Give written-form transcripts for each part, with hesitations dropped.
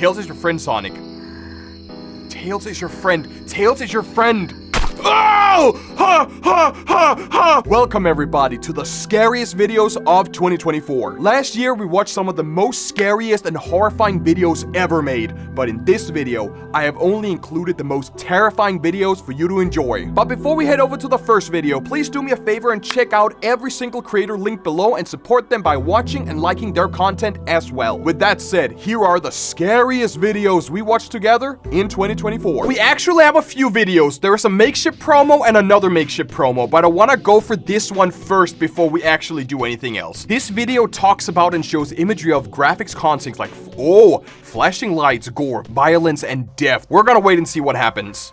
Tails is your friend, Sonic. Tails is your friend. Tails is your friend. Oh! Ha ha ha ha! Welcome everybody to the scariest videos of 2024. Last year we watched some of the most scariest and horrifying videos ever made, but in this video I have only included the most terrifying videos for you to enjoy. But before we head over to the first video, please do me a favor and check out every single creator linked below and support them by watching and liking their content as well. With that said, here are the scariest videos we watched together in 2024. We actually have a few videos. There is a makeshift promo and another makeshift promo, but I want to go for this one first before we actually do anything else. This video talks about and shows imagery of graphics content like flashing lights, gore, violence, and death. We're gonna wait and see what happens.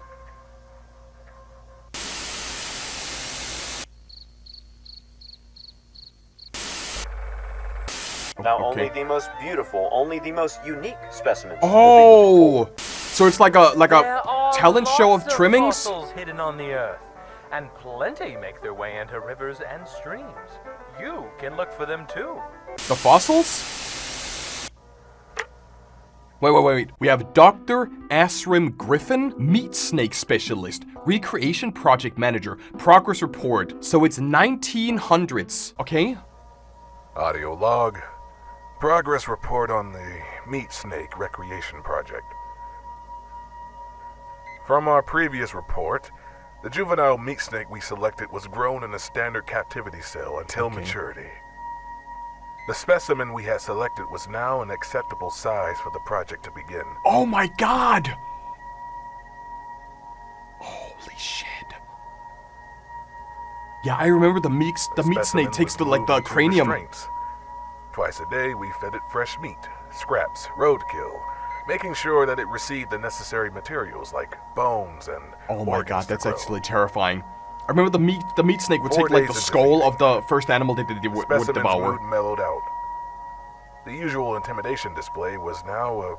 Now, only the most beautiful, only the most unique specimens. Oh, so it's like a talent show of trimmings. Fossils hidden on the earth, and plenty make their way into rivers and streams. You can look for them too. The fossils? Wait. We have Dr. Asrim Griffin, meat snake specialist, recreation project manager, progress report. So it's 1900s, okay? Audio log. Progress report on the meat snake recreation project. From our previous report, the juvenile meat snake we selected was grown in a standard captivity cell until maturity. The specimen we had selected was now an acceptable size for the project to begin. Oh my god! Holy shit. Yeah, I remember the meat snake takes the cranium. Twice a day, we fed it fresh meat, scraps, roadkill, making sure that it received the necessary materials like bones and oh my god, that's actually terrifying. I remember the meat snake would take like the skull of the first animal that they would devour. Specimen's mood mellowed out. The usual intimidation display was now a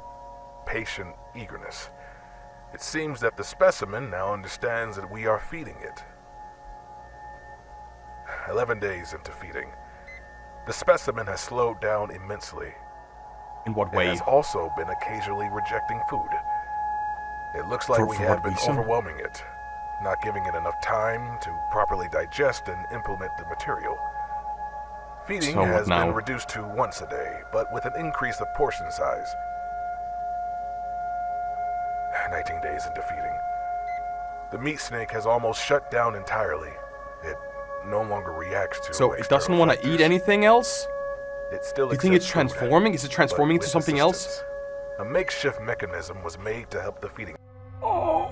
patient eagerness. It seems that the specimen now understands that we are feeding it. 11 days into feeding, the specimen has slowed down immensely. In what way? It has also been occasionally rejecting food. It looks like we have been overwhelming it, not giving it enough time to properly digest and implement the material. Feeding has been reduced to once a day, but with an increase of portion size. 19 days into feeding, the meat snake has almost shut down entirely. It no longer reacts to so it doesn't want to eat anything else? It still Do you think it's transforming? Is it transforming into something else? A makeshift mechanism was made to help the feeding. Oh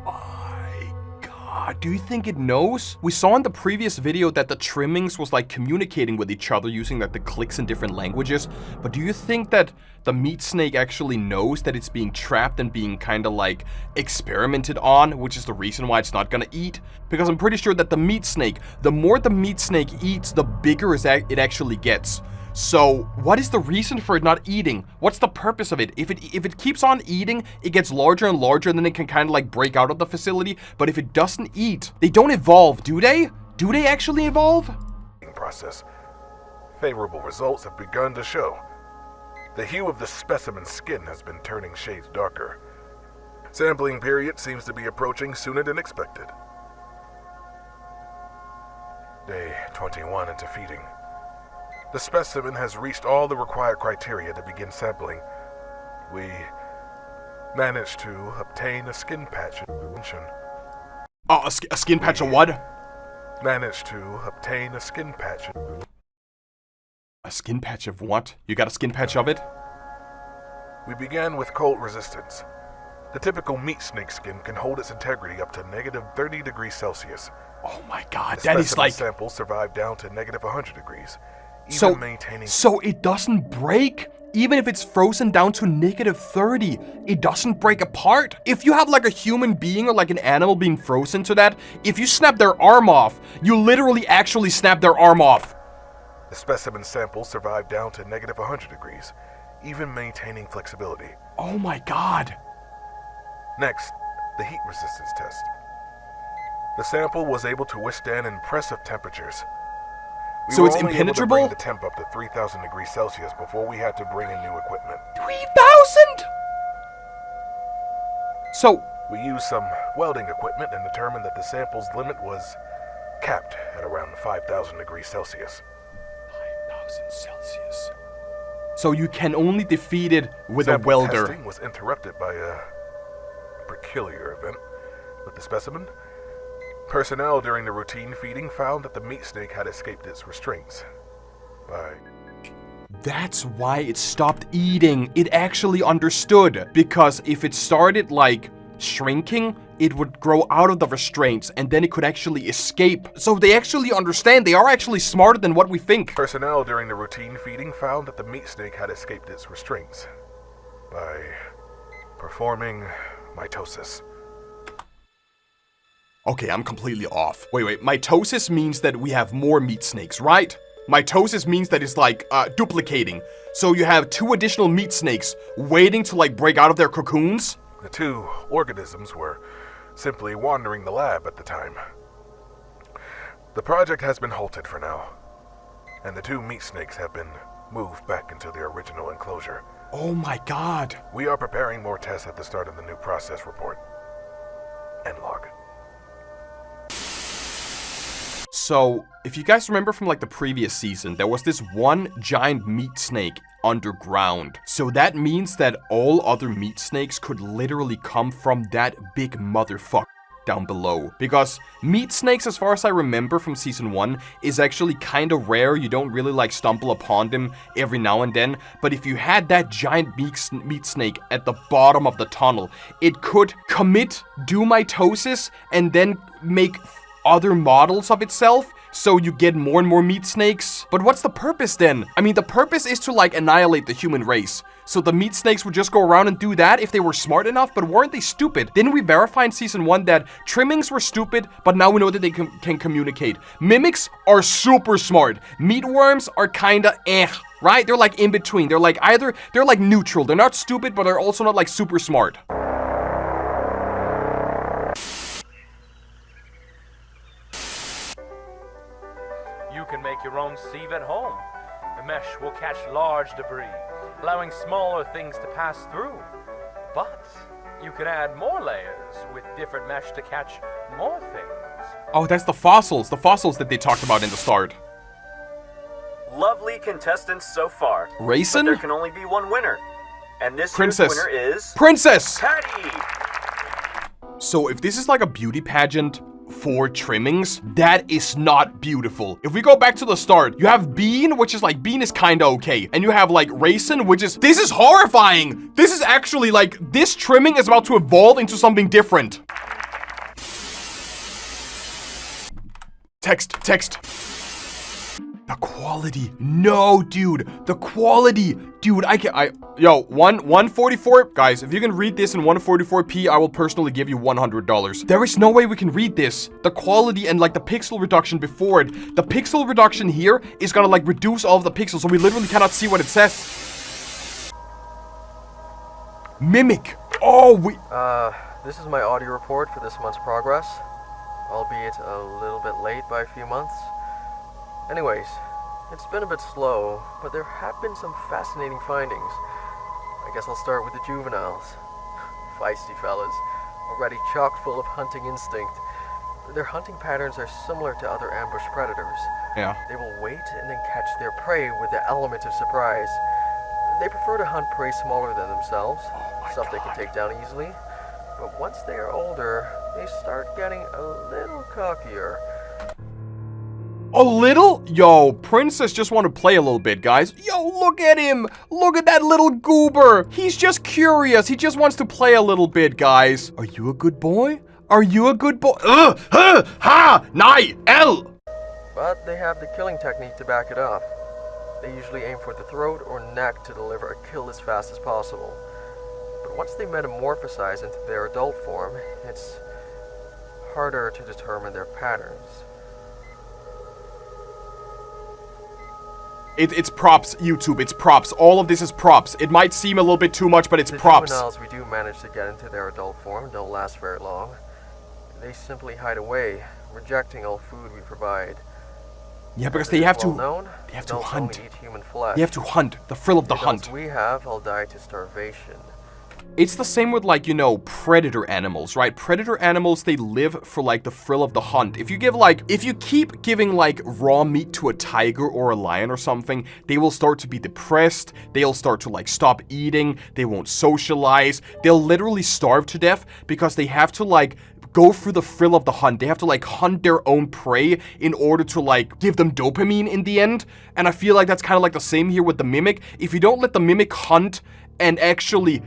my god. Do you think it knows? We saw in the previous video that the trimmings was like communicating with each other using like the clicks in different languages. But do you think that the meat snake actually knows that it's being trapped and being kind of like experimented on, which is the reason why it's not gonna eat? Because I'm pretty sure that the meat snake, the more the meat snake eats, the bigger it actually gets. So what is the reason for it not eating? What's the purpose of it? If it keeps on eating, it gets larger and larger, and then it can kind of like break out of the facility. But if it doesn't eat, they don't evolve, do they? Do they actually evolve? Process. Favorable results have begun to show. The hue of the specimen's skin has been turning shades darker. Sampling period seems to be approaching sooner than expected. Day 21 into feeding. The specimen has reached all the required criteria to begin sampling. We managed to obtain a skin patch of Shin. Oh, a skin patch of what? Managed to obtain a skin patch. A skin patch of what? You got a skin patch of it? We began with cold resistance. The typical meat snake skin can hold its integrity up to negative 30 degrees Celsius. Oh my god, the that is like... sample survived down to negative 100 degrees. So it doesn't break? Even if it's frozen down to negative 30, it doesn't break apart? If you have like a human being or like an animal being frozen to that, if you snap their arm off, you literally actually snap their arm off. The specimen sample survived down to negative 100 degrees, even maintaining flexibility. Oh my god. Next, the heat resistance test. The sample was able to withstand impressive temperatures. So it's impenetrable? We were only able to bring the temp up to 3,000 degrees Celsius before we had to bring in new equipment. 3,000? So, We used some welding equipment and determined that the sample's limit was capped at around 5,000 degrees Celsius. 5,000 Celsius. So you can only defeat it with a Sample welder. testing was interrupted by a peculiar event with the specimen. Personnel during the routine feeding found that the meat snake had escaped its restraints. That's why it stopped eating. It actually understood. Because if it started, like, shrinking, it would grow out of the restraints, and then it could actually escape. So they actually understand. They are actually smarter than what we think. Personnel during the routine feeding found that the meat snake had escaped its restraints by performing mitosis. Okay, I'm completely off. Wait. Mitosis means that we have more meat snakes, right? Mitosis means that it's like duplicating. So you have 2 additional meat snakes waiting to like break out of their cocoons. The 2 organisms were simply wandering the lab at the time. The project has been halted for now, and the 2 meat snakes have been moved back into their original enclosure. Oh my god. We are preparing more tests at the start of the new process report. End log. So, if you guys remember from like the previous season, there was this one giant meat snake underground. So that means that all other meat snakes could literally come from that big motherfucker down below. Because meat snakes, as far as I remember from season 1, is actually kind of rare. You don't really like stumble upon them every now and then. But if you had that giant meat snake at the bottom of the tunnel, it could do mitosis and then make other models of itself, so you get more and more meat snakes. But what's the purpose then? I mean, the purpose is to like annihilate the human race. So the meat snakes would just go around and do that if they were smart enough, but weren't they stupid? Didn't we verify in season 1 that trimmings were stupid, but now we know that they can communicate? Mimics are super smart. Meatworms are kinda right? They're like in between. They're like neutral. They're not stupid, but they're also not like super smart. You can make your own sieve at home. The mesh will catch large debris, allowing smaller things to pass through. But you can add more layers with different mesh to catch more things. Oh, that's the fossils that they talked about in the start. Lovely contestants so far. Raisin? But there can only be one winner. And this Princess. year's winner is... Princess! Patty! So if this is like a beauty pageant for trimmings, that is not beautiful. If we go back to the start, you have Bean, which is like, Bean is kinda okay. And you have like Raisin, which is, this is horrifying. This is actually like, this trimming is about to evolve into something different. Text. The quality. No, dude. The quality. Dude, yo, 144. Guys, if you can read this in 144p, I will personally give you $100. There is no way we can read this. The quality and like the pixel reduction before it. The pixel reduction here is gonna like reduce all of the pixels, so we literally cannot see what it says. Mimic. Oh, This is my audio report for this month's progress, albeit a little bit late by a few months. Anyways, it's been a bit slow, but there have been some fascinating findings. I guess I'll start with the juveniles. Feisty fellas, already chock full of hunting instinct. Their hunting patterns are similar to other ambush predators. yeah. They will wait and then catch their prey with the element of surprise. They prefer to hunt prey smaller than themselves, stuff they can take down easily. But once they are older, they start getting a little cockier. A little? Yo, Princess just want to play a little bit, guys. Yo, look at him. Look at that little goober. He's just curious. He just wants to play a little bit, guys. Are you a good boy? Are you a good boy? But they have the killing technique to back it up. They usually aim for the throat or neck to deliver a kill as fast as possible. But once they metamorphosize into their adult form, it's harder to determine their patterns. It's props, YouTube. It's props. All of this is props. It might seem a little bit too much, but it's props. The juveniles we do manage to get into their adult form don't last very long. They simply hide away, rejecting all food we provide. Yeah, because they have to Adults hunt. only eat human flesh. They have to hunt. The thrill of the hunt. We have all die to starvation. It's the same with, like, you know, predator animals, right? Predator animals, they live for, like, the thrill of the hunt. If you keep giving, like, raw meat to a tiger or a lion or something, they will start to be depressed. They'll start to, like, stop eating. They won't socialize. They'll literally starve to death because they have to, like, go through the thrill of the hunt. They have to, like, hunt their own prey in order to, like, give them dopamine in the end. And I feel like that's kind of like the same here with the mimic. If you don't let the mimic hunt and actually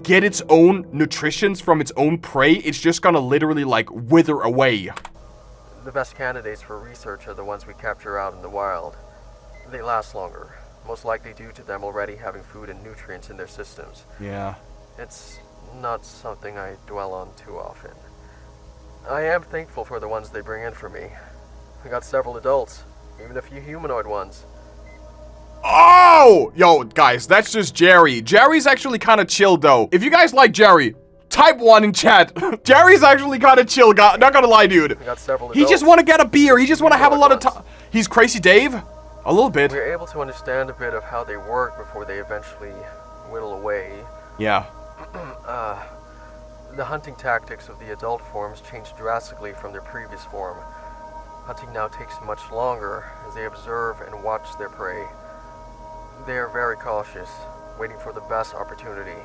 get its own nutritions from its own prey, it's just gonna literally, like, wither away. The best candidates for research are the ones we capture out in the wild. They last longer, most likely due to them already having food and nutrients in their systems. Yeah. It's not something I dwell on too often. I am thankful for the ones they bring in for me. I got several adults, even a few humanoid ones. Oh! Yo, guys, that's just Jerry. Jerry's actually kind of chill, though. If you guys like Jerry, type 1 in chat. Jerry's actually kind of chill, not gonna lie, dude. I got several adults. He just want to get a beer. He just want to have a lot of time. He's Crazy Dave? A little bit. We're able to understand a bit of how they work before they eventually whittle away. Yeah. The hunting tactics of the adult forms change drastically from their previous form. Hunting now takes much longer as they observe and watch their prey. They are very cautious, waiting for the best opportunity.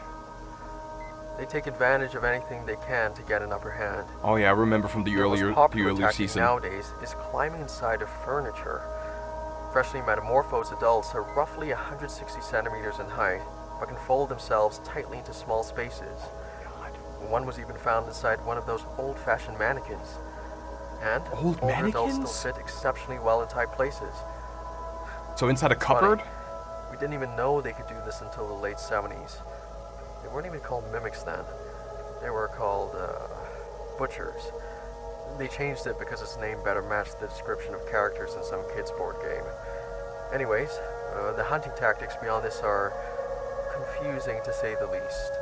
They take advantage of anything they can to get an upper hand. Oh yeah, I remember from the earlier tactic season. Nowadays is climbing inside of furniture. Freshly metamorphosed adults are roughly 160 centimeters in height, but can fold themselves tightly into small spaces. One was even found inside one of those old-fashioned mannequins. And Old older adults mannequins? still fit exceptionally well in tight places. So inside a cupboard? We didn't even know they could do this until the late 70s. They weren't even called mimics then. They were called, butchers. They changed it because its name better matched the description of characters in some kid's board game. Anyways, the hunting tactics beyond this are confusing to say the least.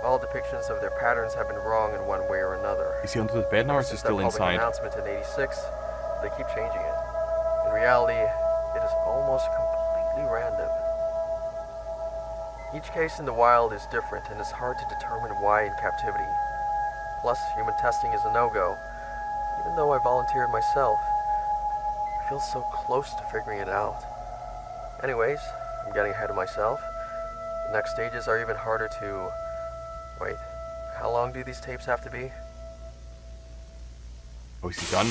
All depictions of their patterns have been wrong in one way or another. Is he under the bed now or is he still inside? Announcement in '86, they keep changing it. In reality, it is almost completely random. Each case in the wild is different and it's hard to determine why in captivity. Plus, human testing is a no-go. Even though I volunteered myself, I feel so close to figuring it out. Anyways, I'm getting ahead of myself. The next stages are even harder to... Wait, how long do these tapes have to be? Oh, is he done?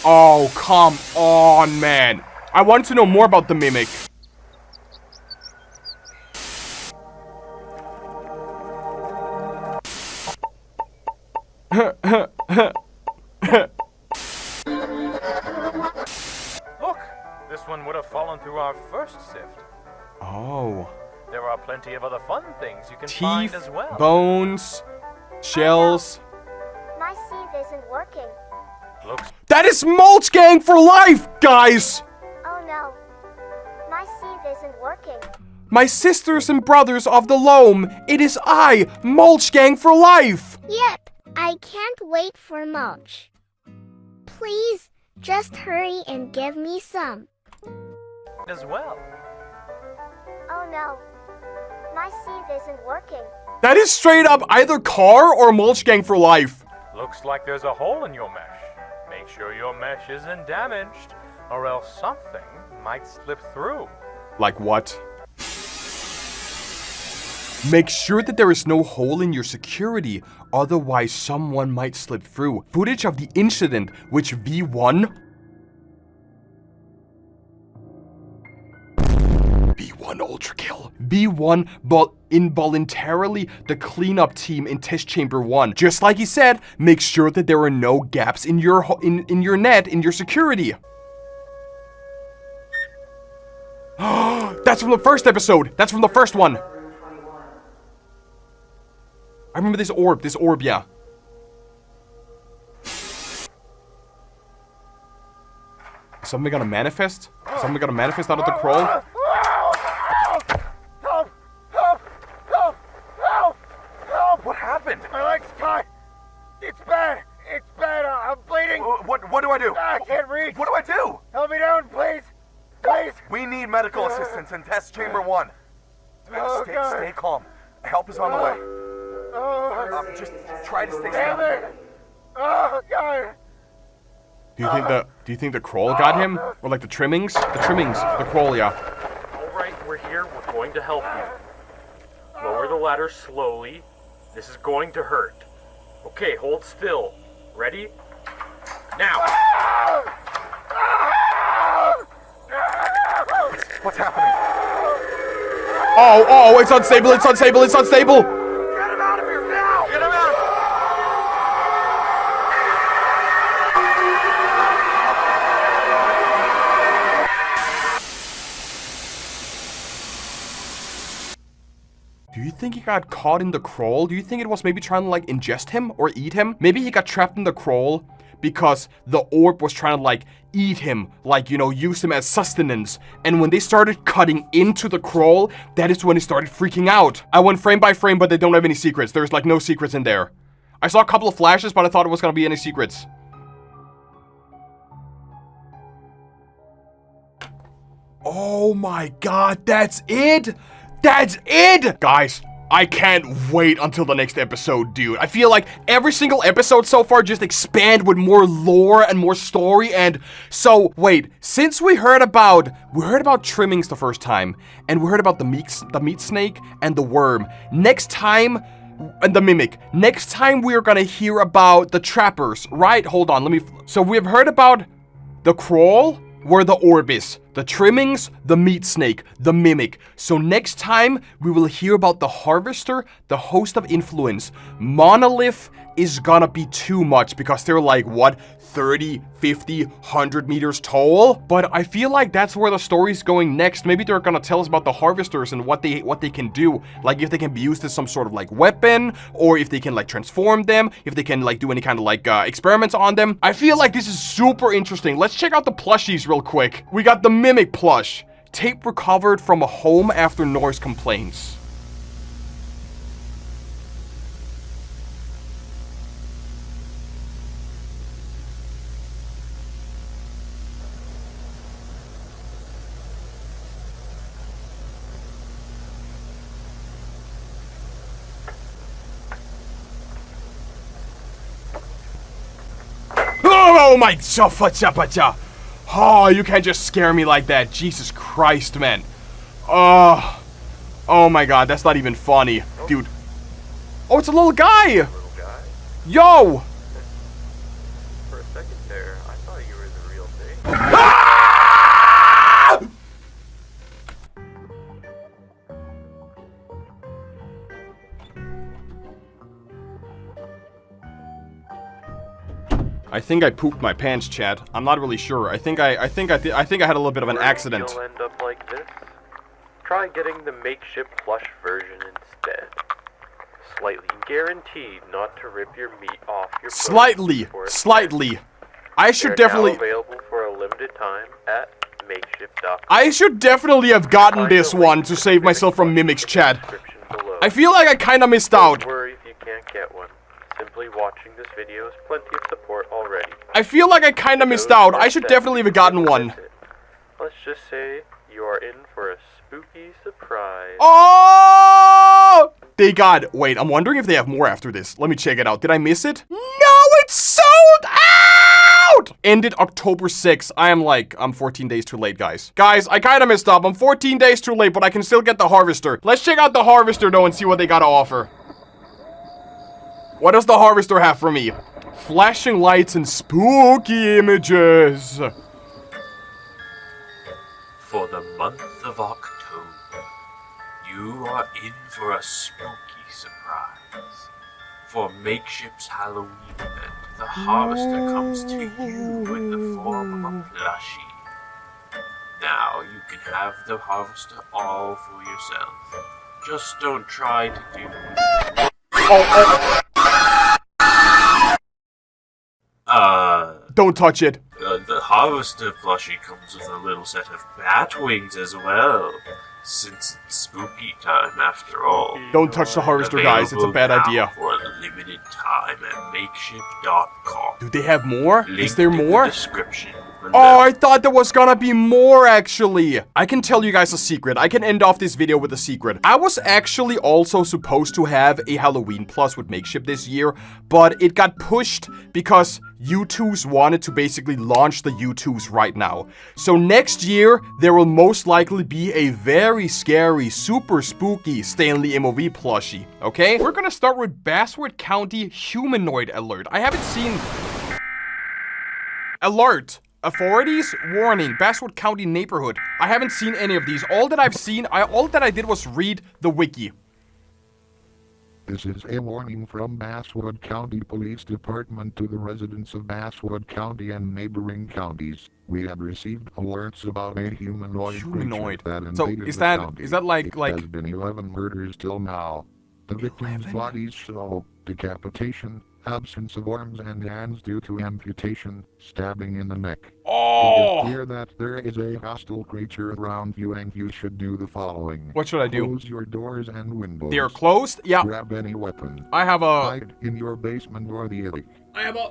Oh, come on, man. I want to know more about the mimic. Look, this one would have fallen through our first sift. Oh. There are plenty of other fun things you can find as well. Bones, shells. My sieve isn't working. Looks That is Mulch Gang for life, guys! Oh no. My sieve isn't working. My sisters and brothers of the loam, it is I, Mulch Gang for life! Yep. I can't wait for mulch. Please, just hurry and give me some. as well. Oh no. My sieve isn't working. That is straight up either Car or Mulch Gang for life. Looks like there's a hole in your mesh. Make sure your mesh isn't damaged, or else something might slip through. Like what? Make sure that there is no hole in your security, otherwise someone might slip through. Footage of the incident which V1 Ultra Kill. B1 but involuntarily the cleanup team in test chamber 1. Just like he said, make sure that there are no gaps in your in your net, in your security. That's from the first episode. That's from the first one. I remember this orb, yeah. Is something gonna manifest? Is something gonna manifest out of the crawl? What happened? My leg's caught. It's bad. It's bad. I'm bleeding. What do I do? I can't reach. What do I do? Help me down, please. Please. We need medical assistance in test chamber 1. Oh, God. Stay calm. Help is on the way. Just try to stay Damn still. it! Oh, God! Do you think the crawl got him? Or like the trimmings? The crawl, yeah. Alright, we're here. We're going to help you. Lower the ladder slowly. This is going to hurt. Okay, hold still. Ready? Now! What's happening? Oh, it's unstable. Get him out of here now! Get him out! Do you think he got caught in the crawl? Do you think it was maybe trying to like ingest him or eat him? Maybe he got trapped in the crawl because the orb was trying to like eat him, like, you know, use him as sustenance. And when they started cutting into the crawl, that is when he started freaking out. I went frame by frame, but they don't have any secrets. There's like no secrets in there. I saw a couple of flashes, but I thought it was gonna be any secrets. Oh my god, that's it? That's it! Guys, I can't wait until the next episode, dude. I feel like every single episode so far just expand with more lore and more story. And so, wait, since we heard about trimmings the first time, and we heard about the meat snake and the worm, next time, and the mimic, next time we are gonna hear about the trappers, right? Hold on, so we've heard about the crawl, where the orb is, the trimmings, the meat snake, the mimic. So next time, we will hear about the harvester, the host of influence. Monolith is gonna be too much because they're like, what, 30, 50, 100 meters tall? But I feel like that's where the story's going next. Maybe they're gonna tell us about the harvesters and what they can do. Like if they can be used as some sort of like weapon, or if they can like transform them, if they can like do any kind of like experiments on them. I feel like this is super interesting. Let's check out the plushies real quick. We got the mimic plush. Tape recovered from a home after noise complaints. Oh my, oh, you can't just scare me like that. Jesus Christ, man. Oh my god, that's not even funny. Dude. Oh, it's a little guy. Yo. For a second there, I thought you were the real thing. Ah! I think I pooped my pants, Chad. I'm not really sure. I think I had a little bit of an accident. You'll end up like this. Try getting the makeshift plush version instead. Slightly guaranteed not to rip your meat off your Slightly. I should definitely. Now available for a limited time at makeshift.com. I should definitely have gotten this one to save myself from mimics, Chad. I feel like I kind of missed out. Don't worry if you can't get one. Simply watching this video is plenty of support already. I feel like I kind of missed out. I should definitely have gotten one. Let's just say you are in for a spooky surprise. Oh! They got... Wait, I'm wondering if they have more after this. Let me check it out. Did I miss it? No, it's sold out! Ended October 6th. I'm 14 days too late, guys. Guys, I kind of messed up. I'm 14 days too late, but I can still get the harvester. Let's check out the harvester, though, and see what they got to offer. What does the harvester have for me? Flashing lights and spooky images. For the month of October, you are in for a spooky surprise. For Makeshift's Halloween event, the harvester comes to you in the form of a plushie. Now you can have the harvester all for yourself. Just don't try to do it. Don't touch it. The harvester plushie comes with a little set of bat wings as well, since it's spooky time after all. Don't touch the harvester, guys. It's a bad idea. For a limited time at makeshift.com. Do they have more? Linked Is there more? In the description Oh, I thought there was gonna be more, actually. I can tell you guys a secret. I can end off this video with a secret. I was actually also supposed to have a Halloween Plus with Makeship this year, but it got pushed because U2s wanted to basically launch the U2s right now. So next year, there will most likely be a very scary, super spooky StanleyMOV plushie, okay? We're gonna start with Basswood County Humanoid Alert. I haven't seen... Alert! Authorities, warning, Basswood County neighborhood. I haven't seen any of these. All that I've seen, all that I did was read the wiki. This is a warning from Basswood County Police Department to the residents of Basswood County and neighboring counties. We have received alerts about a humanoid creature that invaded the county. Is that like... There has been 11 murders till now. The victims' bodies show decapitation, absence of arms and hands due to amputation, stabbing in the neck. Oh! It is clear that there is a hostile creature around you and you should do the following. What should I do? Close your doors and windows. They're closed? Yeah. Grab any weapon. I have a... Hide in your basement or the attic. I have a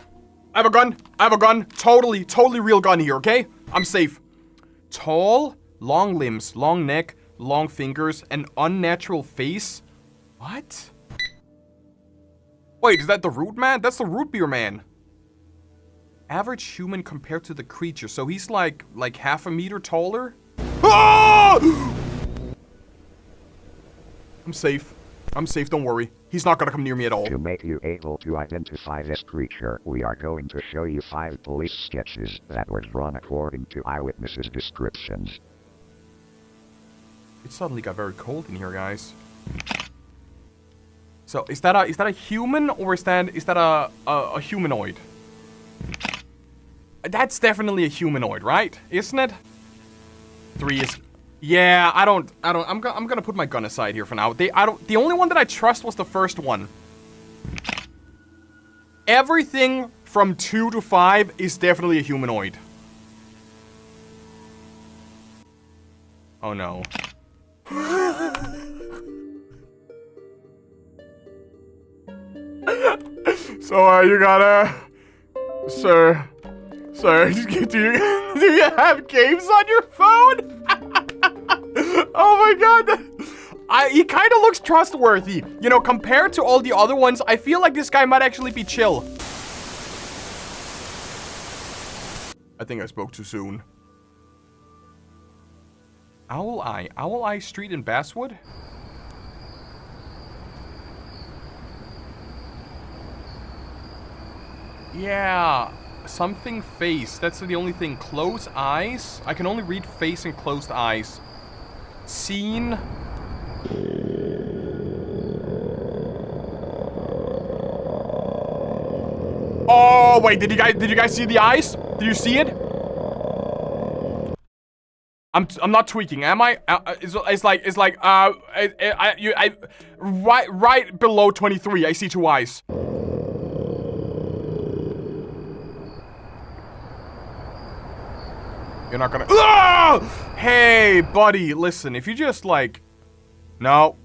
gun. I have a gun. Totally real gun here, okay? I'm safe. Tall, long limbs, long neck, long fingers, an unnatural face. What? Wait, is that the root man? That's the root beer man. Average human compared to the creature. So he's like half a meter taller? Ah! I'm safe. I'm safe, don't worry. He's not gonna come near me at all. To make you able to identify this creature, we are going to show you 5 police sketches that were drawn according to eyewitnesses' descriptions. It suddenly got very cold in here, guys. So is that a human or is that a humanoid? That's definitely a humanoid, right? Isn't it? 3 is... Yeah, I'm gonna put my gun aside here for now. The only one that I trust was the first one. Everything from 2 to 5 is definitely a humanoid. Oh no. So you gotta... Sir, do you have games on your phone? Oh my god. He kind of looks trustworthy. You know, compared to all the other ones, I feel like this guy might actually be chill. I think I spoke too soon. Owl Eye Street in Basswood? Yeah, something face. That's the only thing. Closed eyes. I can only read face and closed eyes. Seen. Oh wait, did you guys see the eyes? Did you see it? I'm not tweaking, am I? It's like right below 23. I see 2 eyes. You're not gonna... Ah! Hey, buddy, listen, if you just like... No.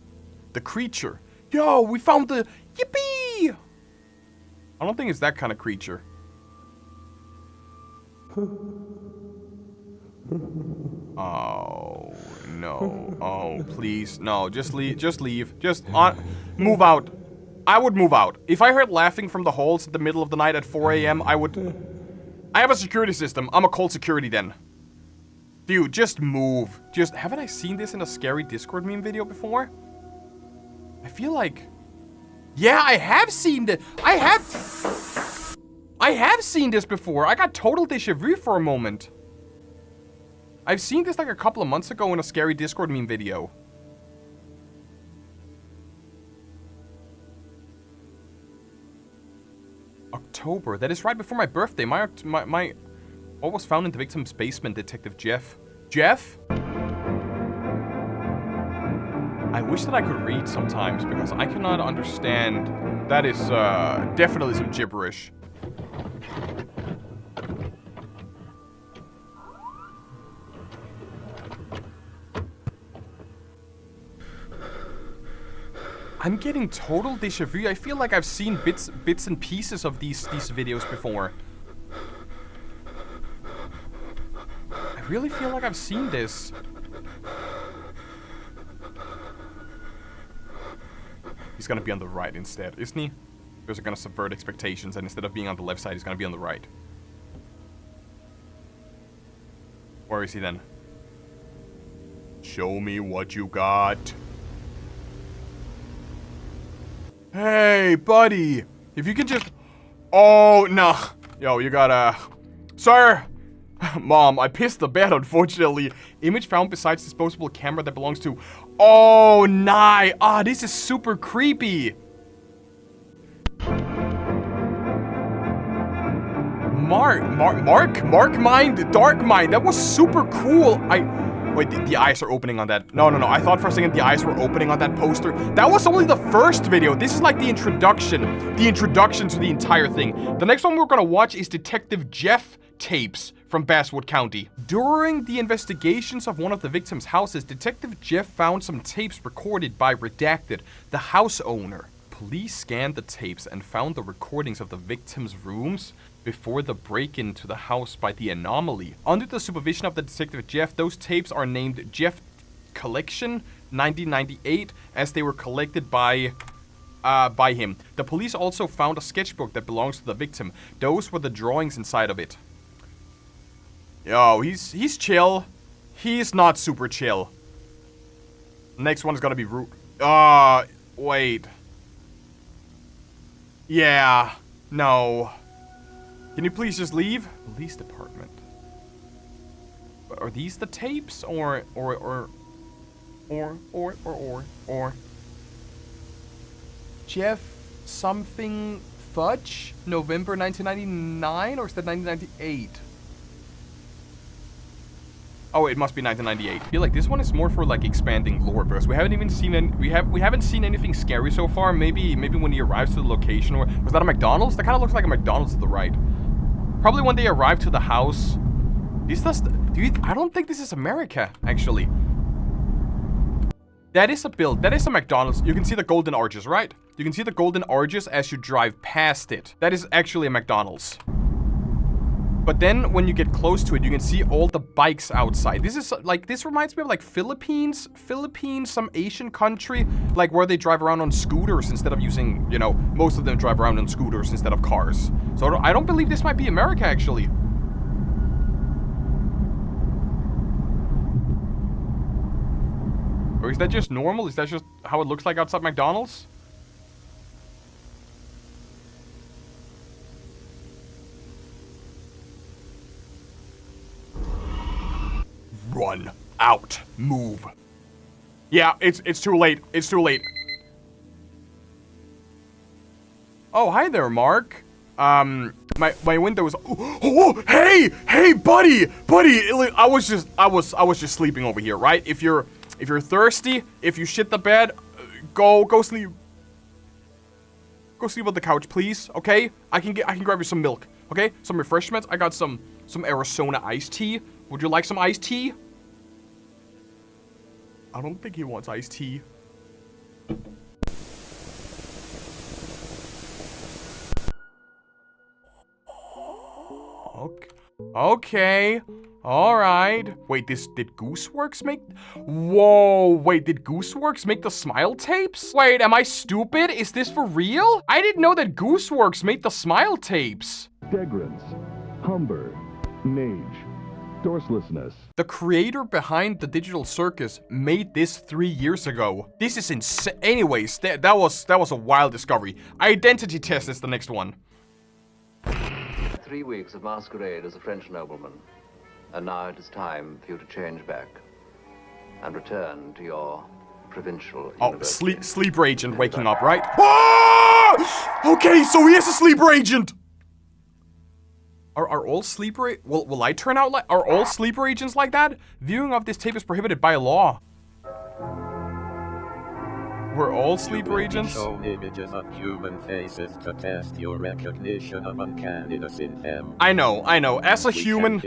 The creature. Yo, we found the... Yippee! I don't think it's that kind of creature. Oh, no. Oh, please. No, just leave. Just leave. Move out. I would move out. If I heard laughing from the halls at the middle of the night at 4 a.m., I would... I have a security system. I'm a cold security then. Dude, just move. Haven't I seen this in a scary Discord meme video before? I feel like... Yeah, I have seen this. I have seen this before. I got total déjà vu for a moment. I've seen this like a couple of months ago in a scary Discord meme video. October. That is right before my birthday. What was found in the victim's basement, Detective Jeff? Jeff? I wish that I could read sometimes because I cannot understand. That is definitely some gibberish. I'm getting total déjà vu. I feel like I've seen bits and pieces of these videos before. really feel like I've seen this. He's gonna be on the right instead, isn't he? Because they're gonna subvert expectations, and instead of being on the left side, he's gonna be on the right. Where is he then? Show me what you got. Hey, buddy. If you can just... Oh, no. Yo, you gotta... Sir! Mom, I pissed the bed, unfortunately. Image found besides disposable camera that belongs to... Oh, nah. Ah, this is super creepy. Mark Mind, Dark Mind. That was super cool. Wait, the eyes are opening on that. No. I thought for a second the eyes were opening on that poster. That was only the first video. This is like the introduction. The introduction to the entire thing. The next one we're gonna watch is Detective Jeff tapes from Basswood County. During the investigations of one of the victims' houses, Detective Jeff found some tapes recorded by Redacted, the house owner. Police scanned the tapes and found the recordings of the victims' rooms before the break-in to the house by the Anomaly. Under the supervision of the Detective Jeff, those tapes are named Jeff Collection 1998 as they were collected by him. The police also found a sketchbook that belongs to the victim. Those were the drawings inside of it. Yo, he's chill. He's not super chill. Next one is gonna be wait. Yeah. No. Can you please just leave? Police department. Are these the tapes or Jeff something Fudge? November 1999 or is that 1998? Oh, it must be 1998. I feel like this one is more for like expanding lore because we haven't even seen we haven't seen anything scary so far. Maybe when he arrives to the location, or was that a McDonald's? That kind of looks like a McDonald's to the right. Probably when they arrive to the house. I don't think this is America, actually. That is a build. That is a McDonald's. You can see the golden arches, right? You can see the golden arches as you drive past it. That is actually a McDonald's. But then when you get close to it, you can see all the bikes outside. This is like, this reminds me of like Philippines, some Asian country, like where they drive around on scooters instead of using, you know, most of them drive around on scooters instead of cars. So I don't believe this might be America, actually. Or is that just normal? Is that just how it looks like outside McDonald's? Run. Out. Move. Yeah, it's too late. It's too late. Oh, hi there, Mark. My window is... Oh, hey, buddy! I was just sleeping over here, right? If you're thirsty, if you shit the bed, go sleep. Go sleep on the couch, please, okay? I can grab you some milk, okay? Some refreshments. I got some Arizona iced tea. Would you like some iced tea? I don't think he wants iced tea. Okay. Alright. Wait, did Gooseworks make... Whoa, wait, did Gooseworks make the smile tapes? Wait, am I stupid? Is this for real? I didn't know that Gooseworks made the smile tapes. Degrance, Humber, Mage, Dorselessness. The creator behind the Digital Circus made this 3 years ago. This is insane. Anyways, that was a wild discovery. Identity test is the next one. 3 weeks of masquerade as a French nobleman. And now it is time for you to change back and return to your provincial university. Sleeper agent waking up, right? Ah! Okay, so he is a sleeper agent. Are all sleeper... Will I turn out like... Are all sleeper agents like that? Viewing of this tape is prohibited by law. We're all sleeper agents? Shown images of human faces to test your recognition of uncanniness in them. I know. As a human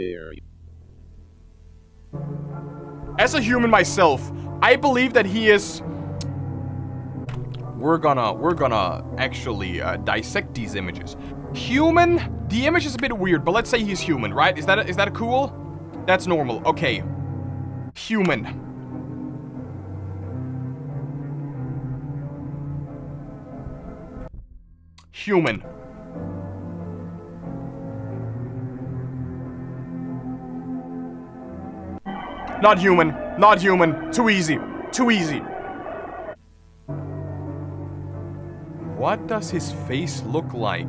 myself, I believe that he is... We're gonna actually dissect these images. Human, the image is a bit weird, but let's say he's human, right? Is that cool? That's normal. Okay. Human. Human. Not human. Not human. Too easy. Too easy. What does his face look like?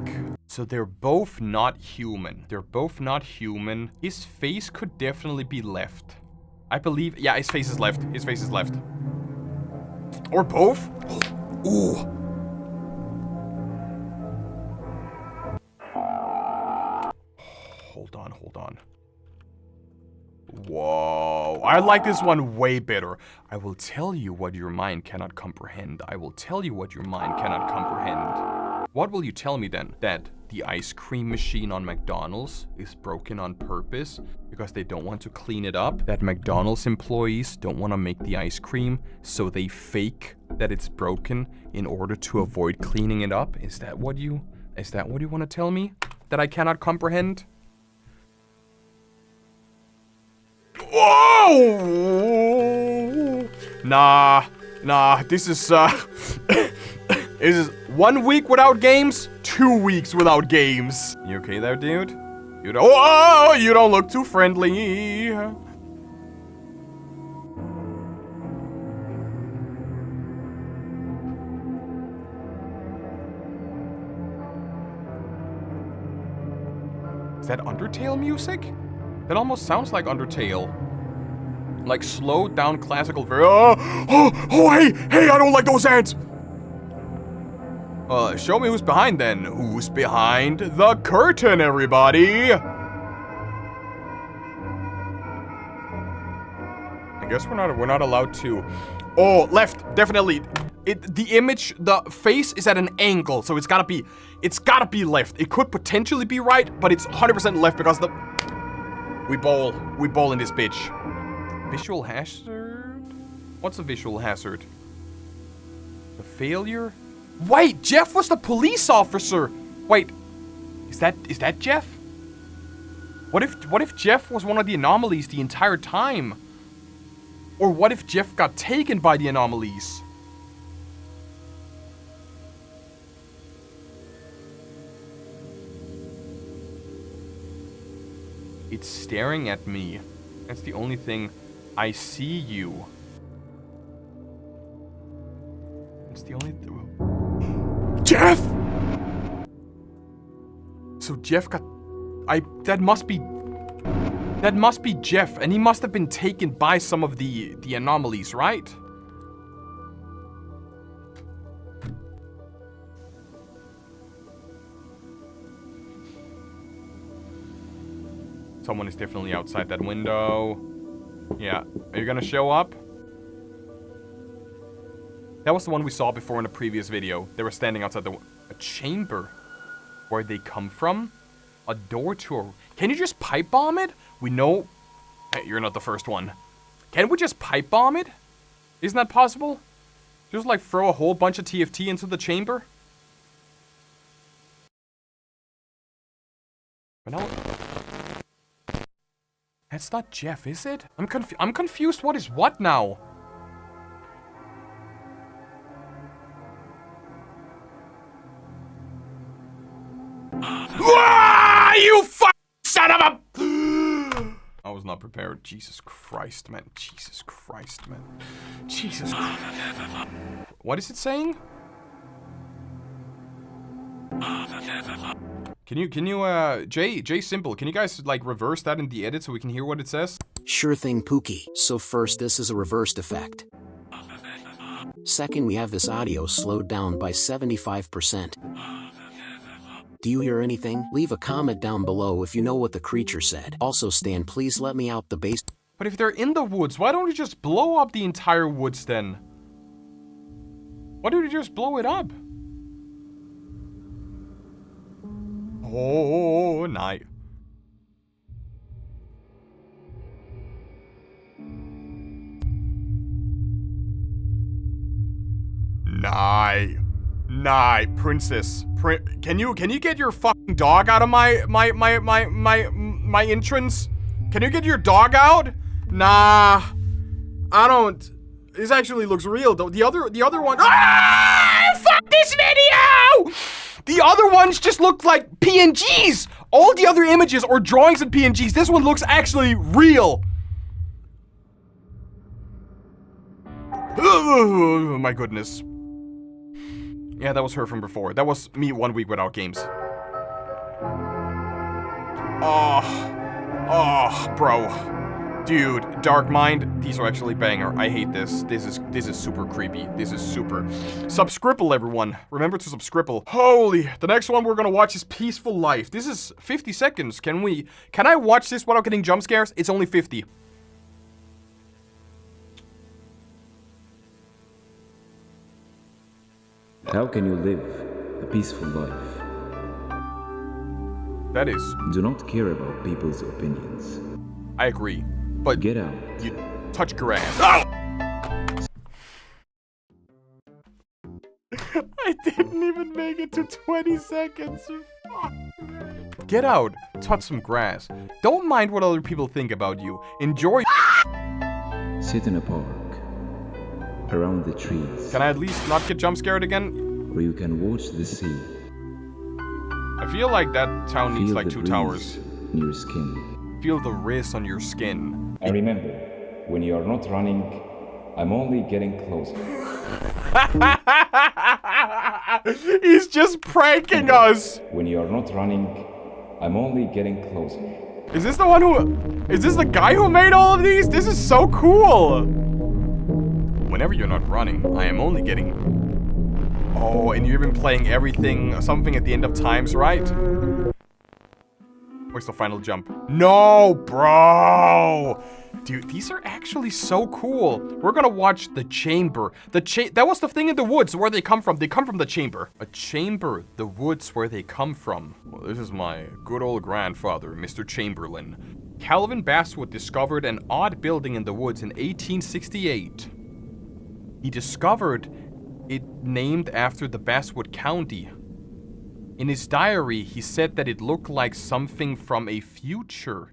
So they're both not human. They're both not human. His face could definitely be left. I believe... Yeah, his face is left. His face is left. Or both? Ooh. Hold on, hold on. Whoa. I like this one way better. I will tell you what your mind cannot comprehend. I will tell you what your mind cannot comprehend. What will you tell me then? That the ice cream machine on McDonald's is broken on purpose because they don't want to clean it up? That McDonald's employees don't want to make the ice cream, so they fake that it's broken in order to avoid cleaning it up? Is that what you want to tell me? That I cannot comprehend? Whoa! Nah, this is, this is 1 week without games, 2 weeks without games. You okay there, dude? You don't, oh, you don't look too friendly. Is that Undertale music? That almost sounds like Undertale. Like slowed down classical hey, I don't like those ants! Show me who's behind then. Who's behind the curtain, everybody? I guess we're not allowed to. Oh, left, definitely. The image, the face is at an angle, so it's gotta be left. It could potentially be right, but it's 100% left because the... We bowl in this bitch. Visual hazard? What's a visual hazard? The failure? Wait, Jeff was the police officer. Wait, is that Jeff? What if Jeff was one of the anomalies the entire time? Or what if Jeff got taken by the anomalies? It's staring at me. That's the only thing. I see you. It's the only Jeff! So Jeff got... That must be Jeff, and he must have been taken by some of the anomalies, right? Someone is definitely outside that window. Yeah. Are you gonna show up? That was the one we saw before in a previous video. They were standing outside a chamber. Where'd they come from? A door to a... Can you just pipe bomb it? We know... Hey, you're not the first one. Can we just pipe bomb it? Isn't that possible? Just like throw a whole bunch of TFT into the chamber? But no... That's not Jeff, is it? I'm confused. What is what now? Ah, you son of a... I was not prepared. Jesus Christ, man. Jesus Christ, man. Jesus Christ. What is it saying? Can you, Jay Simple, can you guys, like, reverse that in the edit so we can hear what it says? Sure thing, Pookie. So first, this is a reversed effect. Second, we have this audio slowed down by 75%. Do you hear anything? Leave a comment down below if you know what the creature said. Also, Stan, please let me out the base. But if they're in the woods, why don't you just blow up the entire woods then? Why don't you just blow it up? Oh, night. Night, princess. Can you get your fucking dog out of my entrance? Can you get your dog out? Nah. I don't. This actually looks real though. The other one. Ah! Fuck this video! The other ones just looked like PNGs. All the other images or drawings in PNGs. This one looks actually real. Oh my goodness. Yeah, that was her from before. That was me 1 week without games. Oh, bro. Dude, Dark Mind, these are actually banger. I hate this. This is super creepy. This is super. Subscribble, everyone. Remember to subscribble. Holy, the next one we're gonna watch is Peaceful Life. This is 50 seconds. Can I watch this without getting jump scares? It's only 50. How can you live a peaceful life? That is. Do not care about people's opinions. I agree. But get out. You touch grass. Oh! I didn't even make it to 20 seconds. Get out. Touch some grass. Don't mind what other people think about you. Enjoy. Sit in a park. Around the trees. Can I at least not get jump scared again? Or you can watch the sea. I feel like that town needs like 2 towers. In your skin. Feel the wrist on your skin. And remember, when you are not running, I'm only getting closer. He's just pranking us. When you are not running, I'm only getting closer. Is this the one who... Is this the guy who made all of these? This is so cool. Whenever you're not running, I am only getting... Oh, and you're even playing everything, something at the end of times, right? Where's the final jump? No, bro! Dude, these are actually so cool. We're gonna watch The Chamber. That was the thing in the woods where they come from. They come from the chamber. A chamber, the woods where they come from. Well, this is my good old grandfather, Mr. Chamberlain. Calvin Basswood discovered an odd building in the woods in 1868. He discovered it named after the Basswood County. In his diary, he said that it looked like something from the future,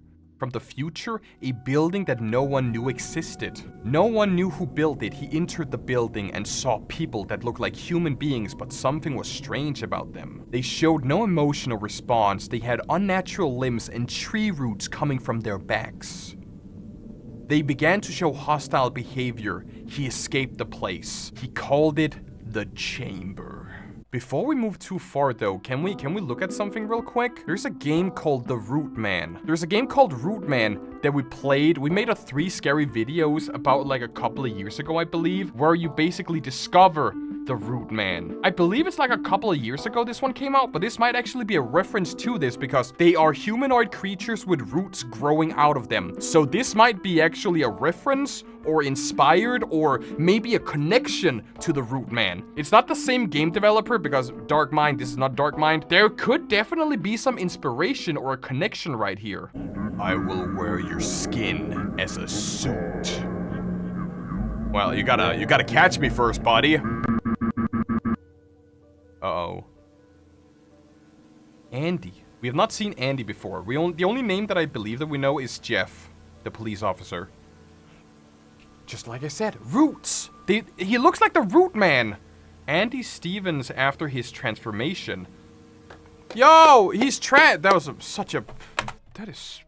a building that no one knew existed. No one knew who built it. He entered the building and saw people that looked like human beings, but something was strange about them. They showed no emotional response. They had unnatural limbs and tree roots coming from their backs. They began to show hostile behavior. He escaped the place. He called it the Chamber. Before we move too far though, can we look at something real quick? There's a game called The Root Man. There's a game called Root Man that we played. We made 3 scary videos about like a couple of years ago, I believe, where you basically discover the Root Man. I believe it's like a couple of years ago this one came out, but this might actually be a reference to this because they are humanoid creatures with roots growing out of them. So this might be actually a reference or inspired or maybe a connection to the Root Man. It's not the same game developer because Dark Mind, this is not Dark Mind. There could definitely be some inspiration or a connection right here. I will wear your skin as a suit. Well, you gotta catch me first, buddy. Uh-oh. Andy. We have not seen Andy before. The only name that I believe that we know is Jeff, the police officer. Just like I said, roots. He looks like the Root Man. Andy Stevens after his transformation. Yo, he's that was such a... That is...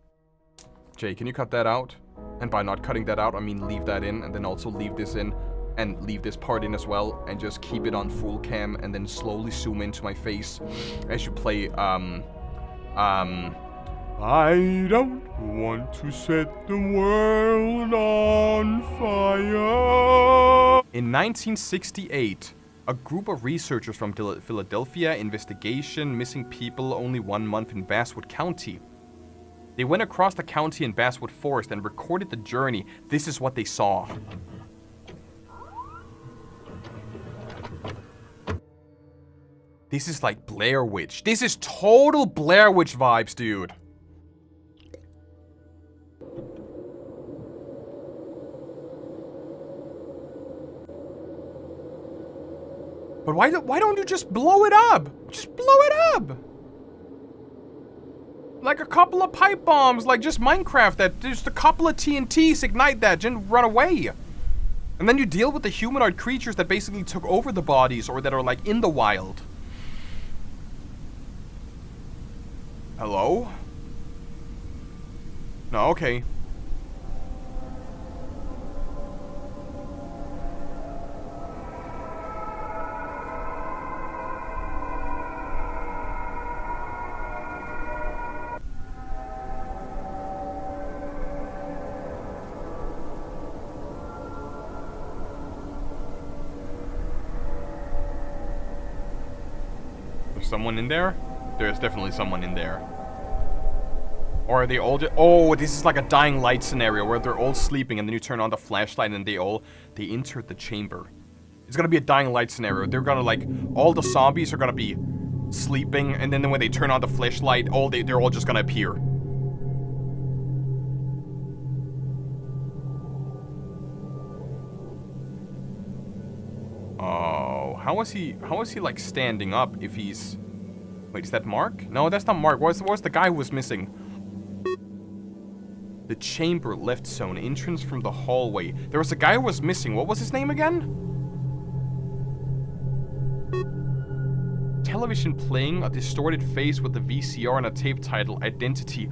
Jay, can you cut that out? And by not cutting that out, I mean leave that in, and then also leave this in, and leave this part in as well, and just keep it on full cam, and then slowly zoom into my face as you play, I don't want to set the world on fire. In 1968, a group of researchers from Philadelphia investigation missing people only 1 month in Basswood County. They went across the county in Basswood Forest and recorded the journey. This is what they saw. This is like Blair Witch. This is total Blair Witch vibes, dude. But why don't you just blow it up? Just blow it up. Like a couple of pipe bombs, like just Minecraft, that just a couple of TNTs ignite that, and run away. And then you deal with the humanoid creatures that basically took over the bodies or that are like in the wild. Hello? No, okay. Someone in there? There's definitely someone in there. Or are they all just... Oh, this is like a dying light scenario where they're all sleeping and then you turn on the flashlight and they entered the chamber. It's gonna be a dying light scenario. They're gonna like... All the zombies are gonna be sleeping and then when they turn on the flashlight, they're all just gonna appear. Oh, how is he like standing up if he's... Wait, is that Mark? No, that's not Mark. What's the guy who was missing? The chamber left zone, entrance from the hallway. There was a guy who was missing. What was his name again? Television playing, a distorted face with the VCR and a tape title, Identity.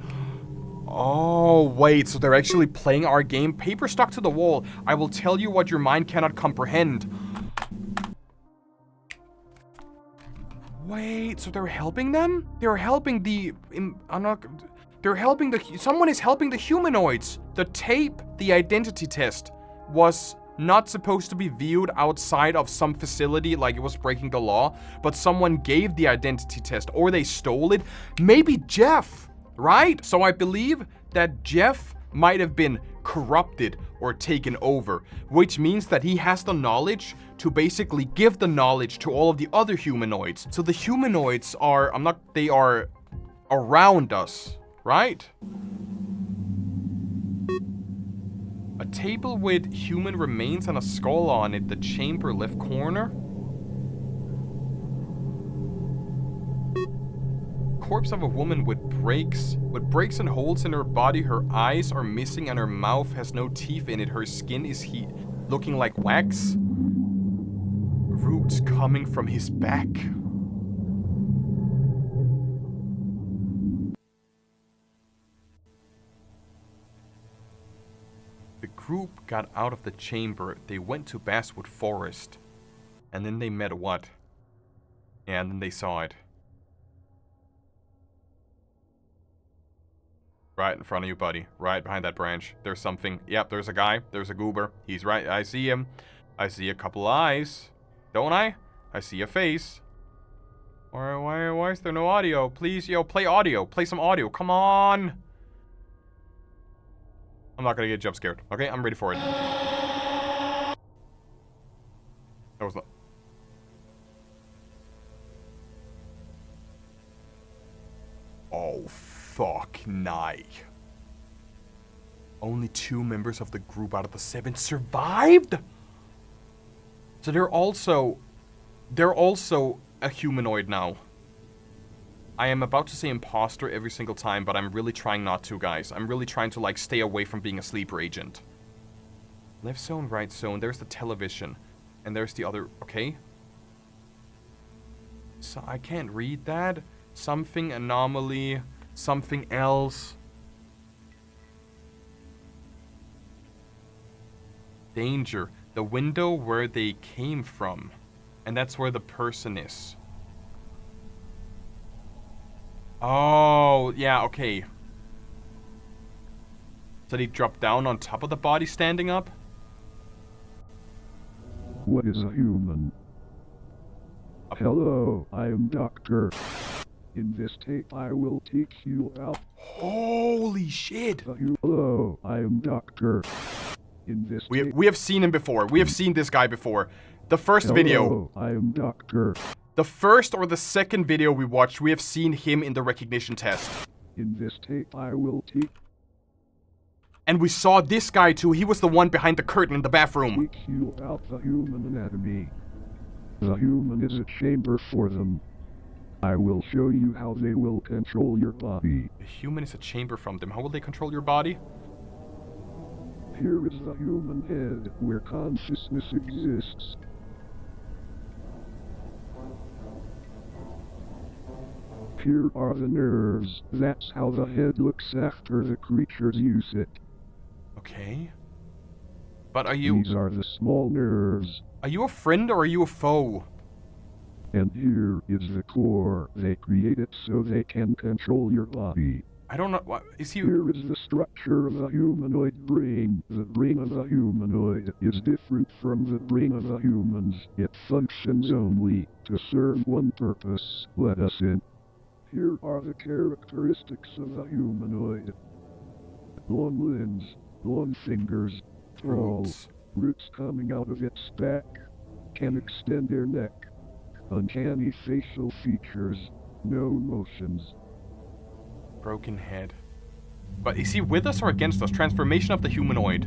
Oh, wait, so they're actually playing our game? Paper stuck to the wall. I will tell you what your mind cannot comprehend. Wait, so they're helping them? They're helping the... Someone is helping the humanoids. The tape, the identity test, was not supposed to be viewed outside of some facility like it was breaking the law, but someone gave the identity test, or they stole it. Maybe Jeff, right? So I believe that Jeff might have been corrupted or taken over, which means that he has the knowledge to basically give the knowledge to all of the other humanoids. So the humanoids are, they are around us, right? A table with human remains and a skull on it, the chamber left corner. Corpse of a woman with breaks and holes in her body. Her eyes are missing and her mouth has no teeth in it. Her skin is looking like wax. Roots coming from his back. The group got out of the chamber. They went to Basswood Forest. And then they met what? Yeah, and then they saw it. Right in front of you, buddy. Right behind that branch. There's something. Yep, there's a guy. There's a goober. He's right. I see him. I see a couple eyes. Don't I? I see a face. Why is there no audio? Please, yo, play audio. Play some audio. Come on. I'm not gonna get jump scared. Okay, I'm ready for it. That was not... Oh, fuck, nah. Only 2 members of the group out of the 7 survived? So they're also a humanoid now. I am about to say imposter every single time, but I'm really trying not to, guys. I'm really trying to, like, stay away from being a sleeper agent. Left zone, right zone. There's the television. And there's the other... Okay. So I can't read that. Something anomaly. Something else. Danger. The window where they came from. And that's where the person is. Oh, yeah, okay. So they drop down on top of the body standing up? What is a human? Hello, I am Doctor. In this tape I will teach you out. Holy shit! Hello, I am Doctor. In this we have seen him before. We have seen this guy before. The first video. I am Doctor. The first or the second video we watched, we have seen him in the recognition test. In this tape I will teach. And we saw this guy too. He was the one behind the curtain in the bathroom. Teach you out the human anatomy. The human is a chamber for them. I will show you how they will control your body. The human is a chamber from them. How will they control your body? Here is the human head, where consciousness exists. Here are the nerves. That's how the head looks after the creatures use it. Okay. But are you... These are the small nerves. Are you a friend or are you a foe? And here is the core. They create it so they can control your body. I don't know. What is he? Here is the structure of a humanoid brain. The brain of a humanoid is different from the brain of the humans. It functions only to serve one purpose. Let us in. Here are the characteristics of a humanoid. Long limbs, long fingers, tall, roots coming out of its back, can extend their neck. Uncanny facial features, no emotions. Broken head. But is he with us or against us? Transformation of the humanoid.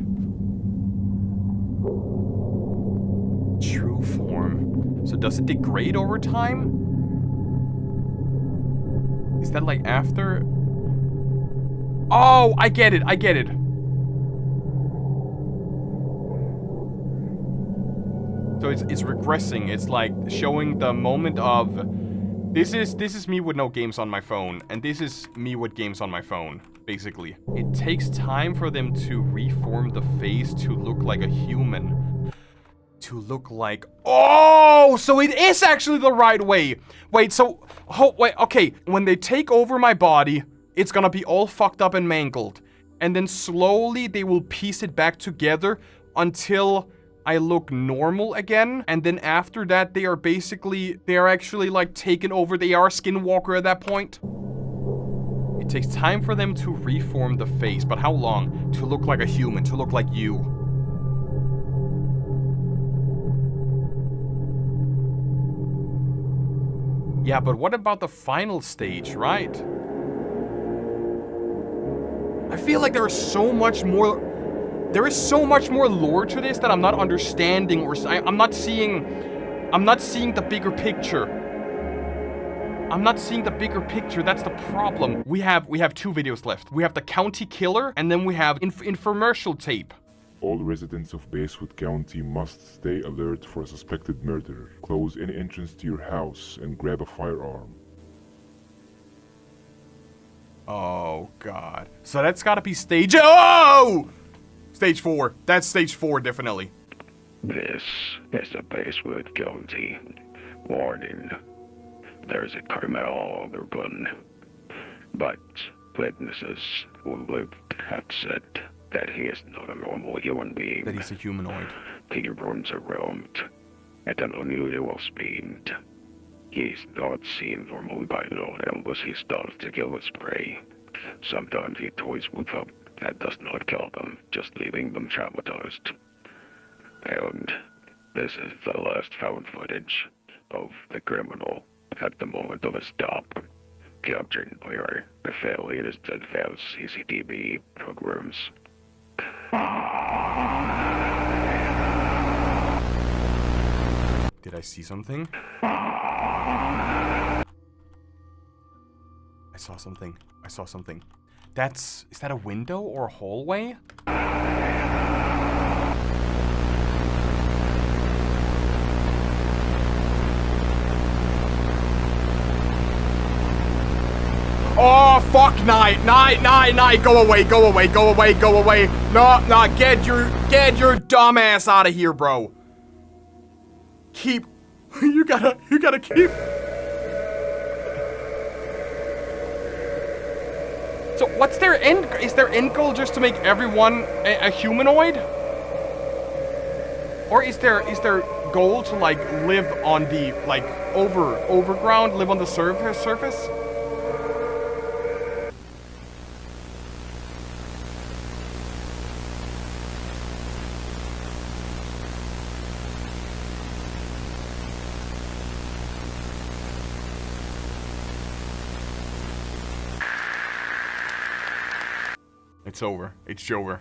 True form. So does it degrade over time? Is that like after? Oh, I get it. I get it. So it's regressing. It's like showing the moment of this is me with no games on my phone, and this is me with games on my phone, basically. It takes time for them to reform the face to look like a human. To look like... Oh! So it is actually the right way! Wait, so... Oh, wait, okay. When they take over my body, it's gonna be all fucked up and mangled. And then slowly they will piece it back together until I look normal again. And then after that, they are actually like taken over. They are Skinwalker at that point. It takes time for them to reform the face, but how long? To look like a human, to look like you. Yeah, but what about the final stage, right? I feel like there is so much more... There is so much more lore to this that I'm not understanding, or I'm not seeing the bigger picture. I'm not seeing the bigger picture. That's the problem. We have 2 videos left. We have the county killer, and then we have infomercial tape. All residents of Basswood County must stay alert for a suspected murderer. Close any entrance to your house and grab a firearm. Oh God. So that's gotta be stage... Oh! Stage 4. That's stage 4, definitely. This is the Basswood County. Warning. There's a criminal on the run. But witnesses who lived have said that he is not a normal human being. That he's a humanoid. He runs around at an unusual speed. He's not seen normally by anyone unless he starts to kill his prey. Sometimes he toys with them. That does not kill them, just leaving them traumatized. And this is the last found footage of the criminal at the moment of his stop, captured by our affiliated advanced CCTV programs. Did I see something? I saw something. I saw something. Is that a window or a hallway? Oh, fuck, night, go away, no, get your dumb ass out of here, bro. You gotta keep. So what's their end? Is their end goal just to make everyone a humanoid? Or is their goal to like live on the like overground, live on the surface? It's over. It's over.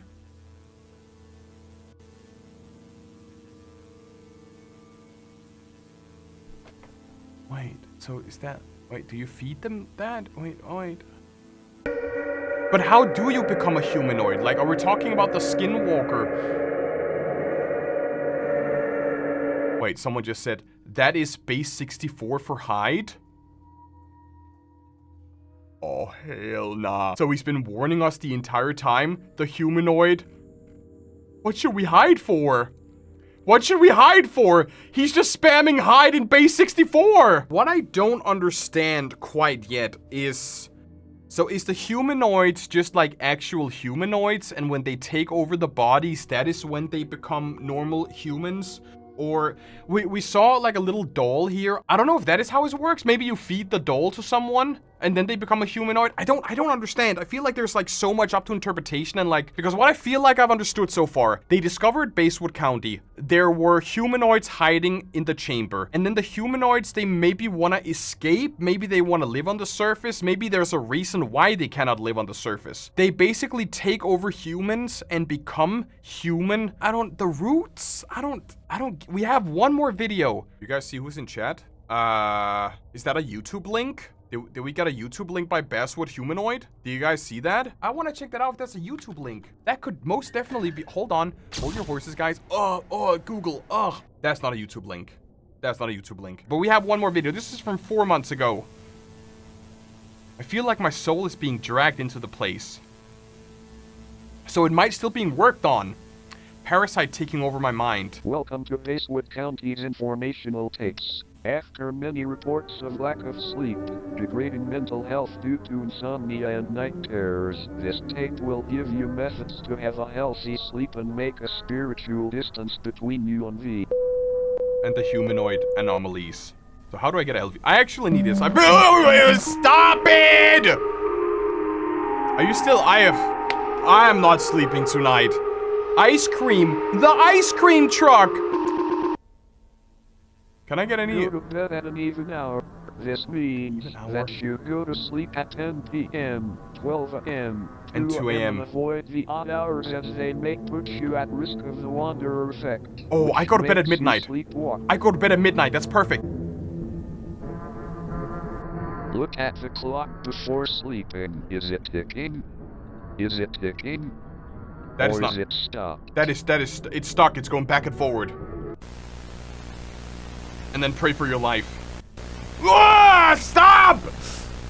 Wait, so is that... Wait, do you feed them that? Wait, wait. But how do you become a humanoid? Like, are we talking about the skinwalker? Wait, someone just said, that is base 64 for hide? Oh, hell nah. So he's been warning us the entire time? The humanoid? What should we hide for? What should we hide for? He's just spamming hide in base 64! What I don't understand quite yet is... So is the humanoids just like actual humanoids, and when they take over the bodies, that is when they become normal humans? Or we saw like a little doll here. I don't know if that is how it works. Maybe you feed the doll to someone and then they become a humanoid. I don't understand. I feel like there's like so much up to interpretation, and like, because what I feel like I've understood so far, they discovered Basswood County. There were humanoids hiding in the chamber, and then the humanoids, they maybe want to escape. Maybe they want to live on the surface. Maybe there's a reason why they cannot live on the surface. They basically take over humans and become human. The roots, we have one more video. You guys see who's in chat? Is that a YouTube link? Did we get a YouTube link by Basswood Humanoid? Do you guys see that? I want to check that out if that's a YouTube link. That could most definitely be... Hold on. Hold your horses, guys. Google. That's not a YouTube link. That's not a YouTube link. But we have one more video. This is from 4 months ago. I feel like my soul is being dragged into the place. So it might still being worked on. Parasite taking over my mind. Welcome to Basswood County's informational tapes. After many reports of lack of sleep, degrading mental health due to insomnia and night terrors, this tape will give you methods to have a healthy sleep and make a spiritual distance between you and the humanoid anomalies. So how do I get a LV? I actually need this. Stop it! Are you still? I am not sleeping tonight. Ice cream. The ice cream truck. Can I get any? Go to bed at an even hour. This means that you go to sleep at 10 p.m., 12 a.m., and 2 a.m. Avoid the odd hours as they may put you at risk of the wanderer effect. Oh, I go to bed at midnight. I go to bed at midnight. That's perfect. Look at the clock before sleeping. Is it ticking? Is it ticking? That is not. Is it stopped? That is. It's stuck. It's going back and forward. And then pray for your life. Stop!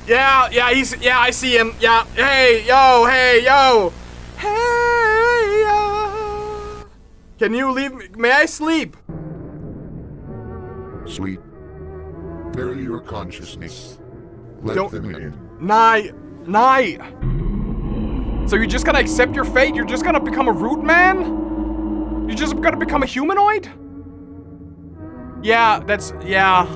Yeah, I see him. Yeah, hey, yo. Hey, yo. Can you leave me? May I sleep? Sleep. Bury your consciousness. Let them in. Night. So you're just gonna accept your fate? You're just gonna become a root man? You're just gonna become a humanoid? Yeah, yeah.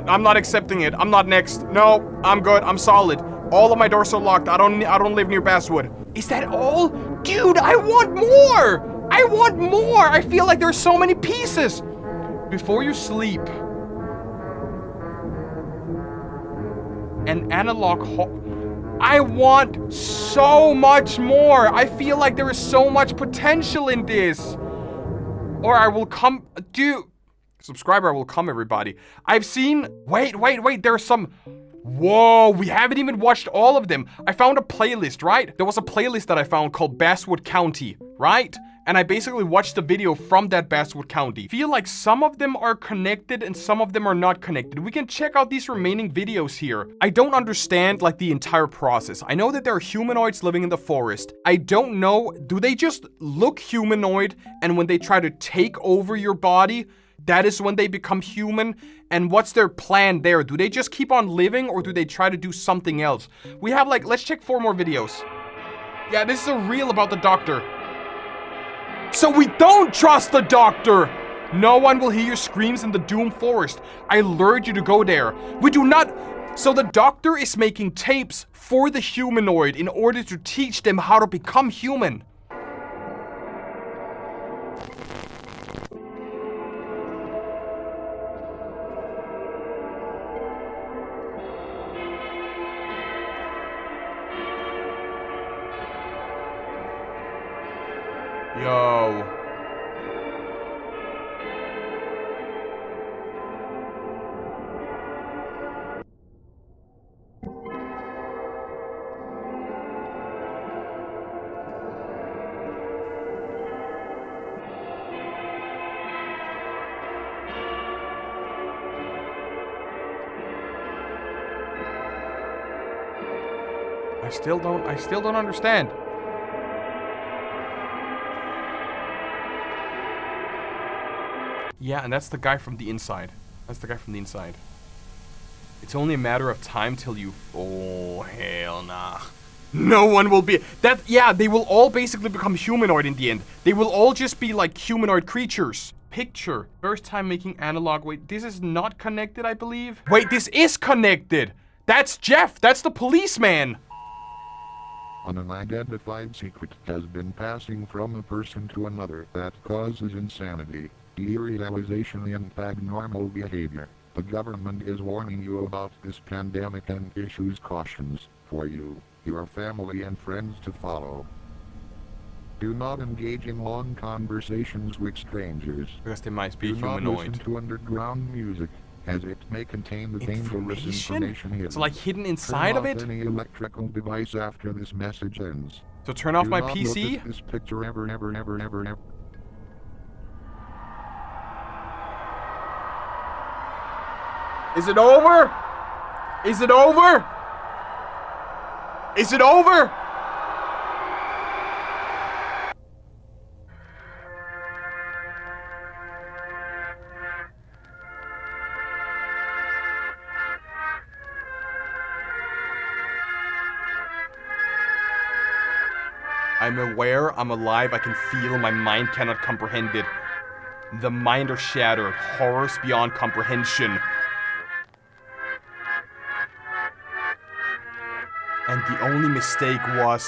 I'm not accepting it. I'm not next. No, I'm good. I'm solid. All of my doors are locked. I don't live near Basswood. Is that all? Dude, I want more! I want more! I feel like there's so many pieces. Before you sleep. An analog I want so much more. I feel like there is so much potential in this. Or I will come, dude. Subscriber will come, everybody. I've seen, wait. There's some, whoa, we haven't even watched all of them. I found a playlist, right? There was a playlist that I found called Basswood County, right? And I basically watched the video from that Basswood County. Feel like some of them are connected and some of them are not connected. We can check out these remaining videos here. I don't understand like the entire process. I know that there are humanoids living in the forest. I don't know, do they just look humanoid and when they try to take over your body, that is when they become human? And what's their plan there? Do they just keep on living or do they try to do something else? We have like, let's check 4 more videos. Yeah, this is a reel about the doctor. So we don't trust the doctor! No one will hear your screams in the doomed forest. I lured you to go there. We do not... So the doctor is making tapes for the humanoid in order to teach them how to become human. Yo. I still don't understand. Yeah, and that's the guy from the inside. That's the guy from the inside. It's only a matter of time till you... Oh, hell nah. No one will be... That, yeah, they will all basically become humanoid in the end. They will all just be like humanoid creatures. Picture. First time making analog. Wait, this is not connected, I believe. Wait, this is connected. That's Jeff. That's the policeman. An unidentified secret has been passing from a person to another that causes insanity, derealization and abnormal behavior. The government is warning you about this pandemic and issues cautions for you, your family and friends to follow. Do not engage in long conversations with strangers. Because they might be Do humanoid. not listen to underground music, as it may contain the dangerous information hidden. It's like hidden inside of it? Turn off any electrical device after this message ends. So turn off my Do not PC? look at this picture ever. Is it over? Is it over? Is it over? I'm aware, I'm alive, I can feel, my mind cannot comprehend it. The mind are shattered, horrors beyond comprehension. And the only mistake was...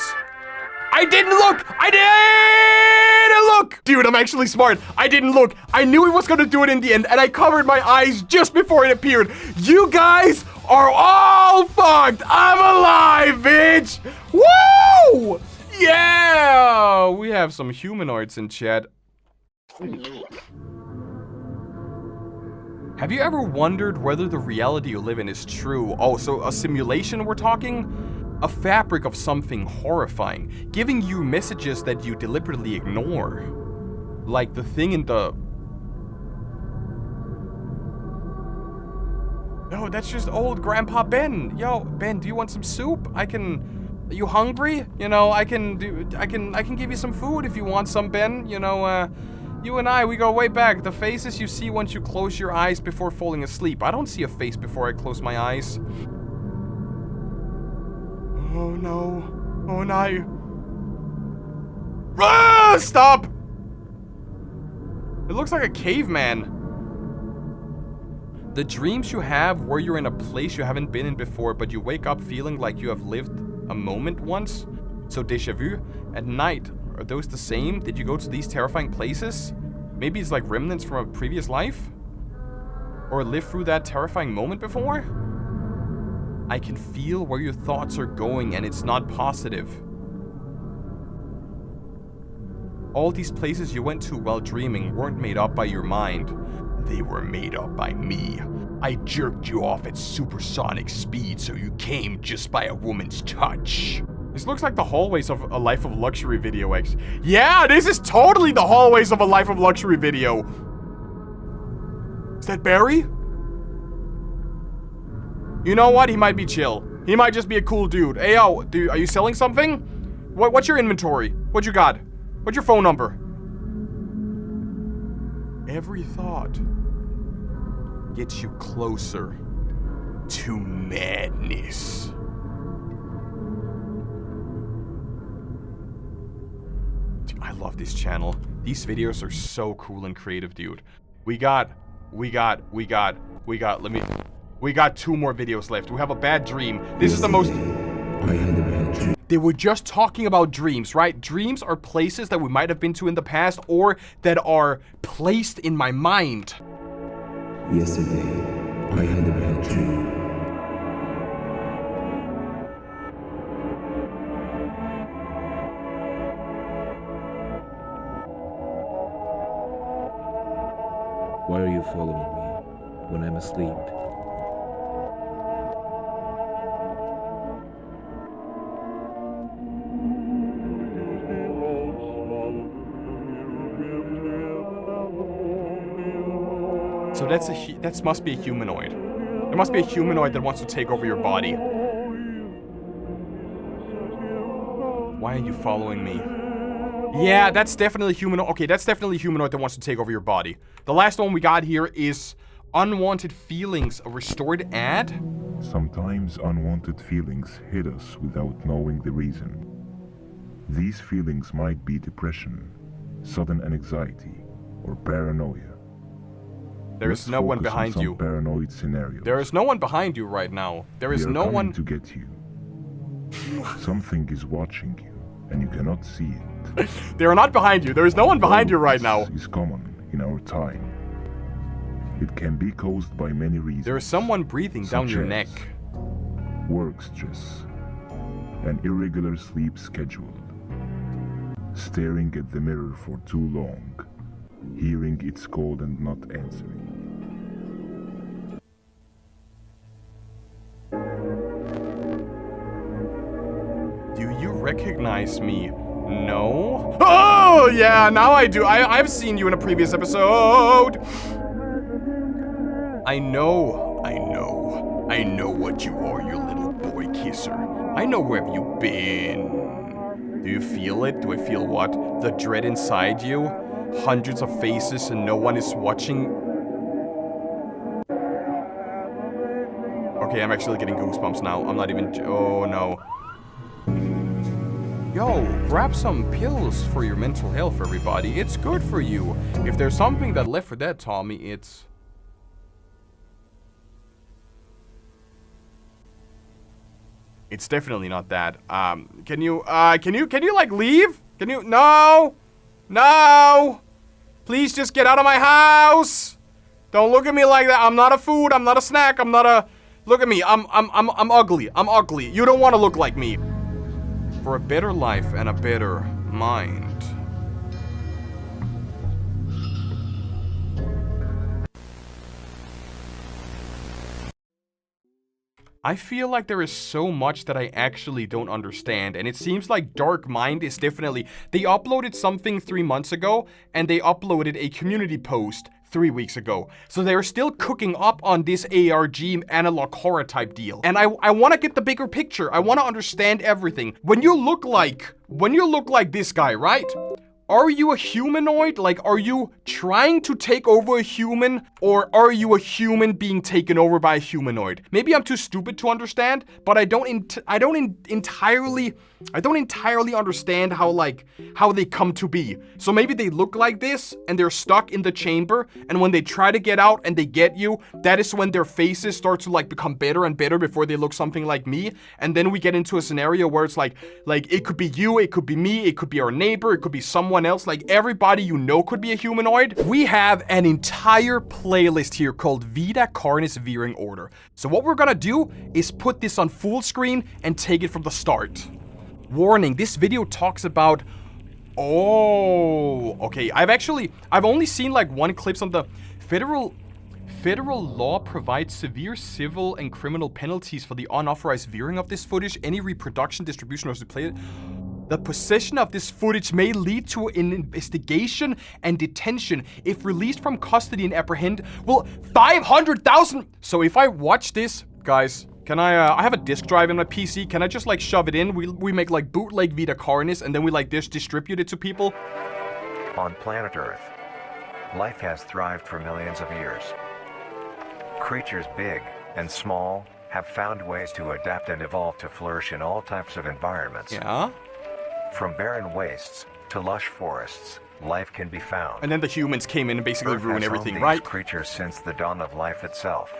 I didn't look! I didn't look! Dude, I'm actually smart. I didn't look. I knew he was gonna do it in the end, and I covered my eyes just before it appeared. You guys are all fucked! I'm alive, bitch! Woo! Yeah! We have some humanoids in chat. Have you ever wondered whether the reality you live in is true? Oh, so a simulation we're talking? A fabric of something horrifying, giving you messages that you deliberately ignore. Like the thing in the... No, that's just old Grandpa Ben. Yo, Ben, do you want some soup? I can... Are you hungry? You know, I can give you some food if you want some, Ben. You know, you and I, we go way back. The faces you see once you close your eyes before falling asleep. I don't see a face before I close my eyes. Oh no. Oh no. Ah, stop! It looks like a caveman. The dreams you have where you're in a place you haven't been in before, but you wake up feeling like you have lived a moment once. So déjà vu. At night, are those the same? Did you go to these terrifying places? Maybe it's like remnants from a previous life? Or live through that terrifying moment before? I can feel where your thoughts are going and it's not positive. All these places you went to while dreaming weren't made up by your mind. They were made up by me. I jerked you off at supersonic speed so you came just by a woman's touch. This looks like the hallways of a Life of Luxury video, X. Yeah, this is totally the hallways of a Life of Luxury video. Is that Barry? You know what? He might be chill. He might just be a cool dude. Hey, yo, dude, are you selling something? What's your inventory? What you got? What's your phone number? Every thought gets you closer to madness. Dude, I love this channel. These videos are so cool and creative, dude. We got 2 more videos left. We have a bad dream. This is the most... They were just talking about dreams, right? Dreams are places that we might have been to in the past or that are placed in my mind. Yesterday, I had a bad dream. Why are you following me when I'm asleep? So that must be a humanoid. There must be a humanoid that wants to take over your body. Why are you following me? Yeah, that's definitely humanoid. Okay, that's definitely humanoid that wants to take over your body. The last one we got here is unwanted feelings, a restored ad. Sometimes unwanted feelings hit us without knowing the reason. These feelings might be depression, sudden anxiety, or paranoia. There is no one behind you. Paranoid scenario. There is no one behind you right now. There is no one to get you. Something is watching you, and you cannot see it. They are not behind you. There is no one behind you right now. Is common in our time. It can be caused by many reasons. There is someone breathing down your neck. Work stress, an irregular sleep schedule, staring at the mirror for too long, hearing its call and not answering. Do you recognize me? No? Oh, yeah, now I do. I've seen you in a previous episode. I know what you are, you little boy kisser. I know where you've been. Do you feel it? Do I feel what? The dread inside you? Hundreds of faces and no one is watching. Okay, I'm actually getting goosebumps now. I'm not even. Oh no. Yo, grab some pills for your mental health, everybody. It's good for you. If there's something that Left 4 Dead taught me, it's. It's definitely not that. Can you like leave? Can you? No! No! Please just get out of my house! Don't look at me like that. I'm not a food. I'm not a snack. I'm not a... Look at me. I'm ugly. I'm ugly. You don't want to look like me. For a better life and a better mind. I feel like there is so much that I actually don't understand, and it seems like Dark Mind is definitely... They uploaded something 3 months ago, and they uploaded a community post 3 weeks ago. So they're still cooking up on this ARG analog horror type deal. And I want to get the bigger picture. I want to understand everything. When you look like this guy, right? Are you a humanoid? Like, are you trying to take over a human? Or are you a human being taken over by a humanoid? Maybe I'm too stupid to understand, but I don't entirely understand how they come to be. So maybe they look like this, and they're stuck in the chamber, and when they try to get out and they get you, that is when their faces start to like become better and better before they look something like me. And then we get into a scenario where it's like it could be you, it could be me, it could be our neighbor, it could be someone else, like everybody you know could be a humanoid. We have an entire playlist here called Vita Carnis Veering Order. So what we're gonna do is put this on full screen and take it from the start. Warning, this video talks about... Oh, okay. I've only seen like one clip on the federal law provides severe civil and criminal penalties for the unauthorized viewing of this footage. Any reproduction, distribution, or display. The possession of this footage may lead to an investigation and detention. If released from custody and apprehended, well, 500,000. So if I watch this, guys, can I have a disk drive in my PC. Can I just like shove it in? We make like bootleg Vita Carnis and then we like distribute it to people. On planet Earth, life has thrived for millions of years. Creatures big and small have found ways to adapt and evolve to flourish in all types of environments. Yeah. From barren wastes to lush forests, life can be found. And then the humans came in and basically ruined everything, these right? Creatures since the dawn of life itself.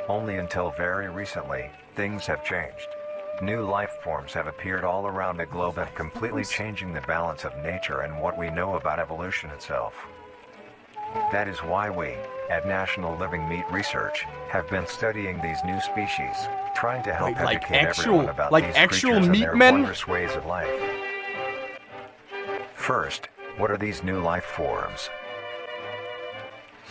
Only until very recently, things have changed. New life forms have appeared all around the globe and completely changing the balance of nature and what we know about evolution itself. That is why we, at National Living Meat Research, have been studying these new species, trying to help educate everyone about these creatures and their wondrous ways of life. First, what are these new life forms?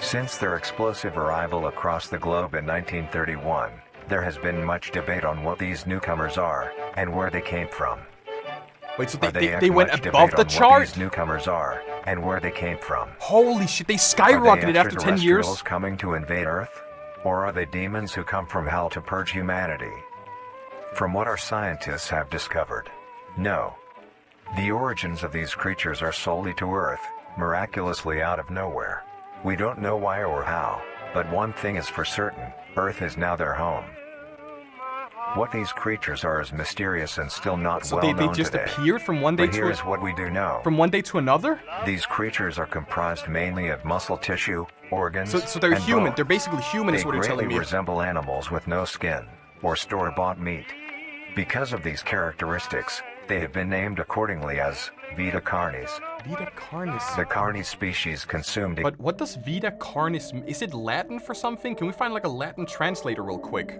Since their explosive arrival across the globe in 1931, there has been much debate on what these newcomers are and where they came from. Wait, so they went above the chart? What these newcomers are and where they came from. Holy shit, they skyrocketed after 10 years? Are they coming to invade Earth? Or are they demons who come from hell to purge humanity? From what our scientists have discovered, no. The origins of these creatures are solely to Earth, miraculously out of nowhere. We don't know why or how, but one thing is for certain, Earth is now their home. What these creatures are is mysterious and still not well known today. So they just appeared from one day but here's what we do know. From one day to another? These creatures are comprised mainly of muscle tissue, organs, So they're and human. bone. They're basically human is what you're telling me. They greatly resemble animals with no skin, or store-bought meat. Because of these characteristics, they have been named accordingly as Vita Carnis. Vita Carnis. The Carnis species consumed... But what does Vita Carnis... Is it Latin for something? Can we find like a Latin translator real quick?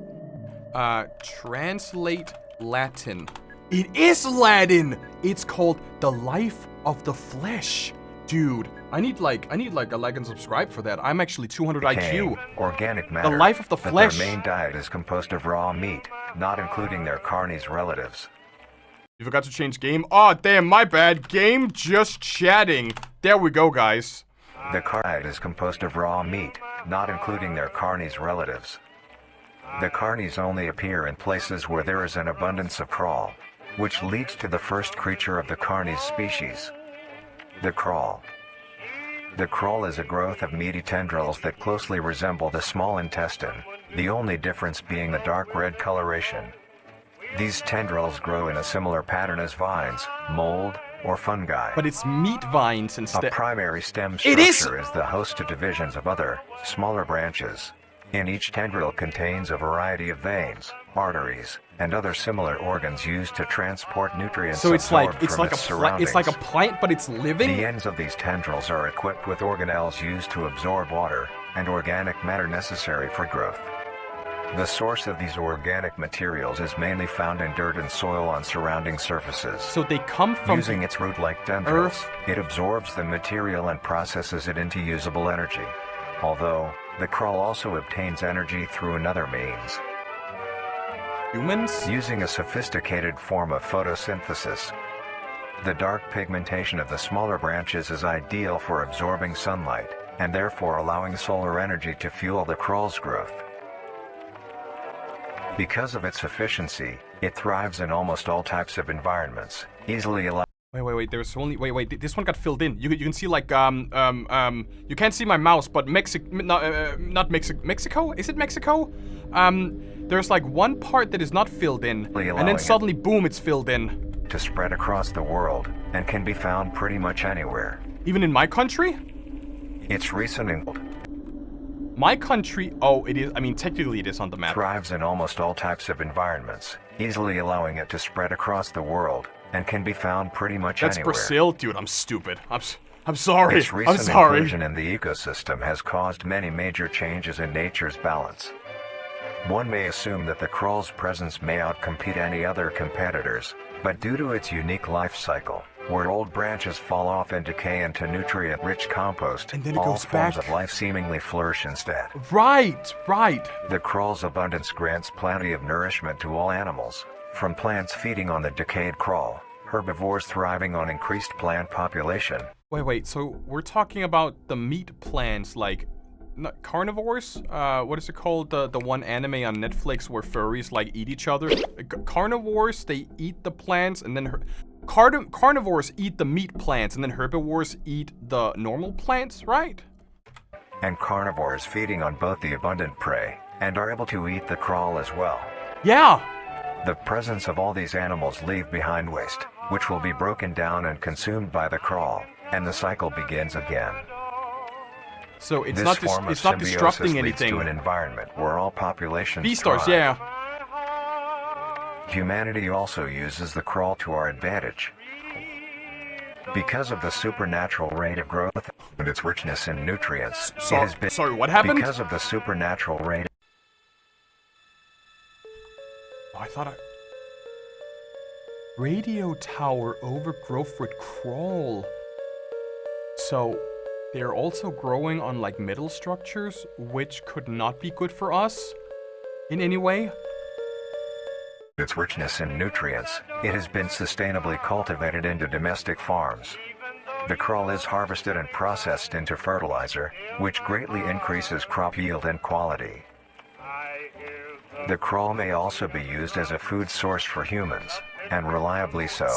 Translate Latin. It is Latin! It's called The Life of the Flesh. Dude, I need like a like and subscribe for that. I'm actually 200 IQ. Organic matter. The Life of the Flesh. Their main diet is composed of raw meat, not including their Carnis relatives. You forgot to change game? Oh, damn, my bad. Game just chatting. There we go, guys. The diet is composed of raw meat, not including their Carnis relatives. The Carnis only appear in places where there is an abundance of crawl, which leads to the first creature of the Carnis species. The crawl. The crawl is a growth of meaty tendrils that closely resemble the small intestine, the only difference being the dark red coloration. These tendrils grow in a similar pattern as vines, mold, or fungi. But it's meat vines instead. A primary stem structure is the host to divisions of other, smaller branches. In each tendril contains a variety of veins, arteries, and other similar organs used to transport nutrients. So it's like surroundings. it's like a plant, but it's living. The ends of these tendrils are equipped with organelles used to absorb water and organic matter necessary for growth. The source of these organic materials is mainly found in dirt and soil on surrounding surfaces. So they come from using its root-like tendrils, it absorbs the material and processes it into usable energy. Although, the crawl also obtains energy through another means. Humans? Using a sophisticated form of photosynthesis. The dark pigmentation of the smaller branches is ideal for absorbing sunlight, and therefore allowing solar energy to fuel the crawl's growth. Because of its efficiency, it thrives in almost all types of environments, easily allowing... Wait, there's only... Wait, this one got filled in. You can see like, you can't see my mouse, but not Mexico? Is it Mexico? There's like one part that is not filled in, and then suddenly, boom, it's filled in. To spread across the world, and can be found pretty much anywhere. Even in my country? It's recent and... My country, oh, it is, I mean, technically it is on the map. Thrives in almost all types of environments, easily allowing it to spread across the world, and can be found pretty much anywhere. That's Brazil? Dude, I'm stupid. I'm sorry. Its recent inclusion in the ecosystem has caused many major changes in nature's balance. One may assume that the crawl's presence may outcompete any other competitors, but due to its unique life cycle, where old branches fall off and decay into nutrient-rich compost, and then all forms of life seemingly flourish instead. Right. The crawl's abundance grants plenty of nourishment to all animals, from plants feeding on the decayed crawl, herbivores thriving on increased plant population. Wait, so we're talking about the meat plants, like, not carnivores? What is it called? The one anime on Netflix where furries, like, eat each other? Carnivores, they eat the plants, and then... Carnivores eat the meat plants, and then herbivores eat the normal plants, right? And carnivores feeding on both the abundant prey, and are able to eat the crawl as well. Yeah! The presence of all these animals leave behind waste, which will be broken down and consumed by the crawl, and the cycle begins again. So it's this not disrupting anything. Leads to an environment where all populations Beastars, thrive. yeah. Humanity also uses the crawl to our advantage. Because of the supernatural rate of growth and its richness in nutrients, it has been... Sorry, what happened? Because of the supernatural rate... Oh, I thought Radio tower overgrowth with crawl. So, They're also growing on like metal structures, which could not be good for us in any way. Its richness in nutrients, it has been sustainably cultivated into domestic farms. The kraal is harvested and processed into fertilizer, which greatly increases crop yield and quality. The kraal may also be used as a food source for humans, and reliably so.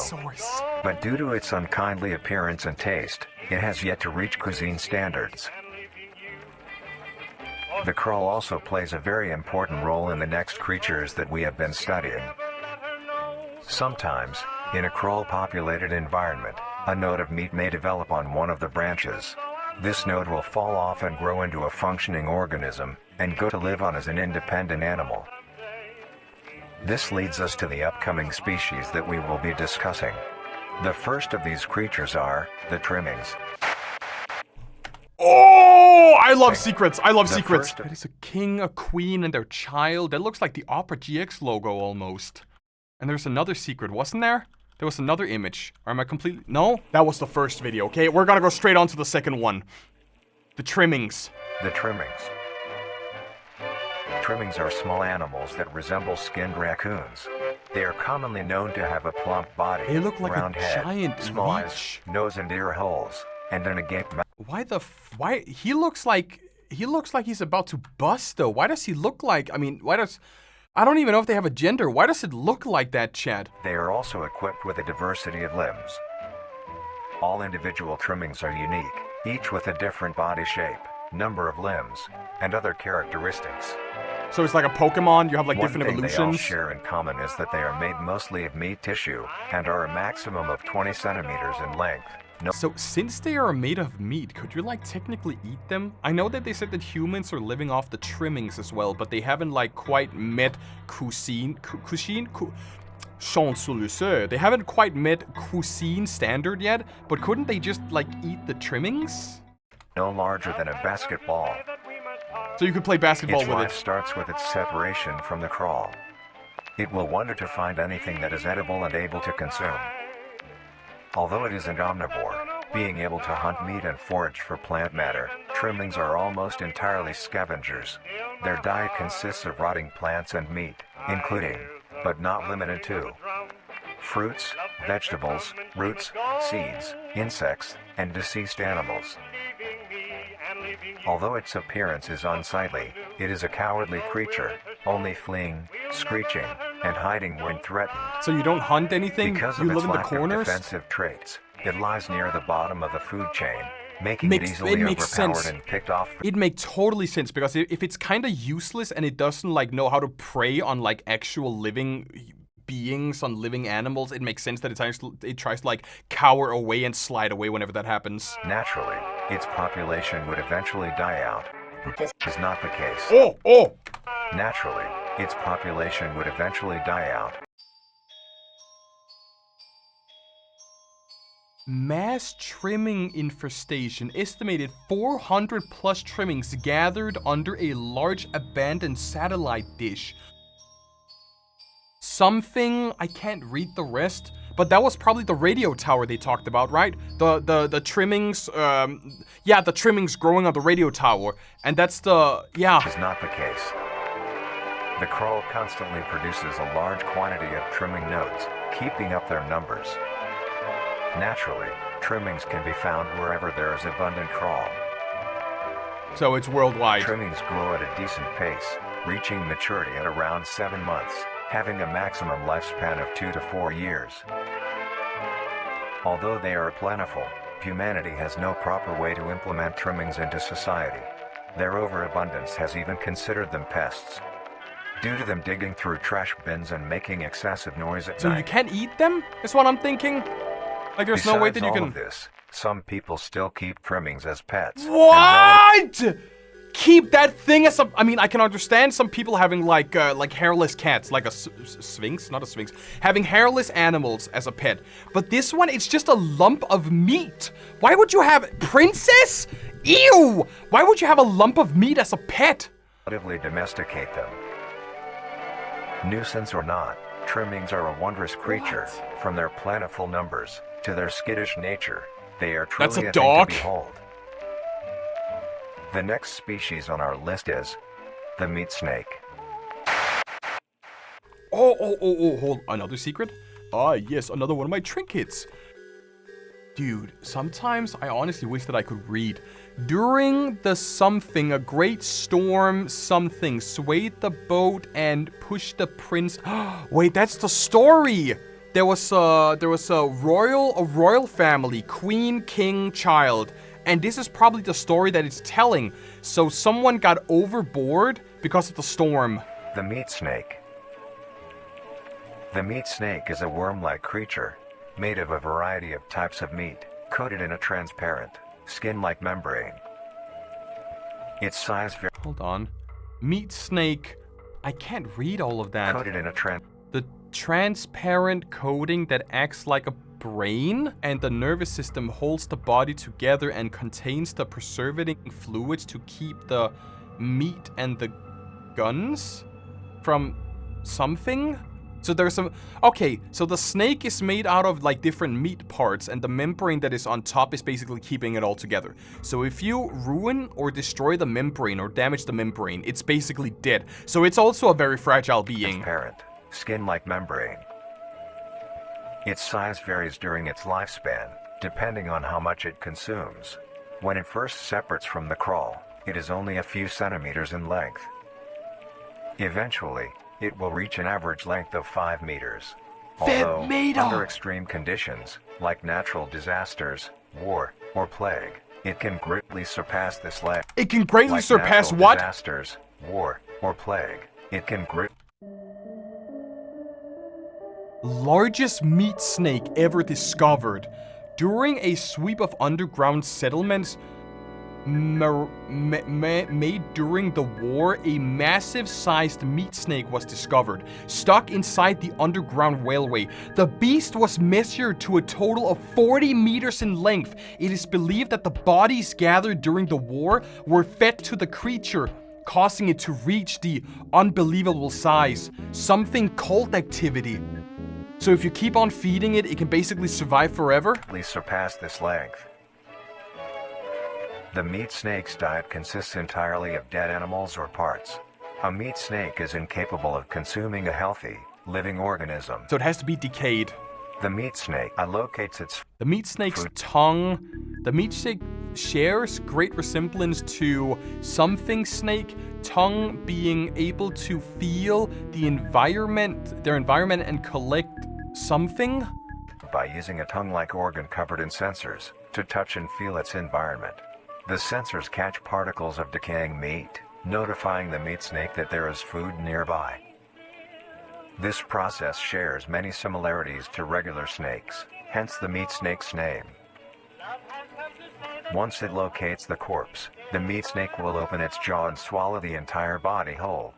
But due to its unkindly appearance and taste, it has yet to reach cuisine standards. The kraal also plays a very important role in the next creatures that we have been studying. Sometimes, in a kraal-populated environment, a node of meat may develop on one of the branches. This node will fall off and grow into a functioning organism, and go to live on as an independent animal. This leads us to the upcoming species that we will be discussing. The first of these creatures are the trimmings. Oh, I love secrets. I love secrets. That is a king, a queen, and their child. That looks like the Opera GX logo almost. And there's another secret, wasn't there? There was another image. Or am I completely... No? That was the first video, okay? We're gonna go straight on to the second one. The trimmings. The trimmings. Trimmings are small animals that resemble skinned raccoons. They are commonly known to have a plump body, they look like round a head, giant small leech. eyes, nose and ear holes, and an agape mouth. Why he looks like he's about to bust though. Why does he look like, I don't even know if they have a gender. Why does it look like that, Chad? They are also equipped with a diversity of limbs. All individual trimmings are unique, each with a different body shape, number of limbs, and other characteristics. So it's like a Pokemon, you have like different One thing evolutions? they all share in common is that they are made mostly of meat tissue, and are a maximum of 20 centimeters in length. So since they are made of meat, could you like technically eat them? I know that they said that humans are living off the trimmings as well, but they haven't like quite met they haven't quite met cuisine standard yet, but couldn't they just like eat the trimmings? No larger than a basketball. So you could play basketball its with life it. starts with its separation from the kraal. It will wander to find anything that is edible and able to consume. Although it is an omnivore, being able to hunt meat and forage for plant matter, trimmings are almost entirely scavengers. Their diet consists of rotting plants and meat, including, but not limited to, fruits, vegetables, roots, seeds, insects, and deceased animals. Although its appearance is unsightly, it is a cowardly creature, only fleeing, screeching, and hiding when threatened. So you don't hunt anything? Because You of its live in the lack corners? of defensive traits, it lies near the bottom of the food chain, making it It easily makes overpowered sense. and picked off. It makes totally sense, because if it's kind of useless and it doesn't like know how to prey on like actual living beings, on living animals, it makes sense that it tries to like cower away and slide away whenever that happens. Naturally, its population would eventually die out. This is not the case. Oh! Naturally, its population would eventually die out. Mass trimming infestation. Estimated 400 plus trimmings gathered under a large abandoned satellite dish. Something, I can't read the rest, but that was probably the radio tower they talked about, right? The trimmings, yeah, the trimmings growing on the radio tower. And that's yeah. This is not the case. The kraal constantly produces a large quantity of trimming nodes, keeping up their numbers. Naturally, trimmings can be found wherever there is abundant kraal. So it's worldwide. Trimmings grow at a decent pace, reaching maturity at around 7 months, having a maximum lifespan of 2 to 4 years. Although they are plentiful, humanity has no proper way to implement trimmings into society. Their overabundance has even considered them pests, due to them digging through trash bins and making excessive noise at night. So you can't eat them? Is what I'm thinking? Like there's no way that you Besides can... all of this, some people still keep trimmings as pets. What? Keep that thing as a... I mean, I can understand some people having like hairless cats, like a sphinx, not a sphinx, having hairless animals as a pet. But this one, it's just a lump of meat. Why would you have... Princess? Ew! Why would you have a lump of meat as a pet? Relatively domesticate them. Nuisance or not, trimmings are a wondrous creature. From their plentiful numbers to their skittish nature, they are truly That's a thing dog? to behold. The next species on our list is the meat snake. Oh, hold. Another secret? Ah, yes, another one of my trinkets. Dude, sometimes I honestly wish that I could read. During the something, a great storm something swayed the boat and pushed the prince. Wait, that's the story. There was a royal family, queen, king, child, and this is probably the story that it's telling. So someone got overboard because of the storm. The meat snake. The meat snake is a worm-like creature, made of a variety of types of meat, coated in a transparent, skin-like membrane. Its size varies. Hold on. Meat snake. I can't read all of that. Coated in a the transparent coating that acts like a brain, and the nervous system holds the body together and contains the preservative fluids to keep the meat and the guns from something. So there's some... Okay, so the snake is made out of like different meat parts, and the membrane that is on top is basically keeping it all together. So if you ruin or destroy the membrane or damage the membrane, it's basically dead. So it's also a very fragile being. Transparent, skin-like membrane. Its size varies during its lifespan, depending on how much it consumes. When it first separates from the crawl, it is only a few centimeters in length. Eventually, it will reach an average length of 5 meters. Although, under extreme conditions, like natural disasters, war, or plague, it can greatly surpass this length. It can greatly surpass what? Disasters, war, or plague. It can Largest meat snake ever discovered. During a sweep of underground settlements made during the war, a massive-sized meat snake was discovered, stuck inside the underground railway. The beast was measured to a total of 40 meters in length. It is believed that the bodies gathered during the war were fed to the creature, causing it to reach the unbelievable size. Something cult activity. So if you keep on feeding it, it can basically survive forever? Surpass this length. The meat snake's diet consists entirely of dead animals or parts. A meat snake is incapable of consuming a healthy, living organism. So it has to be decayed. The meat snake allocates its... The meat snake's tongue... The meat snake shares great resemblance to something snake, tongue being able to feel their environment and collect something? By using a tongue-like organ covered in sensors to touch and feel its environment. The sensors catch particles of decaying meat, notifying the meat snake that there is food nearby. This process shares many similarities to regular snakes, hence the meat snake's name. Once it locates the corpse, the meat snake will open its jaw and swallow the entire body whole.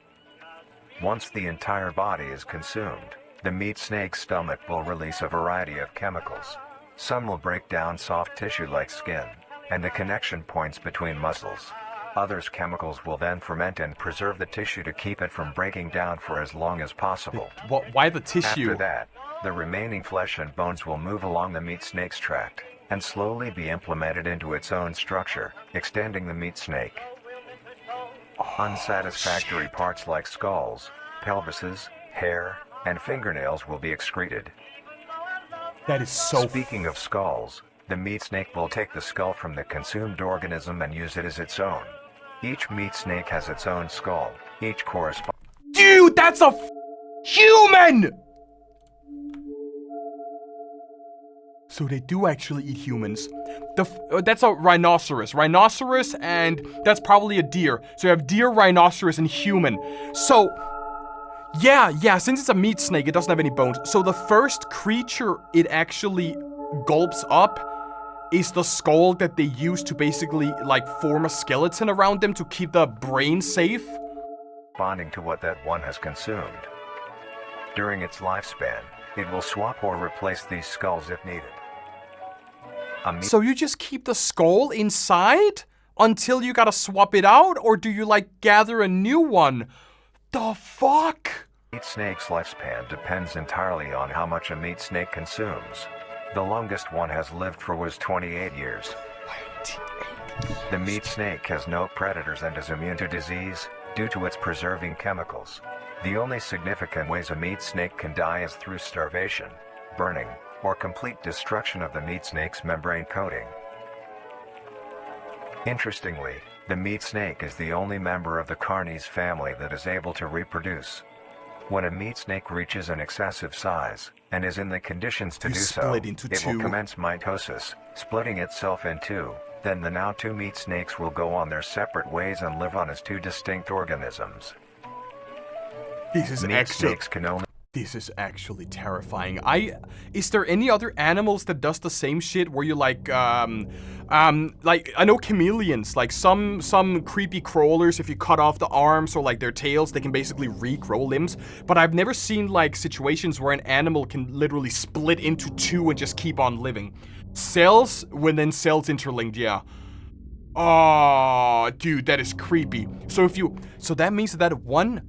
Once the entire body is consumed, the meat snake's stomach will release a variety of chemicals. Some will break down soft tissue like skin and the connection points between muscles. Others chemicals will then ferment and preserve the tissue to keep it from breaking down for as long as possible. Why the tissue? After that, the remaining flesh and bones will move along the meat snake's tract and slowly be implemented into its own structure, extending the meat snake. Unsatisfactory parts like skulls, pelvises, hair, and fingernails will be excreted. That is so... Speaking of skulls, the meat snake will take the skull from the consumed organism and use it as its own. Each meat snake has its own skull. Each corresponds... Dude, that's a human! So they do actually eat humans. That's a rhinoceros. Rhinoceros, and that's probably a deer. So you have deer, rhinoceros, and human. So... Yeah, since it's a meat snake, it doesn't have any bones. So the first creature it actually gulps up is the skull that they use to basically, like, form a skeleton around them to keep the brain safe. Responding to what that one has consumed. During its lifespan, it will swap or replace these skulls if needed. So you just keep the skull inside until you gotta swap it out? Or do you, like, gather a new one? The fuck? Meat snake's lifespan depends entirely on how much a meat snake consumes. The longest one has lived for was 28 years. 28 The meat snake has no predators and is immune to disease due to its preserving chemicals. The only significant ways a meat snake can die is through starvation, burning, or complete destruction of the meat snake's membrane coating. Interestingly, the meat snake is the only member of the Carnis family that is able to reproduce. When a meat snake reaches an excessive size, and is in the conditions to do so, it will commence mitosis, splitting itself in two. Then the now two meat snakes will go on their separate ways and live on as two distinct organisms. This is Meat snakes can only... This is actually terrifying. Is there any other animals that does the same shit where you like I know chameleons, like some creepy crawlers, if you cut off the arms or like their tails, they can basically regrow limbs. But I've never seen like situations where an animal can literally split into two and just keep on living. Cells, when then cells interlinked, yeah. Oh, dude, that is creepy. So that means that one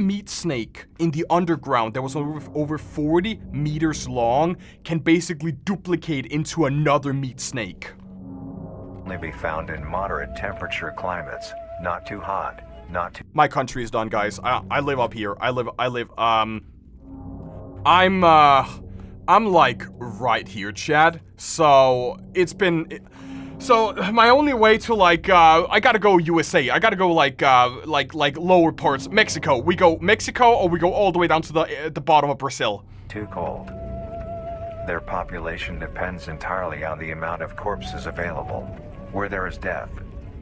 meat snake in the underground that was over 40 meters long can basically duplicate into another meat snake. Only be found in moderate temperature climates, not too hot, not too... My country is done, guys. I live up here. I'm like right here, Chad. So it's been... So my only way to like, I gotta go USA. I gotta go like lower parts, Mexico. We go Mexico, or we go all the way down to the bottom of Brazil. Too cold. Their population depends entirely on the amount of corpses available. Where there is death,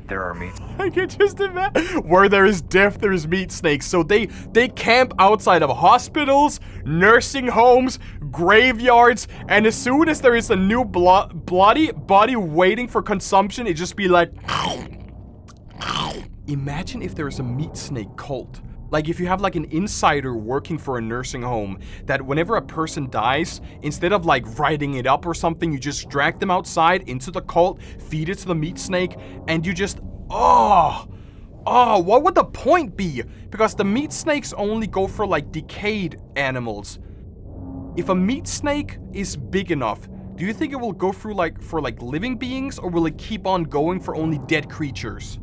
there are meat... I can just imagine. Where there is death, there is meat snakes. So they camp outside of hospitals, nursing homes, graveyards, and as soon as there is a new bloody body waiting for consumption, it just be like... Imagine if there is a meat snake cult. Like if you have like an insider working for a nursing home, that whenever a person dies, instead of like writing it up or something, you just drag them outside into the cult, feed it to the meat snake, and you just, what would the point be? Because the meat snakes only go for like decayed animals. If a meat snake is big enough, do you think it will go through like for like living beings, or will it keep on going for only dead creatures?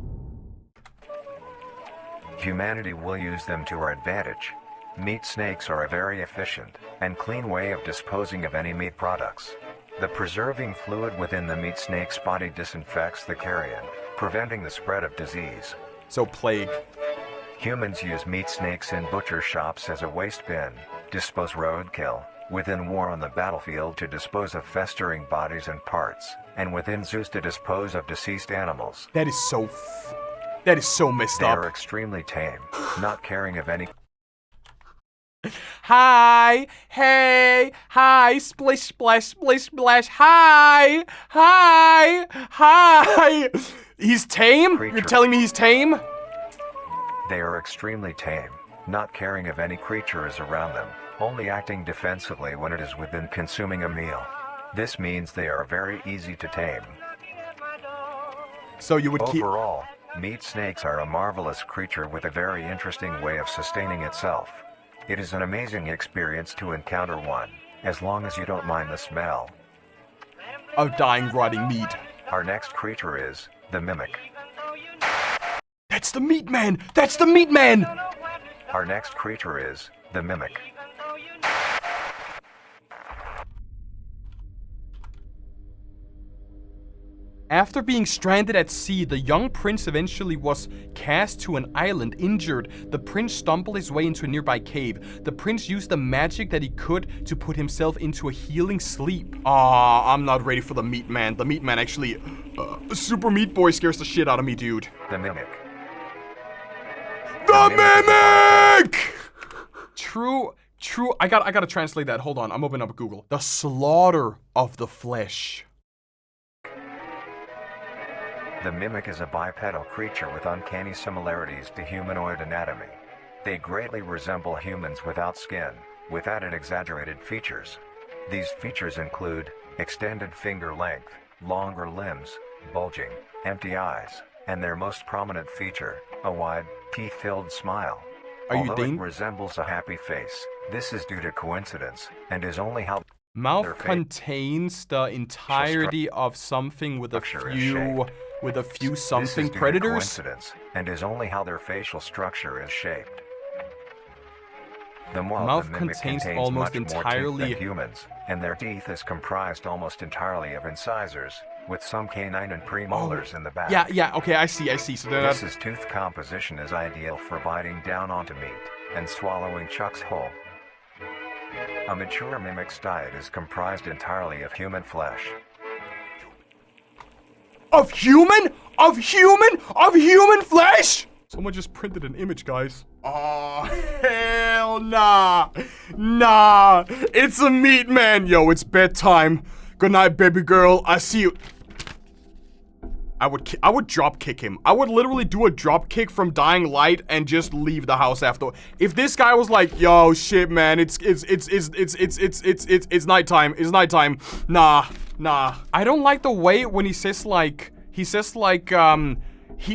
Humanity will use them to our advantage. Meat snakes are a very efficient and clean way of disposing of any meat products. The preserving fluid within the meat snake's body disinfects the carrion, preventing the spread of disease. So plague. Humans use meat snakes in butcher shops as a waste bin, dispose roadkill, within war on the battlefield to dispose of festering bodies and parts, and within zoos to dispose of deceased animals. That is so messed up. They are extremely tame, not caring of any... Hi, hey, hi, splish, splash, splish, splash, hi, hi, hi. He's tame? You're telling me he's tame? They are extremely tame, not caring if any creature is around them, only acting defensively when it is within consuming a meal. This means they are very easy to tame. So you would keep... Overall, meat snakes are a marvelous creature with a very interesting way of sustaining itself. It is an amazing experience to encounter one, as long as you don't mind the smell of dying, rotting meat. Our next creature is the mimic. That's the meat man! That's the meat man! Our next creature is the mimic. After being stranded at sea, the young prince eventually was cast to an island injured. The prince stumbled his way into a nearby cave. The prince used the magic that he could to put himself into a healing sleep. I'm not ready for the meat man. The meat man actually... Super Meat Boy scares the shit out of me, dude. The mimic. The mimic! True. I gotta translate that. Hold on, I'm opening up Google. The slaughter of the flesh. The mimic is a bipedal creature with uncanny similarities to humanoid anatomy. They greatly resemble humans without skin, with added exaggerated features. These features include extended finger length, longer limbs, bulging, empty eyes, and their most prominent feature, a wide, teeth-filled smile. Although it resembles a happy face, this is due to coincidence, and is only how... Mouth contains the entirety of something with a few with a few This something is due to predators. coincidence, and is only how their facial structure is shaped. The Mouth mimic contains contains almost much more entirely- teeth than humans, and their teeth is comprised almost entirely of incisors, with some canine and premolars in the back. Yeah, okay, I see. So they're This not... is tooth composition is ideal for biting down onto meat and swallowing chunks whole. A mature mimic's diet is comprised entirely of human flesh. Of human flesh? Someone just printed an image, guys. Oh, hell nah. Nah, it's a meat man. Yo, it's bedtime. Good night, baby girl. I see you. I would drop kick him. I would literally do a drop kick from Dying Light and just leave the house after. If this guy was like, "Yo, shit, man, it's nighttime. It's nighttime." Nah. I don't like the way when he says like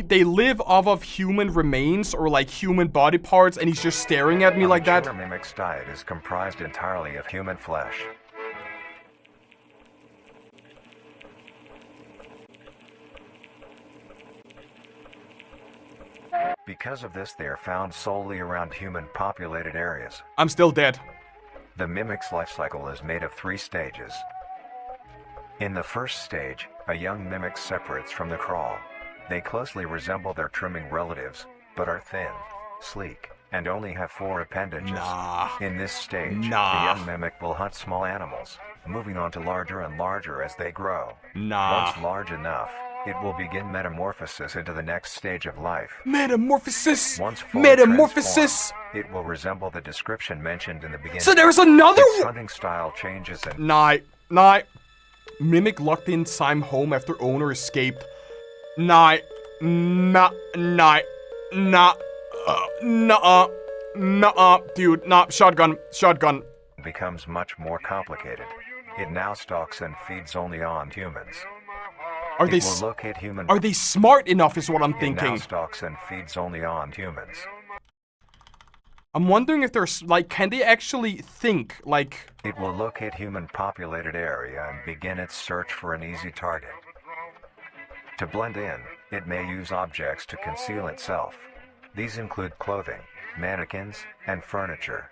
they live off of human remains or like human body parts, and he's just staring at me like that. A mimic's diet is comprised entirely of human flesh. Because of this, they are found solely around human-populated areas. I'm still dead. The mimic's life cycle is made of 3 stages. In the first stage, a young mimic separates from the crawl. They closely resemble their trimming relatives, but are thin, sleek, and only have 4 appendages. In this stage, the young mimic will hunt small animals, moving on to larger and larger as they grow. Once large enough, it will begin metamorphosis into the next stage of life. Metamorphosis! Once fully Metamorphosis! transformed, it will resemble the description mentioned in the beginning. So there's another Its hunting style changes and... Night. Mimic locked in Sime home after owner escaped. Nah, dude, shotgun. Becomes much more complicated. It now stalks and feeds only on humans. Are they smart enough is what I'm thinking. It now stalks and feeds only on humans. I'm wondering if there's, like, can they actually think, like... It will locate human-populated area and begin its search for an easy target. To blend in, it may use objects to conceal itself. These include clothing, mannequins, and furniture.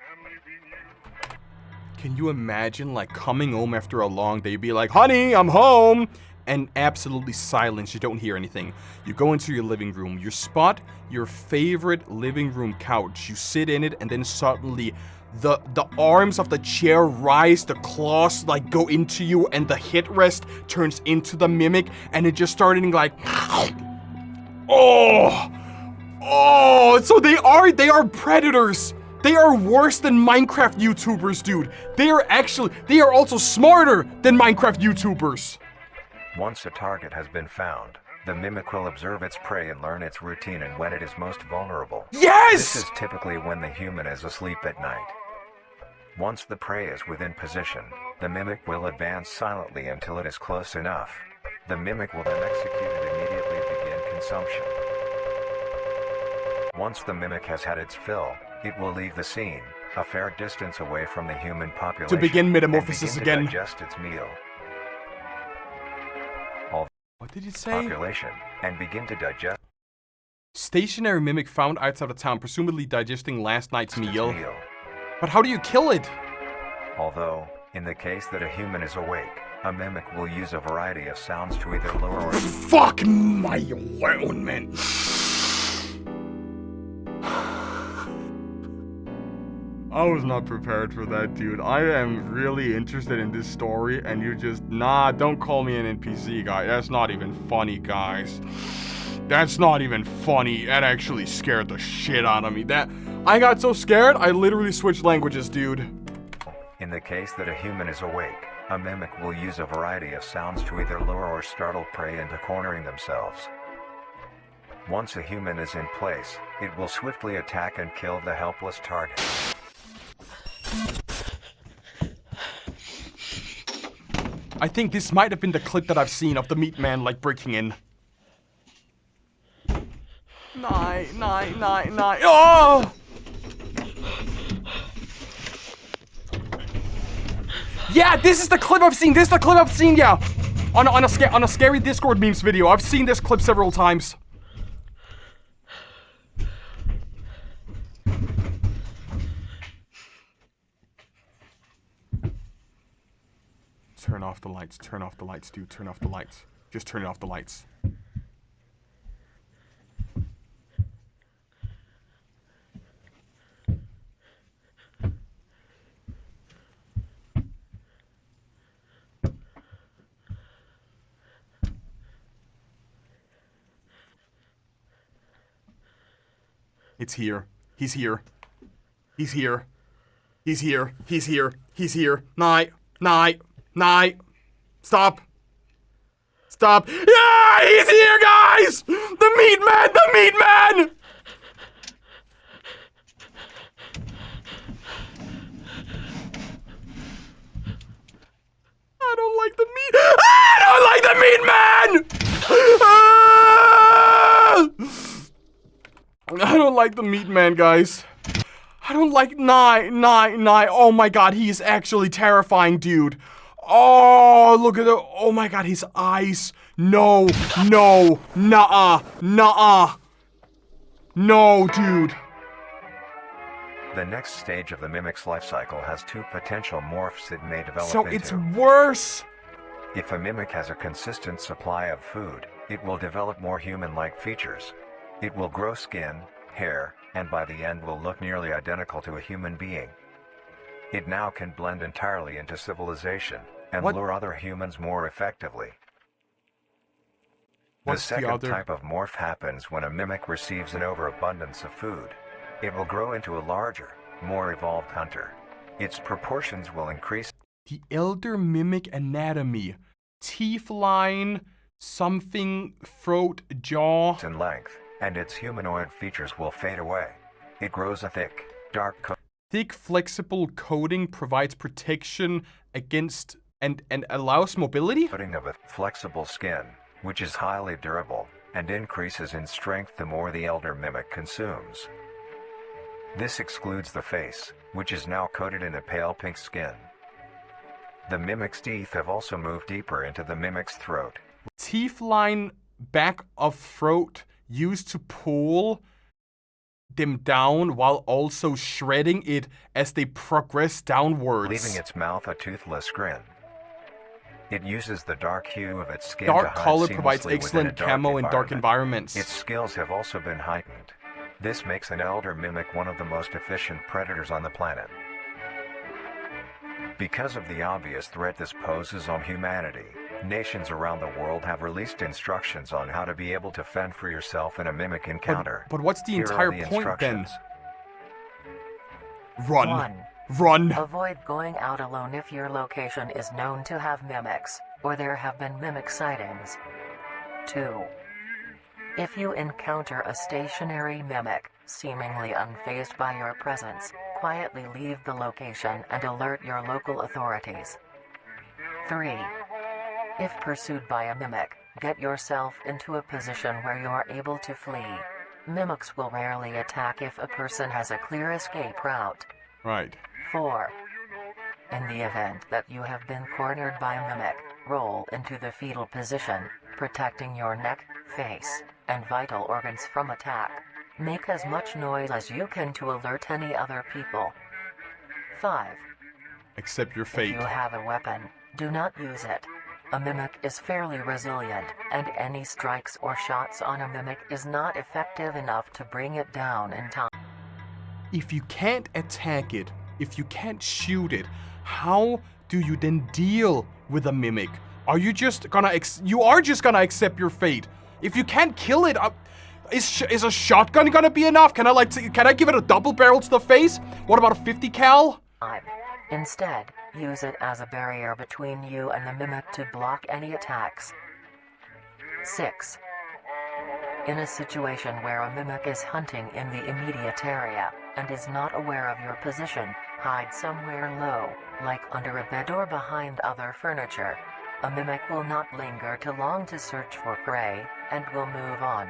Can you imagine, like, coming home after a long day, be like, "Honey, I'm home!" And absolutely silence, you don't hear anything. You go into your living room, you spot your favorite living room couch, you sit in it, and then suddenly the arms of the chair rise, the claws like go into you, and the headrest turns into the mimic, and it just started like, so they are predators. They are worse than Minecraft YouTubers, dude. They are also smarter than Minecraft YouTubers. Once a target has been found, the mimic will observe its prey and learn its routine and when it is most vulnerable. Yes! This is typically when the human is asleep at night. Once the prey is within position, the mimic will advance silently until it is close enough. The mimic will then execute and immediately begin consumption. Once the mimic has had its fill, it will leave the scene, a fair distance away from the human population, to begin metamorphosis and begin again. To digest its meal. What did it say? Population, and begin to digest. Stationary mimic found outside of town, presumably digesting last night's meal. But how do you kill it? Although, in the case that a human is awake, a mimic will use a variety of sounds to either lure or... Fuck my own, man. I was not prepared for that, dude. I am really interested in this story, and you just... Nah, don't call me an NPC, guy. That's not even funny, guys. That's not even funny. That actually scared the shit out of me. I got so scared, I literally switched languages, dude. In the case that a human is awake, a mimic will use a variety of sounds to either lure or startle prey into cornering themselves. Once a human is in place, it will swiftly attack and kill the helpless target. I think this might have been the clip that I've seen of the meat man, like, breaking in. Nine. Oh! Yeah, this is the clip I've seen. Yeah. on a scary Discord memes video. I've seen this clip several times. Turn off the lights. Turn off the lights, dude. Turn off the lights. Just turn off the lights. It's here. He's here. He's here. He's here. He's here. He's here. Night. Night. Night. Stop. Stop. Yeah! He's here, guys! The meat man! The meat man! I don't like the meat. I don't like the meat man! I don't like the meat man, guys. I don't like Nye. Oh my god, he is actually terrifying, dude. Oh, look at the. Oh my god, his eyes. No, no, nuh-uh, nuh-uh. No, dude. The next stage of the mimic's life cycle has two potential morphs it may develop So into. it's worse. If a mimic has a consistent supply of food, it will develop more human-like features. It will grow skin, hair, and by the end will look nearly identical to a human being. It now can blend entirely into civilization and lure other humans more effectively. The second type of morph happens when a mimic receives an overabundance of food. It will grow into a larger, more evolved hunter. Its proportions will increase. The elder mimic anatomy. Teeth line, something, throat, jaw. In length, and its humanoid features will fade away. It grows a thick, dark coat. Thick, flexible coating provides protection against and allows mobility? Coating of a flexible skin, which is highly durable, and increases in strength the more the elder mimic consumes. This excludes the face, which is now coated in a pale pink skin. The mimic's teeth have also moved deeper into the mimic's throat. Teeth line back of throat used to pull them down while also shredding it as they progress downwards. Leaving its mouth a toothless grin. It uses the dark hue of its skin dark to hide color seamlessly provides within excellent a dark camo in dark environments. Its skills have also been heightened. This makes an elder mimic one of the most efficient predators on the planet. Because of the obvious threat this poses on humanity, nations around the world have released instructions on how to be able to fend for yourself in a mimic encounter. But what's the Here entire are the point then? instructions. Run. 1. Run. Avoid going out alone if your location is known to have mimics, or there have been mimic sightings. 2. If you encounter a stationary mimic, seemingly unfazed by your presence, quietly leave the location and alert your local authorities. 3. If pursued by a mimic, get yourself into a position where you are able to flee. Mimics will rarely attack if a person has a clear escape route. Right. 4. In the event that you have been cornered by a mimic, roll into the fetal position, protecting your neck, face, and vital organs from attack. Make as much noise as you can to alert any other people. 5. Accept your fate. If you have a weapon, do not use it. A mimic is fairly resilient, and any strikes or shots on a mimic is not effective enough to bring it down in time. If you can't attack it, if you can't shoot it, how do you then deal with a mimic? Are you just gonna you are just gonna accept your fate? If you can't kill it, is a shotgun gonna be enough? Can I give it a double barrel to the face? What about a 50 cal? Instead, use it as a barrier between you and the mimic to block any attacks. 6. In a situation where a mimic is hunting in the immediate area and is not aware of your position, hide somewhere low, like under a bed or behind other furniture. A mimic will not linger too long to search for prey and will move on.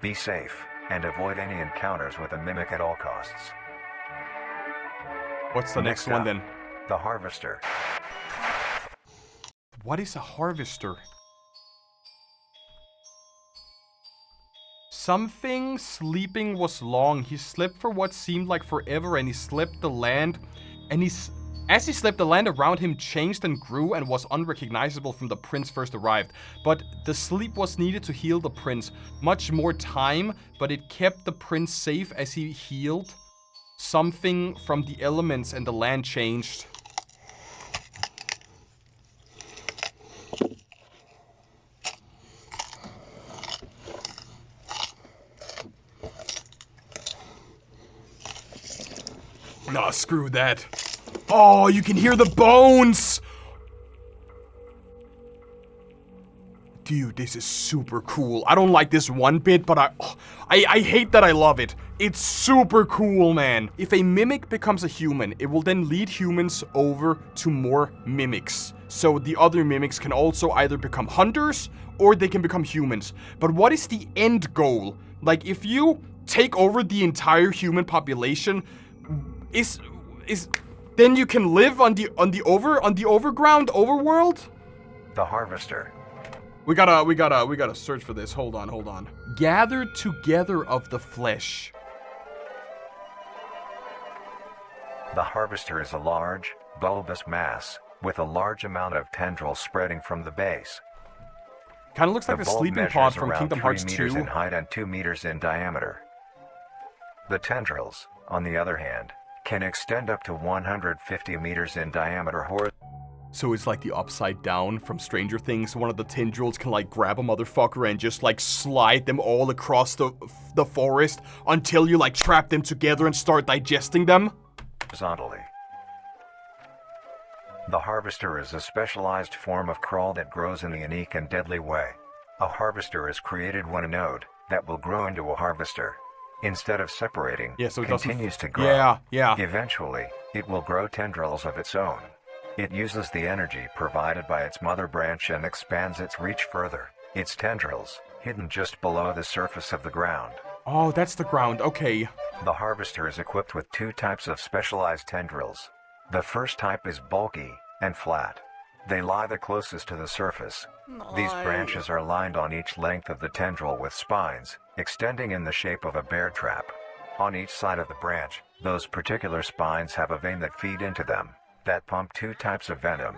Be safe, and avoid any encounters with a mimic at all costs. What's the next one up, then? The Harvester. What is a harvester? Something sleeping was long. He slept for what seemed like forever, and he slept the land. And as he slept, the land around him changed and grew and was unrecognizable from the prince first arrived. But the sleep was needed to heal the prince. Much more time, but it kept the prince safe as he healed. Something from the elements and the land changed. Nah, screw that. Oh, you can hear the bones! Dude, this is super cool. I don't like this one bit, but I hate that I love it. It's super cool, man. If a mimic becomes a human, it will then lead humans over to more mimics. So the other mimics can also either become hunters or they can become humans. But what is the end goal? Like, if you take over the entire human population, then you can live on the overground overworld? The harvester. We gotta search for this. Hold on. Gathered together of the flesh. The harvester is a large, bulbous mass with a large amount of tendrils spreading from the base. Kind of looks like the sleeping pod from Kingdom Hearts 2. 3 meters in height and 2 meters in diameter. The tendrils, on the other hand, can extend up to 150 meters in diameter So it's like the upside down from Stranger Things. One of the tendrils can like grab a motherfucker and just like slide them all across the forest until you like trap them together and start digesting them. Horizontally. The harvester is a specialized form of crawl that grows in a unique and deadly way. A harvester is created when a node that will grow into a harvester, instead of separating, so it continues to grow. Yeah. Eventually, it will grow tendrils of its own. It uses the energy provided by its mother branch and expands its reach further. Its tendrils, hidden just below the surface of the ground. Oh, that's the ground, okay. The harvester is equipped with 2 types of specialized tendrils. The first type is bulky and flat. They lie the closest to the surface. These branches are lined on each length of the tendril with spines, extending in the shape of a bear trap. On each side of the branch, those particular spines have a vein that feed into them, that pump 2 types of venom.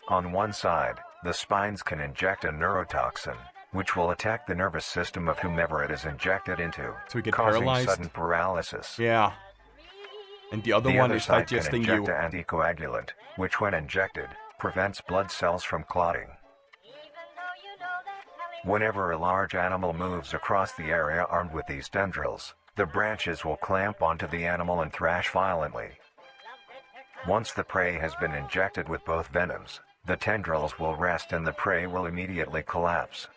On one side, the spines can inject a neurotoxin, which will attack the nervous system of whomever it is injected into, so we get causing paralyzed? sudden paralysis. Yeah. And the other one is digesting you. The other side can inject an anticoagulant, which when injected, prevents blood cells from clotting. Whenever a large animal moves across the area armed with these tendrils, the branches will clamp onto the animal and thrash violently. Once the prey has been injected with both venoms, the tendrils will rest and the prey will immediately collapse.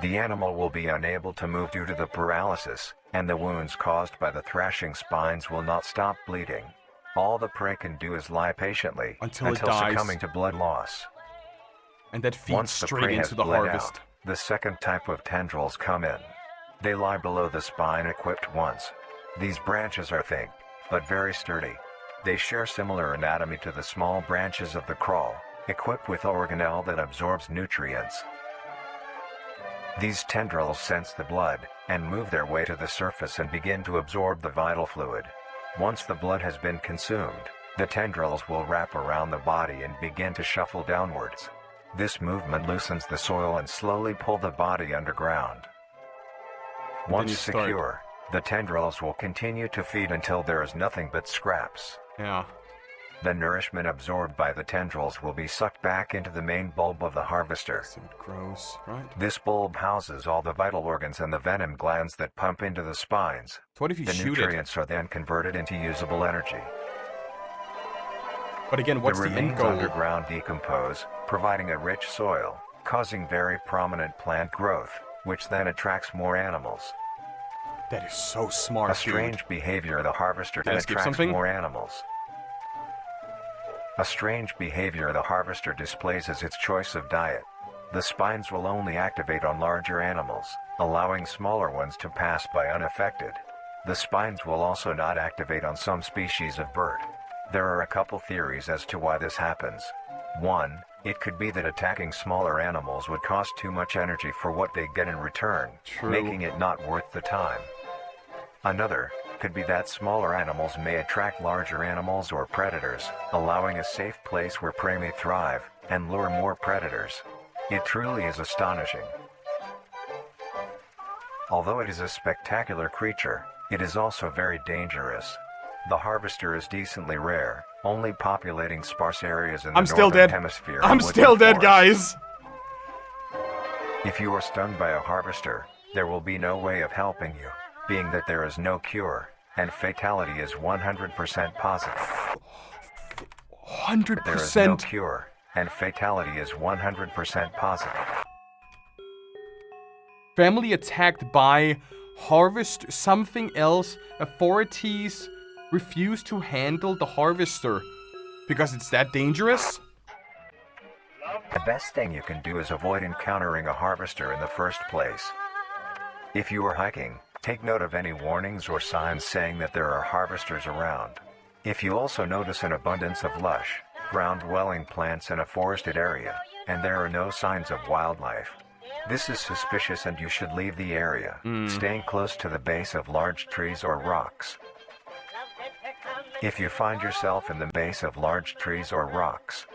The animal will be unable to move due to the paralysis, and the wounds caused by the thrashing spines will not stop bleeding. All the prey can do is lie patiently until succumbing to blood loss. And that feeds Once the straight prey into has the bled harvest. out, the second type of tendrils come in. They lie below the spine equipped once. These branches are thick, but very sturdy. They share similar anatomy to the small branches of the crawl, equipped with organelle that absorbs nutrients. These tendrils sense the blood, and move their way to the surface and begin to absorb the vital fluid. Once the blood has been consumed, the tendrils will wrap around the body and begin to shuffle downwards. This movement loosens the soil and slowly pull the body underground. Once secure, the tendrils will continue to feed until there is nothing but scraps. Yeah. The nourishment absorbed by the tendrils will be sucked back into the main bulb of the harvester. Gross, right? This bulb houses all the vital organs and the venom glands that pump into the spines. So what if you the shoot it? nutrients are then converted into usable energy. But again, what's the end remains goal? Underground decompose, providing a rich soil, causing very prominent plant growth, which then attracts more animals. That is so smart, A strange behavior of the harvester Did I then skip attracts something? more animals. A strange behavior the harvester displays is its choice of diet. The spines will only activate on larger animals, allowing smaller ones to pass by unaffected. The spines will also not activate on some species of bird. There are a couple theories as to why this happens. 1. It could be that attacking smaller animals would cost too much energy for what they get in return, making it not worth the time. Another could be that smaller animals may attract larger animals or predators, allowing a safe place where prey may thrive and lure more predators. It truly is astonishing. Although it is a spectacular creature, it is also very dangerous. The harvester is decently rare, only populating sparse areas in the northern hemisphere. I'm still dead, guys. If you are stung by a harvester, there will be no way of helping you, being that there is no cure, and fatality is 100% positive. 100%? There is no cure, and fatality is 100% positive. Family attacked by harvest something else. Authorities refuse to handle the harvester because it's that dangerous? The best thing you can do is avoid encountering a harvester in the first place. If you are hiking, take note of any warnings or signs saying that there are harvesters around. If you also notice an abundance of lush, ground-dwelling plants in a forested area, and there are no signs of wildlife, this is suspicious and you should leave the area, staying close to the base of large trees or rocks. If you find yourself in the base of large trees or rocks,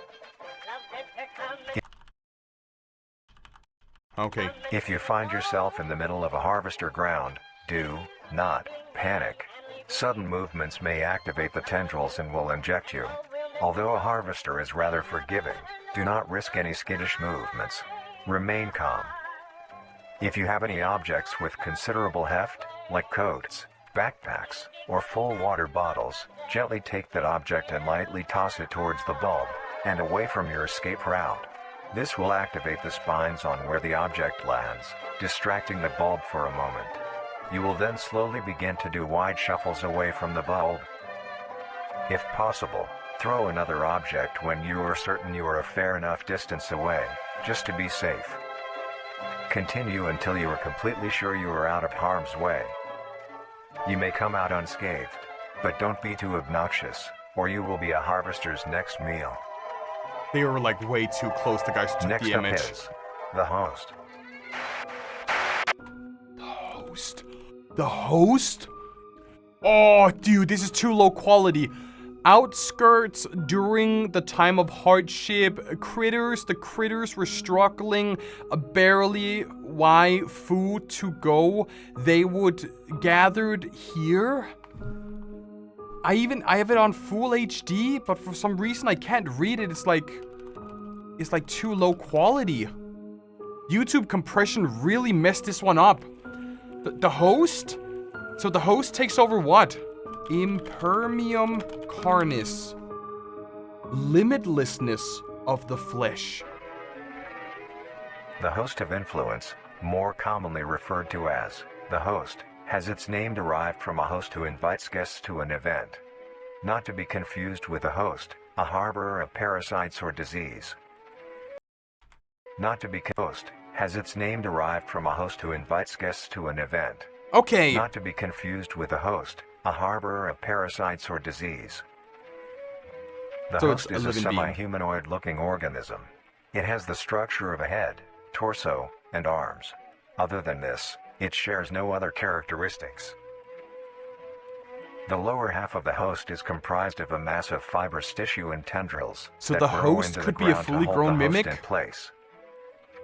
okay. If you find yourself in the middle of a harvester ground, do not panic. Sudden movements may activate the tendrils and will inject you. Although a harvester is rather forgiving, do not risk any skittish movements. Remain calm. If you have any objects with considerable heft, like coats, backpacks, or full water bottles, gently take that object and lightly toss it towards the bulb, and away from your escape route. This will activate the spines on where the object lands, distracting the bulb for a moment. You will then slowly begin to do wide shuffles away from the bulb. If possible, throw another object when you are certain you are a fair enough distance away, just to be safe. Continue until you are completely sure you are out of harm's way. You may come out unscathed, but don't be too obnoxious, or you will be a harvester's next meal. They were like way too close, the guys took the image. Next up is the host. The host? Oh, dude, this is too low quality. Outskirts during the time of hardship. Critters, the critters were struggling, barely why food to go. They would gathered here. I have it on full HD, but for some reason I can't read it. It's like too low quality. YouTube compression really messed this one up. The host? So the host takes over what? Impermium Carnis. Limitlessness of the flesh. The host of influence, more commonly referred to as the host, has its name derived from a host who invites guests to an event. Not to be confused with a host, a harborer of parasites or disease. Not to be host has its name derived from a host who invites guests to an event. Okay. Not to be confused with a host, a harborer of parasites or disease. The host is a semi-humanoid looking organism. It has the structure of a head, torso, and arms. Other than this, it shares no other characteristics. The lower half of the host is comprised of a mass of fibrous tissue and tendrils. So the host could be a fully grown mimic? In place.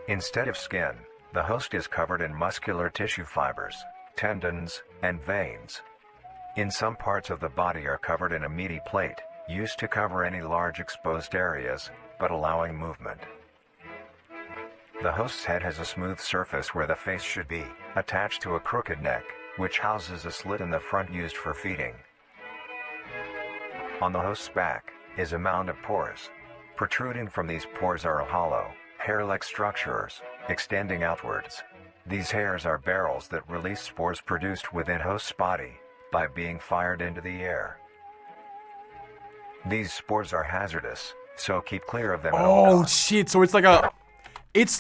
Instead of skin, the host is covered in muscular tissue fibers, tendons, and veins. In some parts of the body are covered in a meaty plate, used to cover any large exposed areas, but allowing movement. The host's head has a smooth surface where the face should be, attached to a crooked neck, which houses a slit in the front used for feeding. On the host's back is a mound of pores. Protruding from these pores are hollow, hair-like structures, extending outwards. These hairs are barrels that release spores produced within host's body by being fired into the air. These spores are hazardous, so keep clear of them at all costs. Shit, so it's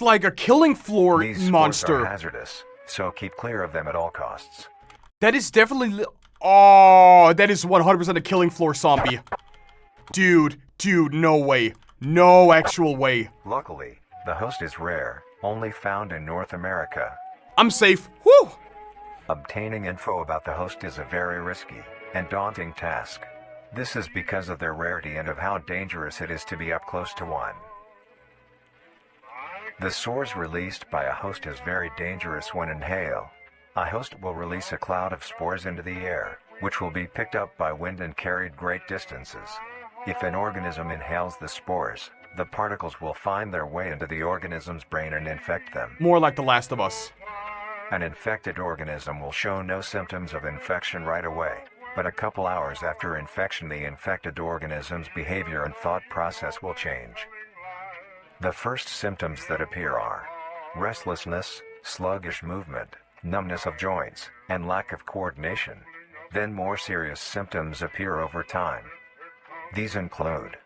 like a killing floor These monster. spores are hazardous, so keep clear of them at all costs. That is definitely that is 100% a killing floor zombie. Dude, no way. No actual way. Luckily, the host is rare, only found in North America. I'm safe. Woo! Obtaining info about the host is a very risky and daunting task. This is because of their rarity and of how dangerous it is to be up close to one. The spores released by a host is very dangerous when inhaled. A host will release a cloud of spores into the air, which will be picked up by wind and carried great distances. If an organism inhales the spores, the particles will find their way into the organism's brain and infect them. More like The Last of Us. An infected organism will show no symptoms of infection right away, but a couple hours after infection the infected organism's behavior and thought process will change. The first symptoms that appear are restlessness, sluggish movement, numbness of joints, and lack of coordination. Then more serious symptoms appear over time. These include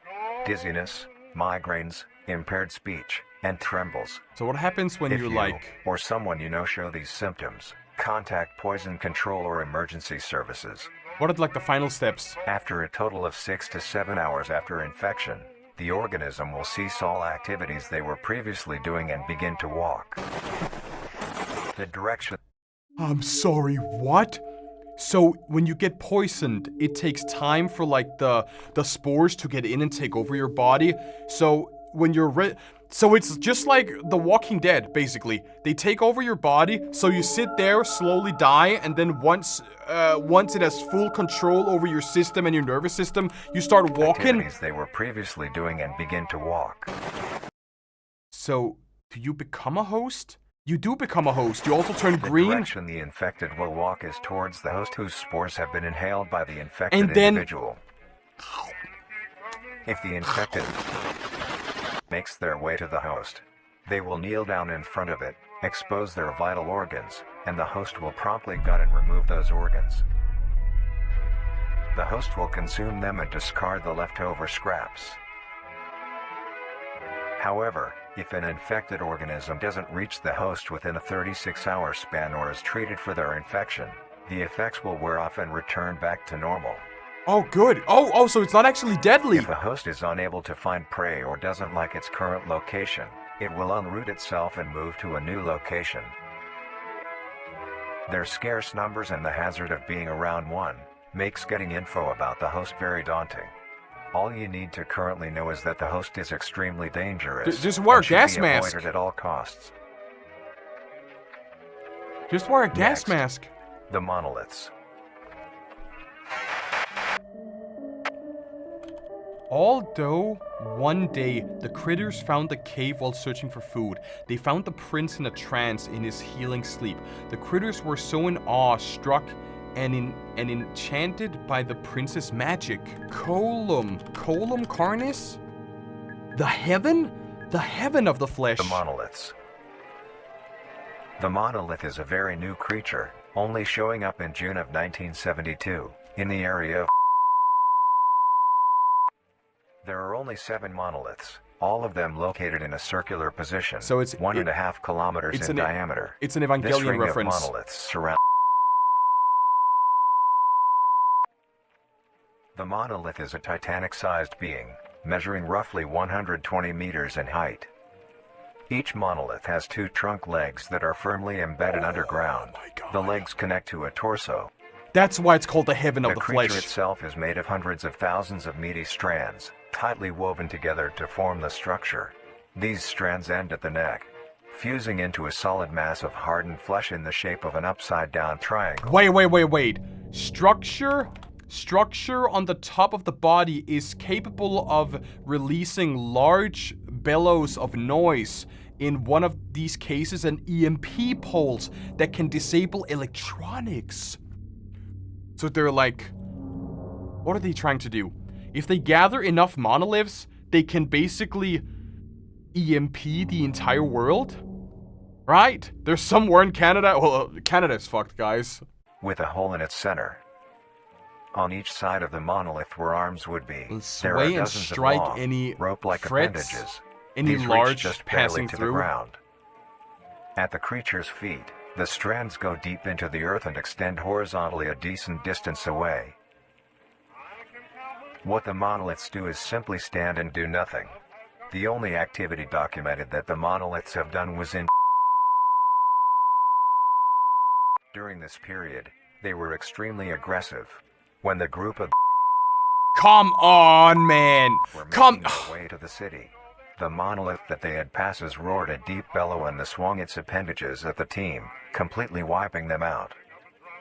dizziness, migraines, impaired speech, and trembles. So what happens when If you're you like... or someone you know show these symptoms, contact poison control or emergency services. What are like the final steps? After a total of 6 to 7 hours after infection, the organism will cease all activities they were previously doing and begin to walk. The direction... I'm sorry, what? So when you get poisoned, it takes time for like the spores to get in and take over your body. So when you're so it's just like The Walking Dead, basically. They take over your body, so you sit there, slowly die, and then once it has full control over your system and your nervous system, you start walking. Activities they were previously doing and begin to walk. So do you become a host? You do become a host. You also turn green. The direction the infected will walk is towards the host whose spores have been inhaled by the infected And then... individual. If the infected makes their way to the host, they will kneel down in front of it, expose their vital organs, and the host will promptly gut and remove those organs. The host will consume them and discard the leftover scraps. However, if an infected organism doesn't reach the host within a 36-hour span or is treated for their infection, the effects will wear off and return back to normal. Oh, good. Oh, so it's not actually deadly. If a host is unable to find prey or doesn't like its current location, it will unroot itself and move to a new location. Their scarce numbers and the hazard of being around one makes getting info about the host very daunting. All you need to currently know is that the host is extremely dangerous. Just wear a gas be mask. Avoided at all costs. Just wear a gas mask. The monoliths. Although one day the critters found the cave while searching for food, they found the prince in a trance in his healing sleep. The critters were so in awe, struck, and enchanted by the prince's magic. Vita Carnis? The heaven? The heaven of the flesh. The monoliths. The monolith is a very new creature, only showing up in June of 1972, in the area of... There are only 7 monoliths, all of them located in a circular position, so it's 1.5 kilometers in diameter. It's an Evangelion this ring reference. Of monoliths surround... The monolith is a Titanic-sized being, measuring roughly 120 meters in height. Each monolith has 2 trunk legs that are firmly embedded underground. The legs connect to a torso. That's why it's called the heaven of the flesh. The creature itself is made of hundreds of thousands of meaty strands, tightly woven together to form the structure. These strands end at the neck, fusing into a solid mass of hardened flesh in the shape of an upside-down triangle. Wait. Structure on the top of the body is capable of releasing large bellows of noise. In one of these cases, an EMP pulse that can disable electronics. So they're like, what are they trying to do? If they gather enough monoliths, they can basically EMP the entire world? Right? There's somewhere in Canada. Well, Canada's fucked, guys. With a hole in its center. On each side of the monolith where arms would be, there are Sway and dozens strike of long, any rope-like frets, appendages. any These large reach just passing barely to through. the ground. At the creature's feet, the strands go deep into the earth and extend horizontally a decent distance away. What the monoliths do is simply stand and do nothing. The only activity documented that the monoliths have done was in. During this period, they were extremely aggressive. When the group of Come on, man. were making their way to the city, the monolith that they had passes roared a deep bellow and swung its appendages at the team, completely wiping them out.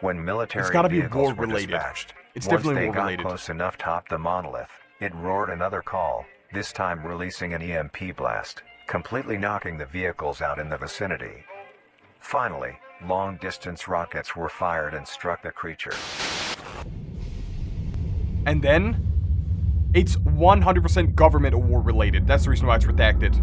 When military It's gotta be vehicles were war-related. dispatched, It's once definitely they got war-related. close enough to top the monolith, it roared another call, this time releasing an EMP blast, completely knocking the vehicles out in the vicinity. Finally, long-distance rockets were fired and struck the creature. And then, it's 100% government or war related. That's the reason why it's redacted.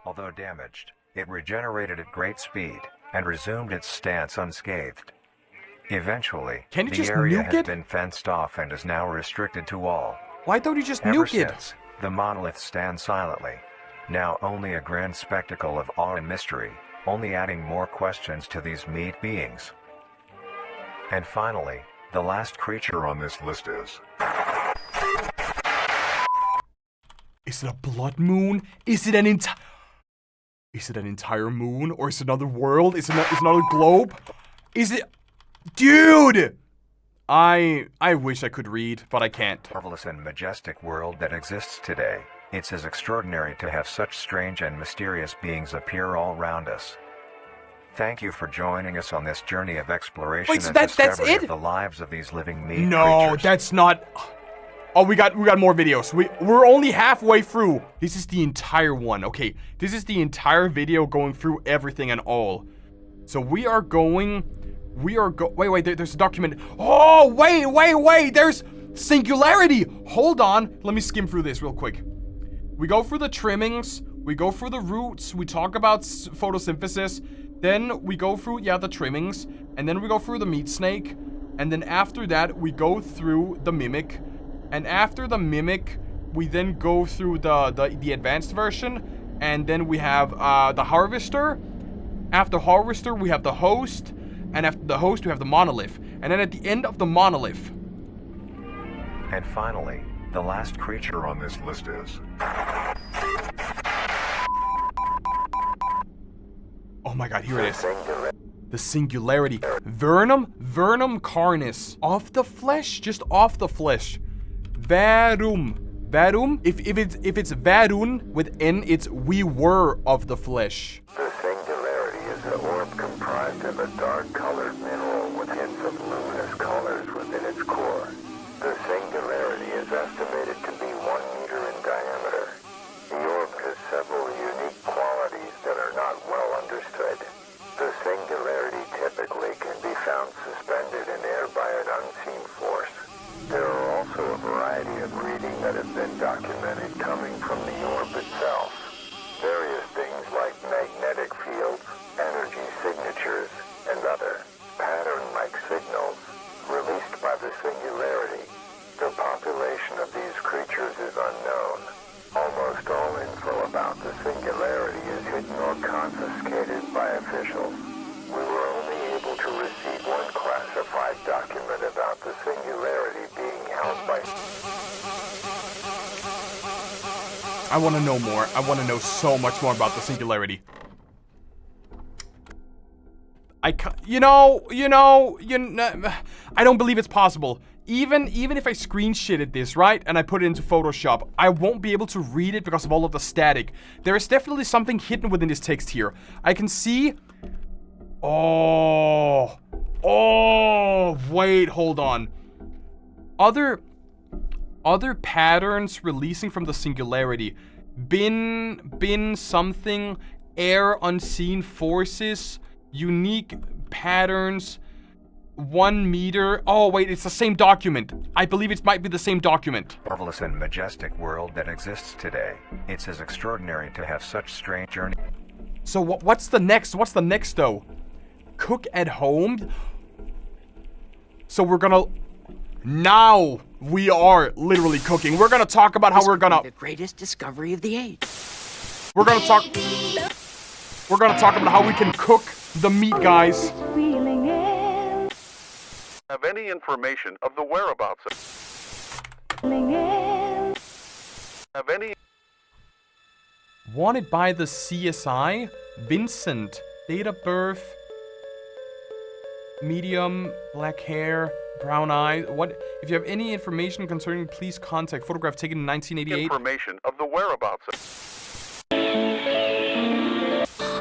Although damaged, it regenerated at great speed and resumed its stance unscathed. Eventually, Can you the just area nuke has it? been fenced off and is now restricted to all. Why don't you just Ever nuke it? since, the monolith stands silently, now only a grand spectacle of awe and mystery, only adding more questions to these meat beings. And finally, the last creature on this list is... Is it a blood moon? Is it an entire moon? Or is it another world? Is it another globe? Is it... Dude! I wish I could read, but I can't. Marvelous and majestic world that exists today. It's as extraordinary to have such strange and mysterious beings appear all around us. Thank you for joining us on this journey of exploration Wait, so and that's discovery it? of the lives of these living meat No, creatures. that's not... Oh, we got more videos. We're only halfway through. This is the entire one. Okay, this is the entire video going through everything and all. So wait, there's a document. Oh, wait, there's singularity. Hold on, let me skim through this real quick. We go through the trimmings, we go through the roots, we talk about photosynthesis, then we go through, the trimmings, and then we go through the meat snake, and then after that, we go through the mimic, and after the mimic, we then go through the advanced version, and then we have the harvester. After harvester, we have the host, and after the host, we have the monolith, and then at the end of the monolith. And finally, the last creature on this list is... Oh my god, here it is. The singularity. Vita Carnis. Off the flesh, just off the flesh. Varum. If it's varun with N, it's we were of the flesh. The singularity is an orb comprised of a dark-colored mineral with hints of luminous colors within its core. The singularity is estimated to be 1 meter in diameter. The orb has several unique qualities that are not well understood. The singularity typically can be found suspended in air by an unseen force. There are also a variety of reading that have been documented coming from the orb itself. Various things like magnetic fields, energy signatures, and other pattern-like signals released by the singularity. The population of these creatures is unknown. Almost all info about the singularity is hidden or confiscated by officials. We were only able to receive one classified document about the singularity being held by... I want to know more. I want to know so much more about the singularity. I don't believe it's possible. Even if I screenshotted this, right, and I put it into Photoshop, I won't be able to read it because of all of the static. There is definitely something hidden within this text here. I can see... Oh, wait, hold on. Other patterns releasing from the singularity. Bin something, air unseen forces, unique patterns, 1 meter. Oh, wait, it's the same document. I believe it might be the same document. Marvelous and majestic world that exists today. It's as extraordinary to have such strange journey. So what's the next? What's the next, though? Cook at home? So we're gonna... Now we are literally cooking. We're gonna talk about how we're gonna... The greatest discovery of the age. We're gonna talk... We're gonna talk about how we can cook the meat, guys. Have any information of the whereabouts have any Wanted by the CSI? Vincent. Date of birth. Medium. Black hair. Brown eyes. What? If you have any information concerning, please contact. Photograph taken in 1988. information of the whereabouts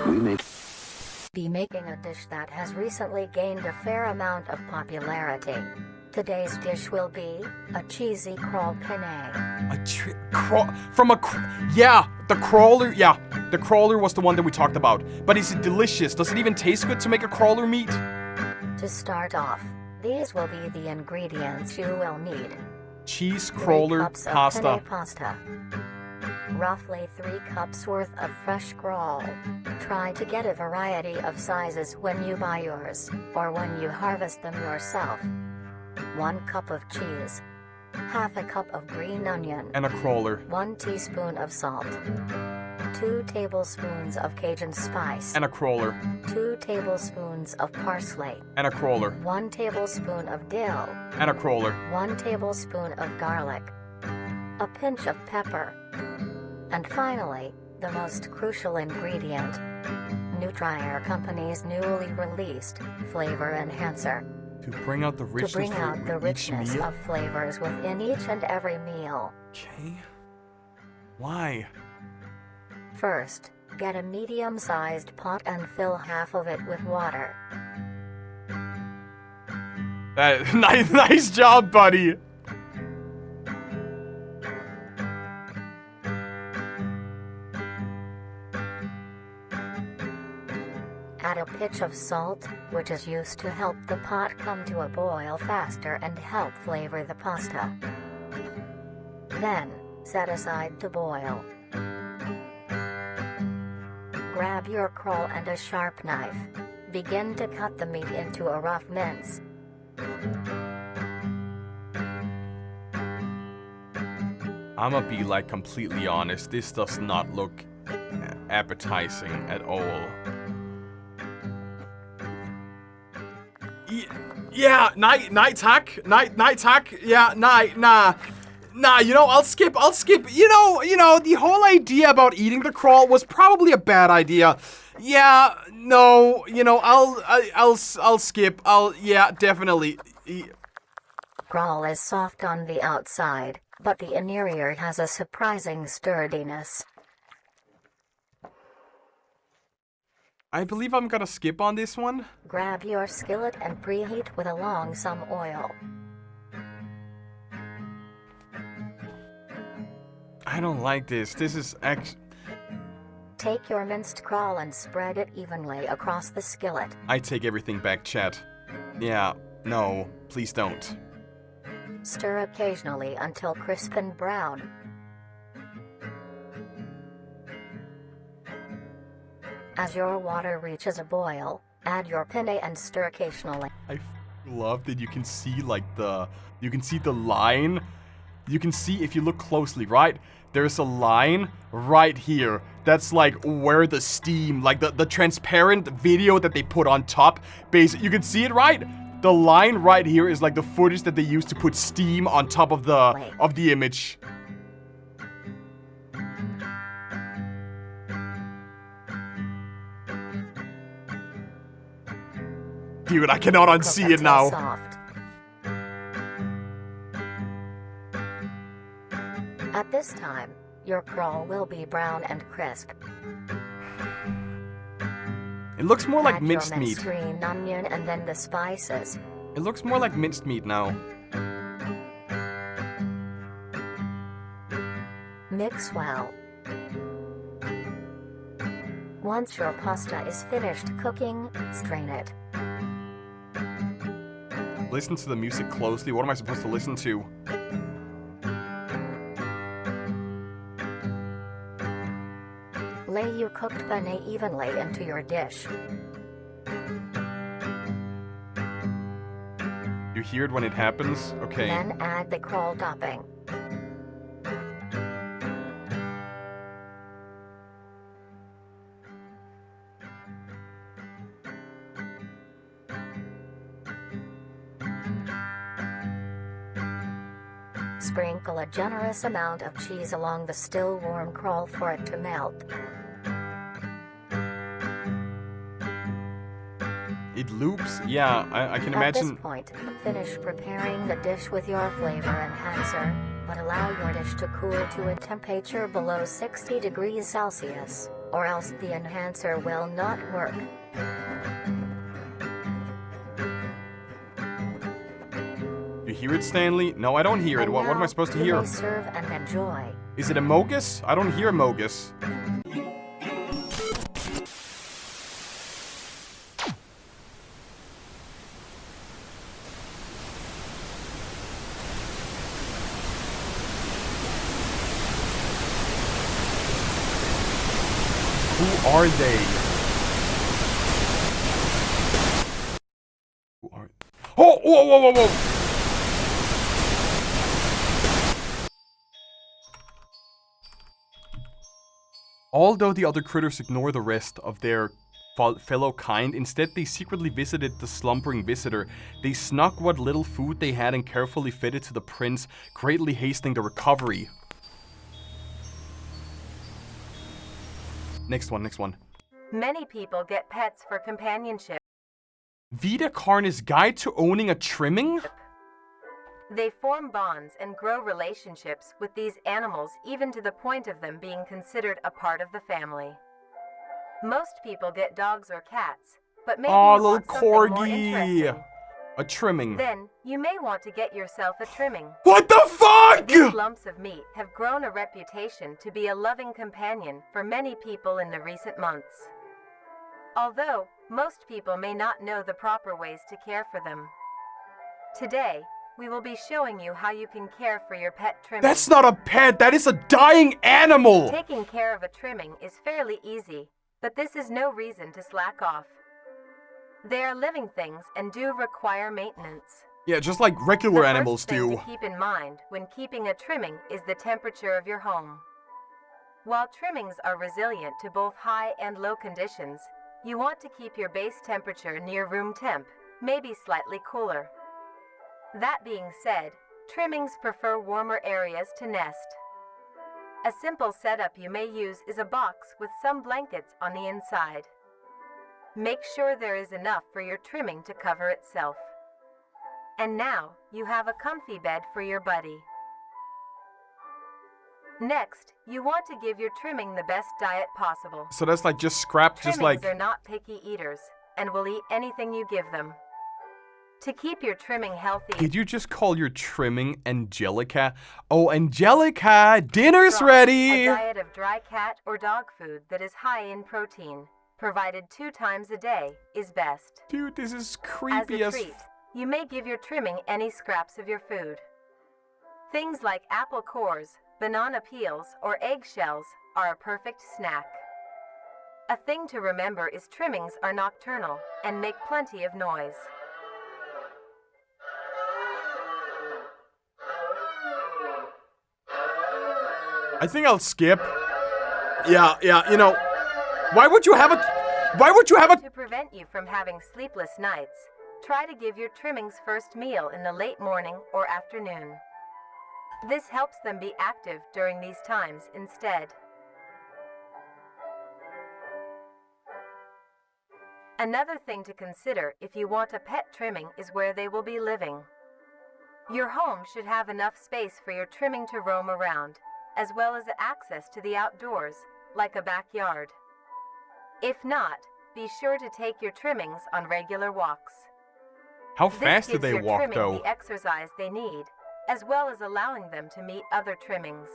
We may be making a dish that has recently gained a fair amount of popularity. Today's dish will be a cheesy crawl penne. Yeah, the crawler. Yeah, the crawler was the one that we talked about. But is it delicious? Does it even taste good to make a crawler meat? To start off, these will be the ingredients you will need. Cheese 3 crawler cups of pasta. penne pasta. Roughly 3 cups worth of fresh crawl. Try to get a variety of sizes when you buy yours, or when you harvest them yourself. 1 cup of cheese. Half a cup of green onion. And a crawler. 1 teaspoon of salt. 2 tablespoons of Cajun spice. And a crawler. 2 tablespoons of parsley. And a crawler. 1 tablespoon of dill. And a crawler. 1 tablespoon of garlic. A pinch of pepper. And finally, the most crucial ingredient. Nutrier Company's newly released flavor enhancer. To bring out the richness, of flavors within each and every meal. Okay. Why? First, get a medium-sized pot and fill half of it with water. Nice job, buddy. Add a pinch of salt, which is used to help the pot come to a boil faster and help flavor the pasta. Then, set aside to boil. Grab your crawl and a sharp knife. Begin to cut the meat into a rough mince. I'ma be like completely honest. This does not look appetizing at all. Yeah, night tack. Yeah, nah, you know, I'll skip. You know, the whole idea about eating the crawl was probably a bad idea. Yeah, no, you know, I'll skip. Yeah, definitely. Crawl is soft on the outside, but the interior has a surprising sturdiness. I believe I'm gonna skip on this one. Grab your skillet and preheat with along some oil. I don't like this. This is Take your minced crawl and spread it evenly across the skillet. I take everything back, chat. Yeah, no, please don't. Stir occasionally until crisp and brown. As your water reaches a boil, add your penne and stir occasionally. I love that you can see you can see the line. You can see if you look closely, right? There's a line right here. That's like where the steam, like the transparent video that they put on top. You can see it, right? The line right here is like the footage that they use to put steam on top of the image. Dude, I cannot unsee it now. Soft. At this time, your crawl will be brown and crisp. It looks more like Add minced your meat. Green onion and then the spices. It looks more like minced meat now. Mix well. Once your pasta is finished cooking, strain it. Listen to the music closely. What am I supposed to listen to? Lay your cooked penne evenly into your dish. You hear it when it happens? Okay. Then add the crawl topping. Sprinkle a generous amount of cheese along the still warm crawl for it to melt. It loops? Yeah, I can imagine. At this point, finish preparing the dish with your flavor enhancer, but allow your dish to cool to a temperature below 60 degrees Celsius, or else the enhancer will not work. You hear it, Stanley? No, I don't hear it. What am I supposed to hear? You may serve and enjoy. Is it a Mogus? I don't hear a Mogus. Who are they? Who are... Oh! Whoa, whoa, whoa, whoa! Although the other critters ignore the rest of their fellow kind, instead they secretly visited the slumbering visitor. They snuck what little food they had and carefully fed it to the prince, greatly hastening the recovery. Next one, next one. Many people get pets for companionship. Vita Carnis Guide to Owning a Trimming? They form bonds and grow relationships with these animals, even to the point of them being considered a part of the family. Most people get dogs or cats, but maybe you want something more interesting. A trimming. Then, you may want to get yourself a trimming. What the fuck?! These lumps of meat have grown a reputation to be a loving companion for many people in the recent months. Although, most people may not know the proper ways to care for them. Today, we will be showing you how you can care for your pet trimming. That's not a pet, that is a dying animal! Taking care of a trimming is fairly easy, but this is no reason to slack off. They are living things and do require maintenance. Yeah, just like regular animals do. The first thing to keep in mind when keeping a trimming is the temperature of your home. While trimmings are resilient to both high and low conditions, you want to keep your base temperature near room temp, maybe slightly cooler. That being said, trimmings prefer warmer areas to nest. A simple setup you may use is a box with some blankets on the inside. Make sure there is enough for your trimming to cover itself. And now, you have a comfy bed for your buddy. Next, you want to give your trimming the best diet possible. So that's like just scrap, Trimmings just like... are not picky eaters, and will eat anything you give them. To keep your trimming healthy... Did you just call your trimming Angelica? Oh, Angelica, dinner's ready! A diet of dry cat or dog food that is high in protein, provided 2 times a day, is best. Dude, this is creepy as... As a treat, you may give your trimming any scraps of your food. Things like apple cores, banana peels, or eggshells are a perfect snack. A thing to remember is trimmings are nocturnal and make plenty of noise. I think I'll skip. Yeah, you know, why would you have a... To prevent you from having sleepless nights, try to give your trimmings first meal in the late morning or afternoon. This helps them be active during these times instead. Another thing to consider if you want a pet trimming is where they will be living. Your home should have enough space for your trimming to roam around, as well as access to the outdoors, like a backyard. If not, be sure to take your trimmings on regular walks. How fast do they walk, though? This gives your trimming the exercise they need, as well as allowing them to meet other trimmings.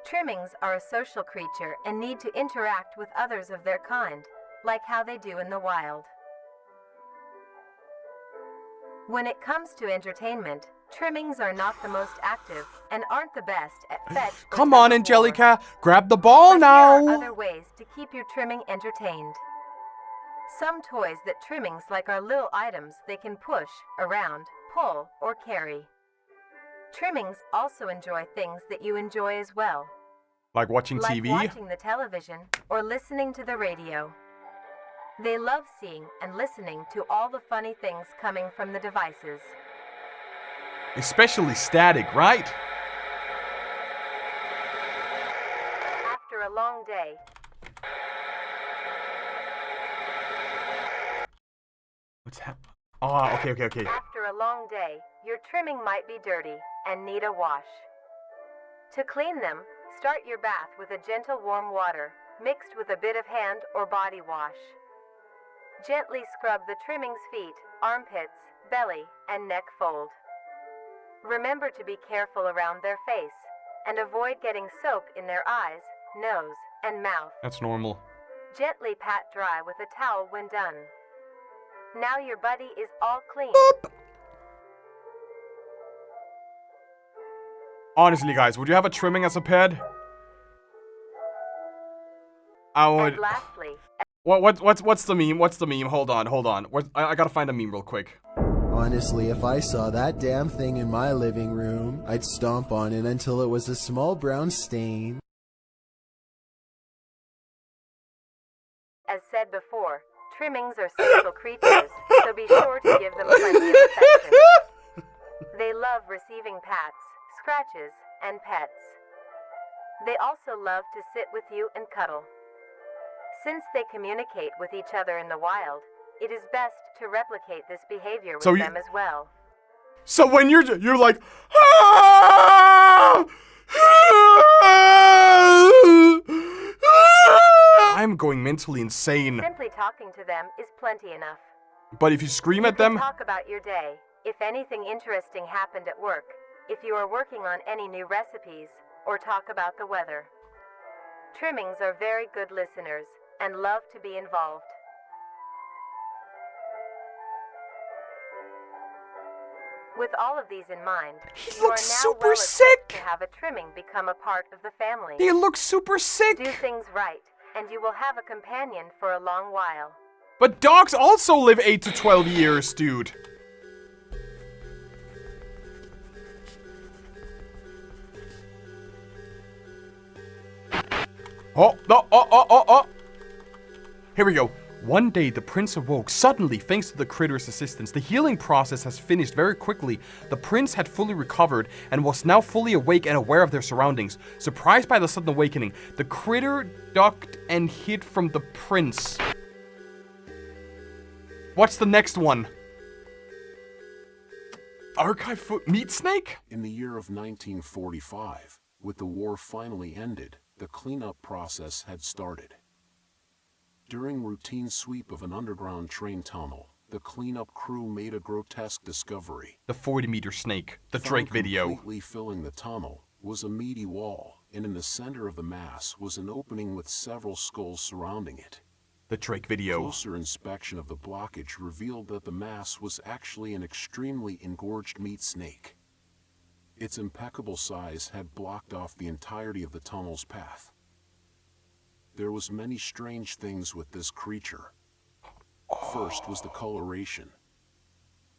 Trimmings are a social creature and need to interact with others of their kind, like how they do in the wild. When it comes to entertainment, trimmings are not the most active and aren't the best at fetch. Come on, Angelica, grab the ball now! There are other ways to keep your trimming entertained. Some toys that trimmings like are little items they can push, around, pull, or carry. Trimmings also enjoy things that you enjoy as well. Like watching TV? Like watching the television or listening to the radio. They love seeing and listening to all the funny things coming from the devices. Especially static, right? After a long day, What's happening? Oh, okay. After a long day, your trimming might be dirty and need a wash. To clean them, start your bath with a gentle warm water, mixed with a bit of hand or body wash. Gently scrub the trimming's feet, armpits, belly, and neck fold. Remember to be careful around their face, and avoid getting soap in their eyes, nose, and mouth. That's normal. Gently pat dry with a towel when done. Now your buddy is all clean. Honestly, guys, would you have a trimming as a pet? I would. And lastly, What's the meme? What's the meme? Hold on. I gotta find a meme real quick. Honestly, if I saw that damn thing in my living room, I'd stomp on it until it was a small brown stain. as said before, trimmings are social creatures, so be sure to give them plenty of affection. They love receiving pats, scratches, and pets. They also love to sit with you and cuddle. Since they communicate with each other in the wild, it is best to replicate this behavior with them as well. So when you're like, ah! I'm going mentally insane. Simply talking to them is plenty enough. But if you scream at them, talk about your day, if anything interesting happened at work, if you are working on any new recipes, or talk about the weather. Trimmings are very good listeners and love to be involved. With all of these in mind, he you are looks now super well sick. to have a trimming become a part of the family. They look super sick. Do things right, and you will have a companion for a long while. But dogs also live 8 to 12 years, dude. Oh. Here we go. One day, the prince awoke. Suddenly, thanks to the critter's assistance, the healing process has finished very quickly. The prince had fully recovered and was now fully awake and aware of their surroundings. Surprised by the sudden awakening, the critter ducked and hid from the prince. What's the next one? Archive meat snake? In the year of 1945, with the war finally ended, the cleanup process had started. During routine sweep of an underground train tunnel, the cleanup crew made a grotesque discovery. The 40-meter snake, the Drake video. Completely filling the tunnel was a meaty wall, and in the center of the mass was an opening with several skulls surrounding it. The Drake video. Closer inspection of the blockage revealed that the mass was actually an extremely engorged meat snake. Its impeccable size had blocked off the entirety of the tunnel's path. There was many strange things with this creature. First was the coloration.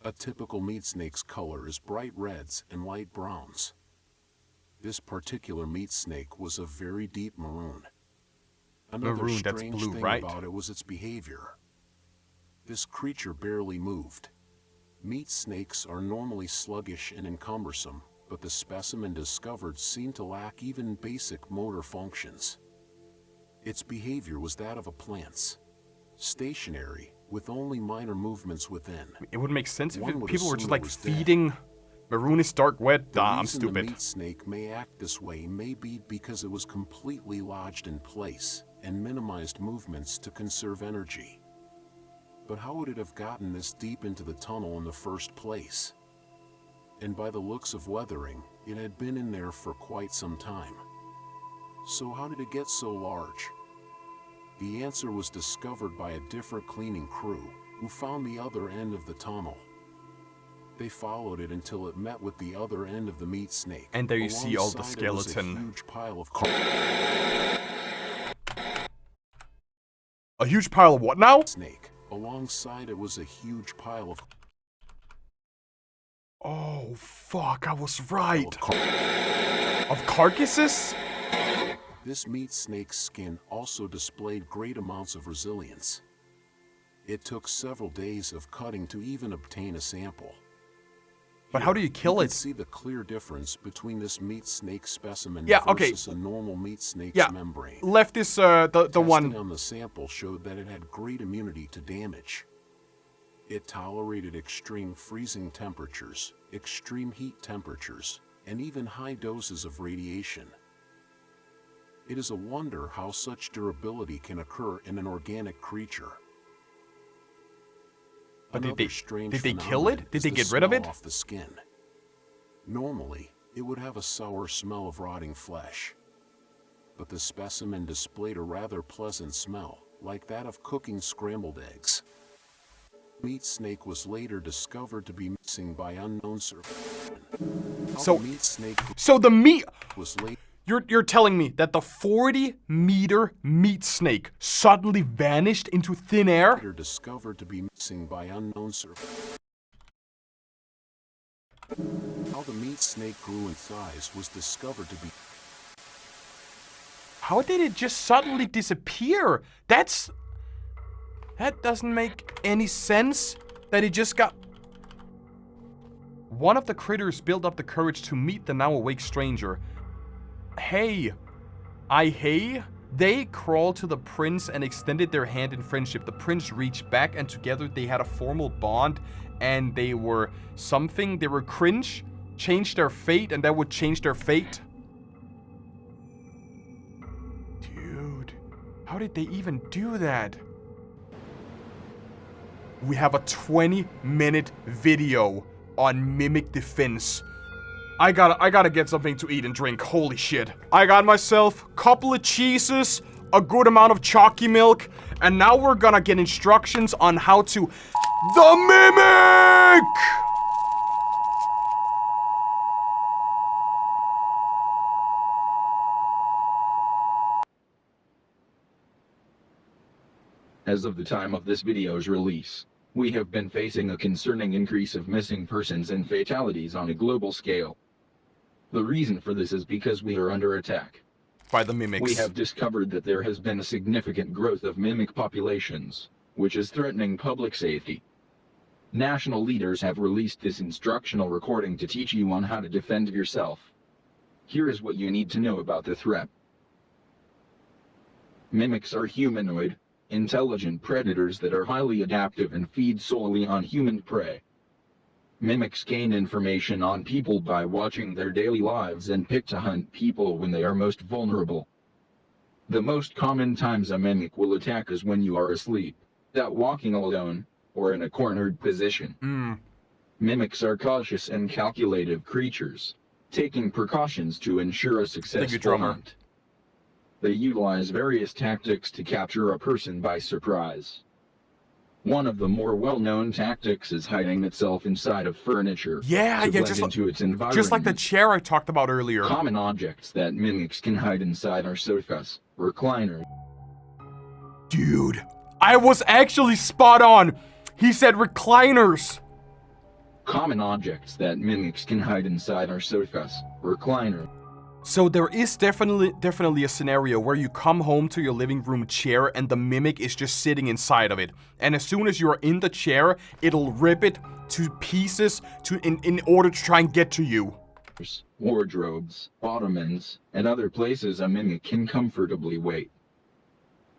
A typical meat snake's color is bright reds and light browns. This particular meat snake was a very deep maroon. Another Maroon, that's strange blue, thing right? about it was its behavior. This creature barely moved. Meat snakes are normally sluggish and encumbersome, but the specimen discovered seemed to lack even basic motor functions. Its behavior was that of a plant's, stationary, with only minor movements within. It would make sense if One would people were just assume like it was dead. feeding. Maroon is dark wet. The I'm reason stupid. The meat snake may act this way may be because it was completely lodged in place and minimized movements to conserve energy. But how would it have gotten this deep into the tunnel in the first place? And by the looks of weathering, it had been in there for quite some time. So how did it get so large? The answer was discovered by a different cleaning crew, who found the other end of the tunnel. They followed it until it met with the other end of the meat snake. And there you see all the Alongside it was a skeleton. huge pile of A huge pile of what now? Snake. Alongside it was a huge pile of... Oh, fuck, I was right. Of carcasses? This meat snake's skin also displayed great amounts of resilience. It took several days of cutting to even obtain a sample. But how do you kill You it? can see the clear difference between this meat snake specimen okay. versus a normal meat snake's membrane. Left is the one. Testing on the sample showed that it had great immunity to damage. It tolerated extreme freezing temperatures, extreme heat temperatures, and even high doses of radiation. It is a wonder how such durability can occur in an organic creature. But did they phenomenon kill it? Did is they the get rid of smell it? Off the skin. Normally, it would have a sour smell of rotting flesh. But the specimen displayed a rather pleasant smell, like that of cooking scrambled eggs. Meat snake was later discovered to be missing by unknown survivors. So the meat was late. You're telling me that the 40-meter meat snake suddenly vanished into thin air? Later discovered to be missing by unknown survivors. How the meat snake grew in size was discovered to be. How did it just suddenly disappear? That doesn't make any sense. That it just got. One of the critters built up the courage to meet the now awake stranger. Hey. They crawled to the prince and extended their hand in friendship. The prince reached back and together they had a formal bond and they were something. They were cringe, changed their fate, and that would change their fate. Dude, how did they even do that? We have a 20-minute video on mimic defense. I gotta get something to eat and drink. Holy shit. I got myself a couple of cheeses, a good amount of chalky milk, and now we're gonna get instructions on how to... The Mimic! As of the time of this video's release, we have been facing a concerning increase of missing persons and fatalities on a global scale. The reason for this is because we are under attack. By the mimics. We have discovered that there has been a significant growth of mimic populations, which is threatening public safety. National leaders have released this instructional recording to teach you on how to defend yourself. Here is what you need to know about the threat. Mimics are humanoid, intelligent predators that are highly adaptive and feed solely on human prey. Mimics gain information on people by watching their daily lives and pick to hunt people when they are most vulnerable. The most common times a mimic will attack is when you are asleep, out walking alone, or in a cornered position. Mimics are cautious and calculative creatures, taking precautions to ensure a successful hunt. They utilize various tactics to capture a person by surprise. One of the more well-known tactics is hiding itself inside of furniture to blend into its environment. Just like the chair I talked about earlier. Common objects that mimics can hide inside are sofas, recliners. Dude, I was actually spot on. He said recliners. Common objects that mimics can hide inside are sofas, recliners. So there is definitely a scenario where you come home to your living room chair and the mimic is just sitting inside of it. And as soon as you're in the chair, it'll rip it to pieces in order to try and get to you. Wardrobes, ottomans, and other places a mimic can comfortably wait.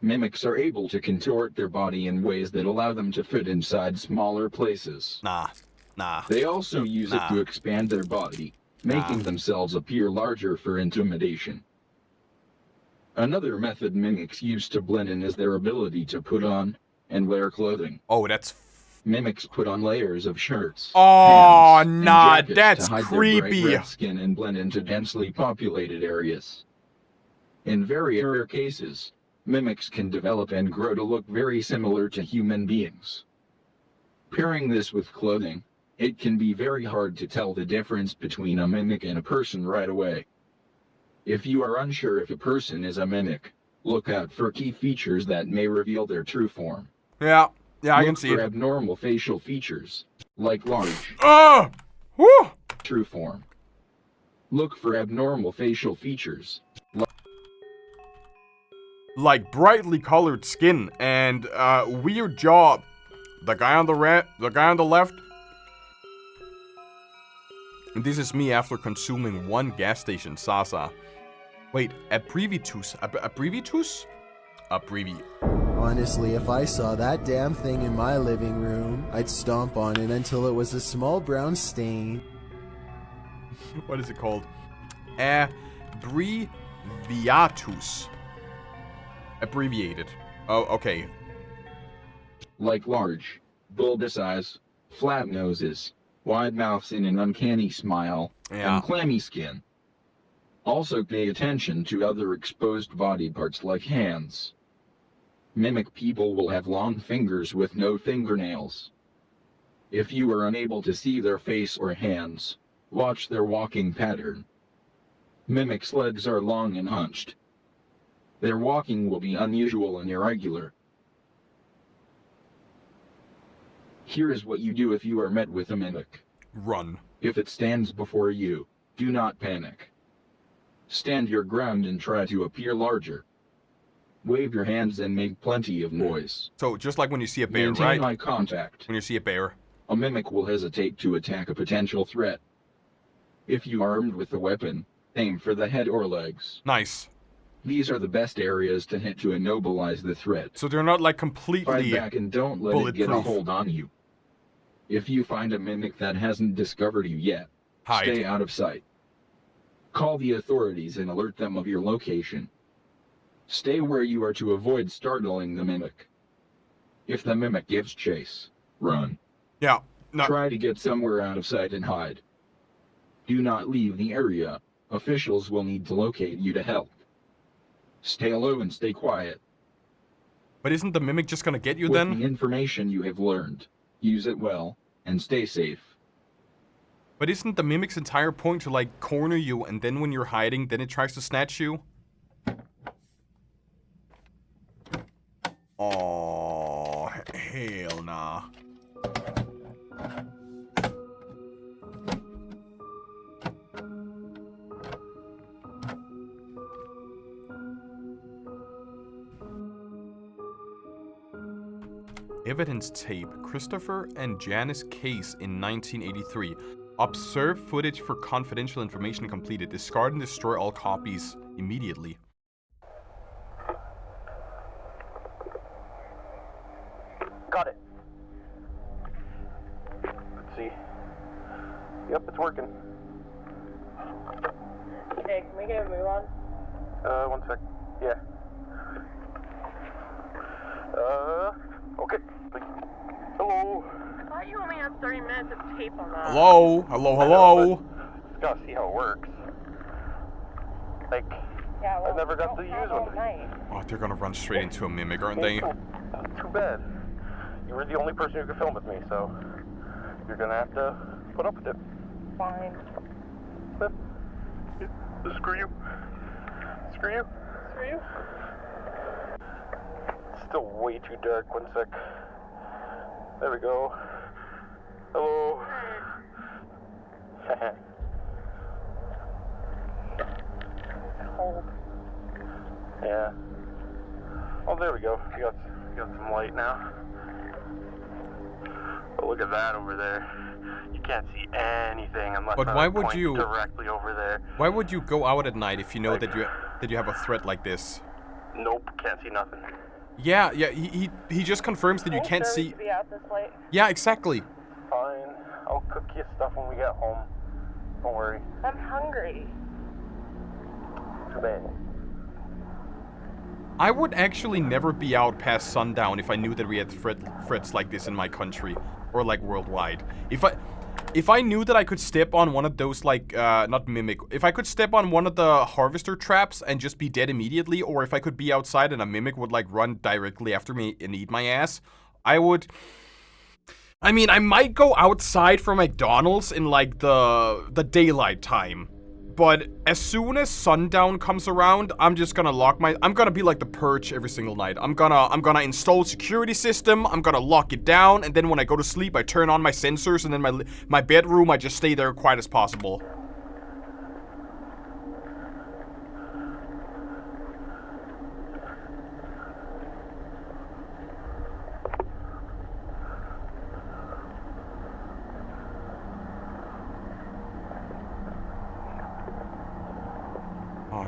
Mimics are able to contort their body in ways that allow them to fit inside smaller places. Nah. They also use it to expand their body, making themselves appear larger for intimidation. Another method mimics use to blend in is their ability to put on and wear clothing. Oh, that's... Mimics put on layers of shirts, oh, pants, nah, and jackets that's to hide creepy. their bright red skin and blend into densely populated areas. In very rare cases, mimics can develop and grow to look very similar to human beings. Pairing this with clothing, it can be very hard to tell the difference between a mimic and a person right away. If you are unsure if a person is a mimic, look out for key features that may reveal their true form. Yeah, I can see it. Look for abnormal facial features, like large, true form. Look for abnormal facial features, like brightly colored skin and weird jaw. The guy on the left. And this is me after consuming 1 gas station Sasa. Wait, abbreviatus? Abbreviatus? Honestly, if I saw that damn thing in my living room, I'd stomp on it until it was a small brown stain. What is it called? Abbreviatus. Abbreviated. Oh, okay. Like large, bulbous eyes, flat noses, wide mouths and an uncanny smile, and clammy skin. Also pay attention to other exposed body parts like hands. Mimic people will have long fingers with no fingernails. If you are unable to see their face or hands, watch their walking pattern. Mimics' legs are long and hunched. Their walking will be unusual and irregular. Here is what you do if you are met with a mimic. Run. If it stands before you, do not panic. Stand your ground and try to appear larger. Wave your hands and make plenty of noise. So just like when you see a bear, Maintain right? eye contact. When you see a bear. A mimic will hesitate to attack a potential threat. If you are armed with a weapon, aim for the head or legs. Nice. These are the best areas to hit to immobilize the threat. So they're not like completely Fight back and don't let it get a hold on you. If you find a mimic that hasn't discovered you yet, stay out of sight. Call the authorities and alert them of your location. Stay where you are to avoid startling the mimic. If the mimic gives chase, run. Yeah. No. Try to get somewhere out of sight and hide. Do not leave the area. Officials will need to locate you to help. Stay low and stay quiet. But isn't the mimic just gonna get you With then? the information you have learned, use it well, and stay safe. But isn't the mimic's entire point to like corner you and then when you're hiding, then it tries to snatch you? Oh, hell nah. Evidence tape. Christopher and Janice case in 1983. Observe footage for confidential information completed. Discard and destroy all copies immediately. Got it. Let's see. Yep, it's working. Hey, can we get a move on? 1 sec. Yeah. Okay. Hello. I thought you only had 30 minutes of tape on that. Hello? Hello, hello? Just gotta see how it works. Like, yeah, well, I've never got to use one. Oh, they're gonna run straight into a mimic, aren't they? Too bad. You were the only person who could film with me, so you're gonna have to put up with it. Fine. Screw you. Screw you. Screw you? It's still way too dark. 1 sec. There we go. Hello. Cold. Yeah. Oh, there we go. You got some light now. But look at that over there. You can't see anything unless But I why would point you directly over there. Why would you go out at night if you know that you have a threat like this? Nope, can't see nothing. Yeah, he just confirms that you can't see. To be out this late. Yeah, exactly. Fine. I'll cook you stuff when we get home. Don't worry. I'm hungry. Too bad. I would actually never be out past sundown if I knew that we had threats like this in my country or like worldwide. If I knew that I could step on one of those like not mimic, if I could step on one of the harvester traps and just be dead immediately, or if I could be outside and a mimic would like run directly after me and eat my ass, I would. I mean, I might go outside for McDonald's in like the daylight time. But as soon as sundown comes around, I'm just gonna I'm gonna be like the Purge every single night. I'm gonna install a security system, I'm gonna lock it down, and then when I go to sleep, I turn on my sensors, and then my bedroom, I just stay there quiet as possible.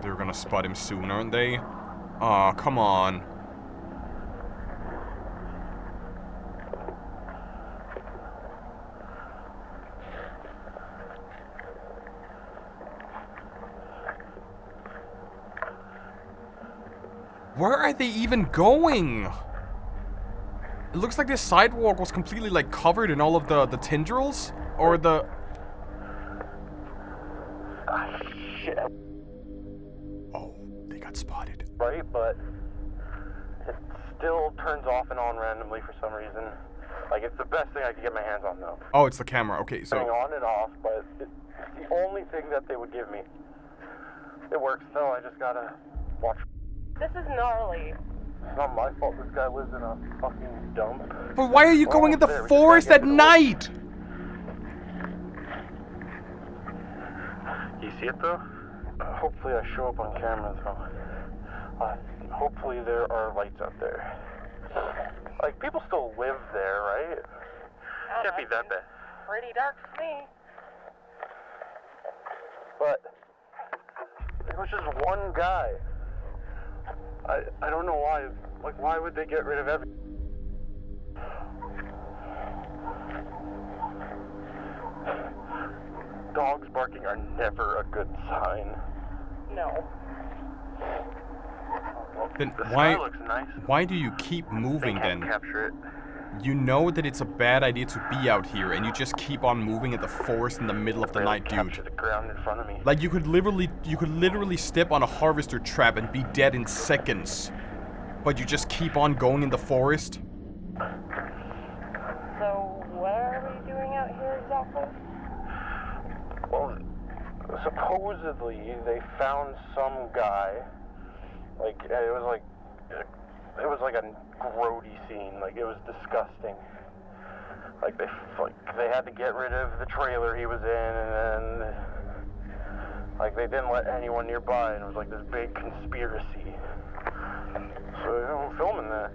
they're gonna spot him soon, aren't they? Aw, come on. Where are they even going? It looks like this sidewalk was completely like covered in all of the tendrils or the... Ah, shit. Oh, they got spotted. Right, but it still turns off and on randomly for some reason. Like, it's the best thing I could get my hands on, though. Oh, it's the camera. Okay, so... Turning on and off, but it's the only thing that they would give me. It works, though. I just gotta watch. This is gnarly. It's not my fault this guy lives in a fucking dump. But why are you going in the forest at night? You see it, though? Hopefully I show up on camera, though. Hopefully there are lights out there. Like, people still live there, right? Can't be that bad. Pretty dark to me. But it was just one guy. I don't know why. Like, why would they get rid of every... Dogs barking are never a good sign. No. Then The why... sky looks nice. Why do you keep moving They can't then? capture it. You know that it's a bad idea to be out here, and you just keep on moving in the forest in the middle of the night, dude. Capture the ground in front of me. Like, you could literally step on a harvester trap and be dead in seconds. But you just keep on going in the forest? So, what are we doing out here exactly? Well, supposedly they found some guy. Like, it was like a grody scene. Like, it was disgusting. Like, they had to get rid of the trailer he was in, and then like they didn't let anyone nearby, and it was like this big conspiracy. So I'm filming that.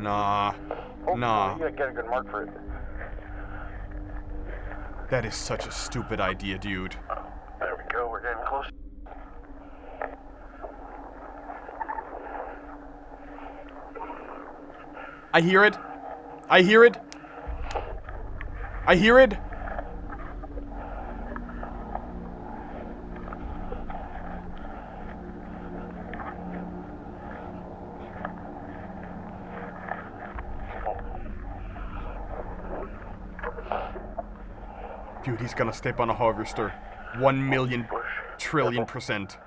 Nah. Nah. You gotta get a good mark for it. That is such a stupid idea, dude. There we go. We're getting close. I hear it. I hear it. I hear it. Dude, he's gonna step on a harvester. 1,000,000 trillion %.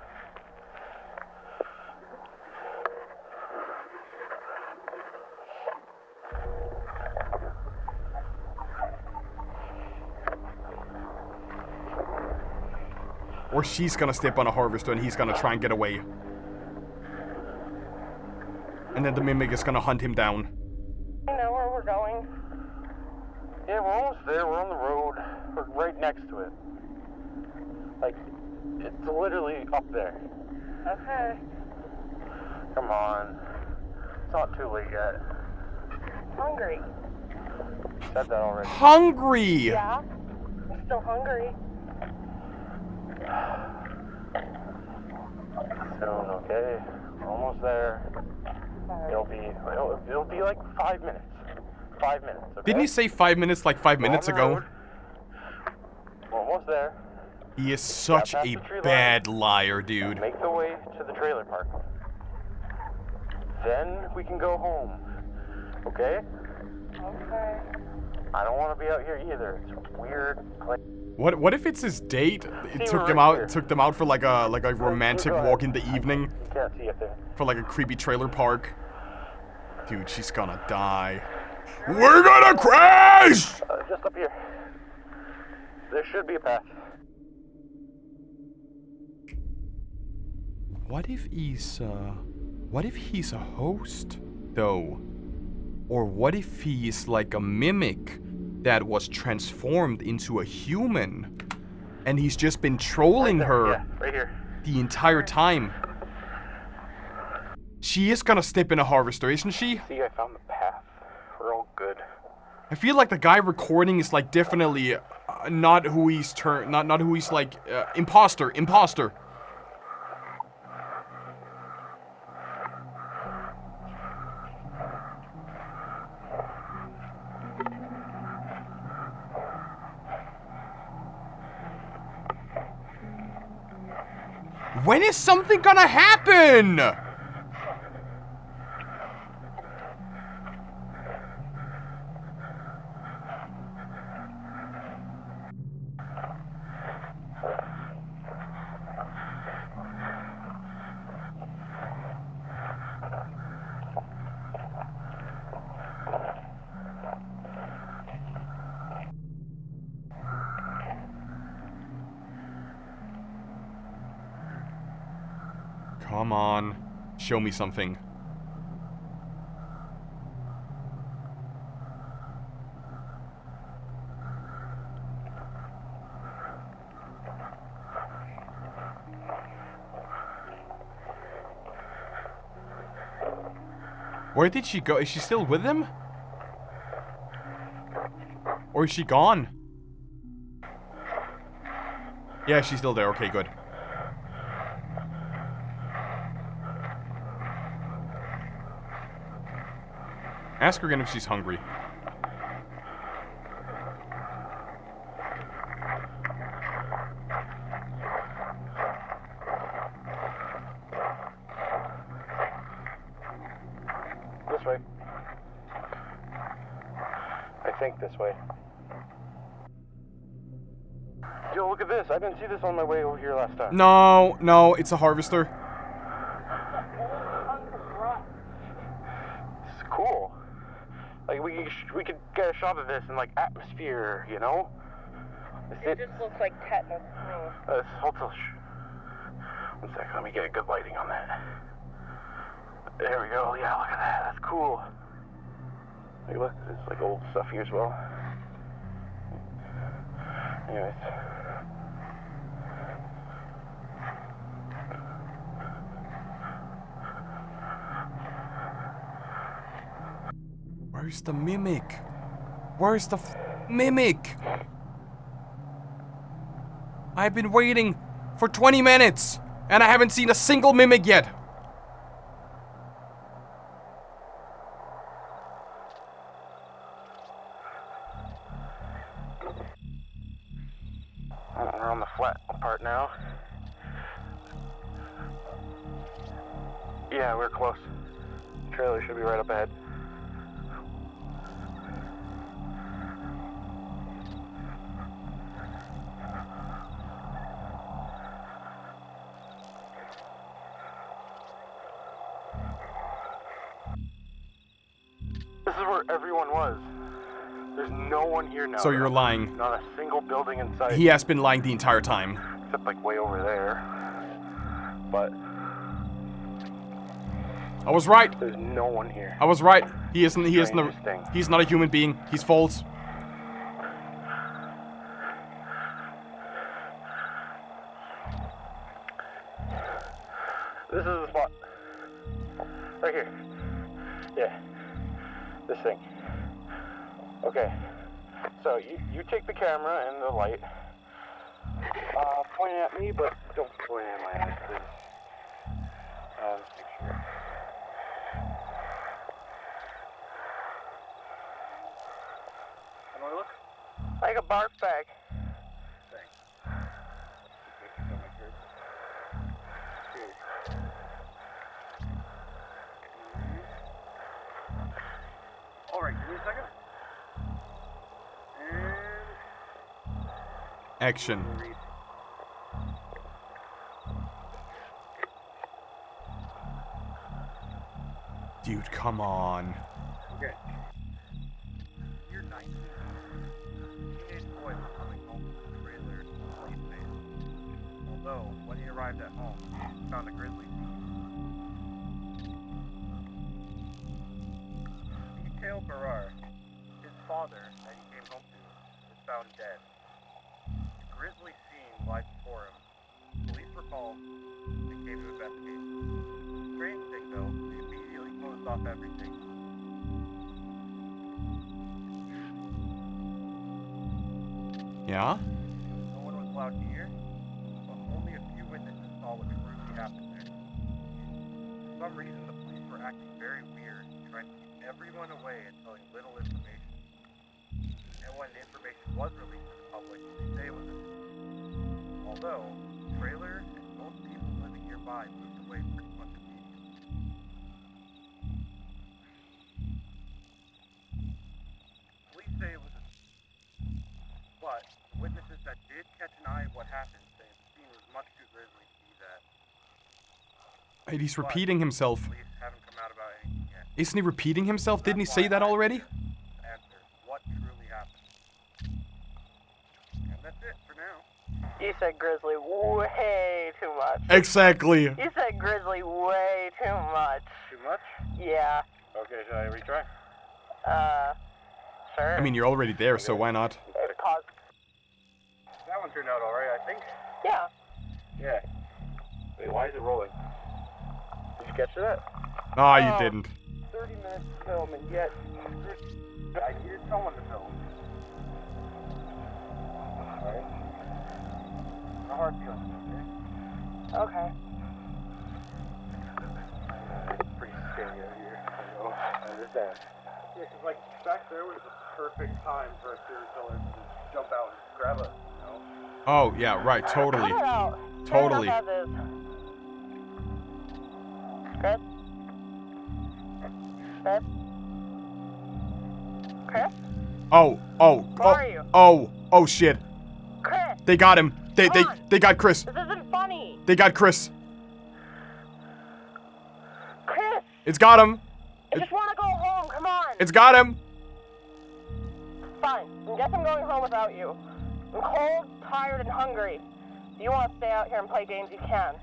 Or she's gonna step on a harvester and he's gonna try and get away. And then the mimic is gonna hunt him down. I know where we're going. Yeah, we're almost there. We're on the road. We're right next to it. Like, it's literally up there. Okay. Come on. It's not too late yet. Hungry. Said that already. Hungry! Yeah? I'm still hungry. Soon, okay? We're almost there. It'll be like 5 minutes. 5 minutes, okay? Didn't he say 5 minutes like 5 minutes ago? We're almost there. He is such a bad liar, dude. Make the way to the trailer park. Then we can go home. Okay? Okay. I don't want to be out here either. It's a weird place. What if it's his date? It See, took we're them right out here. took them out for like a romantic walk in the evening. Can't see it there. For like a creepy trailer park. Dude, she's gonna die. We're gonna crash! Just up here. There should be a path. What if he's a host, though? Or what if he's like a mimic that was transformed into a human? And he's just been trolling her Yeah, right here. the entire time. She is gonna step in a harvester, isn't she? See, I found the path. We're all good. I feel like the guy recording is like definitely not who he's like imposter. When is something gonna happen? Come on. Show me something. Where did she go? Is she still with him? Or is she gone? Yeah, she's still there. Okay, good. Ask her again if she's hungry. This way. I think this way. Yo, look at this. I didn't see this on my way over here last time. No, no, it's a harvester. It's cool. Like, we could get a shot of this in, like, atmosphere, you know? It just looks like tetanus to me. Hold on. One second, let me get a good lighting on that. There we go. Yeah, look at that. That's cool. Hey, look, there's, like, old stuff here as well. Anyways. Where's the mimic? Where's the mimic? I've been waiting for 20 minutes and I haven't seen a single mimic yet. We're on the flat part now. Yeah, we're close. Trailer should be right up ahead. This is where everyone was. There's no one here now. So you're lying. Not a single building in sight. He has been lying the entire time. Except like way over there. But I was right. There's no one here. I was right. He's not a human being. He's false. This is the spot. Right here. Yeah. This thing. Okay. So you take the camera and the light. Point it at me, but don't point it at my eyes, please. Make sure. Can I look? Like a barf bag. Thanks. Alright, give me a second. Action. Dude, come on. Okay. You're 19. Teenage boy was coming home from the trailer police base. Although, when he arrived at home, he found a grizzly Detail Barrar, his father, that he came home to, was found dead. The grisly scene lies before him. Police were called and came to investigate. Strange thing though, they immediately closed off everything. Yeah? No one was allowed to hear, but only a few witnesses saw what truly happened there. For some reason, the police were acting very weird, trying to keep everyone away and telling little information. And when the information was released to the public, they say it was a... Although, the trailer and most people living outside moved away pretty much immediately. Police say it was but the witnesses that did catch an eye of what happened say the scene was much too grisly to be that. Wait, he's repeating himself. Police haven't come out about anything yet. Isn't he repeating himself? Didn't he say that already? Answer what truly happened. And that's it for now. You said grizzly way too much. Exactly. You said grizzly way too much. Too much? Yeah. Okay, shall I retry? Sure. I mean, you're already there, so why not? That one turned out alright, I think. Yeah. Yeah. Wait, why is it rolling? Did you catch that? Ah, you didn't. 30 minutes to film, and yet I needed someone to film. Alright. No hard feelings, okay? Okay. It's pretty scary out here. I know. I understand. Yeah, because, like, back there was the perfect time for a serial killer to just jump out and grab us, you know? Oh, yeah, right, totally. Cut it out. Totally. Cut it out as is. Chris? Chris? Chris? Oh, oh shit. Chris! They got him. They got Chris. This isn't funny. They got Chris. Chris! It's got him. I just want to go home, come on! It's got him. Fine, I guess I'm going home without you. I'm cold, tired, and hungry. If you want to stay out here and play games, you can.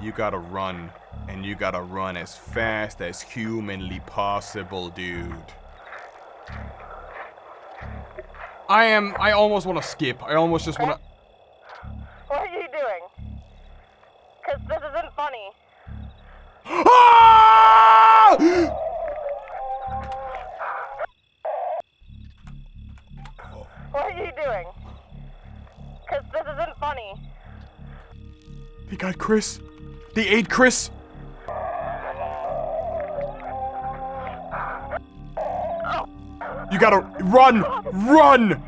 You gotta run, and you gotta run as fast as humanly possible, dude. I almost wanna skip. I almost just wanna... What are you doing? Because this isn't funny. Ah! What are you doing? Because this isn't funny. They got Chris. They ate Chris. You gotta run! Run!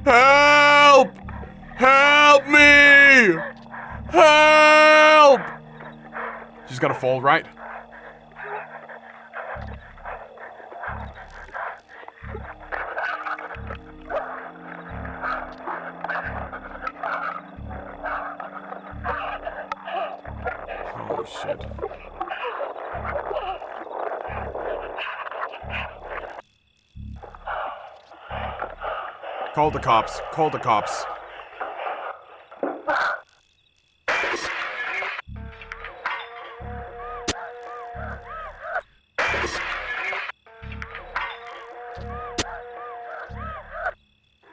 Help! Help me! Help! She's gotta fall, right? Oh, shit. Call the cops. Call the cops.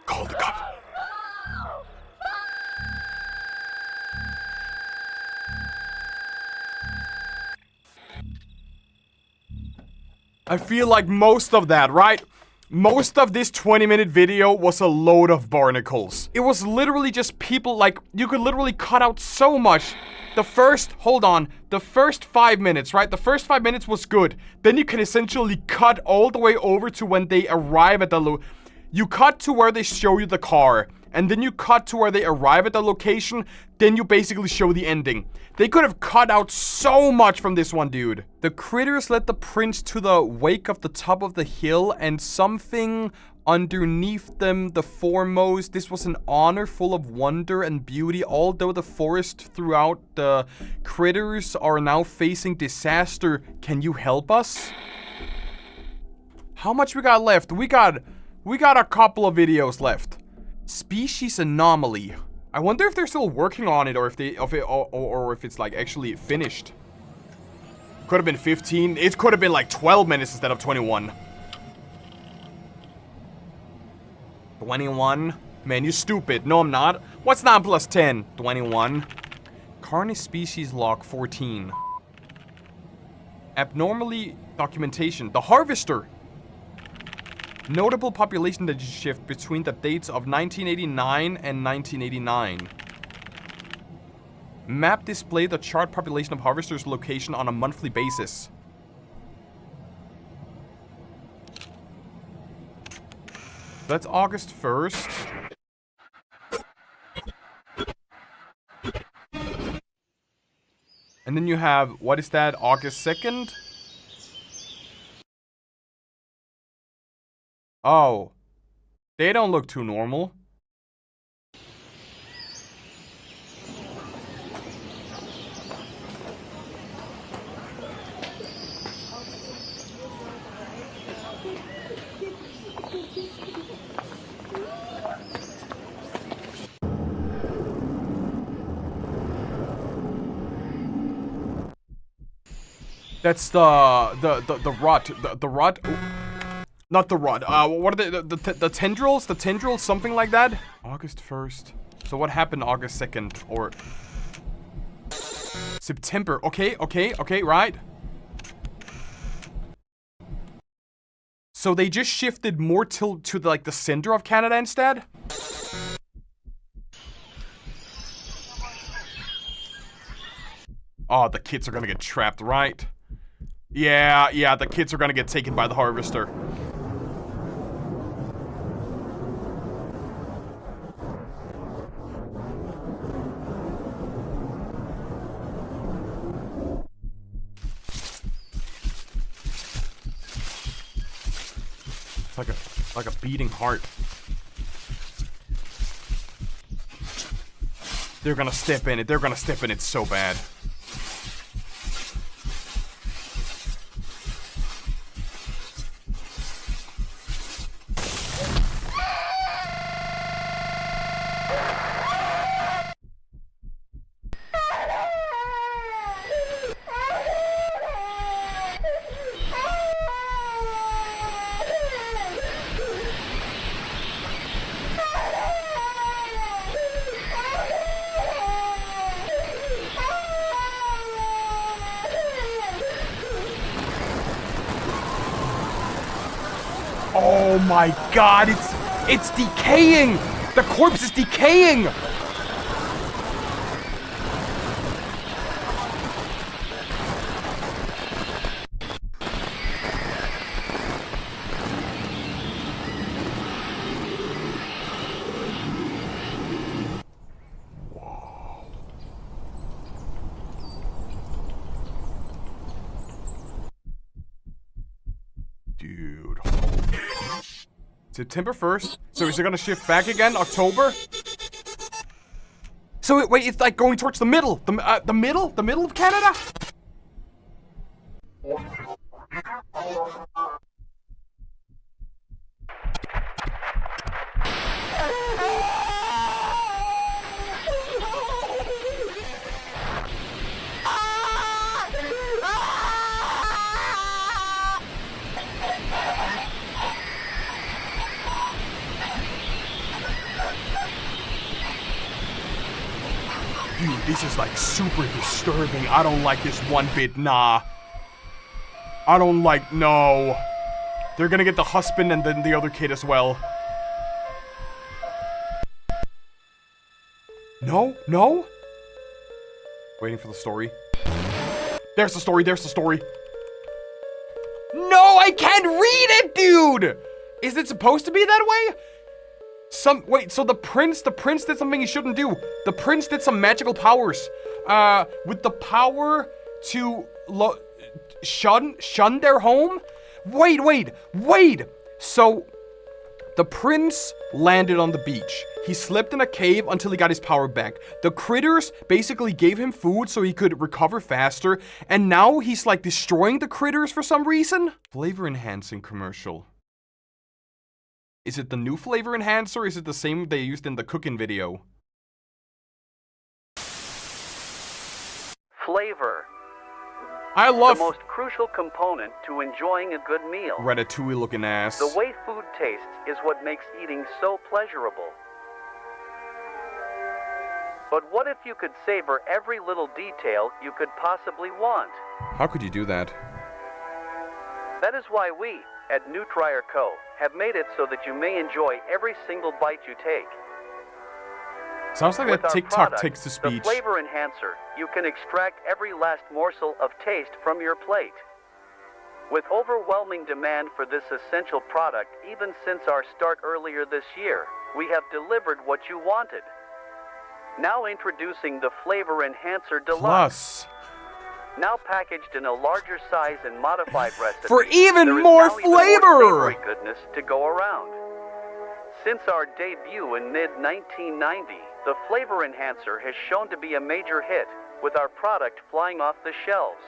Call the cops. I feel like most of that, right? Most of this 20-minute video was a load of barnacles. It was literally just people, like, you could literally cut out so much. The first 5 minutes, right? The first 5 minutes was good. Then you can essentially cut all the way over to when they arrive at the you cut to where they show you the car. And then you cut to where they arrive at the location. Then you basically show the ending. They could have cut out so much from this one, dude. The critters led the prince to the wake of the top of the hill, and something underneath them, the foremost. This was an honor full of wonder and beauty, although the forest throughout the critters are now facing disaster. Can you help us? How much we got left? We got a couple of videos left. Species anomaly. I wonder if they're still working on it, or if it's like actually finished. Could have been 15. It could have been like 12 minutes instead of 21. 21. Man, you stupid. No, I'm not. What's 9 plus 10? 21. Carnis species log 14. Abnormally documentation. The harvester. Notable population shift between the dates of 1989 and 1989. Map display the chart population of harvesters' location on a monthly basis. That's August 1st. And then you have, what is that, August 2nd? Oh. They don't look too normal. That's the rot. The rot. Not the rot. What are the tendrils? The tendrils, something like that? August 1st. So what happened August 2nd? Or September. Okay, right. So they just shifted more to like the center of Canada instead? Oh, the kids are gonna get trapped, right? Yeah, the kids are gonna get taken by the harvester. It's like a beating heart. They're gonna step in it. They're gonna step in it so bad. Oh my god, it's decaying! The corpse is decaying! Dude. September 1st. So is it gonna shift back again? October? So wait, it's like going towards the middle. The middle? The middle of Canada? Dude, this is like super disturbing. I don't like this one bit, nah. I don't like, no. They're gonna get the husband and then the other kid as well. No, no. Waiting for the story. There's the story, there's the story. No, I can't read it, dude! Is it supposed to be that way? Wait, so the prince did something he shouldn't do. The prince did some magical powers. With the power to shun their home? Wait. So, the prince landed on the beach. He slept in a cave until he got his power back. The critters basically gave him food so he could recover faster. And now he's like destroying the critters for some reason? Flavor enhancing commercial. Is it the new flavor enhancer or is it the same they used in the cooking video? Flavor. I love the most crucial component to enjoying a good meal. Ratatouille looking ass. The way food tastes is what makes eating so pleasurable. But what if you could savor every little detail you could possibly want? How could you do that? That is why we, at Nutrier Co., have made it so that you may enjoy every single bite you take. Sounds like With that our TikTok product, takes to speech. The flavor enhancer, you can extract every last morsel of taste from your plate. With overwhelming demand for this essential product, even since our start earlier this year, we have delivered what you wanted. Now introducing the Flavor Enhancer Deluxe. Plus. Now packaged in a larger size and modified recipe. For even there is more now flavor! Even more savory goodness to go around. Since our debut in mid-1990, the Flavor Enhancer has shown to be a major hit, with our product flying off the shelves.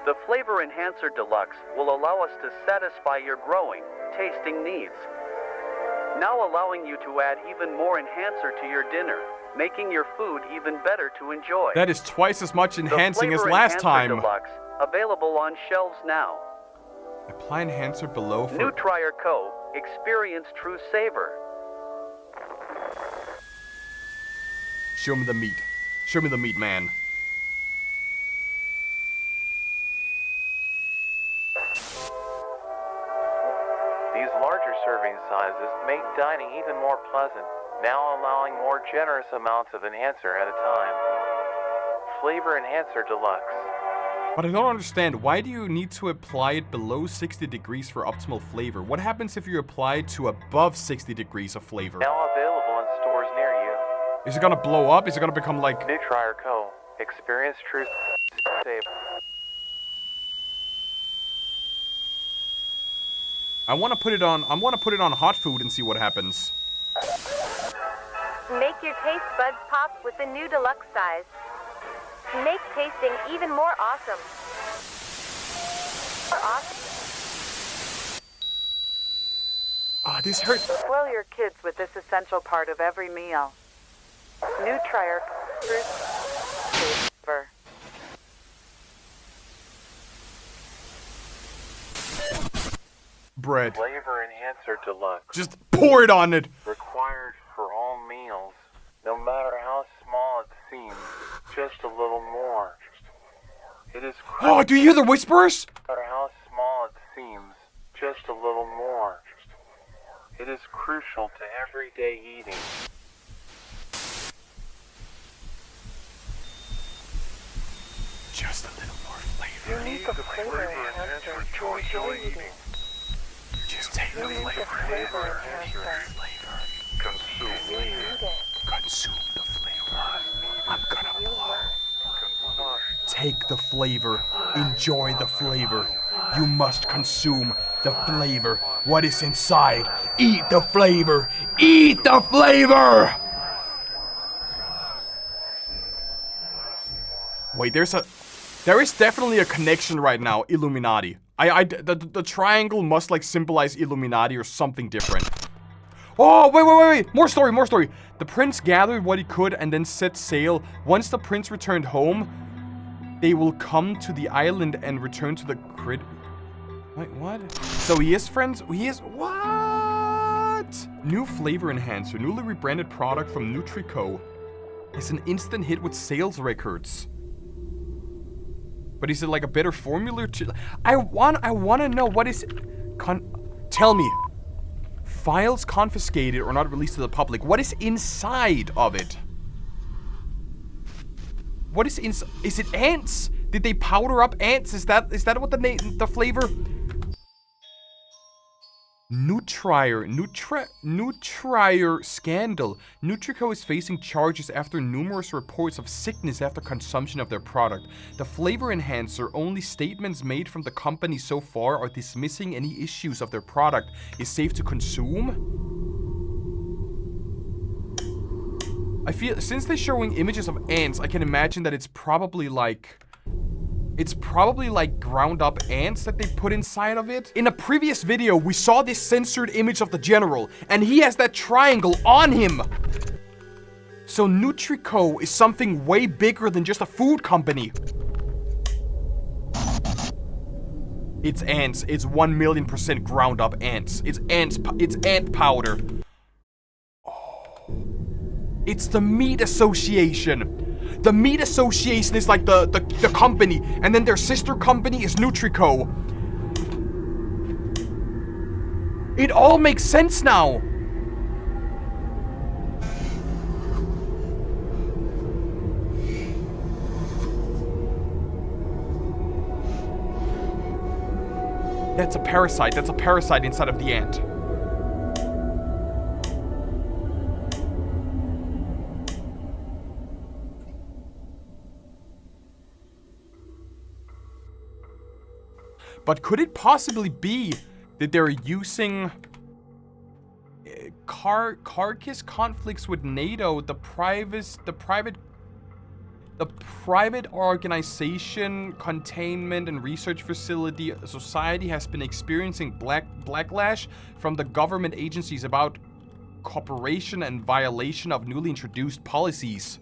The Flavor Enhancer Deluxe will allow us to satisfy your growing, tasting needs. Now allowing you to add even more enhancer to your dinner, making your food even better to enjoy. That is twice as much enhancing the as Flavor last Enhancer time. Deluxe, available on shelves now. Apply enhancer below for... Nutrier Co. Experience true savor. Show me the meat. Show me the meat, man. These larger serving sizes make dining even more pleasant, now allowing more generous amounts of enhancer at a time. Flavor Enhancer Deluxe. But I don't understand, why do you need to apply it below 60 degrees for optimal flavor? What happens if you apply it to above 60 degrees of flavor? Now available in stores near you. Is it gonna blow up? Is it gonna become like... Nutrier Co. Experience true savor. I wanna put it on hot food and see what happens. Make your taste buds pop with the new deluxe size. Make tasting even more awesome. Ah, this hurts. Spoil your kids with this essential part of every meal. Nutrier Savor. Bread. Flavor Enhancer Deluxe. Just pour it on it. Required for all meals, no matter how small it seems. Just a little more. It is. Oh, do you hear the whispers? No matter how small it seems, just a little more. It is crucial to everyday eating. Just a little more flavor. You need the flavor enhancer to enjoy eating. Just take the flavor. Consume. You need it. Consume the flavor. I'm gonna blow. Take the flavor. Enjoy the flavor. You must consume the flavor. What is inside? Eat the flavor. Eat the flavor! Wait, there is definitely a connection right now. Illuminati. The triangle must like symbolize Illuminati or something different. Oh, wait. More story. The prince gathered what he could and then set sail. Once the prince returned home, they will come to the island and return to the grid. Wait, what? So he is friends? He is... What? New flavor enhancer. Newly rebranded product from NutriCo. It's an instant hit with sales records. But is it like a better formula to... I want to know what is... Tell me. Files confiscated or not released to the public. What is inside of it? What is inside? Is it ants? Did they powder up ants? Is that what the flavor? Nutrier scandal. NutriCo is facing charges after numerous reports of sickness after consumption of their product. The flavor enhancer, only statements made from the company so far are dismissing any issues of their product. Is safe to consume? I feel, since they're showing images of ants, I can imagine that it's probably like ground up ants that they put inside of it. In a previous video, we saw this censored image of the general, and he has that triangle on him. So NutriCo is something way bigger than just a food company. It's ants. It's 1,000,000% ground up ants. It's ants. It's ant powder. Oh. It's the Meat Association. The Meat Association is like the company, and then their sister company is Nutrico. It all makes sense now. That's a parasite. That's a parasite inside of the ant. But could it possibly be that they're using Carcass conflicts with NATO, the private organization, containment and research facility society has been experiencing backlash from the government agencies about cooperation and violation of newly introduced policies.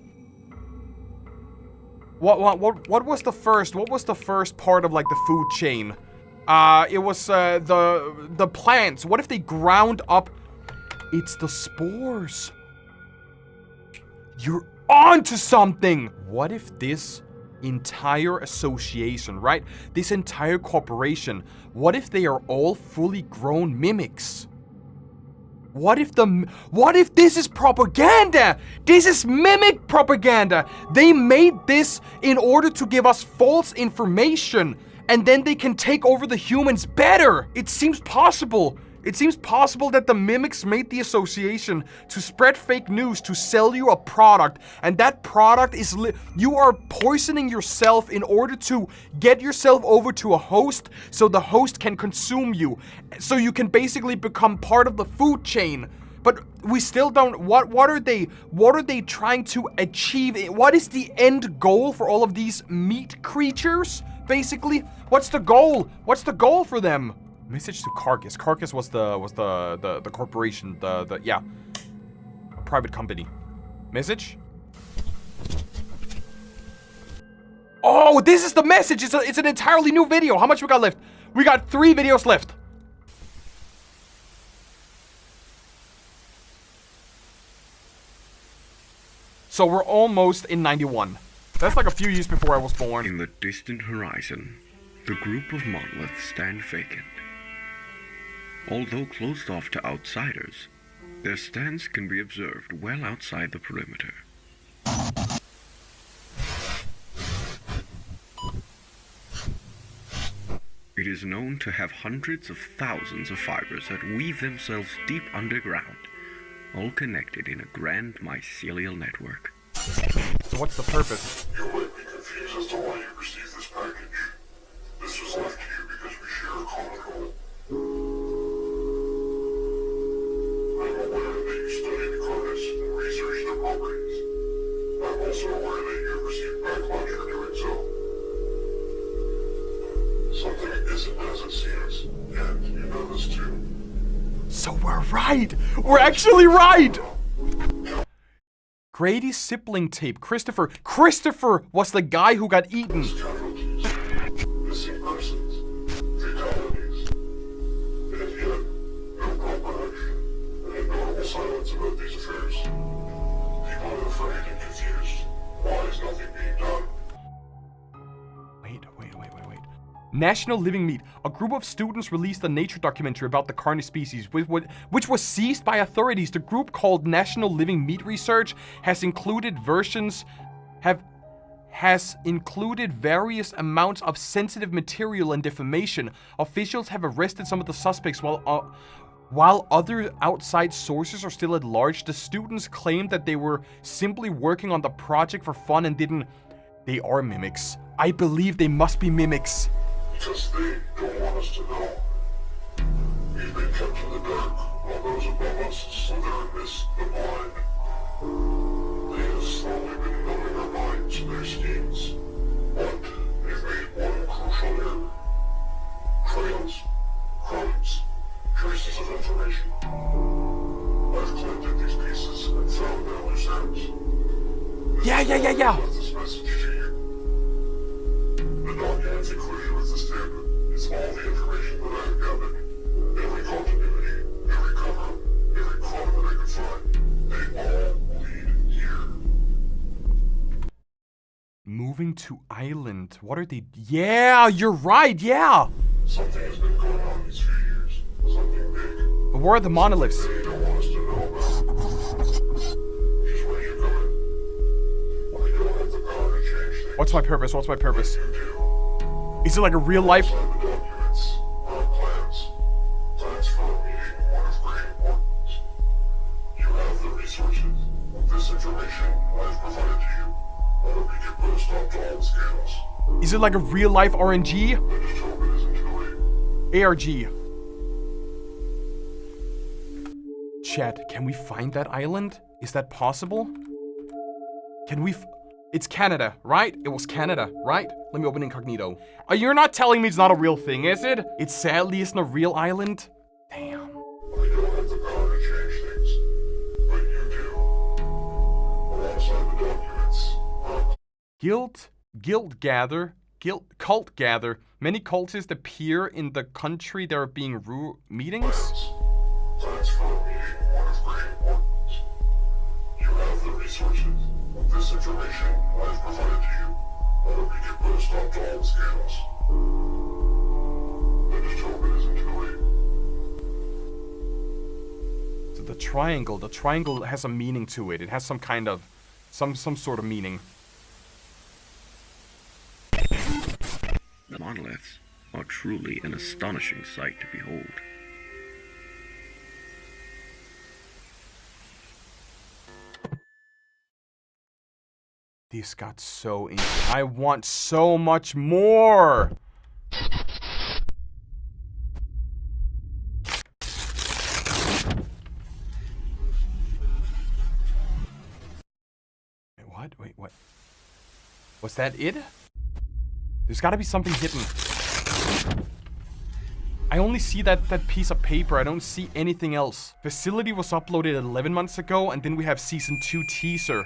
What was the first? What was the first part of like the food chain? It was the plants. What if they ground up? It's the spores. You're onto something. What if this entire association, right? This entire corporation, what if they are all fully grown mimics? What if this is propaganda? This is mimic propaganda. They made this in order to give us false information, and then they can take over the humans better. It seems possible. It seems possible that the mimics made the association to spread fake news, to sell you a product, and that product is you are poisoning yourself in order to get yourself over to a host so the host can consume you, so you can basically become part of the food chain. But we still don't. What are they trying to achieve? What is the end goal for all of these meat creatures? Basically, what's the goal? What's the goal for them? Message to Carcass. Carcass was the corporation, yeah, private company. Message. Oh, this is the message. It's an entirely new video. How much we got left? We got 3 videos left. So we're almost in 91. That's like a few years before I was born. In the distant horizon, the group of monoliths stand vacant. Although closed off to outsiders, their stance can be observed well outside the perimeter. It is known to have hundreds of thousands of fibers that weave themselves deep underground, all connected in a grand mycelial network. So what's the purpose? You might be confused as to why you received this package. This was left to you because we share a common goal. I'm aware that you studied the Carnis and researched their properties. I'm also aware that you have received backlash for doing so. Something isn't as it seems, and you know this too. So we're right! We're actually right! Grady's sibling tape. Christopher was the guy who got eaten. Missing persons, fatalities, and yet, no proper action, and normal silence about these affairs. People are afraid and confused. Why is nothing being done? Wait. National Living Meat. A group of students released a nature documentary about the Carnis species, which was seized by authorities. The group, called National Living Meat Research, has included various amounts of sensitive material and defamation. Officials have arrested some of the suspects while other outside sources are still at large. The students claimed that they were simply working on the project for fun and didn't. They are mimics. I believe they must be mimics. Because they don't want us to know. We've been kept in the dark while those above us slither and miss the blind. They have slowly been numbing our minds to their schemes. But they've made one crucial error. Trails, crumbs, traces of information. I've collected these pieces and found their loose ends. Yeah. This message to you. The documents included with the standard is all the Moving to island. What are they? Yeah, you're right. Yeah. Something has been going on these few years. Something big. But where are the monoliths? You don't want us to know about. Just where you coming. We don't have the power to change things. What's my purpose? What's my purpose? Is it like a real life? Documents, not plans. Plans for a meeting, one of great importance. You have the resources. This information I've provided to you. I hope you can put a stop to all the scandals. Is it like a real life RNG? I just hope it isn't too late. ARG. Chat, can we find that island? Is that possible? Can we It's Canada, right? It was Canada, right? Let me open incognito. You're not telling me it's not a real thing, is it? It sadly isn't a real island? Damn. I don't have the power to change things. But you do. Alongside the documents. Cult gather. Many cultists appear in the country there are being meetings. Plans for a meeting, one of great importance. You have the resources. This information I've provided to you. I hope you can put a stop to all the scandals. I just hope it isn't too late. So the triangle has a meaning to it. It has some kind of, some sort of meaning. The monoliths are truly an astonishing sight to behold. This got so in. I want so much more. Wait, what? Was that it? There's gotta be something hidden. I only see that piece of paper. I don't see anything else. Facility was uploaded 11 months ago, and then we have Season 2 teaser.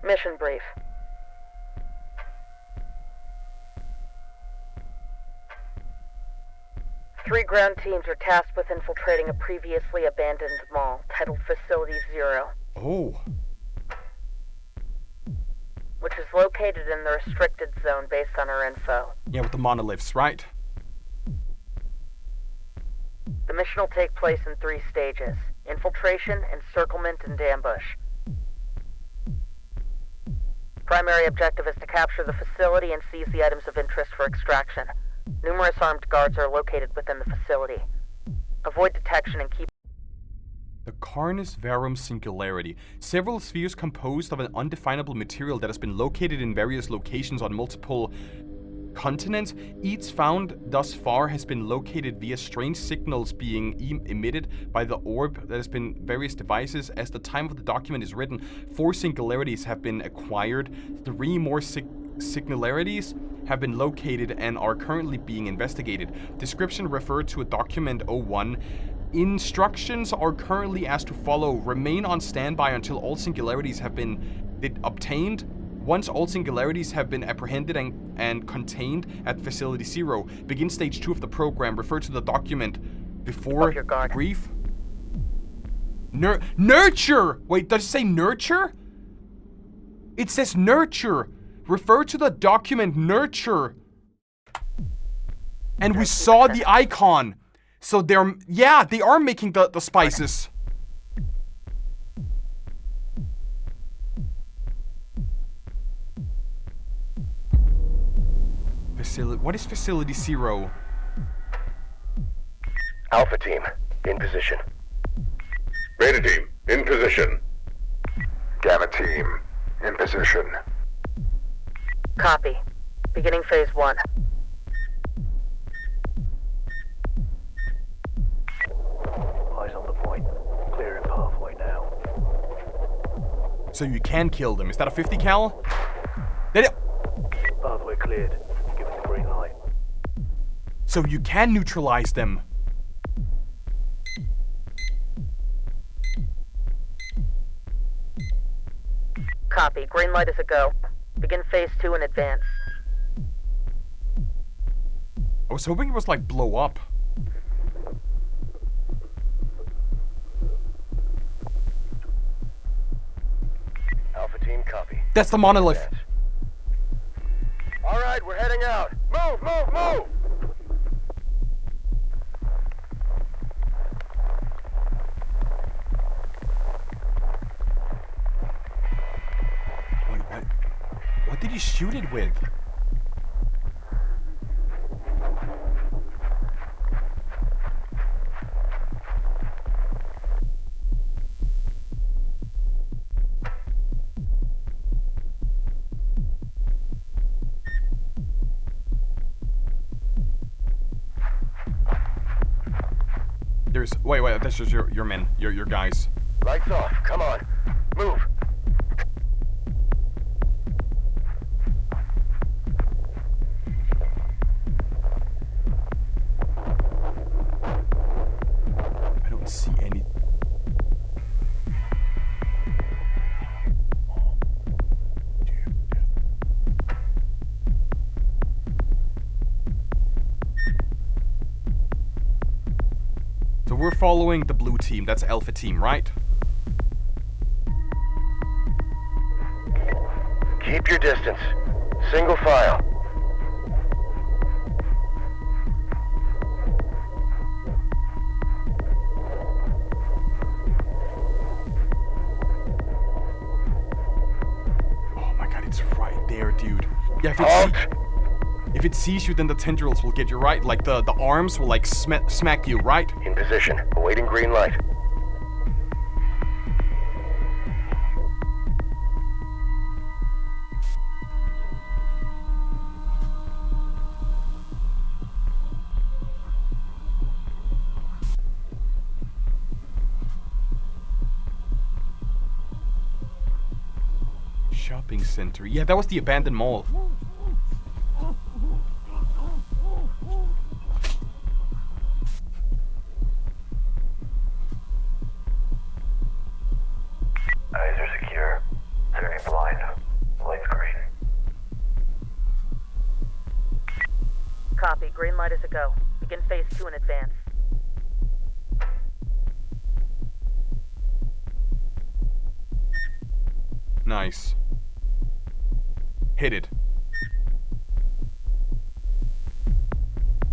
Mission brief. Three ground teams are tasked with infiltrating a previously abandoned mall titled Facility 0. Oh. Which is located in the restricted zone based on our info. Yeah, with the monoliths, right? The mission will take place in 3 stages: infiltration, encirclement, and ambush. Primary objective is to capture the facility and seize the items of interest for extraction. Numerous armed guards are located within the facility. Avoid detection and keep... The Carnis Verum Singularity. Several spheres composed of an undefinable material that has been located in various locations on multiple continents. Each found thus far has been located via strange signals being emitted by the orb that has been various devices. As the time of the document is written, 4 singularities have been acquired. 3 more singularities have been located and are currently being investigated. Description referred to a document 01. Instructions are currently as to follow. Remain on standby until all singularities have been obtained. Once all singularities have been apprehended and contained at Facility 0, begin Stage 2 of the program. Refer to the document before brief. Nurture! Wait, does it say nurture? It says nurture. Refer to the document nurture. And we saw the icon. So they are making the spices. What is Facility 0? Alpha team, in position. Beta team, in position. Gamma team, in position. Copy. Beginning phase 1. Eyes on the point. Clearing pathway now. So you can kill them. Is that a 50 cal? Pathway cleared. Give it the green light. So you can neutralize them. Copy. Green light is a go. Begin phase 2 in advance. I was hoping it was like blow up. Copy. That's the monolith. All right, we're heading out. Move, move, move! Wait, what did he shoot it with? Wait, that's just your men, your guys. Lights off, come on. Move. I don't see any. So we're following the blue team. That's Alpha team, right? Keep your distance. Single file. Oh my god, it's right there, dude. Yeah, if it sees you, then the tendrils will get you, right? Like the arms will like smack you, right? In position, awaiting green light. Shopping center. Yeah, that was the abandoned mall. Eyes are secure. Turning blind. Lights green. Copy. Green light is a go. Begin phase 2 in advance. Nice. Hit it.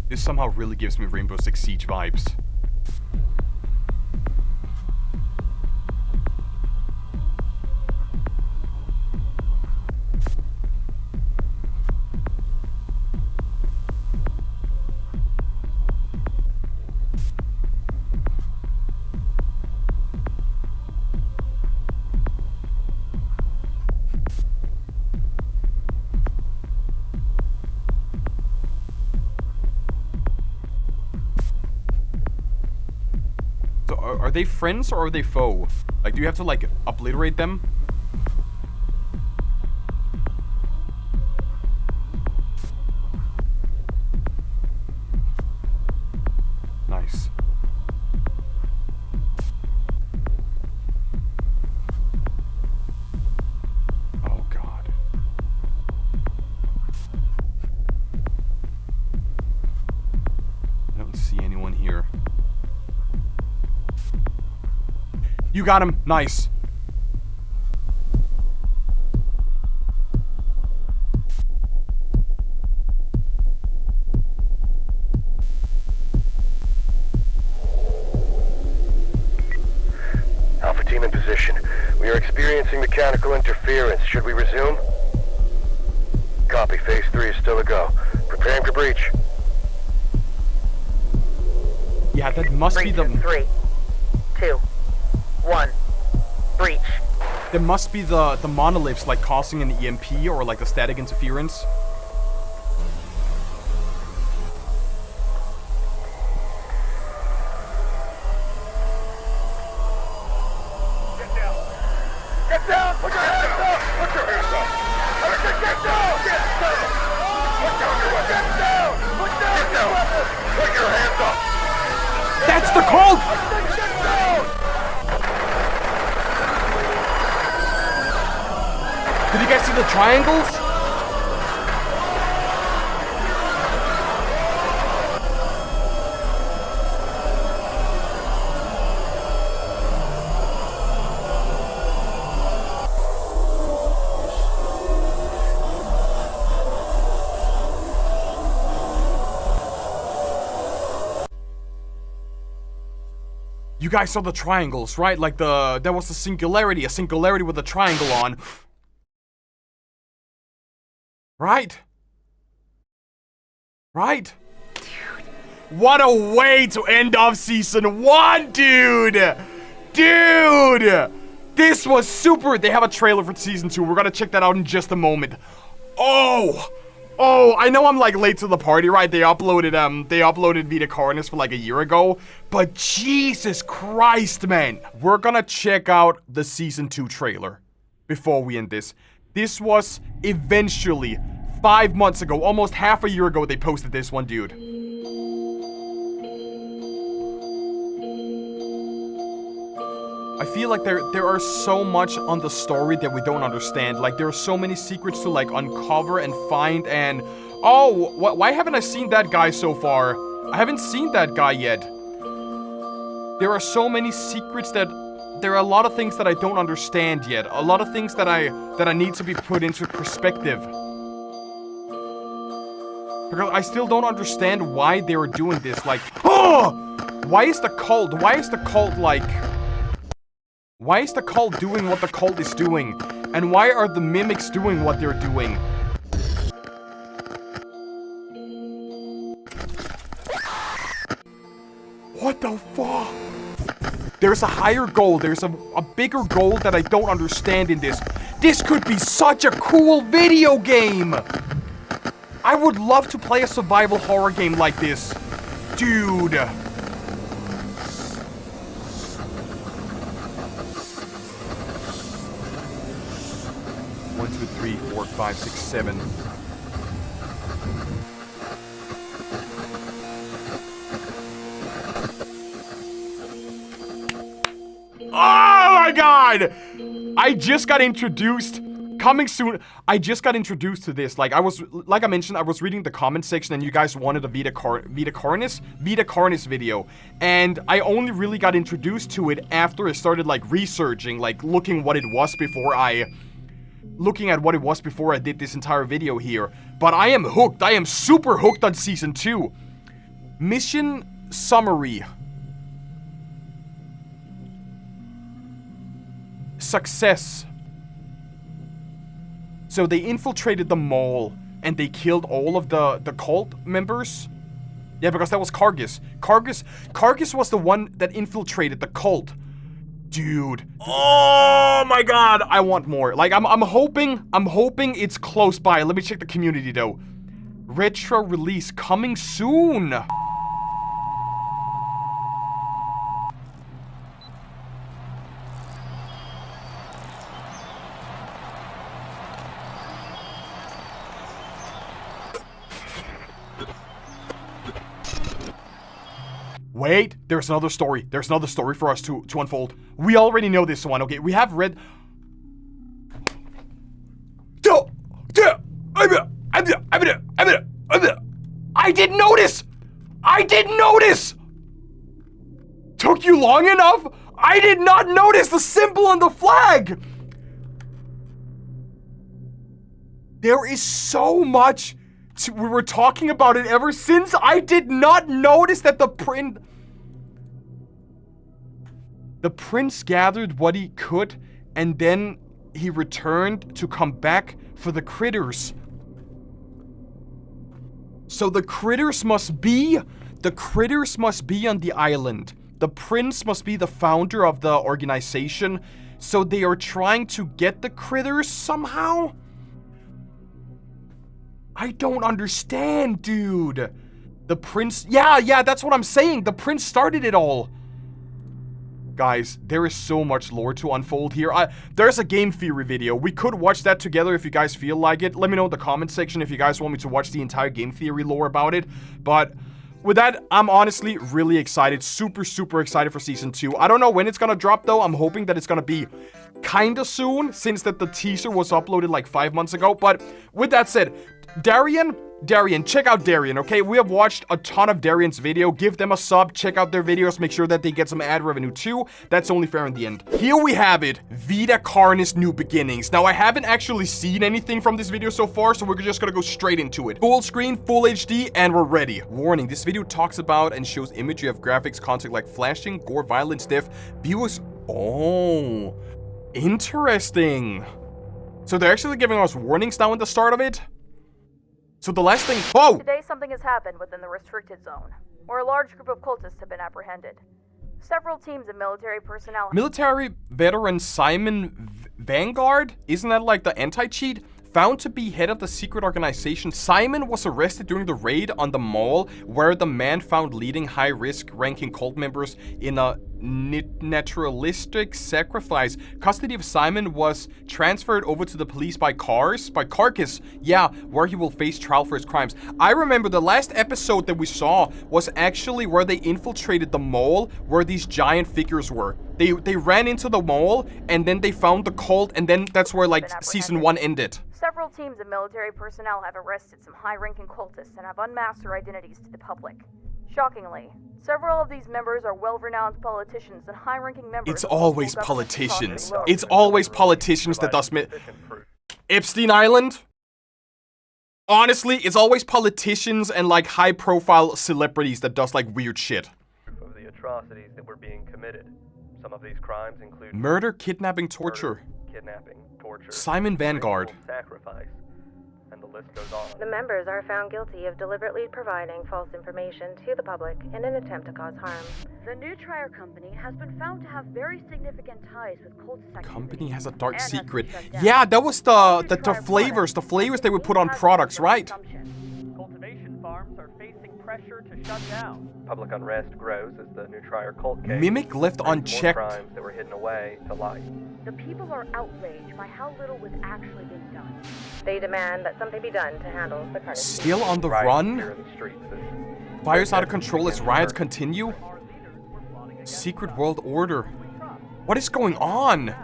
This somehow really gives me Rainbow Six Siege vibes. Are they friends or are they foe? Like, do you have to, like, obliterate them? Nice. Oh, God. I don't see anyone here. You got him. Nice. Alpha team in position. We are experiencing mechanical interference. Should we resume? Copy. Phase 3 is still a go. Preparing for breach. Yeah, that must be the... 3, 2, 1. Breach. There must be the monoliths, like, causing an EMP or, like, the static interference. Get down! Get down! Put your hands up! Put your hands up! Get down! Get down! Put down your weapon! Get down! Put down your weapon! Put your hands up! That's the call! Get down! Did you guys see the triangles? You guys saw the triangles, right? Like there was a singularity with a triangle on. Right? Right? Dude. What a way to end off season 1, dude! Dude! This was super. They have a trailer for season 2. We're gonna check that out in just a moment. Oh, I know I'm like late to the party, right? They uploaded Vita Carnis for like a year ago. But Jesus Christ, man. We're gonna check out the season 2 trailer before we end this. This was eventually 5 months ago, almost half a year ago, they posted this one, dude. I feel like there are so much on the story that we don't understand. Like, there are so many secrets to, like, uncover and find, and... Oh, why haven't I seen that guy so far? I haven't seen that guy yet. There are so many secrets that... There are a lot of things that I don't understand yet. A lot of things that I need to be put into perspective. Because I still don't understand why they were doing this. Like, oh! Why is the cult, like... Why is the cult doing what the cult is doing? And why are the mimics doing what they're doing? What the fuck? There's a higher goal. There's a bigger goal that I don't understand in this. This could be such a cool video game! I would love to play a survival horror game like this. Dude. 1, 2, 3, 4, 5, 6, 7. Oh my god! I just got introduced. Coming soon. I just got introduced to this. Like I mentioned, I was reading the comment section and you guys wanted a Vita Carnis video. And I only really got introduced to it after I started like researching, like looking at what it was before I did this entire video here. But I am hooked. I am super hooked on season 2. Mission summary. Success. So they infiltrated the mall and they killed all of the cult members. Yeah, because that was Cargis. Cargis was the one that infiltrated the cult. Dude. Oh my god. I want more. Like, I'm hoping it's close by. Let me check the community though. Retro release coming soon. Wait, there's another story. There's another story for us to unfold. We already know this one, okay? We have read... I didn't notice! I didn't notice! Took you long enough? I did not notice the symbol on the flag! There is so much... We were talking about it ever since. I did not notice that the prince gathered what he could, and then he returned to come back for the critters. So the critters must be on the island. The prince must be the founder of the organization. So they are trying to get the critters somehow? I don't understand, dude. The prince... Yeah, that's what I'm saying. The prince started it all. Guys, there is so much lore to unfold here. There's a game theory video. We could watch that together if you guys feel like it. Let me know in the comment section if you guys want me to watch the entire game theory lore about it. But with that, I'm honestly really excited. Super, super excited for Season 2. I don't know when it's gonna drop, though. I'm hoping that it's gonna be kinda soon, since that the teaser was uploaded like 5 months ago. But with that said... Darian, check out Darian, okay? We have watched a ton of Darian's video. Give them a sub, check out their videos, make sure that they get some ad revenue too. That's only fair in the end. Here we have it, Vita Carnis New Beginnings. Now, I haven't actually seen anything from this video so far, so we're just gonna go straight into it. Full screen, full HD, and we're ready. Warning, this video talks about and shows imagery of graphics content like flashing, gore, violence, death, viewers. Oh, interesting. So they're actually giving us warnings now in the start of it? So the last thing— oh! Today something has happened within the restricted zone, where a large group of cultists have been apprehended. Several teams of military personnel— military veteran Simon Vanguard? Isn't that like the anti-cheat? Found to be head of the secret organization. Simon was arrested during the raid on the mall, where the man found leading high-risk ranking cult members in a naturalistic sacrifice. Custody of Simon was transferred over to the police by Carcass, yeah, where he will face trial for his crimes. I remember the last episode that we saw was actually where they infiltrated the mall where these giant figures were. They ran into the mall and then they found the cult, and then that's where like season 1 ended. Several teams of military personnel have arrested some high-ranking cultists and have unmasked their identities to the public. Shockingly, several of these members are well-renowned politicians and high-ranking members— it's always politicians. It's always politicians that does Epstein Island? Honestly, it's always politicians and like high-profile celebrities that does like weird shit. Of the atrocities that were being committed. Some of these crimes include murder, kidnapping, torture. Kidnapping, torture, Simon Vanguard. Sacrifice, and the list goes on. The members are found guilty of deliberately providing false information to the public in an attempt to cause harm. The new Trier Company has been found to have very significant ties with cultist activity. Company has a dark secret. Yeah, that was the flavors they would put on products, right? Cultivation farms are facing pressure to shut down. Public unrest grows as the new Trier cult case Mimic left unchecked. More crimes that were hidden away to light. The people are outraged by how little was actually being done. They demand that something be done to handle the Carnis. Still on the run? Fires out of control as riots continue? Secret World Order. What is going on?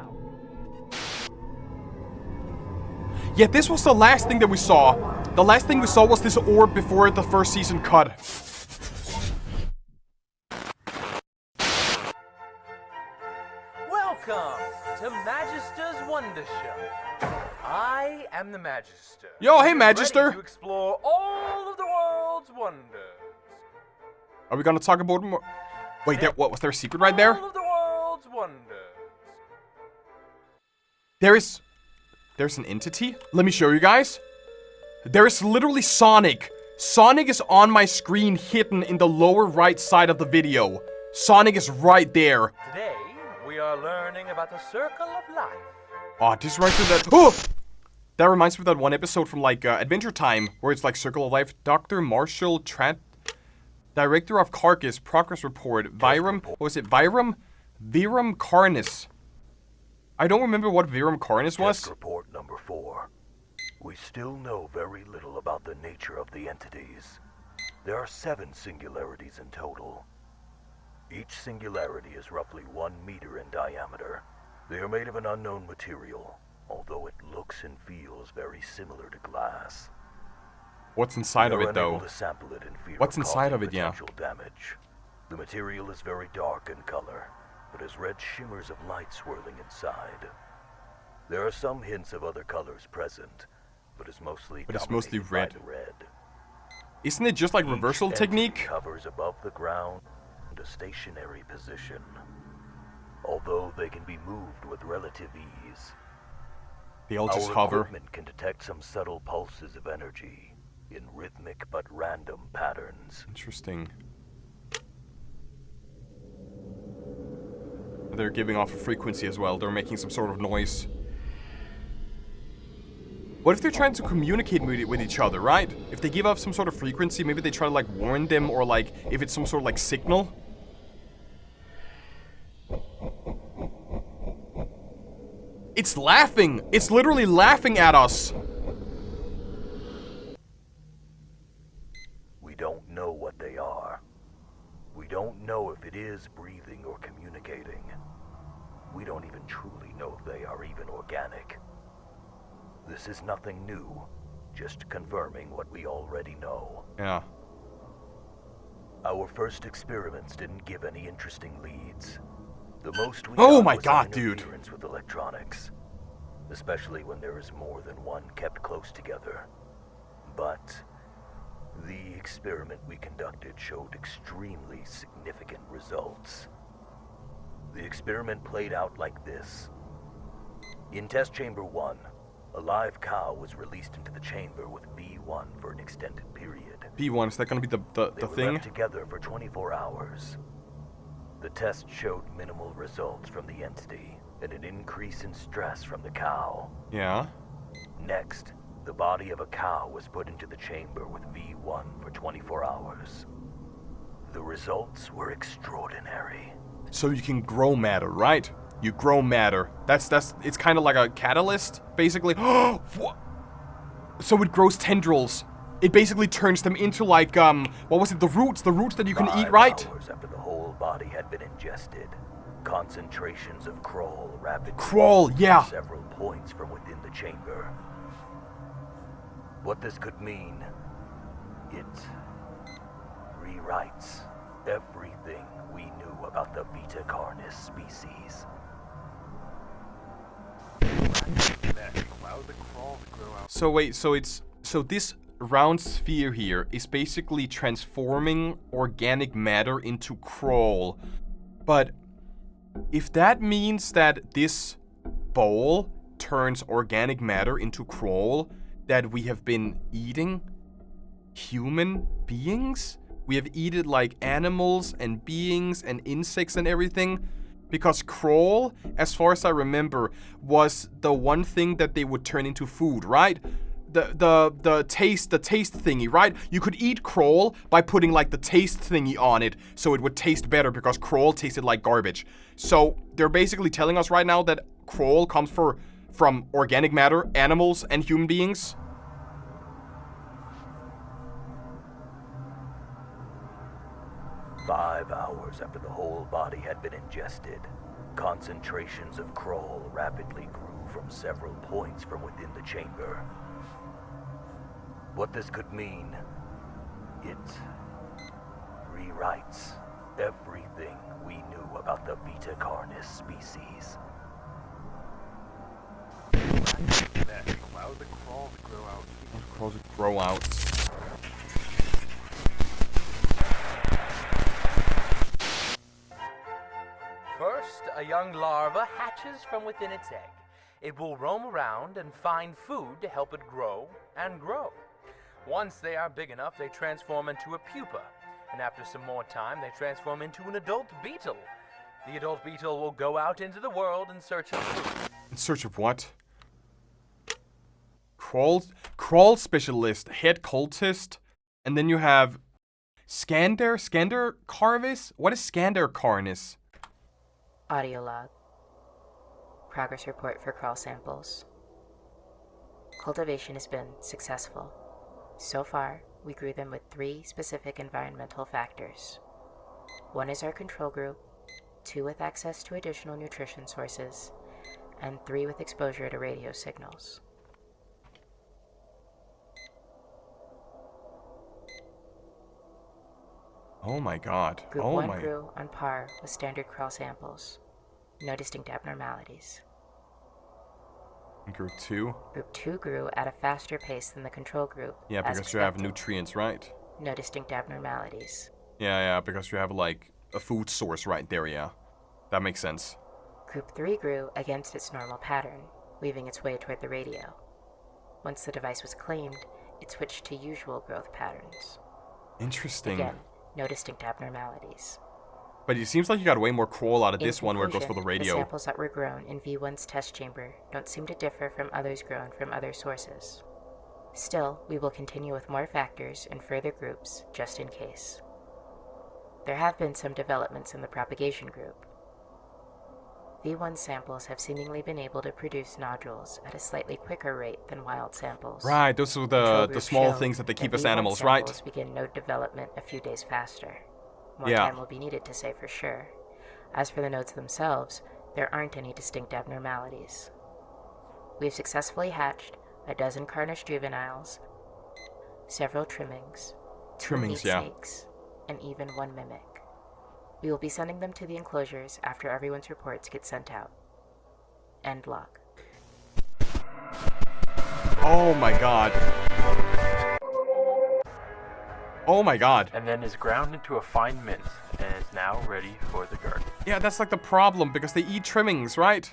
Yeah, this was the last thing that we saw. The last thing we saw was this orb before the first season cut. Welcome to Magister's Wonder Show. I am the Magister. Yo, hey Magister. Ready to explore all of the world's wonders. Are we gonna talk about more? Wait, what was there a secret right there? All of the world's wonders. There's an entity? Let me show you guys. There is literally Sonic. Sonic is on my screen, hidden in the lower right side of the video. Sonic is right there. Today, we are learning about the circle of life. Oh, this right through that. Oh! That reminds me of that one episode from like Adventure Time, where it's like Circle of Life. Dr. Marshall Director of Carcass, Progress Report, Virum, what was it? Vita Carnis. I don't remember what Vita Carnis was. Test report number 4. We still know very little about the nature of the entities. There are 7 singularities in total. Each singularity is roughly 1 meter in diameter. They are made of an unknown material, although it looks and feels very similar to glass. What's inside of it, though? To sample it in fear What's of inside of it, yeah? potential damage. The material is very dark in color, but has red shimmers of light swirling inside. There are some hints of other colors present, but it's mostly red. red. Isn't it just like reversal technique? Hovers above the ground in a stationary position, although they can be moved with relative ease. They all just Our hover. Equipment can detect some subtle pulses of energy in rhythmic but random patterns. Interesting. They're giving off a frequency as well. They're making some sort of noise. What if they're trying to communicate with each other, right? If they give off some sort of frequency, maybe they try to like warn them, or like if it's some sort of like signal. It's laughing! It's literally laughing at us! We don't know what they are. We don't know if it is breathing or communicating. We don't even truly know if they are even organic. This is nothing new. just confirming what we already know. Yeah. Our first experiments didn't give any interesting leads. The most we Oh got my was God, an dude. interference with electronics, especially when there is more than one kept close together. But the experiment we conducted showed extremely significant results. The experiment played out like this. In test chamber 1, a live cow was released into the chamber with V1 for an extended period. V1, is that gonna be the They were thing? left together for 24 hours. The test showed minimal results from the entity and an increase in stress from the cow. Yeah. Next, the body of a cow was put into the chamber with V1 for 24 hours. The results were extraordinary. So you can grow matter, right? You grow matter. It's kind of like a catalyst, basically. What? So it grows tendrils. It basically turns them into like, what was it? The roots that you can eat, right? 5 hours after the whole body had been ingested, concentrations of crawl rapidly Crawl, yeah. from several points from within the chamber. What this could mean, it rewrites everything we knew about the Vita Carnis species. So wait, so this round sphere here is basically transforming organic matter into crawl. But if that means that this bowl turns organic matter into crawl that we have been eating human beings, we have eaten like animals and beings and insects and everything, because crawl, as far as I remember, was the one thing that they would turn into food, right? The taste thingy, right? You could eat crawl by putting like the taste thingy on it, so it would taste better because crawl tasted like garbage. So they're basically telling us right now that crawl comes from organic matter, animals, and human beings. "5 hours after the whole body had been ingested, concentrations of crawl rapidly grew from several points from within the chamber. What this could mean, it rewrites everything we knew about the Vita Carnis species." Allow the crawl to grow out. Crawls grow out. First, a young larva hatches from within its egg. It will roam around and find food to help it grow and grow. Once they are big enough, they transform into a pupa, and after some more time, they transform into an adult beetle. The adult beetle will go out into the world in search of food. In search of what? Crawl specialist, head cultist, and then you have Skander Carvis? What is Skander Carnis? Audio log. Progress report for crawl samples. Cultivation has been successful. So far, we grew them with 3 specific environmental factors. 1 is our control group, 2 with access to additional nutrition sources, and 3 with exposure to radio signals. Oh my god. Group Oh 1 my. grew on par with standard crawl samples. No distinct abnormalities. Group 2? Group 2 grew at a faster pace than the control group. Yeah, as because you have expected. nutrients, right? No distinct abnormalities. Yeah, because you have like a food source right there, yeah. That makes sense. Group 3 grew against its normal pattern, weaving its way toward the radio. Once the device was claimed, it switched to usual growth patterns. Interesting. Again, no distinct abnormalities. But it seems like you got way more crawl out of In this one where it goes for the conclusion, radio. The samples that were grown in V1's test chamber don't seem to differ from others grown from other sources. Still, we will continue with more factors and further groups, just in case. There have been some developments in the propagation group. V1 samples have seemingly been able to produce nodules at a slightly quicker rate than wild samples. Right, those are the small things that they keep as animals, right? Samples begin node development a few days faster. More Yeah. time will be needed to say for sure. As for the nodes themselves, there aren't any distinct abnormalities. We've successfully hatched a dozen Carnish juveniles, several trimmings, Trimmings, meat yeah. snakes, and even one mimic. We will be sending them to the enclosures after everyone's reports get sent out. End log. Oh my god. Oh my god. And then is ground into a fine mince and is now ready for the garden. Yeah, that's like the problem, because they eat trimmings, right?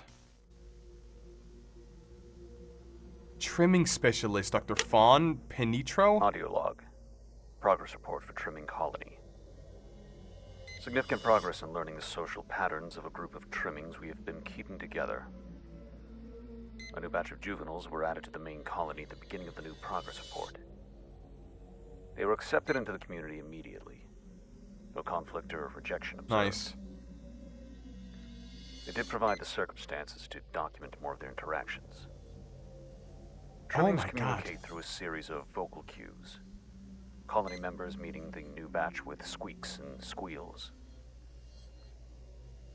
Trimming specialist, Dr. Fawn Penitro? Audio log. Progress report for trimming colony. Significant progress in learning the social patterns of a group of trimmings we have been keeping together. A new batch of juveniles were added to the main colony at the beginning of the new progress report. They were accepted into the community immediately. No conflict or rejection observed. Nice. They did provide the circumstances to document more of their interactions. Oh Trimmings my communicate god. through a series of vocal cues. Colony members meeting the new batch with squeaks and squeals.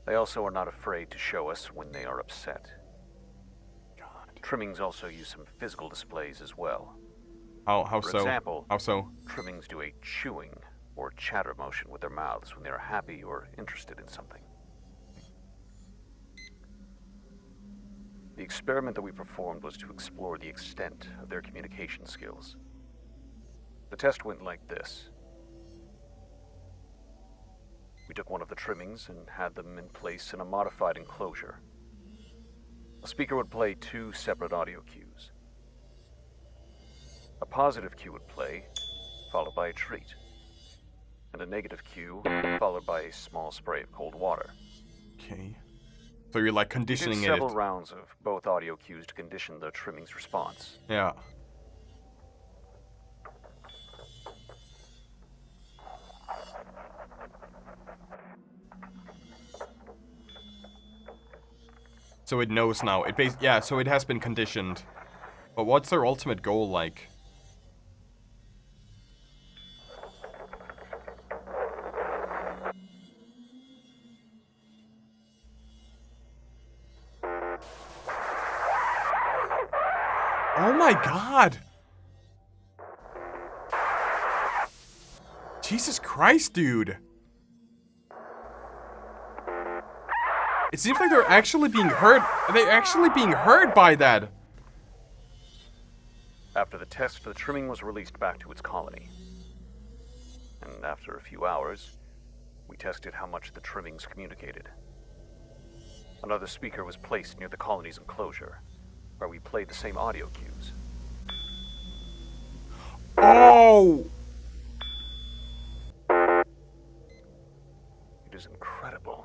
They also are not afraid to show us when they are upset. Trimmings also use some physical displays as well. How For so? example, How so? trimmings do a chewing or chatter motion with their mouths when they are happy or interested in something. The experiment that we performed was to explore the extent of their communication skills. The test went like this. We took one of the trimmings and had them in place in a modified enclosure. A speaker would play two separate audio cues. A positive cue would play, followed by a treat, and a negative cue, followed by a small spray of cold water. Okay. So you're like conditioning we did it. several rounds of both audio cues to condition the trimming's response. Yeah. So it knows now. Yeah, so it has been conditioned. But what's their ultimate goal like? Oh my god! Jesus Christ, dude! It seems like they're actually being heard. They're actually being heard by that. After the test, the trimming was released back to its colony. And after a few hours, we tested how much the trimmings communicated. Another speaker was placed near the colony's enclosure, where we played the same audio cues. Oh! It is incredible.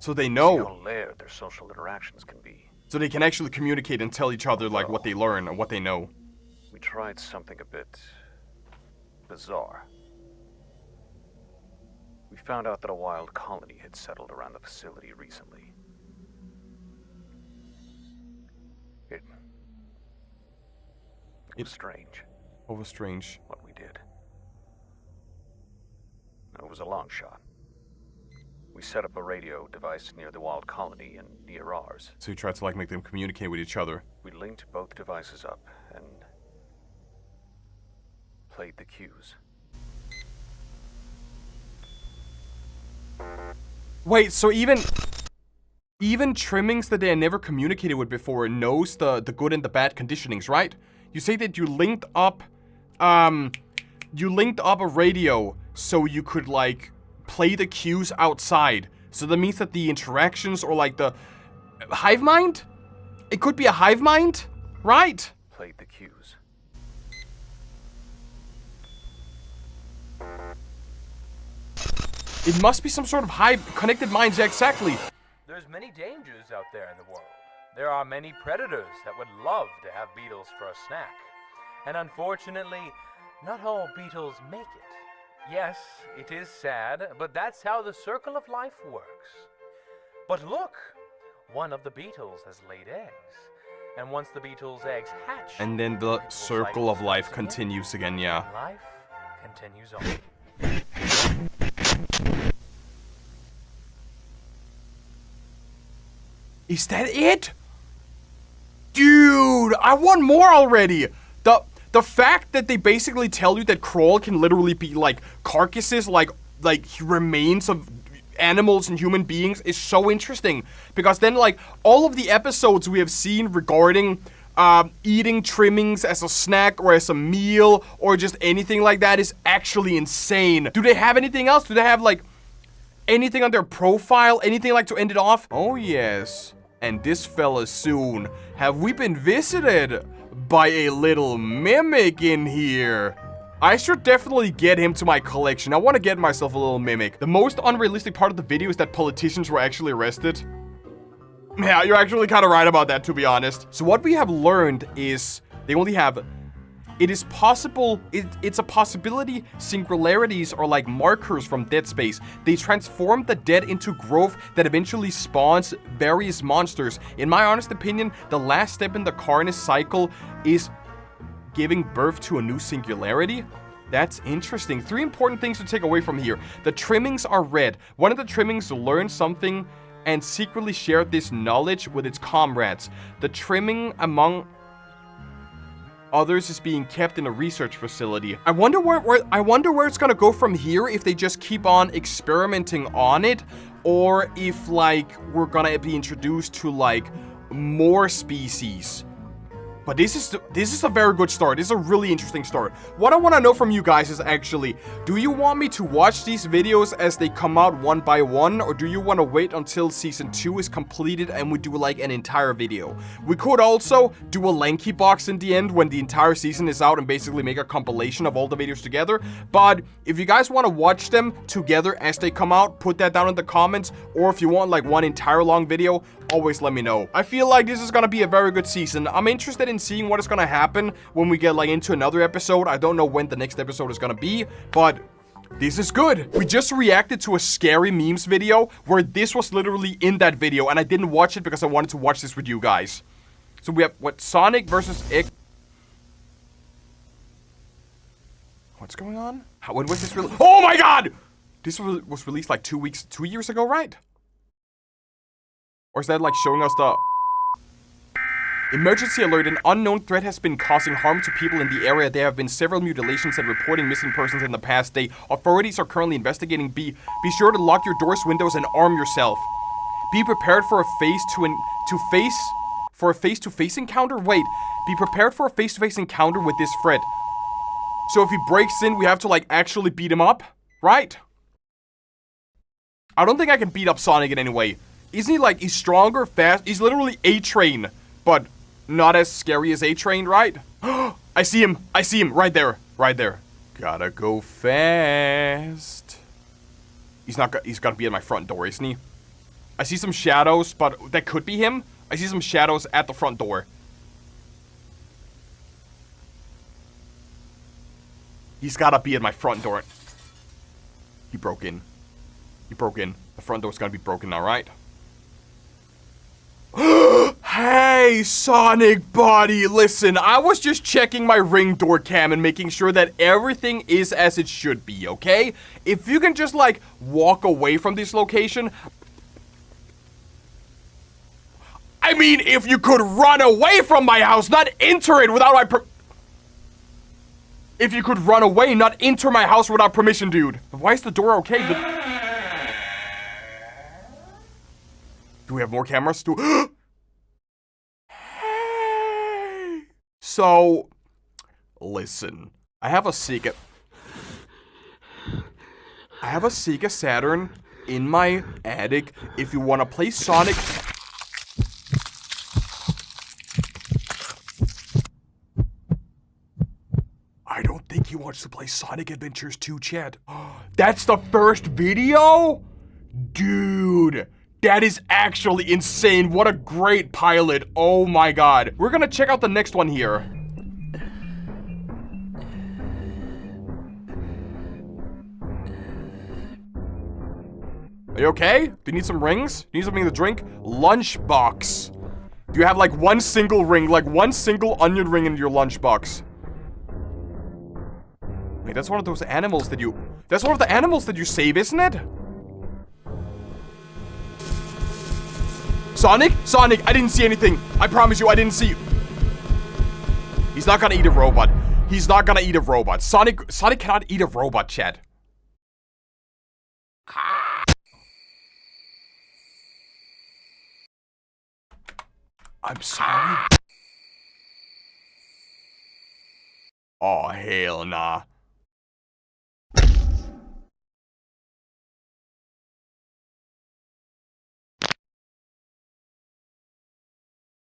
So they See know. how layered their social interactions can be. So they can actually communicate and tell each other like what they learn and what they know. We tried something a bit bizarre. We found out that a wild colony had settled around the facility recently. It was strange. What was strange? What we did. It was a long shot. We set up a radio device near the wild colony and near ours. So you tried to like make them communicate with each other. We linked both devices up and played the cues. Wait, so even trimmings that they had never communicated with before knows the good and the bad conditionings, right? You say that you linked up a radio so you could like play the cues outside. So that means that the interactions or like the hive mind? It could be a hive mind, right? Played the cues. It must be some sort of hive connected minds, yeah, exactly. There's many dangers out there in the world. There are many predators that would love to have beetles for a snack. And unfortunately, not all beetles make it. Yes, it is sad, but that's how the circle of life works. But look, one of the beetles has laid eggs. And once the beetle's eggs hatch... And then the circle of life continues again, yeah. Life continues on. Is that it? Dude, Dude, I want more already. The fact that they basically tell you that crawl can literally be like carcasses, like remains of animals and human beings is so interesting. Because then like all of the episodes we have seen regarding eating trimmings as a snack or as a meal or just anything like that is actually insane. Do they have anything else? Do they have like anything on their profile? Anything like to end it off? Oh yes. And this fella soon. Have we been visited by a little mimic in here? I should definitely get him to my collection. I want to get myself a little mimic. The most unrealistic part of the video is that politicians were actually arrested. Yeah, you're actually kind of right about that, to be honest. So what we have learned is they only have... It is possible... It's a possibility singularities are like markers from dead space. They transform the dead into growth that eventually spawns various monsters. In my honest opinion, the last step in the Carnis cycle is giving birth to a new singularity. That's interesting. 3 important things to take away from here. The trimmings are red. One of the trimmings learned something and secretly shared this knowledge with its comrades. The trimming, among others, is being kept in a research facility. I wonder where it's gonna go from here, if they just keep on experimenting on it, or if like we're gonna be introduced to like more species. But this is a very good start. This is a really interesting start. What I want to know from you guys is actually, do you want me to watch these videos as they come out one by one, or do you want to wait until season 2 is completed and we do like an entire video? We could also do a lanky box in the end when the entire season is out and basically make a compilation of all the videos together. But if you guys want to watch them together as they come out, put that down in the comments. Or if you want like one entire long video, always let me know. I feel like this is gonna be a very good season. I'm interested in seeing what is gonna happen when we get like into another episode. I don't know when the next episode is gonna be, but this is good. We just reacted to a scary memes video where this was literally in that video, and I didn't watch it because I wanted to watch this with you guys. So we have what, Sonic versus X. What's going on? When was this released? Oh my god! This was released like 2 years ago, right? Or is that like showing us the... Emergency alert, an unknown threat has been causing harm to people in the area. There have been several mutilations and reporting missing persons in the past day. Authorities are currently investigating. Be sure to lock your doors, windows, and arm yourself. Be prepared for a face-to-face encounter? Wait, be prepared for a face-to-face encounter with this threat. So if he breaks in, we have to like actually beat him up, right? I don't think I can beat up Sonic in any way. Isn't he like, he's stronger, fast? He's literally A-Train, but not as scary as A-Train, right? I see him, right there, Gotta go fast. He's gotta be at my front door, isn't he? I see some shadows, but that could be him. I see some shadows at the front door. He's gotta be at my front door. He broke in. The front door's gotta be broken now, right? Hey, Sonic buddy, listen, I was just checking my ring door cam and making sure that everything is as it should be, okay? If you can just, like, walk away from this location... I mean, if you could run away from my house, not enter it without my If you could run away, not enter my house without permission, dude. Why is the door okay? Do we have more cameras? Hey! So, listen. I have a Sega Saturn in my attic. If you want to play Sonic... I don't think he wants to play Sonic Adventures 2, Chad. That's the first video? Dude... That is actually insane. What a great pilot. Oh my god. We're gonna check out the next one here. Are you okay? Do you need some rings? Do you need something to drink? Lunchbox. Do you have like one single ring, like one single onion ring in your lunchbox? Wait, that's one of those animals that you... That's one of the animals that you save, isn't it? Sonic? Sonic, I didn't see anything. I promise you, I didn't see you. He's not gonna eat a robot. He's not gonna eat a robot. Sonic cannot eat a robot, chat. I'm sorry. Oh, hell nah.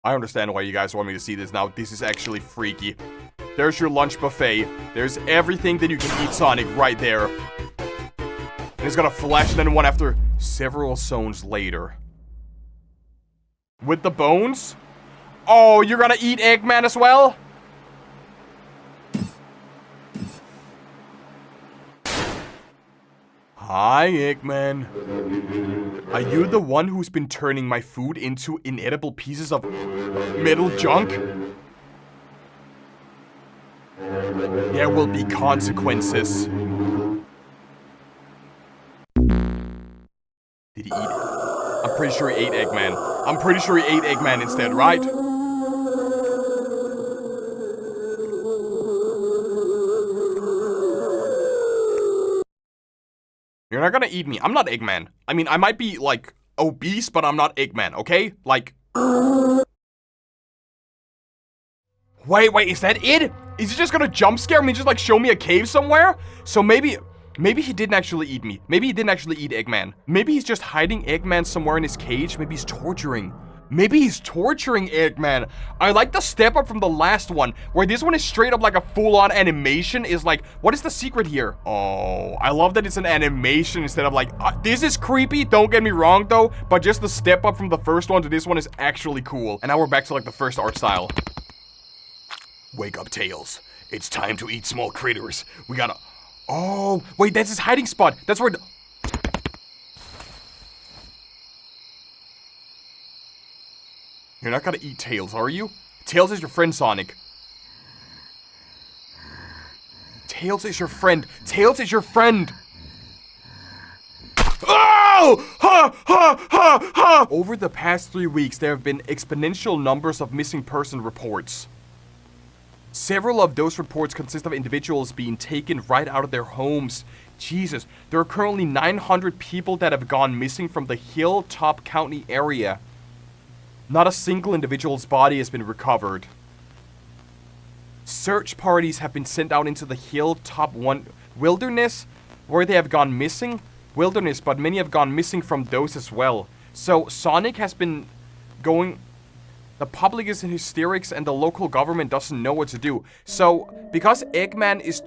I understand why you guys want me to see this now. This is actually freaky. There's your lunch buffet. There's everything that you can eat, Sonic, right there. And it's gonna flash and then one after several zones later. With the bones? Oh, you're gonna eat Eggman as well? Hi, Eggman. Are you the one who's been turning my food into inedible pieces of metal junk? There will be consequences. Did he eat it? I'm pretty sure he ate Eggman. I'm pretty sure he ate Eggman instead, right? You're not gonna eat me. I'm not Eggman. I mean, I might be, like, obese, but I'm not Eggman, okay? Like... Wait, is that it? Is he just gonna jump scare me, just, like, show me a cave somewhere? So maybe he didn't actually eat me. Maybe he didn't actually eat Eggman. Maybe he's just hiding Eggman somewhere in his cage. Maybe he's torturing. Maybe he's torturing Eggman. I like the step up from the last one, where this one is straight up like a full-on animation. Is like, what is the secret here? Oh, I love that it's an animation instead of like, this is creepy, don't get me wrong though, but just the step up from the first one to this one is actually cool. And now we're back to like the first art style. Wake up, Tails. It's time to eat small critters. We gotta... Oh, wait, that's his hiding spot. That's where... You're not gonna eat Tails, are you? Tails is your friend, Sonic. Tails is your friend. Tails is your friend. Oh! Ha! Ha! Ha! Ha! Over the past 3 weeks, there have been exponential numbers of missing person reports. Several of those reports consist of individuals being taken right out of their homes. Jesus, there are currently 900 people that have gone missing from the Hilltop County area. Not a single individual's body has been recovered. Search parties have been sent out into the Hilltop wilderness, where they have gone missing. Wilderness, but many have gone missing from those as well. So Sonic has been going... The public is in hysterics and the local government doesn't know what to do. So, because Eggman is...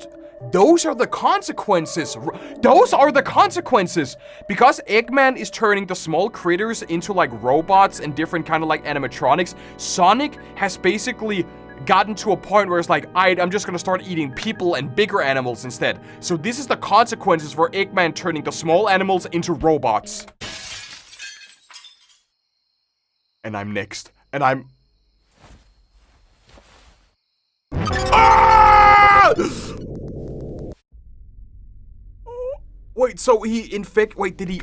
Those are the consequences. Those are the consequences. Because Eggman is turning the small critters into like robots and different kind of like animatronics, Sonic has basically gotten to a point where it's like, I'm just gonna start eating people and bigger animals instead. So this is the consequences for Eggman turning the small animals into robots. And I'm next. And I'm... Ah! Wait, so wait, did he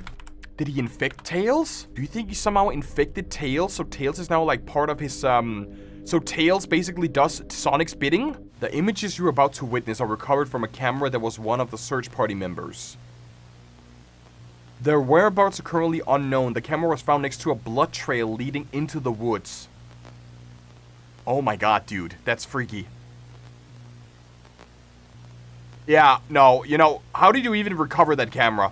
infect Tails? Do you think he somehow infected Tails, so Tails is now like part of his, so Tails basically does Sonic's bidding? The images you're about to witness are recovered from a camera that was one of the search party members. Their whereabouts are currently unknown. The camera was found next to a blood trail leading into the woods. Oh my god, dude, that's freaky. Yeah, no, you know, how did you even recover that camera?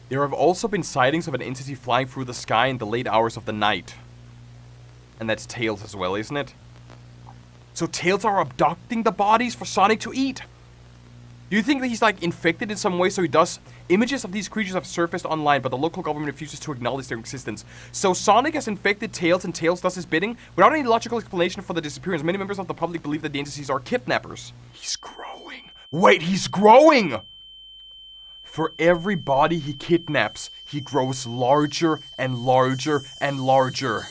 There have also been sightings of an entity flying through the sky in the late hours of the night. And that's Tails as well, isn't it? So Tails are abducting the bodies for Sonic to eat. Do you think that he's like infected in some way so he does? Images of these creatures have surfaced online, but the local government refuses to acknowledge their existence. So Sonic has infected Tails and Tails does his bidding? Without any logical explanation for the disappearance, many members of the public believe that the entities are kidnappers. He's growing. Wait, he's growing! For every body he kidnaps, he grows larger and larger and larger.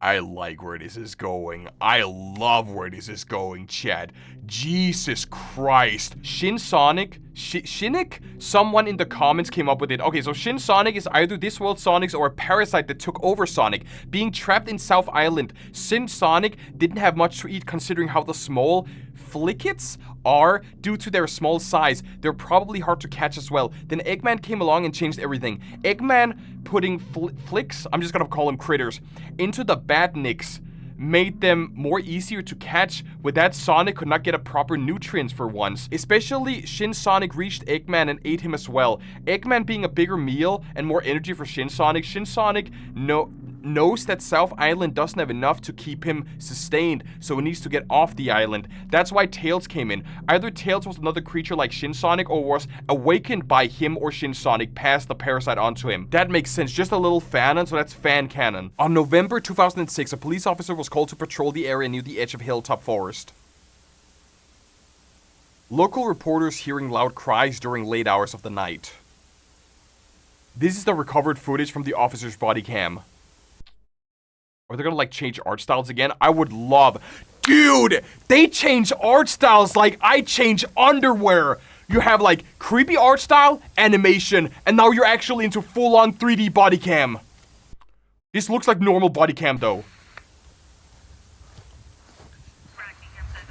I like where this is going. I love where this is going, Chad. Jesus Christ. Shin Sonic Shinnick? Someone in the comments came up with it. Okay, so Shin Sonic is either this world Sonics or a parasite that took over Sonic. Being trapped in South Island, Shin Sonic didn't have much to eat considering how the small Flickits are. Due to their small size, they're probably hard to catch as well. Then Eggman came along and changed everything. Eggman putting Flicks, I'm just gonna call them critters, into the Badniks made them more easier to catch. With that, Sonic could not get a proper nutrients for once. Especially Shin Sonic reached Eggman and ate him as well. Eggman being a bigger meal and more energy for Shin Sonic knows that South Island doesn't have enough to keep him sustained, so he needs to get off the island. That's why Tails came in. Either Tails was another creature like Shin Sonic or was awakened by him or Shin Sonic, passed the parasite onto him. That makes sense, just a little fanon, so that's fan canon. On November 2006, a police officer was called to patrol the area near the edge of Hilltop Forest. Local reporters hearing loud cries during late hours of the night. This is the recovered footage from the officer's body cam. Are they gonna like change art styles again? I would love. Dude, they change art styles like I change underwear. You have like creepy art style, animation, and now you're actually into full-on 3D body cam. This looks like normal body cam though.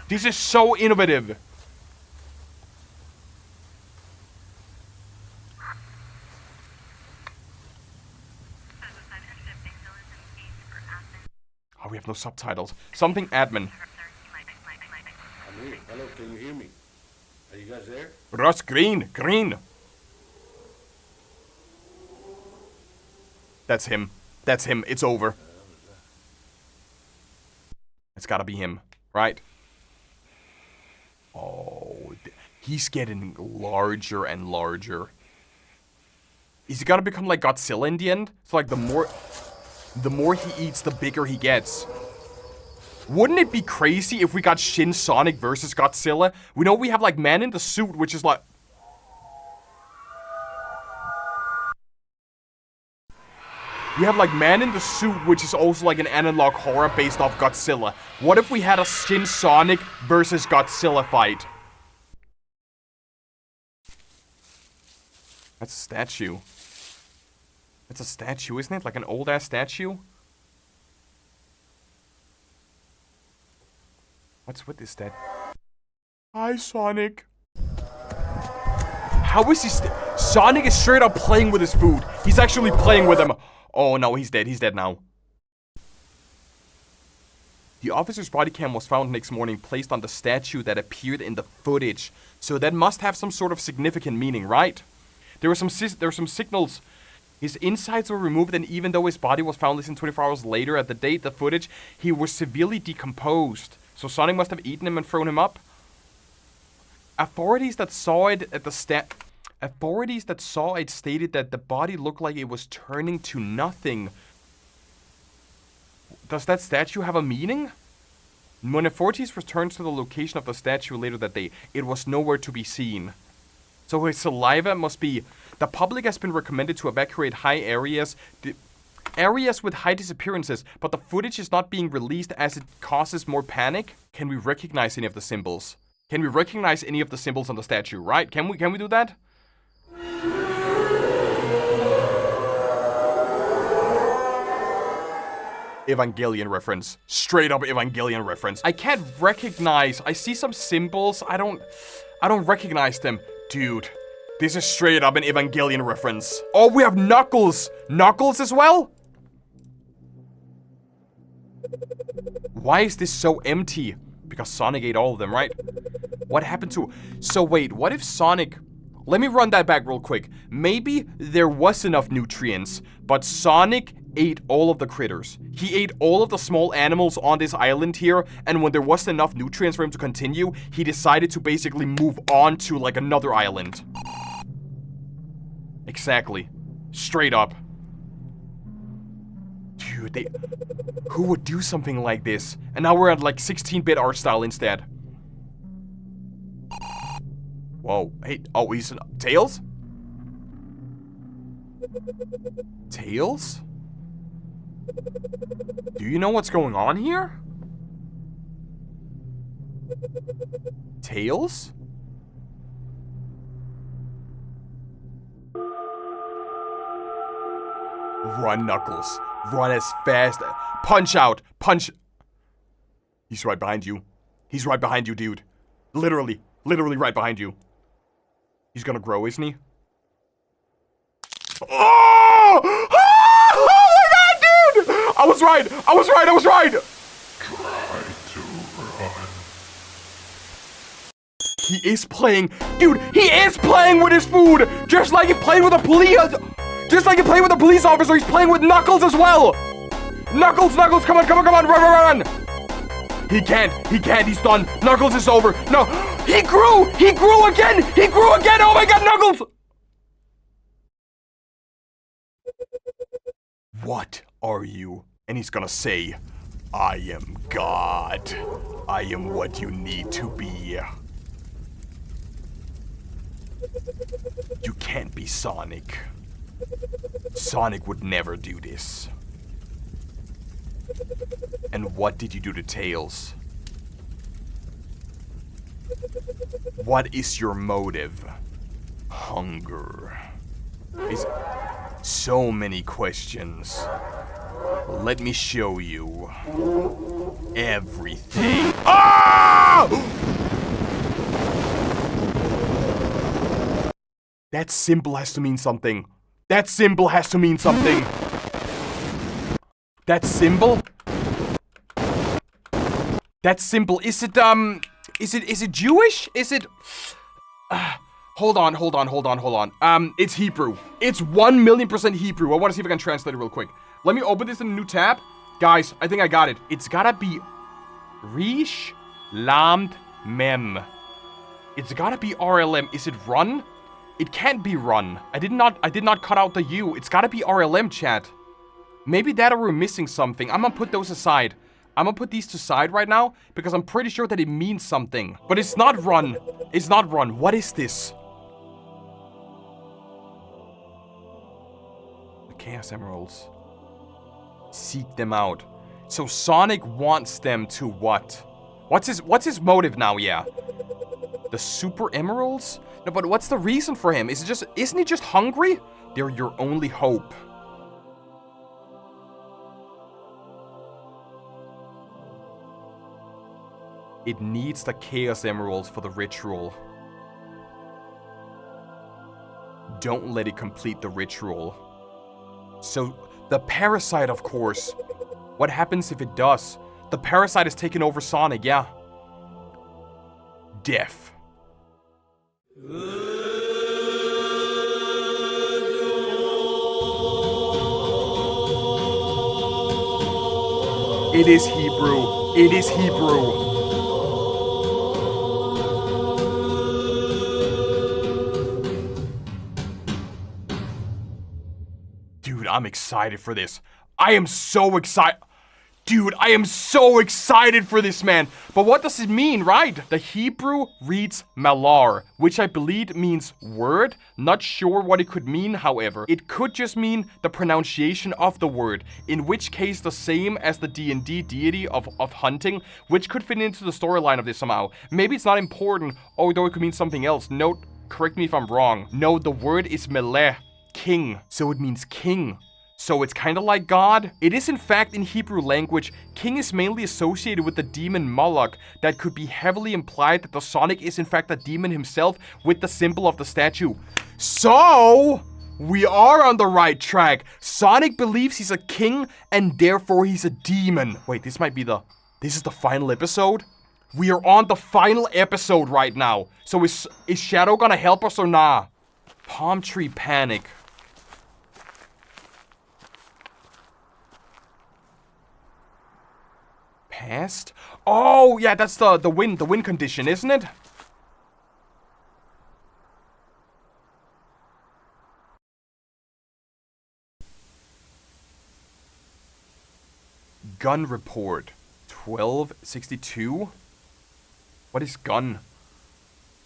This is so innovative. Oh, we have no subtitles. Something admin. I'm here. Hello, can you hear me? Are you guys there? Russ, green. That's him. That's him. It's over. It's gotta be him, right? Oh, he's getting larger and larger. Is he gonna become like Godzilla in the end? So like the more he eats, the bigger he gets. Wouldn't it be crazy if we got Shin Sonic versus Godzilla? We know we have like Man in the Suit, which is like... We have like Man in the Suit, which is also like an analog horror based off Godzilla. What if we had a Shin Sonic versus Godzilla fight? That's a statue. It's a statue, isn't it? Like an old-ass statue? What's with this statue? Hi, Sonic. How is he Sonic is straight up playing with his food. He's actually playing with him. Oh, no, he's dead. He's dead now. The officer's body cam was found next morning placed on the statue that appeared in the footage. So that must have some sort of significant meaning, right? There were some signals. His insides were removed, and even though his body was found less than 24 hours later at the date the footage, he was severely decomposed. So Sonic must have eaten him and thrown him up. Authorities that saw it stated that the body looked like it was turning to nothing. Does that statue have a meaning? When authorities returned to the location of the statue later that day, it was nowhere to be seen. So his saliva must be... The public has been recommended to evacuate areas with high disappearances, but the footage is not being released as it causes more panic. Can we recognize any of the symbols? Can we recognize any of the symbols on the statue, right? Can we do that? Evangelion reference. Straight up Evangelion reference. I can't recognize. I see some symbols. I don't recognize them. Dude, this is straight up an Evangelion reference. Oh, we have Knuckles. Knuckles as well? Why is this so empty? Because Sonic ate all of them, right? What happened to... So wait, what if Sonic... Let me run that back real quick. Maybe there was enough nutrients, but Sonic ate all of the critters. He ate all of the small animals on this island here, and when there wasn't enough nutrients for him to continue, he decided to basically move on to like another island. Exactly. Straight up. Dude, who would do something like this? And now we're at like 16-bit art style instead. Whoa, hey, oh, he's Tails? Tails? Do you know what's going on here? Tails? Run, Knuckles. Run as fast. Punch out. Punch. He's right behind you. He's right behind you, dude. Literally. Literally right behind you. He's gonna grow, isn't he? Oh! Oh my god, dude! I was right! I was right! I was right! Try to run. He is playing. Dude, he is playing with his food! Just like he played with a police... Just like he played with a police officer, he's playing with Knuckles as well! Knuckles, Knuckles, come on, come on, come on, run, run, run! He can't, he's done. Knuckles is over. No, he grew again! He grew again! Oh my god, Knuckles! What are you? And he's gonna say, I am God. I am what you need to be. You can't be Sonic. Sonic would never do this. And what did you do to Tails? What is your motive? Hunger. Is so many questions. Let me show you everything. Ah! That symbol has to mean something. That symbol has to mean something. That symbol? That symbol, is it Jewish? Is it, hold on. It's Hebrew. It's 1,000,000% Hebrew. I want to see if I can translate it real quick. Let me open this in a new tab. Guys, I think I got it. It's gotta be Rish Lamed Mem. It's gotta be RLM. Is it run? It can't be run. I did not cut out the U. It's gotta be RLM, chat. Maybe that or we're missing something. I'm gonna put those aside. I'm gonna put these to side right now because I'm pretty sure that it means something. But it's not run. It's not run. What is this? The Chaos Emeralds. Seek them out. So Sonic wants them to what? What's his motive now? Yeah. The Super Emeralds? No, but what's the reason for him? Isn't he just hungry? They're your only hope. It needs the Chaos Emeralds for the ritual. Don't let it complete the ritual. So, the parasite, of course. What happens if it does? The parasite is taking over Sonic, yeah. Death. It is Hebrew. It is Hebrew. Dude, I'm excited for this. I am so excited. Dude, I am so excited for this, man. But what does it mean, right? The Hebrew reads malar, which I believe means word. Not sure what it could mean, however. It could just mean the pronunciation of the word, in which case the same as the D&D deity of hunting, which could fit into the storyline of this somehow. Maybe it's not important, although it could mean something else. Note, correct me if I'm wrong. No, the word is melech, king. So it means king. So it's kind of like God. It is in fact in Hebrew language, king is mainly associated with the demon Moloch. That could be heavily implied that the Sonic is in fact a demon himself with the symbol of the statue. So, we are on the right track. Sonic believes he's a king and therefore he's a demon. Wait, this is the final episode? We are on the final episode right now. So is Shadow gonna help us or nah? Palm tree panic. Past? Oh, yeah, that's the win condition, isn't it? Gun report. 1262? What is gun?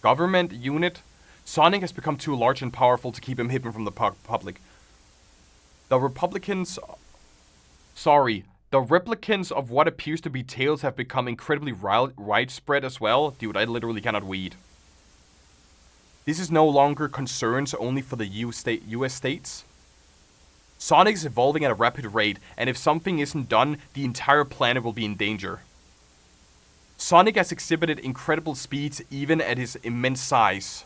Government unit? Sonic has become too large and powerful to keep him hidden from the public. The replicants of what appears to be Tails have become incredibly widespread as well. Dude, I literally cannot read. This is no longer concerns only for the US states. Sonic is evolving at a rapid rate, and if something isn't done, the entire planet will be in danger. Sonic has exhibited incredible speeds even at his immense size.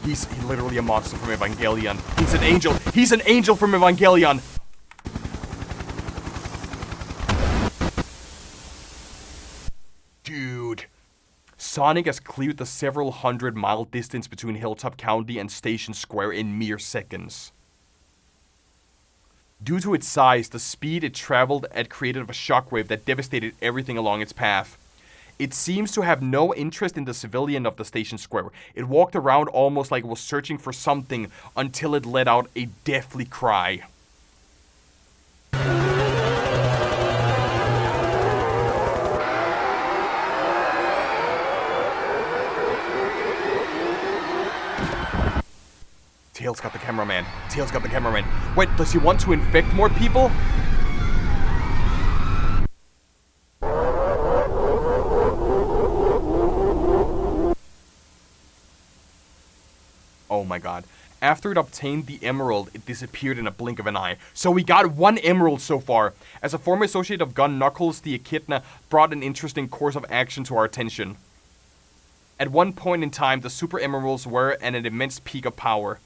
He's literally a monster from Evangelion. He's an angel. He's an angel from Evangelion. Dude. Sonic has cleared the several hundred-mile distance between Hilltop County and Station Square in mere seconds. Due to its size, the speed it traveled at created a shockwave that devastated everything along its path. It seems to have no interest in the civilian of the Station Square. It walked around almost like it was searching for something until it let out a deathly cry. Tails got the cameraman. Tails got the cameraman. Wait, does he want to infect more people? Oh my god. After it obtained the emerald, it disappeared in a blink of an eye. So we got 1 emerald so far. As a former associate of Gun, Knuckles the Echidna brought an interesting course of action to our attention. At one point in time, the super emeralds were at an immense peak of power.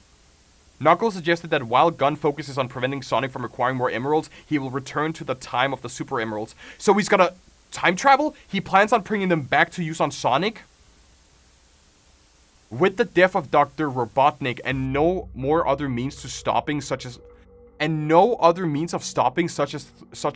Knuckles suggested that while Gun focuses on preventing Sonic from acquiring more emeralds, he will return to the time of the super emeralds. So he's gonna time travel? He plans on bringing them back to use on Sonic? With the death of Dr. Robotnik and no other means of stopping such a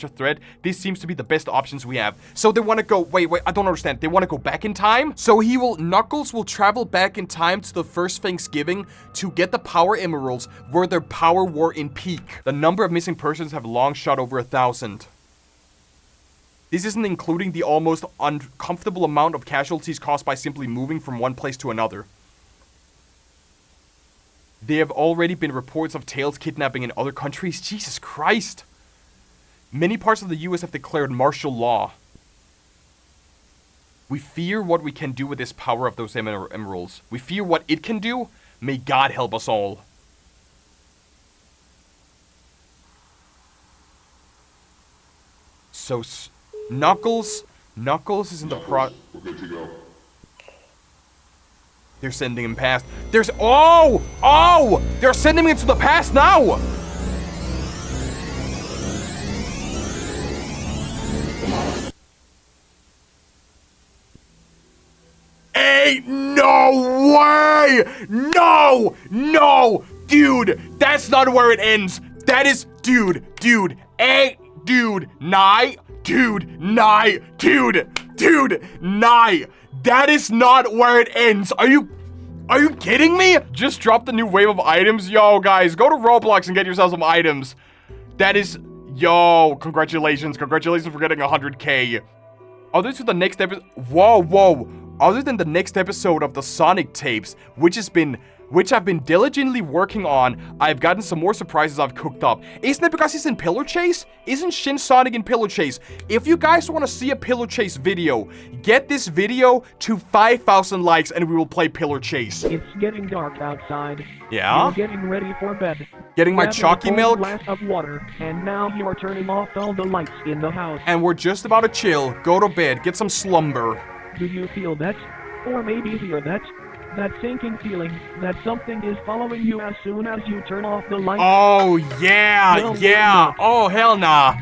threat, this seems to be the best options we have. So they want to go, wait, I don't understand. They want to go back in time? So Knuckles will travel back in time to the first Thanksgiving to get the power emeralds where their power were in peak. The number of missing persons have long shot over 1,000. This isn't including the almost uncomfortable amount of casualties caused by simply moving from one place to another. There have already been reports of Tails kidnapping in other countries. Jesus Christ. Many parts of the US have declared martial law. We fear what we can do with this power of those emeralds. We fear what it can do. May God help us all. So, Knuckles is in the We're good to go. They're sending him past. They're sending him into the past now! Ain't no way! No! Dude, that's not where it ends. That is, dude, that is not where it ends. Are you kidding me? Just dropped a new wave of items. Yo, guys, go to Roblox and get yourself some items. That is, yo, congratulations for getting 100K. Other than the next episode, other than the next episode of the Sonic tapes, which I've been diligently working on, I've gotten some more surprises I've cooked up. Isn't it because he's in Pillar Chase? Isn't Shin Sonic in Pillar Chase? If you guys want to see a Pillar Chase video, get this video to 5,000 likes and we will play Pillar Chase. It's getting dark outside. Yeah? You're getting ready for bed. Getting my chalky milk. Glass of water, and now you're turning off all the lights in the house. And we're just about to chill, go to bed, get some slumber. Do you feel that? Or maybe hear that? That sinking feeling that something is following you as soon as you turn off the light. Oh, yeah. Oh, hell nah.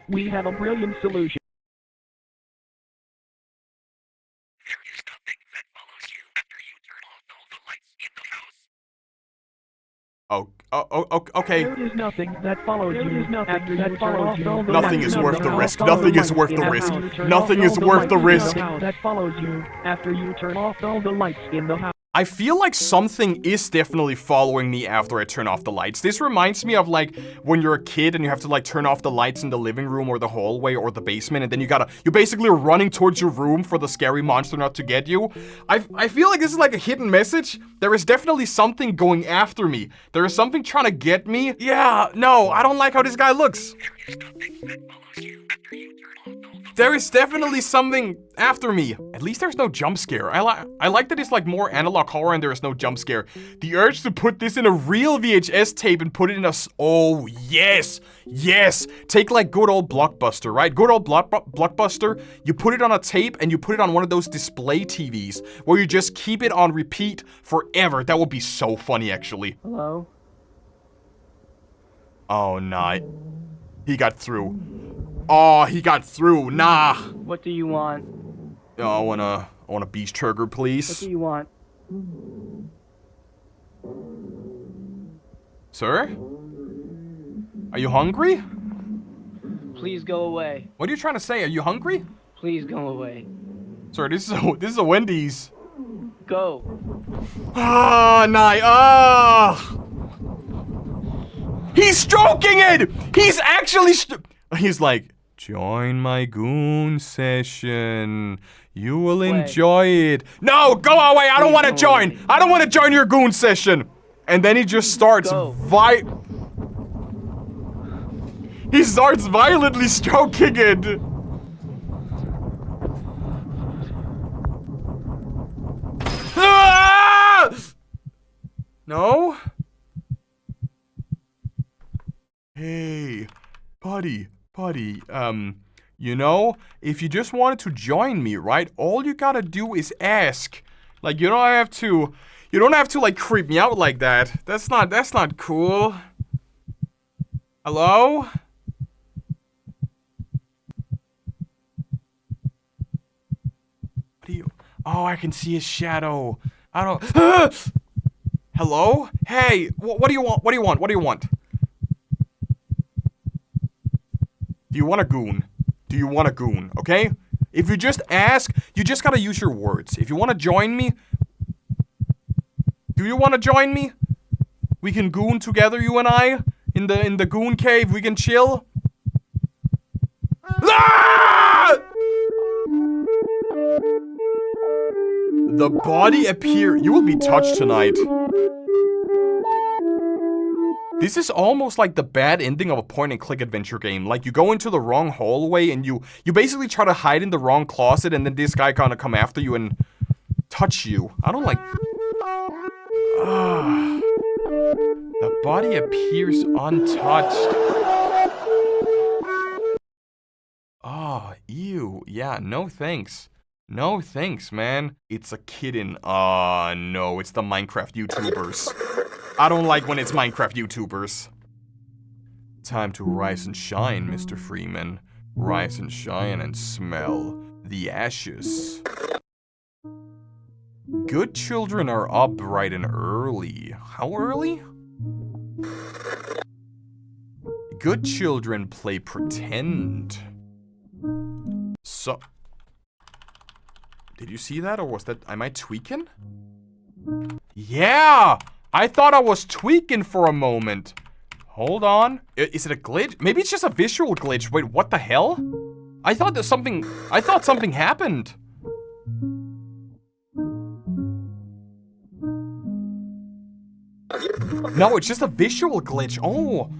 We have a brilliant solution. Okay. There is nothing that follows you after you turn off all the lights. Nothing is worth the risk. Nothing is worth the risk. Nothing is worth the risk. That follows you after you turn off all the lights in the house. I feel like something is definitely following me after I turn off the lights. This reminds me of like when you're a kid and you have to like turn off the lights in the living room or the hallway or the basement, and then you basically are running towards your room for the scary monster not to get you. I feel like this is like a hidden message. There is definitely something going after me. There is something trying to get me. Yeah, no, I don't like how this guy looks. There is definitely something after me. At least there's no jump scare. I like that it's like more analog horror and there is no jump scare. The urge to put this in a real VHS tape and put it in a... Oh, yes. Yes. Take like good old Blockbuster, right? Good old Blockbuster. You put it on a tape and you put it on one of those display TVs where you just keep it on repeat forever. That would be so funny, actually. Hello? Oh, nah. He got through. Oh, he got through. Nah. What do you want? Oh, I want a beef burger, please. What do you want? Sir? Are you hungry? Please go away. What are you trying to say? Are you hungry? Please go away. Sir, this is a Wendy's. Go. Ah, nah. Ah. He's stroking it! He's actually he's like, join my goon session. You will enjoy it. No, go away. I don't want to join. I don't want to join your goon session. And then he just starts He starts violently stroking it. Ah! No? Hey, buddy, you know, if you just wanted to join me, right, all you gotta do is ask. Like, you don't have to like creep me out like that. That's not cool. Hello? What are you? Oh, I can see his shadow. I don't. Hello? Hey, what do you want? What do you want? What do you want? Do you want a goon? Do you want a goon? Okay? If you just ask, you just gotta use your words. If you want to join me, do you want to join me? We can goon together, you and I, in the goon cave. We can chill. Ah! The body appear. You will be touched tonight. This is almost like the bad ending of a point-and-click adventure game. Like, you go into the wrong hallway and you basically try to hide in the wrong closet and then this guy gonna come after you and touch you. I don't like... The body appears untouched. Oh, ew. Yeah, no thanks. No thanks, man. It's a kitten. No, it's the Minecraft YouTubers. I don't like when it's Minecraft YouTubers. Time to rise and shine, Mr. Freeman. Rise and shine and smell the ashes. Good children are up bright and early. How early? Good children play pretend. So... Did you see that, or was that... Am I tweaking? Yeah! I thought I was tweaking for a moment. Hold on. Is it a glitch? Maybe it's just a visual glitch. Wait, what the hell? I thought there's something... I thought something happened. No, it's just a visual glitch. Oh.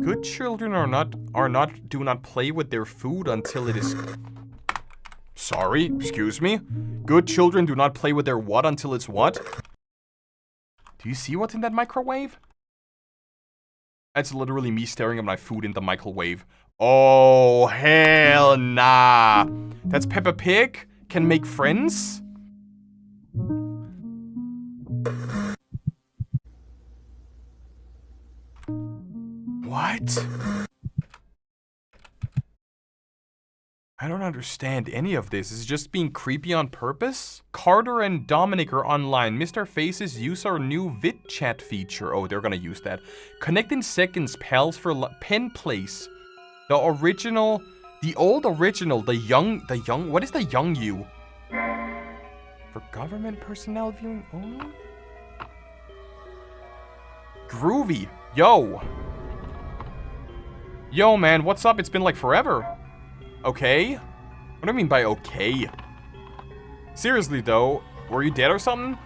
Good children do not play with their food until it is... Sorry, excuse me? Good children do not play with their what until it's what? Do you see what's in that microwave? That's literally me staring at my food in the microwave. Oh, hell nah. That's Peppa Pig? Can make friends? What? I don't understand any of this. Is it just being creepy on purpose? Carter and Dominic are online. Mr. Faces use our new vid chat feature. Oh, they're gonna use that. Connect in seconds, pals for pen place. The original, the old original, the young, what is the young you? For government personnel viewing only? Groovy. Yo. Yo, man, what's up? It's been like forever. Okay? What do I mean by okay? Seriously, though, were you dead or something?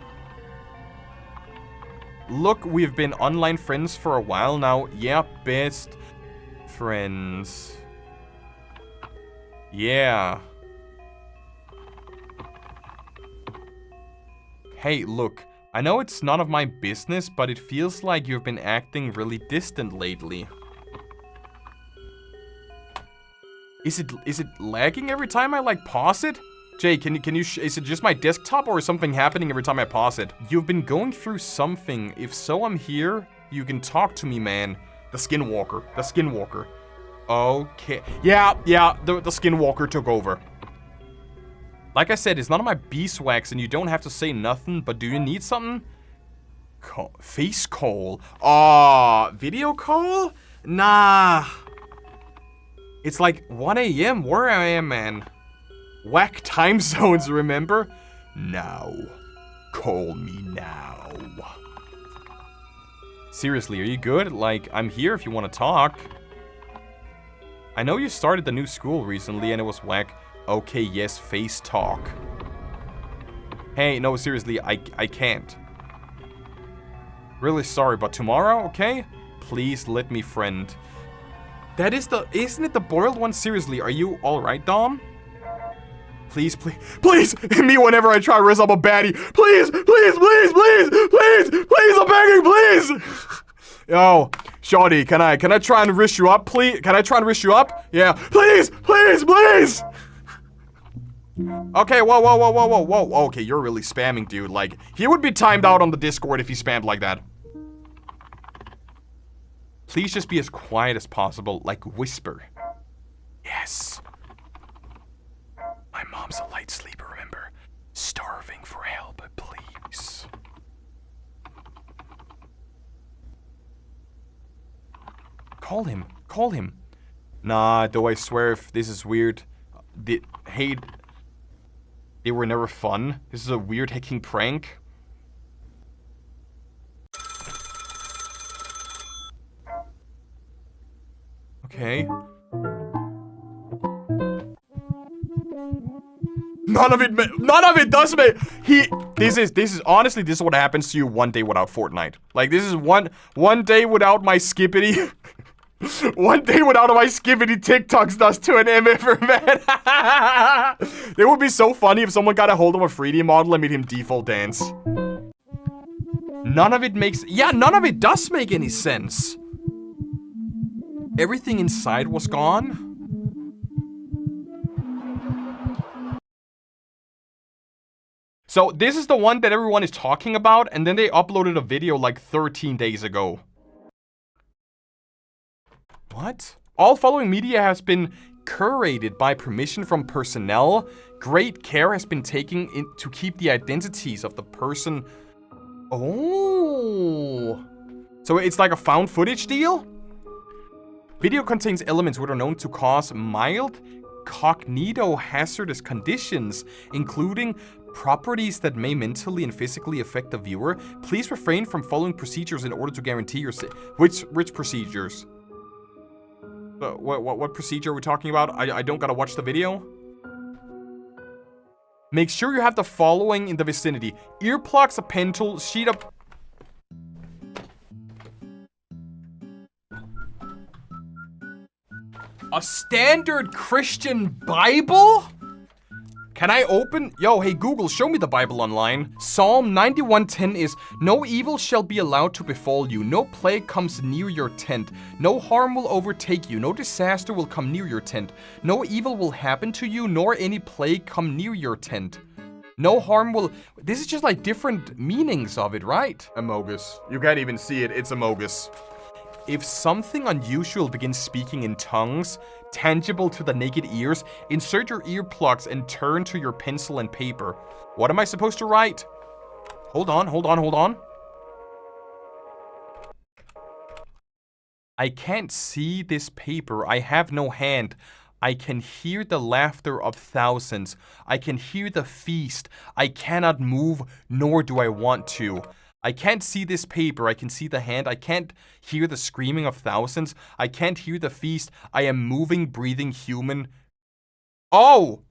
Look, we've been online friends for a while now. Yeah, best friends. Yeah. Hey, look. I know it's none of my business, but it feels like you've been acting really distant lately. Is it lagging every time I, like, pause it? Jay, can you is it just my desktop or is something happening every time I pause it? You've been going through something. If so, I'm here. You can talk to me, man. The Skinwalker. The Skinwalker. Okay. Yeah, the Skinwalker took over. Like I said, it's none of my beeswax and you don't have to say nothing, but do you need something? Face call? Aw, video call? Nah. It's like 1 AM where I am, man. Whack time zones, remember? Now. Call me now. Seriously, are you good? Like, I'm here if you want to talk. I know you started the new school recently and it was whack. Okay, yes, face talk. Hey, no, seriously, I can't. Really sorry, but tomorrow, okay? Please let me friend. That is the... Isn't it the boiled one? Seriously, are you alright, Dom? Please, hit me whenever I try to raise up a baddie. Please, I'm begging, please. Yo, shawty, can I try and risk you up, please? Can I try and risk you up? Yeah, please. Okay, whoa. Okay, you're really spamming, dude. Like, he would be timed out on the Discord if he spammed like that. Please just be as quiet as possible, like whisper. Yes. My mom's a light sleeper, remember? Starving for help, please. Call him. Nah, though I swear if this is weird. They were never fun. This is a weird hacking prank. Okay. None of it does me. This is honestly, this is what happens to you one day without Fortnite. Like, this is one day without my skippity. One day without my skippity TikToks does to an MFer, man. It would be so funny if someone got a hold of a 3D model and made him default dance. None of it does make any sense. Everything inside was gone. So this is the one that everyone is talking about, and then they uploaded a video like 13 days ago. What? All following media has been curated by permission from personnel. Great care has been taken to keep the identities of the person. Oh. So it's like a found footage deal? Video contains elements which are known to cause mild cognitohazardous conditions, including properties that may mentally and physically affect the viewer. Please refrain from following procedures in order to guarantee your which procedures? What procedure are we talking about? I don't gotta watch the video. Make sure you have the following in the vicinity: earplugs, a pen tool, sheet of... A standard Christian Bible? Can I open? Yo, hey Google, show me the Bible online. Psalm 91:10 is, no evil shall be allowed to befall you. No plague comes near your tent. No harm will overtake you. No disaster will come near your tent. No evil will happen to you, nor any plague come near your tent. No harm will... This is just like different meanings of it, right? Amogus. You can't even see it. It's Amogus. If something unusual begins speaking in tongues, tangible to the naked ears, insert your earplugs and turn to your pencil and paper. What am I supposed to write? Hold on. I can't see this paper. I have no hand. I can hear the laughter of thousands. I can hear the feast. I cannot move, nor do I want to. I can't see this paper. I can see the hand. I can't hear the screaming of thousands. I can't hear the feast. I am moving, breathing human. Oh!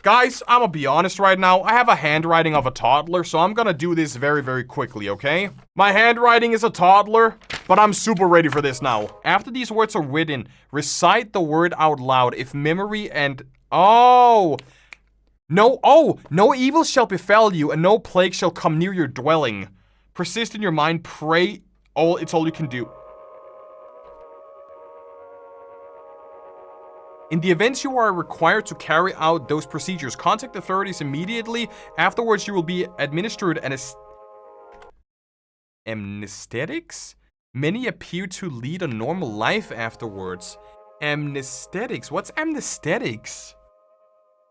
Guys, I'm gonna be honest right now. I have a handwriting of a toddler, so I'm gonna do this very, very quickly, okay? My handwriting is a toddler, but I'm super ready for this now. After these words are written, recite the word out loud if memory and... Oh! No evil shall befall you, and no plague shall come near your dwelling. Persist in your mind, pray. It's all you can do. In the events you are required to carry out those procedures, contact authorities immediately. Afterwards, you will be administered anesthetics? Many appear to lead a normal life afterwards. Anesthetics? What's anesthetics?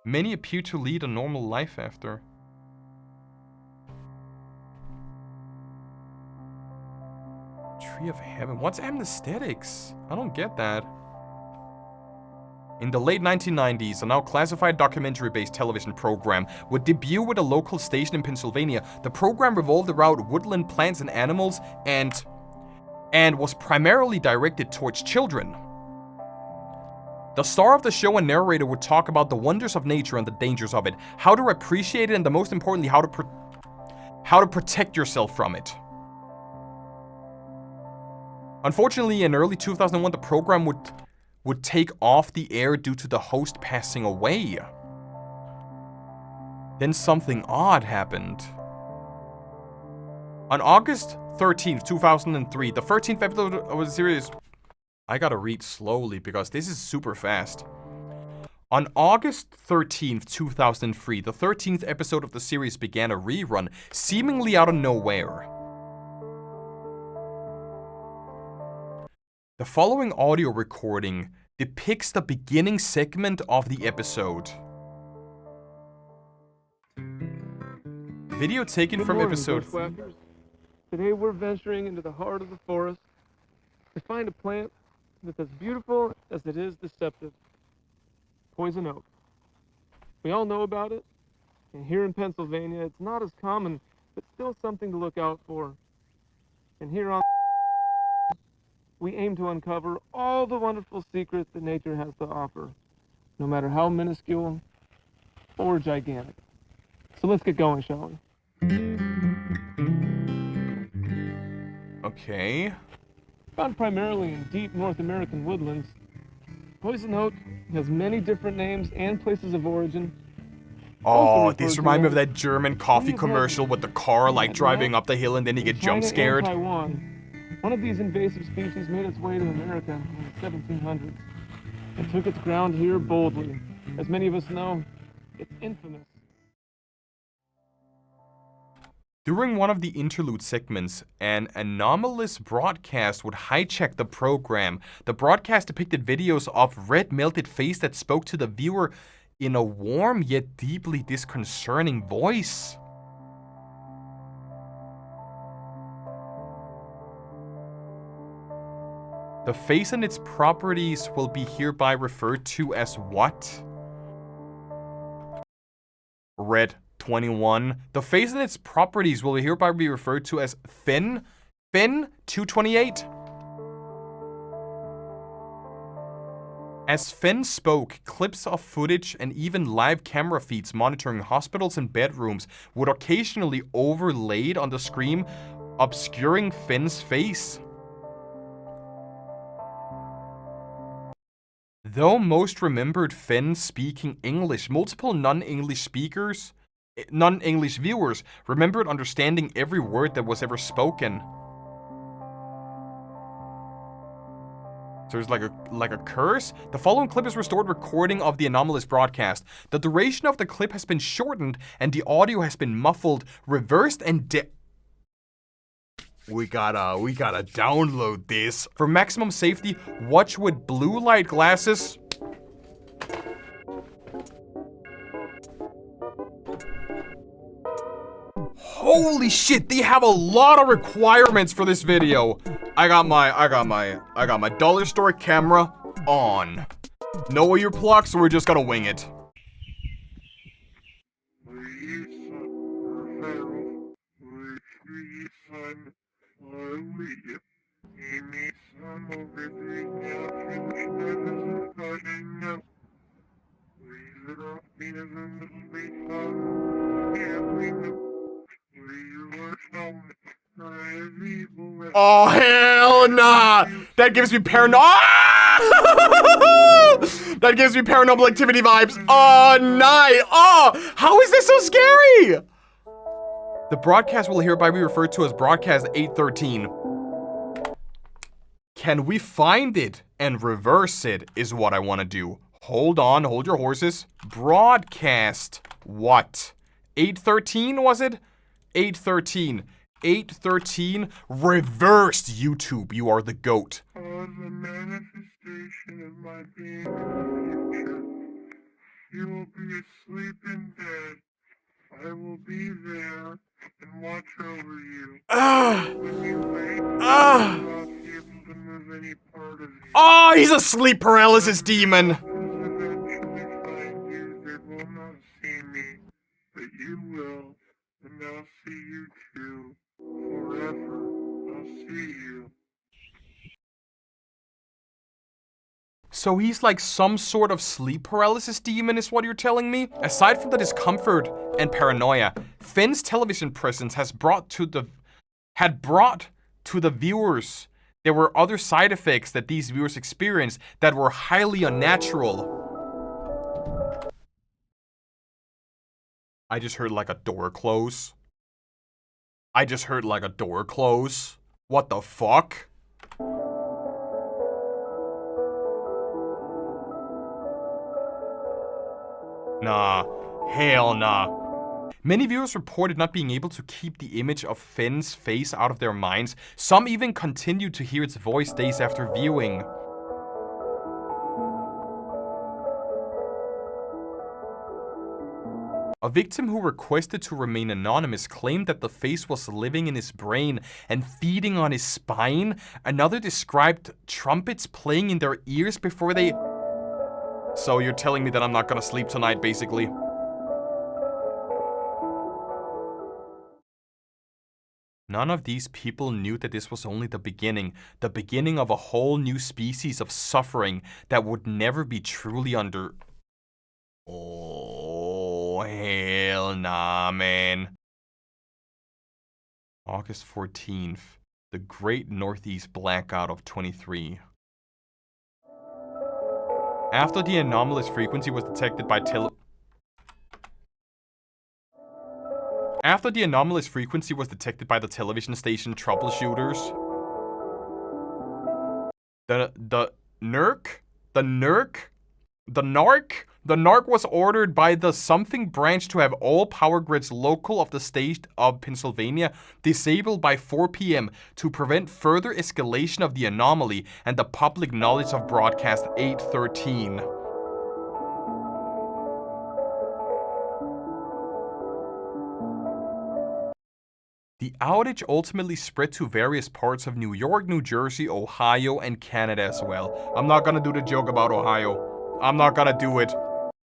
Many appear to lead a normal life after. Tree of Heaven. What's anesthetics? I don't get that. In the late 1990s, a now classified documentary-based television program would debut with a local station in Pennsylvania. The program revolved around woodland plants and animals and was primarily directed towards children. The star of the show and narrator would talk about the wonders of nature and the dangers of it, how to appreciate it, and the most importantly, how to protect yourself from it. Unfortunately, in early 2001, the program would take off the air due to the host passing away. Then something odd happened. On August 13th, 2003, the 13th episode of the series... I gotta read slowly because this is super fast. On August 13th, 2003, the 13th episode of the series began a rerun, seemingly out of nowhere. The following audio recording depicts the beginning segment of the episode. Video taken from episode... Bushwhackers. Today we're venturing into the heart of the forest to find a plant that's as beautiful as it is deceptive. Poison oak. We all know about it, and here in Pennsylvania it's not as common, but still something to look out for. And here on we aim to uncover all the wonderful secrets that nature has to offer, no matter how minuscule or gigantic. So let's get going, shall we? Okay. Found primarily in deep North American woodlands, poison oak has many different names and places of origin. Oh, this reminds me of that German coffee commercial with the car like driving up the hill and then you get jump scared. Taiwan. One of these invasive species made its way to America in the 1700s and took its ground here boldly. As many of us know, it's infamous. During one of the interlude segments, an anomalous broadcast would hijack the program. The broadcast depicted videos of red melted face that spoke to the viewer in a warm yet deeply disconcerting voice. The face and its properties will be hereby referred to as what? Red 21. The face and its properties will hereby be referred to as Finn 228. As Finn spoke, clips of footage and even live camera feeds monitoring hospitals and bedrooms would occasionally overlaid on the screen, obscuring Finn's face. Though most remembered Finn speaking English, multiple non-English viewers remembered understanding every word that was ever spoken. So there's like a curse. The following clip is restored recording of the anomalous broadcast. The duration of the clip has been shortened and the audio has been muffled, reversed, and we gotta download this. For maximum safety, watch with blue light glasses. Holy shit, they have a lot of requirements for this video. I got my dollar store camera on. Know your plugs, so we're just gonna wing it. Oh, hell nah! That gives me That gives me Paranormal Activity vibes. Oh, night. Oh, how is this so scary? The broadcast will hereby be referred to as Broadcast 813. Can we find it and reverse it is what I want to do. Hold on, hold your horses. Broadcast what? 813 was it? 813. 813 reversed, YouTube. You are the GOAT. As a manifestation of my being in the future, you will be asleep in bed. I will be there and watch over you. When you wake, you will not be able to move any part of you. Oh, he's a sleep paralysis demon. Eventually find you. They will not see me, but you will, and I'll see you too. Forever, I'll see you. So he's like some sort of sleep paralysis demon is what you're telling me? Aside from the discomfort and paranoia, Finn's television presence had brought to the viewers there were other side effects that these viewers experienced that were highly unnatural. I just heard like a door close. What the fuck? Nah, hell nah. Many viewers reported not being able to keep the image of Finn's face out of their minds. Some even continued to hear its voice days after viewing. A victim who requested to remain anonymous claimed that the face was living in his brain and feeding on his spine. Another described trumpets playing in their ears before they... So you're telling me that I'm not gonna sleep tonight, basically. None of these people knew that this was only the beginning of a whole new species of suffering that would never be truly under... Oh, hell nah, man. August 14th, the Great Northeast Blackout of 23. After the anomalous frequency was detected by television station troubleshooters, the NARC was ordered by the something branch to have all power grids local of the state of Pennsylvania disabled by 4 p.m. to prevent further escalation of the anomaly and the public knowledge of Broadcast 813. The outage ultimately spread to various parts of New York, New Jersey, Ohio, and Canada as well. I'm not gonna do the joke about Ohio. I'm not gonna do it.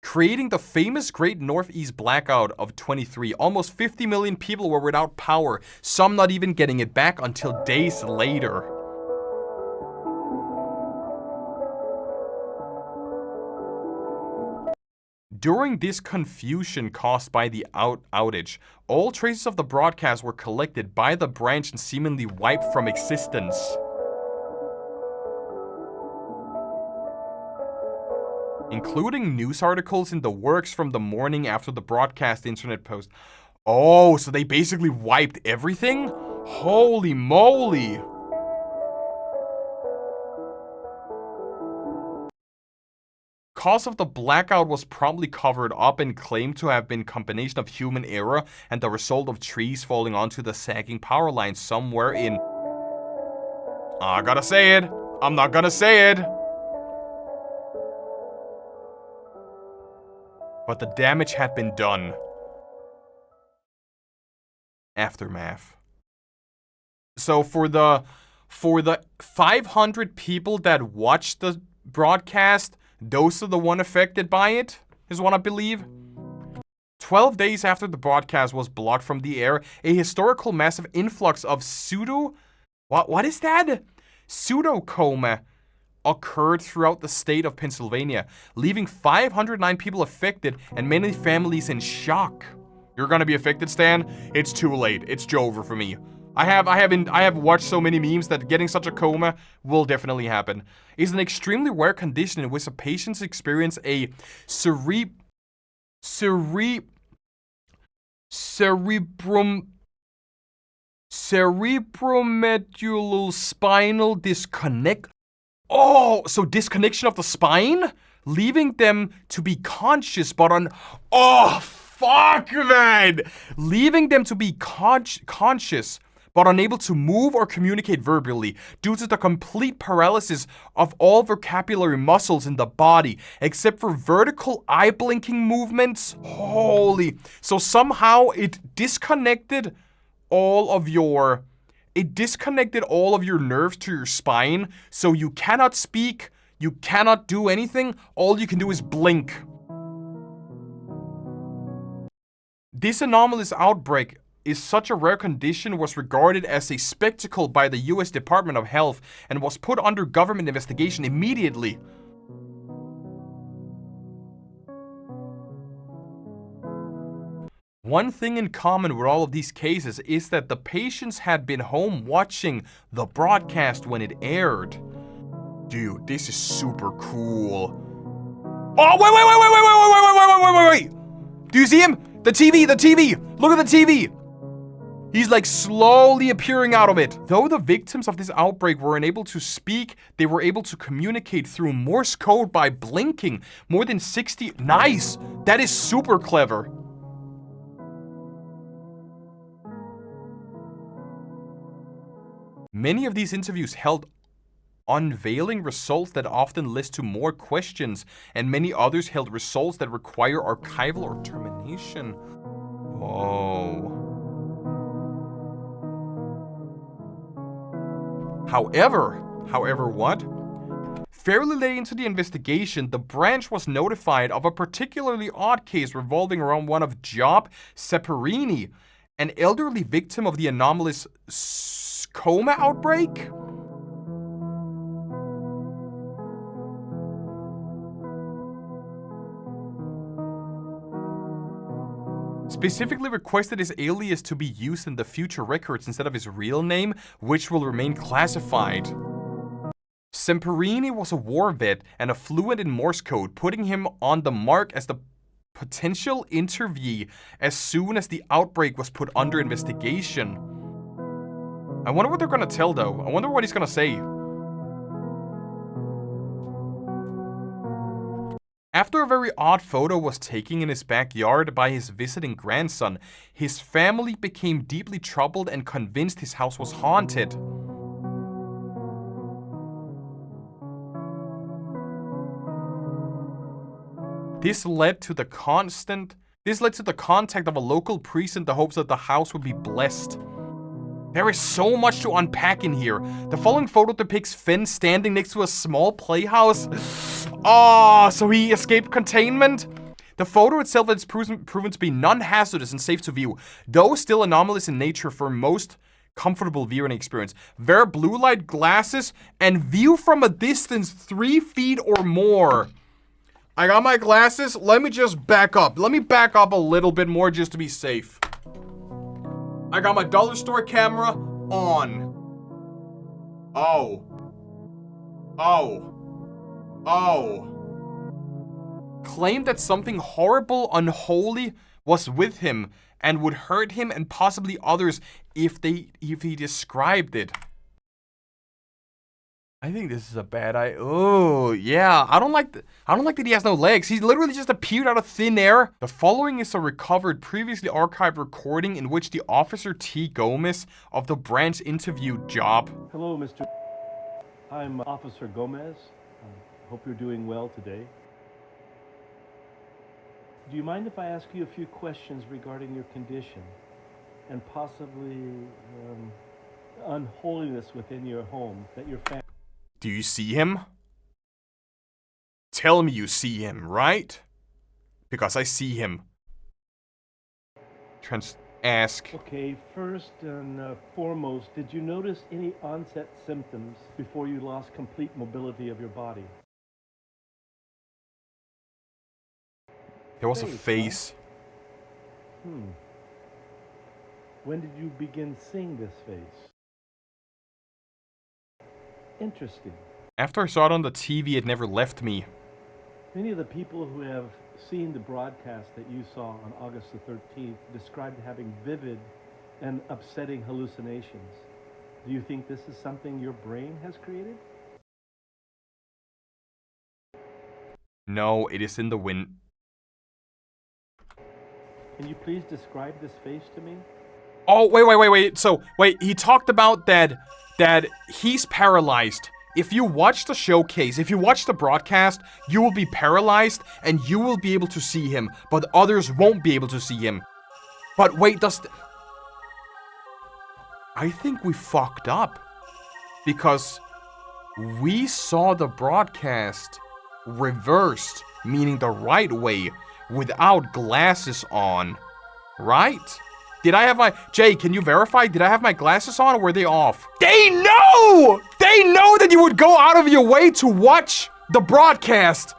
Creating the famous Great Northeast Blackout of 23, almost 50 million people were without power, some not even getting it back until days later. During this confusion caused by the outage, all traces of the broadcast were collected by the branch and seemingly wiped from existence. Including news articles in the works from the morning after the broadcast internet post. Oh, so they basically wiped everything? Holy moly! Cause of the blackout was promptly covered up and claimed to have been a combination of human error and the result of trees falling onto the sagging power lines somewhere in... I gotta say it. I'm not gonna say it. But the damage had been done. Aftermath. So for the 500 people that watched the broadcast, those are the one affected by it, is what I believe. 12 days after the broadcast was blocked from the air, a historical massive influx of what is that? Pseudocoma occurred throughout the state of Pennsylvania, leaving 509 people affected and many families in shock. You're gonna be affected, Stan? It's too late. It's over for me. I have watched so many memes that getting such a coma will definitely happen. Is an extremely rare condition in which a patient's experience a cerebromedullal spinal disconnect. Oh, so disconnection of the spine, leaving them to be conscious, but oh fuck, man, leaving them to be conscious, but unable to move or communicate verbally due to the complete paralysis of all vocabulary muscles in the body, except for vertical eye blinking movements. Holy. So somehow it disconnected all of your nerves to your spine, so you cannot speak, you cannot do anything, all you can do is blink. This anomalous outbreak is such a rare condition was regarded as a spectacle by the US Department of Health and was put under government investigation immediately. One thing in common with all of these cases is that the patients had been home watching the broadcast when it aired. Dude, this is super cool. Oh, wait. Do you see him? The TV. Look at the TV. He's like slowly appearing out of it. Though the victims of this outbreak were unable to speak, they were able to communicate through Morse code by blinking. More than 60. Nice. That is super clever. Many of these interviews held unveiling results that often led to more questions, and many others held results that require archival or termination. Oh. However, what? Fairly late into the investigation, the branch was notified of a particularly odd case revolving around one of Job Separini, an elderly victim of the anomalous coma outbreak. Specifically requested his alias to be used in the future records instead of his real name, which will remain classified. Semperini was a war vet and a fluent in Morse code, putting him on the mark as the potential interviewee as soon as the outbreak was put under investigation. I wonder what they're gonna tell though. I wonder what he's gonna say. After a very odd photo was taken in his backyard by his visiting grandson, his family became deeply troubled and convinced his house was haunted. This led to the contact of a local priest in the hopes that the house would be blessed. There is so much to unpack in here. The following photo depicts Finn standing next to a small playhouse. Oh, so he escaped containment? The photo itself is proven to be non-hazardous and safe to view, though still anomalous in nature for most comfortable viewing experience. Wear blue light glasses and view from a distance 3 feet or more. I got my glasses. Let me just back up. Let me back up a little bit more just to be safe. I got my dollar store camera on. Oh. Claimed that something horrible, unholy was with him and would hurt him and possibly others if he described it. I think this is a bad idea. Oh, yeah. I don't like that he has no legs. He literally just appeared out of thin air. The following is a recovered, previously archived recording in which the Officer T. Gomez of the branch interviewed Job. Hello, Mr. I'm Officer Gomez. Hope you're doing well today. Do you mind if I ask you a few questions regarding your condition and possibly unholiness within your home that your family... Do you see him? Tell me you see him, right? Because I see him. Ask. Okay, first and foremost, did you notice any onset symptoms before you lost complete mobility of your body? There was a face. Huh? When did you begin seeing this face? Interesting. After I saw it on the TV, it never left me. Many of the people who have seen the broadcast that you saw on August the 13th described having vivid and upsetting hallucinations. Do you think this is something your brain has created? No, it is in the wind. Can you please describe this face to me? Oh, wait. So, wait, he talked about that he's paralyzed. If you watch the showcase, if you watch the broadcast, you will be paralyzed and you will be able to see him, but others won't be able to see him. But wait, I think we fucked up. Because we saw the broadcast reversed, meaning the right way, without glasses on. Right? Did I have my... Jay, can you verify? Did I have my glasses on or were they off? They know! They know that you would go out of your way to watch the broadcast.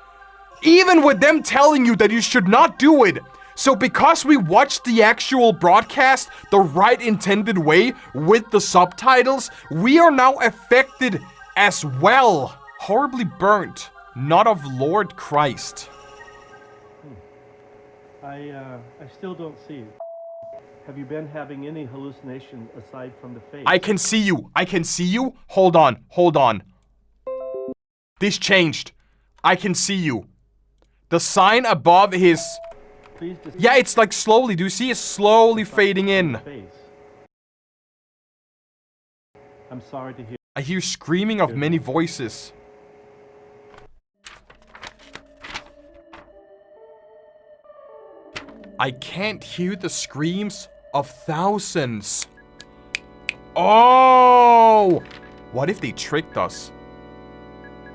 Even with them telling you that you should not do it. So because we watched the actual broadcast the right intended way with the subtitles, we are now affected as well. Horribly burnt. Not of Lord Christ. I still don't see it. Have you been having any hallucination aside from the face? I can see you. I can see you. Hold on. This changed. I can see you. The sign above his... Yeah, it's like slowly. Do you see it slowly fading in? I'm sorry to hear. I hear screaming of many voices. I can't hear the screams of thousands. Oh! What if they tricked us?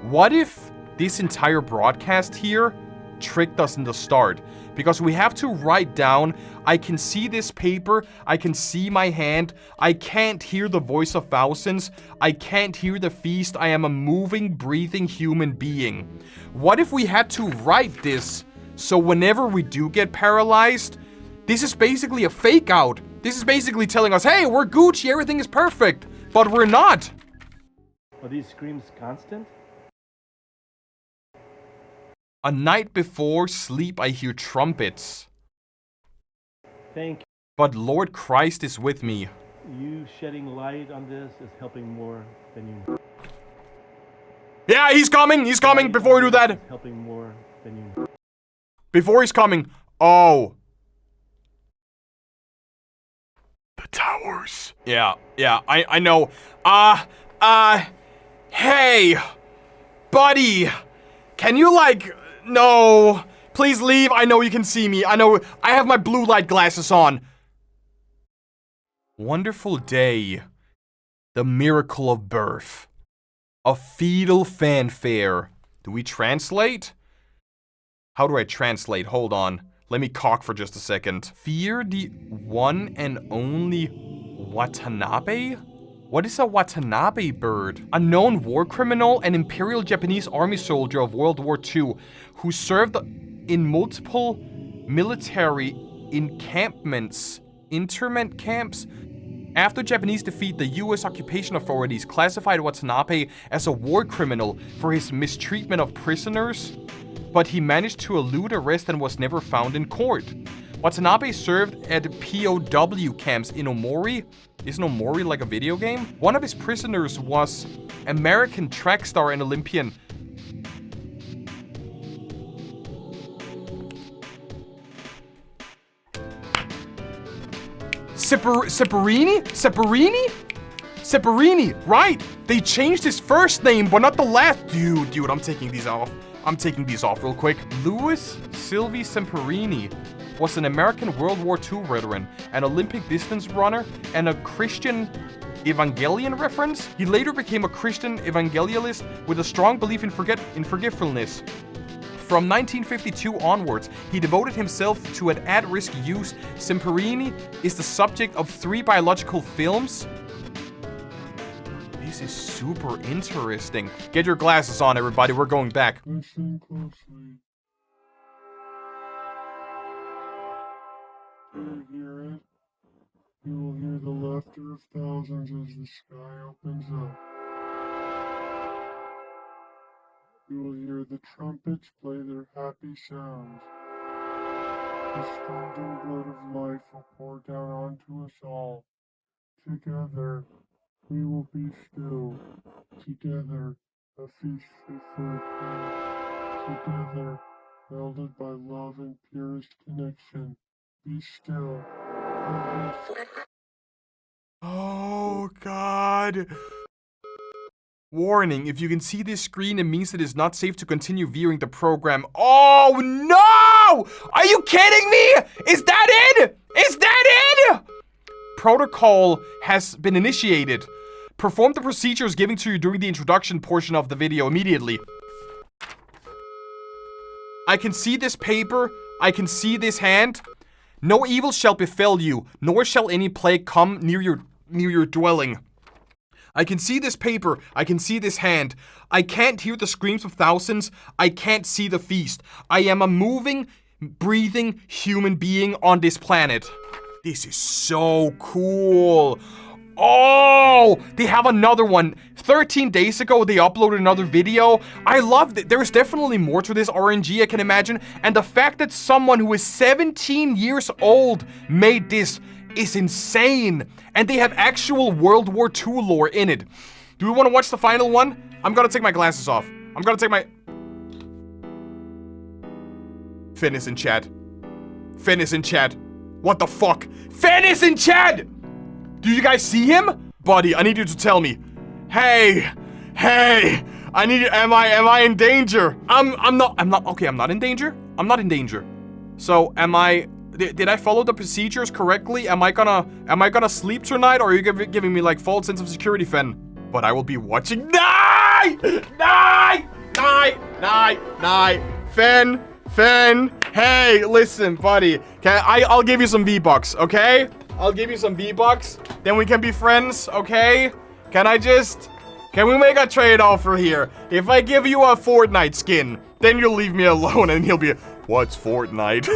What if this entire broadcast here tricked us in the start? Because we have to write down, I can see this paper, I can see my hand, I can't hear the voice of thousands, I can't hear the feast, I am a moving, breathing human being. What if we had to write this, so whenever we do get paralyzed, this is basically a fake out. This is basically telling us, hey, we're Gucci, everything is perfect, but we're not. Are these screams constant? A night before sleep, I hear trumpets. Thank you. But Lord Christ is with me. You shedding light on this is helping more than you know. Yeah, he's coming before we do that. Helping more than you know. Before he's coming. Oh. The towers. Yeah, I know. Hey. Buddy. Can you no. Please leave. I know you can see me. I know. I have my blue light glasses on. Wonderful day. The miracle of birth. A fetal fanfare. Do we translate? How do I translate? Hold on. Let me cock for just a second. Fear the one and only Watanabe? What is a Watanabe bird? A known war criminal and Imperial Japanese army soldier of World War II who served in multiple military encampments, internment camps. After Japanese defeat, the US occupation authorities classified Watanabe as a war criminal for his mistreatment of prisoners, but he managed to elude arrest and was never found in court. Watanabe served at POW camps in Omori. Isn't Omori like a video game? One of his prisoners was American track star and Olympian Separini, right? They changed his first name, but not the last. Dude, I'm taking these off. I'm taking these off real quick. Louis Silvi Semparini was an American World War II veteran, an Olympic distance runner, and a Christian Evangelion reference. He later became a Christian Evangelialist with a strong belief in forgetfulness. From 1952 onwards, he devoted himself to an at-risk use. Semparini is the subject of 3 biological films. This is super interesting. Get your glasses on, everybody. We're going back. Listen closely. Do you hear it? You will hear the laughter of thousands as the sky opens up. You will hear the trumpets play their happy sounds. The scalding blood of life will pour down onto us all. Together, we will be still. Together, a feast fit for a king. Together, melded by love and purest connection. Be still. Oh, God. Warning, if you can see this screen, it means that it's not safe to continue viewing the program. Oh, no! Are you kidding me? Is that it? Is that it? Protocol has been initiated. Perform the procedures given to you during the introduction portion of the video immediately. I can see this paper. I can see this hand. No evil shall befell you, nor shall any plague come near your dwelling. I can see this paper. I can see this hand. I can't hear the screams of thousands. I can't see the feast. I am a moving, breathing human being on this planet. This is so cool. Oh, they have another one. 13 days ago, they uploaded another video. I love it. There's definitely more to this RNG, I can imagine. And the fact that someone who is 17 years old made this is insane. And they have actual World War II lore in it. Do we want to watch the final one? I'm gonna take my glasses off. I'm gonna take my... Finn is in chat. Finn is in chat. What the fuck? Finn is in chat! Do you guys see him? Buddy, I need you to tell me. Hey, I need you, am I in danger? I'm not in danger. I'm not in danger. So, did I follow the procedures correctly? Am I gonna sleep tonight, or are you giving me like false sense of security, Finn? But I will be watching. Finn, hey, listen, buddy. I'll give you some V-Bucks, okay? I'll give you some V-Bucks. Then we can be friends, okay? Can we make a trade offer here? If I give you a Fortnite skin, then you'll leave me alone and he'll be, what's Fortnite?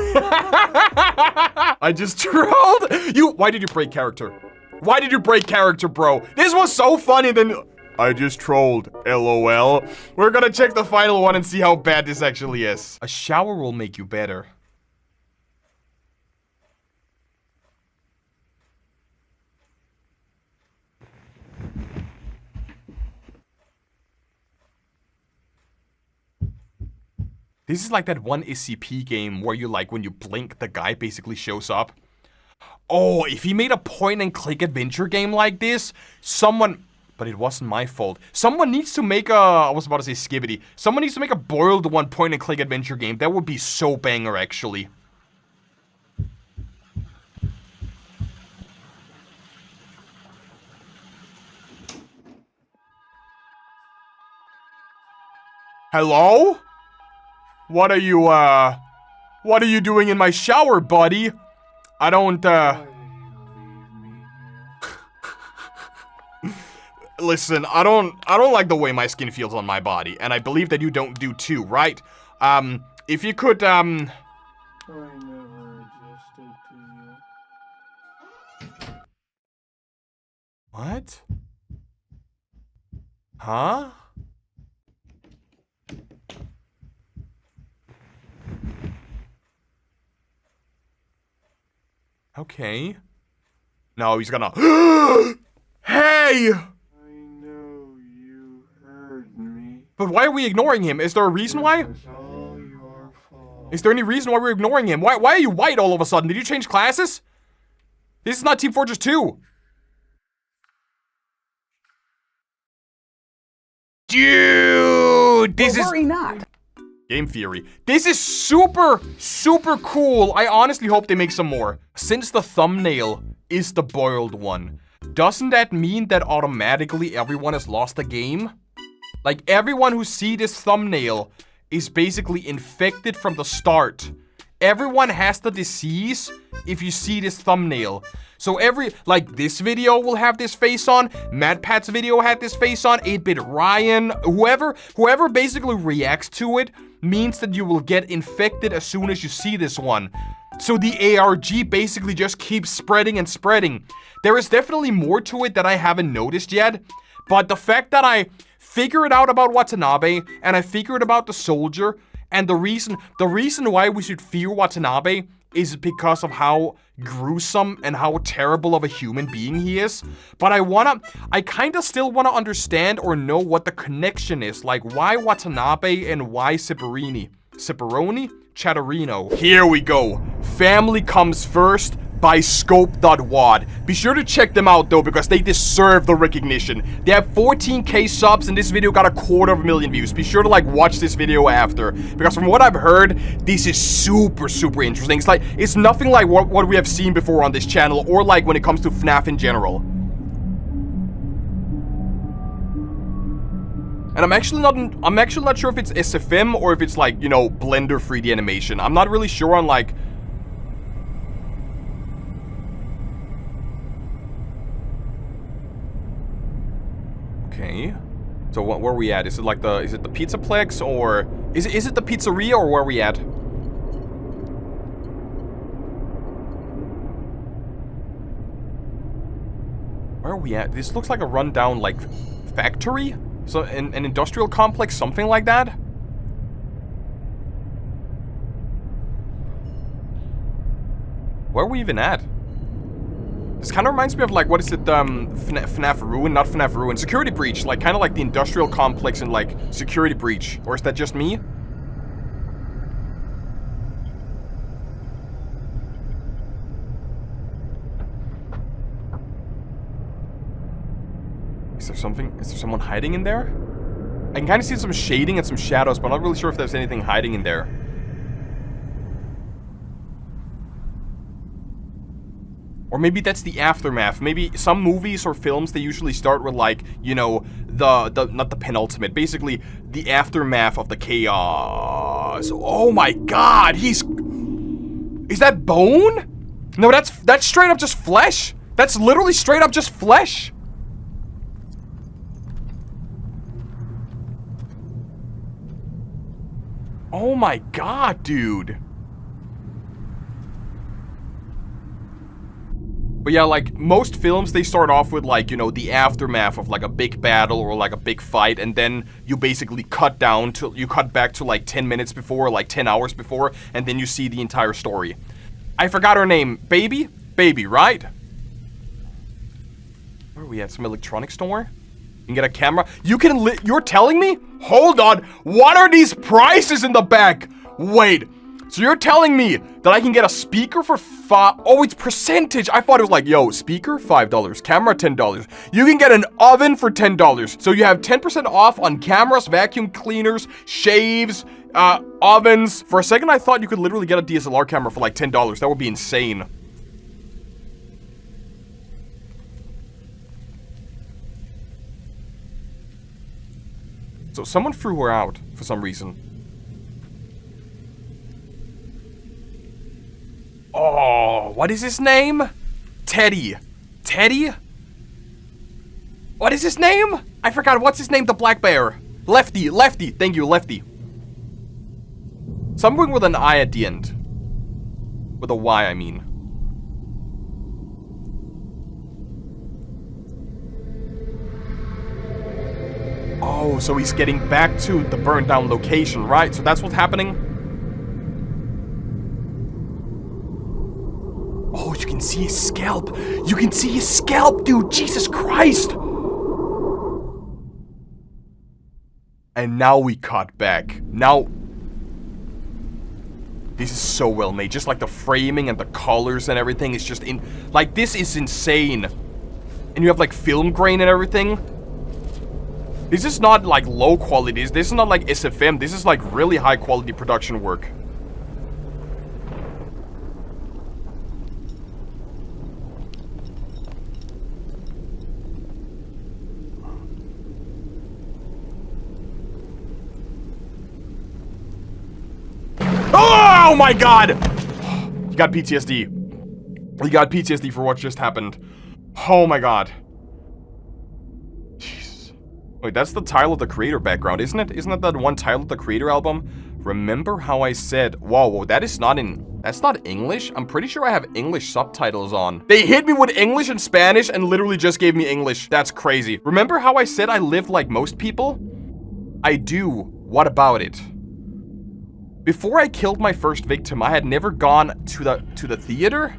I just trolled you. Why did you break character? Why did you break character, bro? This was so funny, then I just trolled, LOL. We're gonna check the final one and see how bad this actually is. A shower will make you better. This is like that one SCP game where you like, when you blink, the guy basically shows up. Oh, if he made a point-and-click adventure game like this, but it wasn't my fault. Someone needs to make I was about to say skibbity. Someone needs to make a boiled one point-and-click adventure game. That would be so banger, actually. Hello? What are you doing in my shower, buddy? I don't, Listen, I don't like the way my skin feels on my body, and I believe that you don't do too, right? If you could, I never adjusted to you. What? Huh? Okay. No, he's gonna... Hey! I know you heard me. But why are we ignoring him? Is there a reason why? It's all your fault. Is there any reason why we're ignoring him? Why are you white all of a sudden? Did you change classes? This is not Team Fortress 2. Dude! This is... Worry not. Game theory. This is super, super cool. I honestly hope they make some more. Since the thumbnail is the boiled one, doesn't that mean that automatically everyone has lost the game? Like, everyone who see this thumbnail is basically infected from the start. Everyone has the disease if you see this thumbnail. So like this video will have this face on, MadPat's video had this face on, 8-Bit Ryan, whoever basically reacts to it means that you will get infected as soon as you see this one. So the ARG basically just keeps spreading and spreading. There is definitely more to it that I haven't noticed yet, but the fact that I figured out about Watanabe and I figured about the soldier, and the reason why we should fear Watanabe is because of how gruesome and how terrible of a human being he is. But I kind of still want to understand or know what the connection is. Like, why Watanabe and why Ciparrini? Ciparroni? Chatterino. Here we go. Family Comes First by Scope.wad. Be sure to check them out though, because they deserve the recognition. They have 14k subs and this video got 250,000 views. Be sure to like watch this video after, because from what I've heard, this is super interesting. It's nothing like what we have seen before on this channel, or like when it comes to FNAF in general. And I'm actually not sure if it's SFM or if it's like, you know, Blender 3D animation. I'm not really sure on like... Okay. So where are we at? Is it like is it the Pizzaplex, or is it the pizzeria, or where are we at? Where are we at? This looks like a rundown like factory? So, an industrial complex, something like that? Where are we even at? This kind of reminds me of, like, what is it, FNAF Ruin? Not FNAF Ruin. Security Breach. Like, kind of like the industrial complex and, like, Security Breach. Or is that just me? Is there someone hiding in there? I can kind of see some shading and some shadows, but I'm not really sure if there's anything hiding in there. Or maybe that's the aftermath. Maybe some movies or films, they usually start with like, you know, not the penultimate, basically the aftermath of the chaos. Oh my god, is that bone? No, that's straight up just flesh. That's literally straight up just flesh. Oh my god, dude. But yeah, like, most films, they start off with, like, you know, the aftermath of, like, a big battle or, like, a big fight, and then you basically cut back to, like, 10 minutes before, like, 10 hours before, and then you see the entire story. I forgot her name. Baby? Baby, right? Where are we at? Some electronics store? You can get a camera. You're telling me? Hold on. What are these prices in the back? Wait. So you're telling me that I can get a speaker for oh, it's percentage. I thought it was like, yo, speaker, $5. Camera, $10. You can get an oven for $10. So you have 10% off on cameras, vacuum cleaners, shaves, ovens. For a second, I thought you could literally get a DSLR camera for like $10. That would be insane. So someone threw her out for some reason. Oh, what is his name? Teddy. Teddy? What is his name? I forgot. What's his name? The black bear. Lefty. Lefty. Thank you, Lefty. Something with an I at the end. With a Y, I mean. Oh, so he's getting back to the burned down location, right? So that's what's happening? Oh, you can see his scalp. You can see his scalp, dude. Jesus Christ. And now we cut back. Now, this is so well made. Just like the framing and the colors and everything is just like, this is insane. And you have like film grain and everything. This is not like low quality. This is not like SFM. This is like really high quality production work. Oh my god! You got PTSD. You got PTSD for what just happened. Oh my god. Jeez. Wait, that's the Tyler the Creator background, isn't it? Isn't that one Tyler the Creator album Remember how I said, whoa, that's not English? I'm pretty sure I have English subtitles on. They hit me with English and Spanish and literally just gave me English. That's crazy. Remember how I said I live like most people? I do. What about it? Before I killed my first victim, I had never gone to the theater.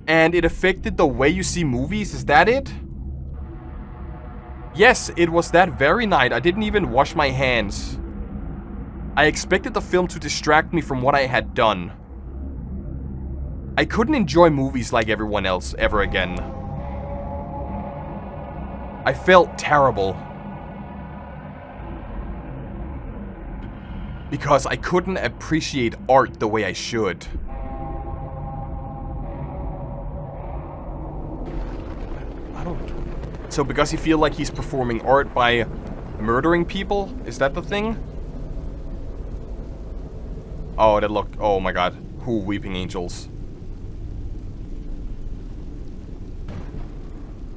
And it affected the way you see movies. Is that it? Yes, it was that very night. I didn't even wash my hands. I expected the film to distract me from what I had done. I couldn't enjoy movies like everyone else ever again. I felt terrible. Because I couldn't appreciate art the way I should. I don't... So because you feel like he's performing art by murdering people? Is that the thing? Oh, that look... Oh my god. Who weeping angels?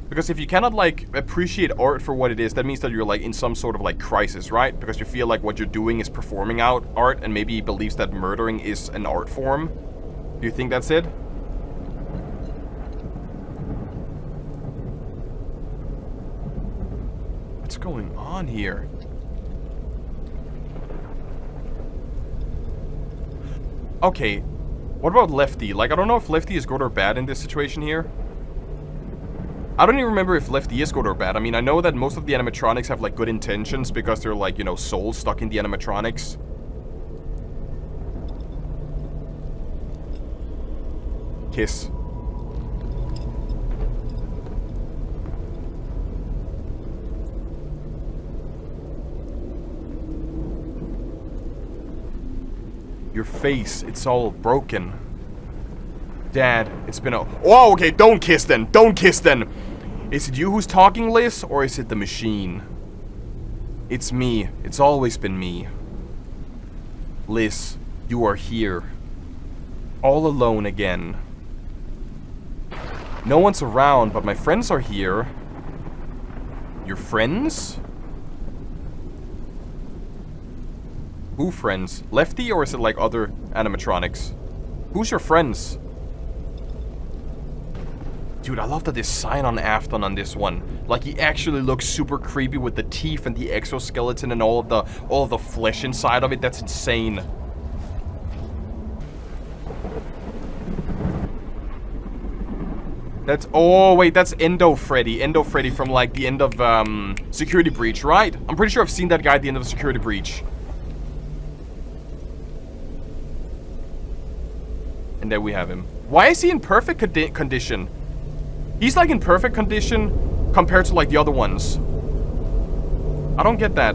Because if you cannot, like, appreciate art for what it is, that means that you're, like, in some sort of, like, crisis, right? Because you feel like what you're doing is performing out art, and maybe he believes that murdering is an art form. Do you think that's it? What's going on here? Okay, what about Lefty? Like, I don't know if Lefty is good or bad in this situation here. I don't even remember if Lefty is good or bad. I mean, I know that most of the animatronics have, like, good intentions because they're, like, you know, souls stuck in the animatronics. Kiss. Your face, it's all broken. Dad, it's been a... Oh, okay, don't kiss then. Don't kiss then. Is it you who's talking, Liz, or is it the machine? It's me. It's always been me. Liz, you are here. All alone again. No one's around, but my friends are here. Your friends? Who friends? Lefty, or is it like other animatronics? Who's your friends? Dude, I love that there's sign on Afton on this one. Like, he actually looks super creepy with the teeth and the exoskeleton and all of the flesh inside of it. That's insane. That's... Oh, wait, that's Endo Freddy. Endo Freddy from, like, the end of, Security Breach, right? I'm pretty sure I've seen that guy at the end of Security Breach. And there we have him. Why is he in perfect condition? He's like in perfect condition compared to like the other ones. I don't get that.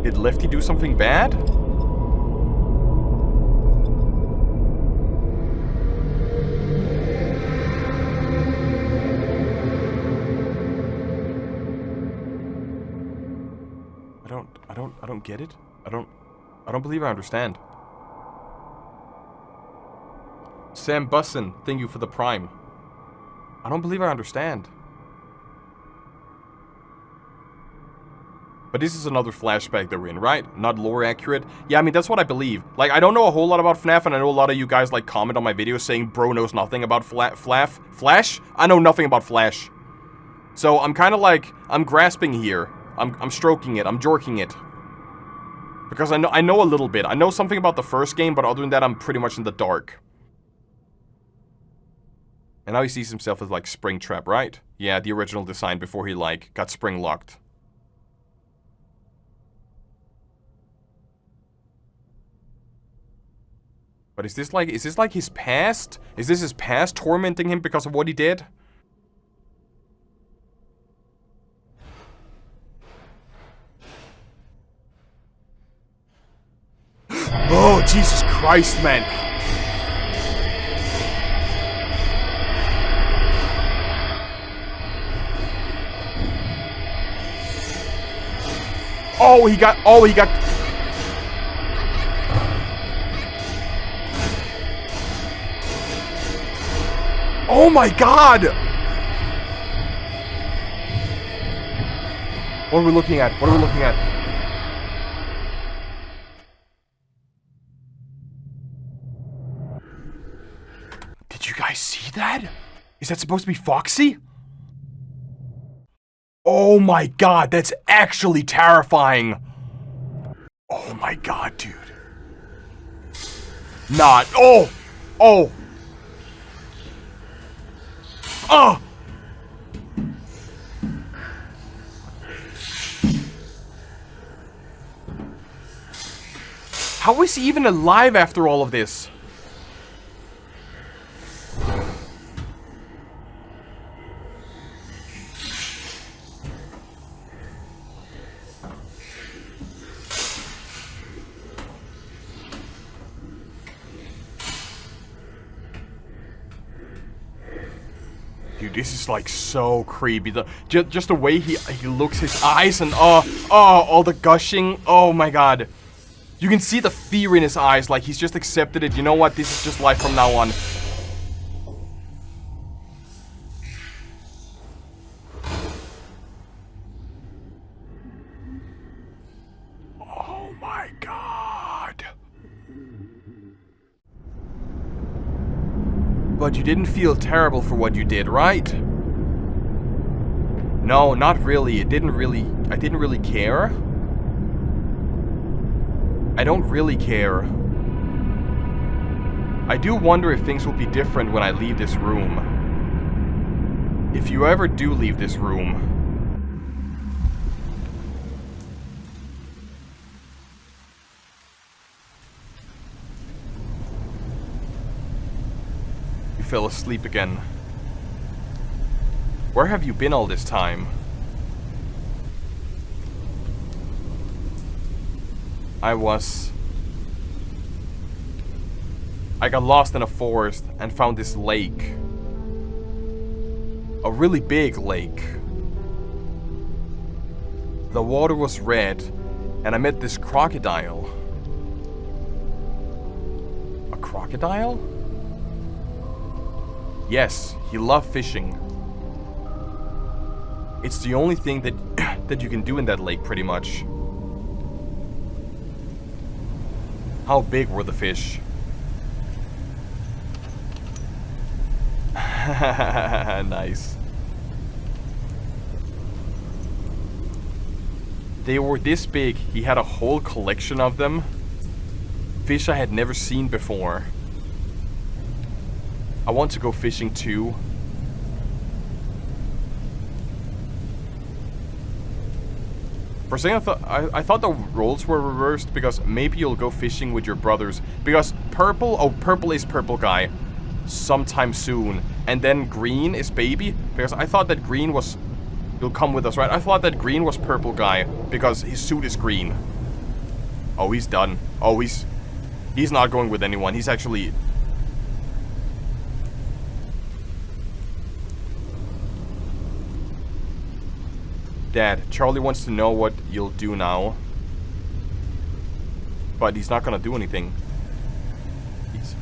Did Lefty do something bad? I don't get it. I don't believe I understand. Sam Bussin, thank you for the prime. I don't believe I understand. But this is another flashback that we're in, right? Not lore accurate. Yeah, I mean, that's what I believe. Like, I don't know a whole lot about FNAF, and I know a lot of you guys, like, comment on my videos saying bro knows nothing about Flash? I know nothing about Flash. So, I'm kind of like, I'm grasping here. I'm stroking it. I'm jorking it. Because I know a little bit. I know something about the first game, but other than that, I'm pretty much in the dark. And now he sees himself as, like, Springtrap, right? Yeah, the original design before he, like, got spring-locked. But is this like his past? Is this his past tormenting him because of what he did? Oh, Jesus Christ, man. Oh, he got... Oh my god! What are we looking at? What are we looking at? Did you guys see that? Is that supposed to be Foxy? Oh my god, that's actually terrifying. Oh my god, dude. Not. Oh! Oh! Oh! How is he even alive after all of this? Dude, this is like so creepy. Just the way he looks, his eyes, and all the gushing. Oh my god. You can see the fear in his eyes, like he's just accepted it. You know what? This is just life from now on. Oh my god. But you didn't feel terrible for what you did, right? No, not really. I didn't really care. I don't really care. I do wonder if things will be different when I leave this room. If you ever do leave this room. You fell asleep again. Where have you been all this time? I got lost in a forest and found this lake. A really big lake. The water was red, and I met this crocodile. A crocodile? Yes, he loved fishing. It's the only thing that you can do in that lake, pretty much. How big were the fish? Nice. They were this big, he had a whole collection of them. Fish I had never seen before. I want to go fishing too. For a second I thought the roles were reversed, because maybe you'll go fishing with your brothers. Because purple is purple guy sometime soon. And then green is baby. Because I thought that green was... You'll come with us, right? I thought that green was purple guy because his suit is green. Oh, he's done. Oh, he's not going with anyone. He's actually... Dad, Charlie wants to know what you'll do now. But he's not gonna do anything. He's...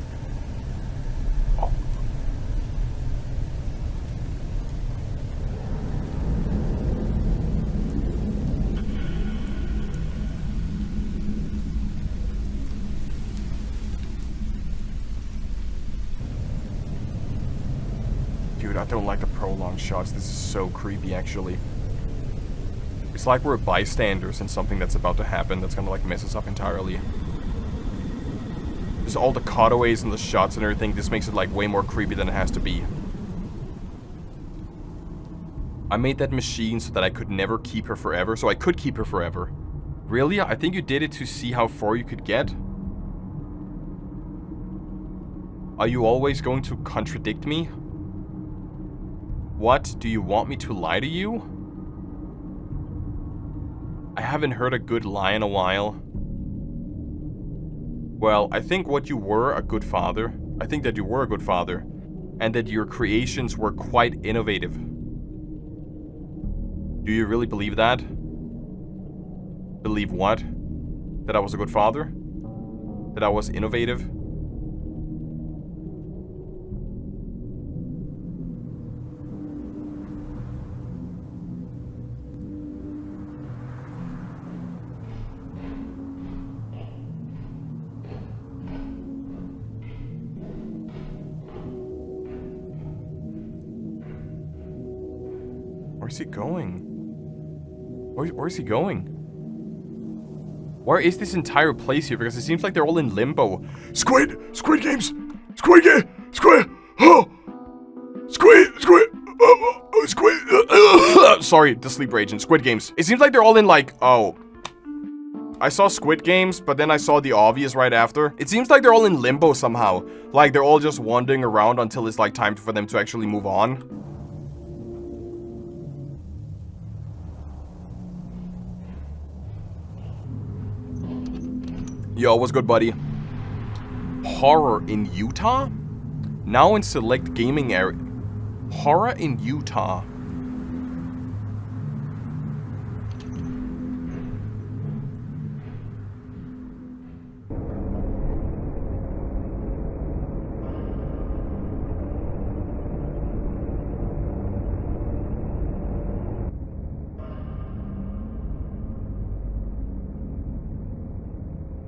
Oh. Dude, I don't like the prolonged shots. This is so creepy, actually. It's like we're bystanders in something that's about to happen that's gonna like mess us up entirely. Just all the cutaways and the shots and everything, this makes it like way more creepy than it has to be. I made that machine so that I could never keep her forever, so I could keep her forever. Really? I think you did it to see how far you could get? Are you always going to contradict me? What? Do you want me to lie to you? I haven't heard a good lie in a while. Well, I think you were a good father. I think that you were a good father. And that your creations were quite innovative. Do you really believe that? Believe what? That I was a good father? That I was innovative? Where's he going? Where's he going? Where is this entire place here? Because it seems like they're all in limbo. Squid Games! Squid Game! Squid! Oh! Squid! Sorry, the sleeper agent. Squid Games. It seems like they're all in like, oh. I saw Squid Games, but then I saw the obvious right after. It seems like they're all in limbo somehow. Like they're all just wandering around until it's like time for them to actually move on. Yo, what's good, buddy? Horror in Utah? Now in select gaming area. Horror in Utah.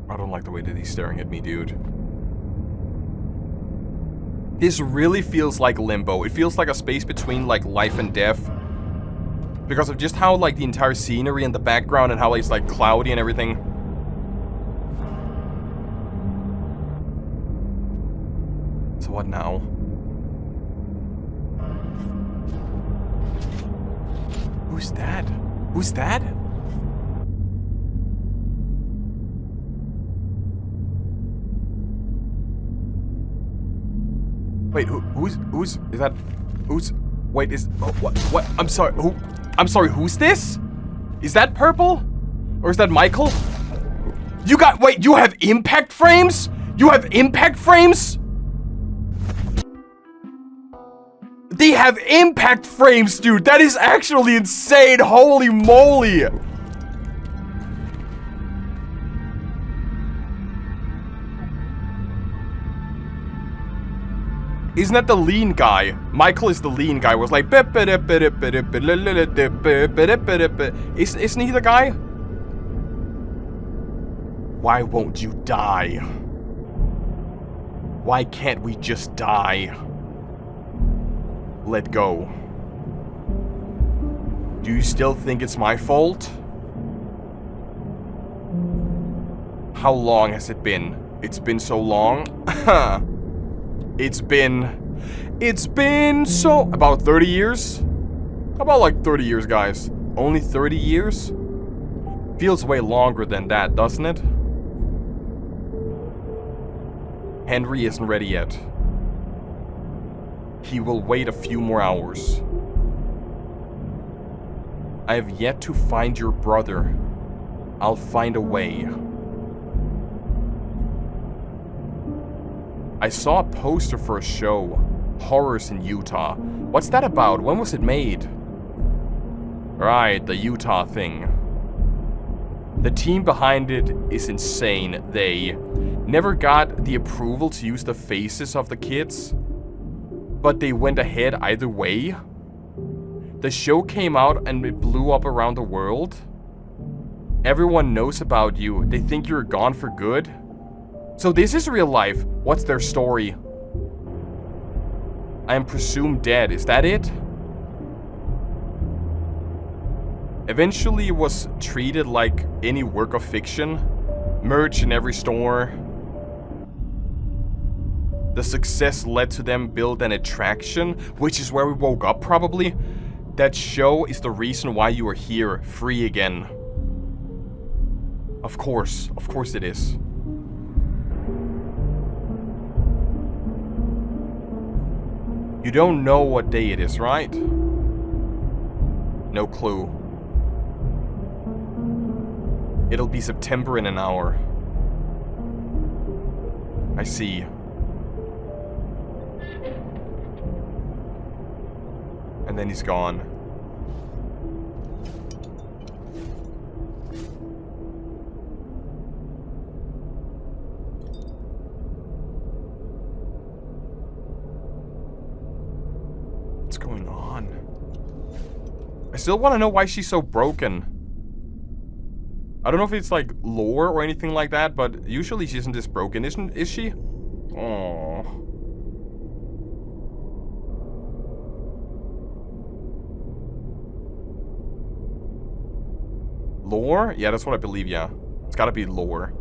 I don't like the way that he's staring at me, dude. This really feels like limbo. It feels like a space between, like, life and death. Because of just how, like, the entire scenery and the background and how it's, like, cloudy and everything. So what now? Who's that? Who's that? Wait, who's, is that, who's, wait, is, oh, what, I'm sorry, who's this? Is that Purple? Or is that Michael? You got, wait, you have impact frames? You have impact frames? They have impact frames, dude, that is actually insane, holy moly! Isn't that the lean guy? Michael is the lean guy. Was like, isn't he the guy? Why won't you die? Why can't we just die? Let go. Do you still think it's my fault? How long has it been? It's been so long? It's been so... about 30 years? About like 30 years, guys. Only 30 years? Feels way longer than that, doesn't it? Henry isn't ready yet. He will wait a few more hours. I have yet to find your brother. I'll find a way. I saw a poster for a show, Horrors in Utah. What's that about? When was it made? Right, the Utah thing. The team behind it is insane. They never got the approval to use the faces of the kids, but they went ahead either way. The show came out and it blew up around the world. Everyone knows about you. They think you're gone for good. So this is real life. What's their story? I am presumed dead. Is that it? Eventually it was treated like any work of fiction. Merch in every store. The success led to them build an attraction, which is where we woke up probably. That show is the reason why you are here, free again. Of course it is. You don't know what day it is, right? No clue. It'll be September in an hour. I see. And then he's gone. What's going on? I still want to know why she's so broken. I don't know if it's like lore or anything like that, but usually she isn't this broken, is she? Aww. Lore? Yeah, that's what I believe, yeah. It's gotta be lore.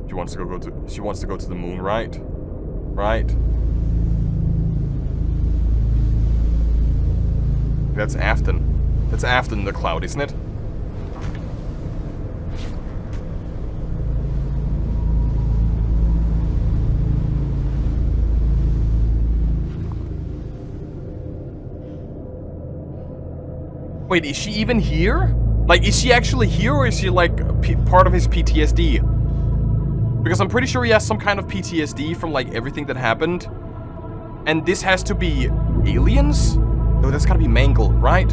She wants to go to the moon, right? Right. That's Afton. That's Afton in the cloud, isn't it? Wait, is she even here? Like, is she actually here, or is she, like, part of his PTSD? Because I'm pretty sure he has some kind of PTSD from, like, everything that happened. And this has to be aliens? No, that's gotta be Mangle, right?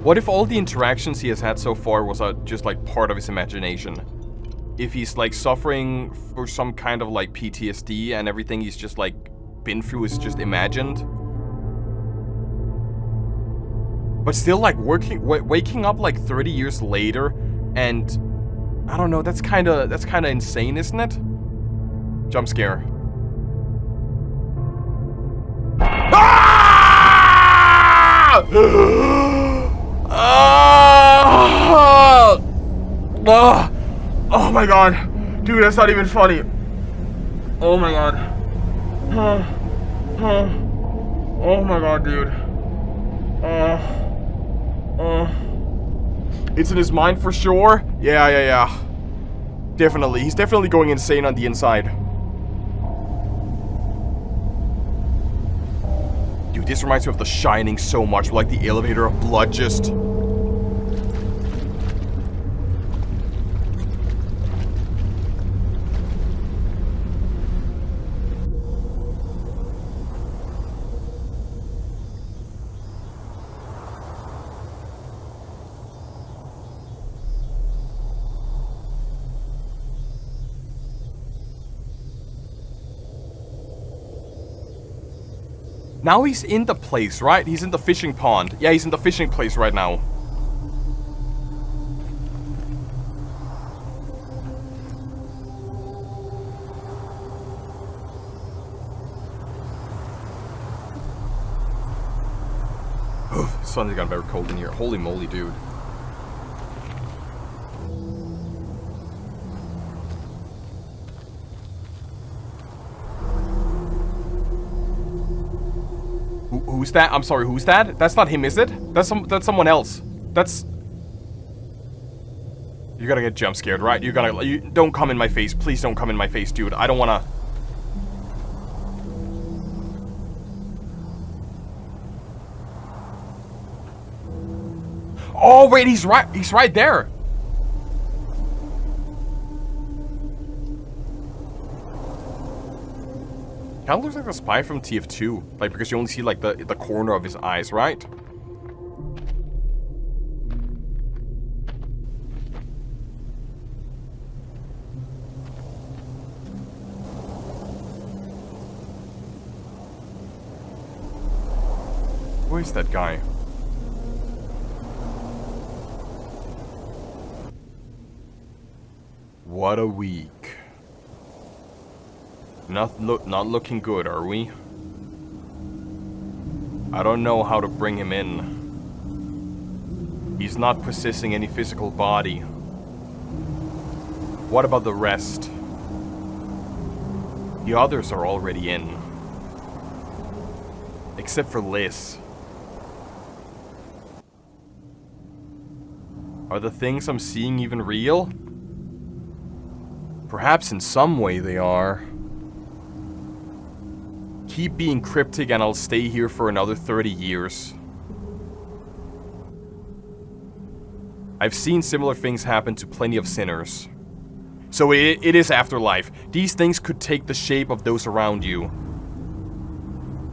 What if all the interactions he has had so far was just like part of his imagination? If he's like suffering for some kind of like PTSD and everything he's just like been through is just imagined? But still like waking up like 30 years later and I don't know, that's kind of insane, isn't it? Jump scare. Ah! Oh my god. Dude, that's not even funny. Oh my god. Oh my god, dude. It's in his mind for sure? Yeah. Definitely. He's definitely going insane on the inside. Dude, this reminds me of The Shining so much. Like the elevator of blood just... Now he's in the place, right? He's in the fishing pond. Yeah, he's in the fishing place right now. Suddenly got very cold in here. Holy moly, dude. Who's that? I'm sorry, who's that? That's not him, is it? That's someone else. That's... You're gonna get jump scared, right? You don't come in my face. Please don't come in my face, dude. I don't wanna... Oh, wait, he's right there. Kind of looks like the spy from TF2, like because you only see like the corner of his eyes, right? Where is that guy? What a week. Not looking good, are we? I don't know how to bring him in. He's not possessing any physical body. What about the rest? The others are already in. Except for Liz. Are the things I'm seeing even real? Perhaps in some way they are. Keep being cryptic and I'll stay here for another 30 years. I've seen similar things happen to plenty of sinners. So it is afterlife. These things could take the shape of those around you.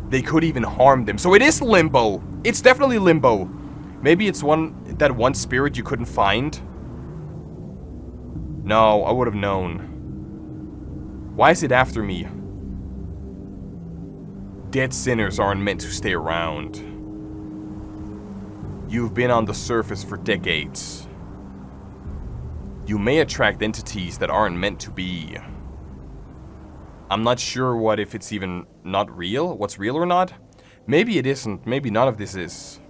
They could even harm them. So it is limbo. It's definitely limbo. Maybe it's that one spirit you couldn't find. No, I would have known. Why is it after me? Dead sinners aren't meant to stay around. You've been on the surface for decades. You may attract entities that aren't meant to be. I'm not sure what if it's even not real, what's real or not. Maybe it isn't, maybe none of this is.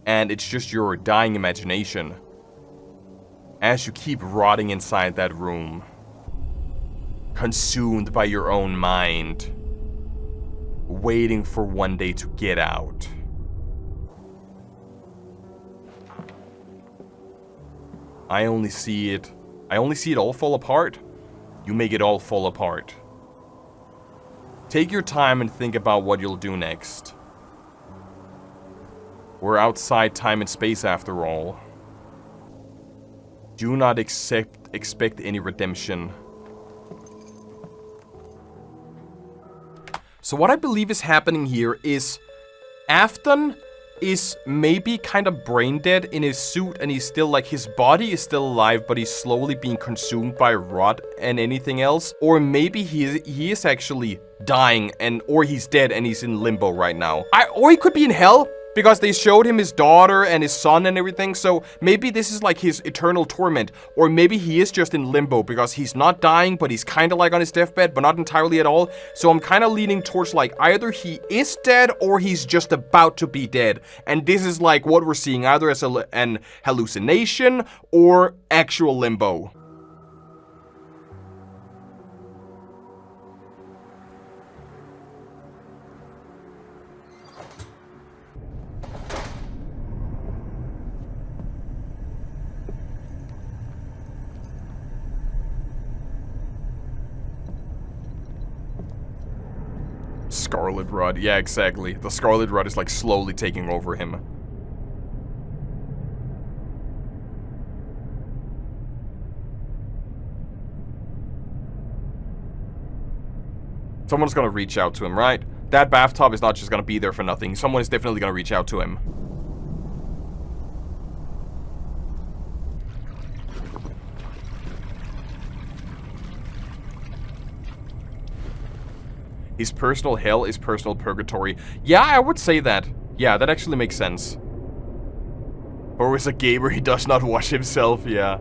And it's just your dying imagination. As you keep rotting inside that room. Consumed by your own mind. Waiting for one day to get out. I only see it all fall apart. You make it all fall apart. Take your time and think about what you'll do next. We're outside time and space after all. Do not expect any redemption. So what I believe is happening here is Afton is maybe kind of brain dead in his suit, and he's still like, his body is still alive, but he's slowly being consumed by rot and anything else. Or maybe he is actually dying, or he's dead and he's in limbo right now. Or he could be in hell, because they showed him his daughter and his son and everything, so maybe this is like his eternal torment. Or maybe he is just in limbo because he's not dying, but he's kind of like on his deathbed, but not entirely at all. So I'm kind of leaning towards like either he is dead or he's just about to be dead. And this is like what we're seeing, either as an hallucination or actual limbo. Scarlet Rot, yeah, exactly. The Scarlet Rot is like slowly taking over him. Someone's gonna reach out to him, right? That bathtub is not just gonna be there for nothing. Someone is definitely gonna reach out to him. His personal hell is personal purgatory. Yeah, I would say that. Yeah, that actually makes sense. Or is a gamer he does not wash himself, yeah.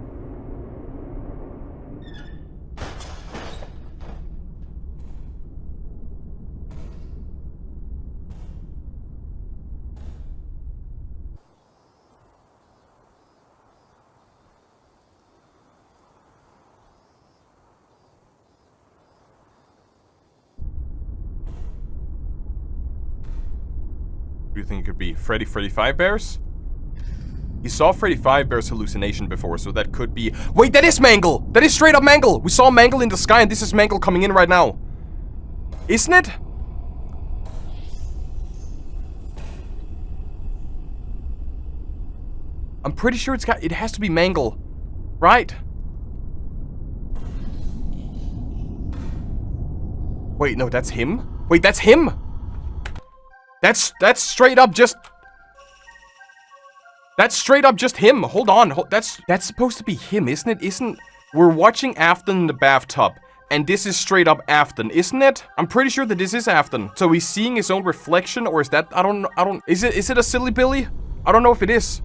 Do you think it could be Freddy 5 Bears? You saw Freddy 5 Bear's hallucination before, so that could be... Wait, that is Mangle! That is straight up Mangle! We saw Mangle in the sky, and this is Mangle coming in right now. Isn't it? I'm pretty sure it has to be Mangle. Right? Wait, no, that's him? Wait, that's him! That's straight up just... That's straight up just him. Hold on. That's supposed to be him, isn't it? We're watching Afton in the bathtub, and this is straight up Afton, isn't it? I'm pretty sure that this is Afton. So he's seeing his own reflection, or is that... I don't... Is it a silly Billy? I don't know if it is.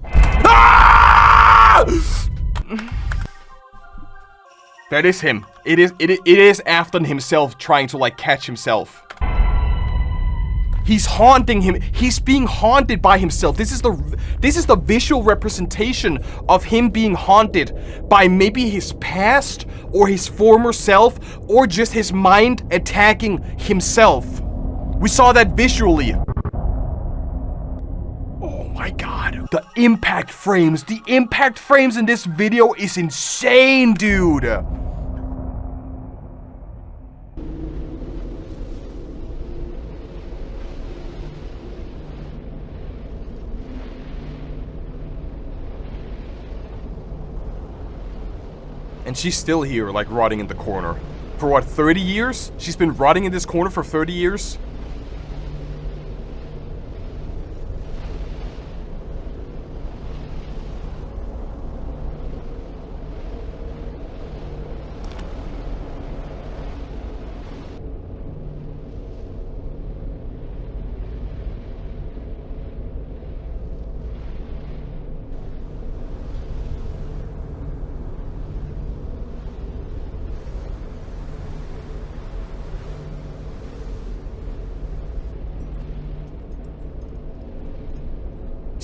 Ah! That is him. It is Afton himself trying to like catch himself. He's haunting him. He's being haunted by himself. This is the visual representation of him being haunted by maybe his past or his former self or just his mind attacking himself. We saw that visually. Oh my god. The impact frames in this video is insane, dude. And she's still here, like, rotting in the corner. For what, 30 years? She's been rotting in this corner for 30 years?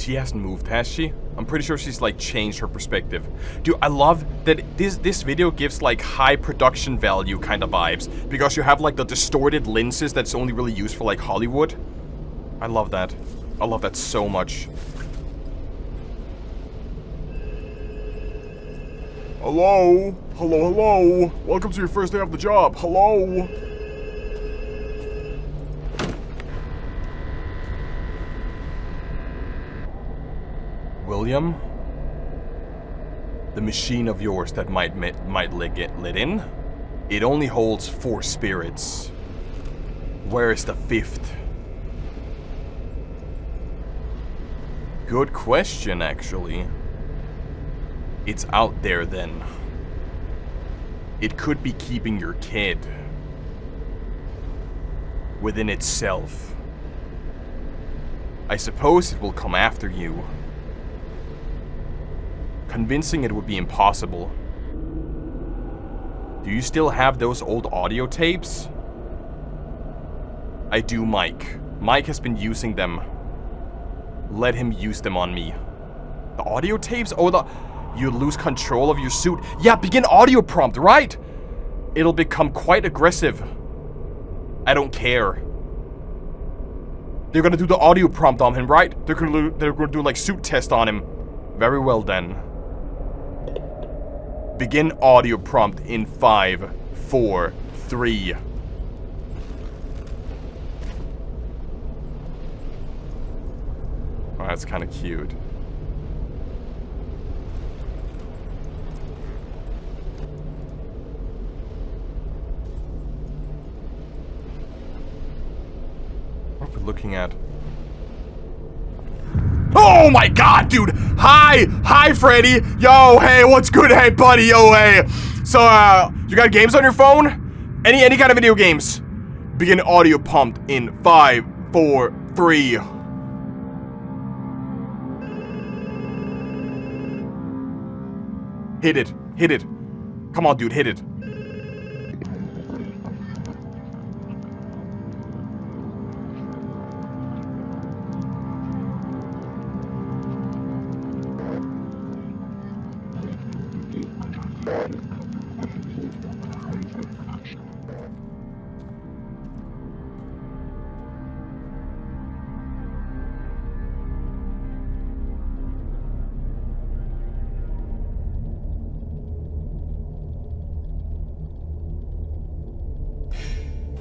She hasn't moved, has she? I'm pretty sure she's like changed her perspective. Dude, I love that this video gives like high production value kind of vibes. Because you have like the distorted lenses that's only really used for like Hollywood. I love that. I love that so much. Hello? Hello, hello? Welcome to your first day of the job. Hello? William? The machine of yours that might get lit in? It only holds 4 spirits. Where is the 5th? Good question, actually. It's out there, then. It could be keeping your kid within itself. I suppose it will come after you. Convincing it would be impossible. Do you still have those old audio tapes? I do, Mike. Mike has been using them. Let him use them on me. The audio tapes? Oh, you lose control of your suit. Yeah, begin audio prompt, right? It'll become quite aggressive. I don't care. They're gonna do the audio prompt on him, right? They're gonna do like suit test on him. Very well then. Begin audio prompt in 5, 4, 3. Oh, that's kind of cute. What are we looking at? Oh my god, dude! Hi! Hi, Freddy! Yo, hey, what's good? Hey, buddy, yo, hey! So, you got games on your phone? Any kind of video games? Begin audio prompt in 5, 4, 3. Hit it. Hit it. Come on, dude, hit it.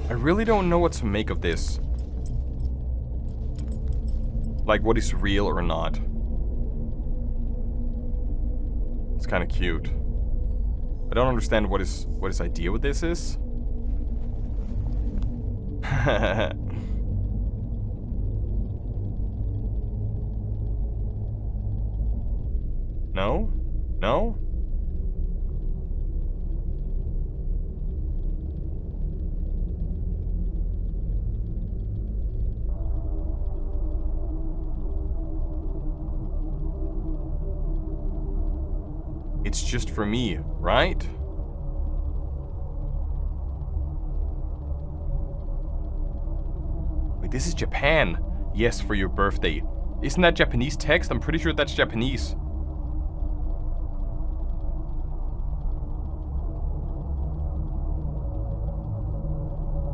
I really don't know what to make of this. Like, what is real or not. It's kind of cute. I don't understand what his idea with this is. No? No? It's just for me, right? Wait, this is Japan. Yes, for your birthday. Isn't that Japanese text? I'm pretty sure that's Japanese.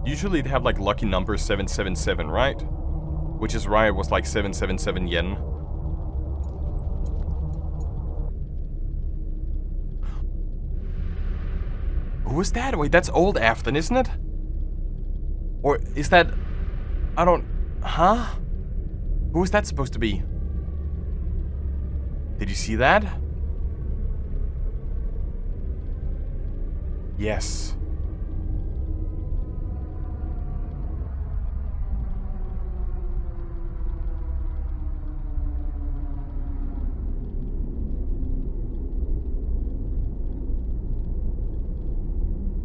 Usually they have like lucky number 777, right? Which is why it was like 777 yen. Who is that? Wait, that's old Afton, isn't it? Or is that... I don't... Huh? Who is that supposed to be? Did you see that? Yes.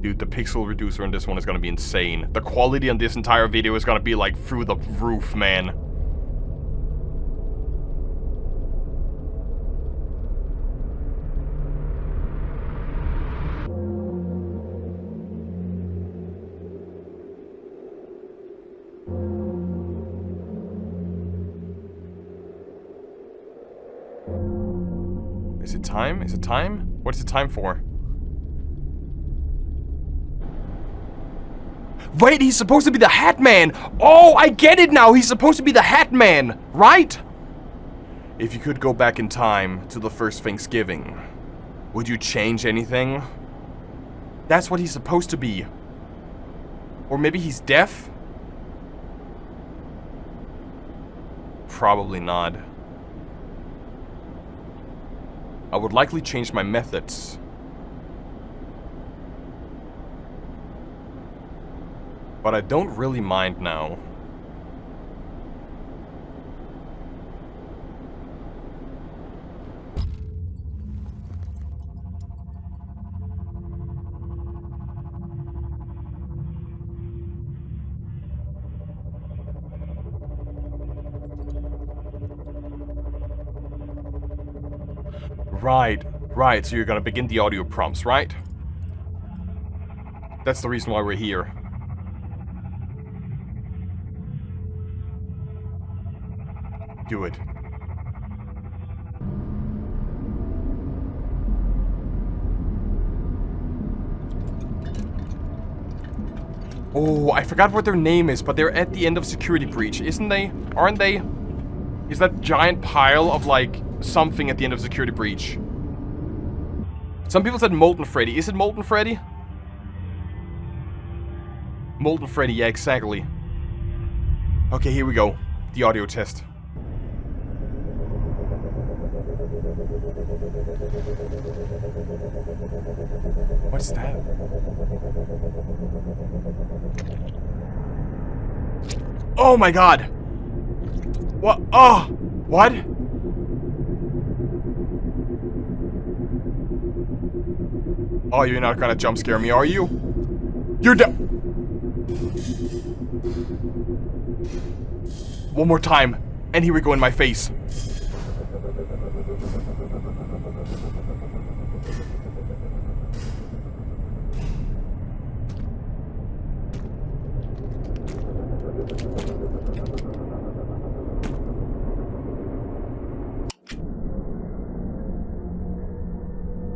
Dude, the pixel reducer on this one is gonna be insane. The quality on this entire video is gonna be like through the roof, man. time? Is it time? What is it time for? Wait, he's supposed to be the Hat Man! Oh, I get it now! He's supposed to be the Hat Man, right? If you could go back in time to the first Thanksgiving, would you change anything? That's what he's supposed to be. Or maybe he's deaf? Probably not. I would likely change my methods. But I don't really mind now. Right, so you're gonna begin the audio prompts, right? That's the reason why we're here. Do it. Oh, I forgot what their name is, but they're at the end of Security Breach, isn't they? Aren't they? Is that giant pile of, like, something at the end of Security Breach? Some people said Molten Freddy. Is it Molten Freddy? Molten Freddy, yeah, exactly. Okay, here we go. The audio test. What's that? Oh my god! What? Oh! What? Oh, you're not gonna jump scare me, are you? You're one more time, and here we go in my face.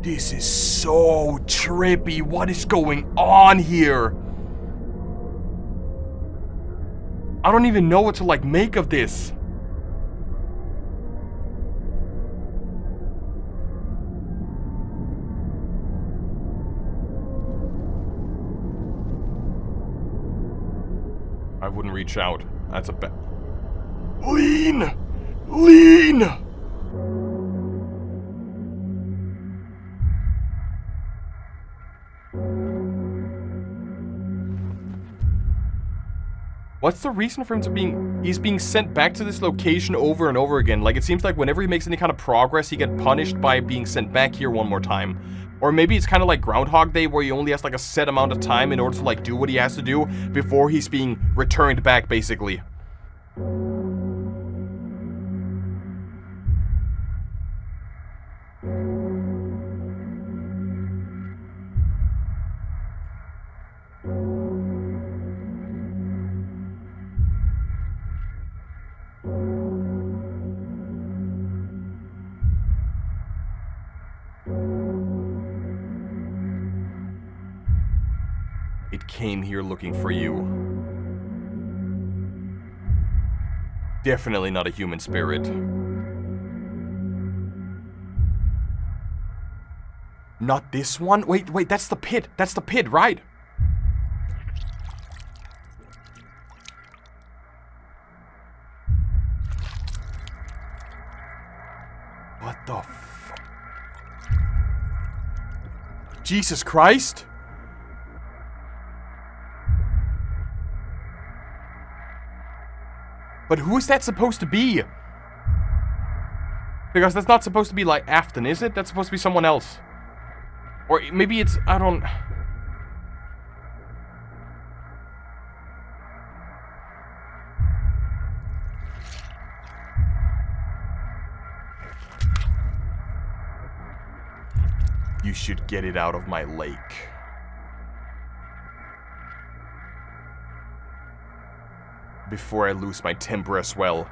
This is so trippy. What is going on here? I don't even know what to, like, make of this. I wouldn't reach out. That's a bet. Lean! Lean! What's the reason for him to he's being sent back to this location over and over again? Like, it seems like whenever he makes any kind of progress, he gets punished by being sent back here one more time. Or maybe it's kind of like Groundhog Day, where he only has, like, a set amount of time in order to, like, do what he has to do before he's being returned back, basically. It came here looking for you. Definitely not a human spirit. Not this one? Wait, that's the pit. That's the pit, right? What the fuck? Jesus Christ? But who is that supposed to be? Because that's not supposed to be, like, Afton, is it? That's supposed to be someone else. Or maybe it's... I don't... You should get it out of my lake. Before I lose my temper as well.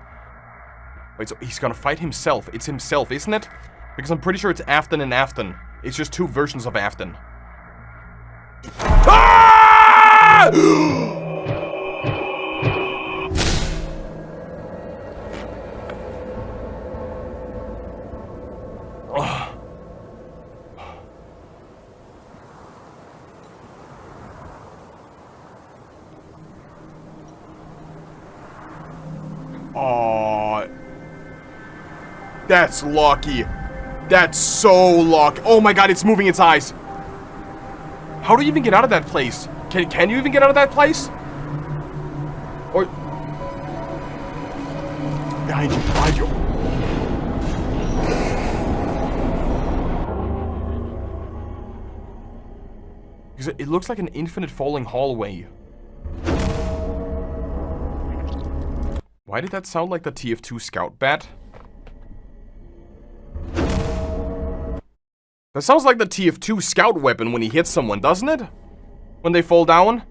Wait, so he's gonna fight himself. It's himself, isn't it? Because I'm pretty sure it's Afton and Afton. It's just two versions of Afton. Ah! Oh, that's lucky. That's so lucky. Oh my god, it's moving its eyes. How do you even get out of that place? Can you even get out of that place? Or behind you, behind you. Because it looks like an infinite falling hallway. Why did that sound like the TF2 scout bat? That sounds like the TF2 scout weapon when he hits someone, doesn't it? When they fall down?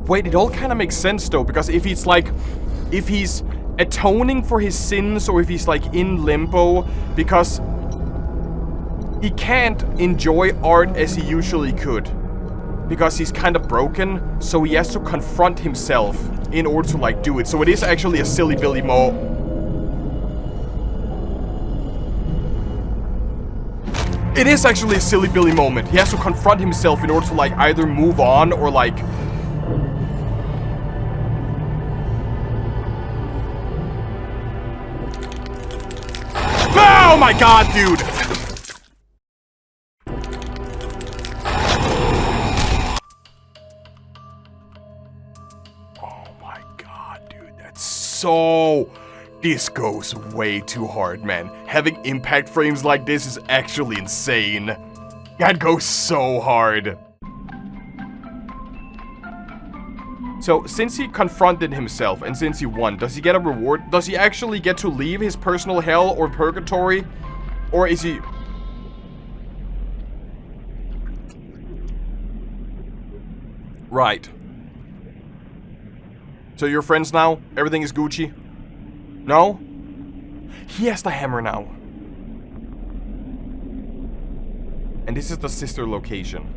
Wait, it all kind of makes sense though, because if he's like... If he's atoning for his sins, or if he's like in limbo, because he can't enjoy art as he usually could. Because he's kind of broken, so he has to confront himself in order to like do it. So it is actually a silly Billy Mo. It is actually a silly Billy moment. He has to confront himself in order to like either move on or like... Oh my god, dude! Oh my god, dude, that's so... This goes way too hard, man. Having impact frames like this is actually insane. That goes so hard. So, since he confronted himself and since he won, does he get a reward? Does he actually get to leave his personal hell or purgatory? Or is he... Right. So you're friends now? Everything is Gucci? No? He has the hammer now. And this is the sister location.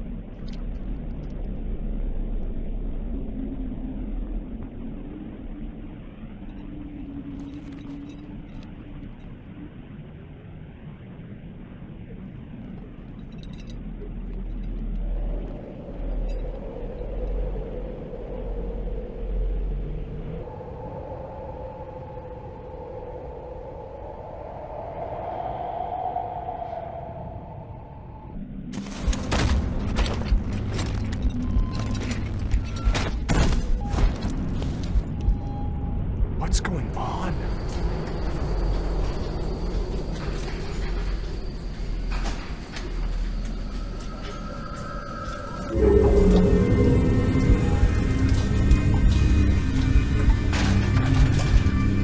What's going on?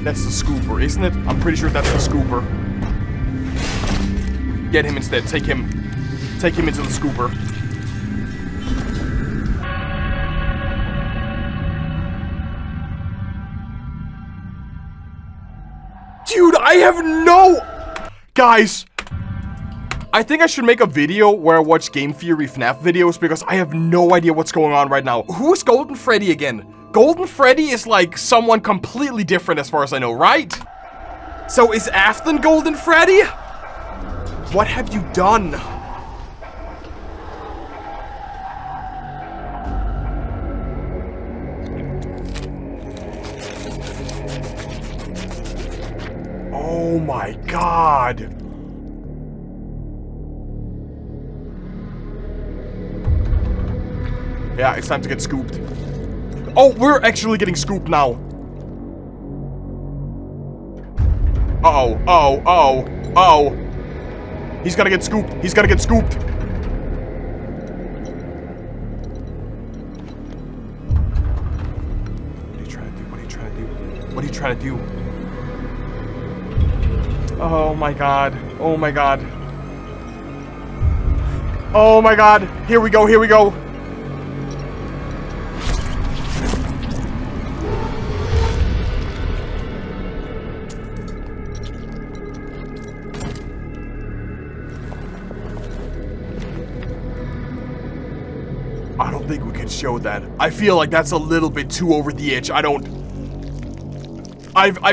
That's the scooper, isn't it? I'm pretty sure that's the scooper. Get him instead. Take him. Take him into the scooper. Dude, I have no... Guys, I think I should make a video where I watch Game Theory FNAF videos because I have no idea what's going on right now. Who's Golden Freddy again? Golden Freddy is like someone completely different as far as I know, right? So is Afton Golden Freddy? What have you done? Oh my god. Yeah, it's time to get scooped. Oh, we're actually getting scooped now. Uh-oh, uh-oh, uh-oh, uh-oh. He's gonna get scooped. He's gonna get scooped. What are you trying to do? What are you trying to do? What are you trying to do? Oh my god. Oh my god. Oh my god. Here we go, here we go. I don't think we can show that. I feel like that's a little bit too over the edge. I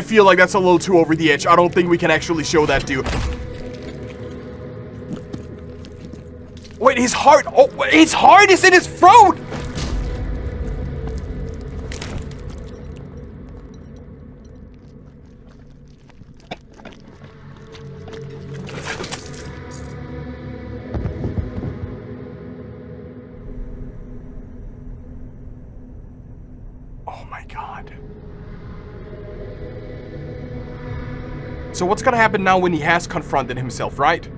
feel like that's a little too over the edge. I don't think we can actually show that, dude. Wait, his heart. Oh, his heart is in his throat. Oh my god. So what's gonna happen now when he has confronted himself, right?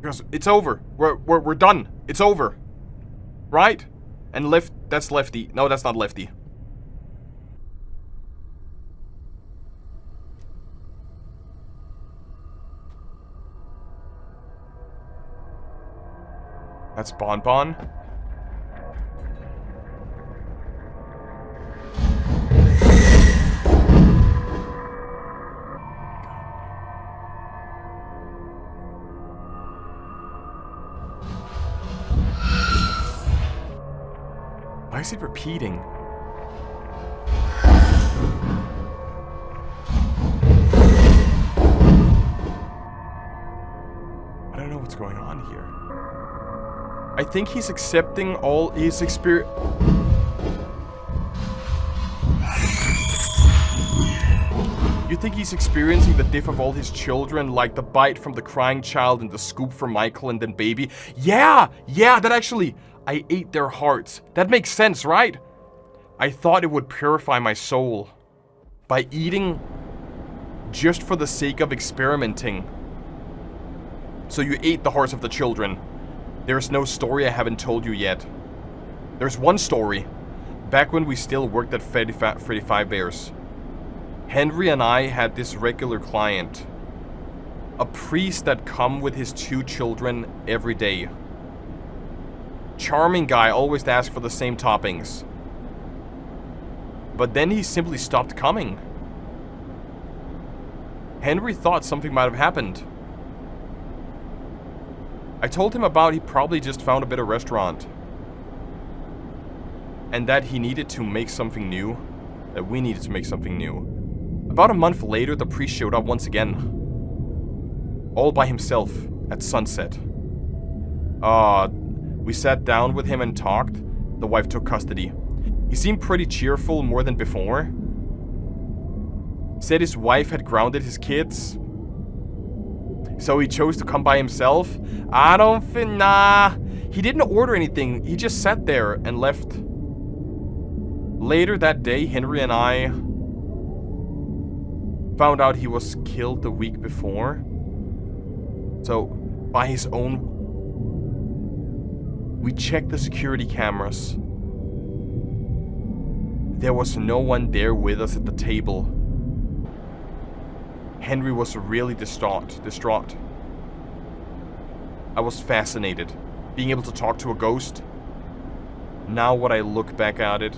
Because it's over. We're done. It's over. Right? And that's Lefty. No, that's not Lefty. That's Banban. Why is he repeating? I don't know what's going on here. I think he's accepting all his experience. You think he's experiencing the death of all his children, like the bite from the crying child and the scoop from Michael and then baby? Yeah, that actually... I ate their hearts. That makes sense, right? I thought it would purify my soul. By eating just for the sake of experimenting. So you ate the hearts of the children. There's no story I haven't told you yet. There's one story. Back when we still worked at Freddy Fazbear's. Henry and I had this regular client. A priest that come with his 2 children every day. Charming guy, always asked for the same toppings. But then he simply stopped coming. Henry thought something might have happened. I told him about he probably just found a better restaurant. And that he needed to make something new. That we needed to make something new. About a month later, the priest showed up once again. All by himself, at sunset. We sat down with him and talked. The wife took custody. He seemed pretty cheerful, more than before. Said his wife had grounded his kids. So he chose to come by himself. Nah. He didn't order anything. He just sat there and left. Later that day, Henry and I found out he was killed the week before. So, by his own... We checked the security cameras. There was no one there with us at the table. Henry was really distraught. I was fascinated, being able to talk to a ghost. Now when I look back at it,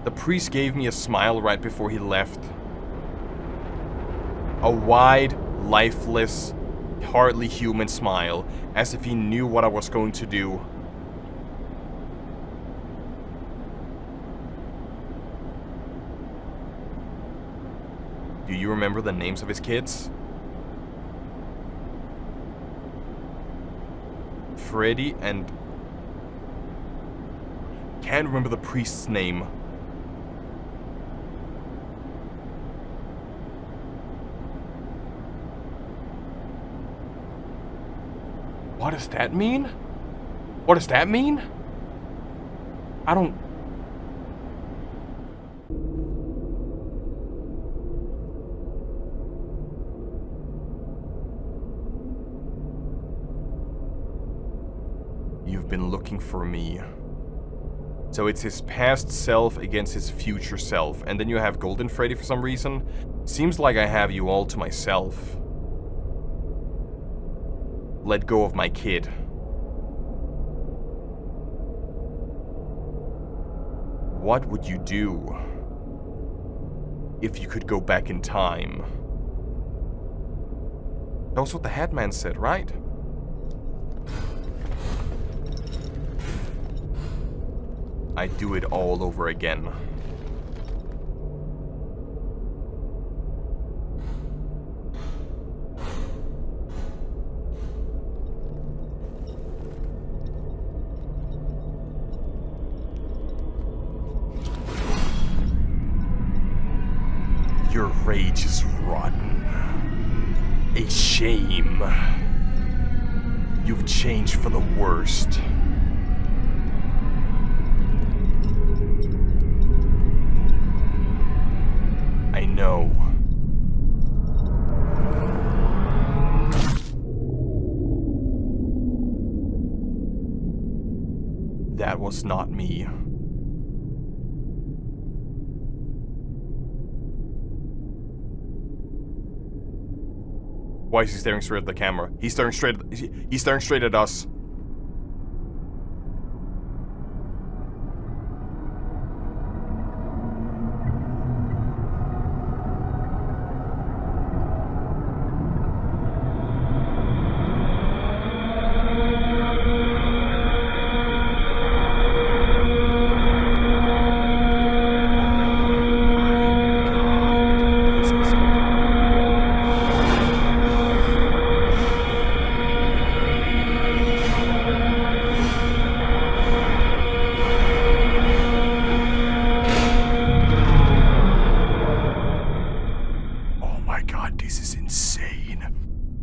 the priest gave me a smile right before he left. A wide, lifeless, hardly human smile, as if he knew what I was going to do. Do you remember the names of his kids? Freddy and... Can't remember the priest's name. What does that mean? What does that mean? I don't... You've been looking for me. So it's his past self against his future self. And then you have Golden Freddy for some reason. Seems like I have you all to myself. Let go of my kid. What would you do if you could go back in time? That was what the Hatman said, right? I'd do it all over again. Your rage is rotten. A shame. You've changed for the worst. I know. That was not me. Why is he staring straight at the camera? He's staring straight at us.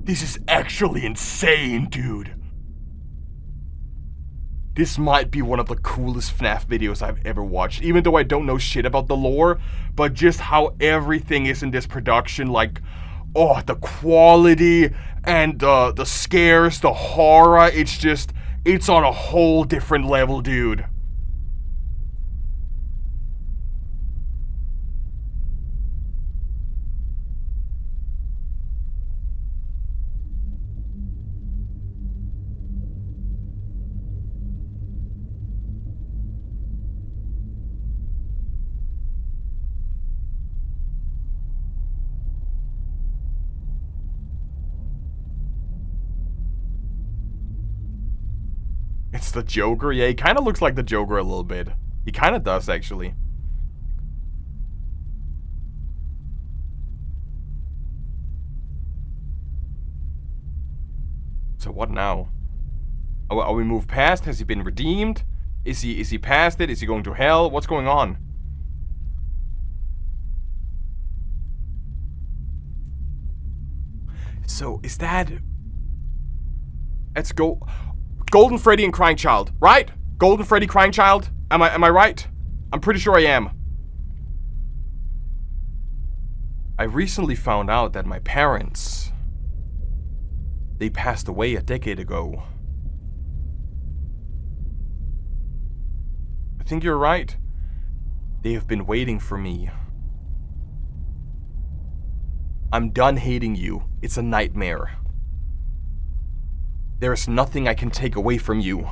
This is actually insane, dude. This might be one of the coolest FNAF videos I've ever watched, even though I don't know shit about the lore, but just how everything is in this production, like, oh, the quality and the scares, the horror, it's on a whole different level, dude. It's the Joker? Yeah, he kind of looks like the Joker a little bit. He kind of does, actually. So what now? Are we moved past? Has he been redeemed? Is he past it? Is he going to hell? What's going on? So, is that... Let's go... Golden Freddy and Crying Child, right? Golden Freddy, Crying Child? Am I right? I'm pretty sure I am. I recently found out that my parents... They passed away a decade ago. I think you're right. They have been waiting for me. I'm done hating you. It's a nightmare. There is nothing I can take away from you.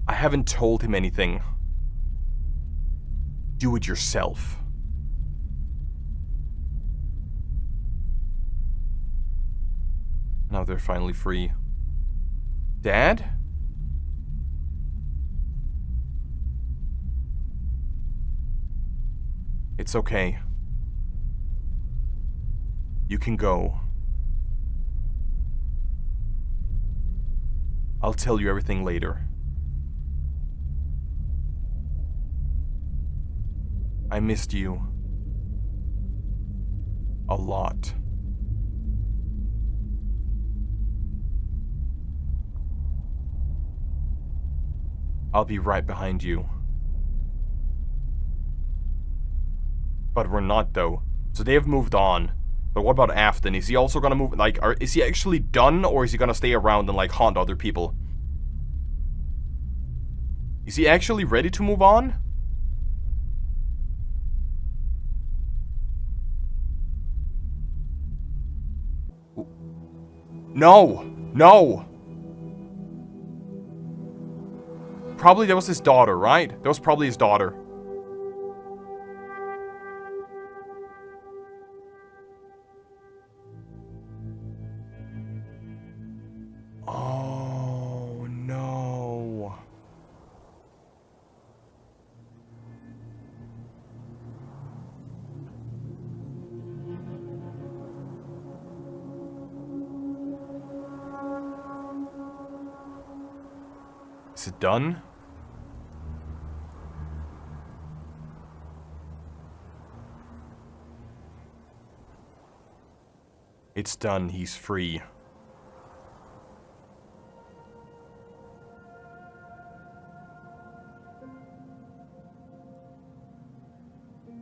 I haven't told him anything. Do it yourself. Now they're finally free. Dad? It's okay. You can go. I'll tell you everything later. I missed you. A lot. I'll be right behind you. But we're not, though. So they have moved on. But what about Afton? Is he also gonna move? Like, is he actually done, or is he gonna stay around and like haunt other people? Is he actually ready to move on? No! No! Probably that was his daughter, right? That was probably his daughter. Oh, no. Is it done? It's done. He's free.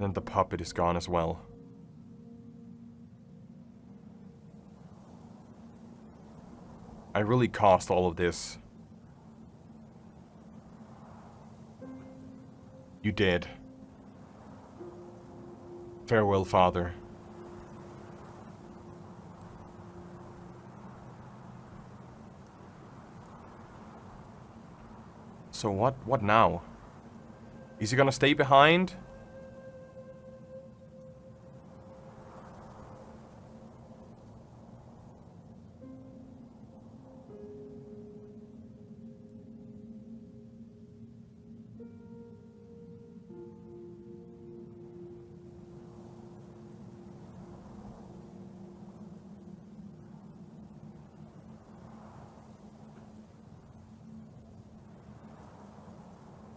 And the puppet is gone as well. I really caused all of this. You did. Farewell, Father. So what now? Is he gonna stay behind?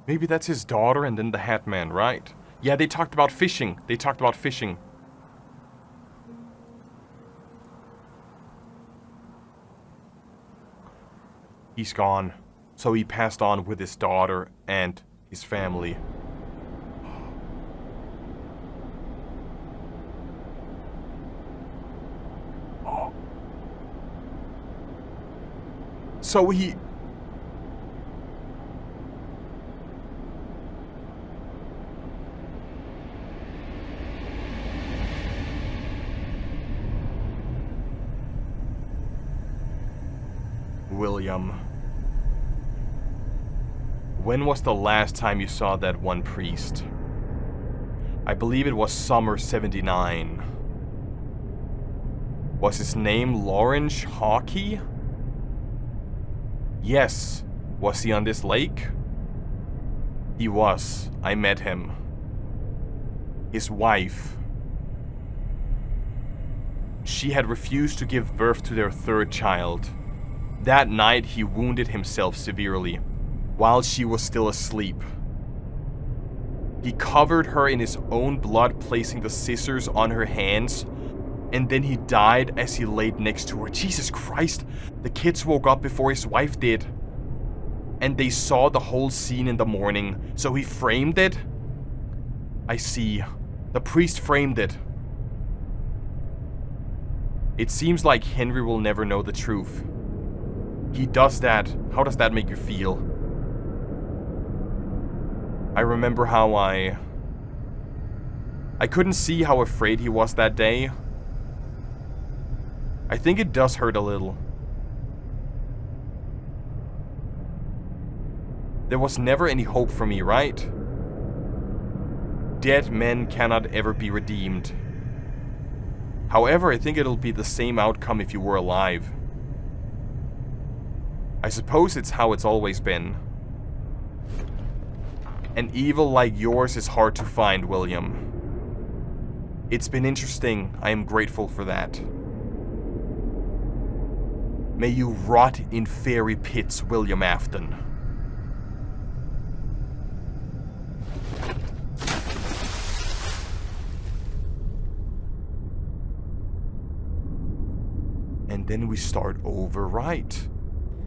Maybe that's his daughter and then the Hat Man, right? Yeah, they talked about fishing. They talked about fishing. He's gone. So he passed on with his daughter and his family. So he... William. When was the last time you saw that one priest? I believe it was summer 79. Was his name Lawrence Hawkey? Yes. Was he on this lake? He was. I met him. His wife. She had refused to give birth to their third child. That night he wounded himself severely, while she was still asleep. He covered her in his own blood, placing the scissors on her hands, and then he died as he laid next to her. Jesus Christ! The kids woke up before his wife did. And they saw the whole scene in the morning, so he framed it? I see. The priest framed it. It seems like Henry will never know the truth. He does that. How does that make you feel? I remember how I couldn't see how afraid he was that day. I think it does hurt a little. There was never any hope for me, right? Dead men cannot ever be redeemed. However, I think it'll be the same outcome if you were alive. I suppose it's how it's always been. An evil like yours is hard to find, William. It's been interesting. I am grateful for that. May you rot in fairy pits, William Afton. And then we start over, right?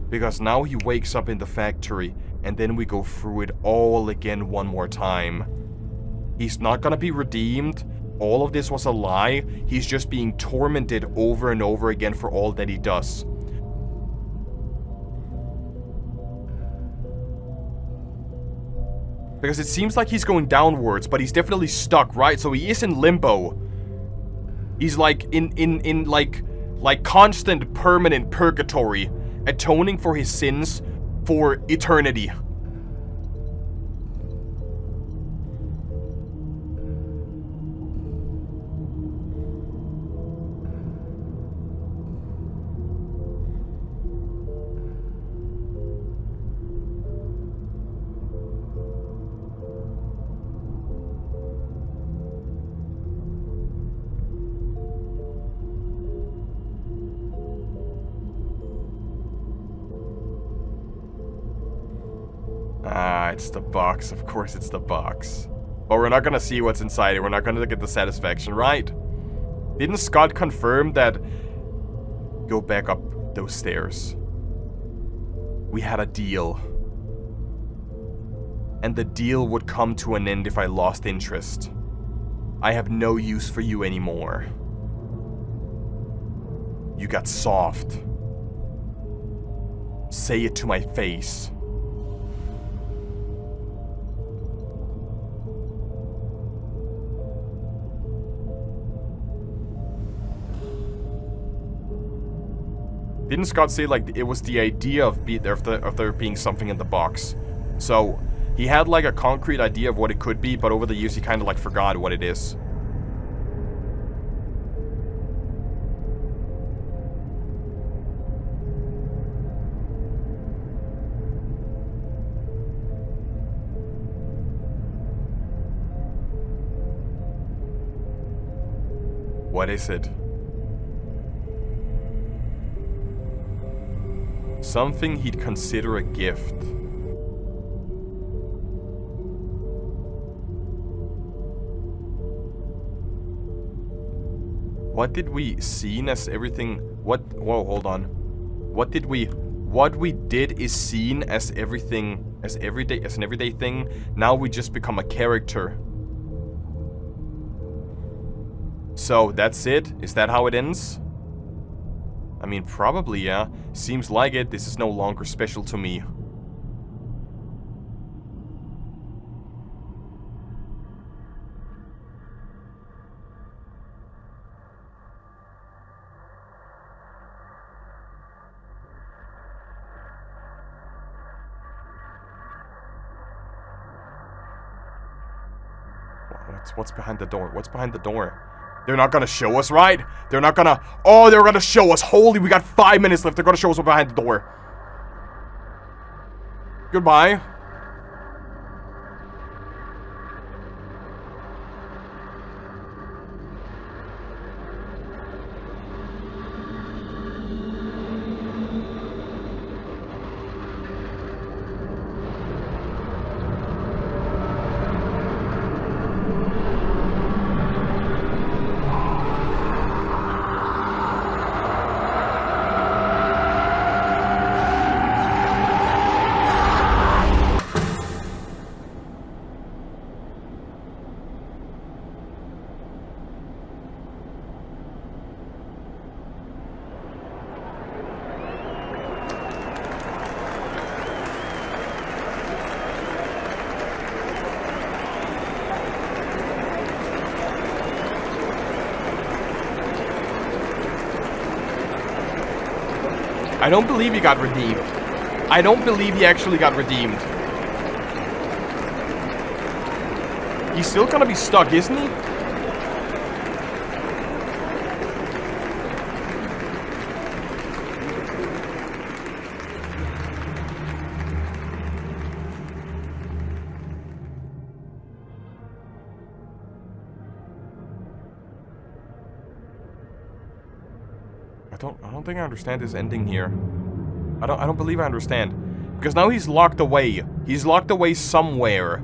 Because now he wakes up in the factory, and then we go through it all again one more time. He's not gonna be redeemed. All of this was a lie. He's just being tormented over and over again for all that he does. . Because it seems like he's going downwards, but he's definitely stuck, right? So he is in limbo. He's like in like constant permanent purgatory, atoning for his sins for eternity. Ah, it's the box. Of course it's the box. But we're not gonna see what's inside it. We're not gonna get the satisfaction, right? Didn't Scott confirm that... Go back up those stairs. We had a deal. And the deal would come to an end if I lost interest. I have no use for you anymore. You got soft. Say it to my face. Didn't Scott say, like, it was the idea of there being something in the box? So, he had, like, a concrete idea of what it could be, but over the years he kind of, like, forgot what it is. What is it? Something he'd consider a gift. What did we seen as everything? Whoa, hold on. What we did is seen as everything, as an everyday thing. Now we just become a character. So that's it? Is that how it ends? I mean, probably, yeah. Seems like it. This is no longer special to me. What's behind the door? What's behind the door? They're not gonna show us, right? They're not gonna... Oh, they're gonna show us. Holy, we got 5 minutes left. They're gonna show us what's behind the door. Goodbye. I don't believe he got redeemed. I don't believe he actually got redeemed. He's still gonna be stuck, isn't he? I don't think I understand this ending here. I don't believe I understand. Because now he's locked away. He's locked away somewhere.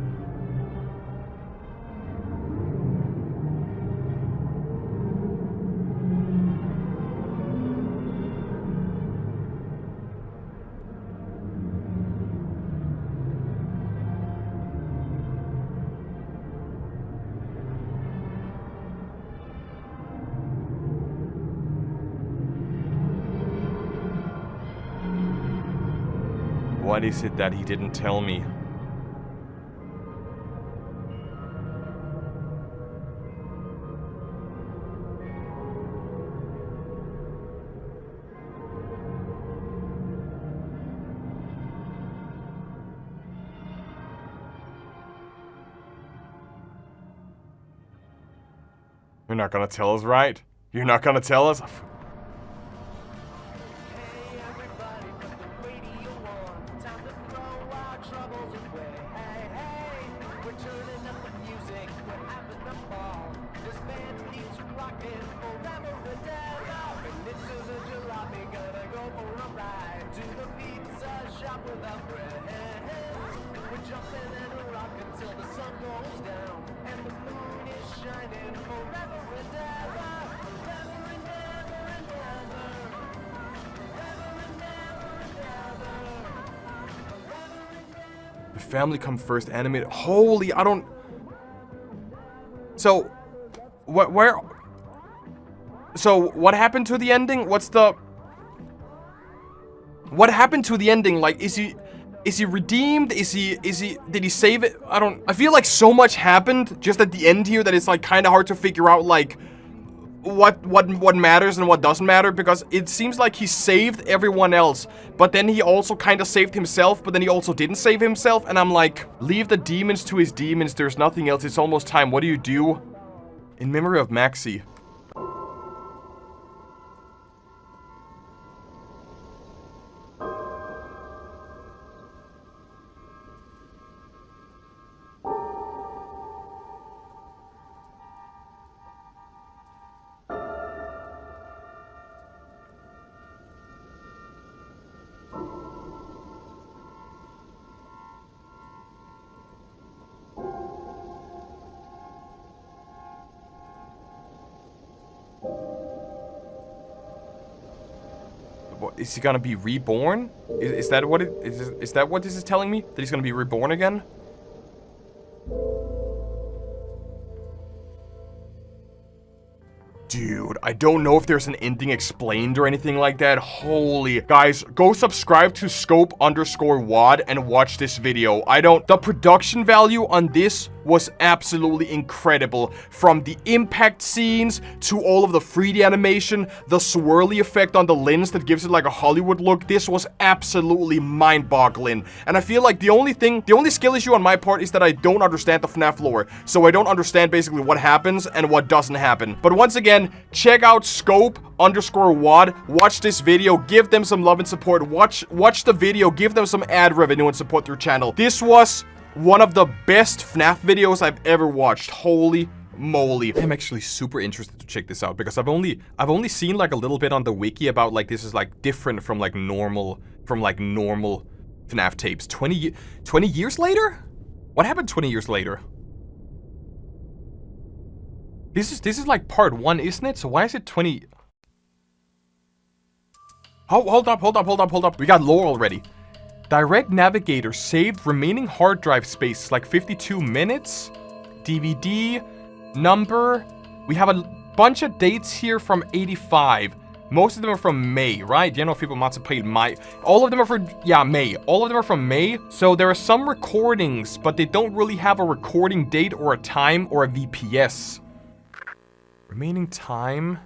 What is it that he didn't tell me? You're not gonna tell us, right? You're not gonna tell us? The family come first animated. Holy, I don't... So, where... So, what happened to the ending? What's the... What happened to the ending? Like, is he redeemed? Did he save it? I feel like so much happened just at the end here that it's like kind of hard to figure out like what matters and what doesn't matter, because it seems like he saved everyone else, but then he also kind of saved himself, but then he also didn't save himself, and I'm like, leave the demons to his demons, there's nothing else, it's almost time, what do you do? In memory of Maxie. Is he gonna be reborn? Is that what it is that what this is telling me? That he's gonna be reborn again? Dude, I don't know if there's an ending explained or anything like that. Holy. Guys, go subscribe to scope_wad and watch this video. The production value on this was absolutely incredible. From the impact scenes to all of the 3D animation, the swirly effect on the lens that gives it like a Hollywood look. This was absolutely mind-boggling. And I feel like the only skill issue on my part is that I don't understand the FNAF lore. So I don't understand basically what happens and what doesn't happen. But once again, check out scope_wad. Watch this video, give them some love and support. Watch the video, give them some ad revenue and support their channel. This was one of the best FNAF videos I've ever watched. Holy moly. I'm actually super interested to check this out because I've only seen like a little bit on the wiki about like this is like different from like normal FNAF tapes. 20 years later? What happened 20 years later? This is like part 1, isn't it? So why is it 20? Oh, hold up. We got lore already. Direct Navigator saved remaining hard drive space, like 52 minutes. DVD, number. We have a bunch of dates here from 85. Most of them are from May, right? You know, people must have played May. All of them are from, yeah, May. All of them are from May. So there are some recordings, but they don't really have a recording date or a time or a VPS. Remaining time.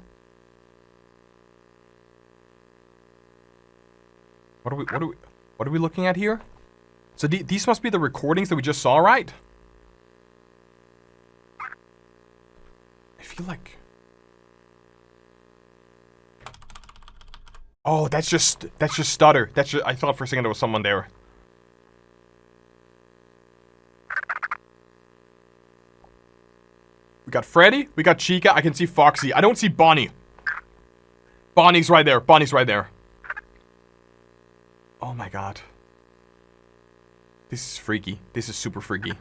What are we looking at here? So these must be the recordings that we just saw, right? I feel like... Oh, that's just stutter. I thought for a second there was someone there. We got Freddy, we got Chica, I can see Foxy. I don't see Bonnie. Bonnie's right there. Oh my god. This is freaky. This is super freaky.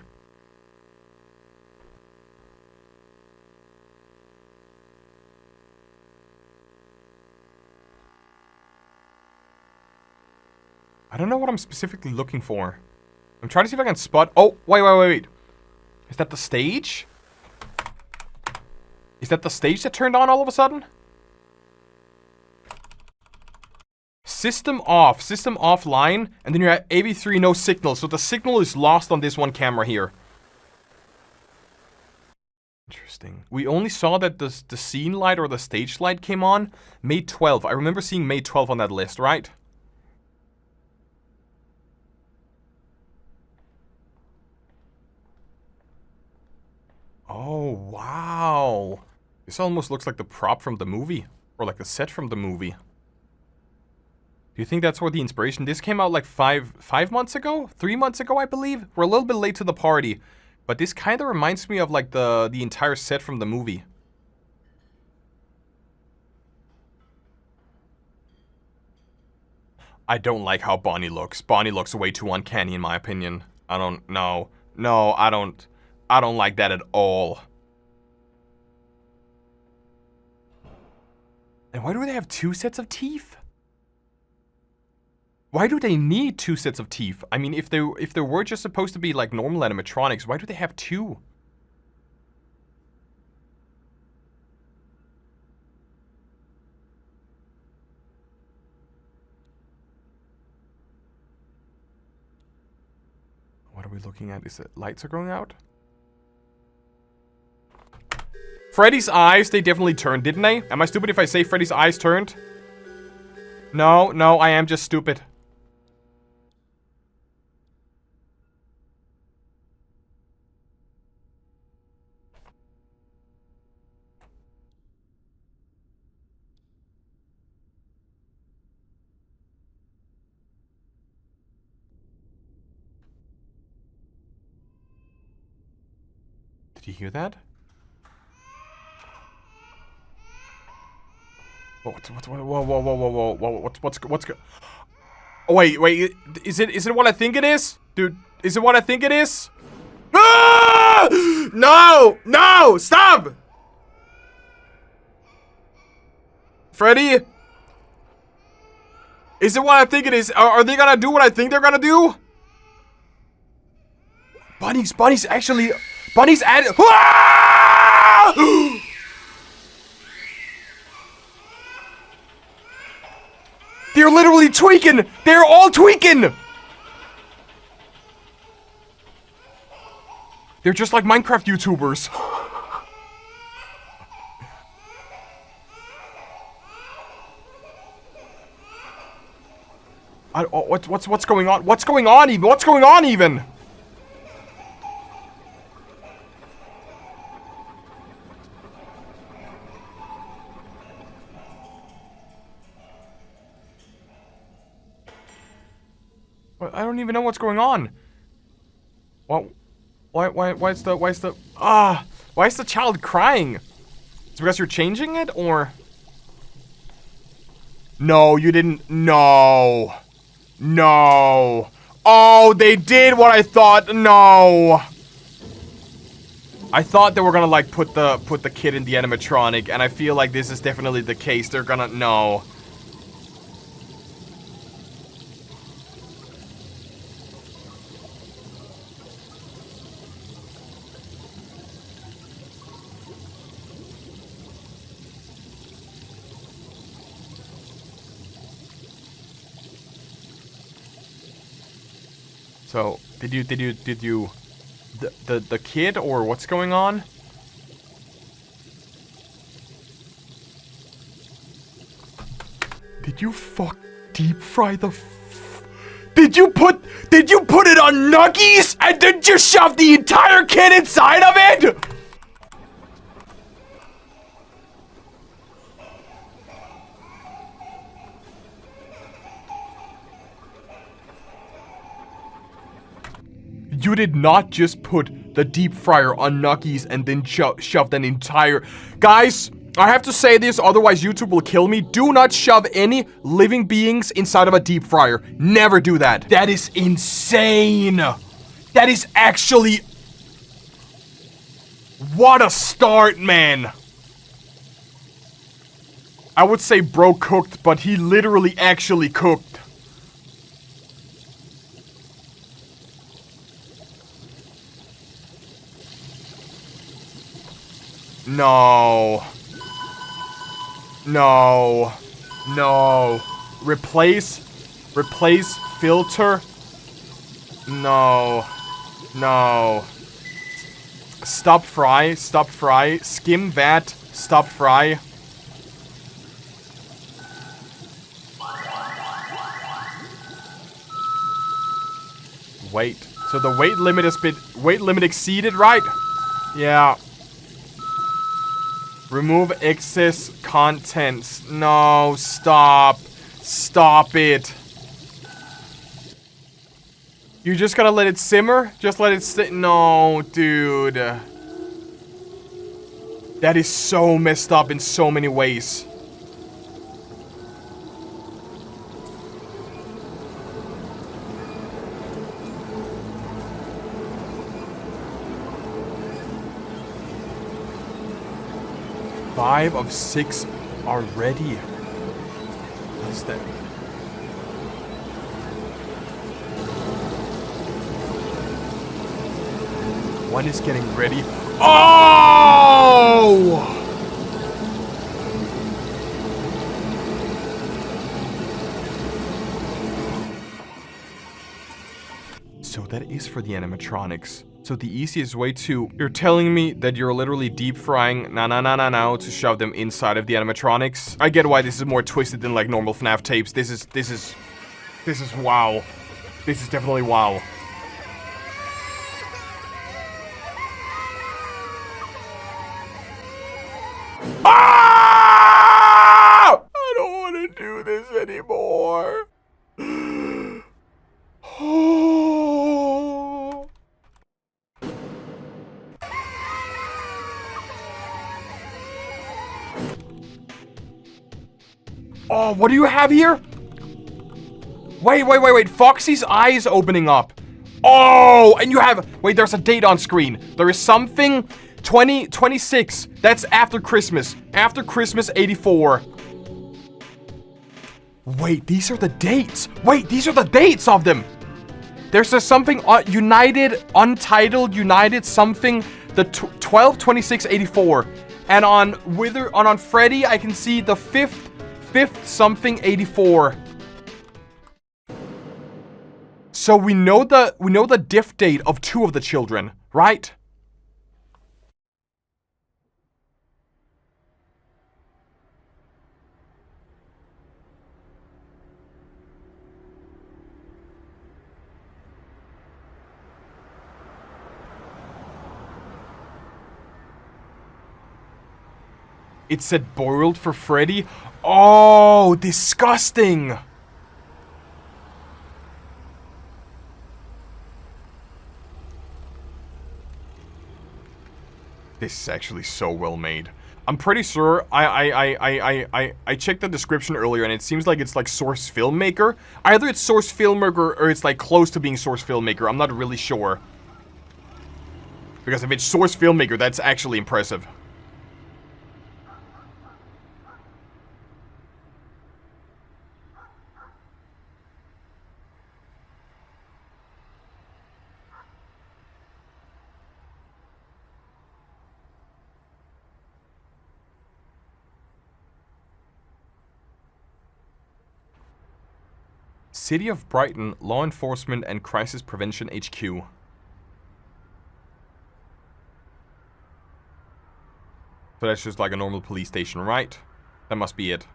I don't know what I'm specifically looking for. I'm trying to see if I can spot... Oh, wait. Is that the stage? Is that the stage that turned on all of a sudden? System off. System offline. And then you're at AV3, no signal. So the signal is lost on this one camera here. Interesting. We only saw that the scene light or the stage light came on May 12th. I remember seeing May 12th on that list, right? Oh, wow. This almost looks like the prop from the movie. Or like the set from the movie. Do you think that's where the inspiration... This came out like 5 months ago? 3 months ago, I believe? We're a little bit late to the party. But this kind of reminds me of like the entire set from the movie. I don't like how Bonnie looks. Bonnie looks way too uncanny in my opinion. I don't know. No, I don't like that at all. And why do they have 2 sets of teeth? Why do they need 2 sets of teeth? I mean, if they were just supposed to be like normal animatronics, why do they have 2? What are we looking at? Is it lights are going out? Freddy's eyes, they definitely turned, didn't they? Am I stupid if I say Freddy's eyes turned? No, I am just stupid. Did you hear that? Whoa, what's oh, wait, is it what I think it is? Dude, is it what I think it is? Ah! No, stop! Freddy? Is it what I think it is? Are they gonna do what I think they're gonna do? Bunny's actually... Bunny's at... Ah! They're literally tweaking! They're all tweaking! They're just like Minecraft YouTubers. What's going on? What's going on even? What's going on even? I don't even know what's going on. Why is the child crying? It's because you're changing it, or? No, you didn't. No. Oh, they did what I thought. No. I thought they were gonna like put the kid in the animatronic, and I feel like this is definitely the case. They're gonna no. So, did you, the kid, or what's going on? Did you deep fry the Did you put it on Nuggies, and then just shove the entire kid inside of it? You did not just put the deep fryer on Nuggies and then shoved an entire... Guys, I have to say this, otherwise YouTube will kill me. Do not shove any living beings inside of a deep fryer. Never do that. That is insane. That is actually... What a start, man. I would say bro cooked, but he literally actually cooked. No. Replace filter. No. Stop fry. Skim that. Stop fry. Wait. So the weight limit exceeded, right? Yeah. Remove excess contents. No, stop. Stop it. You just gotta let it simmer? Just let it sit. No, dude. That is so messed up in so many ways. Five of 6 already. What's that? One is getting ready. Oh! So that is for the animatronics. So the easiest way to... You're telling me that you're literally deep frying now to shove them inside of the animatronics? I get why this is more twisted than like normal FNAF tapes. This is wow. This is definitely wow. Ah! I don't want to do this anymore. Oh, what do you have here? Wait. Foxy's eyes opening up. Oh, and you have... Wait, there's a date on screen. There is something... 2026. That's after Christmas. After Christmas 84. Wait, these are the dates. Wait, these are the dates of them. There's a something... United, Untitled, United something. The 12/26/84. And on Freddy, I can see the 5th something 84. So we know the diff date of 2 of the children, right? It said boiled for Freddy. Oh, disgusting. This is actually so well made. I'm pretty sure I checked the description earlier and it seems like it's like Source Filmmaker. Either it's Source Filmmaker or it's like close to being Source Filmmaker. I'm not really sure. Because if it's Source Filmmaker, that's actually impressive. City of Brighton Law Enforcement and Crisis Prevention HQ. So that's just like a normal police station, right? That must be it.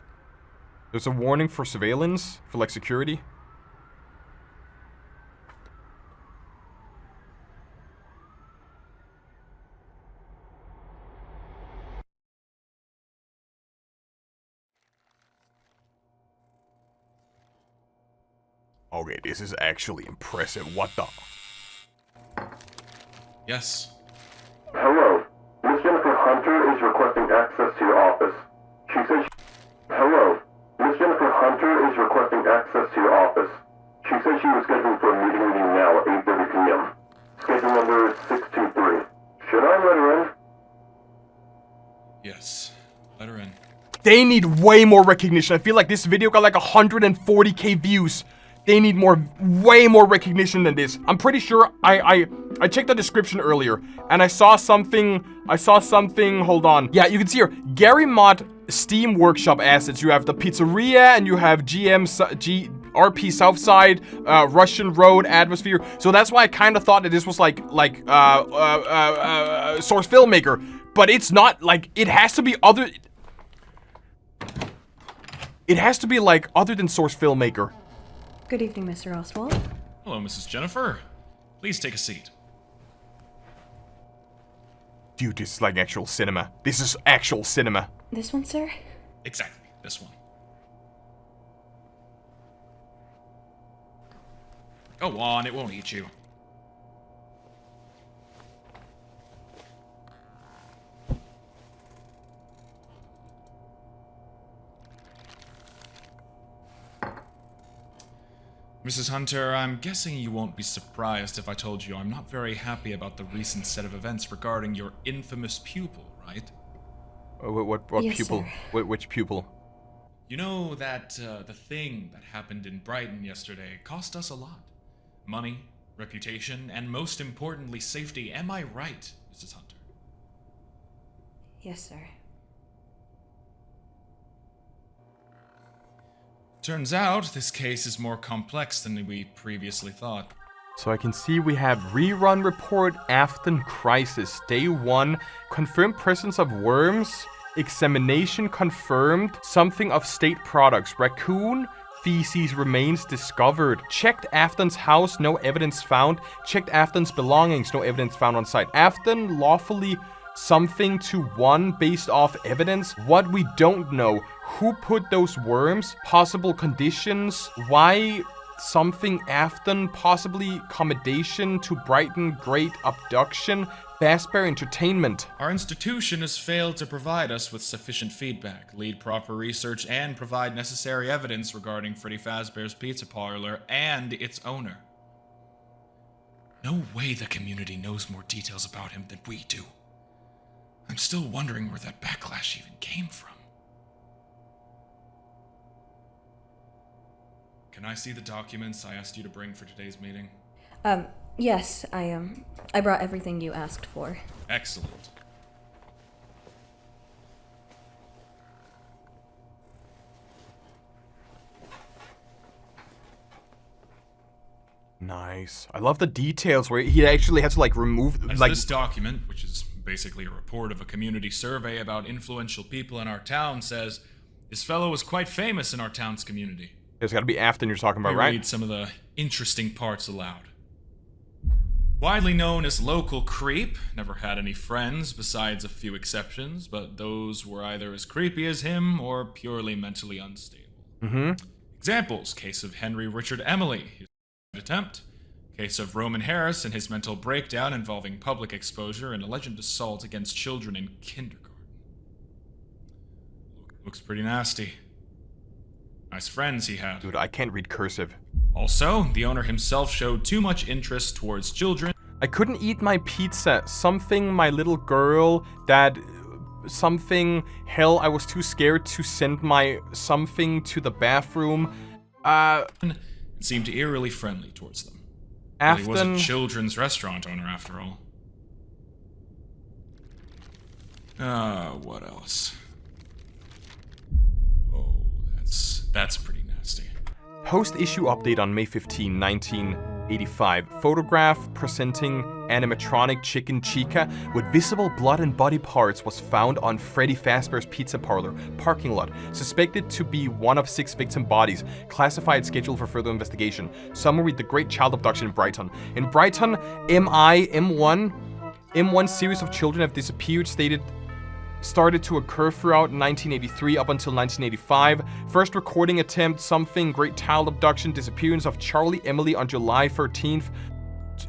There's a warning for surveillance, for like security. Okay, this is actually impressive. What the? Yes. Hello. Miss Jennifer Hunter is requesting access to your office. She says Hello. Miss Jennifer Hunter is requesting access to your office. She says she was scheduled for a meeting with you now at 8:30 p.m. Schedule number is 623. Should I let her in? Yes. Let her in. They need way more recognition. I feel like this video got like 140k views. They need way more recognition than this. I'm pretty sure I checked the description earlier and I saw something, hold on. Yeah, you can see here, Gary Mott Steam Workshop assets. You have the pizzeria and you have RP Southside, Russian Road, Atmosphere. So that's why I kind of thought that this was like Source Filmmaker, but it's not. Like, it has to be other. It has to be like other than Source Filmmaker. Good evening, Mr. Oswald. Hello, Mrs. Jennifer. Please take a seat. Dude, this is like actual cinema. This is actual cinema. This one, sir? Exactly, this one. Go on, it won't eat you. Mrs. Hunter, I'm guessing you won't be surprised if I told you I'm not very happy about the recent set of events regarding your infamous pupil, right? What Yes, pupil? sir. Which pupil? You know that the thing that happened in Brighton yesterday cost us a lot. Money, reputation, and most importantly, safety. Am I right, Mrs. Hunter? Yes, sir. Turns out, this case is more complex than we previously thought. So I can see we have rerun report, Afton crisis, day 1, confirmed presence of worms, examination confirmed, something of state products, raccoon, feces remains discovered, checked Afton's house, no evidence found, checked Afton's belongings, no evidence found on site. Afton lawfully something to 1 based off evidence. What we don't know, who put those worms, possible conditions, why something Afton, possibly accommodation to Brighton, great abduction, Fazbear Entertainment. Our institution has failed to provide us with sufficient feedback, lead proper research, and provide necessary evidence regarding Freddy Fazbear's Pizza Parlor and its owner. No way the community knows more details about him than we do. I'm still wondering where that backlash even came from. Can I see the documents I asked you to bring for today's meeting? Yes, I brought everything you asked for. Excellent. Nice. I love the details where he actually has to like remove This document, which is basically a report of a community survey about influential people in our town, says this fellow was quite famous in our town's community. There's gotta be Afton you're talking about, I right? read some of the interesting parts aloud. Widely known as local creep, never had any friends besides a few exceptions, but those were either as creepy as him or purely mentally unstable. Mm-hmm. Examples: case of Henry Richard Emily, his attempt; case of Roman Harris and his mental breakdown involving public exposure and alleged assault against children in kindergarten. Looks pretty nasty. Nice friends he had. Dude, I can't read cursive. Also, the owner himself showed too much interest towards children. I couldn't eat my pizza. Something, my little girl, that... something... Hell, I was too scared to send my something to the bathroom. And seemed eerily friendly towards them. Well, he was a children's restaurant owner, after all. What else? Oh, that's pretty nasty. Post-issue update on May 15, 1985. Photograph presenting animatronic chicken Chica with visible blood and body parts was found on Freddy Fazbear's Pizza Parlor parking lot. Suspected to be one of 6 victim bodies. Classified, scheduled for further investigation. Summary: the Great Child Abduction in Brighton. In Brighton, M1 series of children have disappeared, started to occur throughout 1983 up until 1985. First recording attempt, something, Great Child Abduction, disappearance of Charlie Emily on July 13th.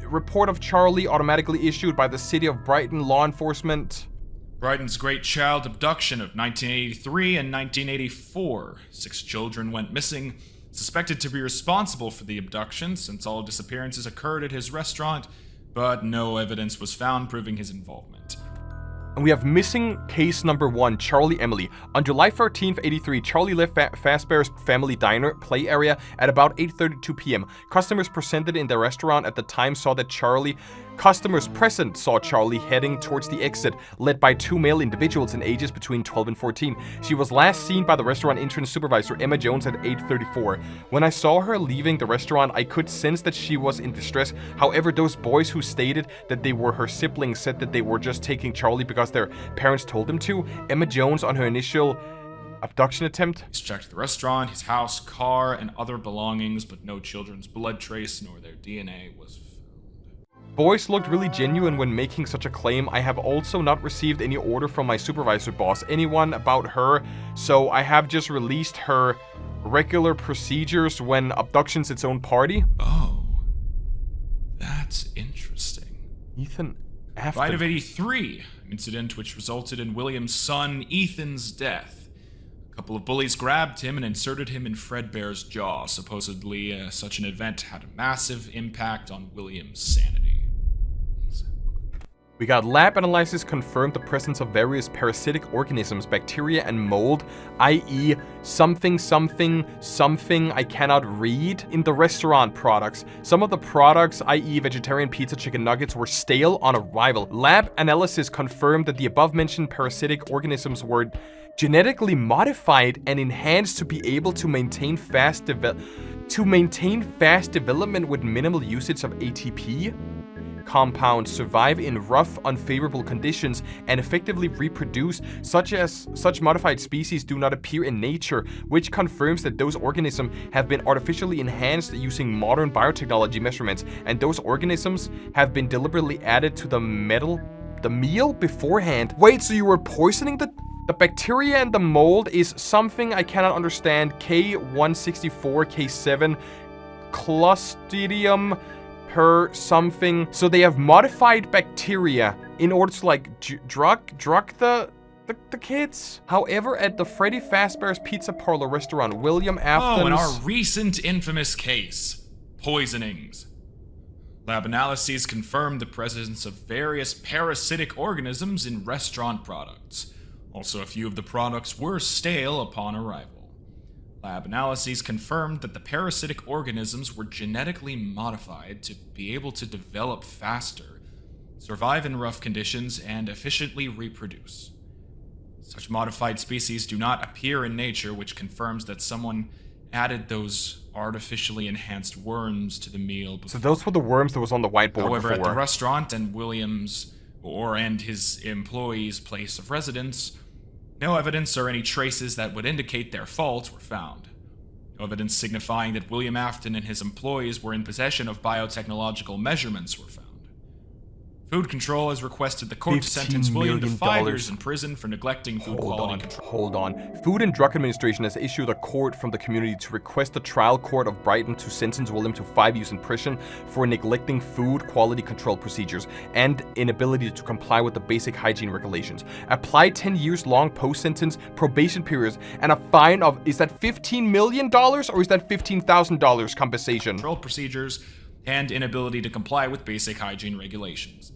Report of Charlie automatically issued by the City of Brighton law enforcement. Brighton's Great Child Abduction of 1983 and 1984. 6 children went missing, suspected to be responsible for the abduction since all disappearances occurred at his restaurant, but no evidence was found proving his involvement. And we have missing case number 1, Charlie Emily. On July 13th, 83, Charlie left Fazbear's Family Diner play area at about 8:32 p.m. Customers present in the restaurant at the time saw Charlie heading towards the exit, led by 2 male individuals in ages between 12 and 14. She was last seen by the restaurant entrance supervisor, Emma Jones, at 8:34. When I saw her leaving the restaurant, I could sense that she was in distress. However, those boys who stated that they were her siblings said that they were just taking Charlie because their parents told them to. Emma Jones, on her initial abduction attempt, He's checked the restaurant, his house, car, and other belongings, but no children's blood trace nor their DNA was found. Boys looked really genuine when making such a claim. I have also not received any order from my supervisor boss, anyone about her, so I have just released her regular procedures when abduction's its own party. Oh. That's interesting. Ethan after... Fight of 83, an incident which resulted in William's son Ethan's death. A couple of bullies grabbed him and inserted him in Fredbear's jaw. Supposedly, such an event had a massive impact on William's sanity. We got lab analysis confirmed the presence of various parasitic organisms, bacteria and mold, i.e. something I cannot read, in the restaurant products. Some of the products, i.e. vegetarian pizza chicken nuggets, were stale on arrival. Lab analysis confirmed that the above-mentioned parasitic organisms were genetically modified and enhanced to be able to maintain fast development with minimal usage of ATP. Compounds survive in rough, unfavorable conditions and effectively reproduce, such modified species do not appear in nature, which confirms that those organisms have been artificially enhanced using modern biotechnology measurements, and those organisms have been deliberately added to the meal beforehand. Wait, so you were poisoning the bacteria and the mold is something I cannot understand. K164, K7, Clostridium per something. So they have modified bacteria in order to like drug the kids. However, at the Freddy Fazbear's Pizza Parlor restaurant, William Afton's... Oh, in our recent infamous case, poisonings. Lab analyses confirmed the presence of various parasitic organisms in restaurant products. Also, a few of the products were stale upon arrival. Lab analyses confirmed that the parasitic organisms were genetically modified to be able to develop faster, survive in rough conditions, and efficiently reproduce. Such modified species do not appear in nature, which confirms that someone added those artificially enhanced worms to the meal before. So those were the worms that was on the whiteboard However, before. at the restaurant and Williams and his employees' place of residence, no evidence or any traces that would indicate their fault were found. No evidence signifying that William Afton and his employees were in possession of biotechnological measurements were found. Food Control has requested the court to sentence William to 5 years in prison for neglecting food quality control. Hold on. Food and Drug Administration has issued a court from the community to request the trial court of Brighton to sentence William to 5 years in prison for neglecting food quality control procedures and inability to comply with the basic hygiene regulations. Apply 10 years long post-sentence probation periods and a fine of, is that $15 million or is that $15,000 compensation? Control procedures and inability to comply with basic hygiene regulations.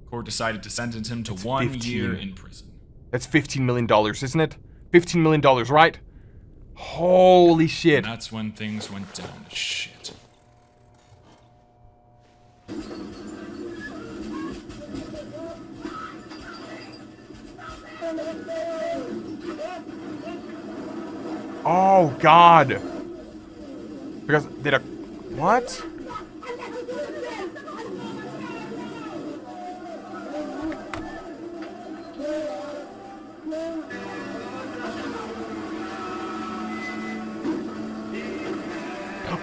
Court decided to sentence him to 1 year in prison. That's $15 million, isn't it? $15 million, right? Holy shit. And that's when things went down to shit. Oh, God. Because, what?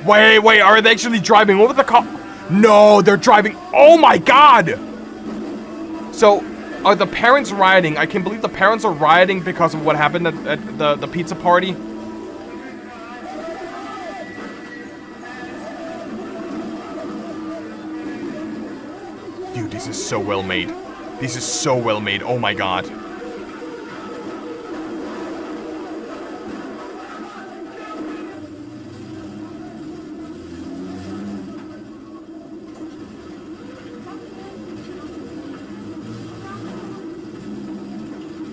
Wait, are they actually driving over the car? No, they're driving. Oh my God! So, are the parents rioting? I can't believe the parents are rioting because of what happened at the pizza party. Dude, this is so well made. This is so well made. Oh my God.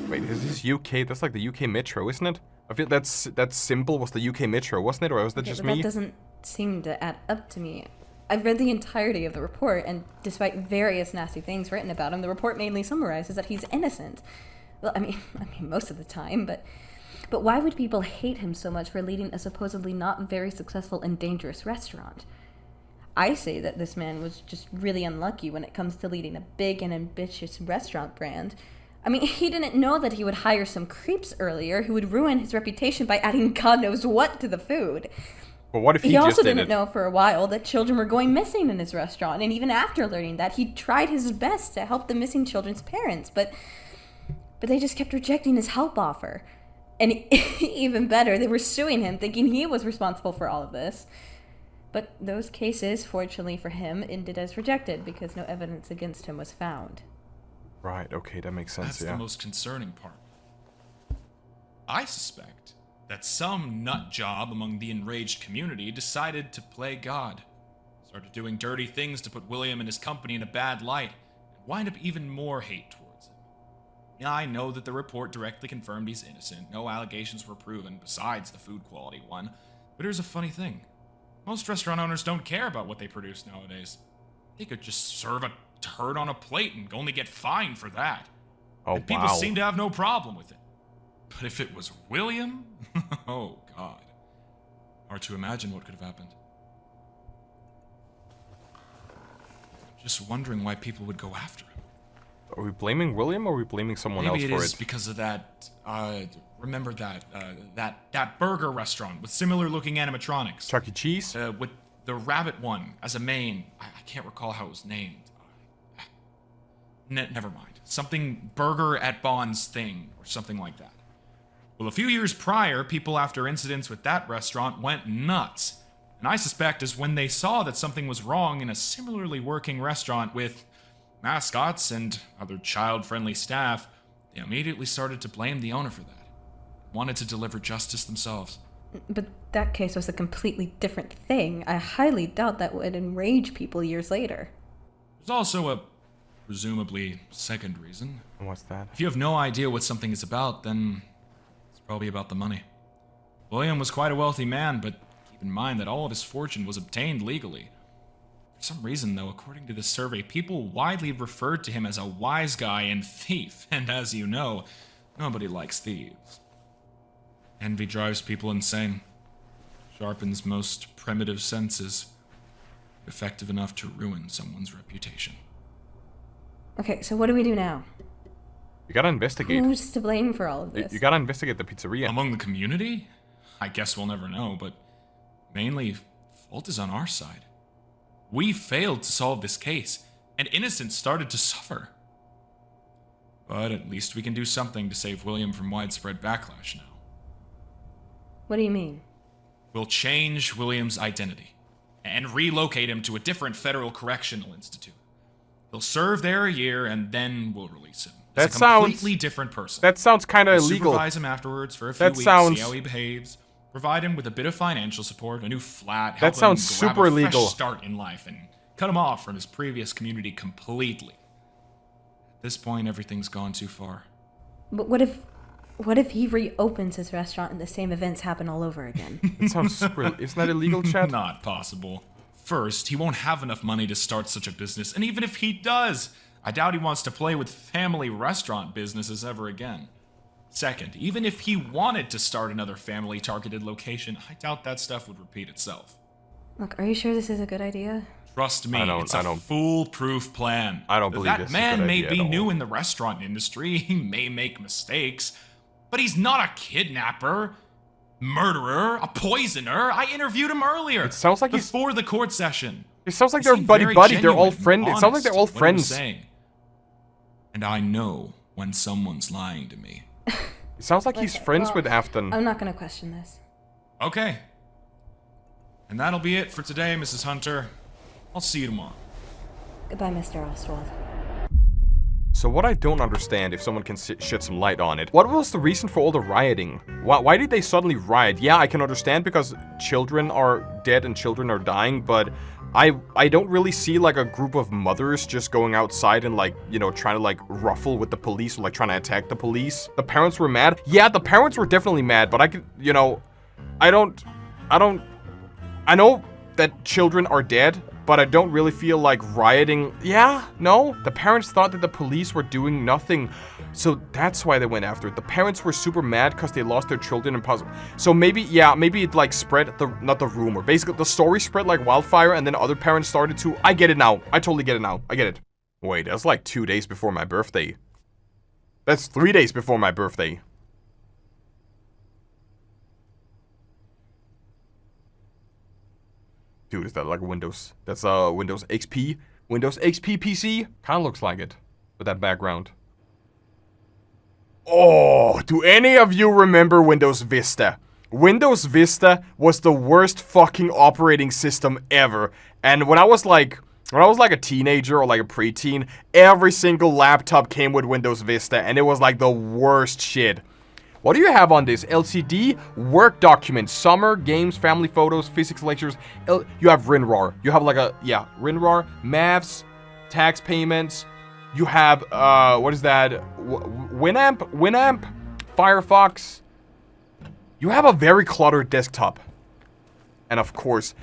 Wait, is this UK? That's like the UK Metro, isn't it? I feel that symbol was the UK Metro, wasn't it? Or was that just me? That doesn't seem to add up to me. I've read the entirety of the report, and despite various nasty things written about him, the report mainly summarizes that he's innocent. Well, I mean, most of the time, but why would people hate him so much for leading a supposedly not very successful and dangerous restaurant? I say that this man was just really unlucky when it comes to leading a big and ambitious restaurant brand. I mean, he didn't know that he would hire some creeps earlier who would ruin his reputation by adding God knows what to the food. But what if he also just did didn't it? know for a while that children were going missing in his restaurant, and even after learning that, he tried his best to help the missing children's parents, but they just kept rejecting his help offer. And even better, they were suing him, thinking he was responsible for all of this. But those cases, fortunately for him, ended as rejected because no evidence against him was found. Right, okay, that makes sense, That's yeah. the most concerning part. I suspect that some nut job among the enraged community decided to play God. Started doing dirty things to put William and his company in a bad light, and wind up even more hate towards him. Yeah, I know that the report directly confirmed he's innocent. No allegations were proven, besides the food quality one. But here's a funny thing. Most restaurant owners don't care about what they produce nowadays. They could just serve a turd on a plate and only get fined for that. Oh, and people wow. seem to have no problem with it. But if it was William? Oh, God. Hard to imagine what could have happened. I'm just wondering why people would go after him. Are we blaming William or are we blaming someone else Maybe for it is it? because of that, remember that burger restaurant with similar looking animatronics. Chuck E. Cheese? With the rabbit one as a main. I can't recall how it was named. Never mind. Something Burger at Bond's thing, or something like that. Well, a few years prior, people after incidents with that restaurant went nuts. And I suspect is when they saw that something was wrong in a similarly working restaurant with mascots and other child-friendly staff, they immediately started to blame the owner for that. Wanted to deliver justice themselves. But that case was a completely different thing. I highly doubt that would enrage people years later. There's also a presumably second reason. What's that? If you have no idea what something is about, then it's probably about the money. William was quite a wealthy man, but keep in mind that all of his fortune was obtained legally. For some reason, though, according to this survey, people widely referred to him as a wise guy and thief, and as you know, nobody likes thieves. Envy drives people insane, sharpens most primitive senses, effective enough to ruin someone's reputation. Okay, so what do we do now? You gotta investigate. Who's to blame for all of this? You gotta investigate the pizzeria. Among the community? I guess we'll never know, but mainly, fault is on our side. We failed to solve this case, and innocents started to suffer. But at least we can do something to save William from widespread backlash now. What do you mean? We'll change William's identity and relocate him to a different federal correctional institute. He'll serve there a year, and then we'll release him. That As a sounds completely different person. That sounds kind of We'll illegal. Supervise him afterwards for a few That weeks, sounds- see how he behaves, provide him with a bit of financial support, a new flat, help That sounds him grab super a fresh illegal. start in life, and cut him off from his previous community completely. At this point, everything's gone too far. But what if he reopens his restaurant and the same events happen all over again? It sounds super... Isn't that illegal, Chad? Not possible. First, he won't have enough money to start such a business, and even if he does, I doubt he wants to play with family restaurant businesses ever again. Second, even if he wanted to start another family-targeted location, I doubt that stuff would repeat itself. Look, are you sure this is a good idea? Trust me, I it's don't- a foolproof plan. I don't believe that this is a man good may idea be at all. new in the restaurant industry, he may make mistakes, but he's not a kidnapper, murderer, a poisoner. I interviewed him earlier. It sounds like he's... before the court session. It sounds like He they're seemed buddy very buddy. They're all genuine, friends. It sounds like they're all honest in what he was friends. saying. And I know when someone's lying to me. It sounds like he's Okay, friends well, with Afton. I'm not gonna question this. Okay. And that'll be it for today, Mrs. Hunter. I'll see you tomorrow. Goodbye, Mr. Ostwald. So what I don't understand, if someone can shed some light on it, what was the reason for all the rioting? Why did they suddenly riot? Yeah, I can understand because children are dead and children are dying, but I don't really see like a group of mothers just going outside and like, you know, trying to like ruffle with the police or like trying to attack the police. The parents were mad. Yeah, the parents were definitely mad, but I could, you know, I know that children are dead, but I don't really feel like rioting. Yeah, no. The parents thought that the police were doing nothing, so that's why they went after it. The parents were super mad because they lost their children and puzzle. So maybe, yeah, maybe it like spread, not the rumor. Basically, the story spread like wildfire, and then other parents started to. I get it now. I totally get it now. I get it. Wait, that's like 2 days before my birthday. That's 3 days before my birthday. Dude, is that like a Windows? That's a Windows XP? Windows XP PC? Kinda looks like it. With that background. Oh, do any of you remember Windows Vista? Windows Vista was the worst fucking operating system ever. And when I was like a teenager or like a preteen, every single laptop came with Windows Vista, and it was like the worst shit. What do you have on this? LCD, work documents, summer, games, family photos, physics lectures. You have WinRAR. You have like a, yeah, WinRAR, maths, tax payments. You have, what is that? Winamp, Firefox. You have a very cluttered desktop. And of course,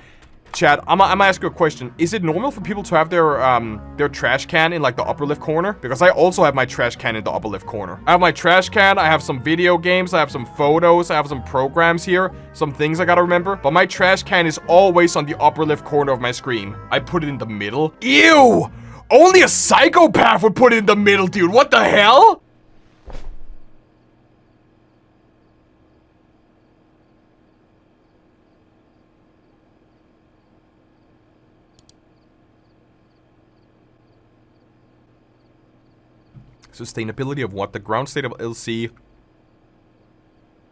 chat, I'm gonna ask you a question. Is it normal for people to have their trash can in like the upper left corner? Because I also have my trash can in the upper left corner. I have my trash can, I have some video games, I have some photos, I have some programs here, some things I gotta remember. But my trash can is always on the upper left corner of my screen. I put it in the middle. Ew! Only a psychopath would put it in the middle, dude. What the hell? Sustainability of what? The ground state of LC.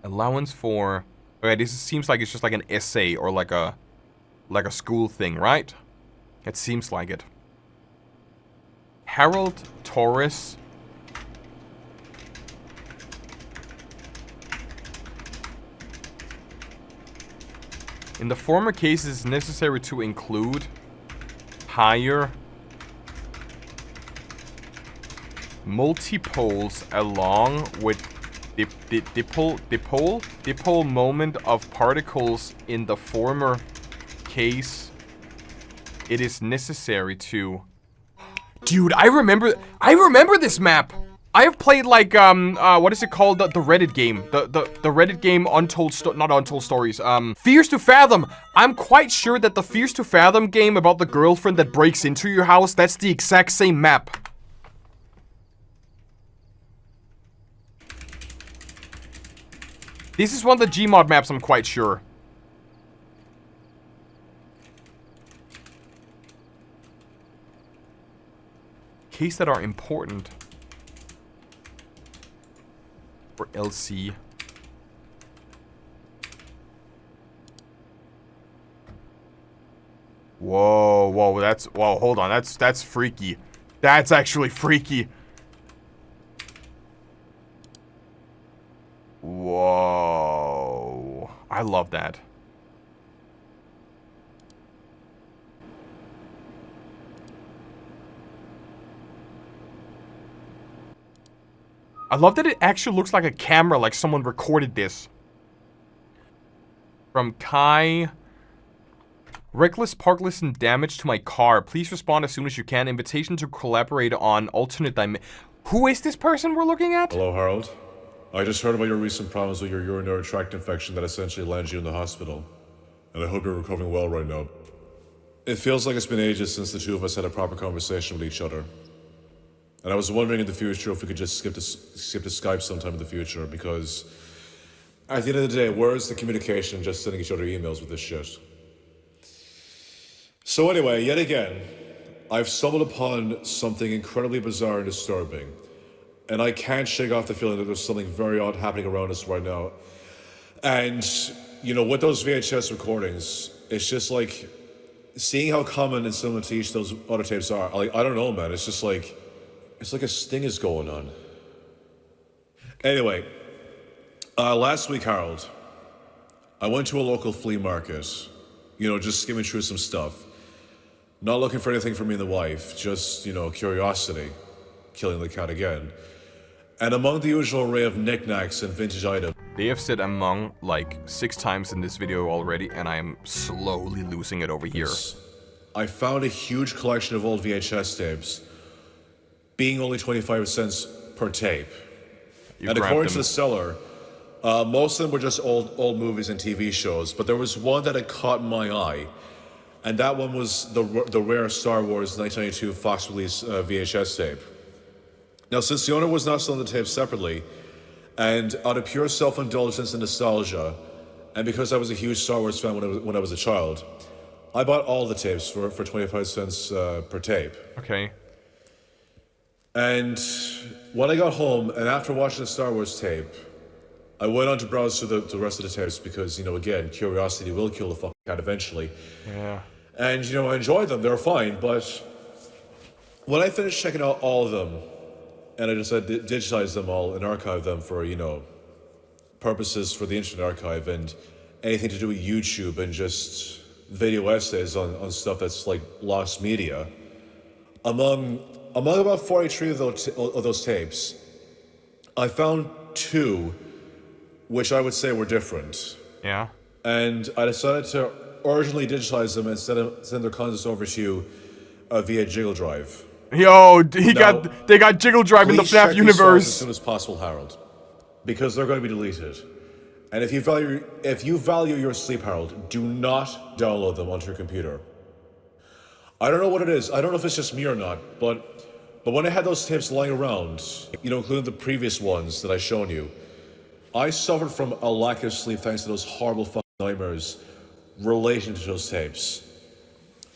Allowance for... Okay, this seems like it's just like an essay or like a school thing, right? It seems like it. Harold Torres. In the former cases, it's necessary to include higher multipoles along with dipole moment of particles. In the former case, it is necessary to... Dude, I remember this map. I have played like what is it called? The Reddit game. The Reddit game not Untold Stories. Fears to Fathom. I'm quite sure that the Fears to Fathom game about the girlfriend that breaks into your house, that's the exact same map. This is one of the Gmod maps, I'm quite sure. Keys that are important for LC. Whoa, hold on, that's freaky. That's actually freaky. Whoa, I love that. I love that it actually looks like a camera, like someone recorded this. From Kai. Reckless parkless and damage to my car. Please respond as soon as you can. Invitation to collaborate on alternate dimension. Who is this person we're looking at? Hello, Harold. I just heard about your recent problems with your urinary tract infection that essentially landed you in the hospital. And I hope you're recovering well right now. It feels like it's been ages since the two of us had a proper conversation with each other. And I was wondering in the future if we could just skip to Skype sometime in the future, because at the end of the day, where is the communication just sending each other emails with this shit? So anyway, yet again, I've stumbled upon something incredibly bizarre and disturbing. And I can't shake off the feeling that there's something very odd happening around us right now. And, you know, with those VHS recordings, it's just like, seeing how common and similar to each those other tapes are, like, I don't know, man, it's just like, it's like a sting is going on. Anyway, last week, Harold, I went to a local flea market, you know, just skimming through some stuff. Not looking for anything for me and the wife, just, you know, curiosity, killing the cat again. And among the usual array of knickknacks and vintage items... They have said among like 6 times in this video already, and I am slowly losing it over here. I found a huge collection of old VHS tapes, being only 25 cents per tape. And according to the seller, most of them were just old movies and TV shows, but there was one that had caught my eye, and that one was the rare Star Wars 1992 Fox release VHS tape. Now, since the owner was not selling the tape separately, and out of pure self-indulgence and nostalgia, and because I was a huge Star Wars fan when I was a child, I bought all the tapes for 25 cents per tape. Okay. And when I got home, and after watching the Star Wars tape, I went on to browse through the rest of the tapes because, you know, again, curiosity will kill the fucking cat eventually. Yeah. And, you know, I enjoyed them. They were fine, but when I finished checking out all of them, and I decided to digitize them all and archive them for, you know, purposes for the Internet Archive and anything to do with YouTube and just video essays on stuff that's like lost media, among about 43 of those tapes, I found 2 which I would say were different. Yeah. And I decided to urgently digitize them and send their contents over to you via Jiggle Drive. Yo, they got Jiggle Drive in the FNAF universe. As soon as possible, Harold, because they're going to be deleted. And if you value your sleep, Harold, do not download them onto your computer. I don't know what it is. I don't know if it's just me or not, but when I had those tapes lying around, you know, including the previous ones that I've shown you, I suffered from a lack of sleep thanks to those horrible fucking nightmares relating to those tapes.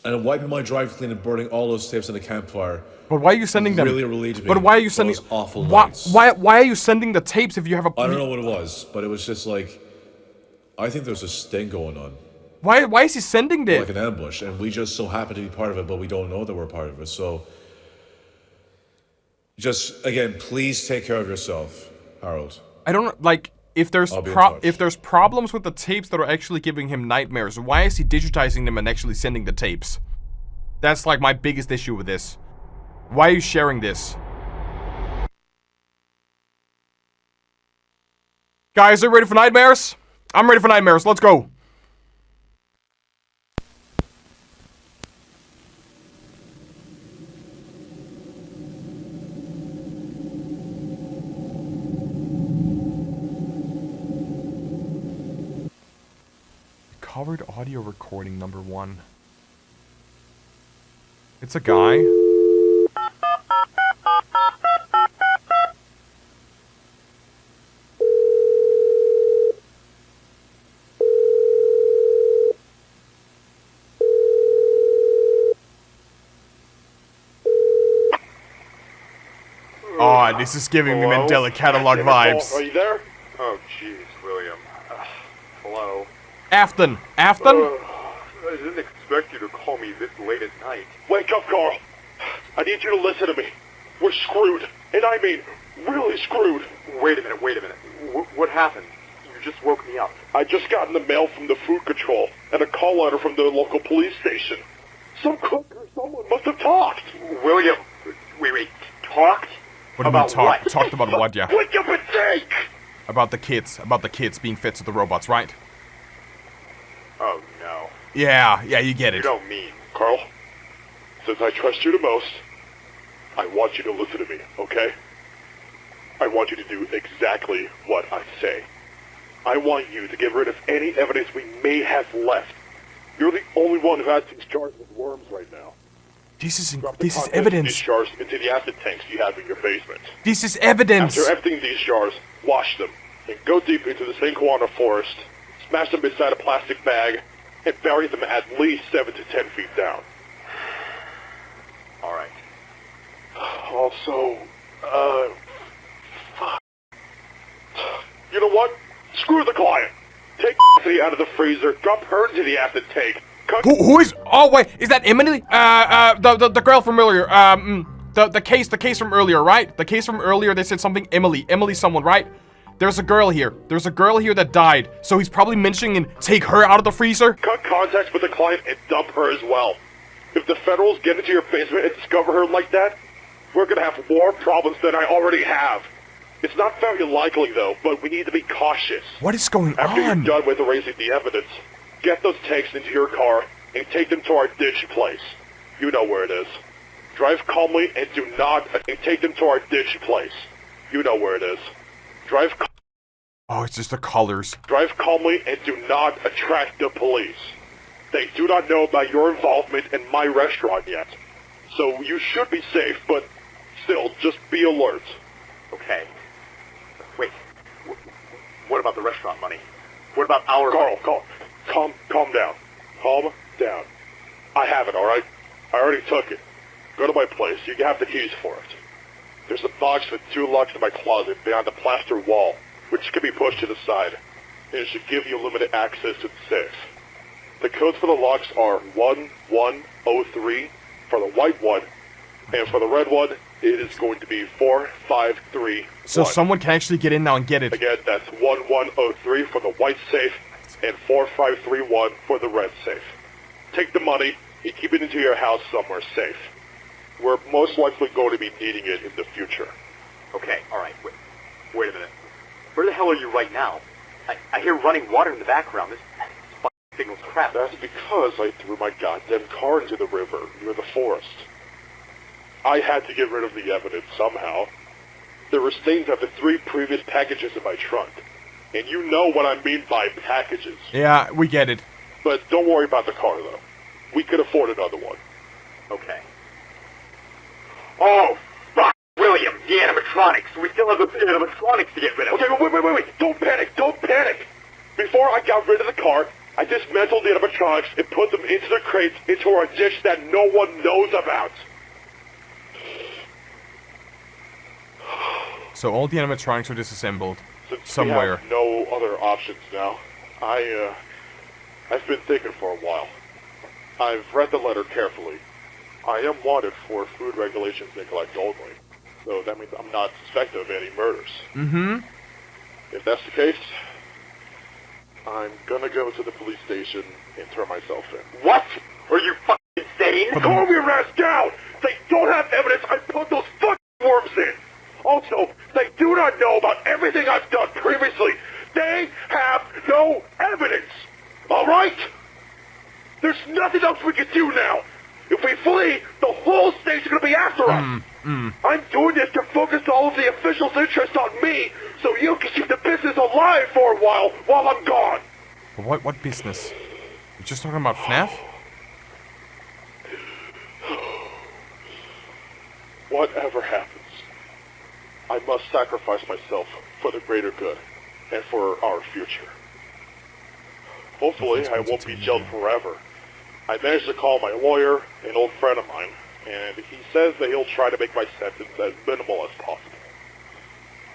And wiping my drive clean and burning all those tapes in a campfire. But why are you sending them? Really relieved me. But why are you sending? Those awful nights. Why are you sending the tapes if you have a? I don't know what it was, but it was just like, I think there's a sting going on. Why is he sending this? Like an ambush, and we just so happen to be part of it, but we don't know that we're part of it. So, just again, please take care of yourself, Harold. I don't like if there's problems with the tapes that are actually giving him nightmares. Why is he digitizing them and actually sending the tapes? That's like my biggest issue with this. Why are you sharing this? Guys, are you ready for nightmares? I'm ready for nightmares. Let's go. Covered audio recording number 1. It's a guy. Oh, this is giving me Mandela Catalog vibes. Are you there? Oh, jeez, William. Hello. Afton. I didn't expect you to call me this late at night. Wake up, Carl. I need you to listen to me. We're screwed. And I mean, really screwed. Wait a minute. What happened? You just woke me up. I just got in the mail from the food control and a call letter from the local police station. Some cook or someone must have talked. William, wait, talked? What do you mean talked? Talked about what, yeah? Wake up and think! About the kids being fed to the robots, right? Oh, no. Yeah, you get it. You don't mean. Carl, since I trust you the most, I want you to listen to me, okay? I want you to do exactly what I say. I want you to get rid of any evidence we may have left. You're the only one who has these jars with worms right now. This is These evidence. jars into the acid tanks you have in your basement. This is evidence. After emptying these jars, wash them, and go deep into the St. Juana forest, smash them inside a plastic bag, and bury them at least 7 to 10 feet down. Alright. Also, fuck. You know what? Screw the client. Take Cassidy out of the freezer, drop her into the acid tank. Who is? Oh wait, is that Emily? The girl from earlier. The case from earlier, right? The case from earlier. They said something. Emily, someone, right? There's a girl here. There's a girl here that died. So he's probably mentioning and take her out of the freezer. Cut contact with the client and dump her as well. If the Federals get into your basement and discover her like that, we're gonna have more problems than I already have. It's not very likely though, but we need to be cautious. What is going After on? you're done with erasing the evidence, get those tanks into your car and take them to our ditch place. You know where it is. Drive calmly and do not take them to our ditch place. You know where it is. Oh, it's just the colors. Drive calmly and do not attract the police. They do not know about your involvement in my restaurant yet. So you should be safe, but still, just be alert. Okay. Wait. What about the restaurant money? What about our money? Carl, calm down. Calm down. I have it, alright? I already took it. Go to my place. You have the keys for it. There's a box with 2 locks in my closet behind the plaster wall, which can be pushed to the side. And it should give you limited access to the safe. The codes for the locks are 1103 for the white one, and for the red one, it is going to be 4531. So someone can actually get in now and get it. Again, that's 1103 for the white safe, and 4531 for the red safe. Take the money and keep it into your house somewhere safe. We're most likely going to be needing it in the future. Okay, alright, wait a minute. Where the hell are you right now? I hear running water in the background. This fucking signal's crap. That's because I threw my goddamn car into the river near the forest. I had to get rid of the evidence somehow. There were stains of the 3 previous packages in my trunk. And you know what I mean by packages. Yeah, we get it. But don't worry about the car, though. We could afford another one. Okay. Oh, fuck, William, the animatronics. We still have the animatronics to get rid of. Okay, wait. Don't panic. Before I got rid of the car, I dismantled the animatronics and put them into the crates into a dish that no one knows about. So all the animatronics are disassembled Since somewhere. We have no other options now. I've been thinking for a while. I've read the letter carefully. I am wanted for food regulations neglect only. So that means I'm not suspected of any murders. Mm-hmm. If that's the case, I'm gonna go to the police station and turn myself in. What? Are you fucking insane? Calm your ass down! They don't have evidence I put those fucking worms in! Also, they do not know about everything I've done previously! They have no evidence! Alright? There's nothing else we can do now! If we flee, the whole state's gonna be after us! I'm doing this to focus all of the officials' interest on me, so you can keep the business alive for a while I'm gone! What business? You're just talking about FNAF? Whatever happens, I must sacrifice myself for the greater good, and for our future. Hopefully, I won't be jailed forever. I managed to call my lawyer, an old friend of mine, and he says that he'll try to make my sentence as minimal as possible.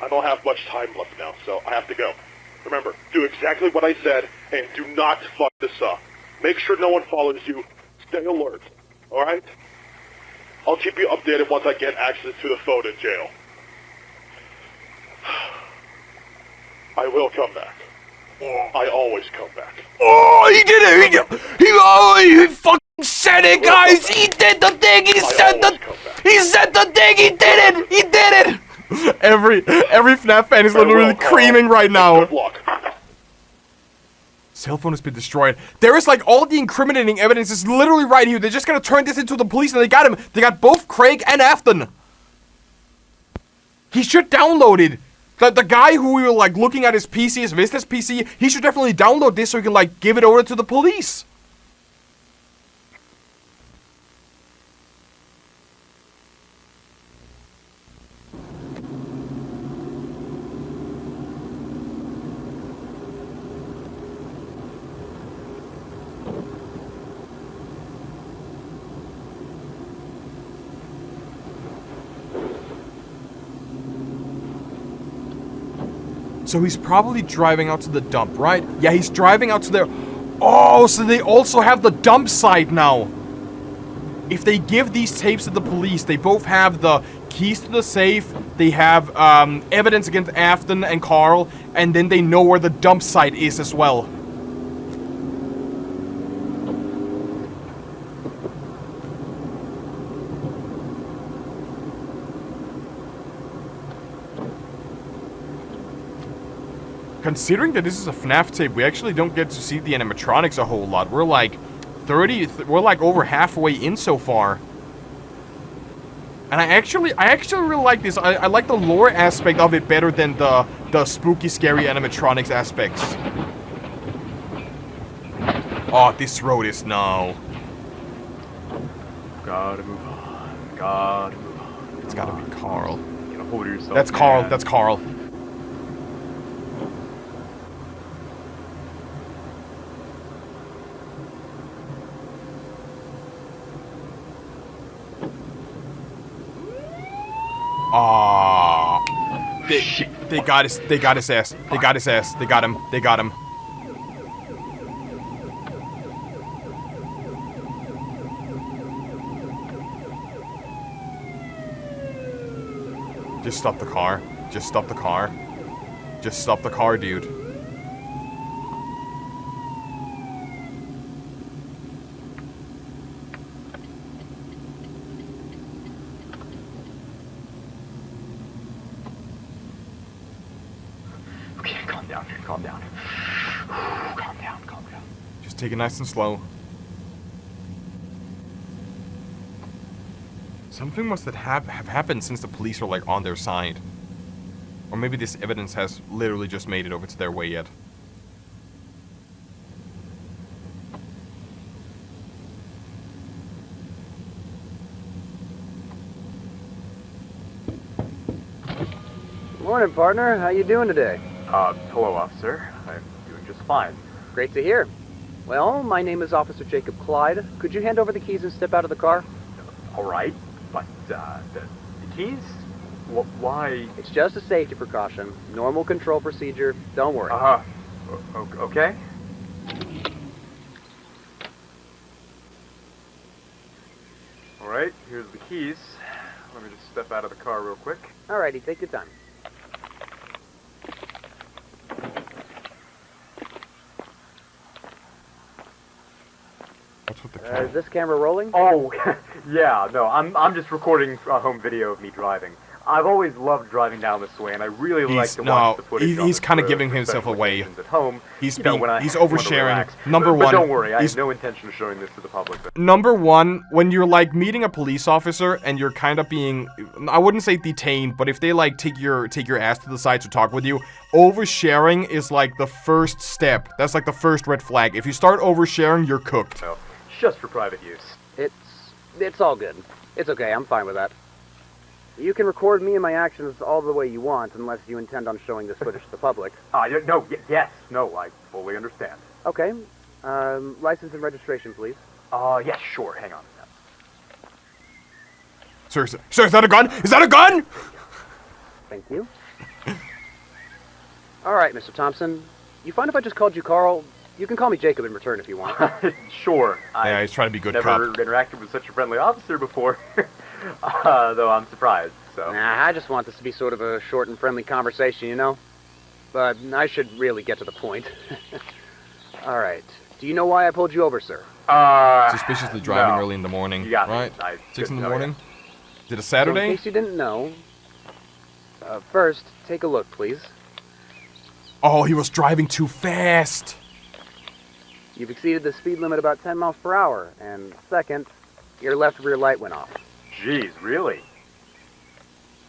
I don't have much time left now, so I have to go. Remember, do exactly what I said, and do not fuck this up. Make sure no one follows you. Stay alert, alright? I'll keep you updated once I get access to the phone in jail. I will come back. I always come back. Oh, he did it! He fucking said it, guys! He did the thing! He said the thing! He did it! He did it! Every FNAF fan is literally screaming right now. Cell phone has been destroyed. There is like all the incriminating evidence is literally right here. They're just gonna turn this into the police and they got him. They got both Craig and Afton. He should download it. The guy who we were like looking at his PC, his business PC, he should definitely download this so he can like give it over to the police. So he's probably driving out to the dump, right? Yeah, he's driving out to their... Oh, so they also have the dump site now. If they give these tapes to the police, they both have the keys to the safe, they have evidence against Afton and Carl, and then they know where the dump site is as well. Considering that this is a FNAF tape, we actually don't get to see the animatronics a whole lot. We're like we're like over halfway in so far. And I actually really like this. I like the lore aspect of it better than the spooky, scary animatronics aspects. Oh, this road is no. Gotta move on. Gotta move on. It's gotta be Carl. Get a hold of yourself. That's Carl. That's Carl. Ah. They got his ass. They got his ass. They got him. They got him. Just stop the car. Just stop the car. Just stop the car, dude. Okay, calm down. Calm down. Calm down. Calm down. Just take it nice and slow. Something must have happened since the police are like on their side. Or maybe this evidence has literally just made it over to their way yet. Morning, partner. How you doing today? Hello, officer. I'm doing just fine. Great to hear. Well, my name is Officer Jacob Clyde. Could you hand over the keys and step out of the car? All right, but the keys? Why? It's just a safety precaution. Normal control procedure. Don't worry. Okay. All right, here's the keys. Let me just step out of the car real quick. Alrighty, take your time. What's with the camera? Is this camera rolling? Oh, yeah, no, I'm just recording a home video of me driving. I've always loved driving down this way, and I really like to watch the footage. He's kind of giving himself away. At home, he's he's oversharing. Number one. But don't worry, I have no intention of showing this to the public. Number one, when you're like meeting a police officer and you're kind of being, I wouldn't say detained, but if they like take your ass to the side to talk with you, oversharing is like the first step. That's like the first red flag. If you start oversharing, you're cooked. No, just for private use. It's all good. It's okay. I'm fine with that. You can record me and my actions all the way you want, unless you intend on showing this footage to the public. No, I fully understand. Okay. License and registration, please. Yeah, sure. Hang on. Sir, is that a gun? Is that a gun? Thank you. All right, Mr. Thompson. You find if I just called you Carl? You can call me Jacob in return if you want. Sure. Yeah, he's trying to be good never cop. Interacted with such a friendly officer before. Though I'm surprised, so. Nah, I just want this to be sort of a short and friendly conversation, you know? But I should really get to the point. All right. Do you know why I pulled you over, sir? Suspiciously driving early in the morning, you got right? Me. 6 in the morning? Did a Saturday? So in case you didn't know, first, take a look, please. Oh, he was driving too fast. You've exceeded the speed limit about 10 miles per hour, and second, your left rear light went off. Jeez, really?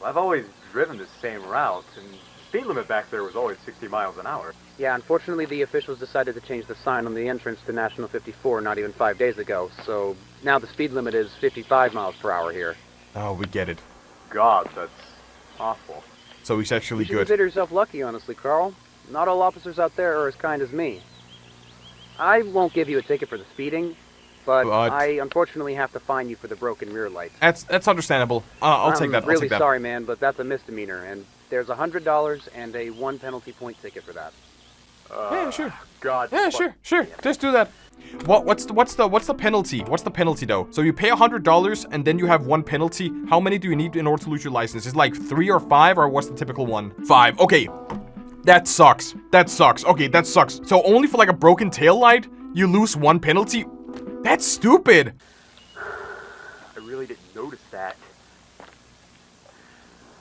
Well, I've always driven the same route, and the speed limit back there was always 60 miles an hour. Yeah, unfortunately the officials decided to change the sign on the entrance to National 54 not even 5 days ago, so now the speed limit is 55 miles per hour here. Oh, we get it. God, that's awful. So he's actually You should good. consider yourself lucky, honestly, Carl. Not all officers out there are as kind as me. I won't give you a ticket for the speeding, but I unfortunately have to fine you for the broken rear lights. That's understandable. I'll take that. I'm really sorry, man, but that's a misdemeanor, and there's $100 and a 1 penalty point ticket for that. Yeah, sure. God. Yeah, sure. Just do that. What's the penalty? What's the penalty though? So you pay $100 and then you have 1 penalty. How many do you need in order to lose your license? Is it like 3 or 5, or what's the typical one? 5. Okay. That sucks. Okay, that sucks. So only for like a broken tail light, you lose 1 penalty? That's stupid. I really didn't notice that.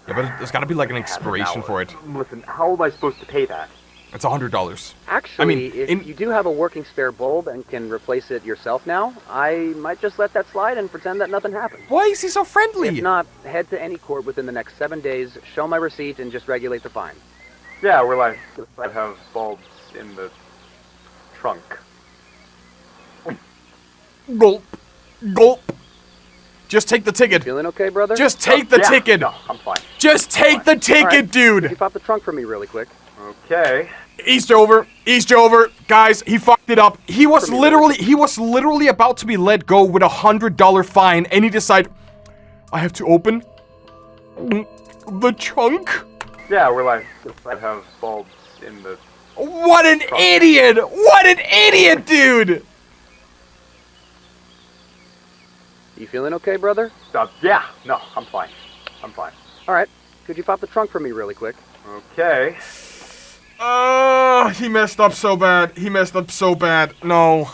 Yeah, but there's gotta be like an expiration for it. Listen, how am I supposed to pay that? It's $100. Actually, I mean, if you do have a working spare bulb and can replace it yourself now, I might just let that slide and pretend that nothing happened. Why is he so friendly? If not, head to any court within the next 7 days, show my receipt, and just regulate the fine. Yeah, we're like, I have bulbs in the trunk. Gulp. Just take the ticket. Feeling okay, brother? Just take the ticket. No, I'm fine. Just take the ticket, right. dude. Could you pop the trunk for me really quick? Okay. East over, guys. He fucked it up. He was literally about to be let go with $100 fine, and he decided, I have to open. The trunk? Yeah, we're like, I have bulbs in the... What an idiot! What an idiot, dude! You feeling okay, brother? Yeah, no, I'm fine. I'm fine. Alright, could you pop the trunk for me really quick? Okay. Oh, he messed up so bad. He messed up so bad. No.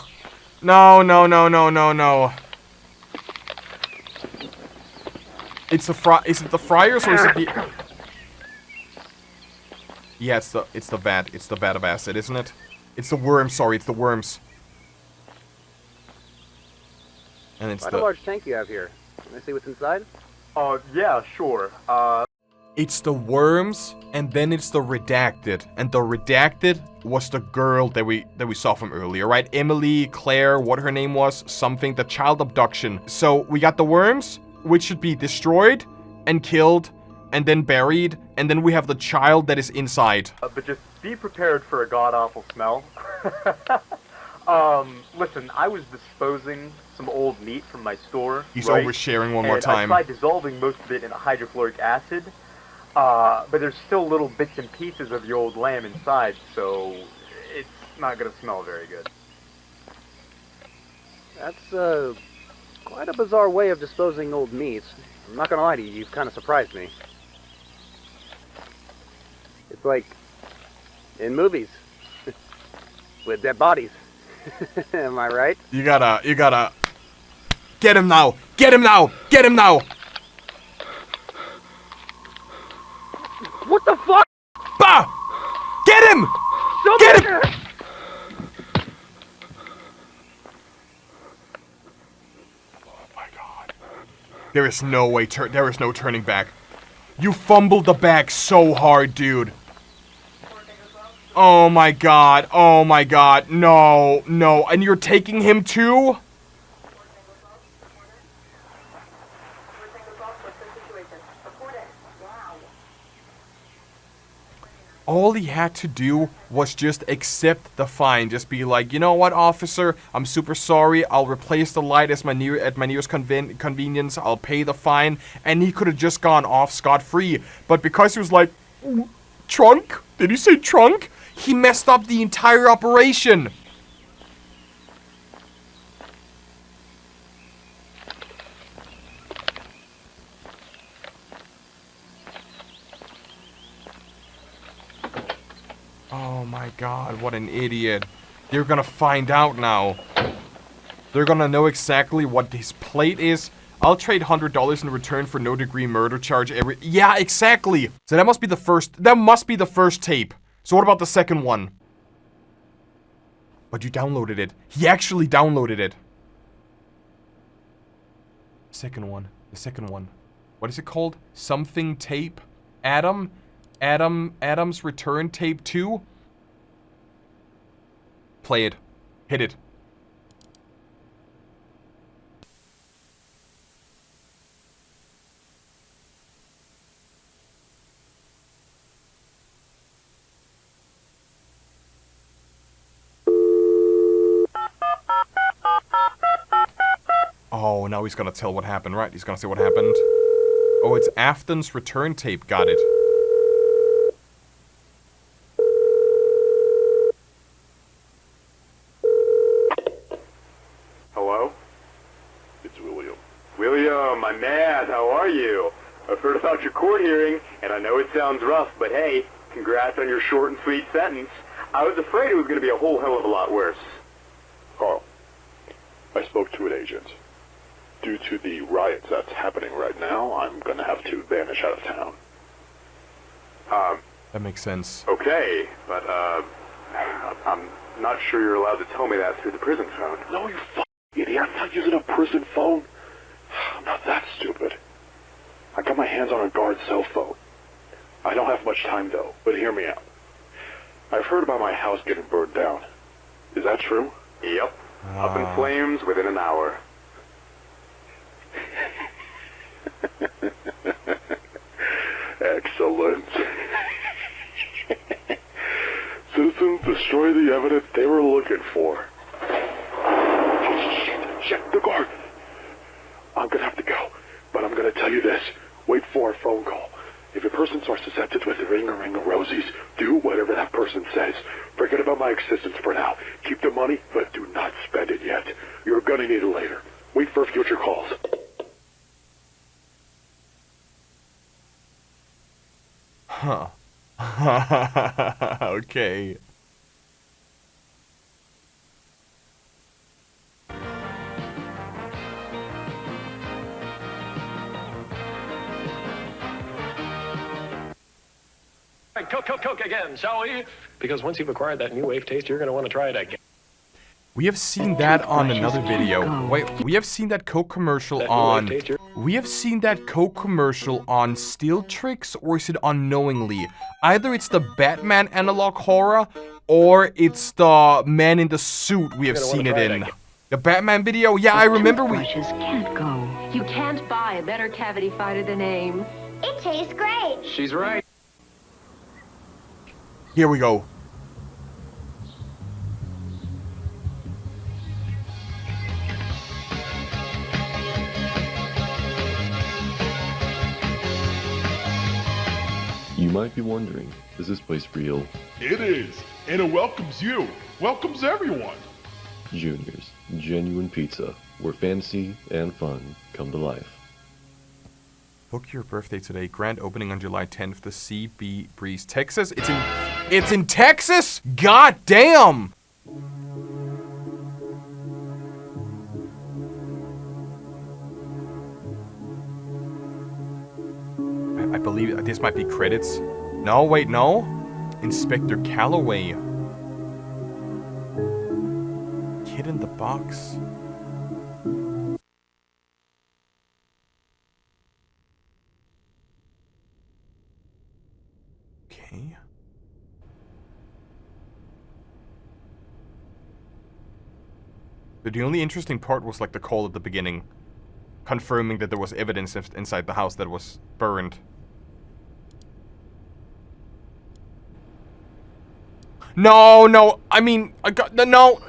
No, no, no, no, no, no. It's the is it the fryers or is it the... Yeah, it's the vat. It's the vat of acid, isn't it? It's the worms, sorry, it's the worms. And it's Quite a large tank you have here. Can I see what's inside? Yeah, sure. It's the worms, and then it's the redacted. And the redacted was the girl that we saw from earlier, right? Emily, Claire, what her name was, something, the child abduction. So we got the worms, which should be destroyed and killed and then buried, and then we have the child that is inside. But just be prepared for a god-awful smell. Listen, I was disposing some old meat from my store. He's oversharing one more time. I tried dissolving most of it in hydrochloric acid, but there's still little bits and pieces of the old lamb inside, so it's not gonna smell very good. That's, quite a bizarre way of disposing old meats. I'm not gonna lie to you, you've kind of surprised me. It's like in movies with dead bodies. Am I right? You gotta get him now! Get him now! Get him now! What the fuck? Bah! Get him! So get him! There is no way, there is no turning back. You fumbled the bag so hard, dude. Oh my god, no, no, and you're taking him too? All he had to do was just accept the fine. Just be like, you know what, officer? I'm super sorry. I'll replace the light at my nearest convenience. I'll pay the fine. And he could have just gone off scot-free. But because he was like, trunk? Did you say trunk? He messed up the entire operation. Oh my god, what an idiot. They're gonna find out now. They're gonna know exactly what his plate is. I'll trade $100 in return for no degree murder charge every... Yeah, exactly! So that must be the first tape. So what about the second one? But you downloaded it. He actually downloaded it. The second one. What is it called? Something tape? Adam's return tape 2? Play it. Hit it. Oh, now he's gonna tell what happened, right? He's gonna say what happened. Oh, it's Afton's return tape. Got it. Hello? It's William. William, my man, how are you? I've heard about your court hearing, and I know it sounds rough, but hey, congrats on your short and sweet sentence. I was afraid it was going to be a whole hell of a lot worse. Carl, I spoke to an agent. Due to the riots that's happening right now, I'm gonna have to vanish out of town. That makes sense. Okay, but, I'm not sure you're allowed to tell me that through the prison phone. No, you f***ing idiot. I'm not using a prison phone. I'm not that stupid. I got my hands on a guard cell phone. I don't have much time, though, but hear me out. I've heard about my house getting burned down. Is that true? Yep. Up in flames within an hour. Excellent. Citizens, destroy the evidence they were looking for. Shit, the guard. I'm gonna have to go, but I'm gonna tell you this. Wait for a phone call. If it person starts to sense it with the ring-a-ring-a-rosies, do whatever that person says. Forget about my existence for now. Keep the money, but do not spend it yet. You're gonna need it later. Wait for future calls. Huh. Okay. Coke again, shall we? Because once you've acquired that new wave taste, you're going to want to try it again. We have seen that on another video. Wait, we have seen that Coke commercial on... We have seen that Coke commercial on Steel Tricks, or is it Unknowingly? Either it's the Batman analog horror, or it's the Man in the Suit we have seen it in. The Batman video? Yeah, I remember we... can't go. You can't buy a better cavity fighter than AIM. It tastes great. She's right. Here we go. You might be wondering, is this place real? It is, and it welcomes you. Welcomes everyone. Junior's Genuine Pizza, where fantasy and fun come to life. Book your birthday today. Grand opening on July 10th. The CB Breeze, Texas. It's in Texas? God damn! I believe this might be credits. No, wait, no. Inspector Calloway. Kid in the Box. Okay. But the only interesting part was like the call at the beginning, confirming that there was evidence inside the house that was burned. No, I mean, I got, no,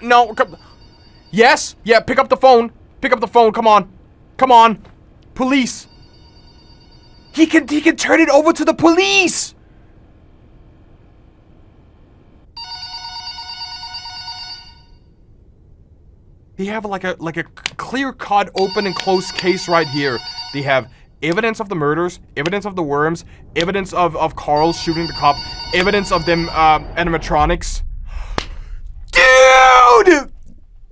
yes, yeah, pick up the phone, come on, police. He can turn it over to the police. They have like a clear-cut open and closed case right here. They have evidence of the murders, evidence of the worms, evidence of Carl shooting the cop, evidence of them animatronics. Dude!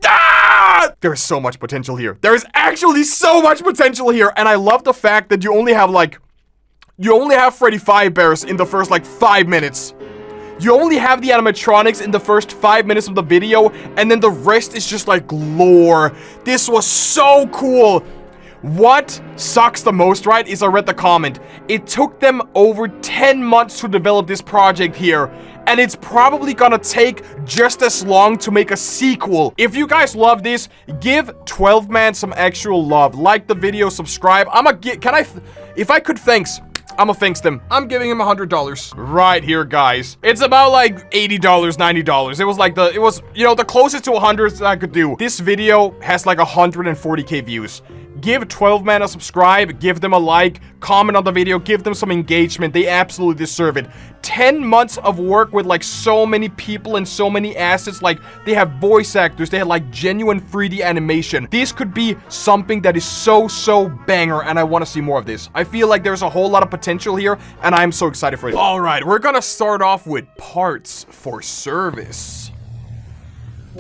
Ah! There's so much potential here. There is actually so much potential here, and I love the fact that you only have Freddy Fazbear's in the first like 5 minutes. You only have the animatronics in the first 5 minutes of the video, and then the rest is just like lore. This was so cool. What sucks the most, right, is I read the comment. It took them over 10 months to develop this project here, and it's probably gonna take just as long to make a sequel. If you guys love this, give 12 Man some actual love. Like the video, subscribe. If I could thanks, I'ma thanks them. I'm giving him $100. Right here, guys. It's about like $80, $90. It was, you know, the closest to 100 that I could do. This video has like 140k views. Give 12 Man a subscribe, give them a like, comment on the video, give them some engagement. They absolutely deserve it. 10 months of work with like so many people and so many assets. Like they have voice actors, they had like genuine 3D animation. This could be something that is so banger, and I want to see more of this. I feel like there's a whole lot of potential here, and I'm so excited for it. All right, we're gonna start off with parts for service.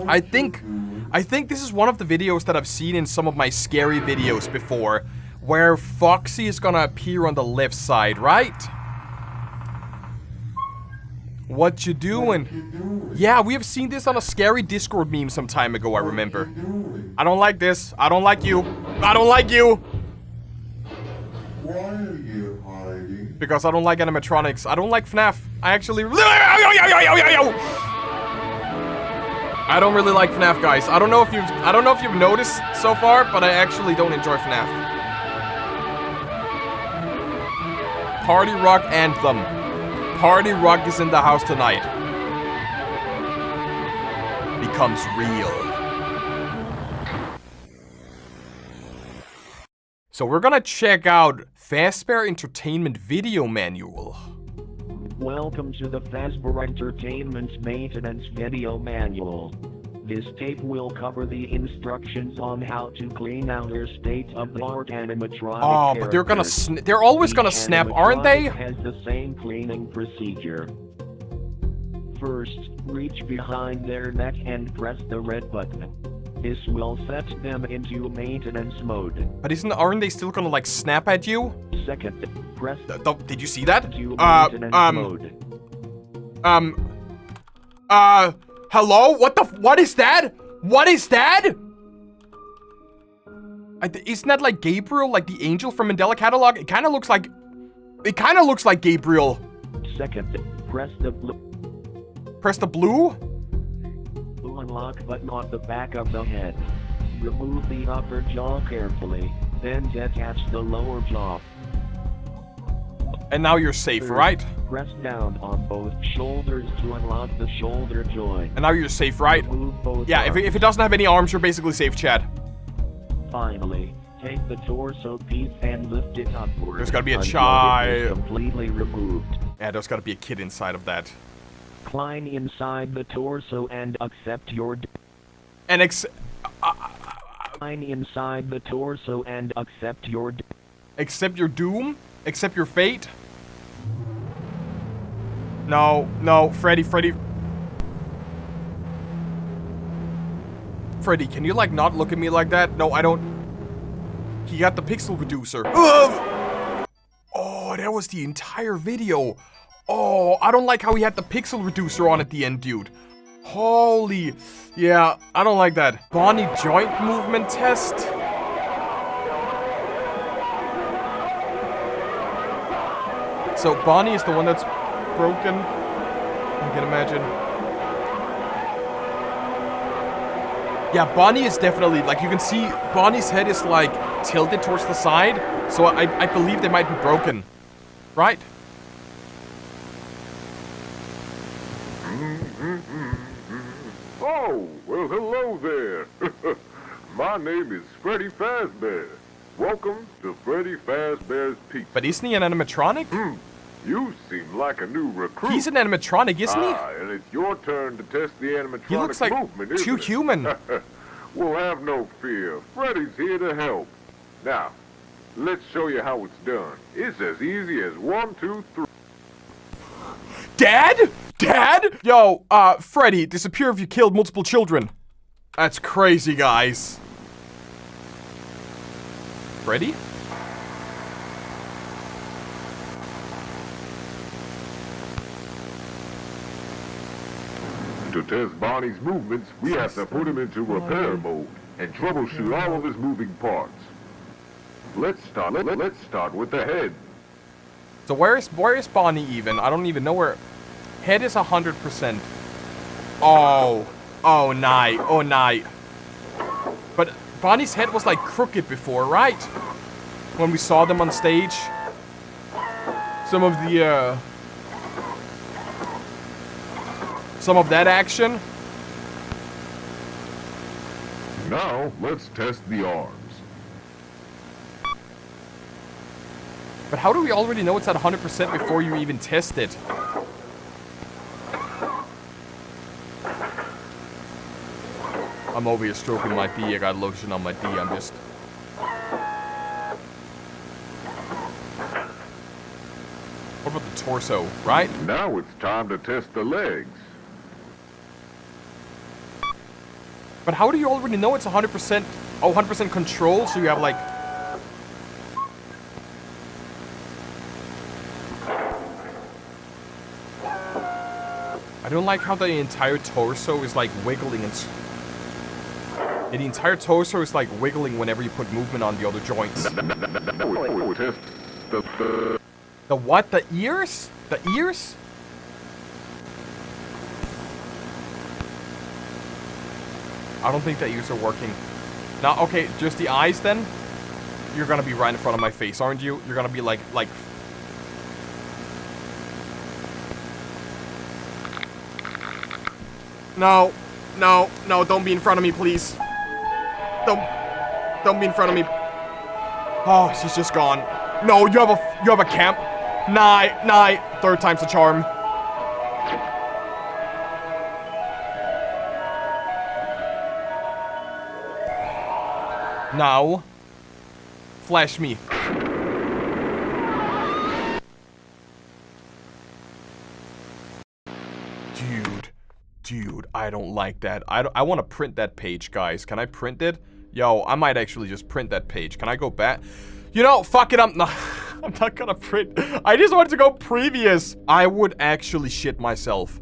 I think this is one of the videos that I've seen in some of my scary videos before, where Foxy is gonna appear on the left side, right? What you doing? Yeah, we have seen this on a scary Discord meme some time ago, I remember. I don't like this. I don't like you. I don't like you. Why are you hiding? Because I don't like animatronics. I don't like FNAF. I actually... I don't really like FNAF, guys. I don't know if you've noticed so far, but I actually don't enjoy FNAF. Party Rock Anthem. Party Rock is in the house tonight. Becomes real. So we're gonna check out Fazbear Entertainment Video Manual. Welcome to the Fazbear Entertainment Maintenance Video Manual. This tape will cover the instructions on how to clean out your state-of-the-art animatronic Oh, but they're gonna they're always gonna snap, aren't they? Has the same cleaning procedure. First, reach behind their neck and press the red button. This will set them into maintenance mode. But aren't they still gonna like snap at you? Second, press did you see that? Hello? What is that? What is that? Isn't that like Gabriel, like the angel from Mandela Catalog? It kind of looks like Gabriel. Second, press the blue. Press the blue? Blue unlock button on the back of the head. Remove the upper jaw carefully, then detach the lower jaw. And now you're safe, Third, right? Press down on both shoulders to unlock the shoulder joint. And now you're safe, right? Yeah, if it doesn't have any arms, you're basically safe, Chad. Finally, take the torso piece and lift it upward. There's gotta be a until child. it is completely removed. Yeah, there's gotta be a kid inside of that. Climb inside the torso and accept your... Climb inside the torso and accept your... Accept your doom? Accept your fate? No, Freddy. Freddy, can you like not look at me like that? No, I don't. He got the pixel reducer. Oh, that was the entire video. Oh, I don't like how he had the pixel reducer on at the end, dude. Holy, yeah, I don't like that. Bonnie joint movement test. So Bonnie is the one that's broken, I can imagine. Yeah, Bonnie is definitely, like, you can see Bonnie's head is like tilted towards the side, so I believe they might be broken, right? Oh, well, hello there. My name is Freddy Fazbear. Welcome to Freddy Fazbear's Pizza. But isn't he an animatronic? You seem like a new recruit. He's an animatronic, isn't he? And it's your turn to test the animatronic He looks like movement, isn't too it? human. Well, have no fear. Freddy's here to help. Now, let's show you how it's done. It's as easy as 1, 2, 3. Dad? Dad? Yo, Freddy, disappear if you killed multiple children. That's crazy, guys. Freddy? To test Bonnie's movements, we have to put him into repair mode and troubleshoot all of his moving parts. Let's start with the head. So where is Bonnie even? I don't even know where. Head is 100%. Oh, night. But Bonnie's head was like crooked before, right? When we saw them on stage. Some of that action. Now, let's test the arms. But how do we already know it's at 100% before you even test it? I'm over here stroking my D. I got lotion on my D. I'm just... What about the torso, right? Now it's time to test the legs. But how do you already know it's 100%? Oh, 100% control, so you have like... I don't like how the entire torso is like wiggling and... The entire torso is like wiggling whenever you put movement on the other joints. The what? The ears? The ears? I don't think the ears are working. Now, okay, just the eyes then? You're gonna be right in front of my face, aren't you? You're gonna be like... No, don't be in front of me, please. Don't be in front of me. Oh, she's just gone. No, you have a camp. Night. Third time's the charm. Now, flash me. Dude, I don't like that. I want to print that page, guys. Can I print it? Yo, I might actually just print that page. Can I go back? You know, fuck it, I'm not gonna print. I just wanted to go previous. I would actually shit myself.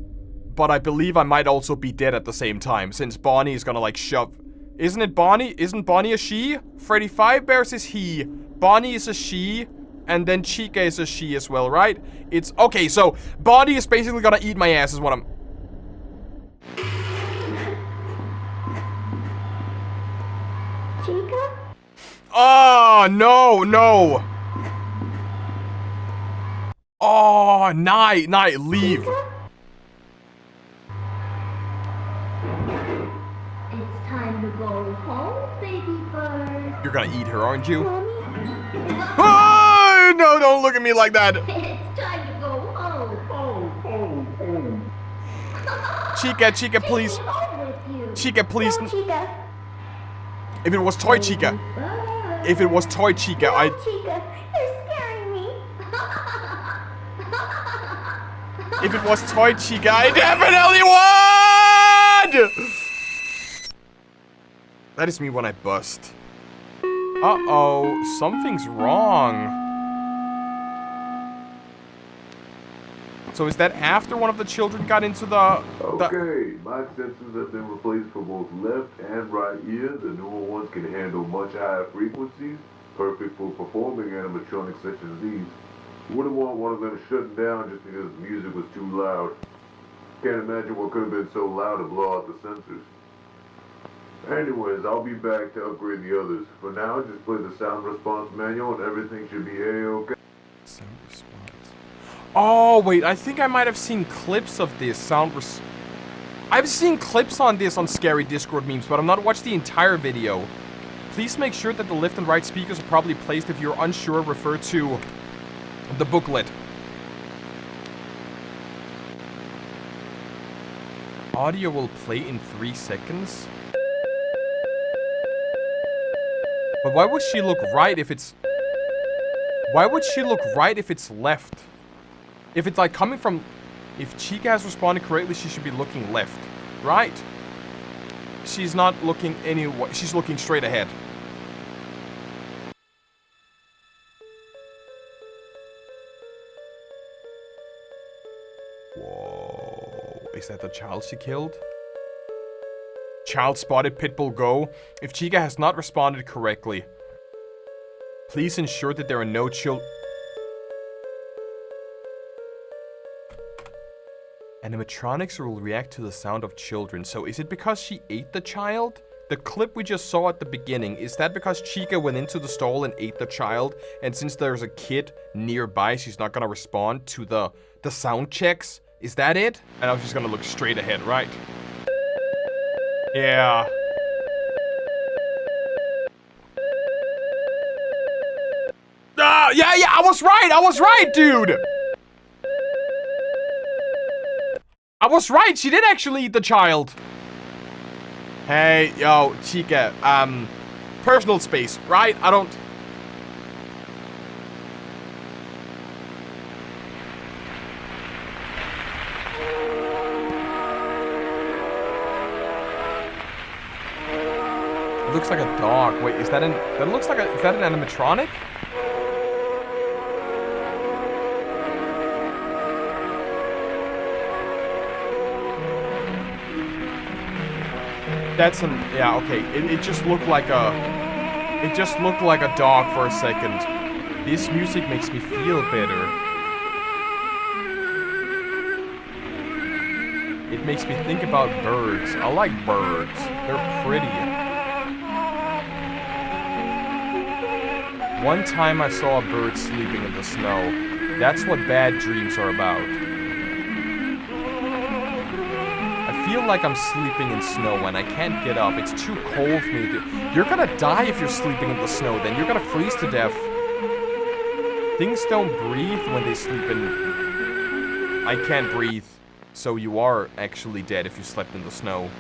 But I believe I might also be dead at the same time, since Bonnie is gonna, like, shove... Isn't it Bonnie? Isn't Bonnie a she? Freddy Fivebears is he. Bonnie is a she. And then Chica is a she as well, right? It's... Okay, so Bonnie is basically gonna eat my ass is what I'm... Chica? Oh, no. Oh, night, leave. It's time to go home, baby bird. You're gonna eat her, aren't you? Oh, no, don't look at me like that. It's time to go home. Chica, please. Chica, please. No, Chica. If it was Toy Chica. If it was Toy Chica, No, Chica, you're scaring me. If it was Toy Chica, I definitely would! That is me when I bust. Uh-oh, something's wrong. So is that after one of the children got into the... Okay, my sensors have been replaced for both left and right ear. The newer ones can handle much higher frequencies, perfect for performing animatronics such as these. Wouldn't want one of them shutting down just because the music was too loud. Can't imagine what could have been so loud to blow out the sensors. Anyways, I'll be back to upgrade the others. For now, just play the sound response manual and everything should be A-okay. Sound response. Oh, wait, I think I might have seen clips of this I've seen clips on this on Scary Discord memes, but I've not watched the entire video. Please make sure that the left and right speakers are properly placed. If you're unsure, refer to the booklet. Audio will play in 3 seconds. But why would she look right if it's... Why would she look right if it's left? If it's like coming from... If Chica has responded correctly, she should be looking left. Right? She's not looking anywhere. She's looking straight ahead. Whoa. Is that the child she killed? Child spotted, Pitbull go. If Chica has not responded correctly, please ensure that there are no children. Animatronics will react to the sound of children. So is it because she ate the child? The clip we just saw at the beginning, is that because Chica went into the stall and ate the child? And since there's a kid nearby, she's not gonna respond to the sound checks? Is that it? And I was just gonna look straight ahead, right? Yeah. Yeah, I was right, dude! I was right, she did actually eat the child. Hey, yo, Chica, personal space, right? I don't... It looks like a dog. Wait, is that is that an animatronic? That's an... Yeah, okay. It just looked like a... It just looked like a dog for a second. This music makes me feel better. It makes me think about birds. I like birds. They're pretty. One time I saw a bird sleeping in the snow. That's what bad dreams are about. I feel like I'm sleeping in snow and I can't get up. It's too cold for me to do. You're gonna die if you're sleeping in the snow then. You're gonna freeze to death. Things don't breathe when they sleep in... I can't breathe. So you are actually dead if you slept in the snow.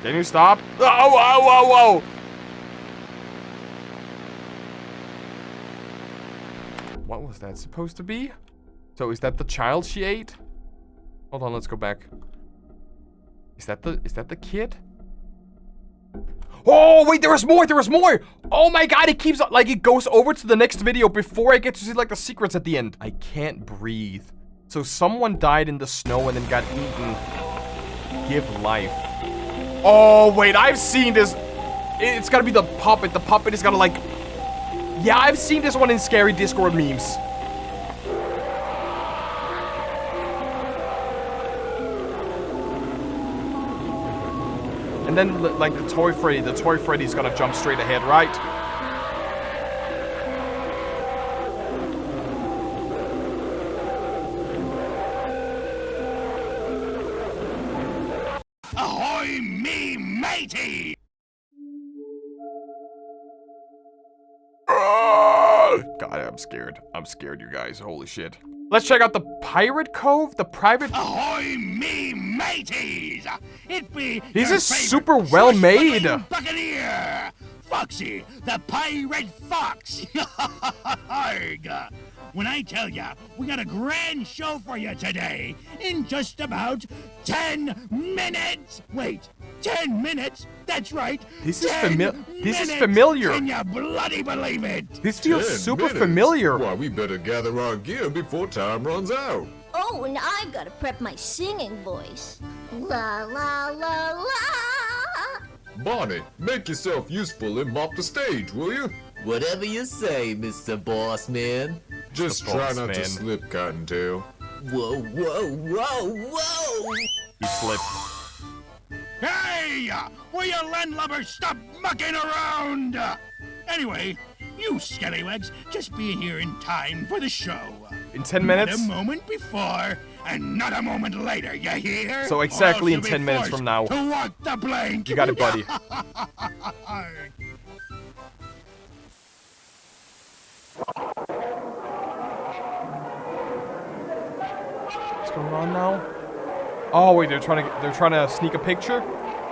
Can you stop? Oh, whoa, whoa, whoa! What was that supposed to be? So is that the child she ate? Hold on, let's go back. Is that the kid? Oh, wait, there was more, there was more! Oh my god, it keeps, like, it goes over to the next video before I get to see, like, the secrets at the end. I can't breathe. So someone died in the snow and then got eaten. Give life. Oh, wait, I've seen this. It's gotta be the puppet. The puppet is gotta, like... Yeah, I've seen this one in scary Discord memes. And then, like, the toy Freddy's gonna jump straight ahead, right? Ahoy, me matey! God, I'm scared. I'm scared, you guys. Holy shit. Let's check out the Pirate Cove, the private... Ahoy, me mateys! It be This is super well made. Buccaneer, Foxy, the Pirate Fox. Arg. When I tell ya, we got a grand show for you today in just about 10 minutes. Wait, 10 minutes? That's right. This is familiar. Can you bloody believe it? This feels super familiar. Why, we better gather our gear before time runs out. Oh, and I've got to prep my singing voice. La la la la. Bonnie, make yourself useful and mop the stage, will you? Whatever you say, Mr. Boss Man. Just try not to slip, Cottontail. Whoa, whoa, whoa, whoa! He slipped. Hey! Will you landlubbers stop mucking around? Anyway, you scallywags just be here in time for the show. In 10 minutes? Not a moment before, and not a moment later, you hear? So exactly in 10 minutes from now. To walk the blank. You got it, buddy. What's going on now? Oh wait, they're trying to sneak a picture?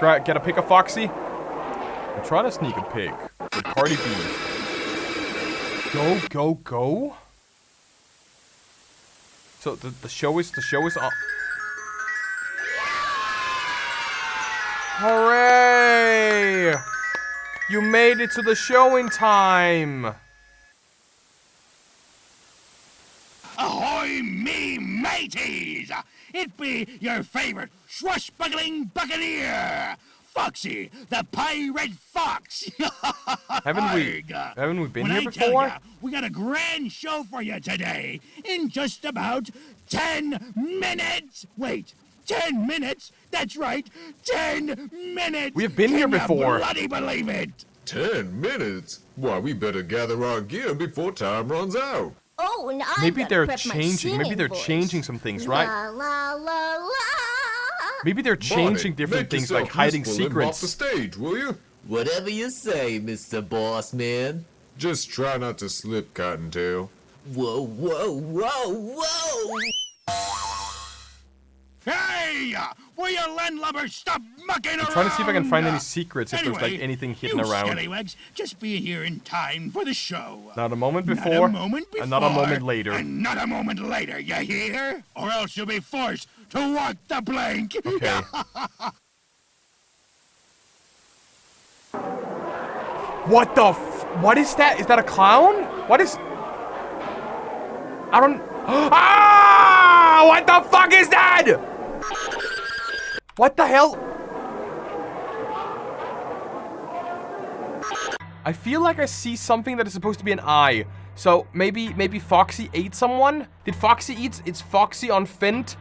Get a pic of Foxy? I'm trying to sneak a pic with Cardi B. Go, go, go. So the show is on. Hooray! You made it to the show in time. Ahoy, me mateys! It be your favorite swashbuckling buccaneer, Foxy, the Pirate Fox. Haven't we been when here I tell before? ya, we got a grand show for you today in just about 10 minutes. Wait, 10 minutes? That's right, 10 minutes. We have been here before. Can you bloody believe it? 10 minutes? Why, we better gather our gear before time runs out. Oh, and I've Maybe got to they're prep my changing. singing Maybe they're voice. changing some things, right? La la la la. Maybe they're changing different make things, yourself like hiding useful and mop secrets. the stage, will you? Whatever you say, Mr. Boss Man. Just try not to slip, Cottontail. Whoa, whoa, whoa, whoa! Hey! Will you landlubbers stop mucking around? I'm trying to see if I can find any secrets, if there's like Anyway, anything hidden you around. scallywags just be here in time for the show. Not a moment Not before, a moment and not a before, moment later. And not a moment later, you hear? Or else you'll be forced to walk the blank. Okay. What the what is that? Is that a clown? What is... I don't... Ah! What the fuck is that? What the hell? I feel like I see something that is supposed to be an eye. So maybe Foxy ate someone? Did Foxy eat? It's Foxy on Fint.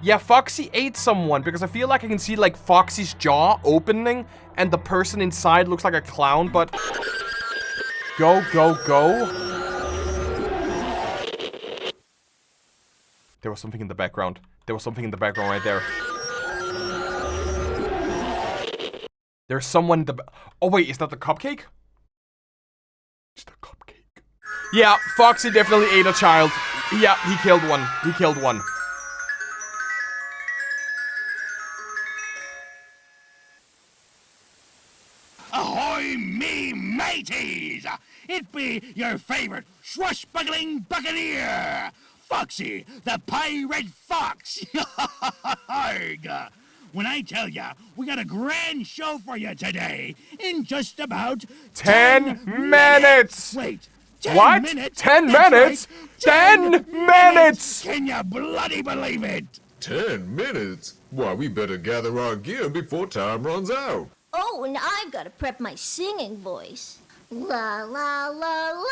Yeah, Foxy ate someone because I feel like I can see like Foxy's jaw opening and the person inside looks like a clown, but go, go, go. There was something in the background. There was something in the background right there. There's someone in the... Oh, wait, is that the cupcake? It's the cupcake. Yeah, Foxy definitely ate a child. Yeah, he killed one. He killed one. Ahoy, me mateys! It be your favorite swashbuckling buccaneer, Foxy, the pirate fox. Arg! When I tell ya, we got a grand show for you today in just about 10 minutes! Wait, 10 what? minutes? 10 That's minutes? Right, 10 minutes! Can you bloody believe it? 10 minutes? Why, we better gather our gear before time runs out. Oh, and I've got to prep my singing voice. La la la la.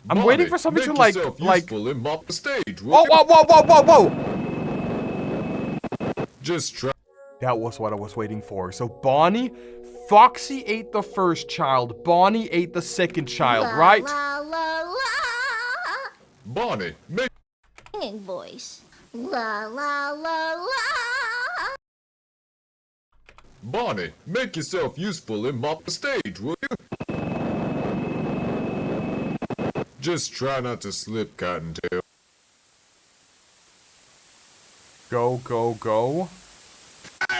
I'm waiting for something to like and mop the stage. Whoa, whoa, whoa, whoa, whoa, whoa! Just try. That was what I was waiting for. So Bonnie, Foxy ate the first child. Bonnie ate the second child, La, right? La la la. Bonnie, make Singing voice. La la la la. Bonnie, make yourself useful and mop the stage, will you? Just try not to slip, Cottontail. Go, go, go.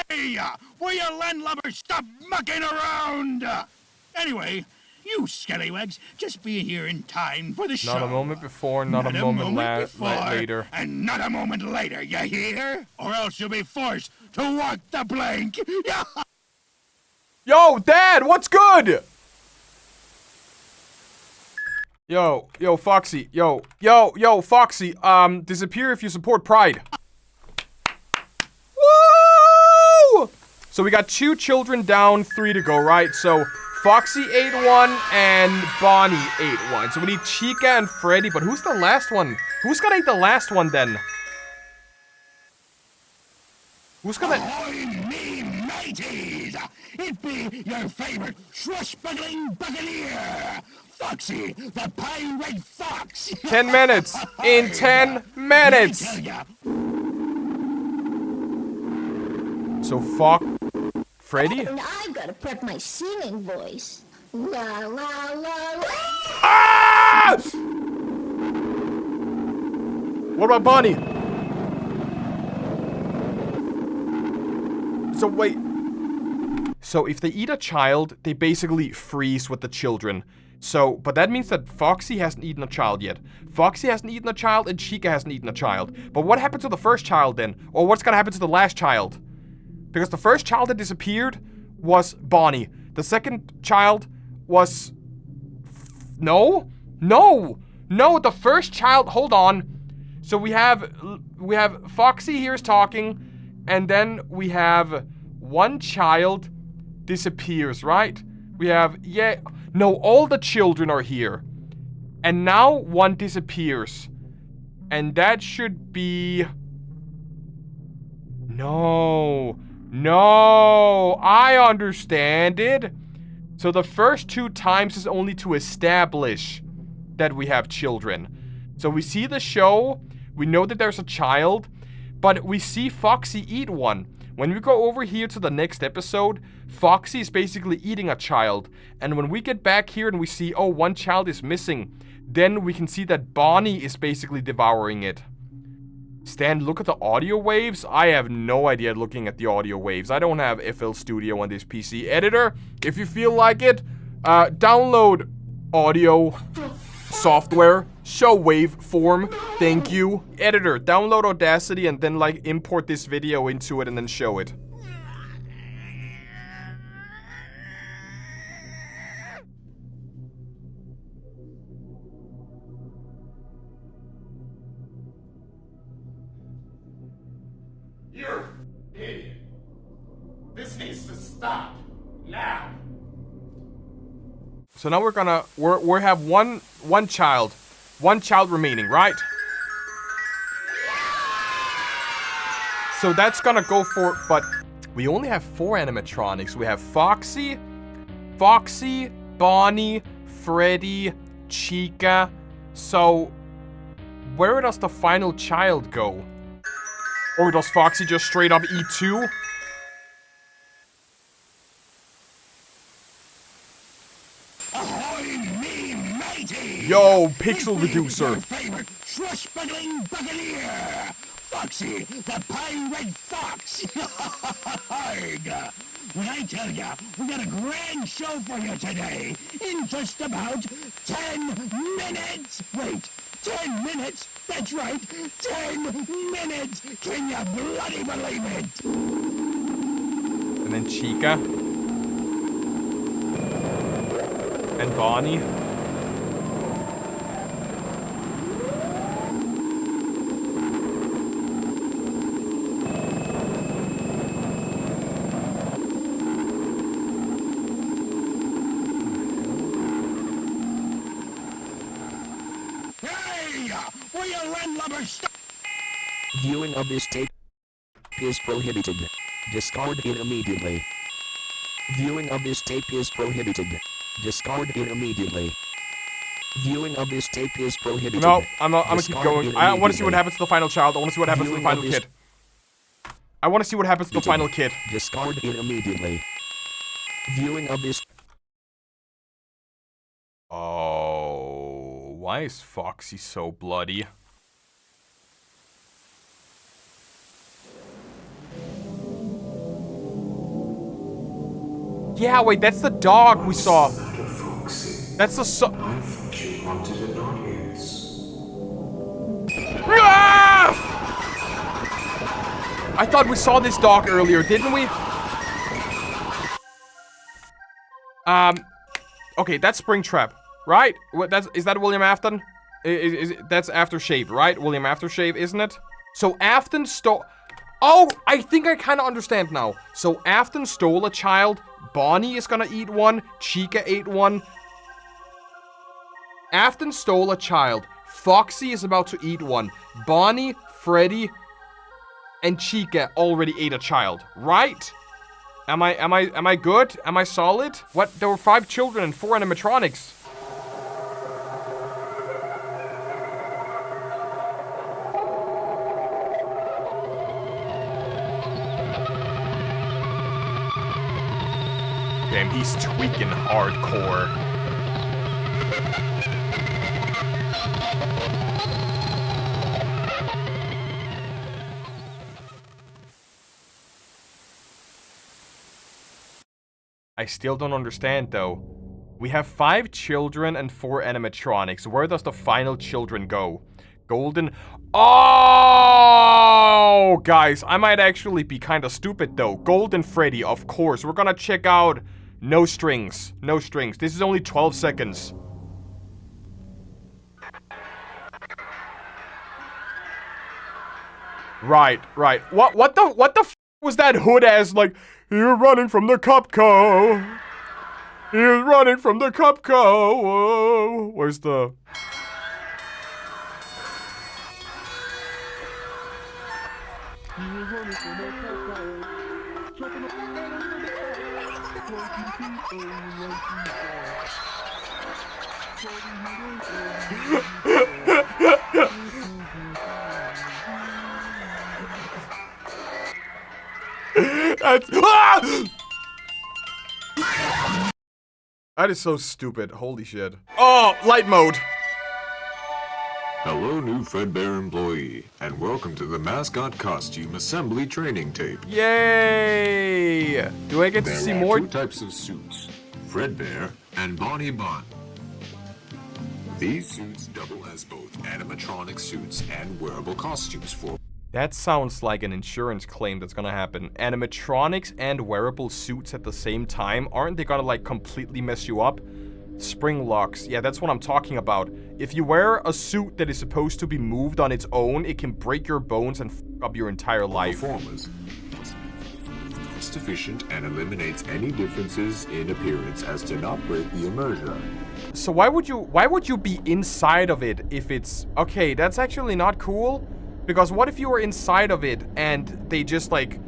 Hey, will you landlubbers stop mucking around? Anyway, you scallywags, just be here in time for the show. Not a moment before, not a moment later. And not a moment later, you hear? Or else you'll be forced to walk the plank. Yo, Dad, what's good? Yo, Foxy. Yo, Foxy. Disappear if you support Pride. Woo! So we got 2 children down, 3 to go, right? So Foxy ate one and Bonnie ate one. So we need Chica and Freddy, but who's the last one? Who's gonna eat the last one then? Who's gonna... Ahoy, me mateys! It be your favorite swashbuckling buccaneer, Foxy, the pirate fox. 10 minutes. In 10 minutes. So Freddy? And I've got to prep my singing voice. La la la la. Ah! What about Bonnie? So wait. So if they eat a child, they basically freeze with the children. So, but that means that Foxy hasn't eaten a child yet. Foxy hasn't eaten a child and Chica hasn't eaten a child. But what happened to the first child then? Or what's gonna happen to the last child? Because the first child that disappeared was Bonnie. The second child was... No, the first child... Hold on. So we have Foxy here is talking, and then we have one child disappears, right? We have... No, all the children are here. And now one disappears. And that should be... No, I understand it. So the first 2 times is only to establish that we have children. So we see the show, we know that there's a child, but we see Foxy eat one. When we go over here to the next episode, Foxy is basically eating a child. And when we get back here and we see, oh, one child is missing, then we can see that Bonnie is basically devouring it. Stan, look at the audio waves. I have no idea looking at the audio waves. I don't have FL Studio on this PC. Editor, if you feel like it, download audio software, show waveform, thank you. Editor, download Audacity and then like import this video into it and then show it. You're an idiot. This needs to stop. Now. So now we have one child remaining, right? So that's gonna go for, but we only have 4 animatronics. We have Foxy, Bonnie, Freddy, Chica. So where does the final child go? Or does Foxy just straight up eat two? Yo, Pixel Reducer. Your favorite swashbuckling buccaneer, Foxy, the pirate fox. When I tell ya, we got a grand show for you today in just about 10 minutes. Wait, 10 minutes? That's right, 10 minutes. Can you bloody believe it? And then Chica. And Bonnie. Viewing of this tape is prohibited. Discard it immediately. Viewing of this tape is prohibited. Discard it immediately. Viewing of this tape is prohibited. No, I'm gonna keep going. I want to see what happens to the final child. I want to see what happens to the final kid. I want to see what happens to the final kid. Discard it immediately. Viewing of this. Oh, why is Foxy so bloody? Yeah, wait, that's the dog we saw. That's the I thought you wanted an audience. I thought we saw this dog earlier, didn't we? Okay, that's Springtrap, right? What? Is that William Afton? That's Aftershave, right? William Aftershave, isn't it? So Afton stole. Oh, I think I kind of understand now. So Afton stole a child. Bonnie is gonna eat one. Chica ate one. Afton stole a child. Foxy is about to eat one. Bonnie, Freddy, and Chica already ate a child, right? Am I good? Am I solid? What? There were 5 children and 4 animatronics. Damn, he's tweaking hardcore. I still don't understand, though. We have 5 children and 4 animatronics. Where does the final children go? Golden... Oh! Guys, I might actually be kind of stupid, though. Golden Freddy, of course. We're gonna check out... No strings. No strings. This is only 12 seconds. Right. What the f was that hood ass like... You're running from the Cupco. You're running from the Cupco. Whoa. Where's the... That's... Ah! That is so stupid. Holy shit. Oh, light mode. Hello, new Fredbear employee, and welcome to the mascot costume assembly training tape. Yay! Do I get to see more? There are 2 types of suits, Fredbear and Bonnie Bun. These suits double as both animatronic suits and wearable costumes for... That sounds like an insurance claim that's gonna happen. Animatronics and wearable suits at the same time, aren't they gonna like completely mess you up? Spring locks, yeah, that's what I'm talking about. If you wear a suit that is supposed to be moved on its own, it can break your bones and f up your entire life. Performers. Cost efficient and eliminates any differences in appearance as to not break the immersion. So why would you be inside of it if it's... Okay, that's actually not cool. Because what if you were inside of it and they just like...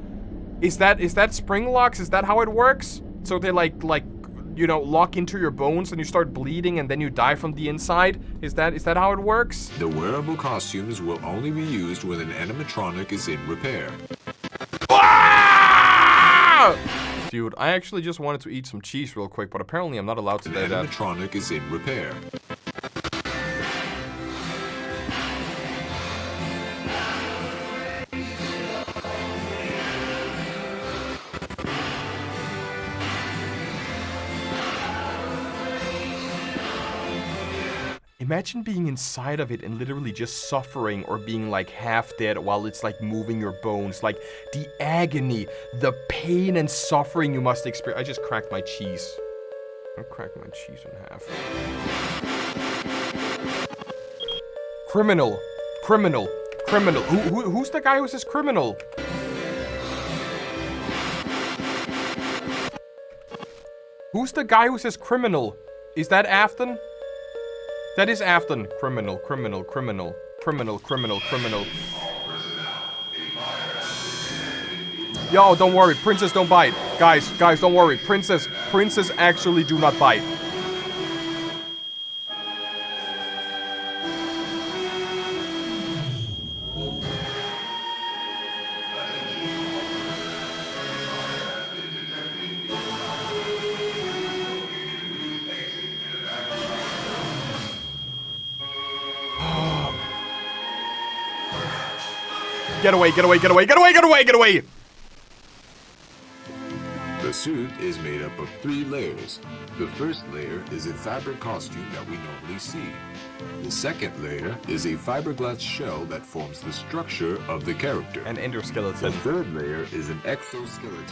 Is that spring locks? Is that how it works? So they like you know, lock into your bones and you start bleeding and then you die from the inside? Is that how it works? The wearable costumes will only be used when an animatronic is in repair. Ah! Dude, I actually just wanted to eat some cheese real quick, but apparently I'm not allowed to do that. The animatronic is in repair. Imagine being inside of it and literally just suffering or being like half dead while it's like moving your bones. Like the agony, the pain and suffering you must experience. I just cracked my cheese. I cracked my cheese in half. Criminal. Criminal. Criminal. Who's the guy who says criminal? Who's the guy who says criminal? Is that Afton? That is Afton. Criminal, criminal, criminal, criminal, criminal, criminal. Yo, don't worry. Princess don't bite. Guys, don't worry. Princess actually do not bite. Get away, get away, get away, get away, get away, get away! The suit is made up of 3 layers. The first layer is a fabric costume that we normally see. The second layer is a fiberglass shell that forms the structure of the character. An endoskeleton. The third layer is an exoskeleton.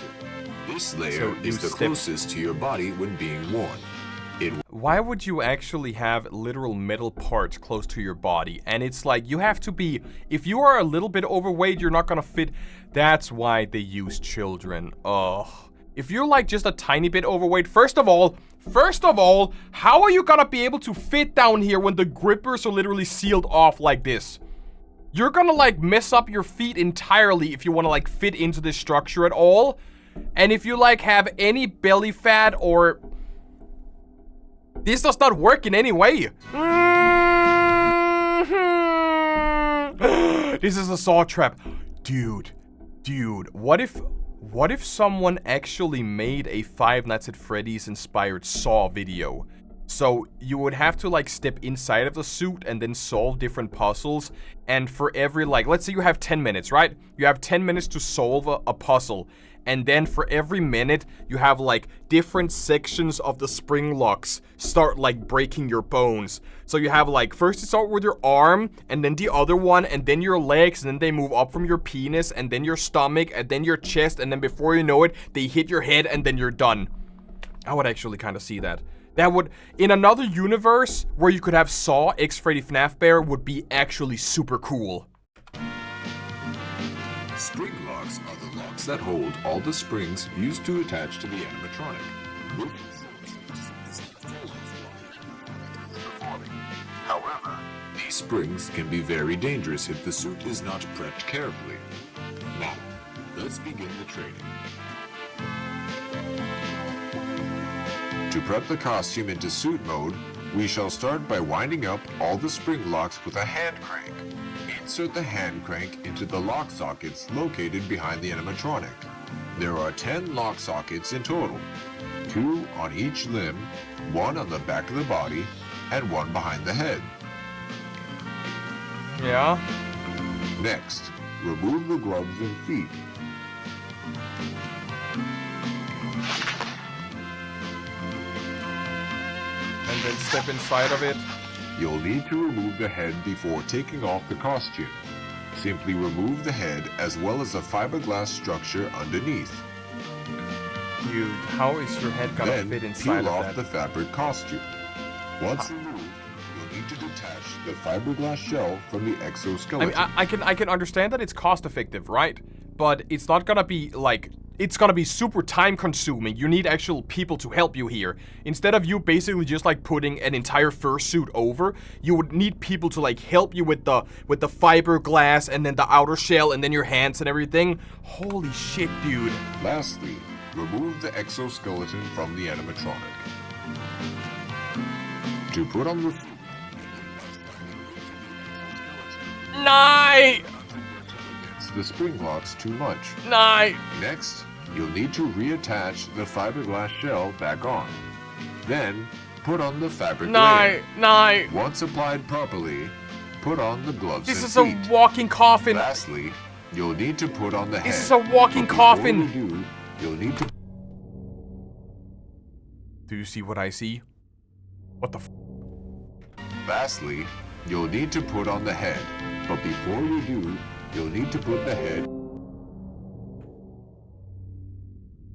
This layer is the closest to your body when being worn. Why would you actually have literal metal parts close to your body? And it's like, you have to be, if you are a little bit overweight, you're not gonna fit. That's why they use children. Ugh. If you're like just a tiny bit overweight, first of all, how are you gonna be able to fit down here when the grippers are literally sealed off like this? You're gonna like mess up your feet entirely if you wanna like fit into this structure at all. And if you like have any belly fat or... This does not work in any way. This is a saw trap. Dude, what if someone actually made a Five Nights at Freddy's inspired Saw video? So you would have to like step inside of the suit and then solve different puzzles. And for every like, let's say you have 10 minutes, right? You have 10 minutes to solve a puzzle. And then for every minute, you have like different sections of the spring locks start like breaking your bones. So you have like, first you start with your arm, and then the other one, and then your legs, and then they move up from your penis, and then your stomach, and then your chest, and then before you know it, they hit your head, and then you're done. I would actually kind of see that. That would, in another universe where you could have Saw x Freddy FNAF Bear, would be actually super cool. Spring locks are the locks that hold all the springs used to attach to the animatronic. However, these springs can be very dangerous if the suit is not prepped carefully. Now, let's begin the training. To prep the costume into suit mode, we shall start by winding up all the spring locks with a hand crank. Insert the hand crank into the lock sockets located behind the animatronic. There are 10 lock sockets in total, 2 on each limb, 1 on the back of the body, and 1 behind the head. Yeah. Next, remove the gloves and feet. And then step inside of it. You'll need to remove the head before taking off the costume. Simply remove the head as well as the fiberglass structure underneath. Dude, how is your head gonna Then fit inside peel of off that? the fabric costume. Once removed, you'll need to detach the fiberglass shell from the exoskeleton. I mean, I can understand that it's cost effective, right? But it's not gonna be like, it's gonna be super time consuming. You need actual people to help you here. Instead of you basically just like putting an entire fursuit over, you would need people to like help you with the fiberglass and then the outer shell and then your hands and everything. Holy shit, dude. Lastly, remove the exoskeleton from the animatronic. To put on the... Night! The spring locks too much. Night! Next, you'll need to reattach the fiberglass shell back on. Then, put on the fabric layer. Night! Once applied properly, put on the gloves This and is feet. a walking coffin. Lastly, you'll need to put on the head. This is a walking But before coffin. you do, you'll need to... Do you see what I see? What the f? Lastly, you'll need to put on the head. But before you do, you'll need to put the head...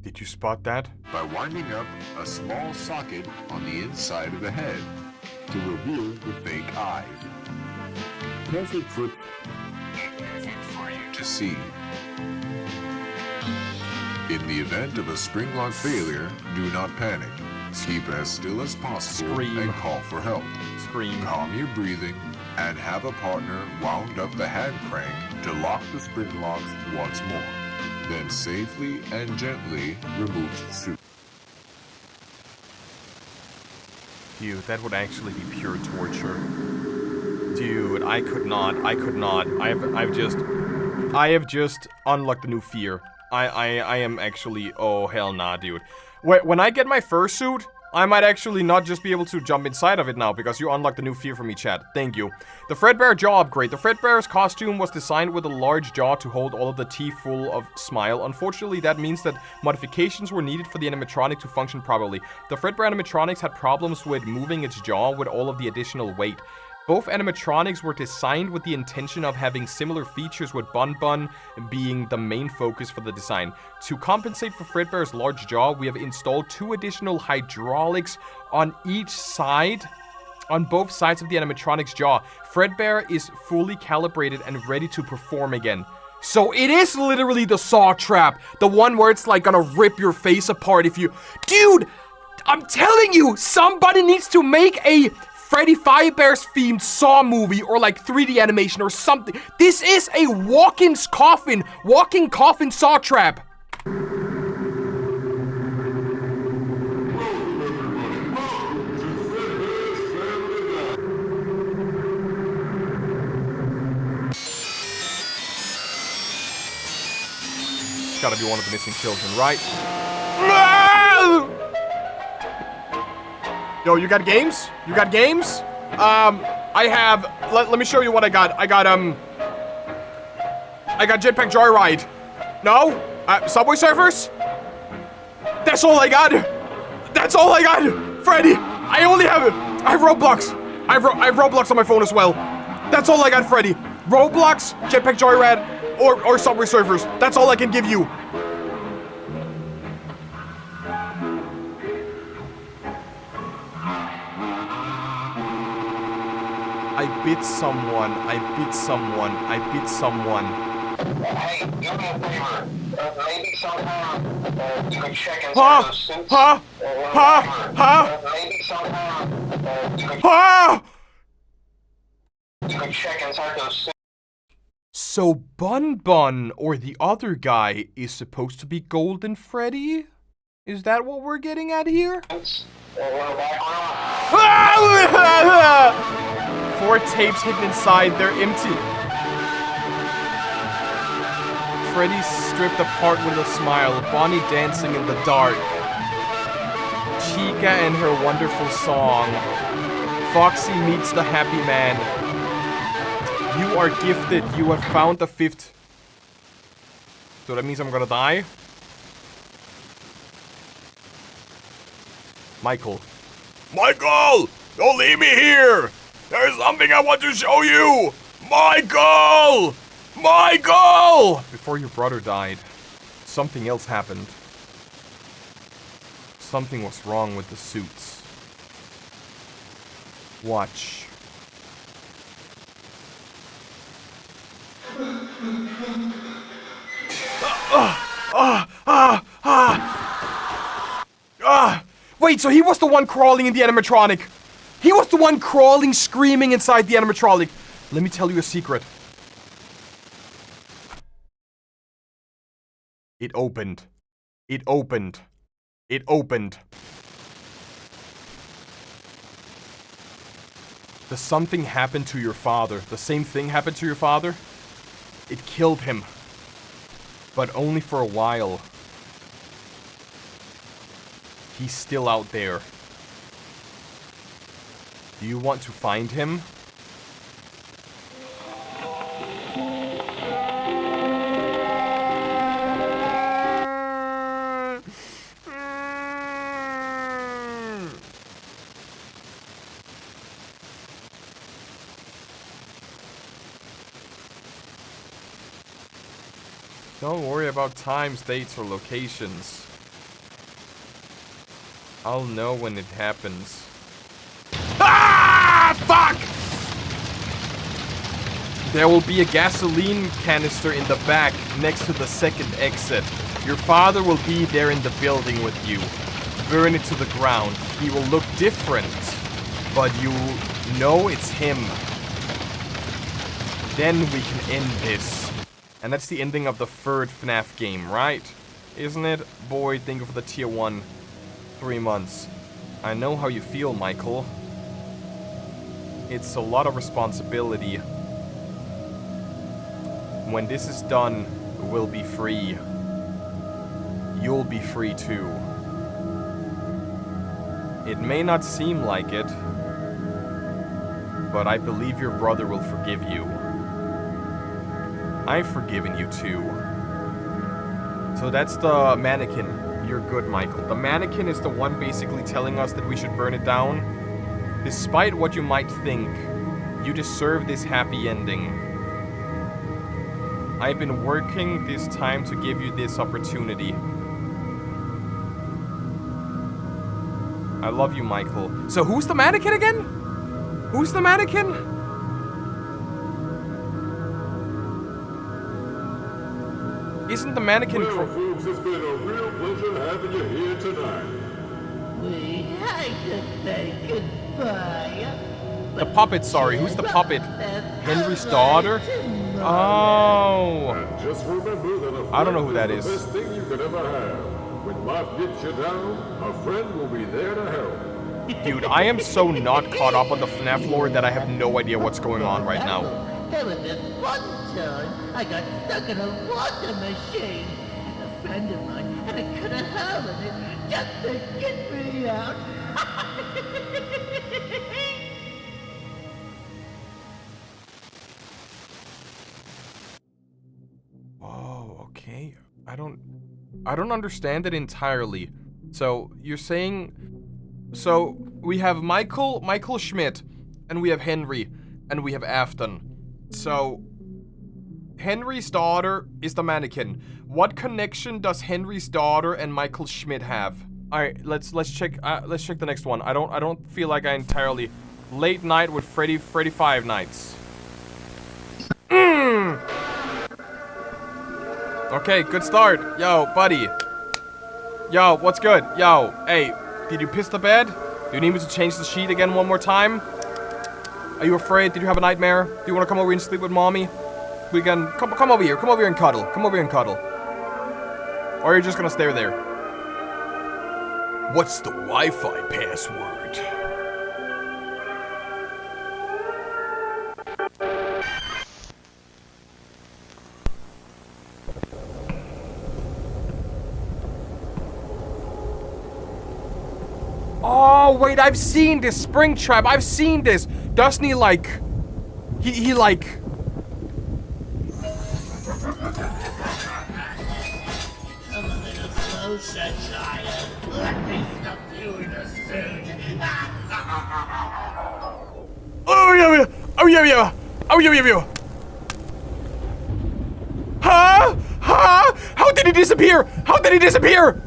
Did you spot that? By winding up a small socket on the inside of the head to reveal the fake eyes. Perfect for you to see. In the event of a spring lock failure, do not panic. Keep as still as possible and call for help. Calm your breathing and have a partner wound up the hand crank to lock the spring locks once more. Then safely and gently remove the suit. Dude, that would actually be pure torture. Dude, I could not. I have just unlocked the new fear. I am actually, oh hell nah, dude. When I get my fursuit, I might actually not just be able to jump inside of it now, because you unlocked the new fear for me, chat. Thank you. The Fredbear jaw upgrade. The Fredbear's costume was designed with a large jaw to hold all of the teeth full of smile. Unfortunately, that means that modifications were needed for the animatronic to function properly. The Fredbear animatronics had problems with moving its jaw with all of the additional weight. Both animatronics were designed with the intention of having similar features, with Banban being the main focus for the design. To compensate for Fredbear's large jaw, we have installed 2 additional hydraulics on each side, on both sides of the animatronic's jaw. Fredbear is fully calibrated and ready to perform again. So it is literally the saw trap, the one where it's like gonna rip your face apart if you... Dude, I'm telling you, somebody needs to make a Freddy Fazbear's themed Saw movie, or like 3D animation or something. This is a walking coffin saw trap. It's gotta be one of the missing children, right? Yo, you got games? You got games? I have... Let me show you what I got. I got Jetpack Joyride. No? Subway Surfers? That's all I got. That's all I got. Freddy, I have Roblox. I have Roblox on my phone as well. That's all I got, Freddy. Roblox, Jetpack Joyride, or Subway Surfers. That's all I can give you. I bit someone. Hey, do me a favor. Maybe sometime you can check inside those suits. Maybe sometime you can check inside those suits. So Banban, or the other guy, is supposed to be Golden Freddy? Is that what we're getting at here? 4 tapes hidden inside, they're empty. Freddy stripped apart with a smile, Bonnie dancing in the dark. Chica and her wonderful song. Foxy meets the happy man. You are gifted, you have found the 5th. So that means I'm gonna die? Michael, don't leave me here! There's something I want to show you! Michael! Before your brother died, something else happened. Something was wrong with the suits. Watch. Wait, so he was the one crawling in the animatronic. He was the one crawling, screaming inside the animatronic. Let me tell you a secret. It opened. It opened. It opened. Does something happen to your father? The same thing happened to your father? It killed him. But only for a while. He's still out there. Do you want to find him? Don't worry about times, dates, or locations. I'll know when it happens. Ah! Fuck! There will be a gasoline canister in the back next to the second exit. Your father will be there in the building with you. Burn it to the ground. He will look different, but you know it's him. Then we can end this. And that's the ending of the third FNAF game, right? Isn't it? Boy, thank you for the tier 1. 3 months. I know how you feel, Michael. It's a lot of responsibility. When this is done, we'll be free. You'll be free too. It may not seem like it, but I believe your brother will forgive you. I've forgiven you too. So that's the mannequin. You're good, Michael. The mannequin is the one basically telling us that we should burn it down. Despite what you might think, you deserve this happy ending. I've been working this time to give you this opportunity. I love you, Michael. So who's the mannequin again? Who's the mannequin? Isn't the mannequin... Well, folks, it's been a real pleasure having you here tonight. We had to say goodbye. The puppet, sorry. Who's the puppet? Henry's daughter? Oh. And just remember that I don't know who that is is. the best thing you could ever have. When life gets you down, a friend will be there to help. Dude, I am so not caught up on the FNAF lore that I have no idea what's going on right now. There was this one time I got stuck in a water machine. And a friend of mine had to cut a hole in it just to get me out. Whoa, okay. I don't understand it entirely. So, you're saying... So, we have Michael Schmidt, and we have Henry, and we have Afton. So, Henry's daughter is the mannequin. What connection does Henry's daughter and Michael Schmidt have? All right, let's check the next one. I don't feel like I entirely late night with Freddy 5 nights. Okay, good start. Yo, buddy. Yo, what's good? Yo, hey, did you piss the bed? Do you need me to change the sheet again one more time? Are you afraid? Did you have a nightmare? Do you want to come over and sleep with mommy? We can come over here. Come over here and cuddle. Come over here and cuddle. Or are you just gonna stay there? What's the Wi-Fi password? Oh, wait, I've seen this Springtrap. I've seen this. Doesn't he like... He like... Come a little closer, child. Let me stuff you in a suit. Oh, yeah. Oh, yeah. Oh, yeah. Huh? Huh? How did he disappear? How did he disappear?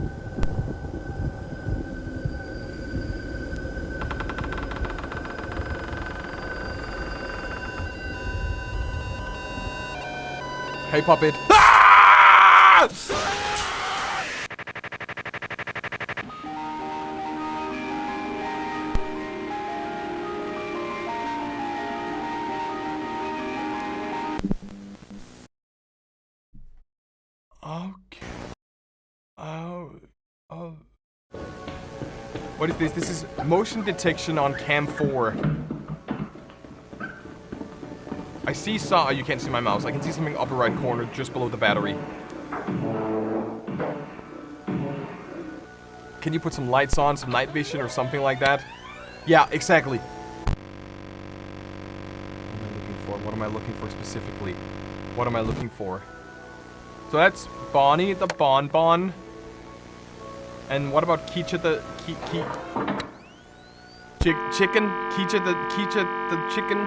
Hey, puppet. Ah! Okay. What is this? This is motion detection on cam 4. I see you can't see my mouse. I can see something upper right corner just below the battery. Can you put some lights on, some night vision or something like that? Yeah, exactly. What am I looking for specifically? What am I looking for? So that's Bonnie, the Banban. And what about Kicha the chicken? Kicha the chicken?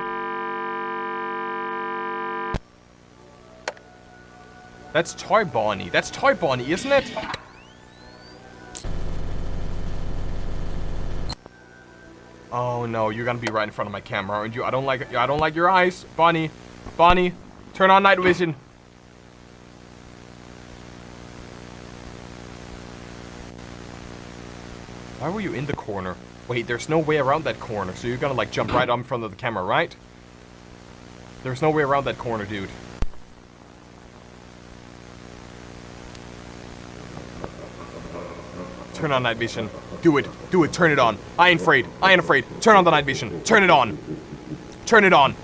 That's Toy Bonnie. That's Toy Bonnie, isn't it? Oh no, you're gonna be right in front of my camera, aren't you? I don't like your eyes. Bonnie, turn on night vision. Why were you in the corner? Wait, there's no way around that corner, so you're gonna like jump right on in front of the camera, right? There's no way around that corner, dude. Turn on night vision. Do it, turn it on. I ain't afraid, Turn on the night vision, turn it on. Turn it on.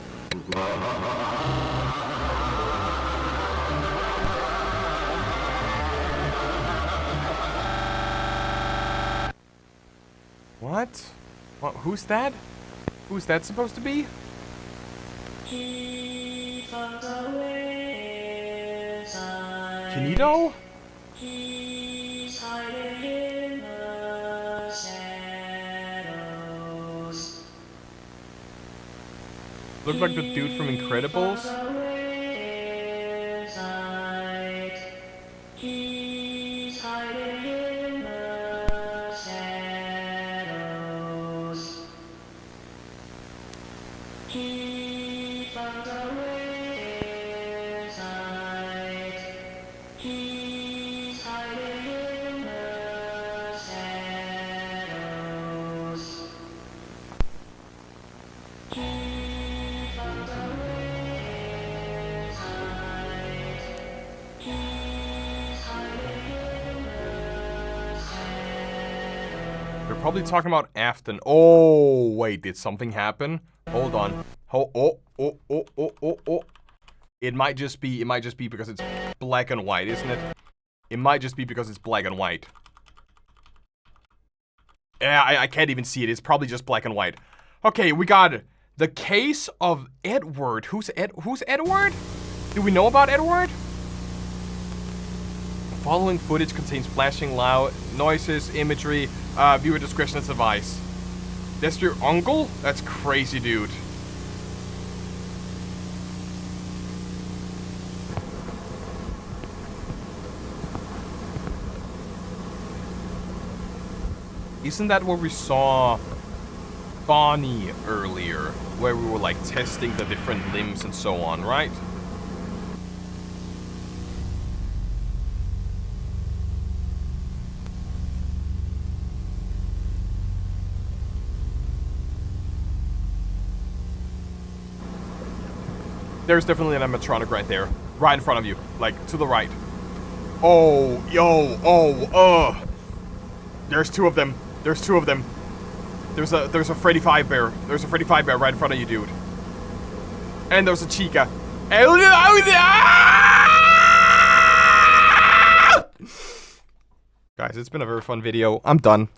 What? Who's that? Who's that supposed to be? Kinito? Look like the dude from Incredibles. Probably talking about Afton. Oh, wait, did something happen? Hold on. Oh. It might just be because it's black and white, isn't it? It might just be because it's black and white. Yeah, I can't even see it. It's probably just black and white. Okay, we got the case of Edward. Who's Edward? Do we know about Edward? The following footage contains flashing loud noises, imagery. Viewer discretion is advised. That's your uncle? That's crazy, dude. Isn't that where we saw Bonnie earlier? Where we were like testing the different limbs and so on, right? There's definitely an animatronic right there. Right in front of you. Like, to the right. Oh, yo, There's two of them. There's two of them. There's a Freddy Fazbear. There's a Freddy Fazbear right in front of you, dude. And there's a Chica. Guys, it's been a very fun video. I'm done.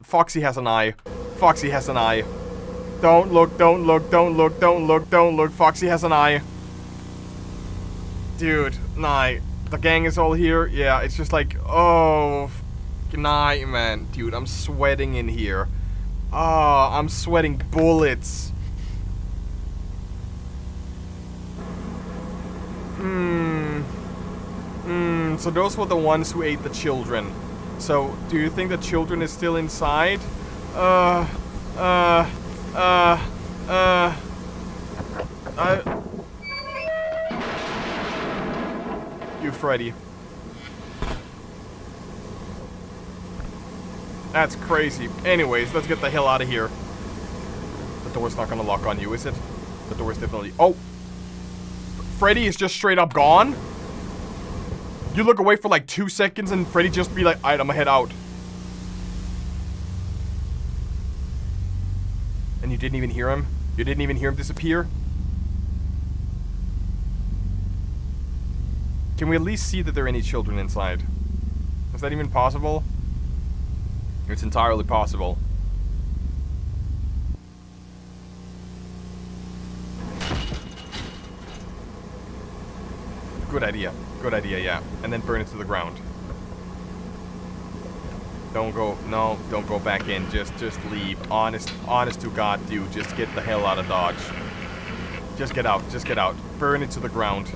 Foxy has an eye. Don't look. Foxy has an eye. Dude, nah. The gang is all here. Yeah, it's just like, oh, nah, man. Dude, I'm sweating in here. Oh, I'm sweating bullets. So those were the ones who ate the children. So, do you think the children is still inside? You, Freddy. That's crazy. Anyways, let's get the hell out of here. The door's not gonna lock on you, is it? The door's definitely... Oh! Freddy is just straight up gone? You look away for like 2 seconds and Freddy just be like, alright, I'ma head out. And you didn't even hear him? You didn't even hear him disappear? Can we at least see that there are any children inside? Is that even possible? It's entirely possible. Good idea. Good idea, yeah. And then burn it to the ground. Don't go, no, don't go back in. Just leave. Honest to God, dude. Just get the hell out of Dodge. Just get out, just get out. Burn it to the ground.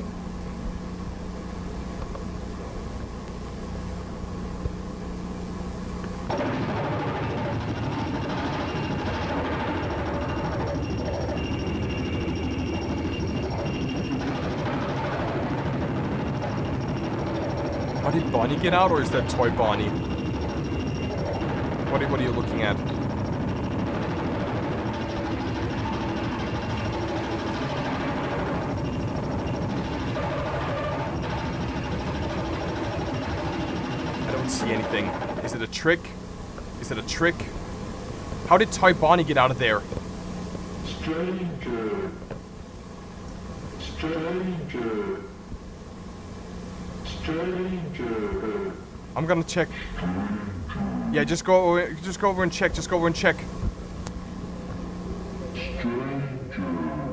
How did Bonnie get out, or is that toy Bonnie? What are you looking at? I don't see anything. Is it a trick? Is it a trick? How did Toy Bonnie get out of there? Stranger. Stranger. Stranger. I'm gonna check. Yeah, just go over and check. Just go over and check.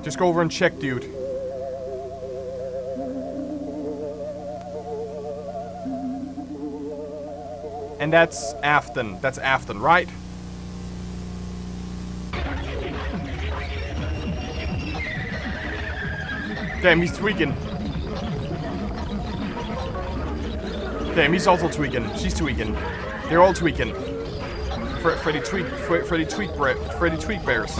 Just go over and check, dude. And that's Afton. That's Afton, right? Damn, he's tweaking. Damn, he's also tweaking. She's tweaking. They're all tweaking. Freddy tweak bears.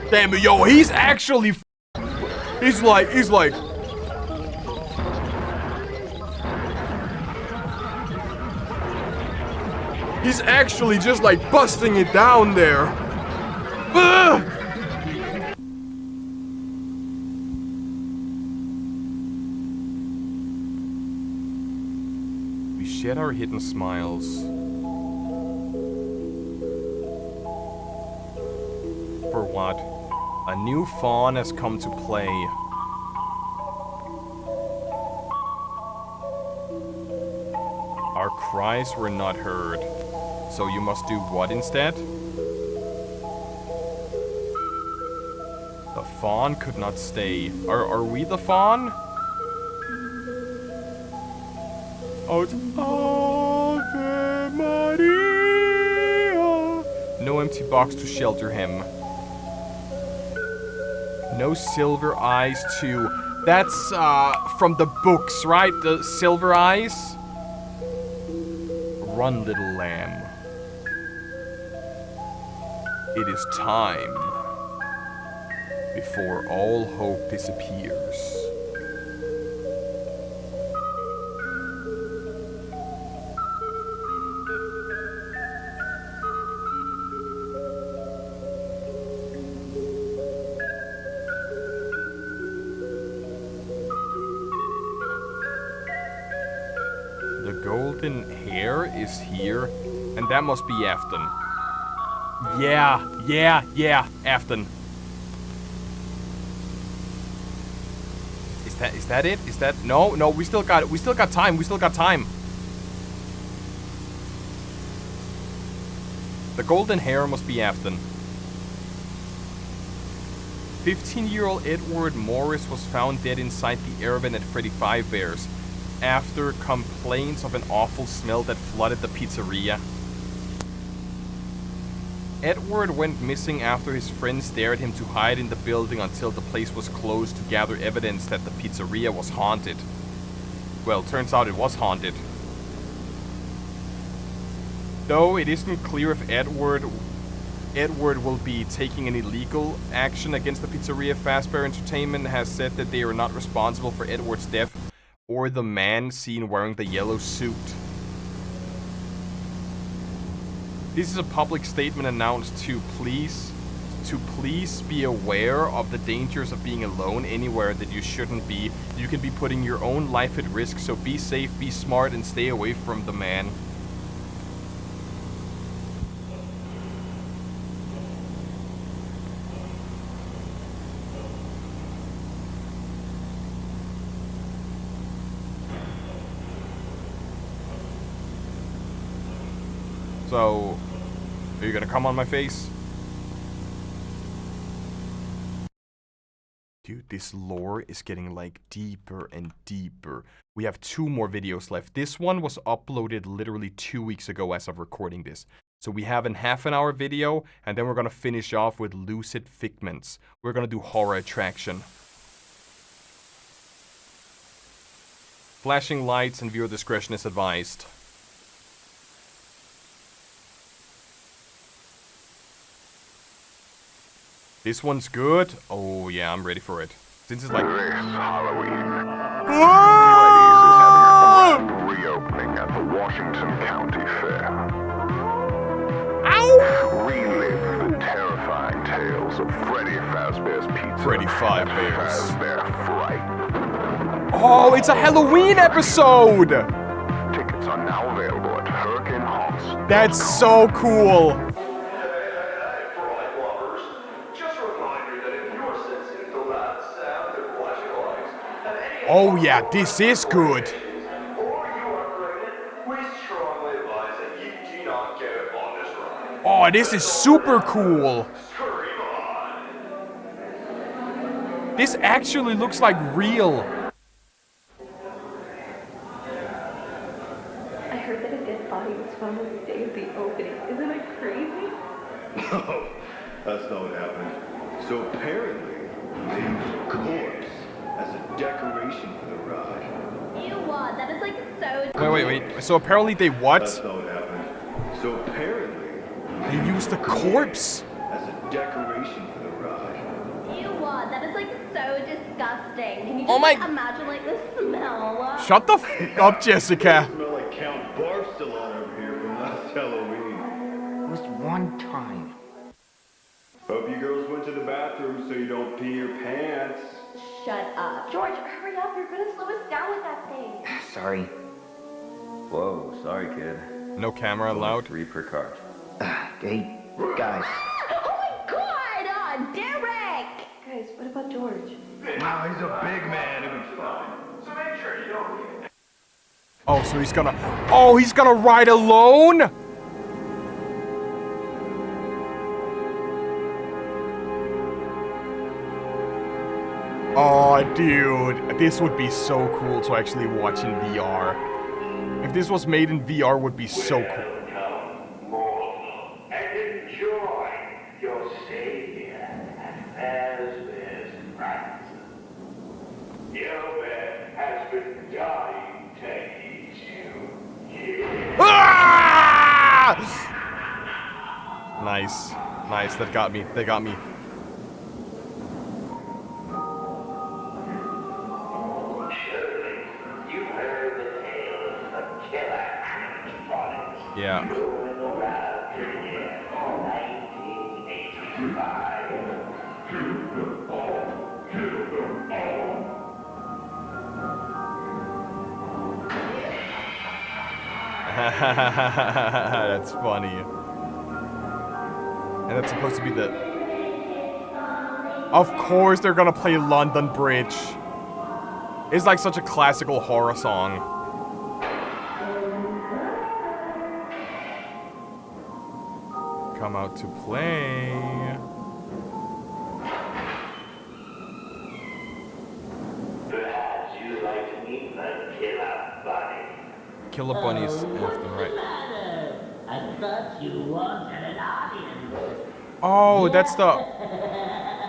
Damn, yo, he's actually. He's like. He's actually just like busting it down there. Ugh! We shed our hidden smiles. For what? A new fawn has come to play. Our cries were not heard. So you must do what instead? The fawn could not stay. Are we the fawn? Out Ave Maria. No empty box to shelter him. No silver eyes to... That's from the books, right? The silver eyes? Run, little lamb. It is time before all hope disappears. The golden hair is here, and that must be Afton. Yeah, Afton. Is that it? Is that... No, we still got it. We still got time. The golden hair must be Afton. 15-year-old Edward Morris was found dead inside the air vent at Freddy Fazbear's after complaints of an awful smell that flooded the pizzeria. Edward went missing after his friends dared him to hide in the building until the place was closed to gather evidence that the pizzeria was haunted. Well, turns out it was haunted. Though it isn't clear if Edward will be taking any legal action against the pizzeria. Fazbear Entertainment has said that they are not responsible for Edward's death or the man seen wearing the yellow suit. This is a public statement announced to police to please be aware of the dangers of being alone anywhere that you shouldn't be. You can be putting your own life at risk, so be safe, be smart, and stay away from the man. So, are you gonna come on my face? Dude, this lore is getting like deeper and deeper. We have 2 more videos left. This one was uploaded literally 2 weeks ago as of recording this. So we have a half-an-hour video, and then we're gonna finish off with Lucid Figments. We're gonna do Horror Attraction. Flashing lights and viewer discretion is advised. This one's good. Oh yeah, I'm ready for it. Since it's like This Halloween, oh! reopening at the Washington County Fair. Ow! Relive the terrifying tales of Freddy Fazbear's Pizza. Freddy Fazbear's. Fazbear Fright. Oh, it's a Halloween episode! Tickets are now available at Hurricane Halls. That's so cool. Oh yeah, this is good. Oh, this is super cool. This actually looks like real. I heard that a dead body was found on the day of the opening. Isn't that crazy? No, that's not what happened. So apparently, they used a corpse as a decoration for the ride. That is like so. Wait. So apparently they what? That's not what happened. So apparently, they used a corpse as a decoration for the ride. That is like so disgusting. Can you just like, imagine like the smell? Shut the f up, Jessica. You smell like Count Barcelona over here from last Halloween. It was one time. Hope you girls went to the bathroom so you don't pee your pants. Shut up. George, hurry up. You're gonna slow us down with that thing. Sorry. Whoa, sorry, kid. No camera allowed. 3 per cart. Hey, guys. Oh my god! Derek! Guys, what about George? Wow, he's a big man. It'll be fine. So make sure you don't. Oh, so he's gonna ride alone? Oh, dude, this would be so cool to actually watch in VR. If this was made in VR, would be so cool. And enjoy your stay here at Fazbear's Fright. Your man has been dying to eat you. Ah! Nice. That got me. Yeah. That's funny. And that's supposed to be the... Of course they're gonna play London Bridge. It's like such a classical horror song. Come out to play. Perhaps you'd like to meet the killer bunny. Killer bunnies left and right. I thought you wanted an audience. Oh, that's the...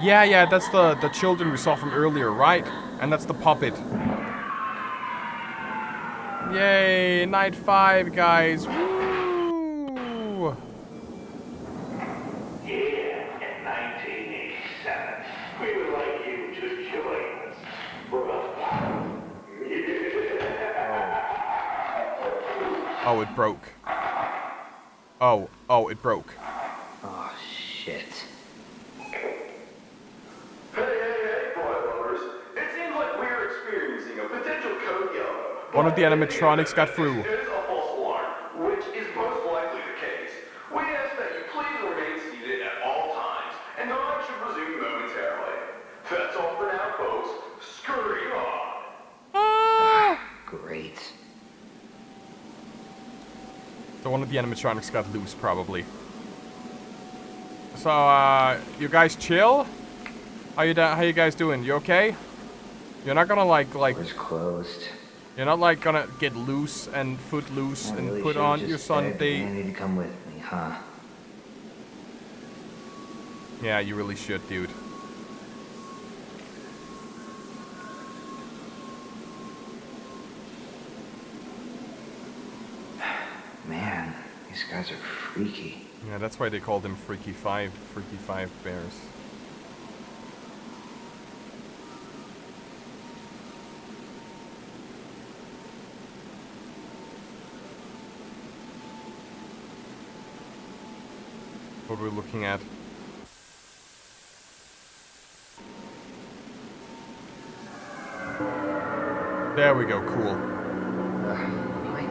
Yeah, that's the children we saw from earlier, right? And that's the puppet. Yay, night 5, guys. Woo! Here in 1987, we would like you to join us for a fun. Oh, it broke. Oh, it broke. Oh, shit. One of the animatronics got through. It is a false alarm, which is most likely the case. We ask that you please remain seated at all times, and the ride should resume momentarily. That's all for now, folks. Scurry on. Great. So one of the animatronics got loose, probably. So, you guys chill? How you guys doing? You okay? You're not gonna like Door's closed. You're not like gonna get loose and foot loose and really put should've on just your begged Sunday. Andy to come with me, huh? Yeah, you really should, dude. Man, these guys are freaky. Yeah, that's why they call them Freaky Five bears. What we're looking at. There we go, cool. Finally.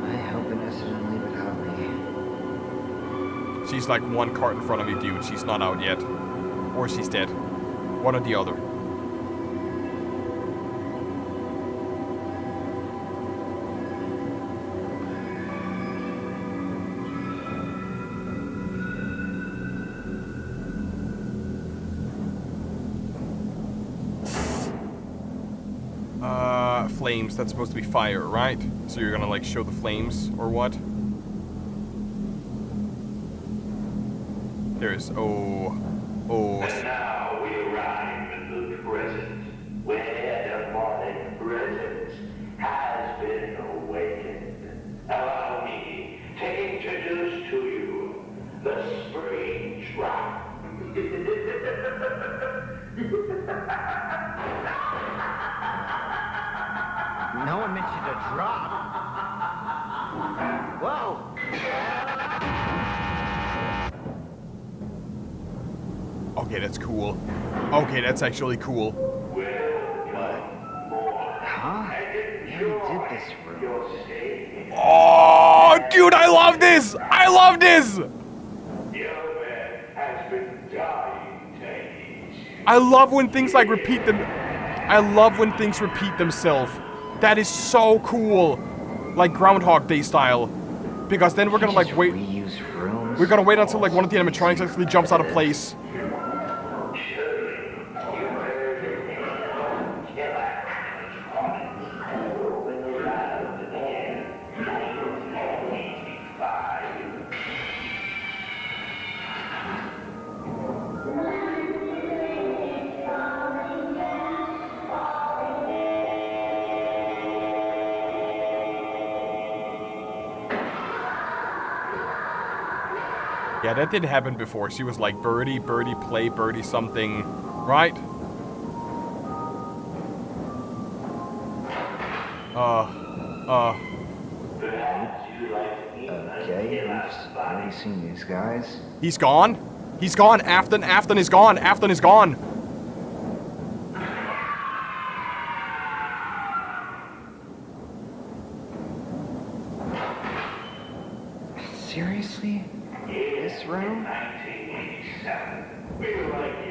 I hope Vanessa didn't leave without me. She's like one cart in front of me, dude. She's not out yet. Or she's dead. One or the other. Flames, that's supposed to be fire, right? So you're gonna like show the flames, or what? There's, oh. And now we arrive at the present, where the morning presence has been awakened. Allow me to introduce to you the spring drop. No one mentioned a drop. Whoa! Okay, that's cool. Okay, that's actually cool. Huh? Who did this room? Oh, dude, I love this! I love this! I love when things like repeat them. I love when things repeat themselves. That is so cool. Like Groundhog Day style. Because then we're gonna like wait. We're gonna wait until like one of the animatronics actually jumps out of place. Yeah, that did happen before. She was like, birdie, birdie, play, birdie, something, right? Okay, we've already seen these guys. He's gone? He's gone. Afton is gone. Afton is gone. Seriously? This room?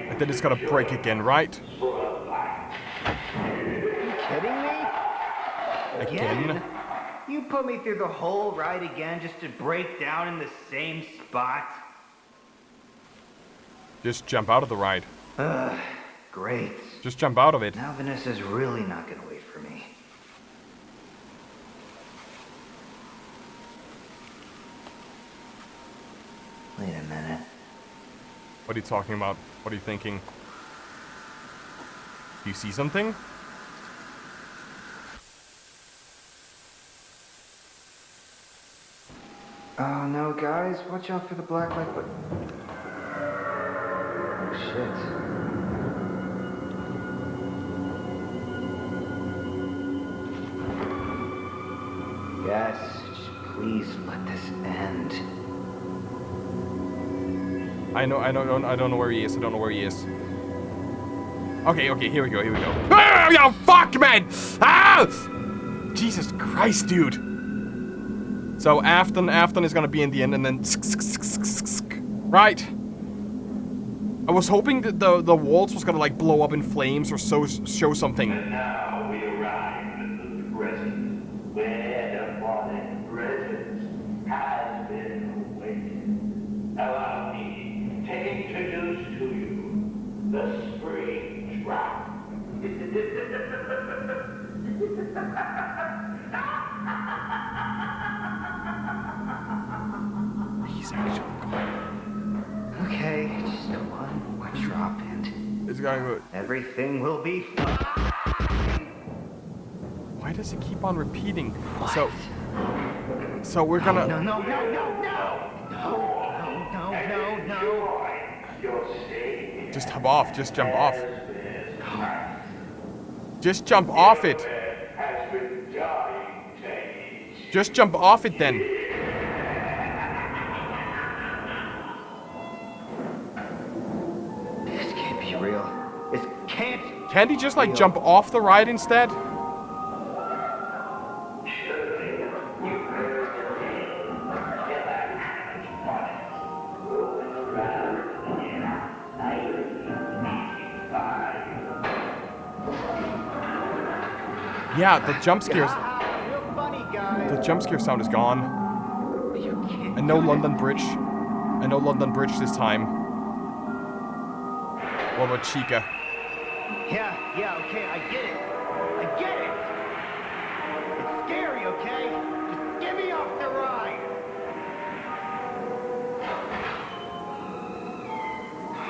And then it's gonna break again, right? Are you kidding me? Again? You put me through the whole ride again just to break down in the same spot? Just jump out of the ride. Great. Just jump out of it. Now Vanessa's really not gonna wait for me. Wait a minute. What are you talking about? What are you thinking? Do you see something? Oh no, guys, watch out for the black light, but... Oh shit. Yes, just please let this end. I don't know where he is. I don't know where he is. Okay, here we go. Ah, yeah, fuck, man! Ah! Jesus Christ, dude. So Afton is gonna be in the end, and then right. I was hoping that the waltz was gonna like blow up in flames or show something. And now we arrive at the present, where the fallen presence has been awakened. Allow me to introduce to you the spring trap. He's actually gone. Okay, just one drop and It's gonna go. everything will be fine. Why does it keep on repeating? So we're gonna. No. Just hop off. Just jump off. Just jump off it. Just jump off it then. This can't be real. This can't. Can't he just like jump off the ride instead? Yeah, the jump scares. The jump scare sound is gone. And no London Bridge. And no London Bridge this time. What about Chica? Yeah, okay, I get it. It's scary, okay? Just get me off the ride.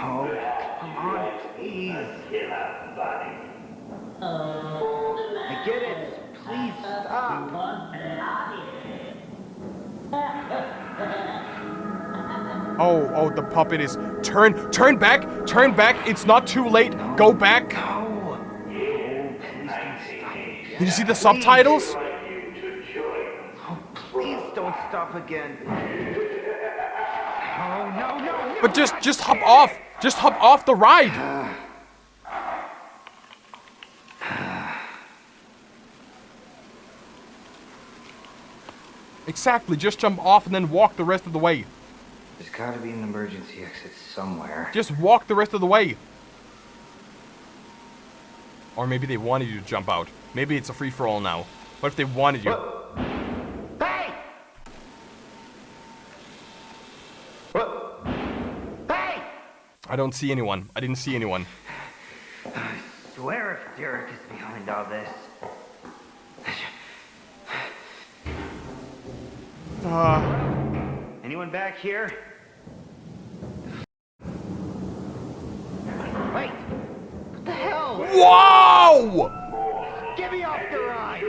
Oh, come on, please. I get it. Please stop. Oh, the puppet is turn back. It's not too late. Go back. Did you see the subtitles? Oh, please don't stop again. Oh, no. But just hop off. Just hop off the ride. Exactly, just jump off and then walk the rest of the way. There's gotta be an emergency exit somewhere. Just walk the rest of the way. Or maybe they wanted you to jump out. Maybe it's a free-for-all now. What if they wanted you? Hey! Hey! I don't see anyone. I didn't see anyone. I swear if Derek is behind all this. Anyone back here? Wait! What the hell? Whoa! Get me off the ride!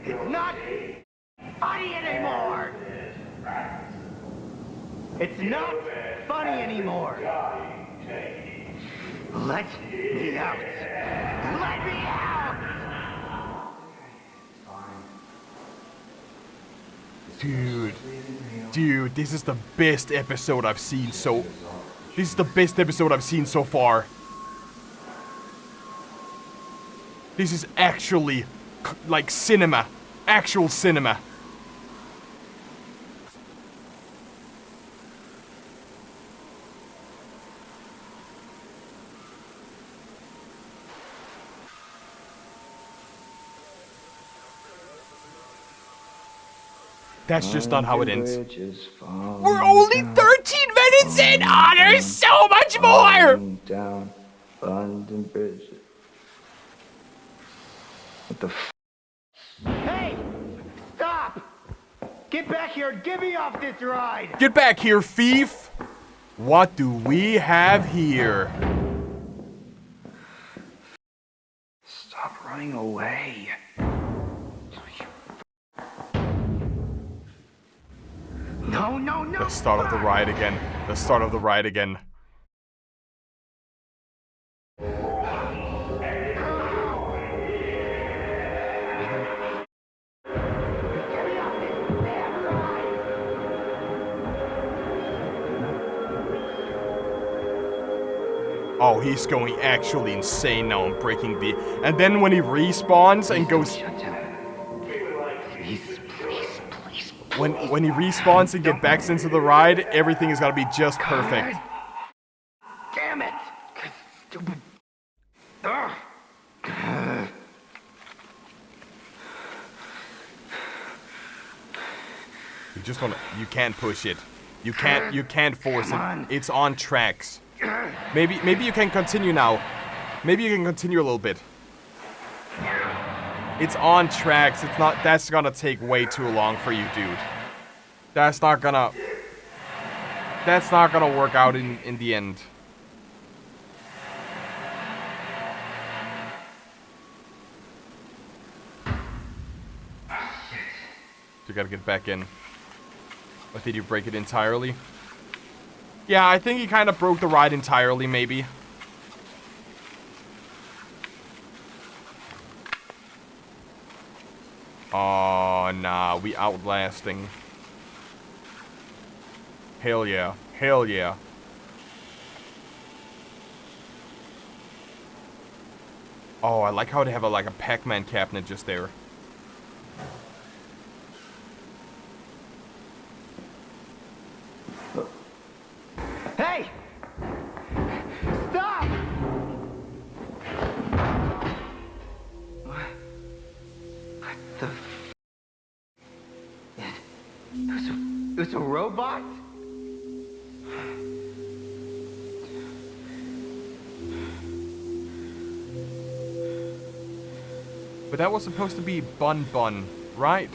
It's not funny anymore! It's not funny anymore! Let me out! Let me out! Dude, this is the best episode I've seen so... This is the best episode I've seen so far. This is actually, like, cinema. Actual cinema. That's just not how it ends. We're only 13 minutes in! Oh, there's so much more! Down London Bridge. What the f? Hey! Stop! Get back here and get me off this ride! Get back here, thief! What do we have here? Stop running away. No. The start of the ride again. The start of the ride again. Oh, he's going actually insane now and breaking the... And then when he respawns and goes... when he respawns and get back into the ride, everything is gonna be just perfect. Damn it! Stupid. Ugh. You just wanna. You can't push it. You can't force it. It's on tracks. Maybe you can continue now. Maybe you can continue a little bit. It's on tracks. It's not. That's gonna take way too long for you, dude. That's not gonna work out in the end. You gotta get back in. Or did you break it entirely? Yeah, I think he kind of broke the ride entirely, maybe. Oh, nah, we outlasting. Hell yeah. Hell yeah. Oh, I like how they have like a Pac-Man cabinet just there. Hey! Stop! What the It was a robot? But that was supposed to be Banban, right?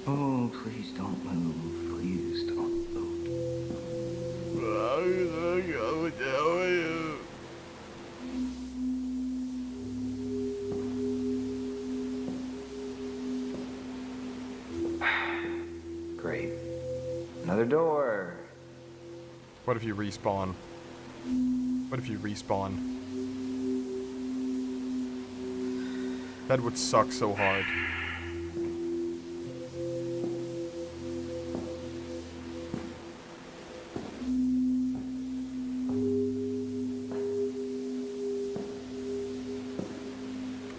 Oh, please don't move. Please don't move. Great. Another door. What if you respawn? What if you respawn? That would suck so hard.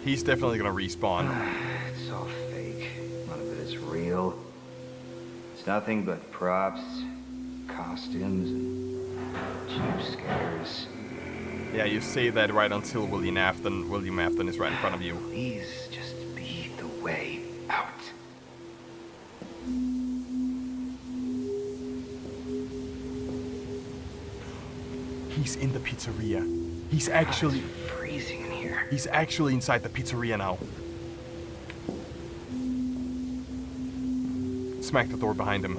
He's definitely gonna respawn. It's all fake. None of it is real. It's nothing but props, costumes, and cheap scares. Yeah, you say that right until William Afton is right in front of you. Please just be the way out. He's in the pizzeria. He's actually freezing in here. He's actually inside the pizzeria now. Smack the door behind him.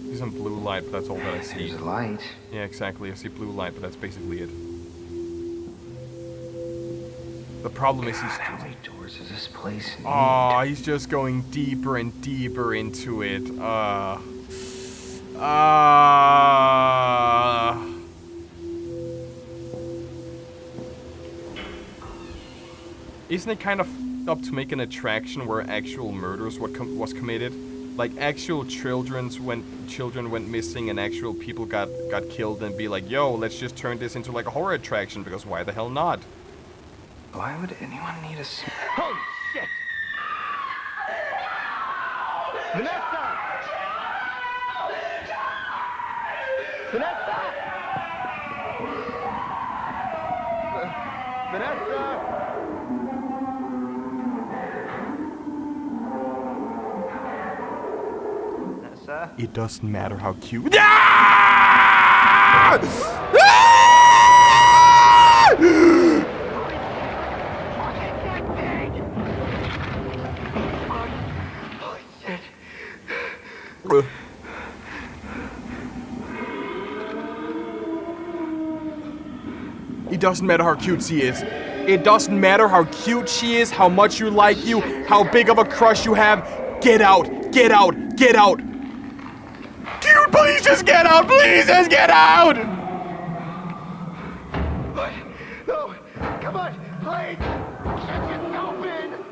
He's on blue light, but that's all that I see. There's a light. Yeah, exactly. I see blue light, but that's basically it. The problem is he's... How many doors does this place need? Oh, he's just going deeper and deeper into it. Isn't it kind of up to make an attraction where actual murders was committed? Like actual children went missing and actual people got killed, and be like, yo, let's just turn this into like a horror attraction, because why the hell not? Why would anyone need a... Holy shit! Vanessa! Vanessa! Vanessa! Vanessa? It doesn't matter how cute... It doesn't matter how cute she is. It doesn't matter how cute she is, how much you like you, how big of a crush you have. Get out! Get out! Get out! Dude, please just get out! Please just get out! What? No! Come on! Please! Shut yourself in!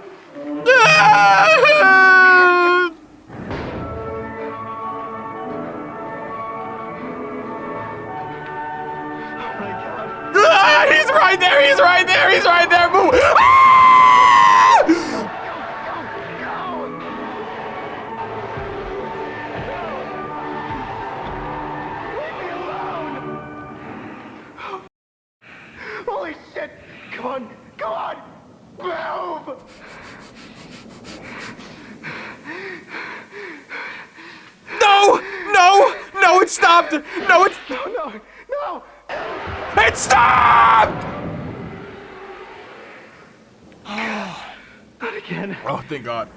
right there! He's right there! He's right there! Move! Holy shit! Come on! Come on! Move! No! No! No, it stopped! No, it... No! It stopped! Not again. Oh, thank God.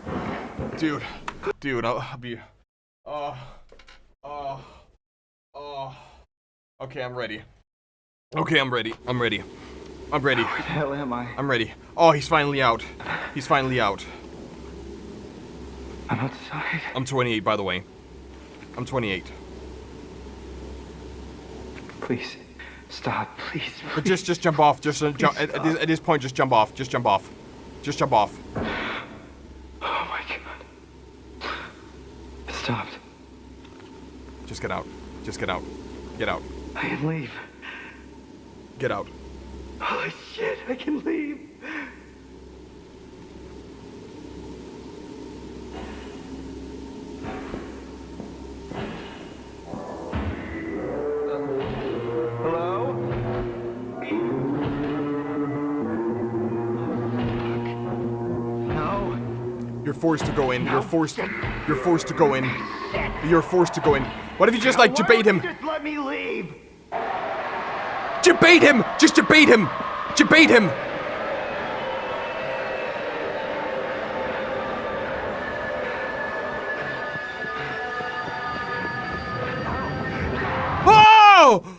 Dude, I'll be... Okay, I'm ready. Okay, I'm ready. Where the hell am I? I'm ready. Oh, he's finally out. He's finally out. I'm outside. I'm 28, by the way. I'm 28. Please, stop, please. But just jump off. Just jump. At this point, just jump off. Just jump off. Just jump off. Oh my God. It stopped. Just get out. Just get out. Get out. I can leave. Get out. Holy shit, I can leave. Hello? No. You're forced to go in. You're forced to go in. You're forced to go in. What if you just like debate him? Just let me leave! Debate him! Just debate him! Debate him! Oh!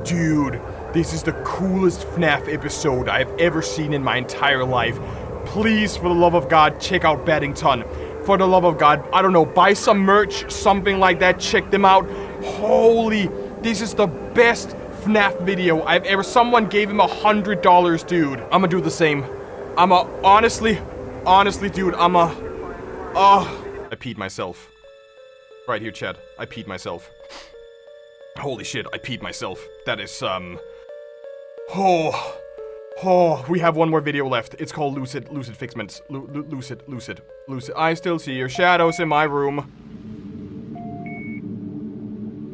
Dude, this is the coolest FNAF episode I've ever seen in my entire life. Please, for the love of God, check out Battington. For the love of God, I don't know, buy some merch, something like that, check them out. Holy, this is the best FNAF video I've ever... Someone gave him $100, dude. I'ma do the same. Honestly, dude, I peed myself. Right here, Chad. I peed myself. Holy shit, I peed myself. That is, we have one more video left. It's called Lucid Fixments. Lucid. I still see your shadows in my room.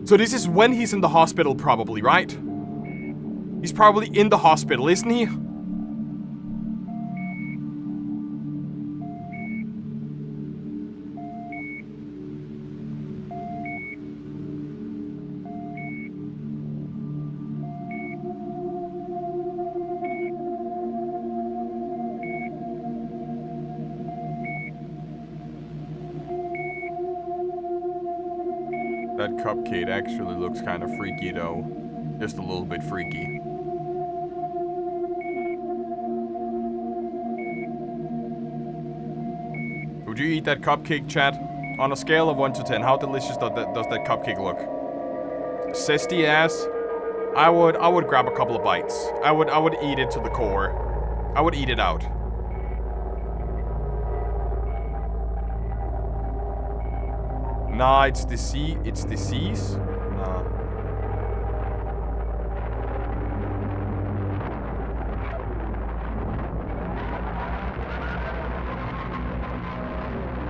So this is when he's in the hospital, probably, right? He's probably in the hospital, isn't he? That cupcake actually looks kind of freaky, though. Just a little bit freaky. Would you eat that cupcake, Chad? On a scale of 1 to 10, how delicious does that cupcake look? Zesty ass. I would grab a couple of bites. I would eat it to the core. I would eat it out. Nah, it's disease. Nah.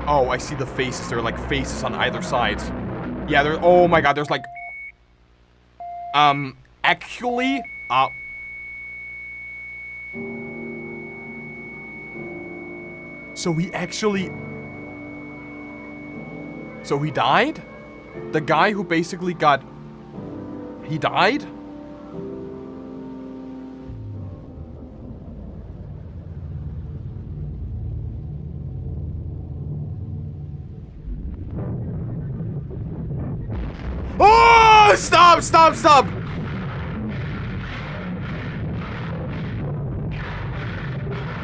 Oh, I see the faces. There are like faces on either side. Yeah, there. Oh my God, there's like. Actually, So he actually. So he died? The guy who basically got... He died? Oh! Stop!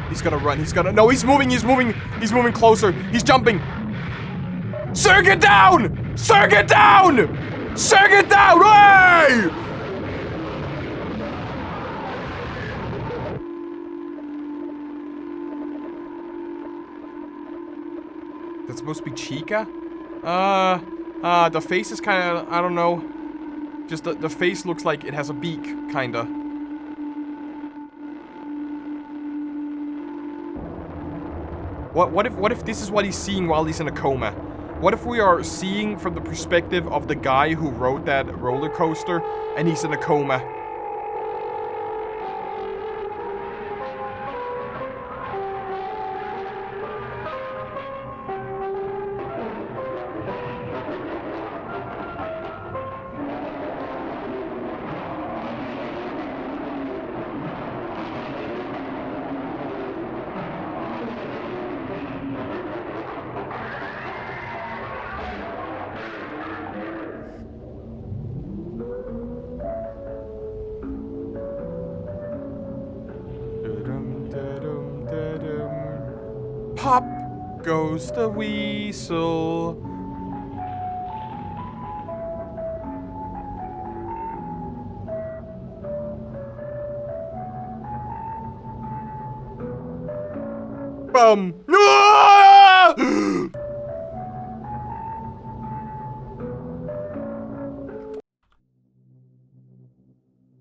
He's gonna run. No, he's moving. He's moving closer. He's jumping. Sir, get down! Sir, get down! Sing it down! Hey! That's supposed to be Chica? The face is kind of, I don't know. Just the face looks like it has a beak, kinda. What if this is what he's seeing while he's in a coma? What if we are seeing from the perspective of the guy who rode that roller coaster and he's in a coma? Pop goes the weasel. Ah!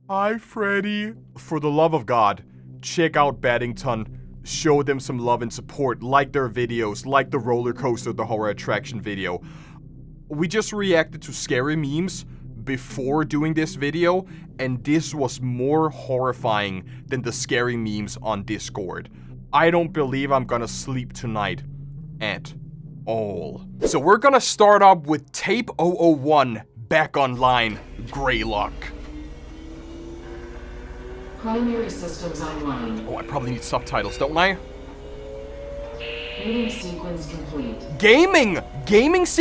Hi, Freddy. For the love of God, check out Battington. Show them some love and support. Like their videos, like the roller coaster, the horror attraction video. We just reacted to scary memes before doing this video, and this was more horrifying than the scary memes on Discord. I don't believe I'm gonna sleep tonight at all. So we're gonna start up with tape 001 back online, Greylock. Primary systems online. Oh, I probably need subtitles, don't I? Meeting sequence complete. Gaming!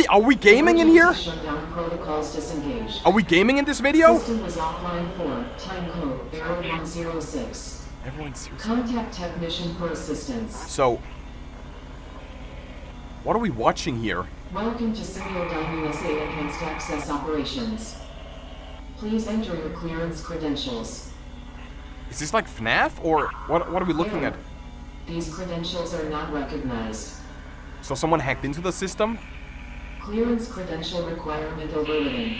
Are we gaming in here? Shutdown protocols disengaged. Are we gaming in this video? System is offline for time code 0106. Everyone's Contact technician for assistance. So, what are we watching here? Welcome to Single Diamond SA Enhanced Access Operations. Please enter your clearance credentials. Is this like FNAF, or what are we looking at? These credentials are not recognized. So someone hacked into the system? Clearance credential requirement overridden.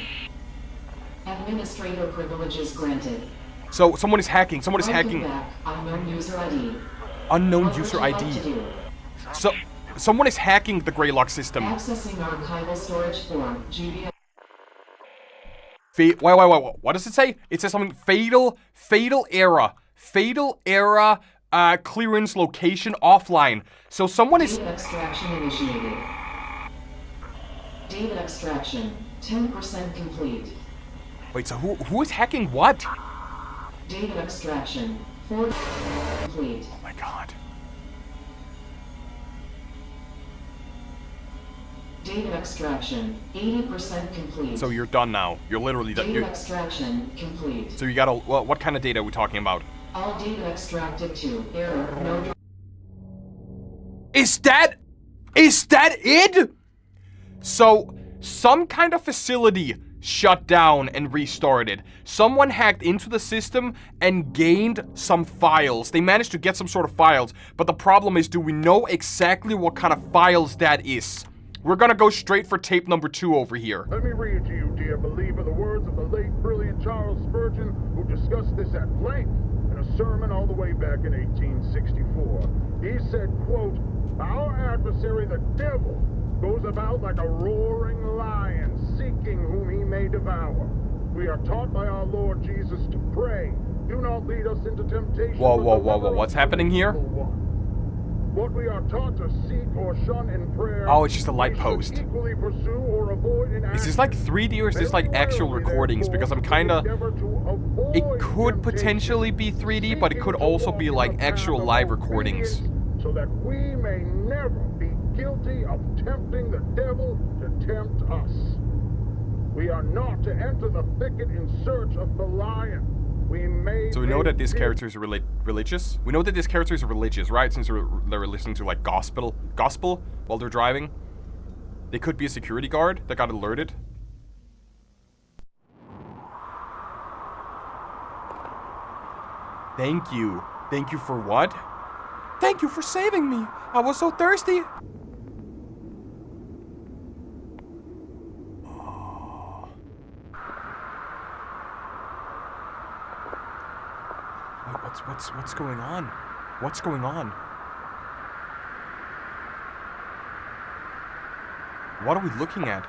Administrator privileges granted. So someone is hacking. Someone is Welcome hacking. Back. Unknown user ID. Unknown What user would you ID. like to do? So someone is hacking the Greylock system. Accessing archival storage form. GBA. Wait. What does it say? It says something fatal error, clearance location offline. So someone is. Data extraction initiated. Data extraction 10% complete. Wait. So who is hacking what? Data extraction 4% complete. Oh my god. Data extraction 80% complete. So you're done now. You're literally done. Data extraction complete. So you gotta. Well, what kind of data are we talking about? All data extracted to error. No. Is that it? So some kind of facility shut down and restarted. Someone hacked into the system and gained some files. They managed to get some sort of files, but the problem is, do we know exactly what kind of files that is? We're gonna go straight for tape number 2 over here. Let me read to you, dear believer, the words of the late brilliant Charles Spurgeon, who discussed this at length in a sermon all the way back in 1864. He said, quote, "Our adversary, the devil, goes about like a roaring lion, seeking whom he may devour. We are taught by our Lord Jesus to pray, do not lead us into temptation." Whoa, what's happening here? What we are taught to seek or shun in prayer. Oh, it's just a light post. Equally pursue or avoid in Is this like 3D or is this like actual recordings? Because I'm kinda... It could potentially be 3D, but it could also be like actual live recordings. So that we may never be guilty of tempting the devil to tempt us. We are not to enter the thicket in search of the lion. So we know that this character is religious? We know that this character is religious, right? Since they're listening to like gospel while they're driving. They could be a security guard that got alerted. Thank you. Thank you for what? Thank you for saving me. I was so thirsty. What's going on? What's going on? What are we looking at?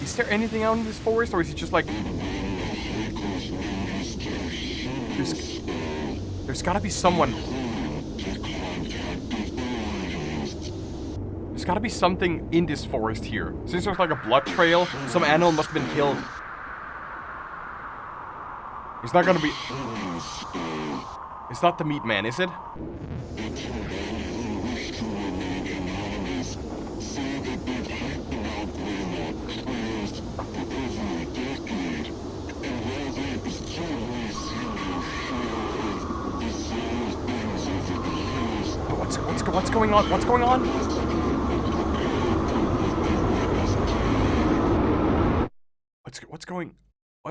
Is there anything out in this forest, or is it just like... There's gotta be someone. There's gotta be something in this forest here. Since there's like a blood trail, some animal must have been killed. It's not gonna be... It's not the meat man, is it? What's going on? What's going on?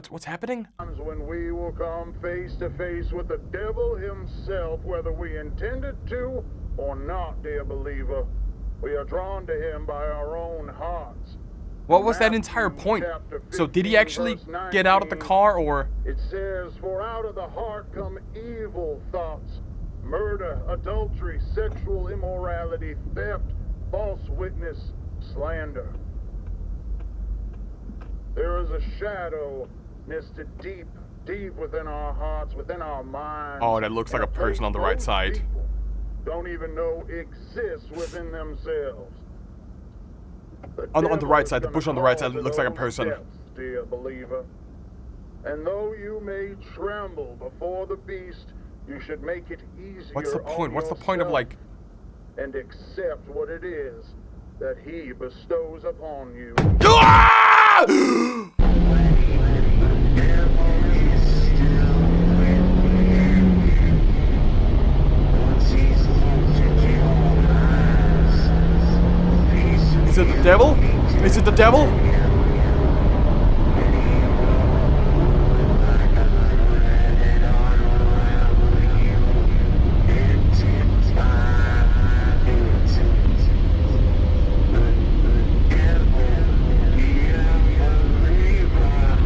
What's happening? When we will come face to face with the devil himself, whether we intended to or not, dear believer. We are drawn to him by our own hearts. What was that entire point? So did he actually get out of the car, or? It says, for out of the heart come evil thoughts, murder, adultery, sexual immorality, theft, false witness, slander. There is a shadow nested deep, deep within our hearts, within our minds. Oh, that looks like a person on the right side. Don't even know exists within themselves. On the right side, the bush on the right side looks like a person. Steps, dear believer. And though you may tremble before the beast, you should make it easier. What's the point? What's the point of like... And accept what it is that he bestows upon you. Is it the devil? Is it the devil?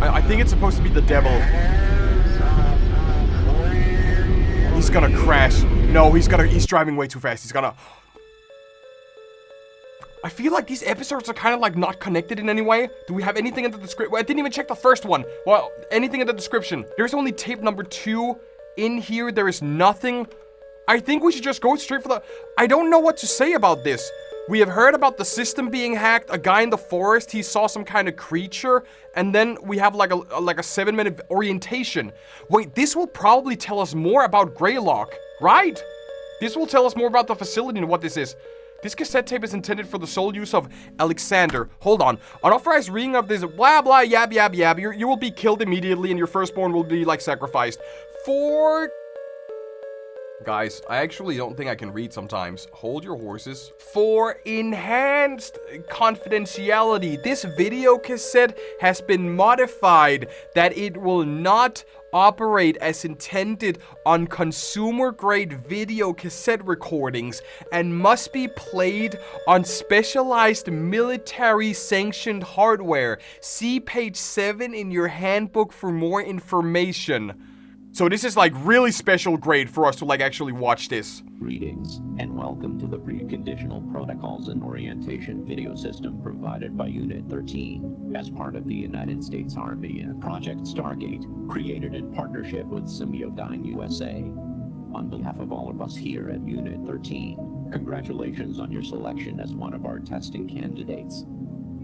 I think it's supposed to be the devil. He's gonna crash. No, he's driving way too fast. He's gonna... I feel like these episodes are kind of like not connected in any way. Do we have anything in the description? Well, I didn't even check the first one. Well, anything in the description. There's only tape number 2 in here. There is nothing. I think we should just go straight for the... I don't know what to say about this. We have heard about the system being hacked, a guy in the forest, he saw some kind of creature, and then we have like a 7-minute orientation. Wait, this will probably tell us more about Greylock, right? This will tell us more about the facility and what this is. This cassette tape is intended for the sole use of Alexander. Hold on. Unauthorized reading of this blah blah yab yab yab. You will be killed immediately and your firstborn will be like sacrificed. For... Guys, I actually don't think I can read sometimes. Hold your horses. For enhanced confidentiality, this video cassette has been modified that it will not operate as intended on consumer-grade video cassette recordings and must be played on specialized military-sanctioned hardware. See page 7 in your handbook for more information. So this is like really special grade for us to like actually watch this. Greetings, and welcome to the Preconditional Protocols and Orientation video system provided by Unit 13 as part of the United States Army and Project Stargate, created in partnership with Symbiodyne USA. On behalf of all of us here at Unit 13, congratulations on your selection as one of our testing candidates.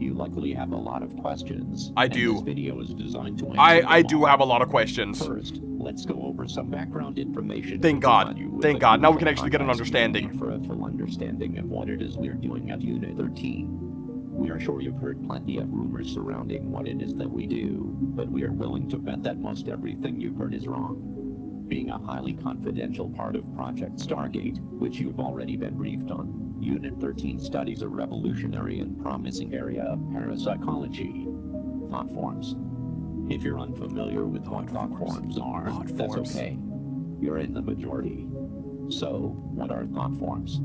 You likely have a lot of questions. I and do. This video is designed to answer I them do all. have a lot of questions. First, let's go over some background information. Thank to God. provide you with Thank a God. Now we crucial can actually get an context you understanding. need for a full understanding of what it is we're doing at Unit 13. We are sure you've heard plenty of rumors surrounding what it is that we do, but we are willing to bet that most everything you've heard is wrong. Being a highly confidential part of Project Stargate, which you've already been briefed on, Unit 13 studies a revolutionary and promising area of parapsychology, thought forms. If you're unfamiliar with what thought forms are, that's okay. You're in the majority. So, what are thought forms?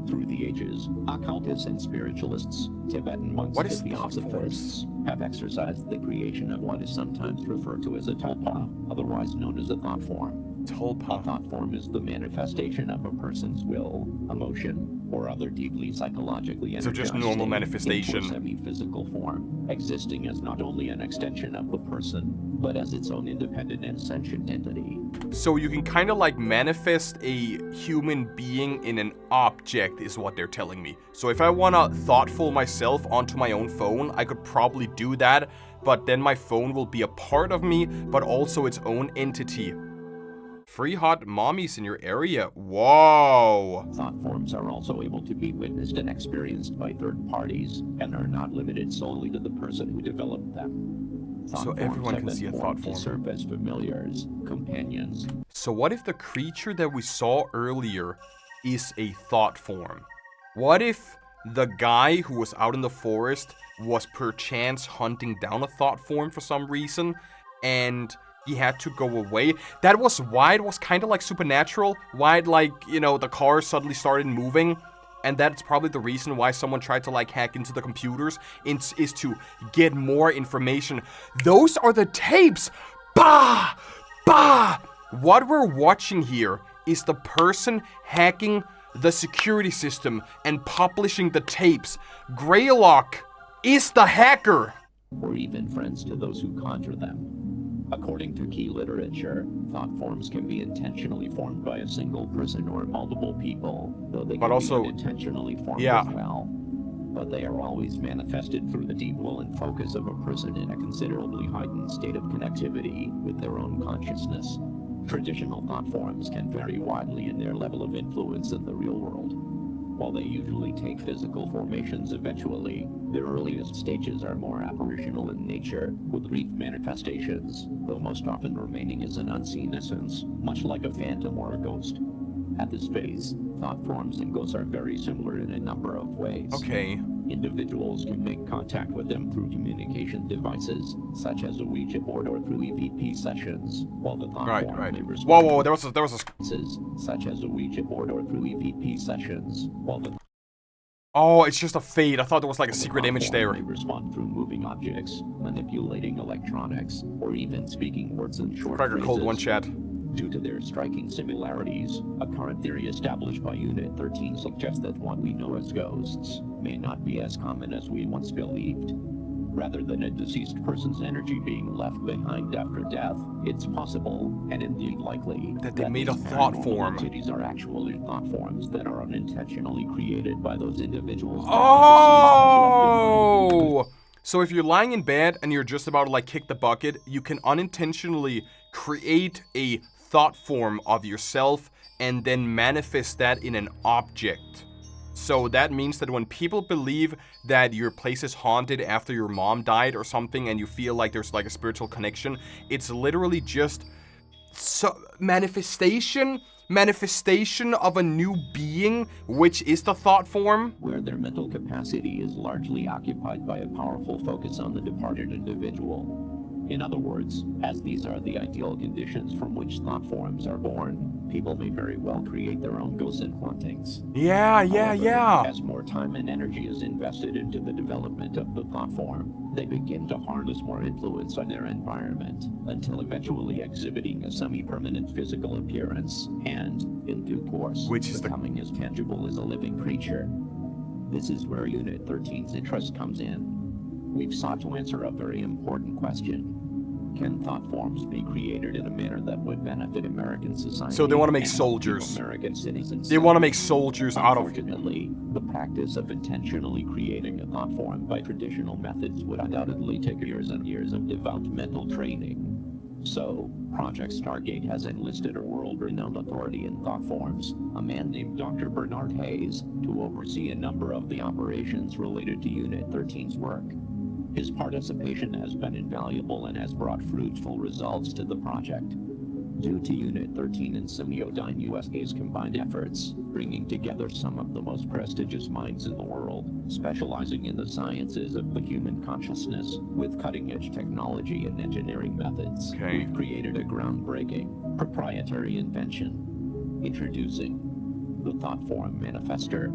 Through the ages, occultists and spiritualists, Tibetan monks and theosophists, have exercised the creation of what is sometimes referred to as a tulpa, otherwise known as a thought form. Tulpa. A thought form is the manifestation of a person's will, emotion, or other deeply psychologically energized So just normal state manifestation. into a semi-physical form, existing as not only an extension of the person, but as its own independent and sentient entity. So you can kind of like manifest a human being in an object is what they're telling me. So if I want to thoughtful myself onto my own phone, I could probably do that, but then my phone will be a part of me, but also its own entity. Free hot mommies in your area. Whoa. Thought forms are also able to be witnessed and experienced by third parties, and are not limited solely to the person who developed them. Thought So forms everyone have can been see a thought formed form. to serve as familiars, companions. So what if the creature that we saw earlier is a thought form? What if the guy who was out in the forest was perchance hunting down a thought form for some reason, and he had to go away? That was why it was kind of like supernatural. Why it, like, you know, the car suddenly started moving. And that's probably the reason why someone tried to like hack into the computers, is to get more information. Those are the tapes. Bah! Bah! What we're watching here is the person hacking the security system and publishing the tapes. Greylock is the hacker. Or even friends to those who conjure them. According to key literature, thought forms can be intentionally formed by a single person or multiple people, though they can also be unintentionally formed yeah. as well. But they are always manifested through the deep will and focus of a person in a considerably heightened state of connectivity with their own consciousness. Traditional thought forms can vary widely in their level of influence in the real world. While they usually take physical formations eventually, their earliest stages are more apparitional in nature, with brief manifestations, though most often remaining as an unseen essence, much like a phantom or a ghost. At this phase, thought forms and ghosts are very similar in a number of ways. Okay. Individuals can make contact with them through communication devices, such as a Ouija board or through EVP sessions, while the thought form may respond Whoa, there was a such as a Ouija board or through EVP sessions, while the Oh, it's just a fade. I thought there was like a secret image there. may respond through moving objects, manipulating electronics, or even speaking words in short Cracker phrases. cold one chat. Due to their striking similarities, a current theory established by Unit 13 suggests that what we know as ghosts may not be as common as we once believed. Rather than a deceased person's energy being left behind after death, it's possible, and indeed likely, that they made a thought form. Entities are actually thought forms that are unintentionally created by those individuals. Oh! So if you're lying in bed and you're just about to like kick the bucket, you can unintentionally create a thought form of yourself and then manifest that in an object. So that means that when people believe that your place is haunted after your mom died or something and you feel like there's like a spiritual connection, it's literally just manifestation of a new being, which is the thought form. Where their mental capacity is largely occupied by a powerful focus on the departed individual. In other words, as these are the ideal conditions from which thought forms are born, people may very well create their own ghosts and hauntings. Yeah. As more time and energy is invested into the development of the thought form, they begin to harness more influence on their environment, until eventually exhibiting a semi-permanent physical appearance, and, in due course, becoming as tangible as a living creature. This is where Unit 13's interest comes in. We've sought to answer a very important question. Can thought forms be created in a manner that would benefit American society? So they want to make and soldiers. American citizens. They want to make soldiers out of... Unfortunately, the practice of intentionally creating a thought form by traditional methods would undoubtedly take years and years of developmental training. So, Project Stargate has enlisted a world-renowned authority in thought forms, a man named Dr. Bernard Hayes, to oversee a number of the operations related to Unit 13's work. His participation has been invaluable and has brought fruitful results to the project. Due to Unit 13 and Semiodyne USA's combined efforts, bringing together some of the most prestigious minds in the world, specializing in the sciences of the human consciousness, with cutting-edge technology and engineering methods, we've created a groundbreaking, proprietary invention. Introducing the Thought Form Manifester.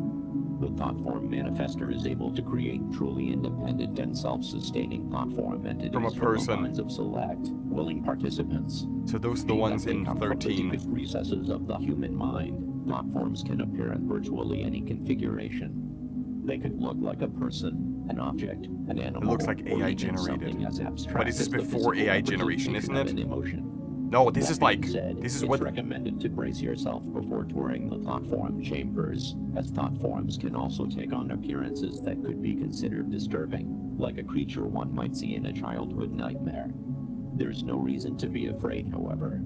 The Thought Form Manifester is able to create truly independent and self-sustaining thought form entities from a person. the minds of select, willing participants. So those are the ones in 13. From the deepest recesses of the human mind, thought forms can appear in virtually any configuration. They could look like a person, an object, an animal. It looks like or AI even something generated. as abstract But this is as the before physical AI generation, isn't it? representation of an emotion. No, this That is like, being said, this is it's what... recommended to brace yourself before touring the thought form chambers, as thought forms can also take on appearances that could be considered disturbing, like a creature one might see in a childhood nightmare. There's no reason to be afraid, however.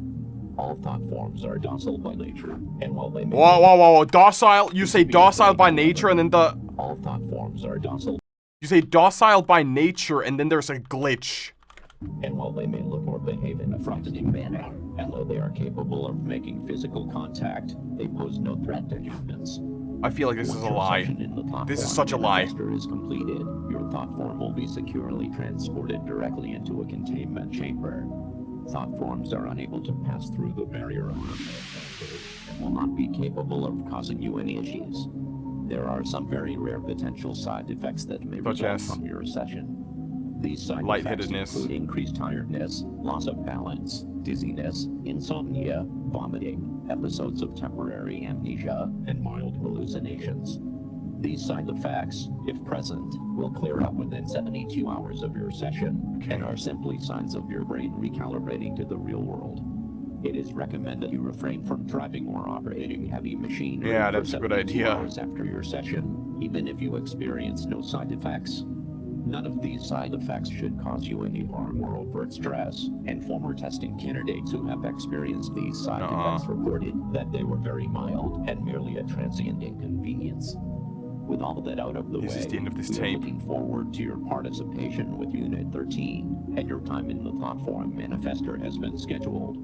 All thought forms are docile by nature, and while they may... Whoa, docile? You say docile by nature and then the... All thought forms are docile. You say docile by nature and then there's a glitch. And while they may look or behave in a frightening manner, and though they are capable of making physical contact, they pose no threat to humans. I feel like this is a lie. This is such a lie. After is completed, your thought form will be securely transported directly into a containment chamber. Thought forms are unable to pass through the barrier of and will not be capable of causing you any issues. There are some very rare potential side effects that may result from your session. These side effects include increased tiredness, loss of balance, dizziness, insomnia, vomiting, episodes of temporary amnesia, and mild hallucinations. These side effects, if present, will clear up within 72 hours of your session, and are simply signs of your brain recalibrating to the real world. It is recommended you refrain from driving or operating heavy machinery Yeah, for that's a good 72 idea. hours after your session, even if you experience no side effects. None of these side effects should cause you any harm or overt stress, and former testing candidates who have experienced these side effects reported that they were very mild and merely a transient inconvenience. With all that out of the way, This is the end of this we are tape. looking forward to your participation with Unit 13, and your time in the Thought Form Manifester has been scheduled.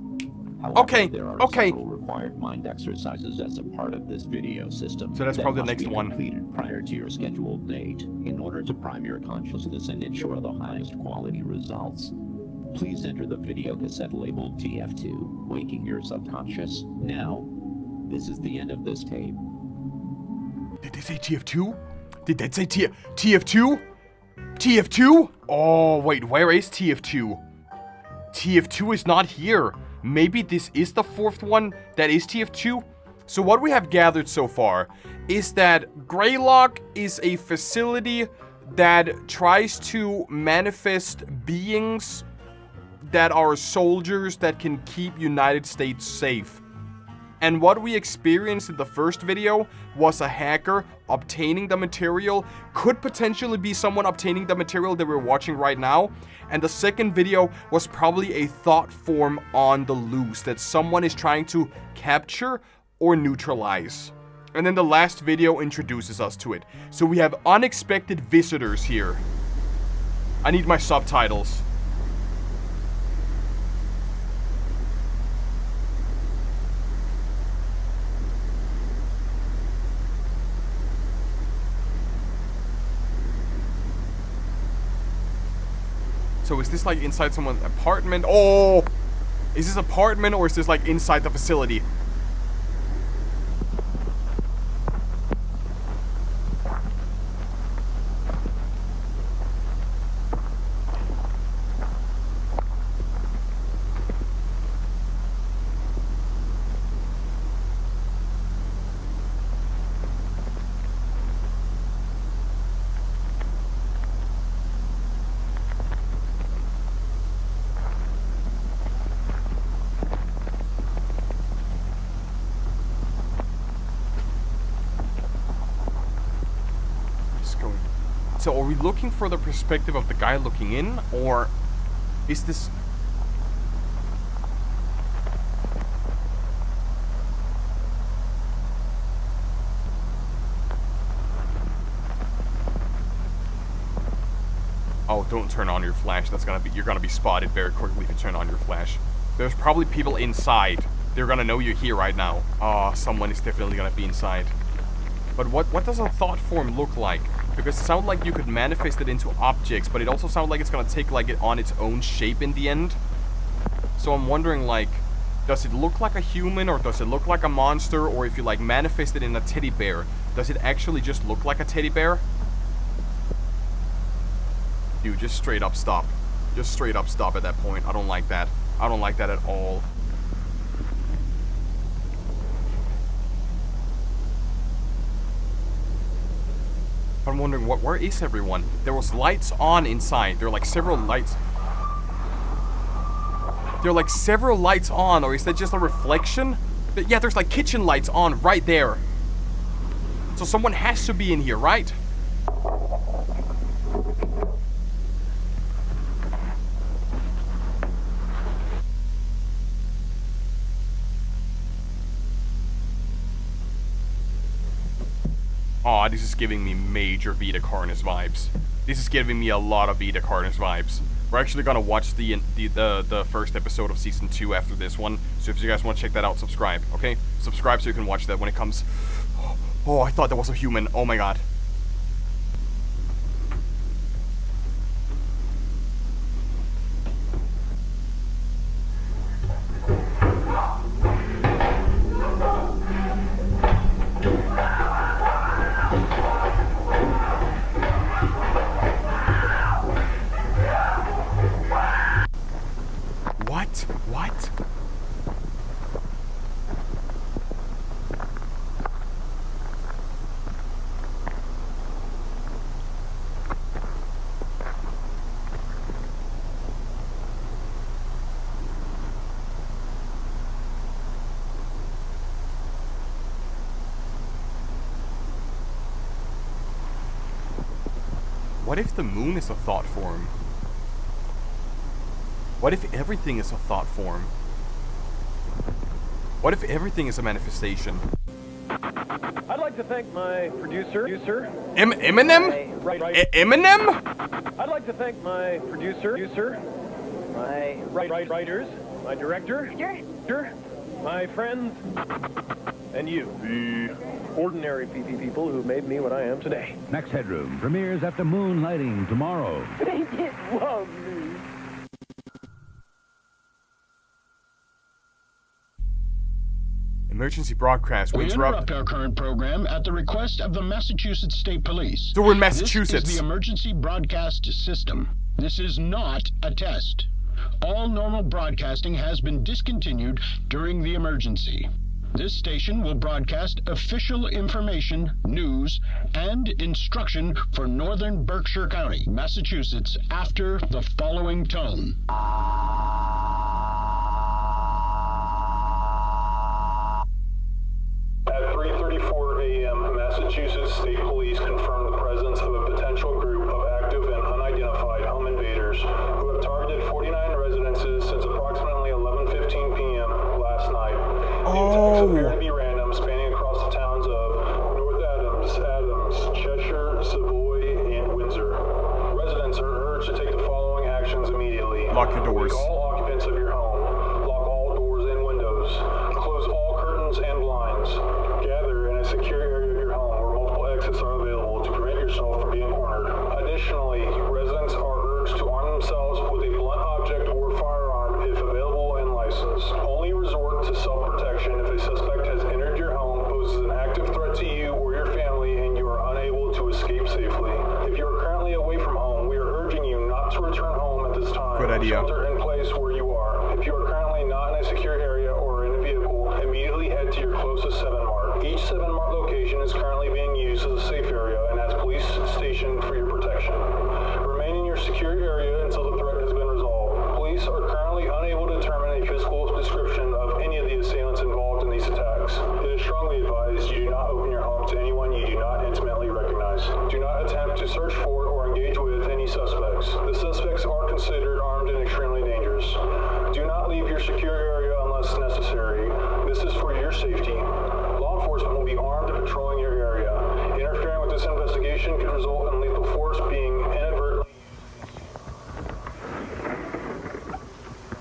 However, there are several required mind exercises as a part of this video system. So that's that probably the must next be one. completed prior to your scheduled date in order to prime your consciousness and ensure the highest quality results. Please enter the video cassette labeled TF2, Waking Your Subconscious, now. This is the end of this tape. Did they say TF2? Did that say TF2? TF2? Oh, wait, where is TF2? TF2 is not here. Maybe this is the fourth one that is TF2? So what we have gathered so far is that Greylock is a facility that tries to manifest beings that are soldiers that can keep United States safe. And what we experienced in the first video was a hacker obtaining the material, could potentially be someone obtaining the material that we're watching right now. And the second video was probably a thought form on the loose that someone is trying to capture or neutralize. And then the last video introduces us to it. So we have unexpected visitors here. I need my subtitles. So is this like inside someone's apartment? Oh! Is this apartment or is this like inside the facility? So are we looking for the perspective of the guy looking in, or is this... Oh, don't turn on your flash. That's gonna be, you're gonna be spotted very quickly if you turn on your flash. There's probably people inside. They're gonna know you're here right now. Oh, someone is definitely gonna be inside. But what does a thought form look like? Because it sounds like you could manifest it into objects, but it also sounds like it's gonna take like it on its own shape in the end. So I'm wondering, like, does it look like a human, or does it look like a monster, or if you like manifest it in a teddy bear, does it actually just look like a teddy bear? Dude, just straight up stop. Just straight up stop at that point. I don't like that. I don't like that at all. I'm wondering, where is everyone? There was lights on inside. There are like several lights. There are like several lights on, or is that just a reflection? Yeah, there's like kitchen lights on right there. So someone has to be in here, right? Aw, this is giving me major Vita Carnis vibes. This is giving me a lot of Vita Carnis vibes. We're actually gonna watch the first episode of season 2 after this one. So if you guys want to check that out, subscribe, okay? Subscribe so you can watch that when it comes. Oh, I thought that was a human. Oh my god. What? What if the moon is a thought form? What if everything is a thought form? What if everything is a manifestation? I'd like to thank my producer. Eminem? Eminem? I'd like to thank my producer, my writers, my director, my friends, and you, the ordinary people who made me what I am today. Max Headroom premieres after moonlighting tomorrow. They did love me. Emergency broadcast. We interrupt our current program at the request of the Massachusetts State Police. So we're in Massachusetts. This is the emergency broadcast system. This is not a test. All normal broadcasting has been discontinued during the emergency. This station will broadcast official information, news, and instruction for Northern Berkshire County, Massachusetts, after the following tone. At 3:34 a.m., Massachusetts State Police confirmed the presence of a potential group of active and unidentified home invaders who have targeted 49 residences since approximately 11:15 p.m. last night. The attacks appear to be random, spanning across the towns of North Adams, Cheshire, Savoy, and Windsor. Residents are urged to take the following actions immediately. Lock your doors. Wake all occupants of your home. Lock all doors and windows. Close all curtains and blinds. Gather in a secure area of your home where multiple exits are available to prevent yourself from being cornered. Additionally, residents are urged to arm themselves with a blunt object or firearm if available and licensed. Only resort to self-protection if a suspect has entered your home, poses an active threat to you or your family, and you are unable to escape safely. If you are currently away from home, we are urging you not to return home at this time. Good idea. Shelter in place where you are. If you are currently not in a secure area or in a vehicle, immediately head to your closest 7-Mart. Each 7-Mart location is currently being used as a safe area and as police station for your protection. Remain in your secure area until the threat has been resolved. Police are currently unable to determine a physical description of any of the assailants involved in these attacks. It is strongly advised you do not open your home to anyone you do not intimately recognize. Do not attempt to search for or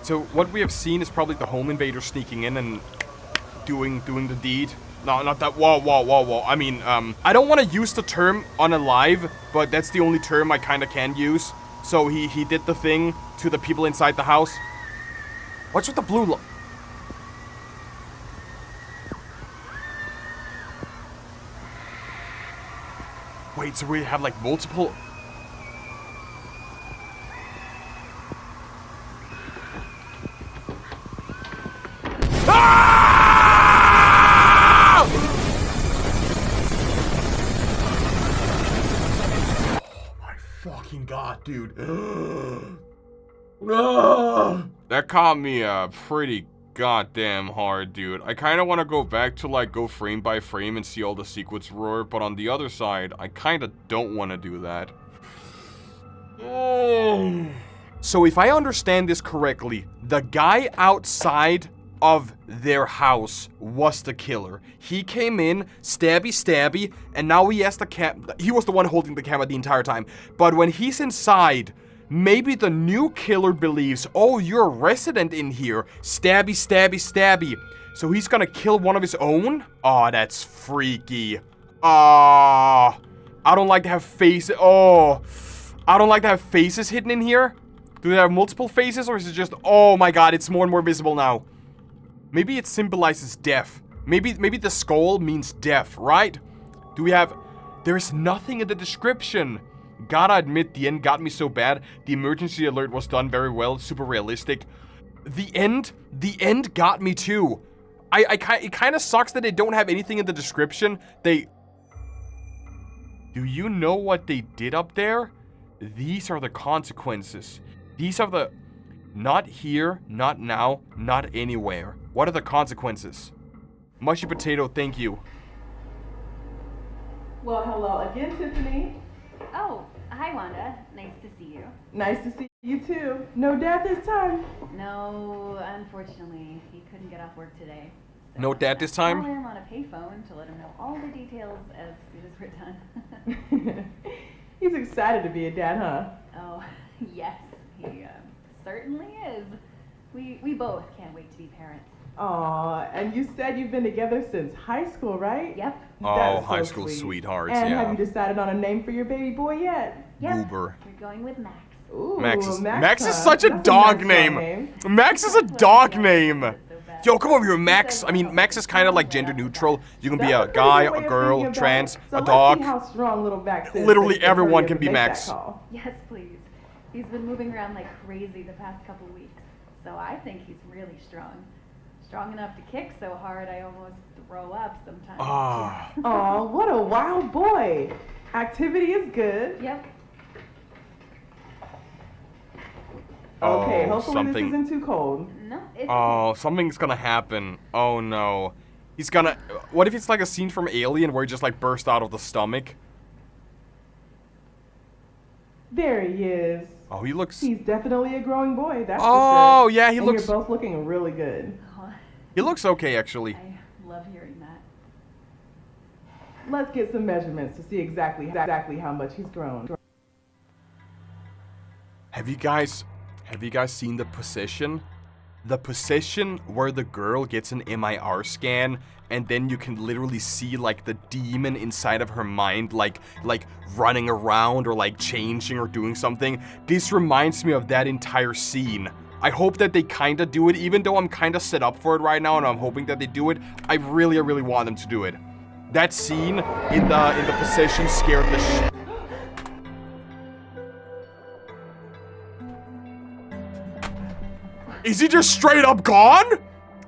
So what we have seen is probably the home invader sneaking in and doing the deed. No, not that. Whoa. I mean, I don't want to use the term unalive, but that's the only term I kind of can use. So he did the thing to the people inside the house. What's with the blue Wait, so we have like multiple... Ah! Oh my fucking god, dude. That caught me pretty goddamn hard, dude. I kind of want to go back to like go frame by frame and see all the sequence roar, but on the other side, I kind of don't want to do that. So if I understand this correctly, the guy outside of their house was the killer. He came in, stabby, and now he has the he was the one holding the camera the entire time. But when he's inside, maybe the new killer believes, oh, you're a resident in here. Stabby. So he's gonna kill one of his own? Oh, that's freaky. I don't like to have faces. Oh, I don't like to have faces hidden in here. Do they have multiple faces, or is it just, oh my god, it's more and more visible now. Maybe it symbolizes death. Maybe the skull means death, right? Do we have... There's nothing in the description. Gotta admit, the end got me so bad. The emergency alert was done very well, super realistic. The end got me too. It kind of sucks that they don't have anything in the description. Do you know what they did up there? These are the consequences. These are the... Not here, not now, not anywhere. What are the consequences? Mushy potato, thank you. Well, hello again, Tiffany. Oh, hi, Wanda. Nice to see you. Nice to see you, too. No dad this time? No, unfortunately. He couldn't get off work today. So No dad this time? I'll call him on a payphone to let him know all the details as soon as we're done. He's excited to be a dad, huh? Oh, yes. He certainly is. We both can't wait to be parents. Aw, and you said you've been together since high school, right? Yep. Oh, That's high so school sweet. sweethearts, and yeah. have you decided on a name for your baby boy yet? Yep. Goober. We're going with Max. Ooh, Max is huh? such a That's dog nice name. Max is a dog name. Yo, come over here, Max. I mean, Max is kind of like gender neutral. You can be a guy, a girl, trans, a dog. Let's see how strong little Max is. Literally everyone can be Max. Yes, please. He's been moving around like crazy the past couple weeks. So I think he's really strong. Strong enough to kick so hard I almost throw up sometimes. Aw, what a wild boy. Activity is good. Yep. Okay, hopefully this isn't too cold. No, Oh, something's gonna happen. Oh no. He's gonna... What if it's like a scene from Alien where he just like burst out of the stomach? There he is. Oh, he looks... He's definitely a growing boy, that's Oh, for sure. yeah, he and looks... you're both looking really good. He looks okay, actually. I love hearing that. Let's get some measurements to see exactly how much he's grown. Have you guys seen the position? The position where the girl gets an MIR scan and then you can literally see like the demon inside of her mind like running around or like changing or doing something. This reminds me of that entire scene. I hope that they kind of do it, even though I'm kind of set up for it right now and I'm hoping that they do it. I really want them to do it. That scene in the possession scared the shit. Is he just straight up gone?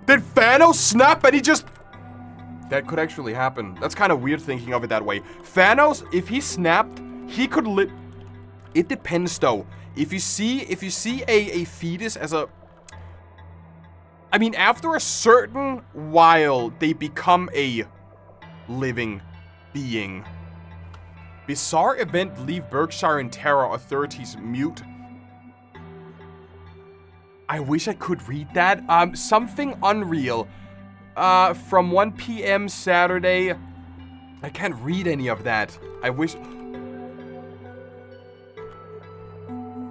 Did Thanos snap and he just... That could actually happen. That's kind of weird thinking of it that way. Thanos, if he snapped, he could It depends though. If you see a fetus as a... I mean, after a certain while, they become a living being. Bizarre event leave Berkshire in terror, authorities mute. I wish I could read that. Something unreal. From 1 p.m. Saturday. I can't read any of that. I wish...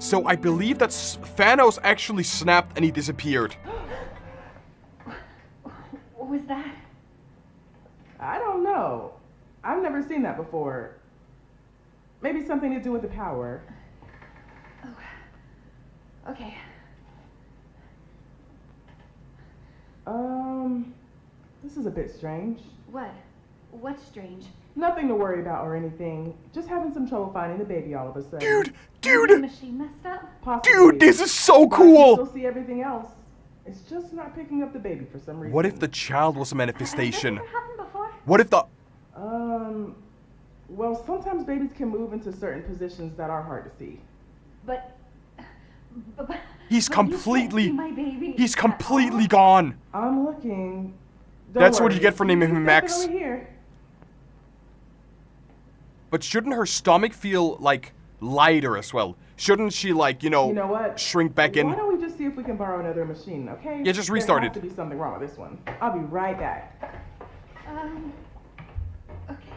So I believe that Thanos actually snapped and he disappeared. What was that? I don't know. I've never seen that before. Maybe something to do with the power. Oh. Okay. This is a bit strange. What? What's strange? Nothing to worry about or anything. Just having some trouble finding the baby all of a sudden. Dude! The machine messed up? Possibly. Dude, this is so But I can cool! still see everything else. It's just not picking up the baby for some reason. What if the child was a manifestation? Has that ever happened before? What if the... Well, sometimes babies can move into certain positions that are hard to see. But He's completely... you can't see my baby He's at completely all? gone. I'm looking. Don't That's what worry. you get for naming him Max. Over here. But shouldn't her stomach feel, like, lighter as well? Shouldn't she, like, You know what? shrink back in? Why don't we just see if we can borrow another machine, okay? Yeah, just restart There it. has to be something wrong with this one. I'll be right back. Okay.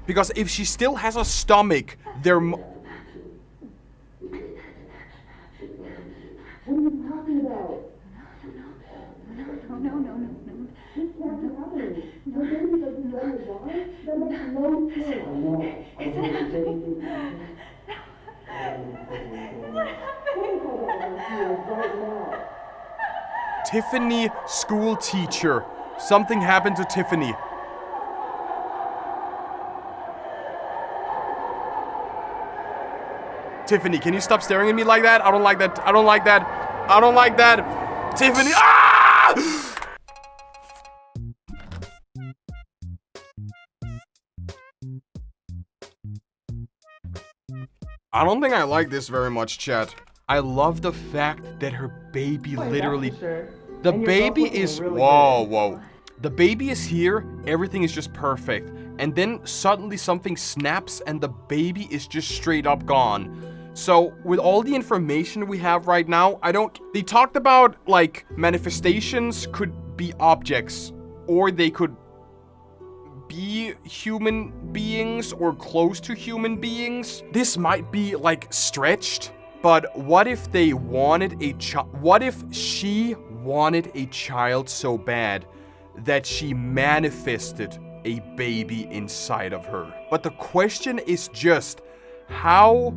Because if she still has a stomach, there... What are you talking about? No. This can't be happening. Your baby doesn't know your body? That makes no sense. Is it happening? Tiffany, school teacher. Something happened to Tiffany. Tiffany, can you stop staring at me like that? I don't like that. I don't like that. I don't like that. Tiffany, ah! I don't think I like this very much, chat. I love the fact that her baby literally... The baby is... Whoa. The baby is here, everything is just perfect. And then suddenly something snaps and the baby is just straight up gone. So, with all the information we have right now, They talked about, like, manifestations could be objects. Or they could be human beings or close to human beings. This might be, like, stretched. But what if they wanted a child? What if she wanted a child so bad that she manifested a baby inside of her? But the question is just how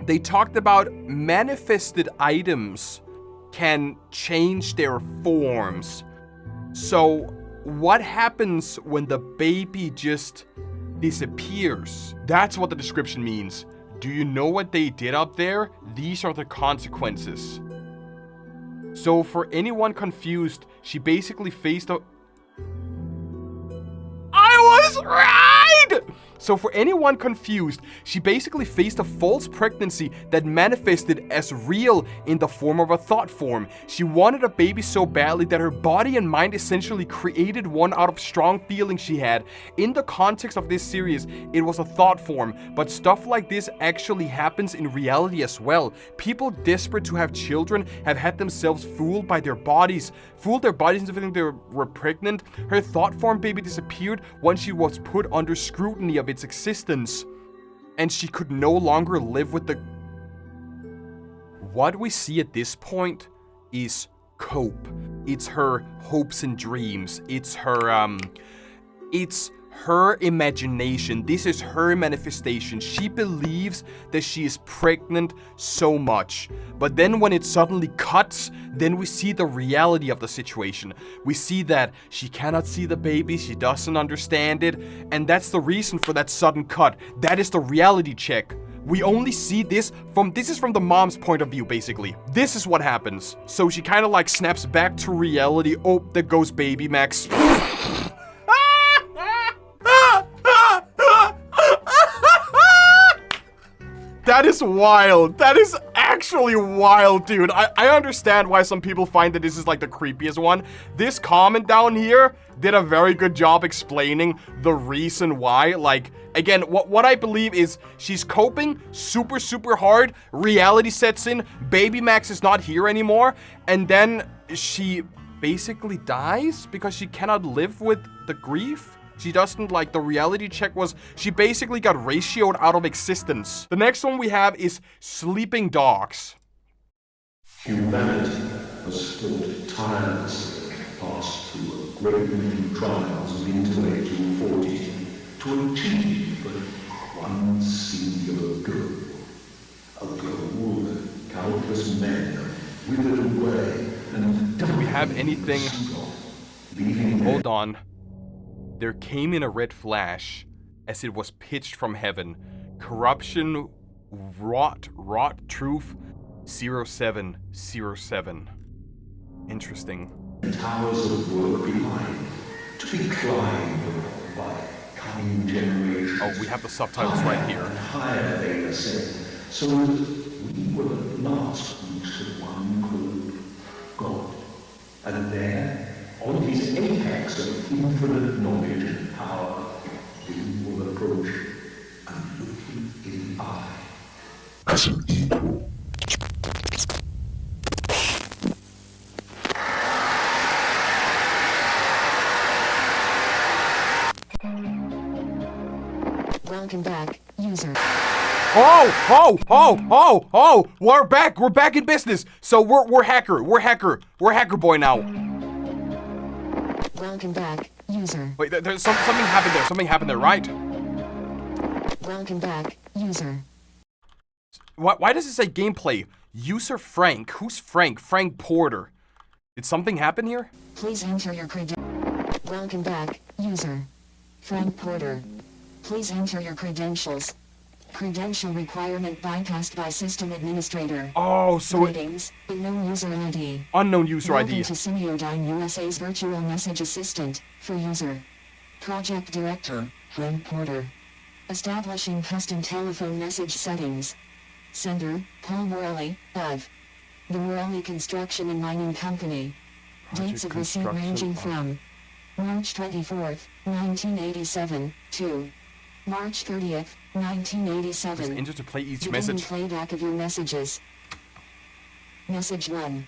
they talked about manifested items can change their forms. So what happens when the baby just disappears? That's what the description means. Do you know what they did up there? These are the consequences. So for anyone confused, she basically faced a... I was right! So for anyone confused, she basically faced a false pregnancy that manifested as real in the form of a thought form. She wanted a baby so badly that her body and mind essentially created one out of strong feelings she had. In the context of this series, it was a thought form, but stuff like this actually happens in reality as well. People desperate to have children have had themselves fooled by their bodies, into thinking they were pregnant. Her thought form baby disappeared once she was put under scrutiny of its existence, and she could no longer live with the... What we see at this point is cope. It's her hopes and dreams. It's her imagination. This is her manifestation. She believes that she is pregnant so much. But then when it suddenly cuts, then we see the reality of the situation. We see that she cannot see the baby, she doesn't understand it, and that's the reason for that sudden cut. That is the reality check. We only see this from the mom's point of view, basically. This is what happens. So she kind of like snaps back to reality. Oh, there goes baby Max. That is wild. That is actually wild, dude. I understand why some people find that this is like the creepiest one. This comment down here did a very good job explaining the reason why. Like, again, what I believe is she's coping super, super hard. Reality sets in. Baby Max is not here anymore. And then she basically dies because she cannot live with the grief. She doesn't, like, the reality check was, she basically got ratioed out of existence. The next one we have is Sleeping Dogs. Humanity has fought tirelessly past through a great many trials of intellectual fortitude to achieve but one singular goal. A goal that countless men have withered away and Do we have anything? Hold on. There came in a red flash, as it was pitched from heaven. Corruption, wrought truth, 0707. Interesting. Towers of work behind, to be climbed by coming generations. Oh, we have the subtitles right here. Higher they ascend, so that we will at last reach the one called God. And there, on his apex of infinite knowledge and power, we will approach and look him in the eye as an equal. Welcome back, user. Oh! We're back in business. So we're hacker boy now. Welcome back, user. Wait, there's something happened there, right? Welcome back, user. Why does it say gameplay? User Frank. Who's Frank? Frank Porter. Did something happen here? Please enter your Welcome back, user. Frank Porter. Please enter your credentials. Credential requirement bypassed by system administrator. Oh, so Ratings, unknown user ID. Unknown user ID. Welcome to Simiodyne USA's virtual message assistant for user. Project director, Frank Porter. Establishing custom telephone message settings. Sender, Paul Worley, of the Worley Construction and Mining Company. Dates of receipt ranging from March 24th, 1987 to March 30th, 1987. Enter to play each Beginning message. Playback of your messages. Message 1.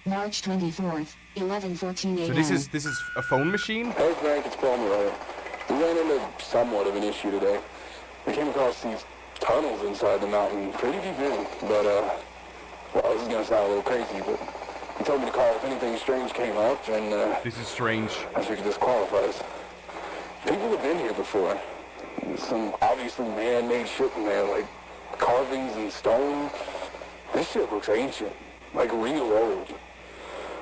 March 24th, 11:14 a.m. So this is a phone machine? Hey Frank, it's Paul Morelli. We ran into somewhat of an issue today. We came across these tunnels inside the mountain, pretty deep in, but well, this is gonna sound a little crazy, but he told me to call if anything strange came up, and this is strange. I figured this qualifies. People have been here before. Some obviously man-made shit in there, like carvings and stone. This shit looks ancient, like real old.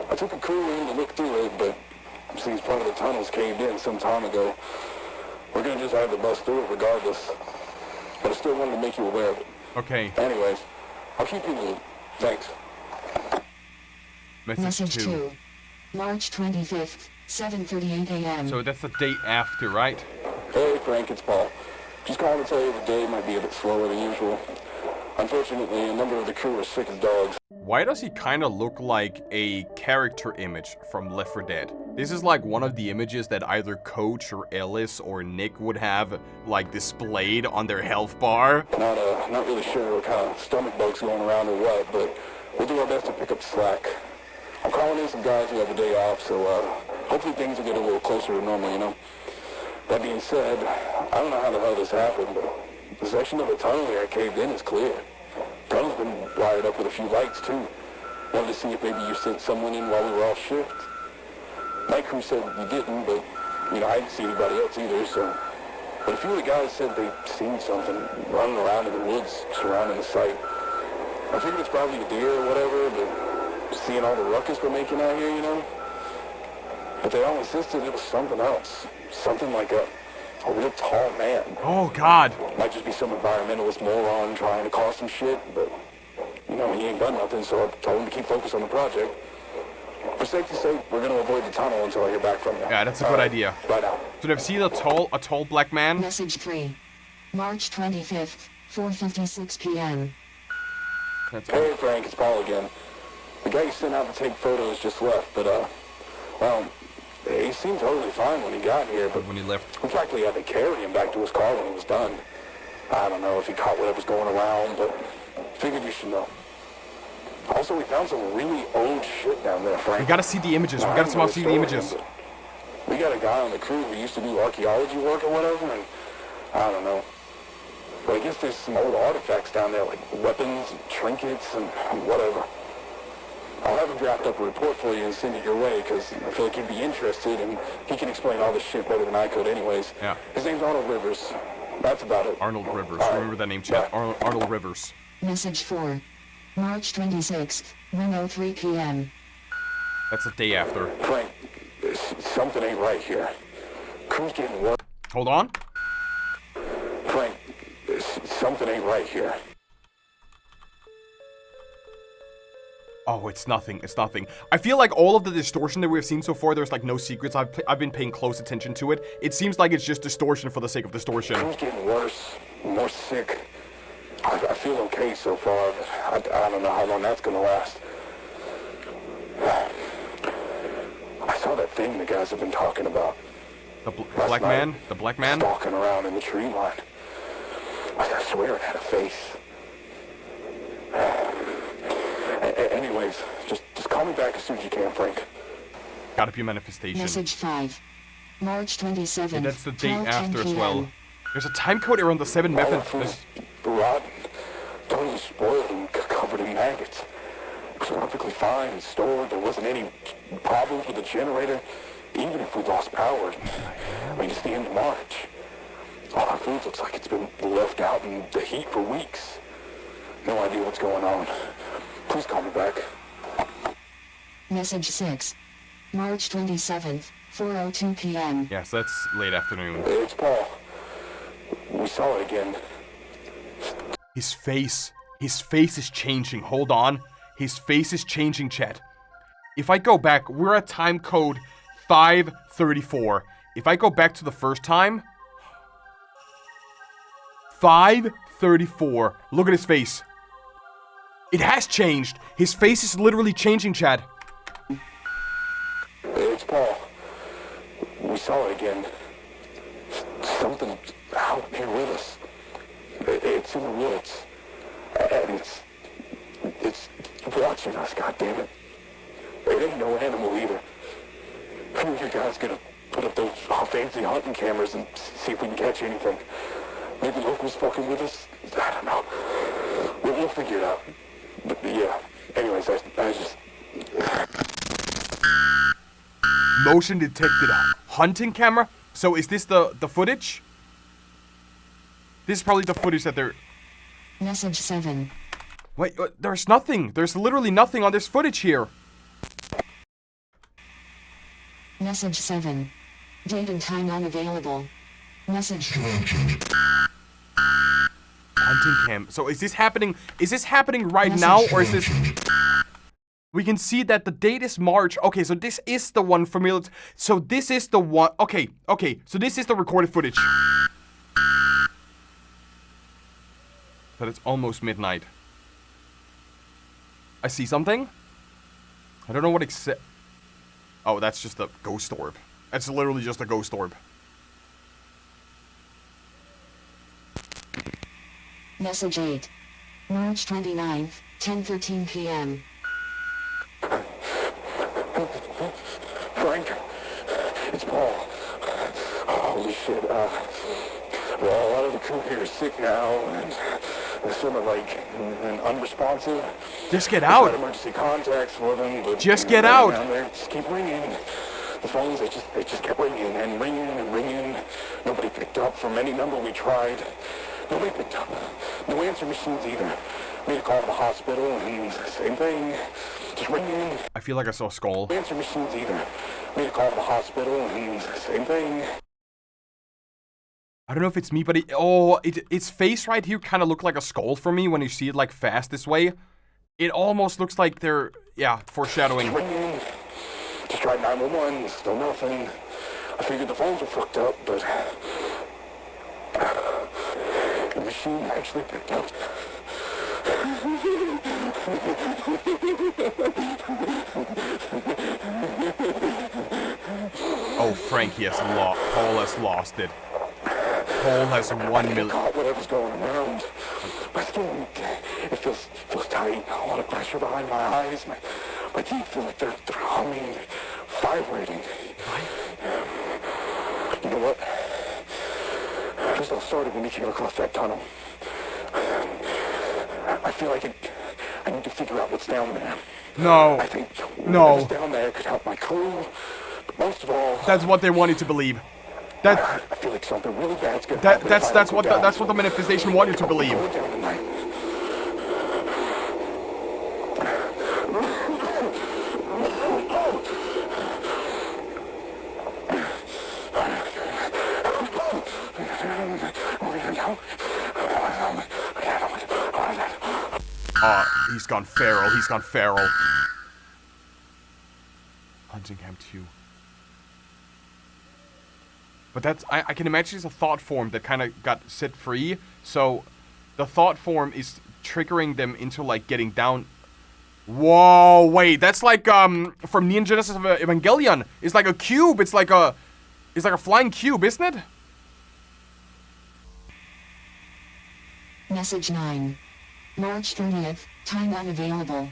I took a crew in to look through it, but since part of the tunnels caved in some time ago, we're gonna just have to bust through it regardless. But I still wanted to make you aware of it. Okay. Anyways, I'll keep you in the loop. Thanks. Message 2. March 25th, 7:38 a.m. So that's the date after, right? Hey Frank, it's Paul. Just calling to tell you the day might be a bit slower than usual. Unfortunately, a number of the crew are sick as dogs. Why does he kind of look like a character image from Left 4 Dead? This is like one of the images that either Coach or Ellis or Nick would have like displayed on their health bar. Not really sure what kind of stomach bugs going around or what, but we'll do our best to pick up slack. I'm calling in some guys who have a day off, so hopefully things will get a little closer to normal, you know? That being said, I don't know how the hell this happened, but the section of the tunnel here caved in is clear. Tunnel's been wired up with a few lights, too. Wanted to see if maybe you sent someone in while we were off shift. Night crew said you didn't, but, you know, I didn't see anybody else either, so... But a few of the guys said they'd seen something running around in the woods surrounding the site. I figured it's probably a deer or whatever, but seeing all the ruckus we're making out here, you know? But they all insisted it was something else. Something like a real tall man. Oh, God. Might just be some environmentalist moron trying to cause some shit, but, you know, he ain't done nothing, so I told him to keep focused on the project. For safety's sake, we're going to avoid the tunnel until I hear back from you. Yeah, that's a good idea. Bye now. So they've seen a tall black man? Message 3. March 25th, 4:56 p.m. Hey, Frank, it's Paul again. The guy you sent out to take photos just left, but, well... He seemed totally fine when he got here, but when he left, we practically had to carry him back to his car when he was done. I don't know if he caught whatever's going around, but figured you should know. Also, we found some really old shit down there, Frank. We gotta see the images. We gotta somehow see the images. We got a guy on the crew who used to do archaeology work or whatever, and I don't know. But I guess there's some old artifacts down there, like weapons and trinkets and whatever. I'll have him draft up a report for you and send it your way, because I feel like you'd be interested, and he can explain all this shit better than I could anyways. Yeah. His name's Arnold Rivers. That's about it. Arnold Rivers. Remember that name, chat. Arnold Rivers. Message 4. March 26th, 1:03 p.m. That's the day after. Frank, something ain't right here. Crew's getting worse. Hold on. Frank, something ain't right here. Oh, it's nothing. It's nothing. I feel like all of the distortion that we've seen so far, there's like no secrets. I've been paying close attention to it. It seems like it's just distortion for the sake of distortion. Crew's getting worse, more sick. I feel okay so far, but I don't know how long that's gonna last. I saw that thing the guys have been talking about. The black man? The black man? Stalking around in the tree line. I swear it had a face. Anyways, just call me back as soon as you can, Frank. Gotta be a manifestation. Message 5. March 27th. And that's the day after as well. There's a time code around the 7 method. Rotten, totally spoiled and covered in maggots. It was perfectly fine and stored. There wasn't any problems with the generator, even if we lost power. I mean, it's the end of March. All our food looks like it's been left out in the heat for weeks. No idea what's going on. Please call me back. Message 6. March 27th, 4:02 p.m. Yes, that's late afternoon. It's Paul. We saw it again. His face is changing. Hold on. His face is changing, chat. If I go back, we're at time code 534. If I go back to the first time, 534. Look at his face. It has changed. His face is literally changing, chat. It's Paul. We saw it again. Something out here with us. It's in the woods. And it's watching us, goddammit. It ain't no animal either. Who you guys gonna put up those fancy hunting cameras and see if we can catch anything? Maybe locals fucking with us? I don't know. We'll figure it out. But yeah, anyways, I just... Motion detected hunting camera? So is this the footage? This is probably the footage that they're... Message 7. Wait, there's nothing. There's literally nothing on this footage here. Message 7. Date and time unavailable. Message. Hunting cam. So is this happening? Is this happening right now, or is this? We can see that the date is March. Okay, so this is the one familiar. So this is the one. Okay. So this is the recorded footage. But it's almost midnight. I see something. I don't know what except. Oh, that's just a ghost orb. That's literally just a ghost orb. Message 8. March 29th, 10:13 p.m. Frank, it's Paul. Holy shit, well, a lot of the crew here is sick now, and they're sort of like unresponsive. Just get out. Tried emergency contacts for them, but just get out. They just keep ringing. The phones, they just kept ringing and ringing and ringing. Nobody picked up from any number we tried. Nobody picked up. No answer machines either. Made a call to the hospital and same thing. Just ringing. I feel like I saw a skull. No answer machines either. Made a call to the hospital and same thing. I don't know if it's me, but its face right here kind of looked like a skull for me when you see it like fast this way. It almost looks like they're, foreshadowing. Just ringing. Just tried 911, still nothing. I figured the phones were fucked up, but the machine actually picked up. Oh, Frank, Paul has lost it. Paul has 1 million. Whatever's going around. My skin, it feels tight. A lot of pressure behind my eyes. My teeth feel like they're humming, vibrating. all started when we came across that tunnel. I feel like I need to figure out what's down there. No. I think no. what's down there could help my crew, but most of all... That's what they want you to believe. That, I feel like something really bad's gonna happen. That's what the manifestation want you to believe. He's gone feral. He's gone feral. Hunting Camp 2. But that's... I can imagine it's a thought form that kind of got set free. So, the thought form is triggering them into, like, getting down... Whoa, wait. That's like, from Neon Genesis Evangelion. It's like a cube. It's like a flying cube, isn't it? Message 9. March 30th, time unavailable.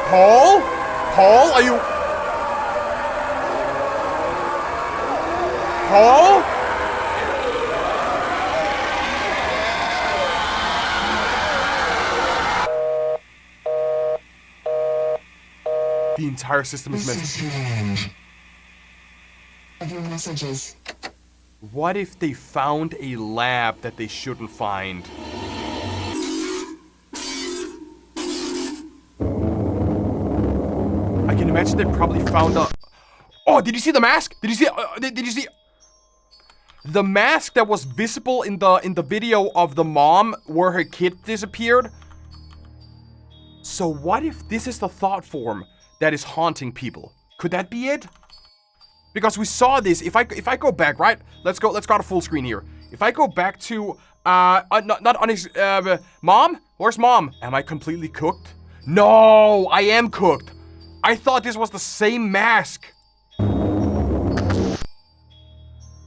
Paul? Paul, are you... Paul? The entire system is missing. Of your messages. What if they found a lab that they shouldn't find? I can imagine they probably found a... Oh, did you see the mask? Did you see... Did you see... The mask that was visible in the video of the mom where her kid disappeared? So what if this is the thought form that is haunting people? Could that be it? Because we saw this. If I go back, right? Let's go to full screen here. If I go back to not on his mom? Where's mom? Am I completely cooked? No, I am cooked. I thought this was the same mask.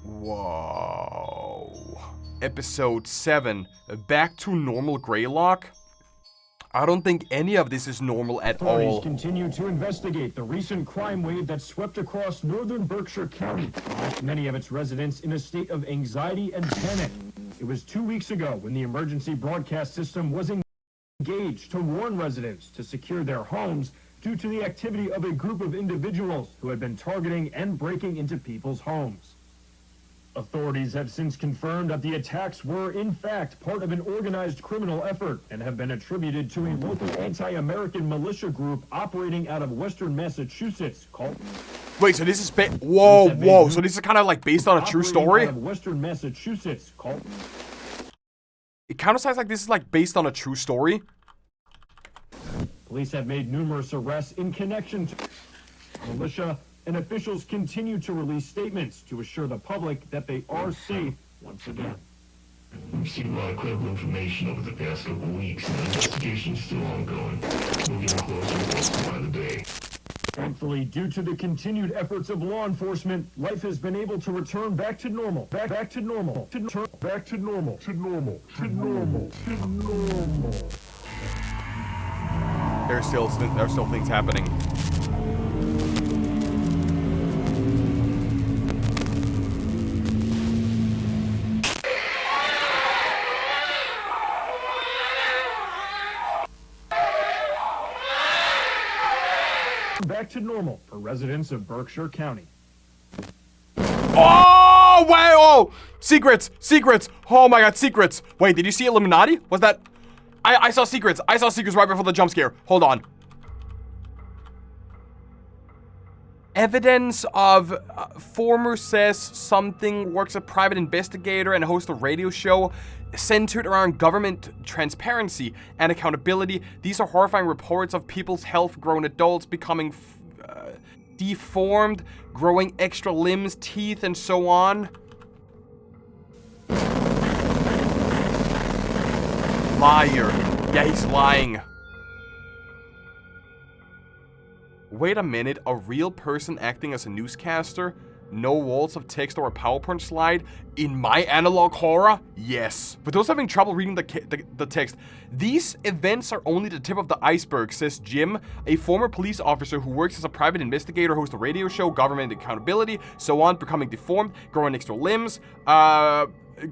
Whoa. Episode 7. Back to normal Greylock. I don't think any of this is normal at all. Authorities continue to investigate the recent crime wave that swept across northern Berkshire County, left many of its residents in a state of anxiety and panic. It was 2 weeks ago when the emergency broadcast system was engaged to warn residents to secure their homes due to the activity of a group of individuals who had been targeting and breaking into people's homes. Authorities have since confirmed that the attacks were, in fact, part of an organized criminal effort and have been attributed to a local anti-American militia group operating out of western Massachusetts called... Wait, so this is whoa. So this is kind of like based on a true story? Out of western Massachusetts called... It kind of sounds like this is like based on a true story. Police have made numerous arrests in connection to militia, and officials continue to release statements to assure the public that they are safe once again. We've seen a lot of credible information over the past couple of weeks, and the investigation's still ongoing. We're getting closer by the day. Thankfully, due to the continued efforts of law enforcement, life has been able to return back to normal. Back to normal. Back to normal. To normal. To normal. To normal. There's still things happening. Back to normal for residents of Berkshire County. Oh, wait, oh! Secrets! Oh my god, secrets! Wait, did you see Illuminati? Was that... I saw secrets. I saw secrets right before the jump scare. Hold on. Evidence of former says something, works a private investigator and hosts a radio show centered around government transparency and accountability. These are horrifying reports of people's health, grown adults becoming deformed, growing extra limbs, teeth, and so on. Liar. Yeah, he's lying. Wait a minute, a real person acting as a newscaster? No walls of text or a PowerPoint slide. In my analog horror, yes. For those having trouble reading the text, these events are only the tip of the iceberg, says Jim, a former police officer who works as a private investigator, hosts a radio show, government accountability, so on, becoming deformed, growing extra limbs,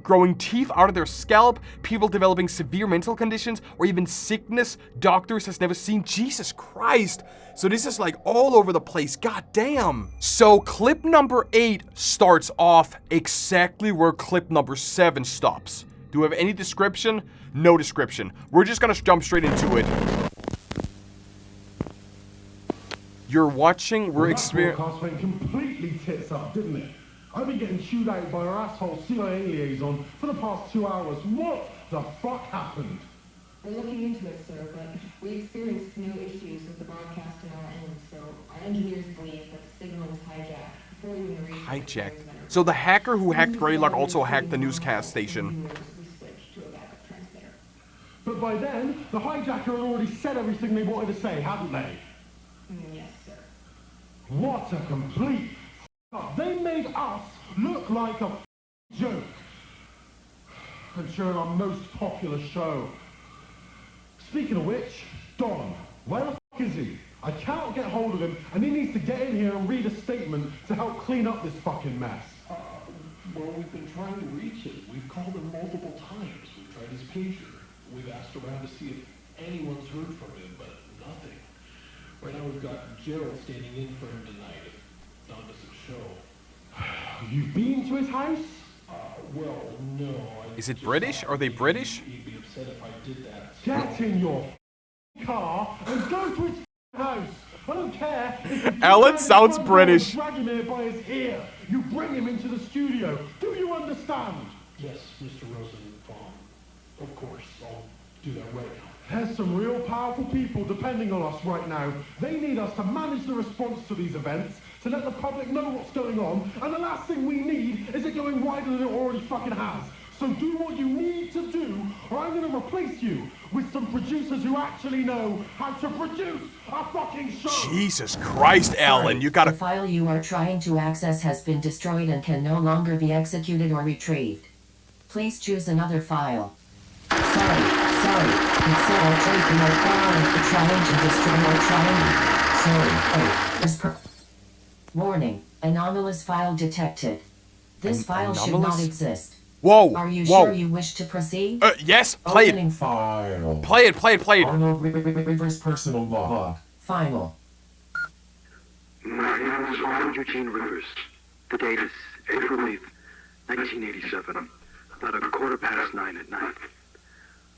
growing teeth out of their scalp, people developing severe mental conditions, or even sickness doctors has never seen. Jesus Christ. So this is like all over the place. God damn. So clip number 8 starts off exactly where clip number 7 stops. Do we have any description? No description. We're just gonna jump straight into it. You're watching, we're experiencing. That broadcast went completely tits up, didn't it? I've been getting chewed out by our asshole CIA liaison for the past 2 hours. What the fuck happened? We're looking into it, sir, but we experienced no issues with the broadcast on our end, so our engineers believe that the signal was hijacked before we even reached Hijacked. So the hacker who hacked Greylock also hacked the newscast station. But by then, the hijacker had already said everything they wanted to say, hadn't they? Yes, sir. What a complete up. They made us look like a joke. And showing our most popular show. Speaking of which, Don, where the fuck is he? I cannot get hold of him, and he needs to get in here and read a statement to help clean up this fucking mess. Well, we've been trying to reach him. We've called him multiple times. We've tried his pager. We've asked around to see if anyone's heard from him, but nothing. Right now we've got Gerald standing in for him tonight. If Don doesn't show. You've been to his house? Well, no. Is it British? Are they British? He'd be upset if I did that. Get in your car and go to his house. I don't care if Alan sounds British. Drag him here by his ear. You bring him into the studio. Do you understand? Yes, Mr. Rosenbaum. Of course, I'll do that right now. There's some real powerful people depending on us right now. They need us to manage the response to these events, to let the public know what's going on, and the last thing we need is it going wider than it already fucking has. So do what you need to do, or I'm gonna replace you with some producers who actually know how to produce a fucking show. Jesus Christ, Alan, you gotta... The file you are trying to access has been destroyed and can no longer be executed or retrieved. Please choose another file. Sorry. It said I'll take your file and trying to destroy your trying. Sorry. Warning. Anomalous file detected. This file should not exist. Whoa. Are you whoa. sure you wish to proceed? Yes, play Opening it. File. Play it. Reverse personal log. Final. My name is Ron Eugene Rivers. The date is April 8th, 1987, about 9:15 at night.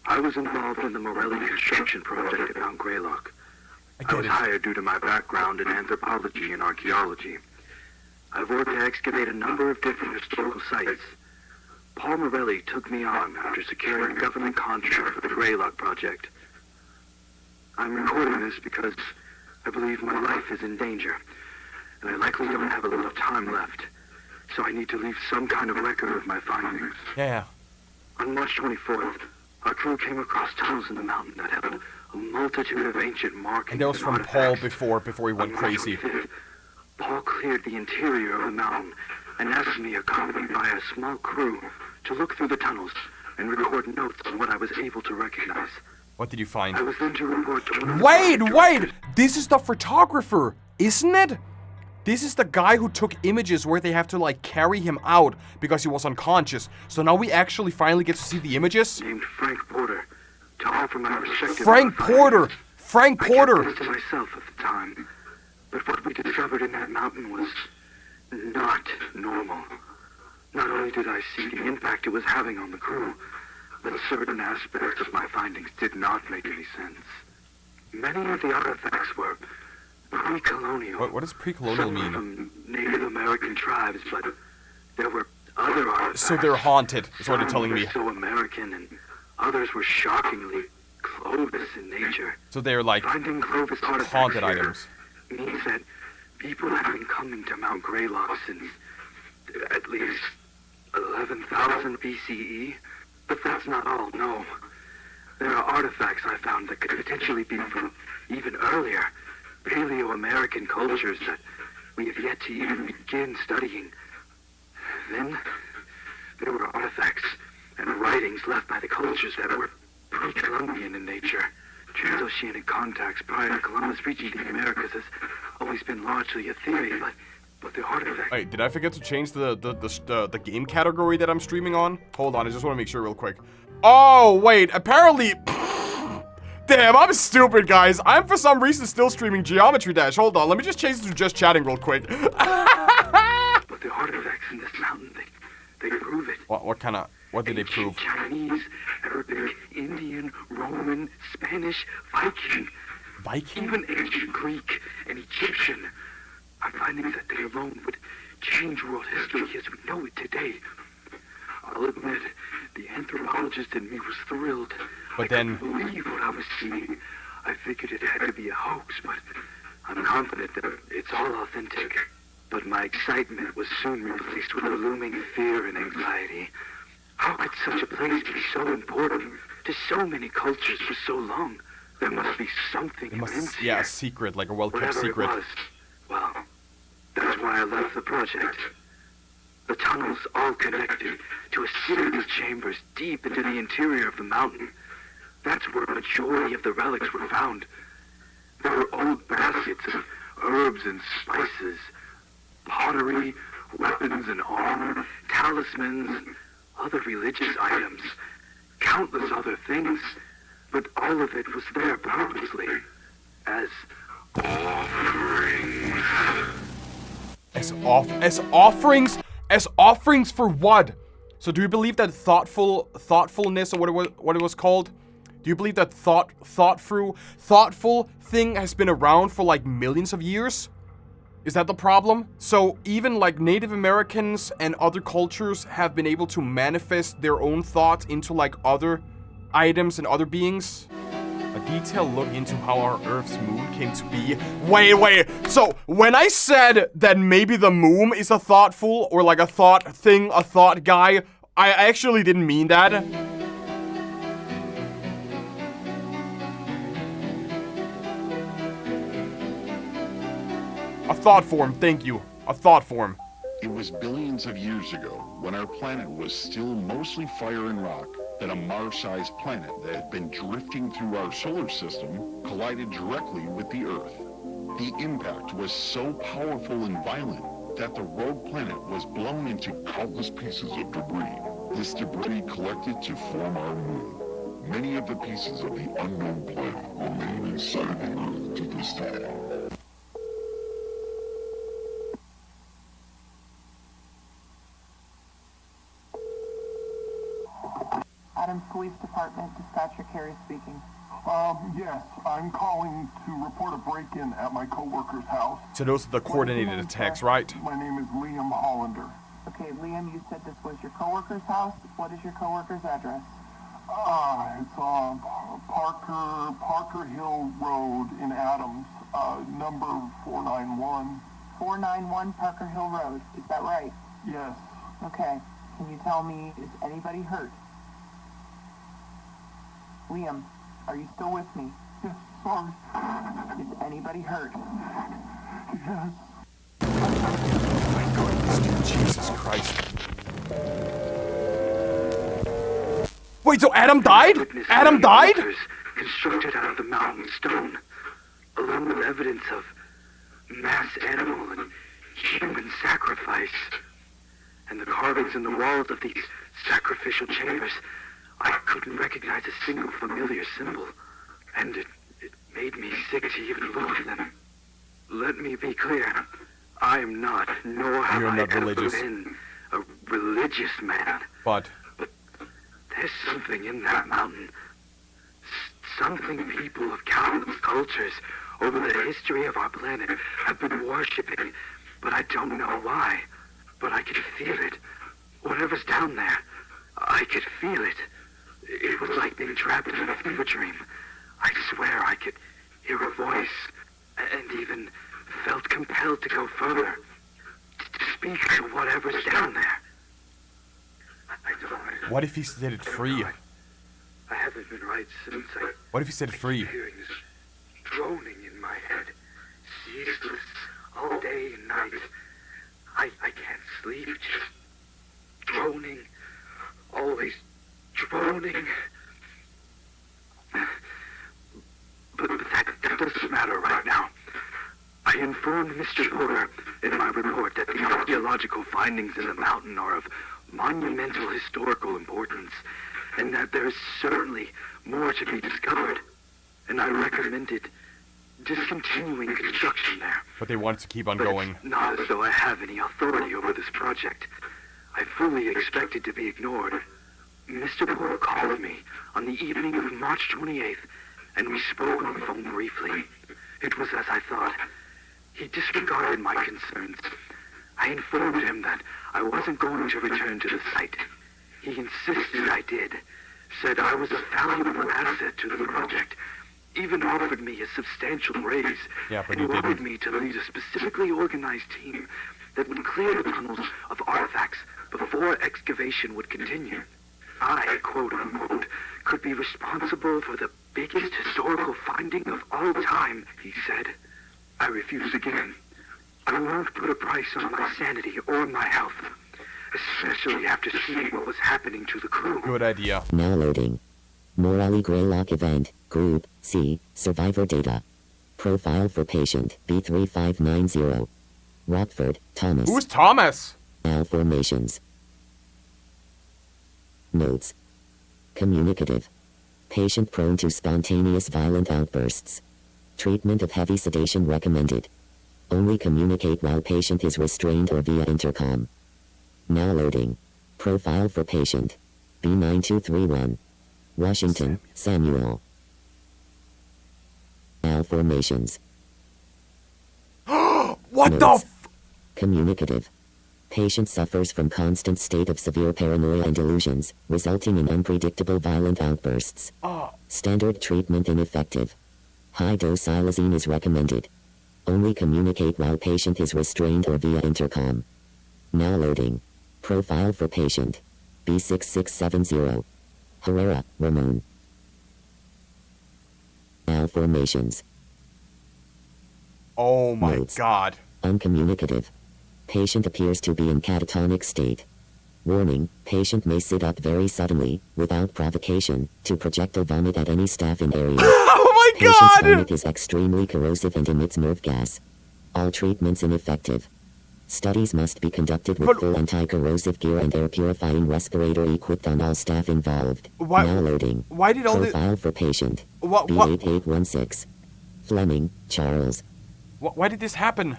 I was involved in the Morelli construction project at Mount Greylock. I was hired due to my background in anthropology and archaeology. I've worked to excavate a number of different historical sites. Paul Morelli took me on after securing a government contract for the Greylock project. I'm recording this because I believe my life is in danger, and I likely don't have a lot of time left, so I need to leave some kind of record of my findings. Yeah. On March 24th, our crew came across tunnels in the mountain that held a multitude of ancient markings. And that was from Paul before he went crazy. Paul cleared the interior of the mountain and asked me, accompanied by a small crew, to look through the tunnels and record notes on what I was able to recognize. What did you find? I was then to report to one of Wait! This is the photographer, isn't it? This is the guy who took images where they have to like carry him out because he was unconscious. So now we actually finally get to see the images. Named Frank Porter to offer my perspective. Frank Porter. I kept this to myself at the time, but what we discovered in that mountain was not normal. Not only did I see the impact it was having on the crew, but certain aspects of my findings did not make any sense. Many of the artifacts were pre-colonial. What does pre-colonial mean? From Native American tribes, but there were other artifacts. So they're haunted, is what you're telling me. So American, and others were shockingly Clovis in nature. So they're like finding Clovis artifacts haunted here items. Means that people have been coming to Mount Greylock since at least 11,000 BCE. But that's not all, no. There are artifacts I found that could potentially be from even earlier Paleo-American cultures that we have yet to even begin studying. Then, there were artifacts and writings left by the cultures that were pre-Columbian in nature. Transoceanic contacts prior to Columbus reaching the Americas has always been largely a theory, but the artifacts... Wait, did I forget to change the game category that I'm streaming on? Hold on, I just want to make sure real quick. Oh, wait, apparently... Damn, I'm stupid, guys. I'm for some reason still streaming Geometry Dash. Hold on, let me just change it to just chatting real quick. But the artifacts in this mountain, they prove it. What did they prove? Chinese, Arabic, Indian, Roman, Spanish, Viking. Viking? Even ancient Greek and Egyptian. Our findings that they alone would change world history as we know it today. I'll admit, the anthropologist in me was thrilled. But then... I couldn't believe what I was seeing. I figured it had to be a hoax, but I'm confident that it's all authentic. But my excitement was soon replaced with a looming fear and anxiety. How could such a place be so important to so many cultures for so long? There must be something immense here. Yeah, a secret, like a well-kept secret. It was. Well, that's why I left the project. The tunnels all connected to a series of chambers deep into the interior of the mountain. That's where a majority of the relics were found. There were old baskets of herbs and spices, pottery, weapons and armor, talismans, and other religious items, countless other things, but all of it was there purposely, as offerings. As offerings? As offerings for what? So do you believe that thoughtfulness, or what it was called? Do you believe that thoughtful thing has been around for like millions of years? Is that the problem? So even like Native Americans and other cultures have been able to manifest their own thoughts into like other items and other beings? A detailed look into how our Earth's moon came to be. Wait. So when I said that maybe the moon is a thoughtful or like a thought thing, a thought guy, I actually didn't mean that. A thought form, thank you. A thought form. It was billions of years ago, when our planet was still mostly fire and rock, that a Mars-sized planet that had been drifting through our solar system collided directly with the Earth. The impact was so powerful and violent that the rogue planet was blown into countless pieces of debris. This debris collected to form our moon. Many of the pieces of the unknown planet remain inside the Earth to this day. Adams Police Department, Dispatcher Carey speaking. Yes, I'm calling to report a break-in at my co-worker's house. So those are the coordinated attacks, right? My name is Liam Hollander. Okay, Liam, you said this was your coworker's house. What is your coworker's address? It's Parker Hill Road in Adams, number 491. 491 Parker Hill Road, is that right? Yes. Okay, can you tell me, is anybody hurt? Liam, are you still with me? Yes, sorry. Is anybody hurt? Yes. Oh my goodness, Jesus Christ. Wait, so Adam died? Adam died? Constructed out of the mountain stone, along with evidence of mass animal and human sacrifice. And the carvings in the walls of these sacrificial chambers, I couldn't recognize a single familiar symbol, and it made me sick to even look at them. Let me be clear, I am not, nor have I ever been, a religious man. But there's something in that mountain, something people of countless cultures over the history of our planet have been worshipping, but I don't know why. But I could feel it. Whatever's down there, I could feel it. It was like being trapped in a fever dream. I swear I could hear a voice, and even felt compelled to go further, to speak to whatever's down there. what if he set it free? I haven't been right since I... What if he set it free? Hearing this droning in my head, ceaseless, all day and night. I can't sleep, just droning, always droning. But that doesn't matter right now. I informed Mr. Porter in my report that the archaeological findings in the mountain are of monumental historical importance, and that there is certainly more to be discovered. And I recommended discontinuing construction there. But they want to keep on But going. it's not as though I have any authority over this project. I fully expected to be ignored. Mr. Porter called me on the evening of March 28th, and we spoke on the phone briefly. It was as I thought. He disregarded my concerns. I informed him that I wasn't going to return to the site. He insisted I did, said I was a valuable asset to the project, even offered me a substantial raise, but and wanted me to lead a specifically organized team that would clear the tunnels of artifacts before excavation would continue. I, quote unquote, could be responsible for the biggest historical finding of all time, he said. I refused again. I won't put a price on my sanity or my health, especially after seeing what was happening to the crew. Good idea. Now loading. Morale Greylock event, Group C, Survivor data. Profile for patient B3590. Rockford, Thomas. Who's Thomas? Malformations. Notes. Communicative. Patient prone to spontaneous violent outbursts. Treatment of heavy sedation recommended. Only communicate while patient is restrained or via intercom. Now loading. Profile for patient B9231. Washington, Samuel. Malformations. What Notes. the f- Communicative. Patient suffers from constant state of severe paranoia and delusions, resulting in unpredictable violent outbursts. Standard treatment ineffective. High-dose xylazine is recommended. Only communicate while patient is restrained or via intercom. Now loading. Profile for patient B6670. Herrera, Ramon. Malformations. Oh my Notes. god. Uncommunicative. Patient appears to be in catatonic state. Warning, patient may sit up very suddenly, without provocation, to projectile vomit at any staff in area. Oh my Patient's god! vomit is extremely corrosive and emits nerve gas. All treatments ineffective. Studies must be conducted with full anti-corrosive gear and air purifying respirator equipped on all staff involved. Now loading. Why did all the- Profile for patient What- B8816. Fleming, Charles. Why did this happen?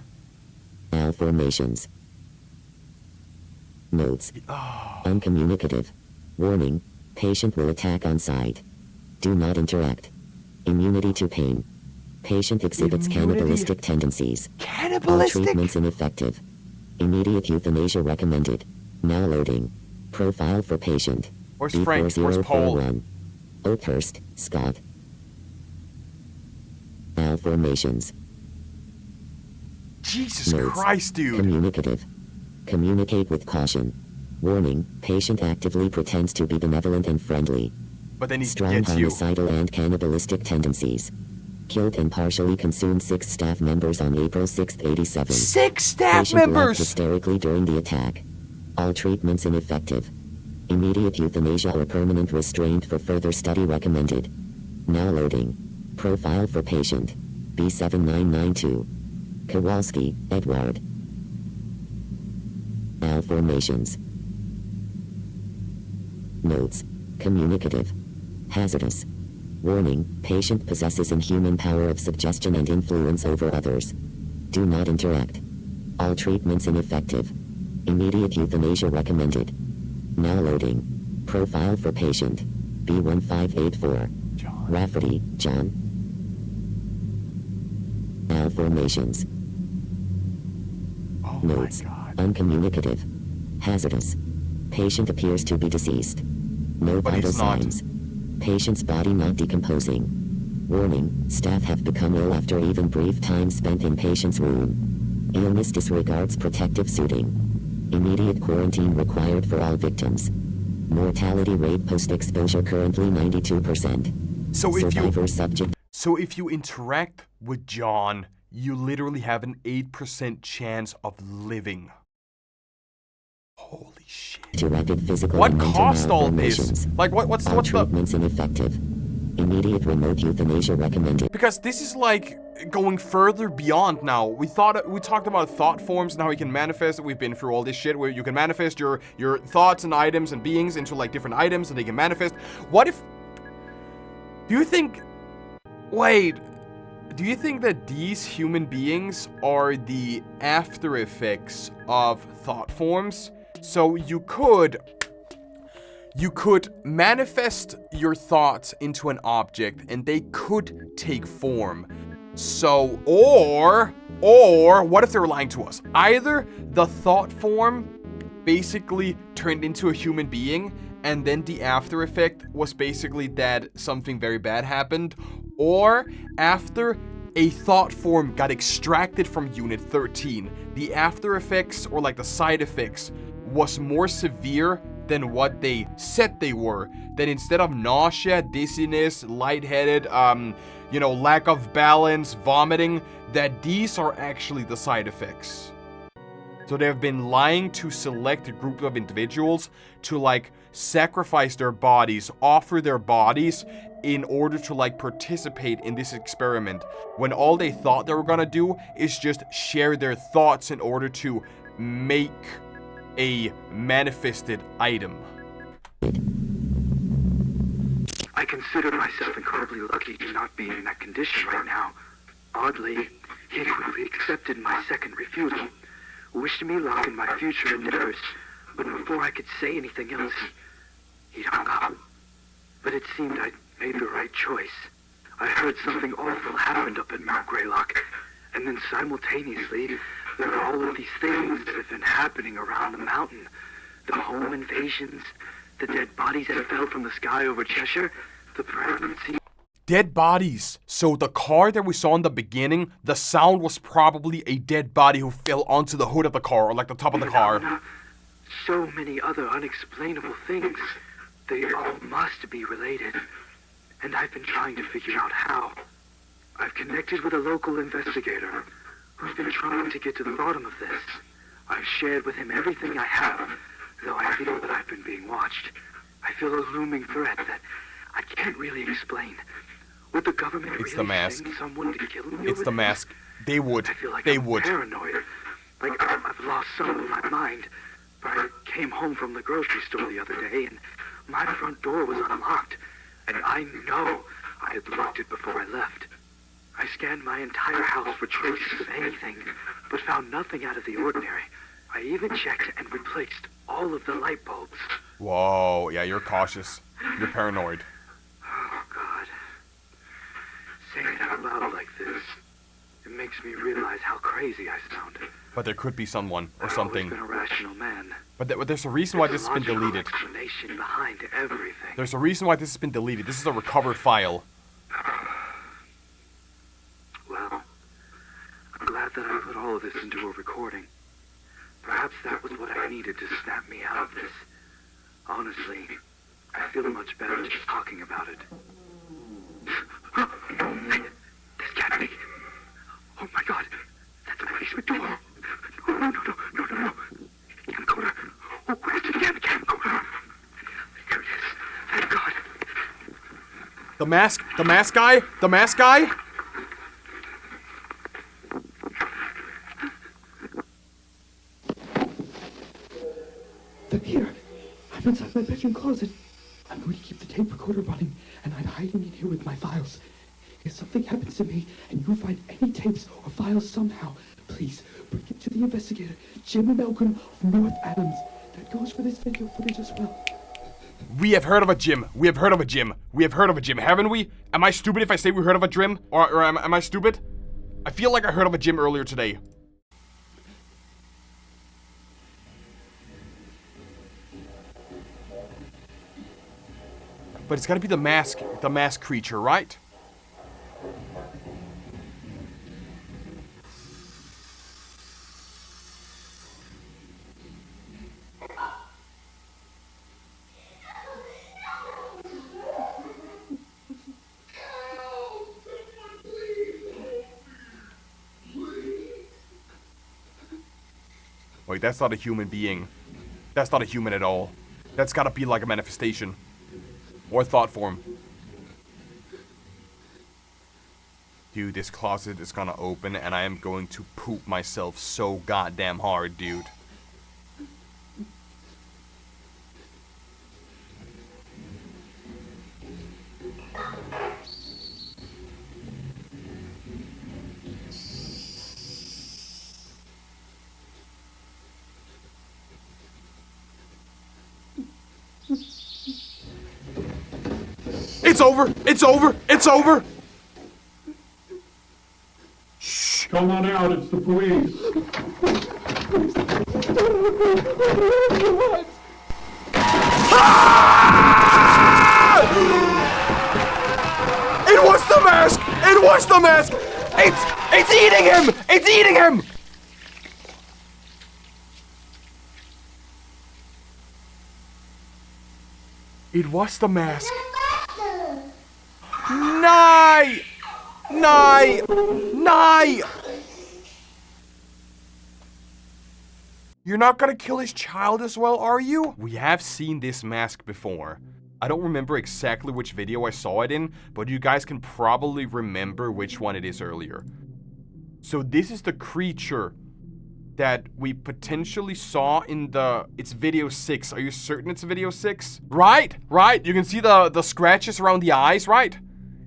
Malformations. Notes. Uncommunicative. Warning. Patient will attack on site. Do not interact. Immunity to pain. Patient exhibits cannibalistic tendencies. Cannibalistic? All treatments ineffective. Immediate euthanasia recommended. Now loading. Profile for patient. Where's Frank? Where's Paul? B4041. Oakhurst, Scott. Malformations. Jesus Notes. Christ, dude. Communicative. Communicate with caution. Warning, patient actively pretends to be benevolent and friendly. But then he Strong gets you. homicidal and cannibalistic tendencies. Killed and partially consumed 6 staff members on April 6, 87. 6 staff Patient laughed members! hysterically during the attack. All treatments ineffective. Immediate euthanasia or permanent restraint for further study recommended. Now loading. Profile for patient B7992. Kowalski, Edward. Malformations. Notes. Communicative. Hazardous. Warning, patient possesses inhuman power of suggestion and influence over others. Do not interact. All treatments ineffective. Immediate euthanasia recommended. Now loading. Profile for patient B1584. Rafferty, John. Malformations. Notes. Uncommunicative. Hazardous. Patient appears to be deceased. No But vital he's not. signs. Patient's body not decomposing. Warning, staff have become ill after even brief time spent in patient's room. Illness disregards protective suiting. Immediate quarantine required for all victims. Mortality rate post-exposure currently 92%. So if Survivor subject. So if you interact with John, you literally have an 8% chance of living. Holy shit. To rapid physical What and mental caused all this? malformations. Like, what's All the... treatments ineffective. Immediate remote euthanasia recommended. Because this is like going further beyond now. We talked about thought forms and how you can manifest it. We've been through all this shit where you can manifest your thoughts and items and beings into like different items and they can manifest. What if... Do you think... Wait... Do you think that these human beings are the after effects of thought forms? So you could manifest your thoughts into an object and they could take form. So, or what if they're lying to us? Either the thought form basically turned into a human being and then the after effect was basically that something very bad happened, or after a thought form got extracted from Unit 13, the after effects or like the side effects was more severe than what they said they were. That instead of nausea, dizziness, lightheaded, lack of balance, vomiting, that these are actually the side effects. So they have been lying to select a group of individuals to like sacrifice their bodies, offer their bodies in order to like participate in this experiment, when all they thought they were gonna do is just share their thoughts in order to make a manifested item. I consider myself incredibly lucky to not be in that condition right now. Oddly, he quickly accepted my second refusal, wished me luck in my future endeavors, but before I could say anything else, he'd hung up. But it seemed I'd made the right choice. I heard something awful happened up at Mount Greylock, and then simultaneously, there are all of these things that have been happening around the mountain. The home invasions, the dead bodies that fell from the sky over Cheshire, the pregnancy... Dead bodies. So the car that we saw in the beginning, the sound was probably a dead body who fell onto the hood of the car, or like the top of the car. So many other unexplainable things. They all must be related. And I've been trying to figure out how. I've connected with a local investigator who's been trying to get to the bottom of this. I've shared with him everything I have, though I feel that I've been being watched. I feel a looming threat that I can't really explain. Would the government really send someone to kill me? It's the mask. They would. I feel like they I'm would. paranoid. Like I've lost some of my mind. But I came home from the grocery store the other day and my front door was unlocked. And I know I had locked it before I left. I scanned my entire house for traces of anything, but found nothing out of the ordinary. I even checked and replaced all of the light bulbs. Whoa, yeah, you're cautious. You're paranoid. Oh, God. Saying it out loud like this, it makes me realize how crazy I sound. But there could be someone or something. I've always been a rational man. But there's a reason why this has been deleted. Explanation behind everything. There's a reason why this has been deleted. This is a recovered file. Well, I'm glad that I put all of this into a recording. Perhaps that was what I needed to snap me out of this. Honestly, I feel much better just talking about it. This can't be. Oh my God, that's my basement door. No. Camcorder. Oh, where's the damn camcorder? There it is. Thank God. The mask guy? The mask guy? They're here. I'm inside my bedroom closet. I'm going to keep the tape recorder running, and I'm hiding in here with my files. If something happens to me, and you find any tapes or files somehow, please bring it to the investigator, Jim Malcolm of North Adams. That goes for this video footage as well. We have heard of a Jim. We have heard of a Jim. We have heard of a Jim, haven't we? Am I stupid if I say we heard of a Jim? Or am I stupid? I feel like I heard of a Jim earlier today. But it's gotta be the mask creature, right? Wait, that's not a human being. That's not a human at all. That's gotta be like a manifestation. Or thought form. Dude, this closet is gonna open and I am going to poop myself so goddamn hard, dude. It's over! It's over! It's over! Shh! Come on out, it's the police. Ah! It was the mask! It was the mask! It's eating him! It's eating him! It was the mask. Nay! Nay! Nay! You're not gonna kill his child as well, are you? We have seen this mask before. I don't remember exactly which video I saw it in, but you guys can probably remember which one it is earlier. So this is the creature that we potentially saw in it's video 6. Are you certain it's video 6? Right, right. You can see the scratches around the eyes, right?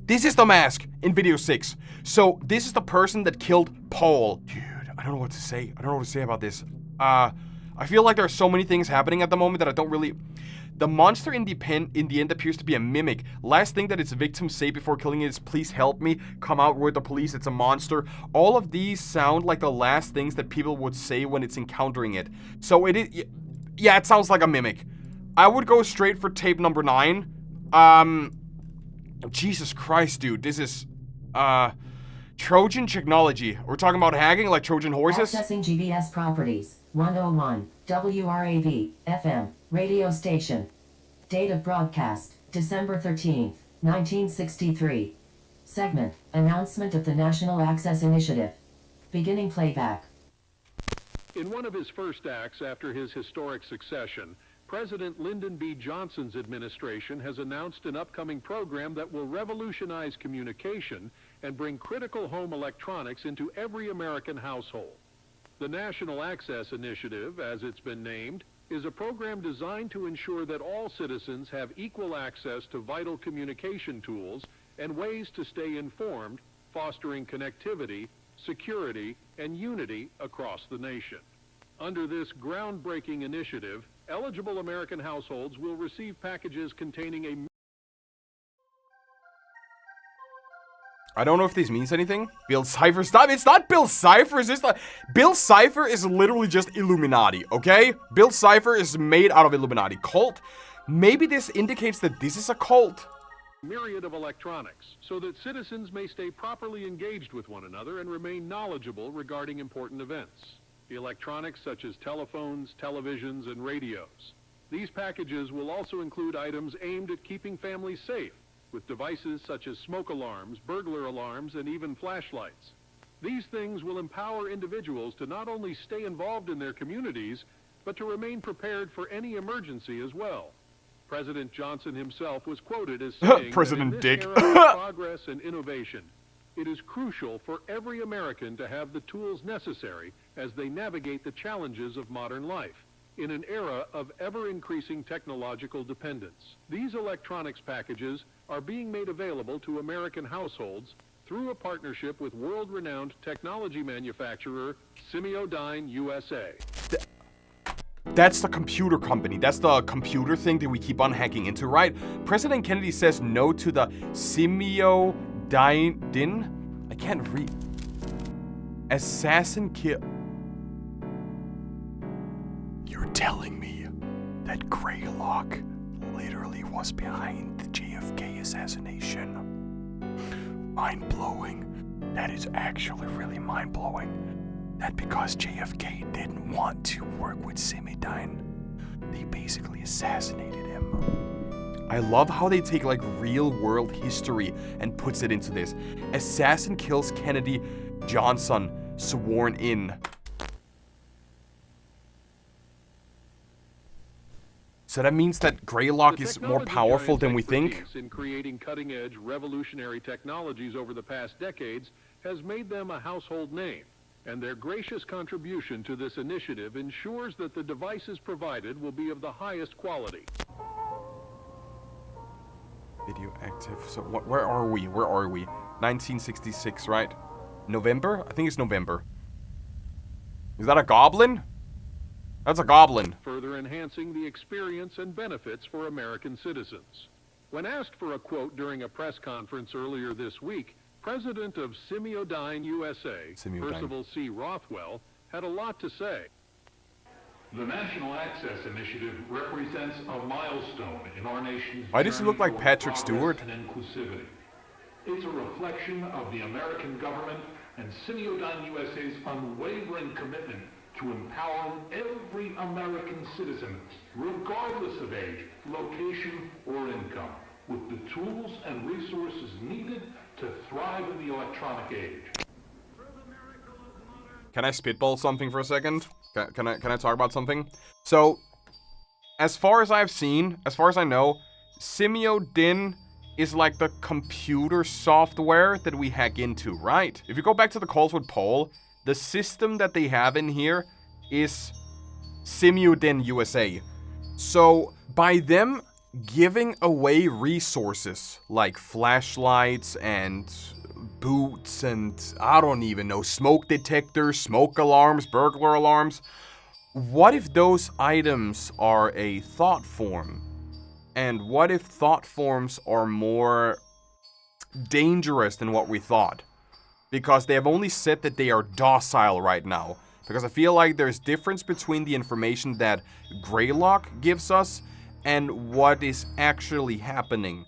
This is the mask in video 6. So this is the person that killed Paul. Dude, I don't know what to say. I don't know what to say about this. I feel like there are so many things happening at the moment that I don't really... The monster in the end appears to be a mimic. Last thing that its victims say before killing it is, please help me, come out with the police, it's a monster. All of these sound like the last things that people would say when it's encountering it. So it is, yeah, it sounds like a mimic. I would go straight for tape number 9. Jesus Christ, dude, this is, Trojan technology. We're talking about hacking like Trojan horses? Accessing GVS properties. 101, WRAV, FM, radio station. Date of broadcast, December 13th, 1963. Segment, announcement of the National Access Initiative. Beginning playback. In one of his first acts after his historic succession, President Lyndon B. Johnson's administration has announced an upcoming program that will revolutionize communication and bring critical home electronics into every American household. The National Access Initiative, as it's been named, is a program designed to ensure that all citizens have equal access to vital communication tools and ways to stay informed, fostering connectivity, security, and unity across the nation. Under this groundbreaking initiative, eligible American households will receive packages containing a... I don't know if this means anything. Bill Cipher, stop. It's not Bill Cipher. It's just like, Bill Cipher is literally just Illuminati, okay? Bill Cipher is made out of Illuminati. Cult? Maybe this indicates that this is a cult. Myriad of electronics, so that citizens may stay properly engaged with one another and remain knowledgeable regarding important events. The electronics such as telephones, televisions, and radios. These packages will also include items aimed at keeping families safe, with devices such as smoke alarms, burglar alarms, and even flashlights. These things will empower individuals to not only stay involved in their communities, but to remain prepared for any emergency as well. President Johnson himself was quoted as saying President that in Dick. this era of progress and innovation, it is crucial for every American to have the tools necessary as they navigate the challenges of modern life in an era of ever-increasing technological dependence. These electronics packages are being made available to American households through a partnership with world-renowned technology manufacturer Semiodyne USA. That's the computer company. That's the computer thing that we keep on hacking into, right? President Kennedy says no to the Semiodyne... I can't read. Assassin kill... You're telling me that Greylock literally was behind the JFK assassination? Mind-blowing. That is actually really mind-blowing. That because JFK didn't want to work with Semiodyne, they basically assassinated him. I love how they take like real-world history and puts it into this. Assassin kills Kennedy, Johnson sworn in. So that means that Greylock The is more technology powerful giant's than we think? expertise in creating cutting-edge, revolutionary technologies over the past decades has made them a household name, and their gracious contribution to this initiative ensures that the devices provided will be of the highest quality. Video active. So where are we? Where are we? 1966, right? November? I think it's November. Is that a goblin? That's a goblin. Further enhancing the experience and benefits for American citizens. When asked for a quote during a press conference earlier this week, President of Semiodyne USA, Percival C. Rothwell, had a lot to say. The National Access Initiative represents a milestone in our nation's Why does he look like journey Patrick toward Stewart? progress and inclusivity. It's a reflection of the American government and Semiodyne USA's unwavering commitment to empowering every American citizen, regardless of age, location, or income, with the tools and resources needed to thrive in the electronic age. Can I spitball something for a second? Can I talk about something? So, as far as I've seen, as far as I know, Semiodyne is like the computer software that we hack into, right? If you go back to the Coleswood poll, the system that they have in here is Semiodyne USA. So, by them giving away resources like flashlights and boots and, I don't even know, smoke detectors, smoke alarms, burglar alarms, what if those items are a thought form? And what if thought forms are more dangerous than what we thought? Because they have only said that they are docile right now. Because I feel like there's difference between the information that Greylock gives us and what is actually happening.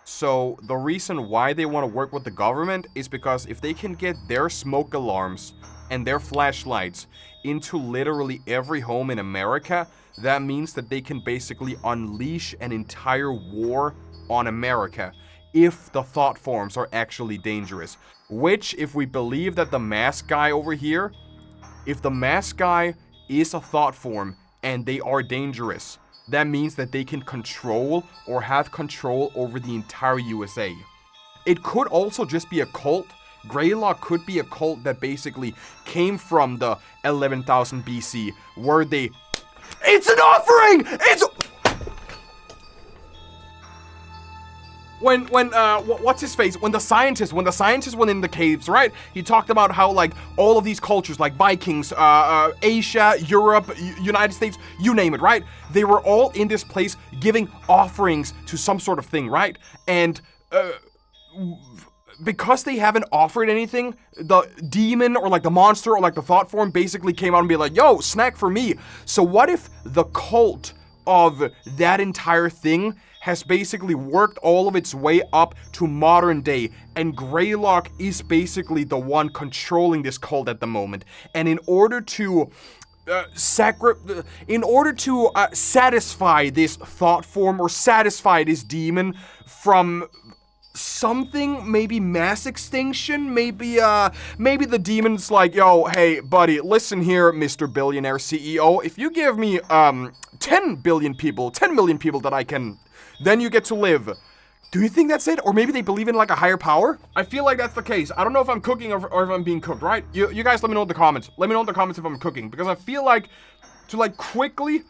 So the reason why they want to work with the government is because if they can get their smoke alarms and their flashlights into literally every home in America, that means that they can basically unleash an entire war on America if the thought forms are actually dangerous. Which, if we believe that the mask guy over here, if the mask guy is a thought form and they are dangerous, that means that they can control or have control over the entire USA. It could also just be a cult. Greylock could be a cult that basically came from the 11,000 BC, where they... It's an offering! It's... What's his face? When the scientist went in the caves, right? He talked about how, like, all of these cultures, like Vikings, Asia, Europe, United States, you name it, right? They were all in this place giving offerings to some sort of thing, right? And, because they haven't offered anything, the demon or like the monster or like the thought form basically came out and be like, yo, snack for me. So what if the cult of that entire thing has basically worked all of its way up to modern day, and Greylock is basically the one controlling this cult at the moment. And in order to satisfy this thought form or satisfy this demon from something, maybe mass extinction, maybe the demon's like, yo, hey, buddy, listen here, Mr. Billionaire CEO, if you give me 10 million people that I can, then you get to live. Do you think that's it? Or maybe they believe in like a higher power? I feel like that's the case. I don't know if I'm cooking or if I'm being cooked, right? You guys let me know in the comments. Let me know in the comments if I'm cooking, because I feel like to quickly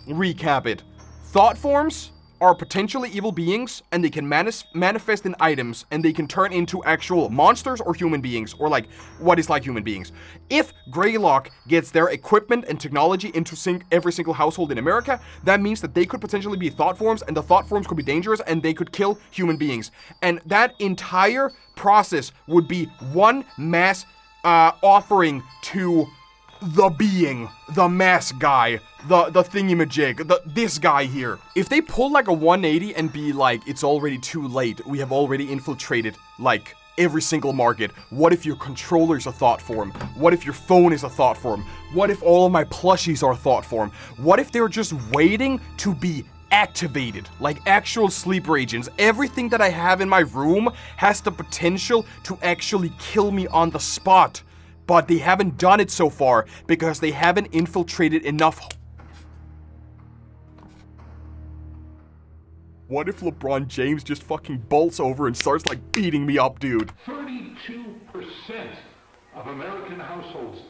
recap it. Thought forms are potentially evil beings, and they can manifest in items, and they can turn into actual monsters or human beings, or like what is like human beings. If Greylock gets their equipment and technology into every single household in America, that means that they could potentially be thought forms, and the thought forms could be dangerous, and they could kill human beings. And that entire process would be one mass offering to the being, the mask guy, the thingamajig, this guy here. If they pull like a 180 and be like, it's already too late, we have already infiltrated like every single market. What if your controller is a thought form? What if your phone is a thought form? What if all of my plushies are a thought form? What if they're just waiting to be activated, like actual sleeper agents? Everything that I have in my room has the potential to actually kill me on the spot. But they haven't done it so far because they haven't infiltrated enough. What if LeBron James just fucking bolts over and starts like beating me up, dude? 32% of American households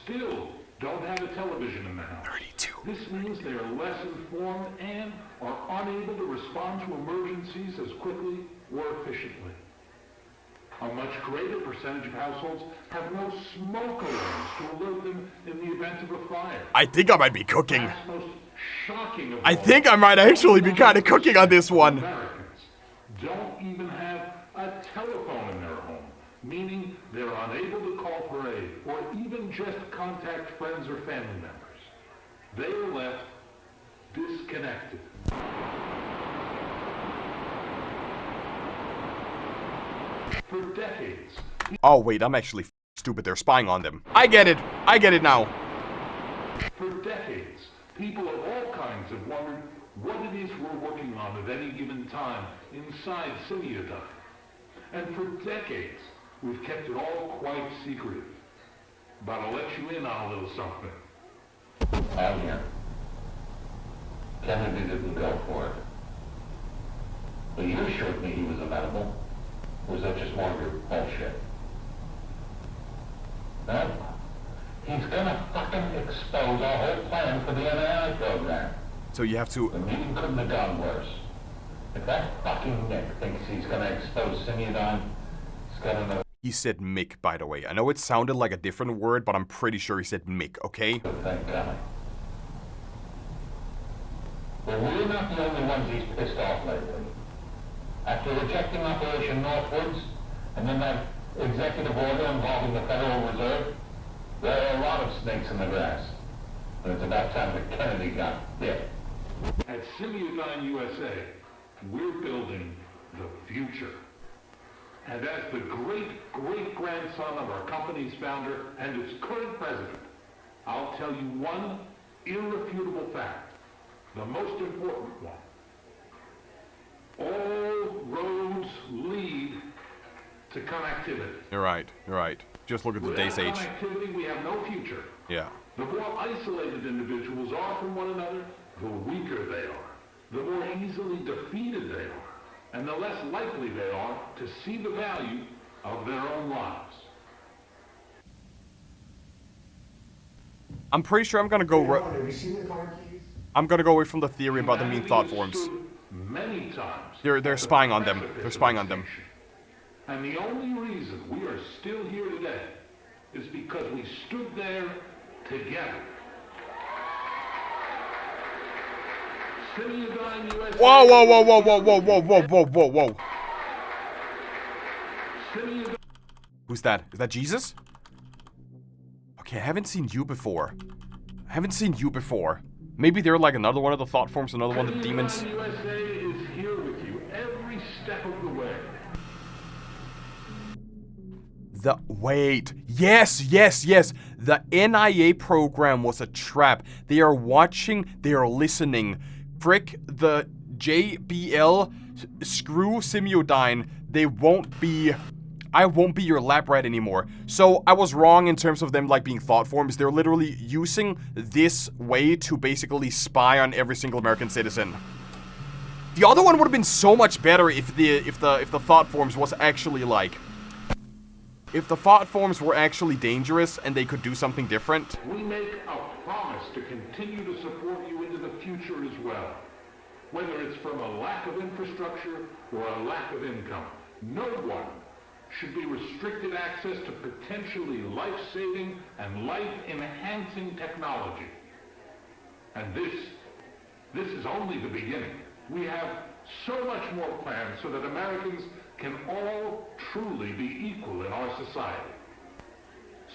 still don't have a television in the house. 32. This means they are less informed and are unable to respond to emergencies as quickly or efficiently. A much greater percentage of households have no smoke alarms to alert them in the event of a fire. I think I might be cooking. That's most shocking of I all. think I might actually be kind of cooking on this one. Americans don't even have a telephone in their home, meaning they're unable to call for aid or even just contact friends or family members. They are left disconnected. For decades. Oh wait, I'm actually stupid. They're spying on them. I get it. I get it now. For decades, people of all kinds have wondered what it is we're working on at any given time inside Semiodyne. And for decades, we've kept it all quite secretive. But I'll let you in on a little something. Out here. Kennedy didn't go for it. But you assured me he was amenable. Or was that just more of your bullshit? No? He's gonna fucking expose our whole plan for the NII program. So you have to... The meeting couldn't have gone worse. If that fucking Nick thinks he's gonna expose Semiodyne, he's gotta know... He said Mick, by the way. I know it sounded like a different word, but I'm pretty sure he said Mick, okay? Thank God. But we're not the only ones he's pissed off lately. After rejecting Operation Northwoods, and then that executive order involving the Federal Reserve, there are a lot of snakes in the grass. And it's about time that Kennedy got bit. At Semiodyne USA, we're building the future. And as the great-great-grandson of our company's founder and its current president, I'll tell you one irrefutable fact, the most important one. All roads lead to connectivity. You're right, you're right. Just look at today's age. Without connectivity, we have no future. Yeah. The more isolated individuals are from one another, the weaker they are, the more easily defeated they are, and the less likely they are to see the value of their own lives. I'm pretty sure I'm gonna go... Have you seen the car keys? I'm gonna go away from the theory about them being thought forms. Many times. They're spying on them. They're spying on them. And the only reason we are still here today is because we stood there together. Semiodyne USA. Whoa, whoa, whoa, whoa, whoa, whoa, whoa, whoa, whoa, whoa, whoa. Who's that? Is that Jesus? Okay, I haven't seen you before. I haven't seen you before. Maybe they're like another one of the thought forms, another one of the demons. USA is here with you every step of the way. Wait. Yes, yes, yes. The NIA program was a trap. They are watching, they are listening. Frick, the JBL, screw Semiodyne. They won't be... I won't be your lab rat anymore. So I was wrong in terms of them like being thought forms. They're literally using this way to basically spy on every single American citizen. The other one would have been so much better if the thought forms was actually like... If the thought forms were actually dangerous and they could do something different. We make a promise to continue to support you into the future as well. Whether it's from a lack of infrastructure or a lack of income, no one should be restricted access to potentially life-saving and life-enhancing technology. And this is only the beginning. We have so much more planned so that Americans can all truly be equal in our society.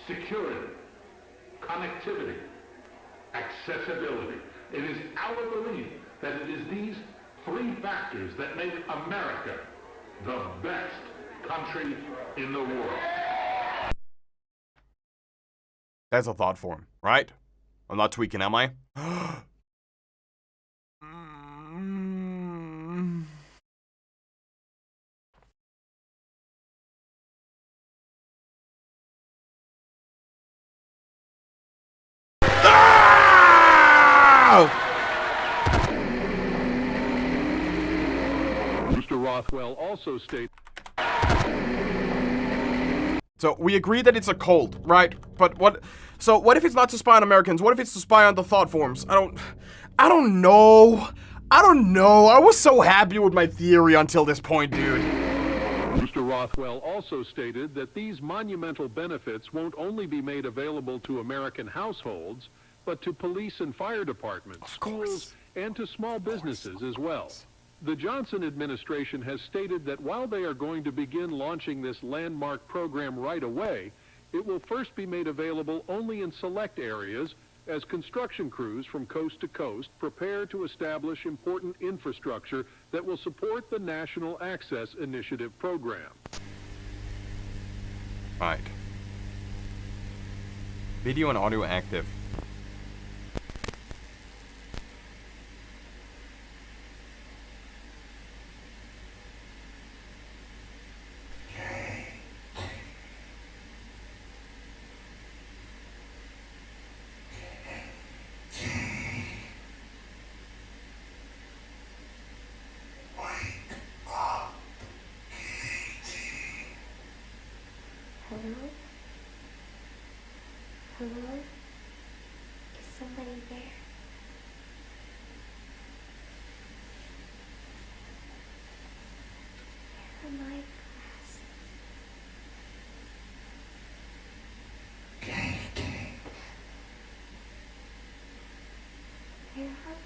Security, connectivity, accessibility. It is our belief that it is these three factors that make America the best country in the world. That's a thought form, right? I'm not tweaking, am I? Rothwell also stated. So we agree that it's a cult, right? But what? So what if it's not to spy on Americans? What if it's to spy on the thought forms? I don't know. I don't know. I was so happy with my theory until this point, dude. Mr. Rothwell also stated that these monumental benefits won't only be made available to American households, but to police and fire departments, schools, and to small businesses as well. The Johnson administration has stated that while they are going to begin launching this landmark program right away, it will first be made available only in select areas as construction crews from coast to coast prepare to establish important infrastructure that will support the National Access Initiative program. Right. Video and audio active. Hello? Hello? Is somebody there? Where are my glasses? Katie. Where are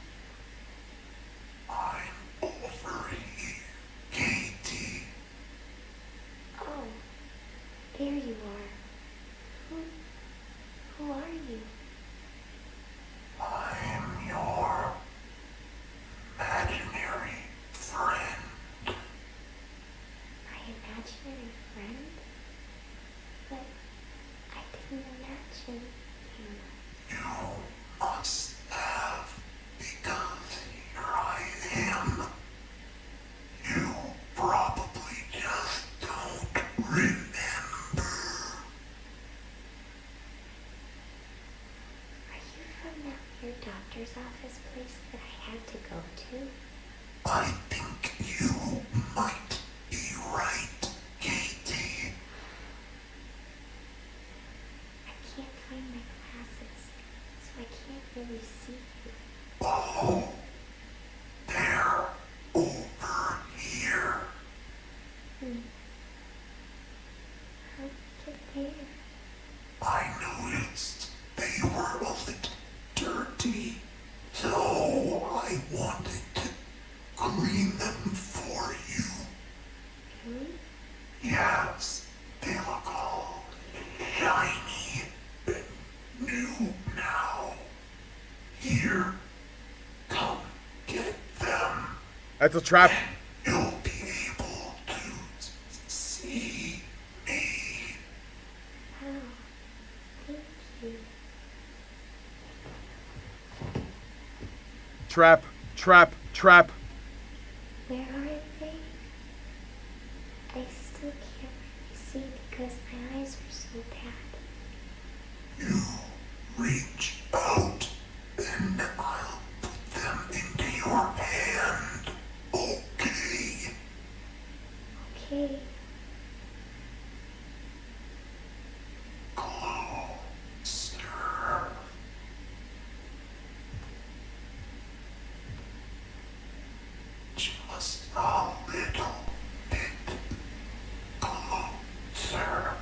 you? I'm over here, Katie. Oh, there you are. Who are you? I'm your imaginary friend. My imaginary friend? But I didn't imagine you. You must have, because here I am. You probably just don't remember. Your doctor's office place that I had to go to? I think you might be right, Katie. I can't find my glasses, so I can't really see you. Oh, they're over here. How'd you get there? I noticed they were a little dirty, so I wanted to clean them for you. Really? Yes, they look all shiny and new now. Here, come get them. That's a trap. You'll be able to see me. Wow, thank you. Trap, trap, trap. Where are they? I still can't really see because my eyes are so bad. You reach out and I'll put them into your hand. Okay? Okay. Closer. Just a little bit closer.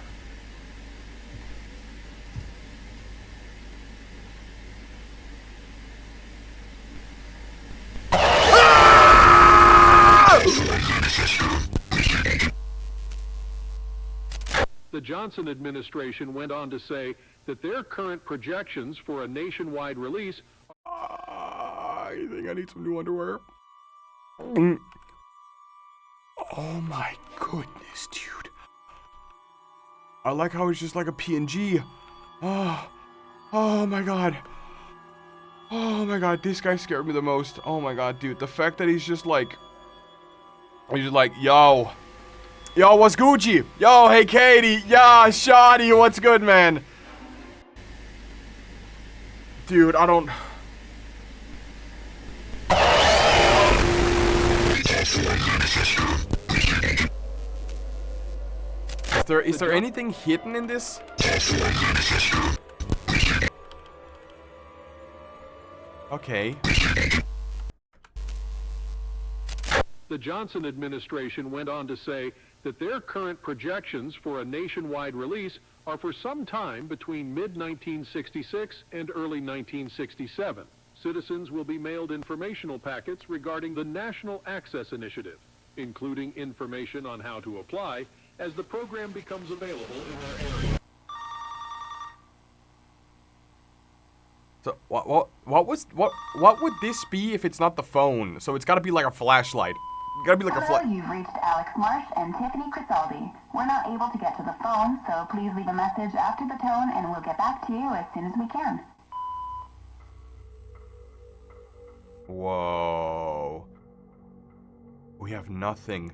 The Johnson administration went on to say that their current projections for a nationwide release. I think I need some new underwear. Oh my goodness, dude. I like how it's just like a PNG. Oh my god. Oh my god, this guy scared me the most. Oh my god, dude. The fact that he's just like, yo. Yo, what's Gucci? Yo, hey Katie. Yeah, Shoddy, what's good, man? Dude, I don't... Is there anything hidden in this? Okay. The Johnson administration went on to say that their current projections for a nationwide release are for some time between mid-1966 and early 1967. Citizens will be mailed informational packets regarding the National Access Initiative, including information on how to apply as the program becomes available in our area. So what would this be if it's not the phone? So it's got to be like a flashlight. It's got to be like a Hello, you've reached Alex Marsh and Tiffany Crisaldi. We're not able to get to the phone, so please leave a message after the tone and we'll get back to you as soon as we can. Whoa. We have nothing.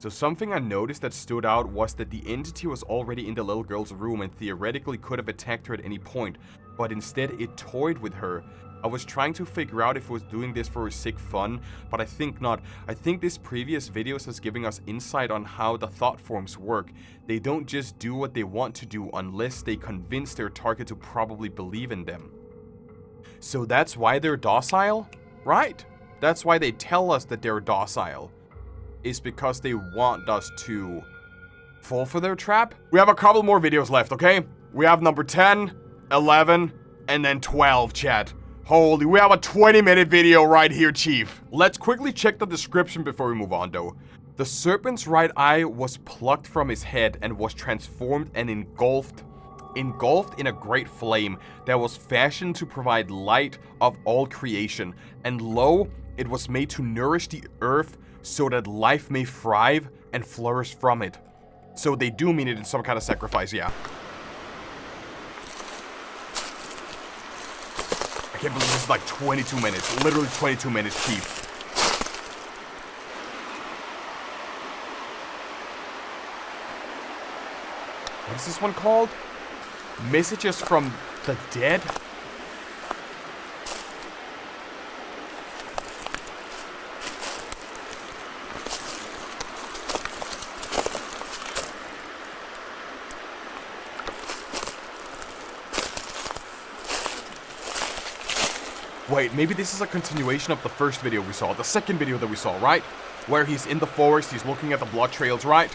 So something I noticed that stood out was that the entity was already in the little girl's room and theoretically could have attacked her at any point, but instead it toyed with her. I was trying to figure out if it was doing this for sick fun, but I think not. I think this previous videos is giving us insight on how the thought forms work. They don't just do what they want to do unless they convince their target to probably believe in them. So that's why they're docile? Right. That's why they tell us that they're docile. Is because they want us to fall for their trap. We have a couple more videos left, okay? We have number 10, 11, and then 12, chat. Holy, we have a 20-minute video right here, Chief. Let's quickly check the description before we move on, though. The serpent's right eye was plucked from his head and was transformed and engulfed in a great flame that was fashioned to provide light of all creation. And lo, it was made to nourish the earth so that life may thrive and flourish from it. So they do mean it in some kind of sacrifice, yeah. I can't believe this is like 22 minutes. Literally 22 minutes, Chief. What is this one called? Messages from the Dead? Wait, maybe this is a continuation of the first video we saw, the second video that we saw, right? Where he's in the forest, he's looking at the blood trails, right?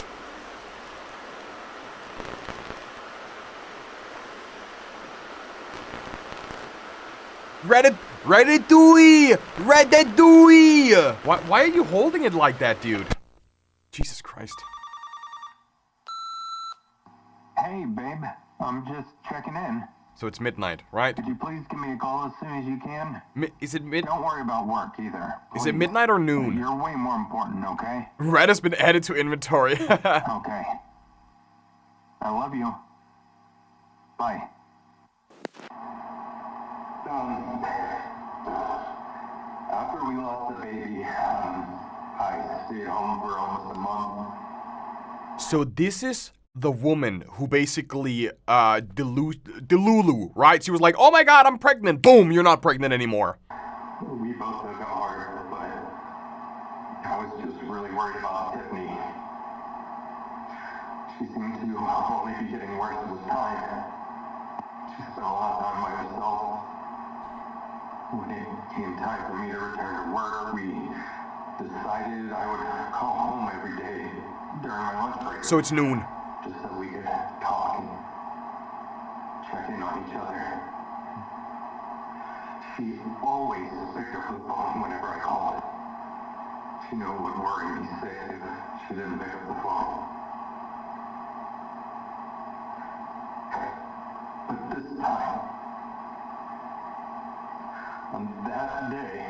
Ratatouille! Ratatouille! Why are you holding it like that, dude? Jesus Christ. Hey, babe. I'm just checking in. So it's midnight, right? Could you please give me a call as soon as you can? Is it mid? Don't worry about work either. Please. Is it midnight or noon? You're way more important, okay? Red has been added to inventory. Okay. I love you. Bye. After we lost the baby, I stayed home for almost a month. So this is the woman who basically, Delulu, right? She was like, oh my god, I'm pregnant. Boom, you're not pregnant anymore. We both took it hard, but I was just really worried about Tiffany. She seemed to only be getting worse with time. She spent a lot of time by herself. When it came time for me to return to work, we decided I would call home every day during my lunch break. So it's noon. Just so we could talk and check in on each other. She always picked up the phone whenever I called. She knew it would worry me sick if she didn't pick up the phone. But this time, on that day,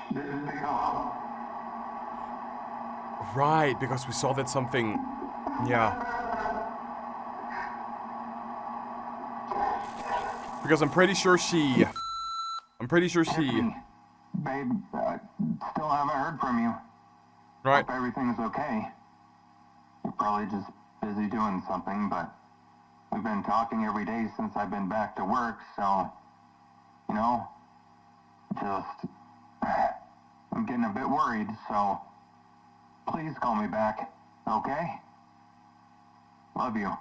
she didn't pick up. Right, because we saw that something, yeah. Because I'm pretty sure she... Babe, still haven't heard from you. Right. Hope everything's okay. You're probably just busy doing something, but we've been talking every day since I've been back to work, so, you know, I'm getting a bit worried, so Please call me back, okay? Love you.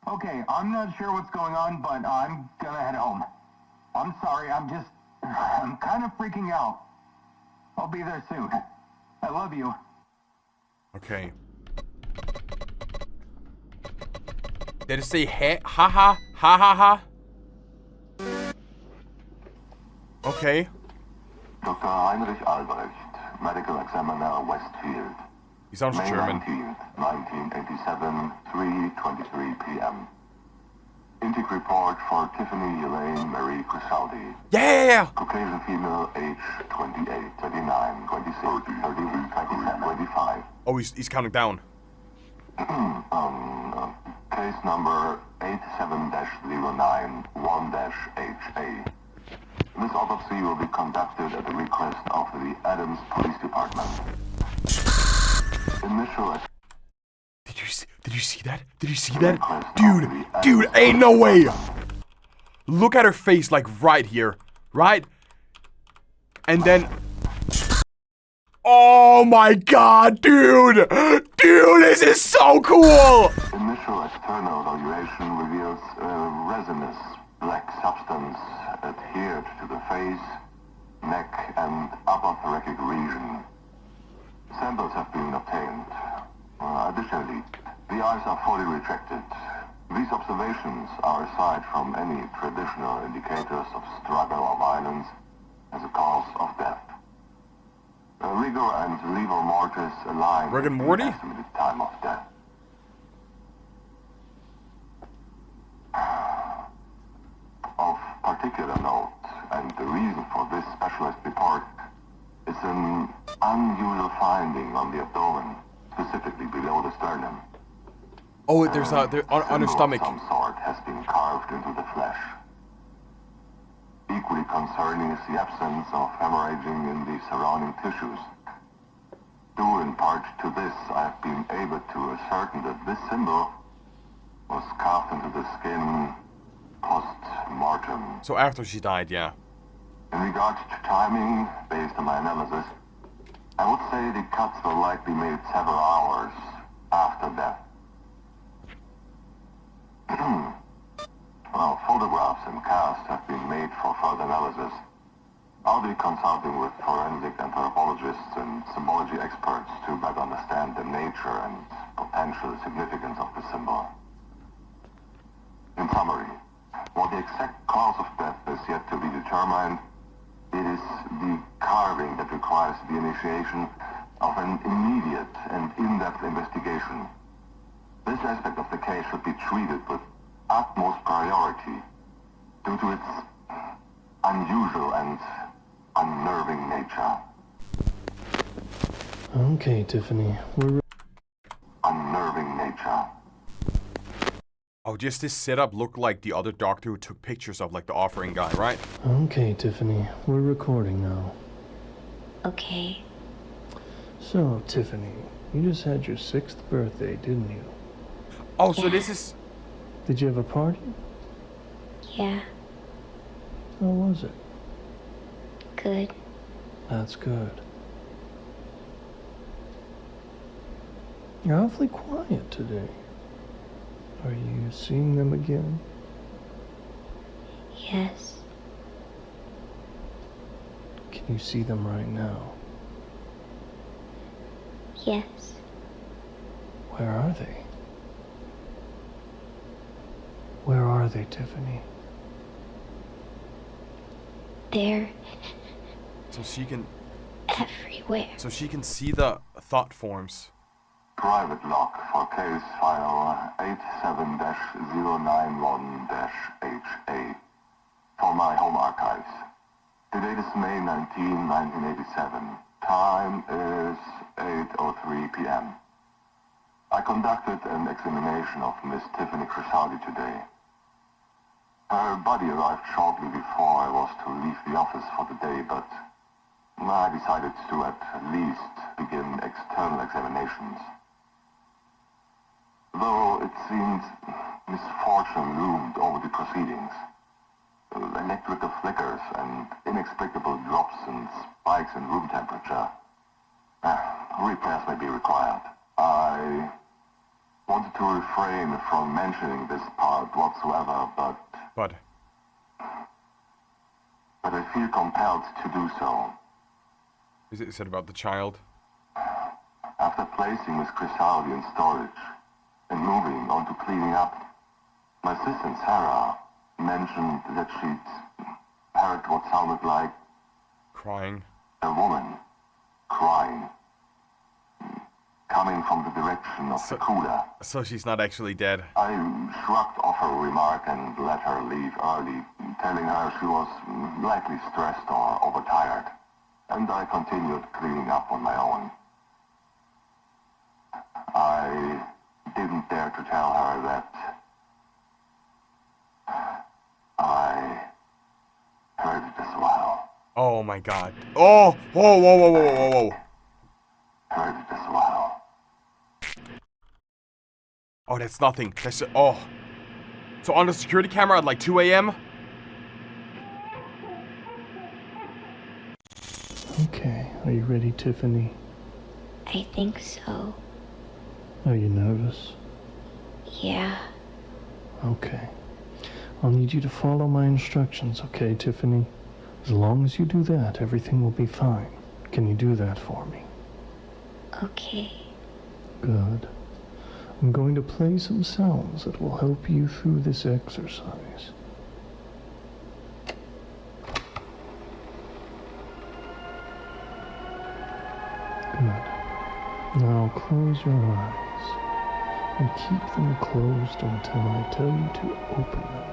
Okay, I'm not sure what's going on, but I'm gonna head home. I'm sorry, I'm kind of freaking out. I'll be there soon. I love you. Okay. Did it say ha ha ha ha ha? Okay. Dr. Heinrich Albrecht, medical examiner, Westfield. He sounds May German. 19th, 1987, 3:23 p.m. Intake report for Tiffany Elaine Marie Crisaldi. Yeah! Caucasian female, age 28, 39, 26, 30, 27, 25. Oh, he's counting down. Case number 87-09-1-HA. This autopsy will be conducted at the request of the Adams Police Department. Initial... Did you see that? Did you see that? Dude, ain't no way! Look at her face, like, right here. Right? And then... Oh my god, dude! Dude, this is so cool! Initial external evaluation reveals a resinous black substance adhered to the face, neck, and upper thoracic region. Samples have been obtained. Additionally, the eyes are fully retracted. These observations are aside from any traditional indicators of struggle or violence as a cause of death. Rigor and lever mortis align with the estimated time of death. Of particular note, and the reason for this specialist report, is an unusual finding on the abdomen, specifically below the sternum. Oh, there's on her stomach. Of some sort has been carved into the flesh. Equally concerning is the absence of hemorrhaging in the surrounding tissues. Due in part to this, I have been able to ascertain that this symbol was carved into the skin post-mortem. So after she died, yeah. In regards to timing, based on my analysis, I would say the cuts were likely made several hours after death. Well, photographs and casts have been made for further analysis. I'll be consulting with forensic anthropologists and symbology experts to better understand the nature and potential significance of the symbol. In summary, while the exact cause of death is yet to be determined, it is the carving that requires the initiation of an immediate and in-depth investigation. This aspect of the case should be treated with utmost priority due to its unusual and unnerving nature. Okay, Tiffany, we're... Unnerving nature. Oh, just this setup looked like the other doctor who took pictures of, like, the offering guy, right? Okay, Tiffany, we're recording now. Okay. So, Tiffany, you just had your 6th birthday, didn't you? Oh, so this is... Did you have a party? Yeah. How was it? Good. That's good. You're awfully quiet today. Are you seeing them again? Yes. Can you see them right now? Yes. Where are they? Where are they, Tiffany? They're So she can... everywhere. So she can see the thought forms. Private lock for case file 87-091-HA for my home archives. The date is May 19, 1987. Time is 8:03 p.m. I conducted an examination of Miss Tiffany Crisaldi today. Her body arrived shortly before I was to leave the office for the day, but I decided to at least begin external examinations. Though it seemed misfortune loomed over the proceedings. Electrical flickers and inexplicable drops and spikes in room temperature. Repairs may be required. I wanted to refrain from mentioning this part whatsoever, but I feel compelled to do so. Is it about the child? After placing Miss Crisaldi in storage and moving on to cleaning up, my assistant Sarah mentioned that she'd heard what sounded like crying. A woman crying, coming from the direction of the cooler. So she's not actually dead. I shrugged off her remark and let her leave early, telling her she was likely stressed or overtired, and I continued cleaning up on my own. I didn't dare to tell her that I heard it as well. Oh my god. Oh! Whoa, whoa, whoa, whoa, whoa, whoa. Heard it as well. Oh, that's nothing. That's... Oh. So on the security camera at like 2 a.m.? Okay, are you ready, Tiffany? I think so. Are you nervous? Yeah. Okay. I'll need you to follow my instructions, okay, Tiffany? As long as you do that, everything will be fine. Can you do that for me? Okay. Good. I'm going to play some sounds that will help you through this exercise. Good. Now close your eyes and keep them closed until I tell you to open them.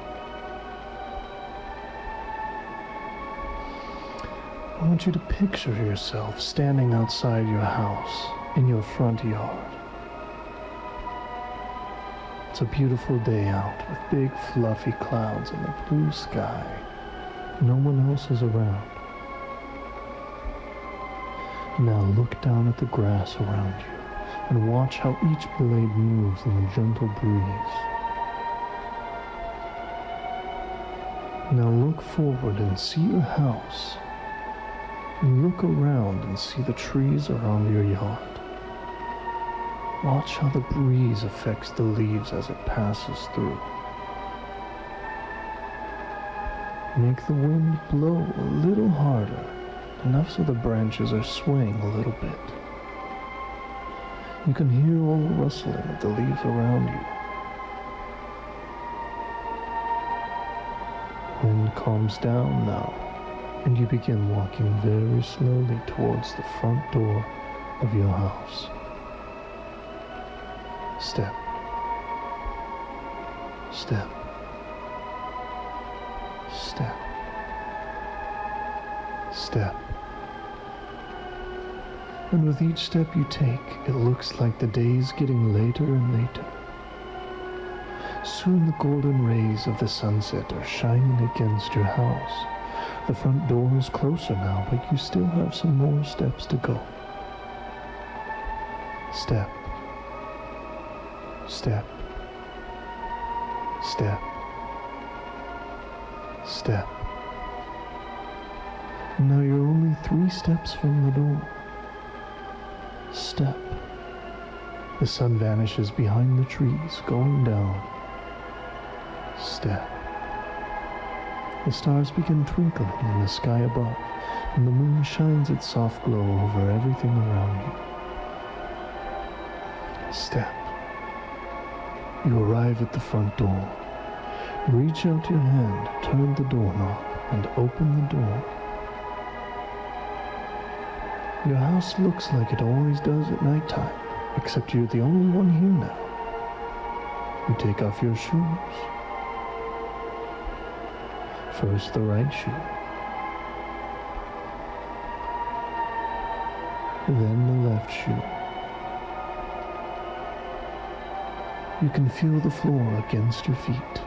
I want you to picture yourself standing outside your house in your front yard. It's a beautiful day out with big fluffy clouds and a blue sky. No one else is around. Now look down at the grass around you and watch how each blade moves in the gentle breeze. Now look forward and see your house. And look around and see the trees around your yard. Watch how the breeze affects the leaves as it passes through. Make the wind blow a little harder, enough so the branches are swaying a little bit. You can hear all the rustling of the leaves around you. Wind calms down now, and you begin walking very slowly towards the front door of your house. Step, step, step, step. And with each step you take, it looks like the day's getting later and later. Soon the golden rays of the sunset are shining against your house. The front door is closer now, but you still have some more steps to go. Step, step, step, step. Now you're only 3 steps from the door. Step. The sun vanishes behind the trees, going down. Step. The stars begin twinkling in the sky above, and the moon shines its soft glow over everything around you. Step. You arrive at the front door. Reach out your hand, turn the doorknob, and open the door. Your house looks like it always does at nighttime, except you're the only one here now. You take off your shoes. First the right shoe, then the left shoe. You can feel the floor against your feet.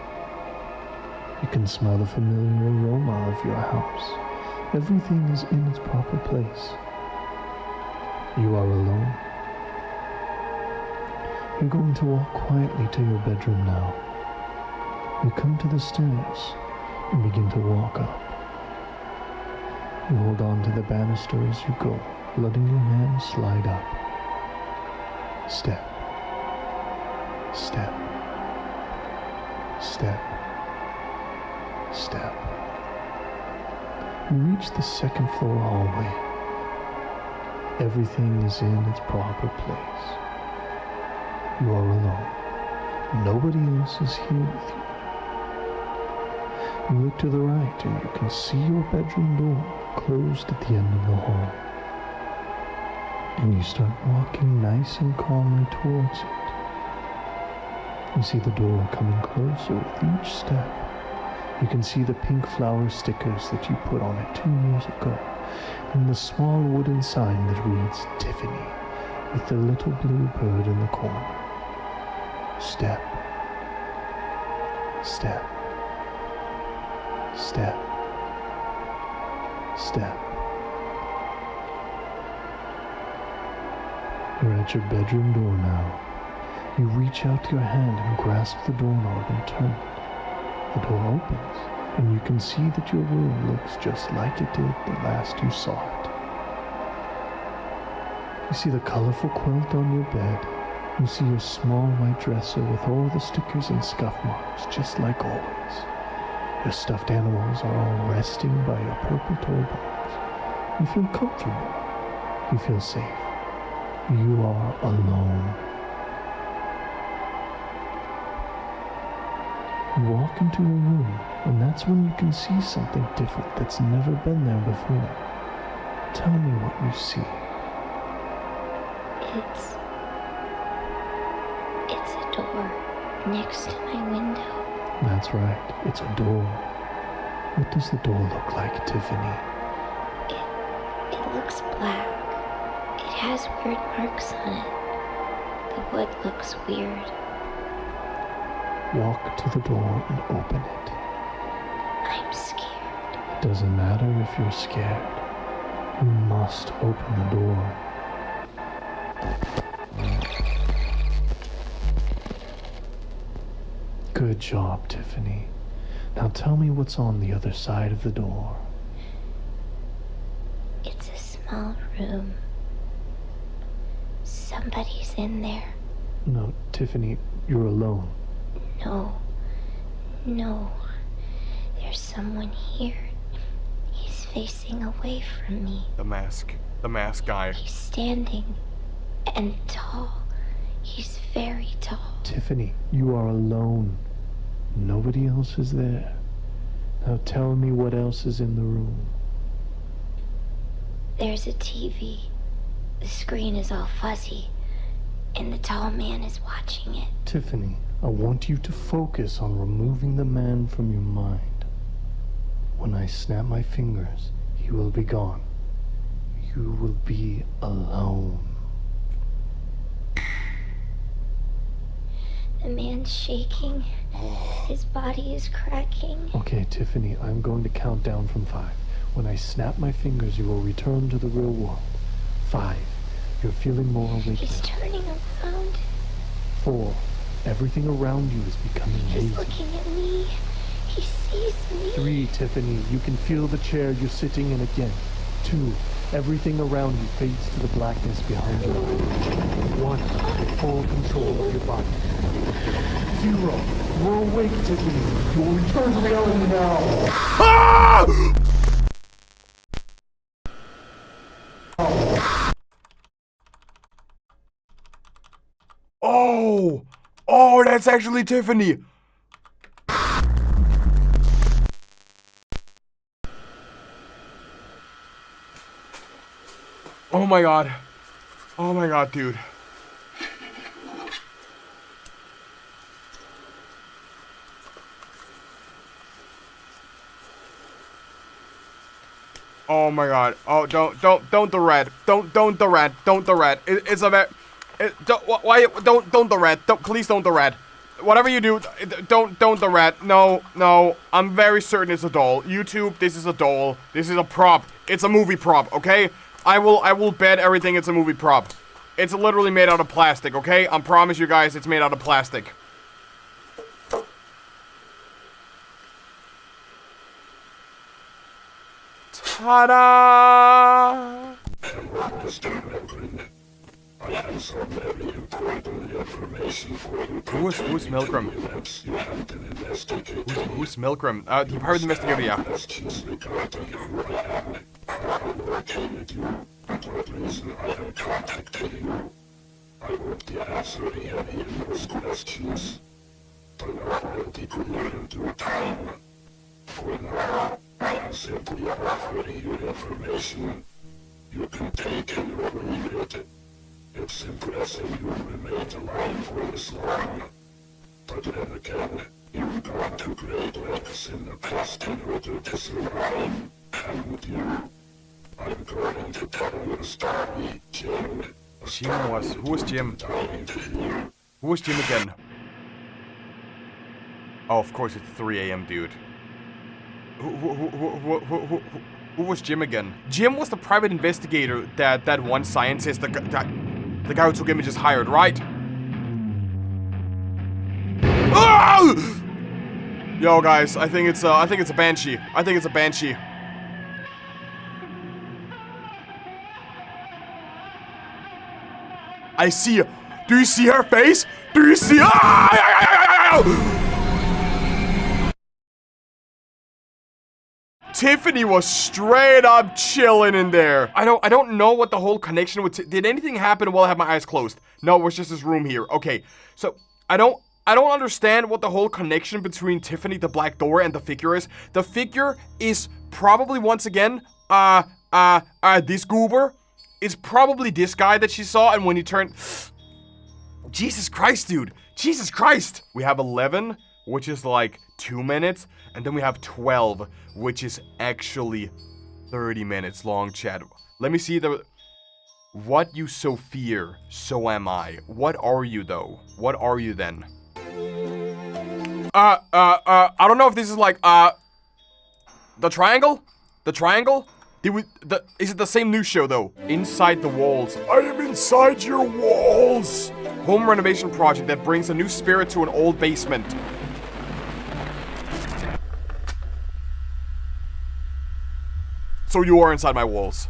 You can smell the familiar aroma of your house. Everything is in its proper place. You are alone. You're going to walk quietly to your bedroom now. You come to the stairs and begin to walk up. You hold on to the banister as you go, letting your hand slide up. Step. Step. Step. Step. You reach the second floor hallway. Everything is in its proper place. You are alone. Nobody else is here with you. You look to the right and you can see your bedroom door closed at the end of the hall. And you start walking nice and calmly towards it. You see the door coming closer with each step. You can see the pink flower stickers that you put on it 2 years ago, and the small wooden sign that reads Tiffany, with the little blue bird in the corner. Step. Step. Step. Step. You're at your bedroom door now. You reach out your hand and grasp the doorknob and turn it. The door opens, and you can see that your room looks just like it did the last you saw it. You see the colorful quilt on your bed. You see your small white dresser with all the stickers and scuff marks, just like always. Your stuffed animals are all resting by your purple toy box. You feel comfortable. You feel safe. You are alone. You walk into a room, and that's when you can see something different that's never been there before. Tell me what you see. It's a door next to my window. That's right, it's a door. What does the door look like, Tiffany? It looks black. It has weird marks on it. The wood looks weird. Walk to the door and open it. I'm scared. It doesn't matter if you're scared. You must open the door. Good job, Tiffany. Now tell me what's on the other side of the door. It's a small room. Somebody's in there. No, Tiffany, you're alone. No. There's someone here. He's facing away from me. The mask guy. He's standing and tall. He's very tall. Tiffany, you are alone. Nobody else is there. Now tell me what else is in the room. There's a TV. The screen is all fuzzy, and the tall man is watching it. Tiffany, I want you to focus on removing the man from your mind. When I snap my fingers, he will be gone. You will be alone. The man's shaking. His body is cracking. Okay, Tiffany, I'm going to count down from 5. When I snap my fingers, you will return to the real world. 5. You're feeling more awake He's now. turning around. 4. Everything around you is becoming hazy. He's looking at me. He sees me. 3. Tiffany, you can feel the chair you're sitting in again. 2. Everything around you fades to the blackness behind your eyes. 1. Full control of your body. 0. You're awake, Tiffany. You will return to reality now. Ah! Oh, that's actually Tiffany. Oh my god. Oh my god, dude. Oh my god. Oh, don't the red. Don't the red. Don't the red. It's a very... don't the red. Please don't the red. Whatever you do, don't the red. No. I'm very certain it's a doll. YouTube, this is a doll. This is a prop. It's a movie prop, okay? I will bet everything it's a movie prop. It's literally made out of plastic, okay? I promise you guys it's made out of plastic. Ta-da! I have some very important information for you. Who's Milgram? Who's Milgram? The private investigator, yeah. Questions regarding who I am, how I located you, and what reason I am contacting you. I won't be answering any of those questions. But I will be clear in due time. For now, I am simply offering you information. You can take it or leave it. It's impressive you remained alive for this long. But then again, you've gone to great lengths in the past in order to survive, haven't you? I'm going to tell you a story, Jim. Who was Jim? Who was Jim again? Oh, of course it's 3 a.m., dude. Who was Jim again? Jim was the private investigator that one scientist, the guy who took images hired, right? Oh! Yo, guys, I think it's a banshee. I think it's a banshee. I see her. Do you see her face? Do you see? Tiffany was straight up chilling in there. I don't know what the whole connection with. Did anything happen while I had my eyes closed? No, it was just this room here. Okay, so I don't understand what the whole connection between Tiffany, the Black Door, and the figure is. The figure is probably once again this goober. It's probably this guy that she saw, and when he turned... Jesus Christ, dude. Jesus Christ. We have 11, which is like 2 minutes, and then we have 12, which is actually 30 minutes long, chat. Let me see the... What you so fear, so am I. What are you, though? What are you, then? I don't know if this is like, the triangle? The triangle? Is it the same news show, though? Inside the walls. I am inside your walls! Home renovation project that brings a new spirit to an old basement. So you are inside my walls.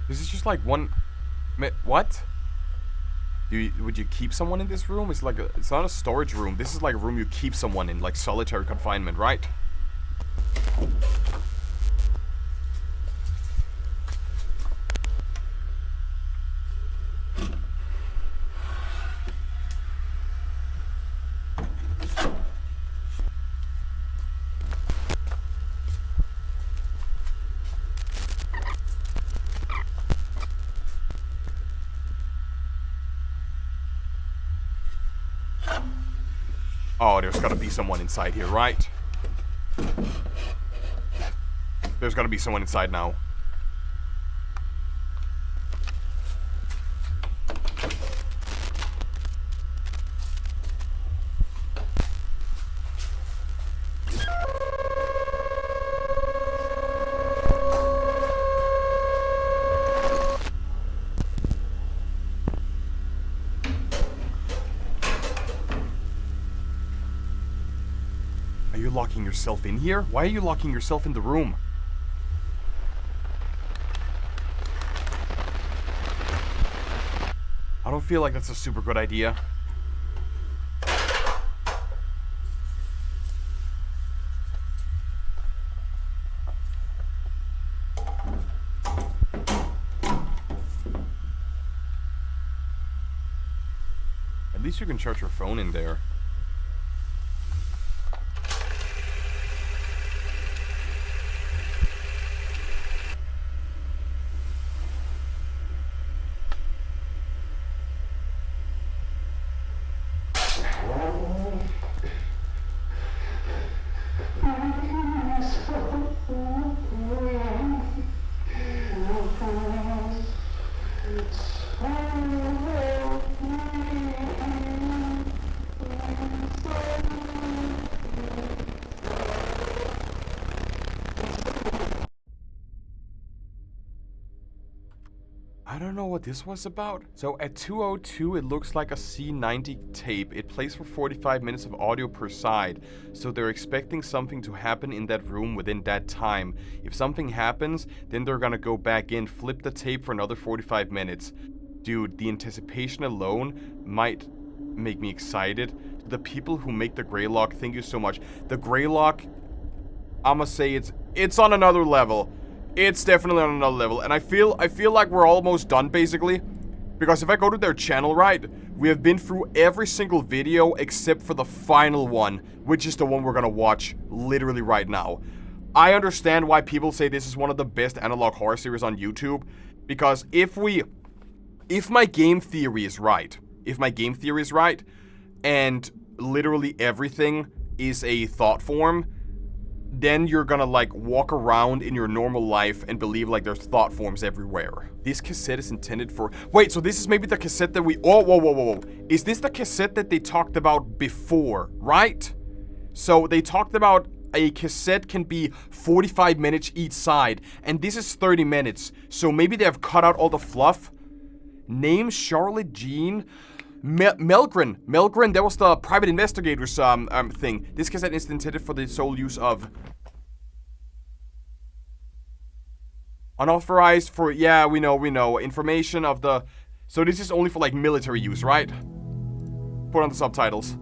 This is just like one... What? Would you keep someone in this room? It's like it's not a storage room. This is like a room you keep someone in, like solitary confinement, right? Oh, there's gotta be someone inside here, right? There's gotta be someone inside now. Locking yourself in here? Why are you locking yourself in the room? I don't feel like that's a super good idea. At least you can charge your phone in there. I don't know what this was about. So at 2:02, it looks like a C90 tape. It plays for 45 minutes of audio per side. So they're expecting something to happen in that room within that time. If something happens, then they're gonna go back in, flip the tape for another 45 minutes. Dude, the anticipation alone might make me excited. The people who make the greylock, thank you so much. The greylock, I'ma say it's on another level. It's definitely on another level, and I feel like we're almost done, basically. Because if I go to their channel, right, we have been through every single video except for the final one, which is the one we're gonna watch literally right now. I understand why people say this is one of the best analog horror series on YouTube, because if my game theory is right, and literally everything is a thought form, then you're gonna like walk around in your normal life and believe like there's thought forms everywhere. This cassette is intended for... Wait, so this is maybe the cassette that we... Oh, whoa. Is this the cassette that they talked about before, right? So they talked about a cassette can be 45 minutes each side, and this is 30 minutes. So maybe they have cut out all the fluff. Name Charlotte Jean... Melgren, that was the private investigator's thing. This cassette is intended for the sole use of unauthorized for, yeah, we know, information of the, so this is only for like military use, right? Put on the subtitles.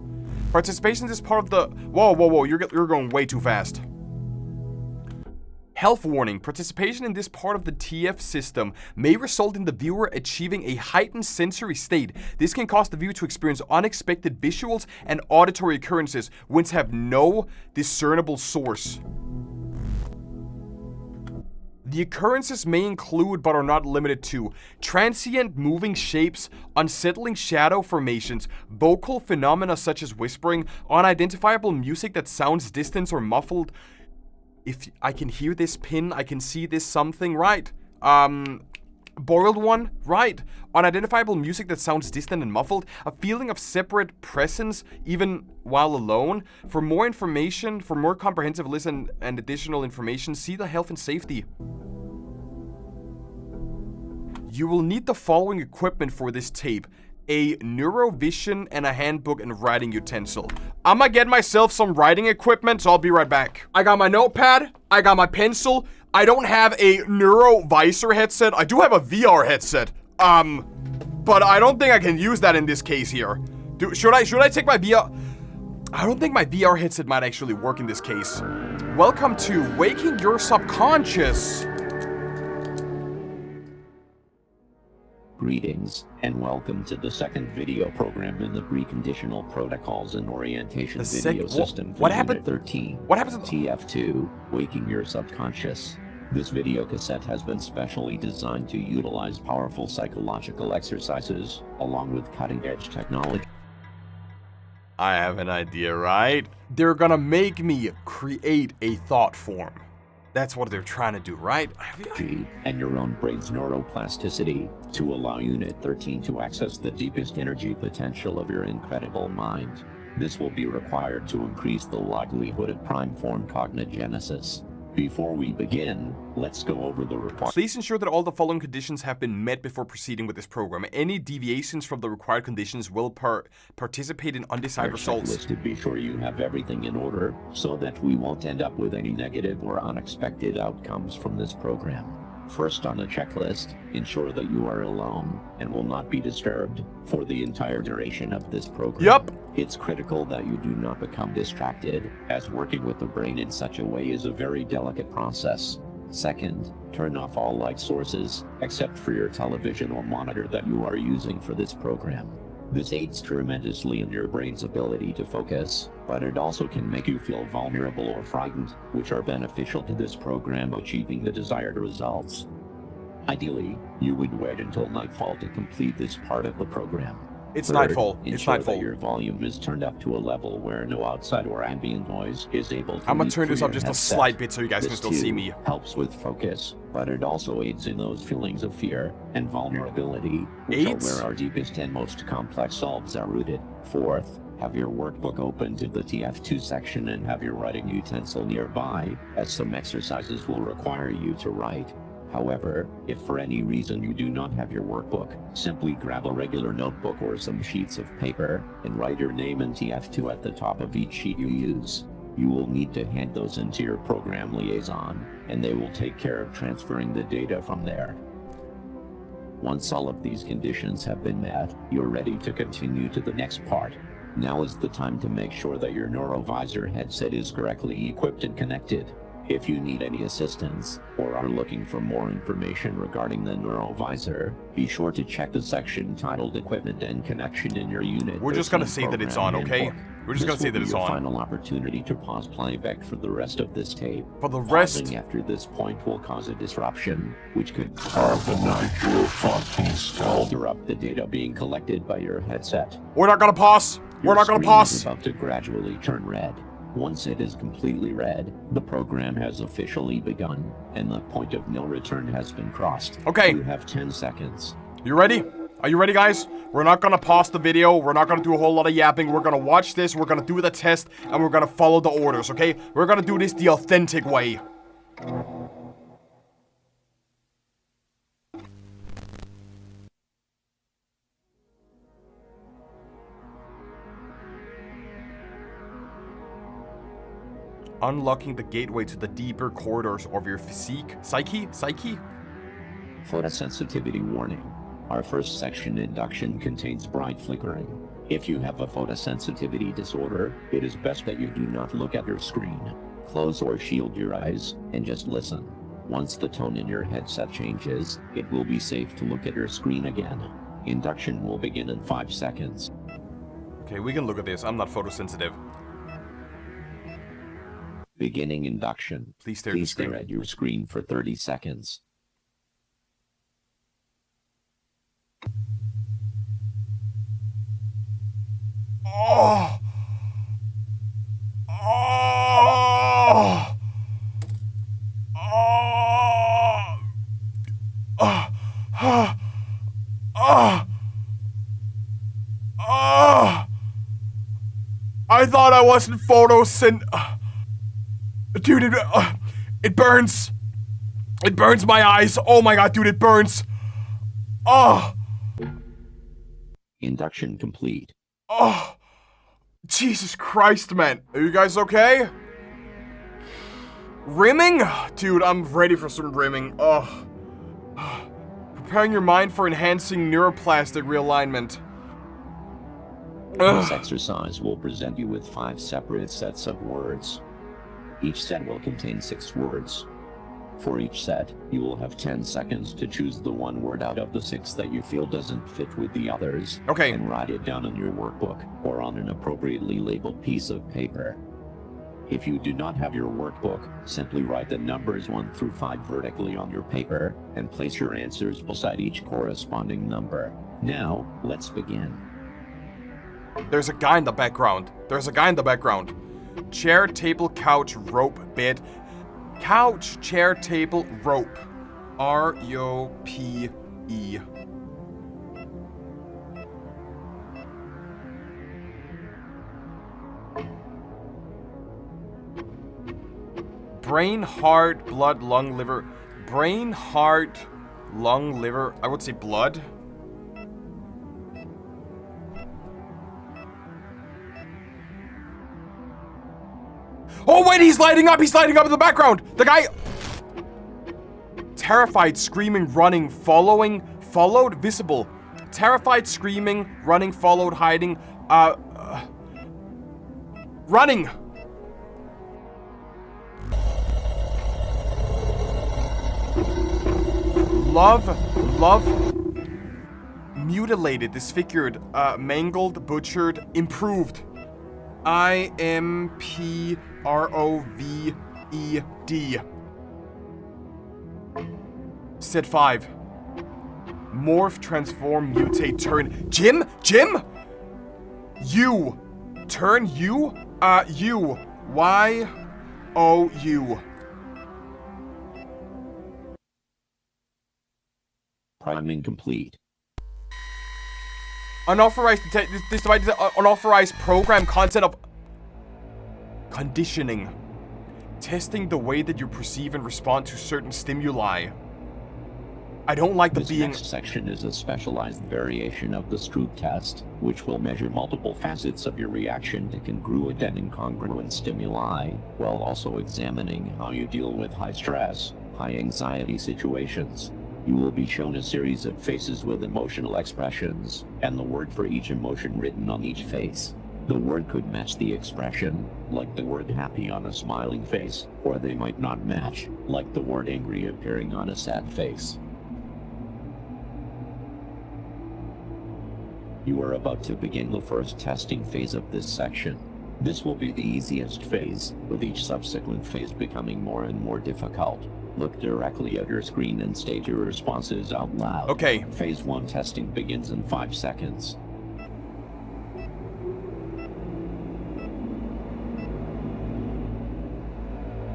Participation is part of the, whoa, you're going way too fast. Health warning, participation in this part of the TF system may result in the viewer achieving a heightened sensory state. This can cause the viewer to experience unexpected visuals and auditory occurrences which have no discernible source. The occurrences may include, but are not limited to, transient moving shapes, unsettling shadow formations, vocal phenomena such as whispering, unidentifiable music that sounds distant or muffled. If I can hear this pin, I can see this something, right? Boiled one, right? Unidentifiable music that sounds distant and muffled. A feeling of separate presence, even while alone. For more information, for more comprehensive listen and additional information, see the health and safety. You will need the following equipment for this tape. A neurovision and a handbook and writing utensil. I'ma get myself some writing equipment, so I'll be right back. I got my notepad, I got my pencil. I don't have a neurovisor headset. I do have a VR headset. But I don't think I can use that in this case here. Should I take my VR? I don't think my VR headset might actually work in this case. Welcome to Waking Your Subconscious. Greetings, and welcome to the second video program in the Preconditional Protocols and Orientation video system for Unit 13. What happened to TF2, Waking Your Subconscious. This video cassette has been specially designed to utilize powerful psychological exercises, along with cutting-edge technology. I have an idea, right? They're gonna make me create a thought form. That's what they're trying to do, right? And your own brain's neuroplasticity to allow Unit 13 to access the deepest energy potential of your incredible mind. This will be required to increase the likelihood of prime form cognigenesis. Before we begin, let's go over the requirements. Please ensure that all the following conditions have been met before proceeding with this program. Any deviations from the required conditions will participate in undesired results. To be sure you have everything in order, so that we won't end up with any negative or unexpected outcomes from this program. First on the checklist, ensure that you are alone and will not be disturbed for the entire duration of this program. Yup. It's critical that you do not become distracted, as working with the brain in such a way is a very delicate process. Second, turn off all light sources, except for your television or monitor that you are using for this program. This aids tremendously in your brain's ability to focus, but it also can make you feel vulnerable or frightened, which are beneficial to this program achieving the desired results. Ideally, you would wait until nightfall to complete this part of the program. It's Third, nightfall. It's nightfall. That your volume is turned up to a level where no outside or ambient noise is able to I'm gonna turn this up just headset. a slight bit so you guys can still see me. Helps with focus, but it also aids in those feelings of fear and vulnerability, which are where our deepest and most complex selves are rooted. Fourth, have your workbook open to the TF2 section and have your writing utensil nearby, as some exercises will require you to write. However, if for any reason you do not have your workbook, simply grab a regular notebook or some sheets of paper and write your name and TF2 at the top of each sheet you use. You will need to hand those into your program liaison, and they will take care of transferring the data from there. Once all of these conditions have been met, you're ready to continue to the next part. Now is the time to make sure that your neurovisor headset is correctly equipped and connected. If you need any assistance, or are looking for more information regarding the neurovisor, be sure to check the section titled Equipment and Connection in your unit. We're just gonna say that it's on, okay? We're just gonna say that it's on. This will be your final opportunity to pause playback for the rest of this tape. For the rest? Pausing after this point will cause a disruption, which could interrupt the data being collected by your headset. We're not gonna pause. We're not gonna pause. Your screen is about to gradually turn red. Once it is completely red, the program has officially begun, and the point of no return has been crossed. Okay. You have 10 seconds. You ready? Are you ready, guys? We're not gonna pause the video. We're not gonna do a whole lot of yapping. We're gonna watch this, we're gonna do the test, and we're gonna follow the orders, okay? We're gonna do this the authentic way. Unlocking the gateway to the deeper corridors of your psyche? Photosensitivity warning. Our first section, induction, contains bright flickering. If you have a photosensitivity disorder, it is best that you do not look at your screen. Close or shield your eyes, and just listen. Once the tone in your headset changes, it will be safe to look at your screen again. Induction will begin in 5 seconds. Okay, we can look at this. I'm not photosensitive. Beginning induction. Please stare at your screen for 30 seconds. Oh! Oh! Oh! Oh! Oh! Oh! I thought I wasn't Dude, it burns. It burns my eyes. Oh my god, dude, it burns. Oh. Induction complete. Oh. Jesus Christ, man. Are you guys okay? Rimming? Dude, I'm ready for some rimming. Oh. Preparing your mind for enhancing neuroplastic realignment. This exercise will present you with 5 separate sets of words. Each set will contain 6 words. For each set, you will have 10 seconds to choose the one word out of the 6 that you feel doesn't fit with the others. Okay. And write it down on your workbook or on an appropriately labeled piece of paper. If you do not have your workbook, simply write the numbers 1 through 5 vertically on your paper and place your answers beside each corresponding number. Now, let's begin. There's a guy in the background. Chair, table, couch, rope, bed. Couch, chair, table, rope. R-O-P-E. Brain, heart, blood, lung, liver. Brain, heart, lung, liver. I would say blood. Oh wait, he's lighting up in the background! The guy... Terrified, screaming, running, followed, visible. Terrified, screaming, running, followed, hiding, running! Love, mutilated, disfigured, mangled, butchered, improved. I-M-P-R-O-V-E-D. Set 5. Morph, transform, mutate, turn. Jim? You. Turn you? You. Y-O-U. Priming complete. Unauthorized this device unauthorized program content of conditioning. Testing the way that you perceive and respond to certain stimuli. I don't like the this being... next section is a specialized variation of the Stroop test, which will measure multiple facets of your reaction to congruent and incongruent stimuli, while also examining how you deal with high stress, high anxiety situations. You will be shown a series of faces with emotional expressions, and the word for each emotion written on each face. The word could match the expression, like the word happy on a smiling face, or they might not match, like the word angry appearing on a sad face. You are about to begin the first testing phase of this section. This will be the easiest phase, with each subsequent phase becoming more and more difficult. Look directly at your screen and state your responses out loud. Okay. Phase 1 testing begins in 5 seconds.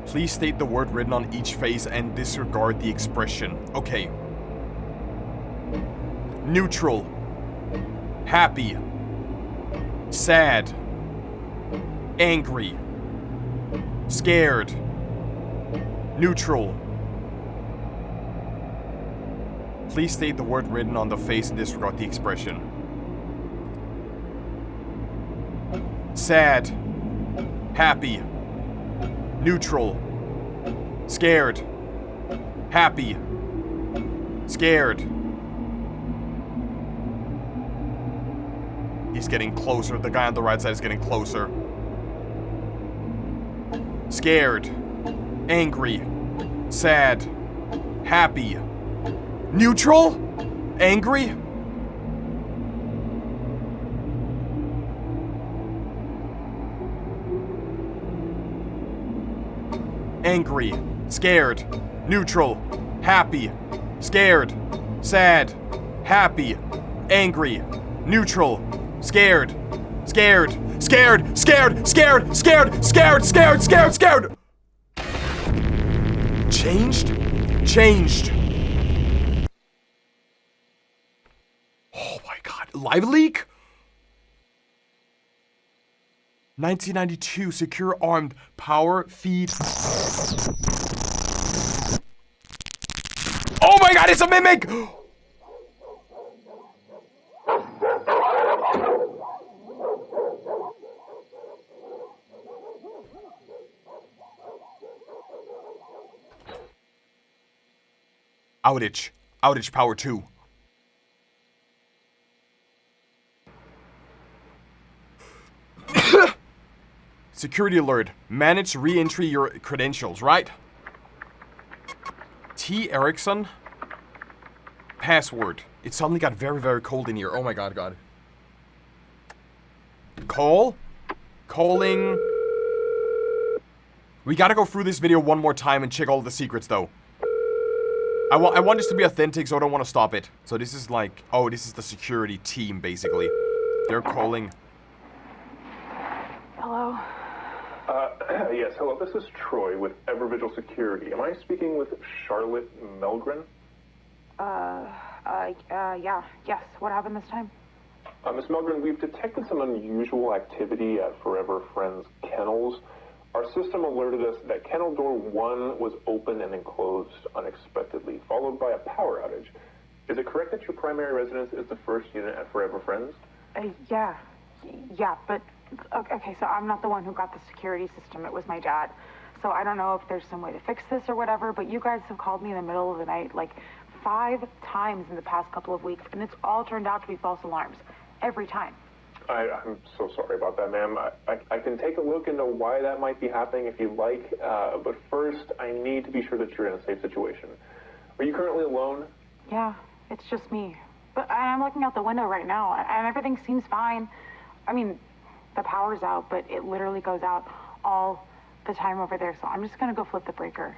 Please state the word written on each face and disregard the expression. Okay. Neutral. Happy. Sad. Angry. Scared. Neutral. Please state the word written on the face and disregard the expression. Sad. Happy. Neutral. Scared. Happy. Scared. He's getting closer. The guy on the right side is getting closer. Scared. Angry. Sad. Happy. Neutral? Angry? Angry. Scared. Neutral. Happy. Scared. Sad. Happy. Angry. Neutral. Scared. Scared. Scared. Scared. Scared. Scared. Scared. Scared. Scared. Scared. Changed? Changed. Oh my god. Live leak? 1992. Secure armed. Power feed. Oh my god, it's a mimic! Outage. Outage power 2. Security alert. Manage re-entry your credentials, right? T. Erickson. Password. It suddenly got very, very cold in here. Oh my god, god. Call? Calling. We gotta go through this video one more time and check all the secrets, though. I want this to be authentic, so I don't want to stop it. So this is like... Oh, this is the security team, basically. They're calling. Hello? Yes, hello, this is Troy with Evervigil Security. Am I speaking with Charlotte Melgren? Yeah, yes. What happened this time? Miss Melgren, we've detected some unusual activity at Forever Friends Kennels. Our system alerted us that kennel door 1 was open and then closed unexpectedly, followed by a power outage. Is it correct that your primary residence is the first unit at Forever Friends? Yeah, but... Okay, so I'm not the one who got the security system. It was my dad. So I don't know if there's some way to fix this or whatever, but you guys have called me in the middle of the night like 5 times in the past couple of weeks, and it's all turned out to be false alarms. Every time. I'm so sorry about that, ma'am. I can take a look into why that might be happening if you'd like, but first I need to be sure that you're in a safe situation. Are you currently alone? Yeah, it's just me. But I'm looking out the window right now, and everything seems fine. I mean, the power's out, but it literally goes out all the time over there, so I'm just gonna go flip the breaker.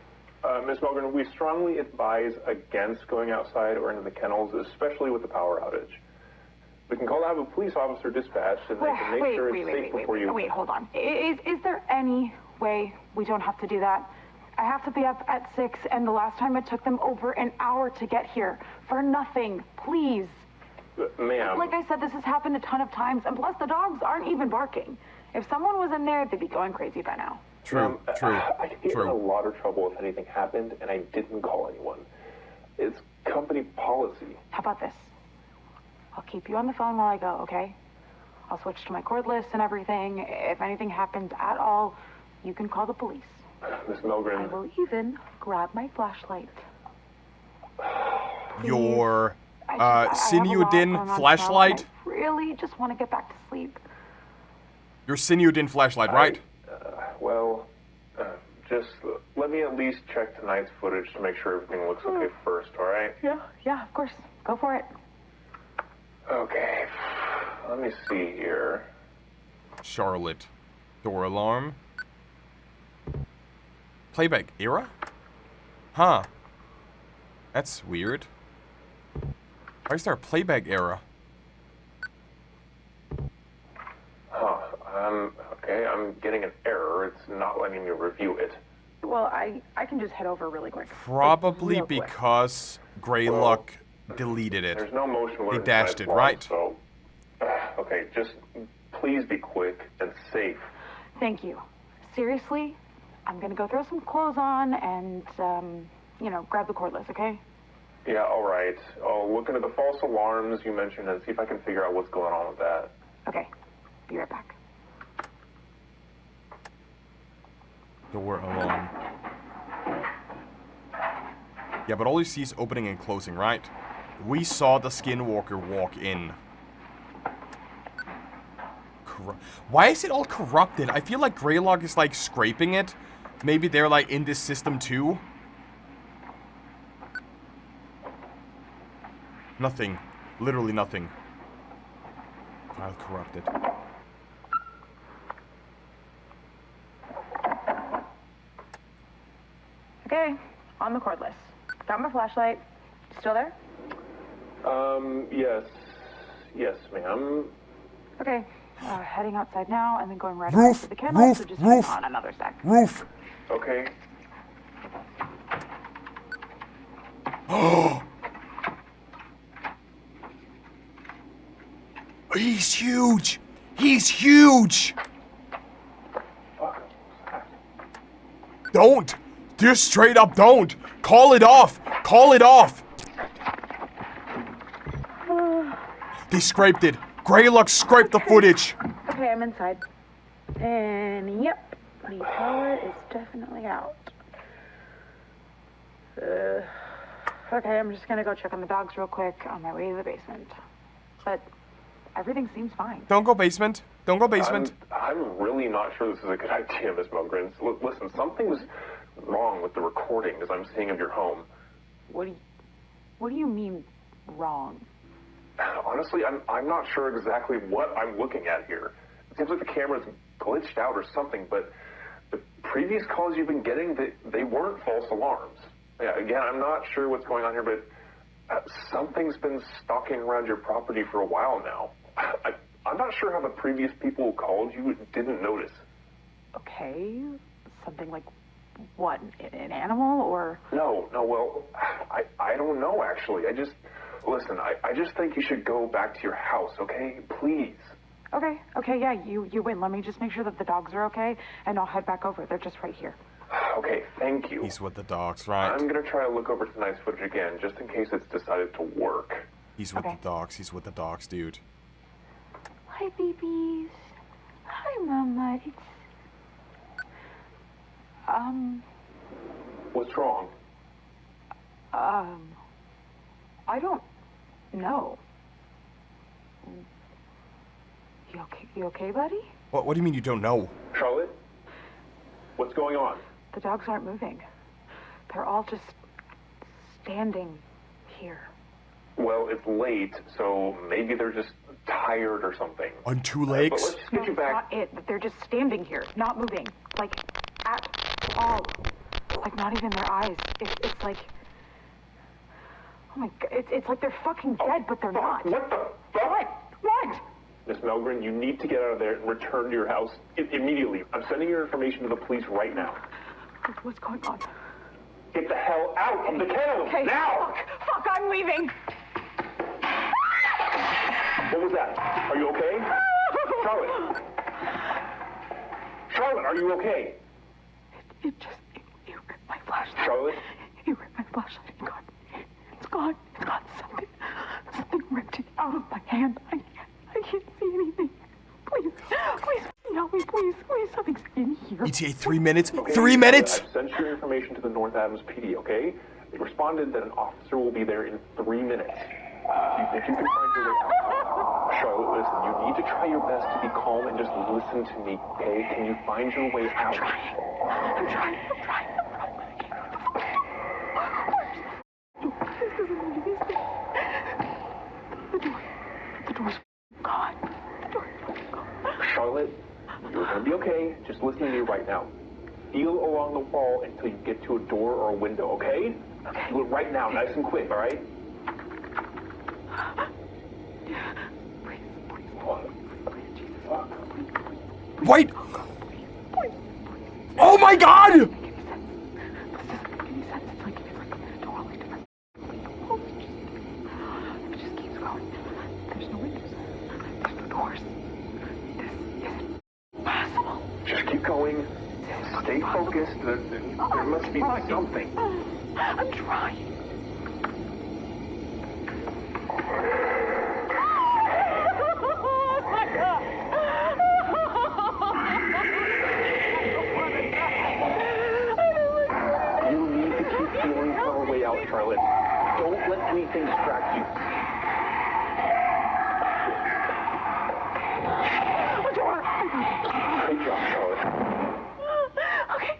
Ms. Melgren, we strongly advise against going outside or into the kennels, especially with the power outage. We can call to have a police officer dispatched, and they can make sure it's safe before you... Wait, hold on. Is there any way we don't have to do that? I have to be up at 6, and the last time it took them over an hour to get here. For nothing. Please. Ma'am. Like I said, this has happened a ton of times, and plus the dogs aren't even barking. If someone was in there, they'd be going crazy by now. True. I'd get in a lot of trouble if anything happened, and I didn't call anyone. It's company policy. How about this? I'll keep you on the phone while I go, okay? I'll switch to my cordless and everything. If anything happens at all, you can call the police. Miss Milgren. I will even grab my flashlight. Your I Sinudin flashlight? I really just want to get back to sleep. Your Sinudin flashlight, right? Just let me at least check tonight's footage to make sure everything looks okay first, all right? Yeah, of course. Go for it. Okay. Let me see here. Charlotte. Door alarm. Playback era? Huh. That's weird. Why is there a playback era? Huh. Okay, I'm getting an error. It's not letting me review it. Well, I can just head over really quick. Probably Real quick. because Greylock deleted it. There's no motion He blur dashed it, inside right? So, okay, just please be quick and safe. Thank you. Seriously, I'm gonna go throw some clothes on and, grab the cordless, okay? Yeah, all right. I'll look into the false alarms you mentioned and see if I can figure out what's going on with that. Okay, be right back. Door alarm. Yeah, but all you see is opening and closing, right? We saw the Skinwalker walk in. Why is it all corrupted? I feel like Greylock is like scraping it. Maybe they're like in this system too. Nothing. Literally nothing. File corrupted. Okay, on the cordless. Got my flashlight. Still there? Yes. Yes, ma'am. Okay, heading outside now and then going right Roof, to the kennel. roof, so just roof, hang on another sec. Roof. Okay. Oh! He's huge! He's huge! Don't! Just straight up don't! Call it off! Call it off! They scraped it. Greylock scraped the footage. Okay, I'm inside. And yep, the power is definitely out. Okay, I'm just gonna go check on the dogs real quick on my way to the basement. But everything seems fine. Don't go basement. Don't go basement. I'm really not sure this is a good idea, Miss Milgren. Listen, something's wrong with the recordings I'm seeing of your home. What do you mean wrong? Honestly, I'm not sure exactly what I'm looking at here. It seems like the camera's glitched out or something, but the previous calls you've been getting, they weren't false alarms. Yeah, again, I'm not sure what's going on here, but something's been stalking around your property for a while now. I'm not sure how the previous people who called you didn't notice. Okay, something like what, an animal or? No, well, I don't know actually. Listen, I just think you should go back to your house, okay? Please. Okay, yeah, you win. Let me just make sure that the dogs are okay, and I'll head back over. They're just right here. Okay, thank you. He's with the dogs, right? I'm gonna try to look over tonight's footage again, just in case it's decided to work. He's with the dogs. He's with the dogs, dude. Hi, babies. Hi, Mama. It's... What's wrong? I don't know. You okay, buddy? What do you mean you don't know? Charlotte? What's going on? The dogs aren't moving. They're all just standing here. Well, it's late, so maybe they're just tired or something. On two legs? But let's just get you back. That's not it. They're just standing here, not moving. Like, at all. Like, not even their eyes. It's like... Oh my God, it's like they're fucking dead, but they're not. What the fuck? What? Miss Milgren, you need to get out of there and return to your house immediately. I'm sending your information to the police right now. What's going on? Get the hell out of the kennel now! Fuck, I'm leaving. What was that? Are you okay? Charlotte? Charlotte, are you okay? You ripped my flashlight. Charlotte? You ripped my flashlight and got ETA 3 minutes? 3 minutes? I've sent your information to the North Adams PD, okay? They responded that an officer will be there in 3 minutes. Do you think you can find your way out? Charlotte, listen, you need to try your best to be calm and just listen to me, okay? Can you find your way out? I'm trying. The door's gone. Charlotte, you're gonna be okay. Just listen to me right now. Feel along the wall until you get to a door or a window, okay? Okay. Do it right now, nice and quick, all right? Wait! Oh my god! Just keep going. Stay focused. There must be something. I'm trying. You need to keep feeling your way out, Charlotte. Don't let anything distract you. Great job, Charlotte. Okay,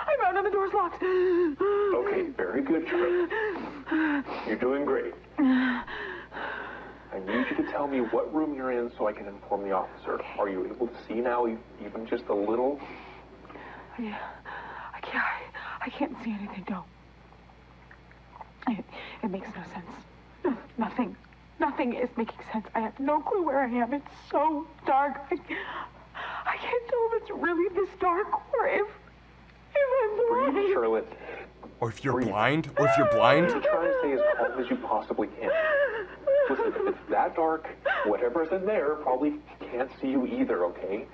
I'm out and the door's locked. Okay, very good, Charlotte. You're doing great. I need you to tell me what room you're in so I can inform the officer. Are you able to see now, even just a little? Yeah, I can't see anything, no. It makes no sense. Nothing is making sense. I have no clue where I am. It's so dark. I can't tell if it's really this dark or if I'm blind. Breathe, Charlotte. Or if you're blind? Or if you're blind? Try to stay as calm as you possibly can. Listen, if it's that dark, whatever's in there probably can't see you either, okay?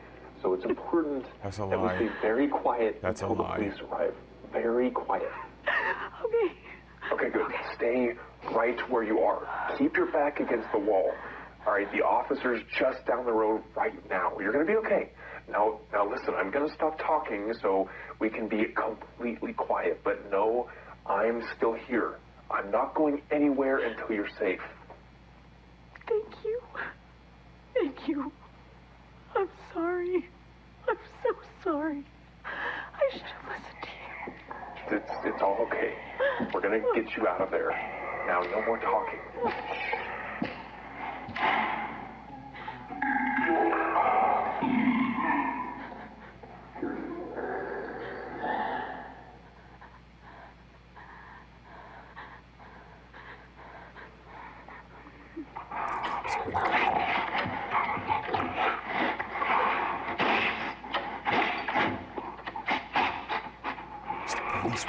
So it's important that we stay very quiet until the police arrive. Very quiet. Okay. Okay, good. Stay right where you are. Keep your back against the wall. All right, the officer's just down the road right now. You're going to be okay. Now listen, I'm going to stop talking so we can be completely quiet. But no, I'm still here. I'm not going anywhere until you're safe. Thank you. I'm sorry. I'm so sorry. I should have listened to you. It's all okay. We're going to get you out of there. Now, no more talking.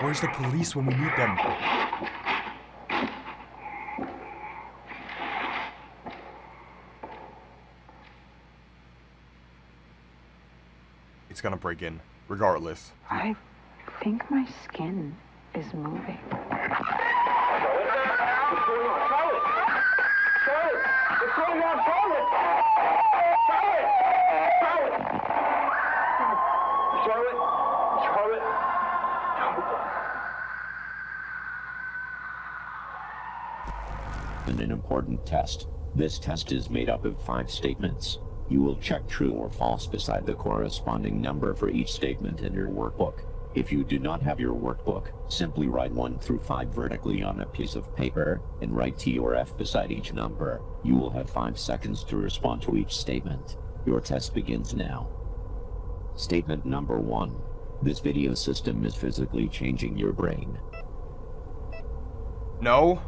Where's the police when we need them? It's gonna break in, regardless. I think my skin is moving. What's going on? Charlotte! Charlotte! What's going on? Charlotte! Charlotte! Charlotte! An important test. This test is made up of 5 statements. You will check true or false beside the corresponding number for each statement in your workbook. If you do not have your workbook, simply write 1 through 5 vertically on a piece of paper and write T or F beside each number. You will have 5 seconds to respond to each statement. Your test begins now. Statement number 1. This video system is physically changing your brain. No.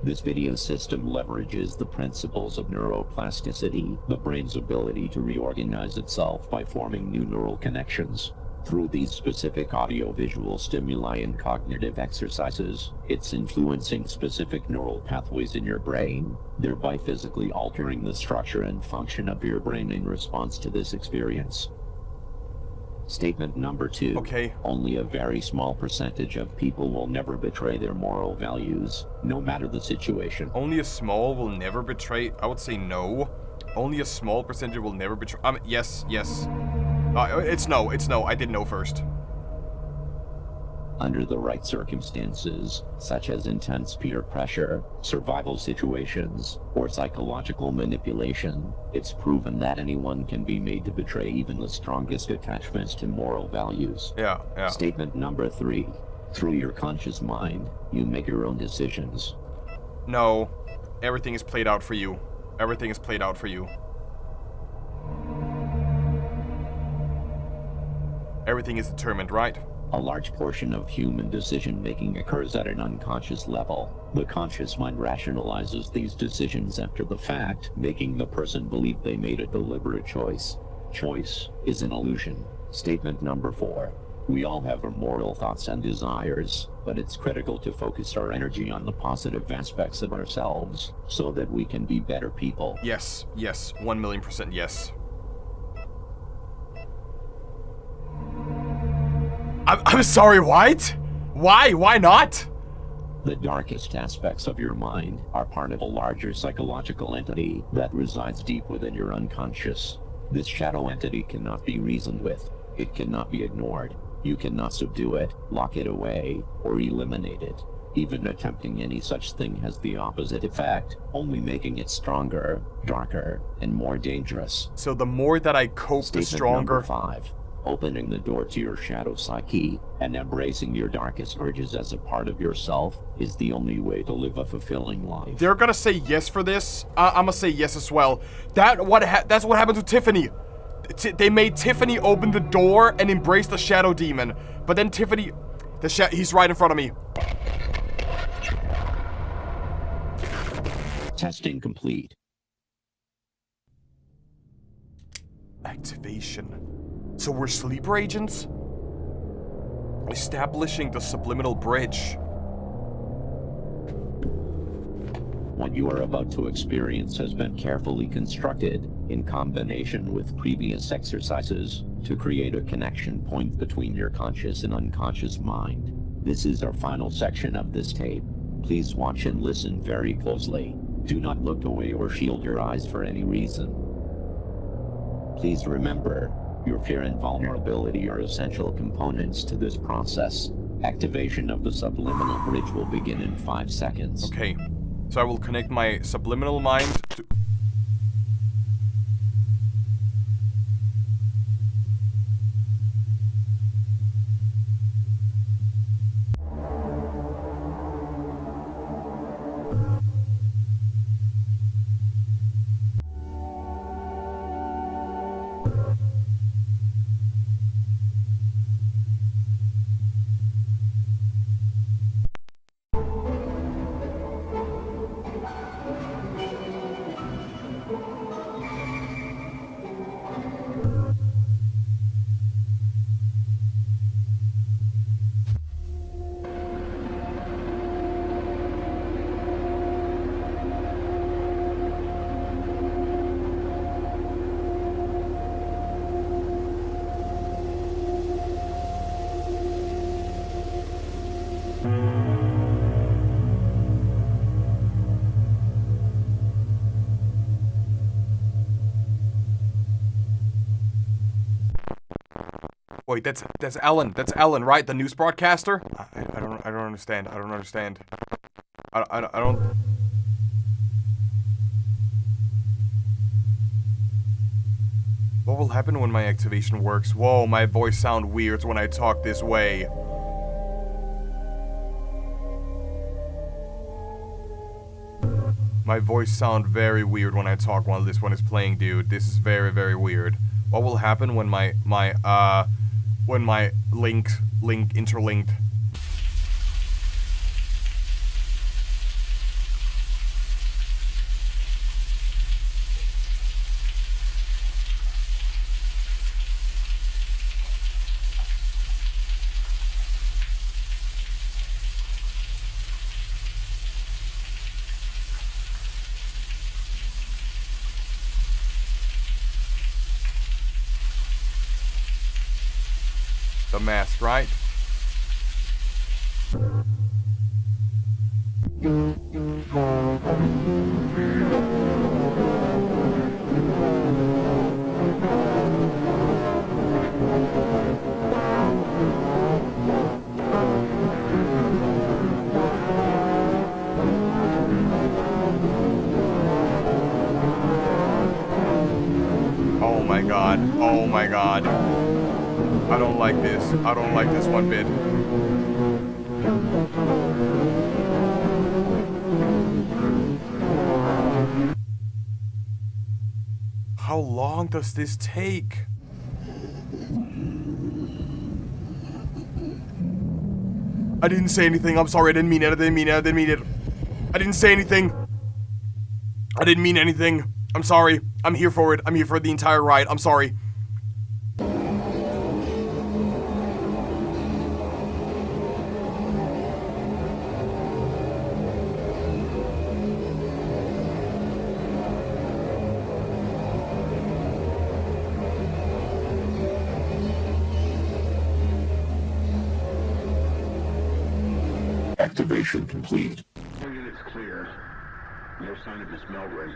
This video system leverages the principles of neuroplasticity, the brain's ability to reorganize itself by forming new neural connections. Through these specific audio-visual stimuli and cognitive exercises, it's influencing specific neural pathways in your brain, thereby physically altering the structure and function of your brain in response to this experience. Statement number 2. Okay. Only a very small percentage of people will never betray their moral values, no matter the situation. Only a small will never betray. I would say no. Only a small percentage will never betray. Yes. It's no. I didn't know first. Under the right circumstances, such as intense peer pressure, survival situations, or psychological manipulation, it's proven that anyone can be made to betray even the strongest attachments to moral values. Yeah. Statement number 3. Through your conscious mind, you make your own decisions. No. Everything is played out for you. Everything is played out for you. Everything is determined, right? A large portion of human decision-making occurs at an unconscious level. The conscious mind rationalizes these decisions after the fact, making the person believe they made a deliberate choice. Choice is an illusion. Statement number 4. We all have immoral thoughts and desires, but it's critical to focus our energy on the positive aspects of ourselves, so that we can be better people. Yes. 1,000,000% yes. I'm sorry, what? Why not? The darkest aspects of your mind are part of a larger psychological entity that resides deep within your unconscious. This shadow entity cannot be reasoned with. It cannot be ignored. You cannot subdue it, lock it away, or eliminate it. Even attempting any such thing has the opposite effect, only making it stronger, darker, and more dangerous. So the more that I cope, the stronger. Number 5. Opening the door to your shadow psyche and embracing your darkest urges as a part of yourself is the only way to live a fulfilling life. They're gonna say yes for this. I'm gonna say yes as well. That's what happened to Tiffany. They made Tiffany open the door and embrace the shadow demon. But then Tiffany, he's right in front of me. Testing complete. Activation. So we're sleeper agents? Establishing the subliminal bridge. What you are about to experience has been carefully constructed in combination with previous exercises to create a connection point between your conscious and unconscious mind. This is our final section of this tape. Please watch and listen very closely. Do not look away or shield your eyes for any reason. Please remember, your fear and vulnerability are essential components to this process. Activation of the subliminal bridge will begin in 5 seconds. Okay, so I will connect my subliminal mind to... Wait, that's Ellen. That's Ellen, right? The news broadcaster? I don't understand. I don't understand. I don't. What will happen when my activation works? Whoa, my voice sounds weird when I talk this way. My voice sounds very weird when I talk while this one is playing, dude. This is very, very weird. What will happen when my link interlinked? mask, right? Oh my god. Oh my god. I don't like this. I don't like this one bit. How long does this take? I didn't say anything. I'm sorry. I didn't mean it. I didn't mean it. I didn't mean it. I didn't say anything. I didn't mean anything. I'm sorry. I'm here for it. I'm here for the entire ride. I'm sorry. Activation complete. It's clear. No sign of the smell ring.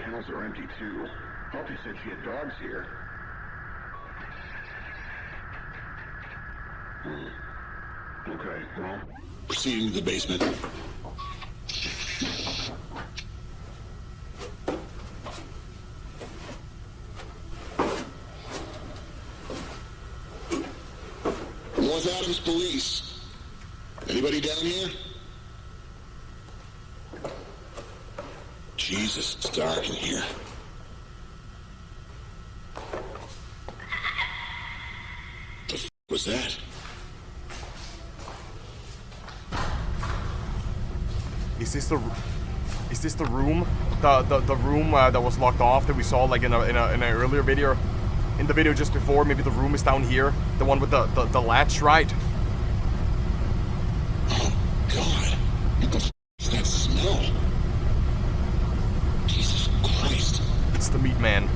Kennels are empty too. Poppy said she had dogs here. Okay, well, Proceeding to the basement. North Adams Police. Anybody down here? Jesus, it's dark in here. The f*** was that? Is this the room? The room that was locked off that we saw like in an earlier video? In the video just before, maybe the room is down here. The one with the latch, right? Oh, God. What the f*** is that smell? Jesus Christ. It's the meat man.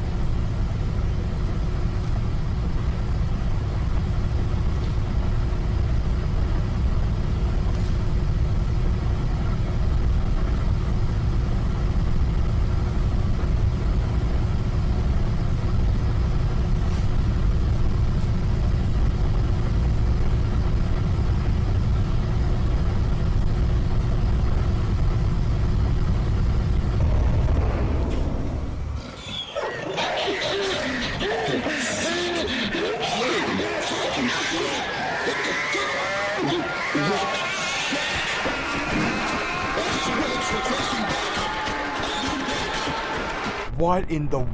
What in the...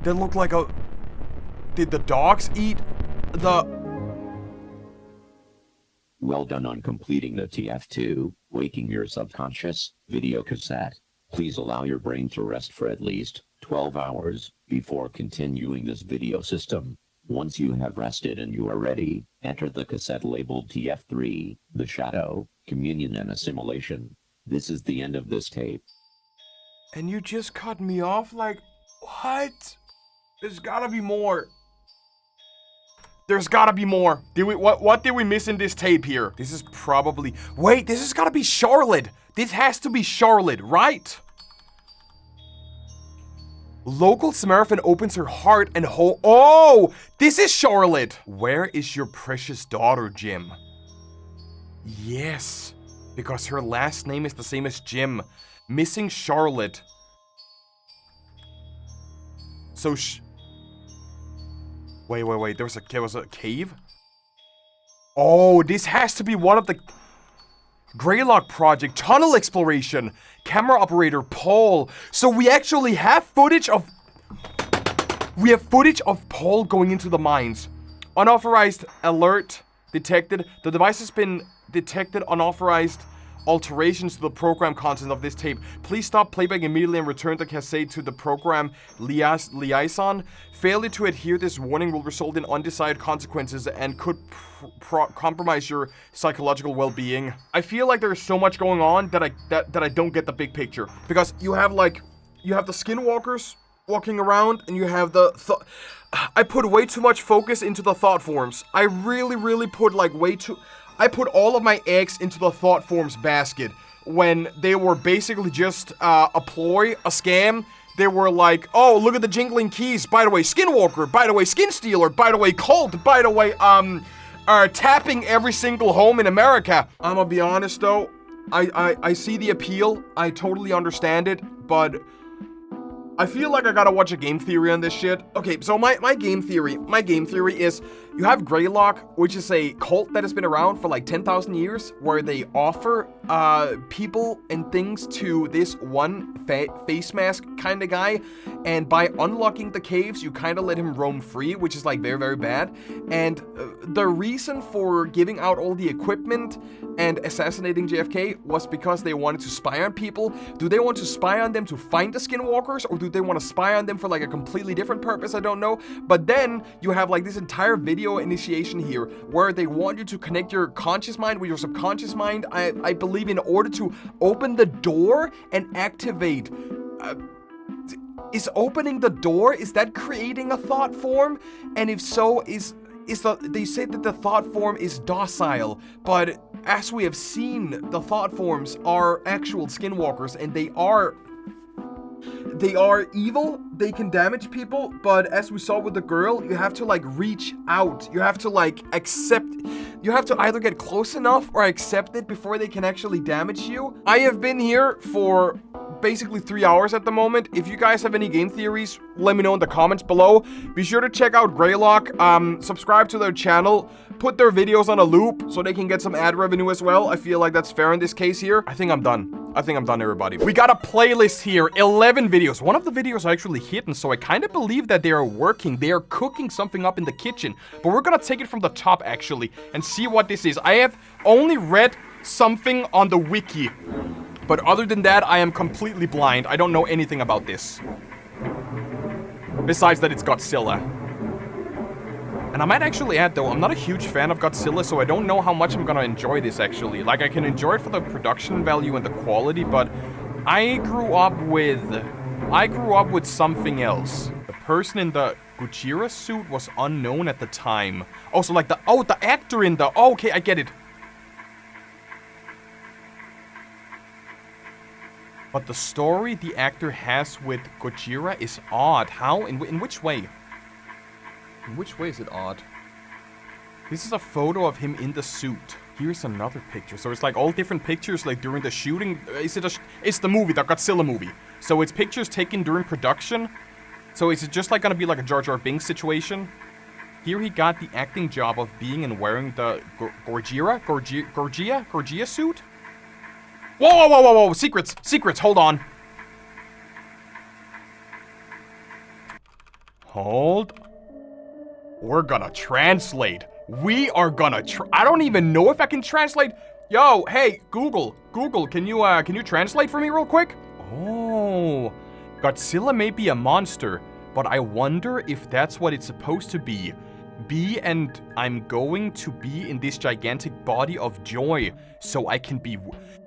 That looked like a... Did the dogs eat the... Well done on completing the TF2, Waking Your Subconscious, video cassette. Please allow your brain to rest for at least 12 hours before continuing this video system. Once you have rested and you are ready, enter the cassette labeled TF3, The Shadow, Communion and Assimilation. This is the end of this tape. And you just cut me off? Like, what? There's gotta be more. There's gotta be more. What did we miss in this tape here? This is probably... Wait, this has gotta be Charlotte. This has to be Charlotte, right? Local Samaritan opens her heart and oh, this is Charlotte. Where is your precious daughter, Jim? Yes, because her last name is the same as Jim. Missing Charlotte. So wait. There was a cave? Oh, this has to be one of the Greylock project tunnel exploration. Camera operator Paul. So we actually have footage of... We have footage of Paul going into the mines. Unauthorized alert detected. The device has been detected. Unauthorized alterations to the program content of this tape. Please stop playback immediately and return the cassette to the program liaison. Failure to adhere this warning will result in undesired consequences and could compromise your psychological well-being. I feel like there's so much going on that I don't get the big picture, because you have the skinwalkers walking around, and you have the I put way too much focus into the thought forms. I really put like I put all of my eggs into the thought forms basket when they were basically just a ploy, a scam. They were like, oh, look at the jingling keys. By the way, Skinwalker. By the way, Skin Stealer. By the way, Cult. By the way, tapping every single home in America. I'm gonna be honest though, I see the appeal. I totally understand it, but I feel like I gotta watch a game theory on this shit. Okay, so my game theory is you have Greylock, which is a cult that has been around for like 10,000 years, where they offer people and things to this one face mask kind of guy, and by unlocking the caves, you kind of let him roam free, which is like very bad. And the reason for giving out all the equipment and assassinating JFK was because they wanted to spy on people. Do they want to spy on them to find the Skinwalkers, or do they want to spy on them for like a completely different purpose? I don't know. But then you have like this entire video initiation here where they want you to connect your conscious mind with your subconscious mind, I believe, in order to open the door and activate. Is opening the door, is that creating a thought form? And if so, they say that the thought form is docile, but as we have seen, the thought forms are actual Skinwalkers, and they are evil. They can damage people, but as we saw with the girl, you have to like reach out. You have to like accept. You have to either get close enough or accept it before they can actually damage you. I have been here for basically 3 hours at the moment. If you guys have any game theories, let me know in the comments below. Be sure to check out Greylock, subscribe to their channel, put their videos on a loop so they can get some ad revenue as well. I feel like that's fair in this case here. I think I'm done, everybody. We got a playlist here, 11 videos. One of the videos are actually hidden, so I kind of believe that they are working. They are cooking something up in the kitchen, but we're gonna take it from the top actually and see what this is. I have only read something on the wiki, but other than that, I am completely blind. I don't know anything about this. Besides that it's Godzilla. And I might actually add though, I'm not a huge fan of Godzilla, so I don't know how much I'm gonna enjoy this actually. Like, I can enjoy it for the production value and the quality, but I grew up with something else. The person in the Gojira suit was unknown at the time. Oh, so like the actor in the, oh, okay, I get it. But the story the actor has with Gojira is odd. How? In which way? In which way is it odd? This is a photo of him in the suit. Here's another picture. So it's like all different pictures like during the shooting. It's the movie, the Godzilla movie. So it's pictures taken during production. So is it just like gonna be like a Jar Jar Binks situation? Here he got the acting job of being and wearing the Gojira suit? Whoa, secrets, hold on. We're gonna translate. We are gonna I don't even know if I can translate. Yo, hey, Google, can you translate for me real quick? Oh, Godzilla may be a monster, but I wonder if that's what it's supposed to be. And I'm going to be in this gigantic body of joy, so I can be...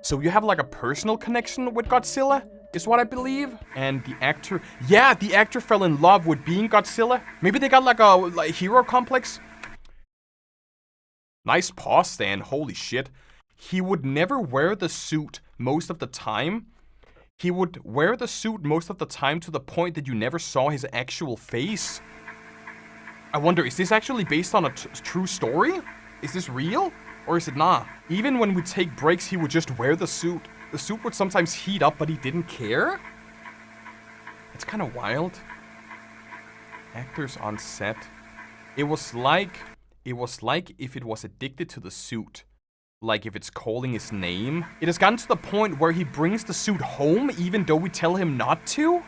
So you have like a personal connection with Godzilla, is what I believe? And the actor... Yeah, the actor fell in love with being Godzilla. Maybe they got like a hero complex. Nice pause, Stan. Holy shit. He would never wear the suit most of the time. He would wear the suit most of the time to the point that you never saw his actual face. I wonder, is this actually based on a true story? Is this real? Or is it not? Even when we take breaks, he would just wear the suit. The suit would sometimes heat up, but he didn't care? It's kind of wild. Actors on set. It was like if it was addicted to the suit. Like if it's calling his name. It has gotten to the point where he brings the suit home even though we tell him not to?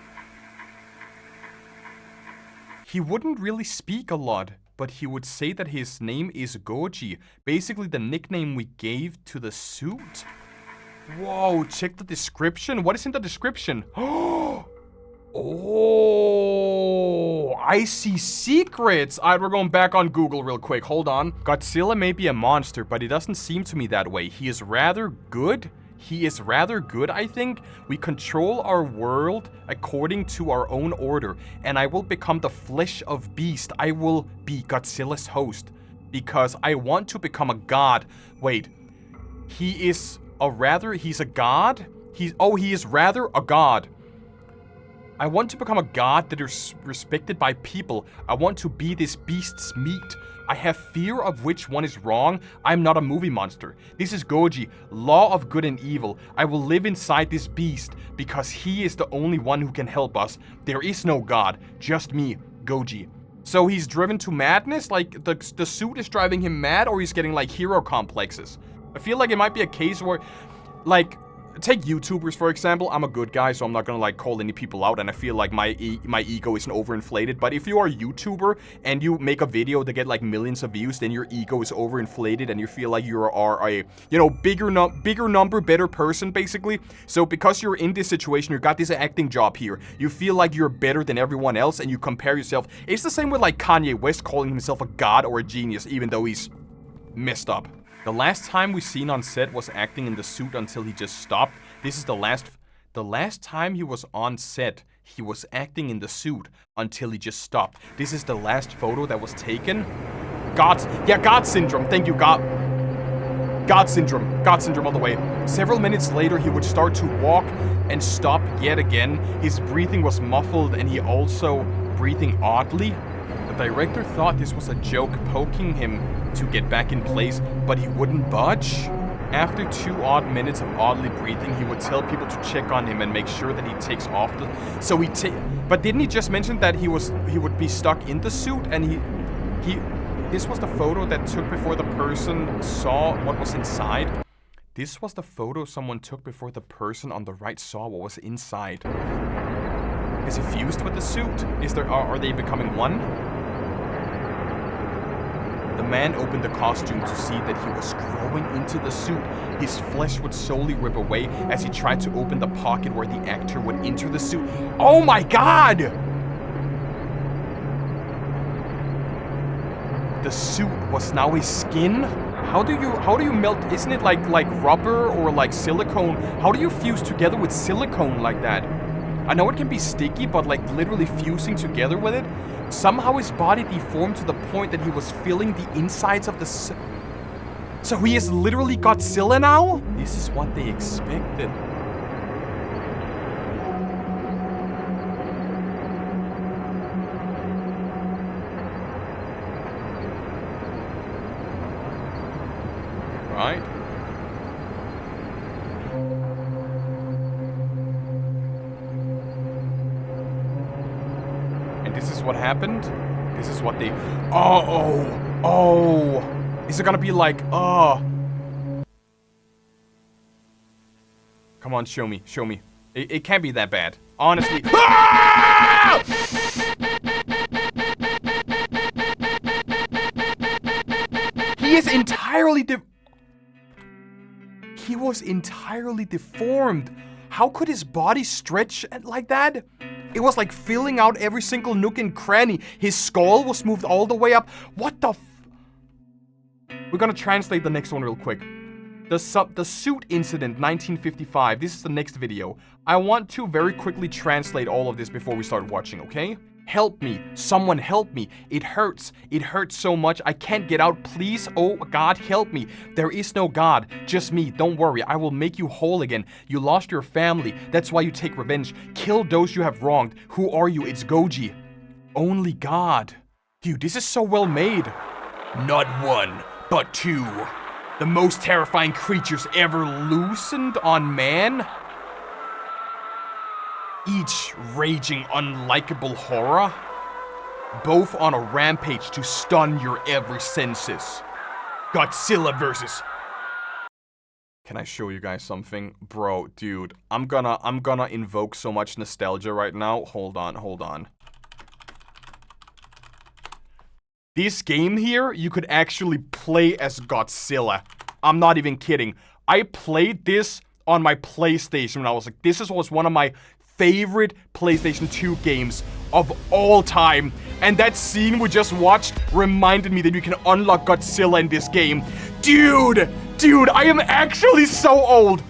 He wouldn't really speak a lot, but he would say that his name is Goji, basically the nickname we gave to the suit. Whoa, check the description. What is in the description? Oh, I see secrets. All right, we're going back on Google real quick. Hold on. Godzilla may be a monster, but it doesn't seem to me that way. He is rather good. He is rather good, I think. We control our world according to our own order, and I will become the flesh of beast. I will be Godzilla's host, because I want to become a god. Wait, he's a god? He is rather a god. I want to become a god that is respected by people. I want to be this beast's meat. I have fear of which one is wrong. I'm not a movie monster. This is Goji, law of good and evil. I will live inside this beast because he is the only one who can help us. There is no god, just me, Goji. So he's driven to madness? Like the suit is driving him mad, or he's getting like hero complexes? I feel like it might be a case where, like, take YouTubers, for example. I'm a good guy, so I'm not gonna, like, call any people out, and I feel like my ego isn't overinflated. But if you are a YouTuber and you make a video to get, like, millions of views, then your ego is overinflated and you feel like you are a, you know, bigger number, better person, basically. So because you're in this situation, you got this acting job here, you feel like you're better than everyone else and you compare yourself. It's the same with, like, Kanye West calling himself a god or a genius, even though he's messed up. The last time we seen on set was acting in the suit until he just stopped. This is the last time he was on set, he was acting in the suit until he just stopped. This is the last photo that was taken. God syndrome. Thank you, God syndrome all the way. Several minutes later, he would start to walk and stop yet again. His breathing was muffled and he also breathing oddly. The director thought this was a joke, poking him to get back in place, but he wouldn't budge. After 2 odd minutes of oddly breathing, he would tell people to check on him and make sure that he takes off but didn't he just mention that he would be stuck in the suit? And this was the photo that took before the person saw what was inside. This was the photo someone took before the person on the right saw what was inside. Is he fused with the suit? Are they becoming one? The man opened the costume to see that he was growing into the suit. His flesh would slowly rip away as he tried to open the pocket where the actor would enter the suit. Oh my god! The suit was now his skin? How do you melt? Isn't it like rubber or like silicone? How do you fuse together with silicone like that? I know it can be sticky, but like literally fusing together with it? Somehow his body deformed to the point that he was feeling the insides of the So he is literally Godzilla now? This is what they expected. Right? This is what happened. This is what they... Oh. Is it gonna be like... Come on, show me. It can't be that bad. Honestly. Ah! He is entirely He was entirely deformed. How could his body stretch like that? It was like filling out every single nook and cranny. His skull was moved all the way up. What the We're gonna translate the next one real quick. The suit incident, 1955. This is the next video. I want to very quickly translate all of this before we start watching, okay? Help me. Someone help me. It hurts. It hurts so much. I can't get out. Please. Oh, God, help me. There is no God. Just me. Don't worry. I will make you whole again. You lost your family. That's why you take revenge. Kill those you have wronged. Who are you? It's Goji. Only God. Dude, this is so well made. Not one, but two. The most terrifying creatures ever loosened on man. Each raging unlikable horror, both on a rampage to stun your every senses. Godzilla versus... Can I show you guys something? Bro, dude, I'm gonna invoke so much nostalgia right now. Hold on. This game here, you could actually play as Godzilla. I'm not even kidding. I played this on my PlayStation when I was like, this was one of my favorite PlayStation 2 games of all time. And that scene we just watched reminded me that you can unlock Godzilla in this game. Dude, I am actually so old.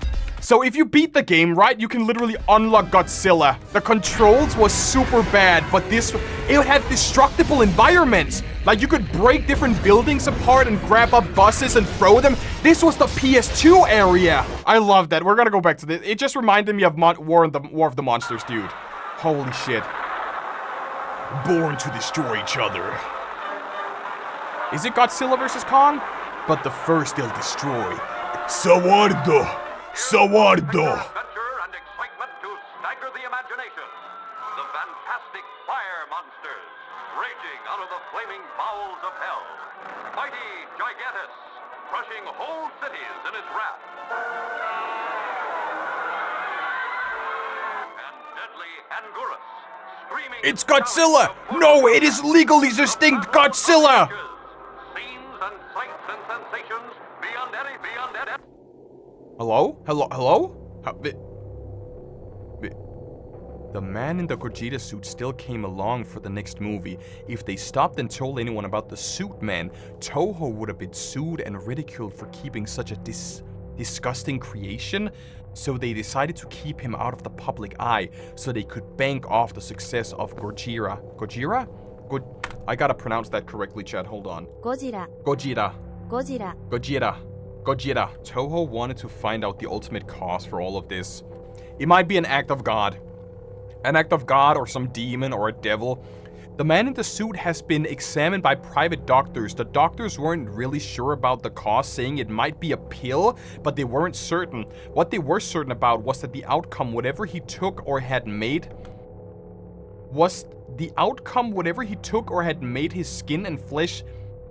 So if you beat the game, right, you can literally unlock Godzilla. The controls was super bad, but it had destructible environments. Like you could break different buildings apart and grab up buses and throw them. This was the PS2 area. I love that. We're gonna go back to this. It just reminded me of War of the Monsters, dude. Holy shit. Born to destroy each other. Is it Godzilla versus Kong? But the first they'll destroy. Sawardo! Sawardo! Adventure and excitement to stagger the imagination. The fantastic fire monsters raging out of the flaming bowels of hell. Mighty Gigantus crushing whole cities in his wrath. And deadly Anguirus screaming. It's Godzilla! No, it is legally distinct Godzilla! Scenes and sights and sensations beyond any. Hello? Hello? The man in the Gogeta suit still came along for the next movie. If they stopped and told anyone about the suit man, Toho would have been sued and ridiculed for keeping such a disgusting creation. So they decided to keep him out of the public eye so they could bank off the success of Gojira. Gojira? I gotta pronounce that correctly, Chad. Hold on. Gojira. Gojira. Gojira. Gojira. Gojira. Toho wanted to find out the ultimate cause for all of this. It might be an act of God. An act of God or some demon or a devil. The man in the suit has been examined by private doctors. The doctors weren't really sure about the cause, saying it might be a pill, but they weren't certain. What they were certain about was that the outcome, whatever he took or had made, his skin and flesh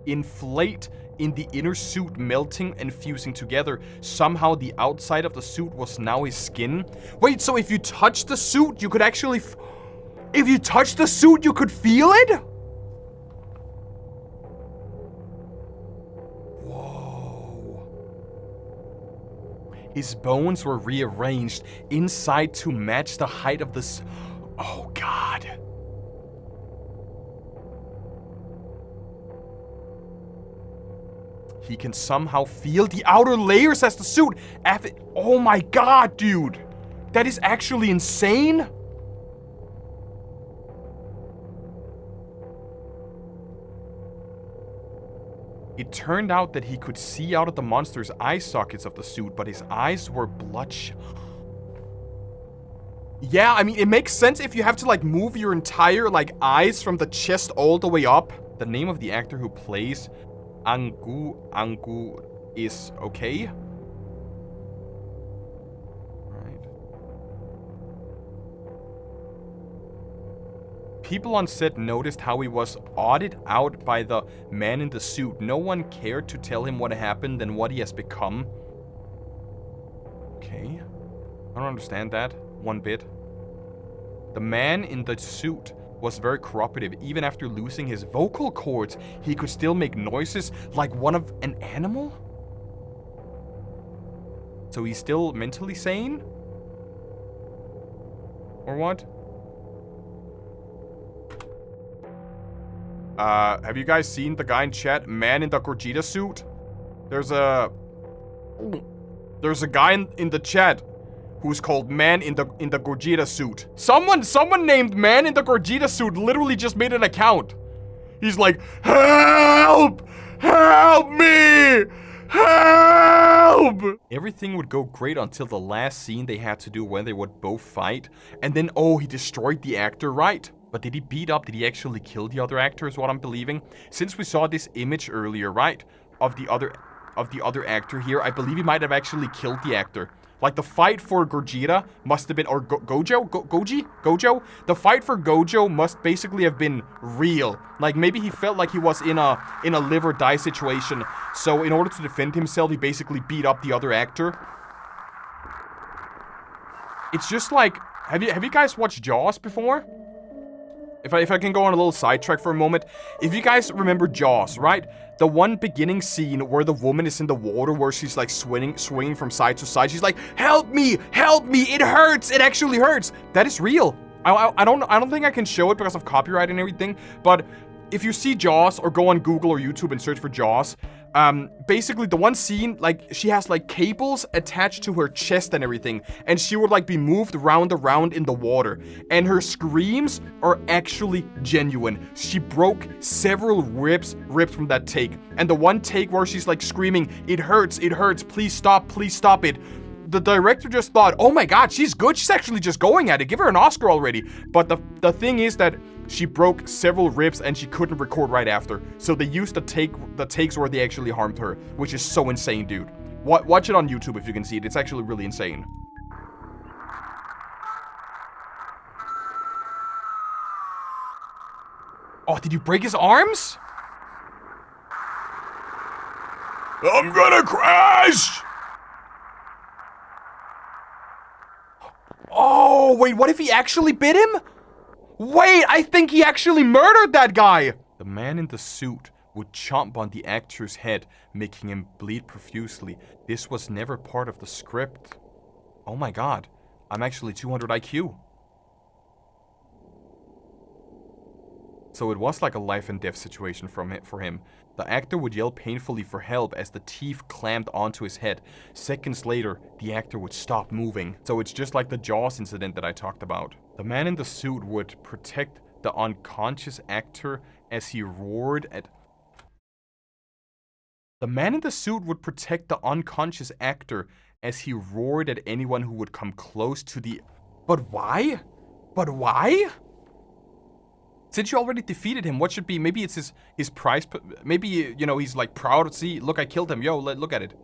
inflate in the inner suit, melting and fusing together. Somehow the outside of the suit was now his skin. Wait, so if you touch the suit, you could actually... If you touch the suit, you could feel it? Whoa. His bones were rearranged inside to match the height of the... Oh, God. He can somehow feel the outer layers as the suit. Oh my God, dude. That is actually insane. It turned out that he could see out of the monster's eye sockets of the suit, but his eyes were bloodshot. Yeah, I mean, it makes sense if you have to, like, move your entire, like, eyes from the chest all the way up. The name of the actor who plays Angu is okay. Right. People on set noticed how he was awed out by the man in the suit. No one cared to tell him what happened and what he has become. Okay. I don't understand that one bit. The man in the suit was very cooperative. Even after losing his vocal cords, he could still make noises like one of an animal? So he's still mentally sane? Or what? Have you guys seen the guy in chat? Man in the Gogeta suit? There's a guy in the chat who's called Man in the Gogeta suit. Someone named Man in the Gogeta suit literally just made an account. He's like, help! Help me! Help! Everything would go great until the last scene they had to do when they would both fight. And then, oh, he destroyed the actor, right? But did he did he actually kill the other actor is what I'm believing? Since we saw this image earlier, right? Of the other actor here, I believe he might have actually killed the actor. Like, the fight for Gogeta must have been, or Gojo? The fight for Gojo must basically have been real. Like, maybe he felt like he was in a live or die situation. So in order to defend himself, he basically beat up the other actor. It's just like, have you guys watched Jaws before? If I can go on a little sidetrack for a moment. If you guys remember Jaws, right? The one beginning scene where the woman is in the water, where she's like swinging from side to side. She's like, help me, it hurts, it actually hurts. That is real. I don't think I can show it because of copyright and everything, but if you see Jaws or go on Google or YouTube and search for Jaws, basically the one scene, like, she has like cables attached to her chest and everything, and she would like be moved round around in the water, and her screams are actually genuine. She broke several ribs from that take, and the one take where she's like screaming, it hurts, please stop it. The director just thought, oh my god, she's good, she's actually just going at it, give her an Oscar already. But the thing is that she broke several ribs and she couldn't record right after. So they used the takes where they actually harmed her, which is so insane, dude. Watch it on YouTube if you can see it. It's actually really insane. Oh, did you break his arms? I'm gonna crash! Oh, wait, what if he actually bit him? Wait, I think he actually murdered that guy! The man in the suit would chomp on the actor's head, making him bleed profusely. This was never part of the script. Oh my god, I'm actually 200 IQ. So it was like a life and death situation for him. The actor would yell painfully for help as the teeth clamped onto his head. Seconds later, the actor would stop moving. So it's just like the Jaws incident that I talked about. The man in the suit would protect the unconscious actor as he roared at... The man in the suit would protect the unconscious actor as he roared at anyone who would come close to the... But why? But why? Since you already defeated him, what should be? Maybe it's his prize. Maybe, you know, he's like proud. See, look, I killed him. Yo, look at it.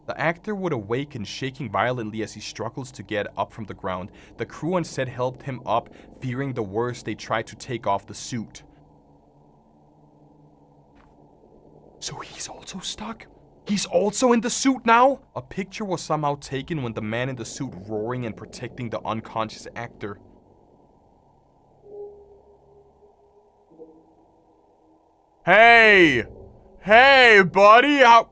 The actor would awaken, shaking violently as he struggles to get up from the ground. The crew on set helped him up, fearing the worst. They tried to take off the suit. So he's also stuck? He's also in the suit now? A picture was somehow taken when the man in the suit roaring and protecting the unconscious actor. Hey! Hey, buddy! How...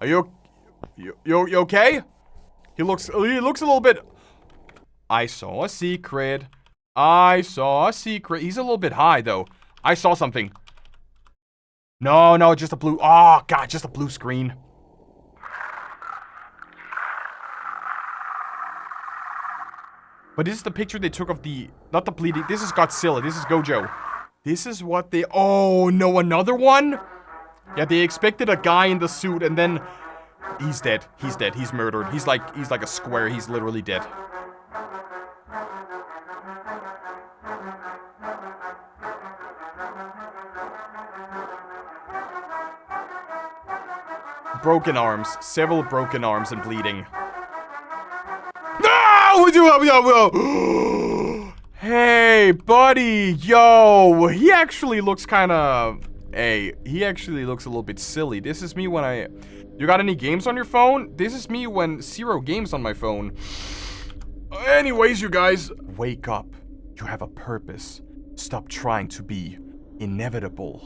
Are you okay? He looks a little bit... I saw a secret. I saw a secret. He's a little bit high, though. I saw something. No, just a blue... Oh, God, just a blue screen. But this is the picture they took of the... Not the bleeding... This is Godzilla. This is Gojo. This is what they... Oh, no, another one? Yeah, they expected a guy in the suit, and then... He's dead. He's dead. He's murdered. He's like a square. He's literally dead. Broken arms. Several broken arms and bleeding. No! Hey, buddy. Yo. He actually looks kind of... Hey, he actually looks a little bit silly. This is me when I... You got any games on your phone? This is me when 0 games on my phone. Anyways, you guys. Wake up. You have a purpose. Stop trying to be inevitable.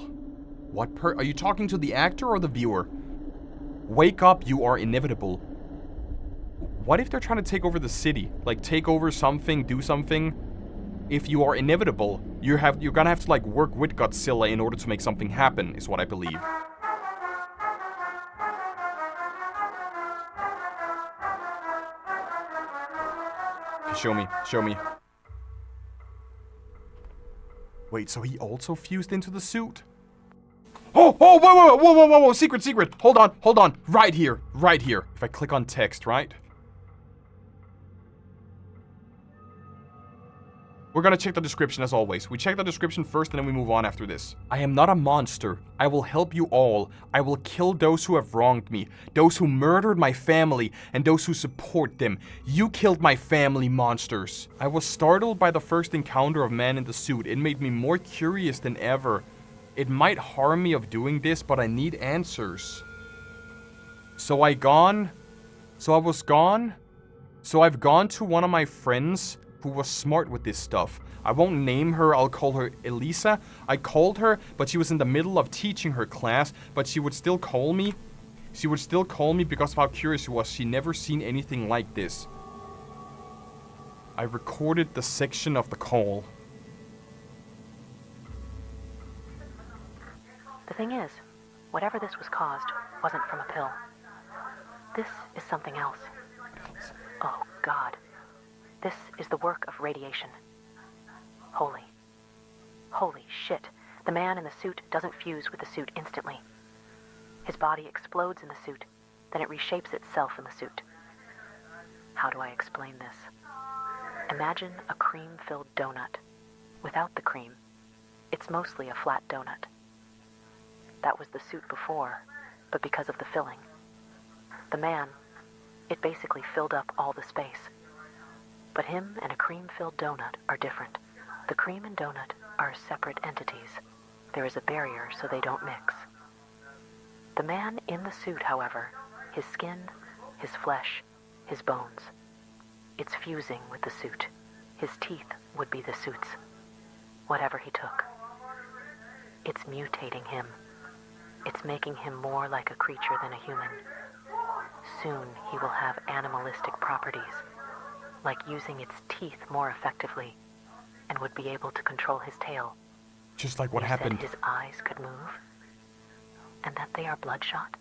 What are you talking to the actor or the viewer? Wake up, you are inevitable. What if they're trying to take over the city? Like, take over something, do something? If you are inevitable, you're gonna have to, like, work with Godzilla in order to make something happen, is what I believe. Show me. Wait, so he also fused into the suit? Oh, whoa, secret. Hold on, right here. If I click on text, right? We're gonna check the description as always. We check the description first and then we move on after this. I am not a monster. I will help you all. I will kill those who have wronged me, those who murdered my family, and those who support them. You killed my family, monsters. I was startled by the first encounter of man in the suit. It made me more curious than ever. It might harm me of doing this, but I need answers. So I've gone to one of my friends who was smart with this stuff. I won't name her, I'll call her Elisa. I called her, but she was in the middle of teaching her class, but she would still call me. She would still call me because of how curious she was. She never seen anything like this. I recorded the section of the call. The thing is, whatever this was caused wasn't from a pill. This is something else. Oh, God. This is the work of radiation. Holy shit. The man in the suit doesn't fuse with the suit instantly. His body explodes in the suit, then it reshapes itself in the suit. How do I explain this? Imagine a cream-filled donut. Without the cream, it's mostly a flat donut. That was the suit before, but because of the filling. The man, it basically filled up all the space. But him and a cream-filled donut are different. The cream and donut are separate entities. There is a barrier so they don't mix. The man in the suit, however, his skin, his flesh, his bones, it's fusing with the suit. His teeth would be the suit's. Whatever he took. It's mutating him. It's making him more like a creature than a human. Soon he will have animalistic properties, like using its teeth more effectively, and would be able to control his tail. Just like what happened. Said his eyes could move, and that they are bloodshot.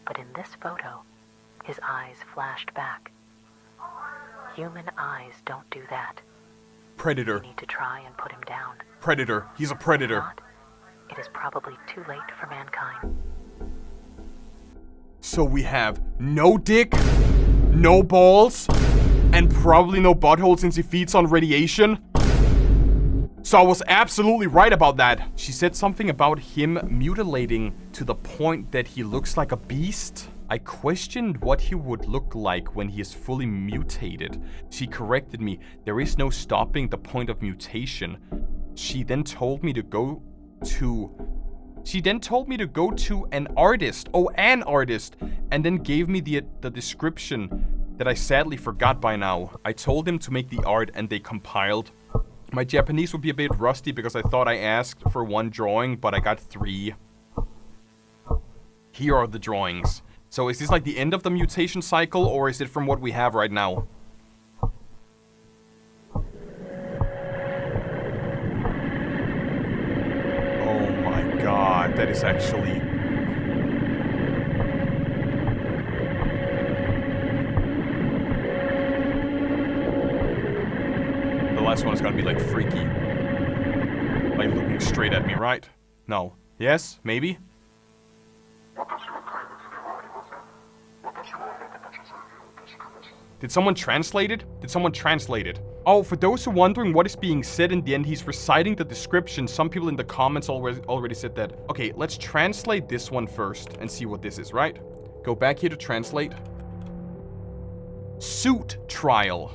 But in this photo, his eyes flashed back. Human eyes don't do that. Predator. You need to try and put him down. Predator. He's a predator. If not, it is probably too late for mankind. So we have no dick, no balls, and probably no butthole since he feeds on radiation. So I was absolutely right about that. She said something about him mutilating to the point that he looks like a beast. I questioned what he would look like when he is fully mutated. She corrected me. There is no stopping the point of mutation. She then told me to go to an artist. Oh, an artist. And then gave me the description that I sadly forgot by now. I told him to make the art and they compiled. My Japanese would be a bit rusty because I thought I asked for one drawing, but I got 3. Here are the drawings. So is this like the end of the mutation cycle, or is it from what we have right now? Oh my god, that is actually... The last one is gonna be like freaky. Like looking straight at me, right? No. Yes? Maybe? Did someone translate it? Did someone translate it? Oh, for those who are wondering what is being said in the end, he's reciting the description. Some people in the comments already said that. Okay, let's translate this one first and see what this is, right? Go back here to translate. Suit trial.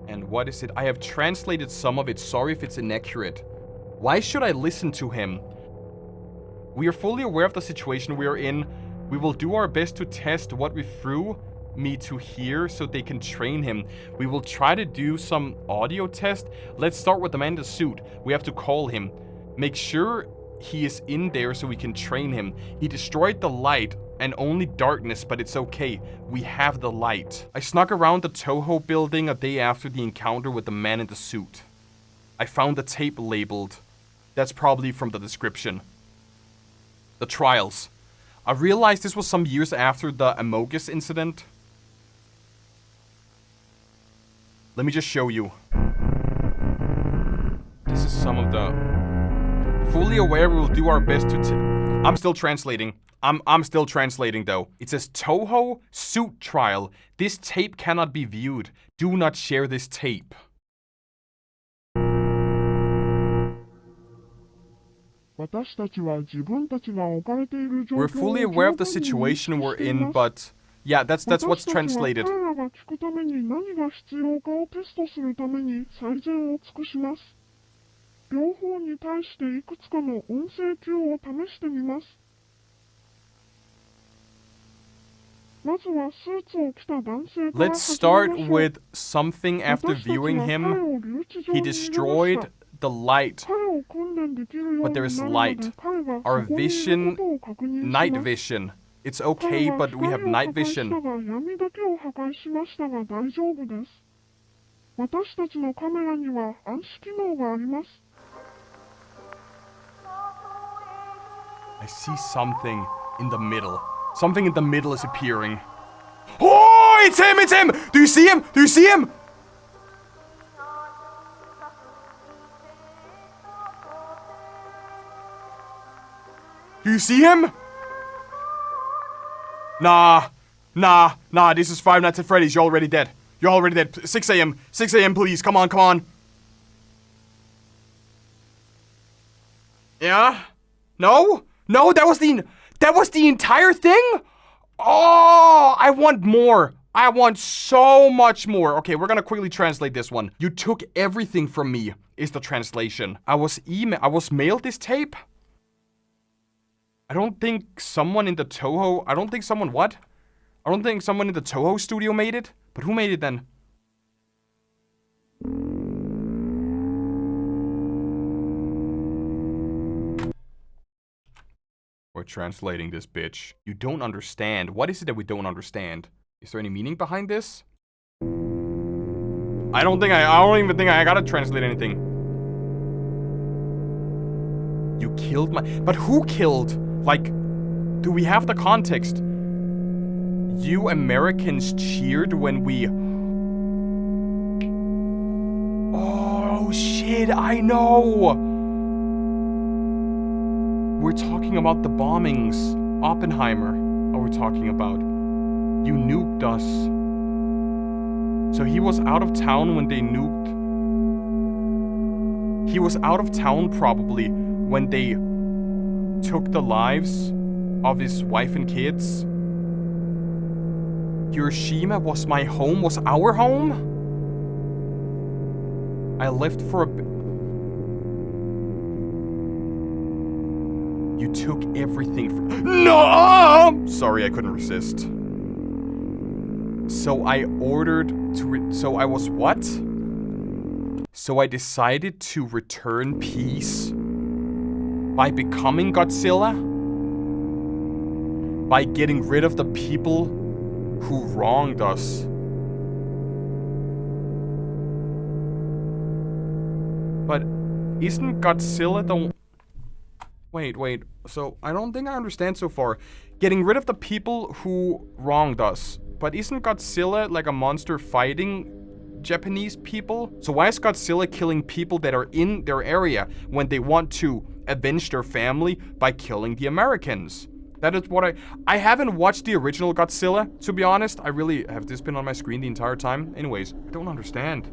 And what is it? I have translated some of it. Sorry if it's inaccurate. Why should I listen to him? We are fully aware of the situation we are in. We will do our best to test what we threw me to here so they can train him. We will try to do some audio test. Let's start with the man in the suit. We have to call him. Make sure he is in there so we can train him. He destroyed the light and only darkness, but it's okay. We have the light. I snuck around the Toho building a day after the encounter with the man in the suit. I found the tape labeled. That's probably from the description. The trials. I realized this was some years after the Amogus incident. Let me just show you. This is some of the... Fully aware we will do our best to... I'm still translating. I'm still translating though. It says Toho suit trial. This tape cannot be viewed. Do not share this tape. We're fully aware of the situation we're in, but... Yeah, that's what's translated. Let's start with something after viewing him. He destroyed the light, but there is light. Our vision, night vision. It's okay, but we have night vision. I see something in the middle. Something in the middle is appearing. Oh, it's him, it's him! Do you see him? Do you see him? Do you see him? Nah, this is Five Nights at Freddy's. You're already dead. You're already dead. 6 a.m. 6 a.m. please. Come on, come on. Yeah? No? No, that was the entire thing? Oh, I want more. I want so much more. Okay, we're gonna quickly translate this one. You took everything from me, is the translation. I was mailed this tape. I don't think someone in the Toho... I don't think someone in the Toho studio made it. But who made it then? We're translating this bitch. You don't understand. What is it that we don't understand? Is there any meaning behind this? I don't even think I gotta translate anything. You killed my... But who killed? Like, do we have the context? You Americans cheered when we... Oh, shit, I know! We're talking about the bombings. Oppenheimer, are we talking about? You nuked us. So he was out of town when they nuked... He was out of town probably when they took the lives of his wife and kids. Hiroshima was my home, was our home? I left for a bit. You took everything from... No! Sorry, I couldn't resist. So I ordered to... So I was what? So I decided to return peace by becoming Godzilla? By getting rid of the people who wronged us. But isn't Godzilla the... Wait. So, I don't think I understand so far. Getting rid of the people who wronged us. But isn't Godzilla like a monster fighting Japanese people? So why is Godzilla killing people that are in their area when they want to avenge their family by killing the Americans? That is what I haven't watched the original Godzilla, to be honest. I really have this been on my screen the entire time. Anyways, I don't understand.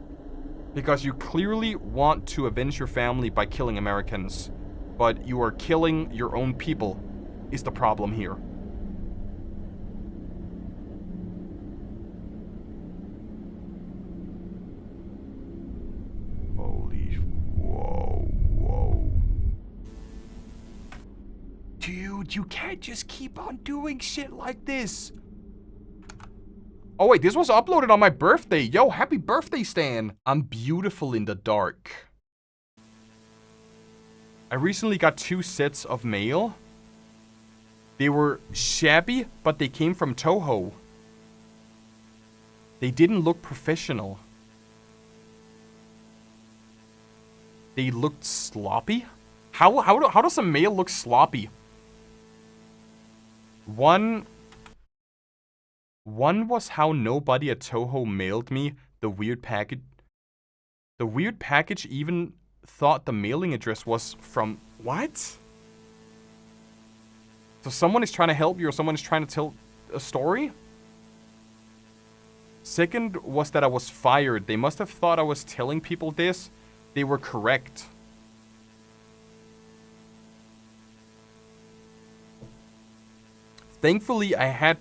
Because you clearly want to avenge your family by killing Americans. But you are killing your own people, is the problem here. Holy... Whoa. Dude, you can't just keep on doing shit like this. Oh wait, this was uploaded on my birthday. Yo, happy birthday, Stan. I'm beautiful in the dark. I recently got 2 sets of mail. They were shabby, but they came from Toho. They didn't look professional. They looked sloppy? How does a mail look sloppy? One was how nobody at Toho mailed me the weird package. The weird package even thought the mailing address was from... What? So someone is trying to help you or someone is trying to tell a story? Second was that I was fired. They must have thought I was telling people this. They were correct. Thankfully, I had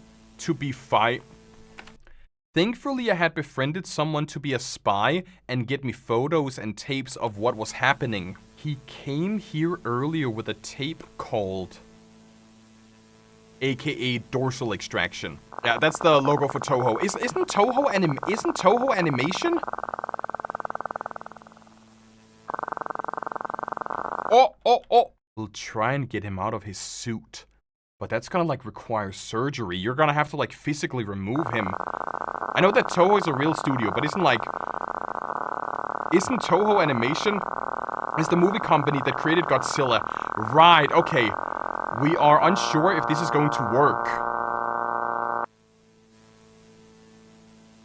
befriended someone to be a spy and get me photos and tapes of what was happening. He came here earlier with a tape called... AKA dorsal extraction. Yeah, that's the logo for Toho. Isn't Toho animation? Oh. We'll try and get him out of his suit. But that's gonna, like, require surgery. You're gonna have to, like, physically remove him. I know that Toho is a real studio, but isn't Toho Animation? Is the movie company that created Godzilla. Right, okay. We are unsure if this is going to work.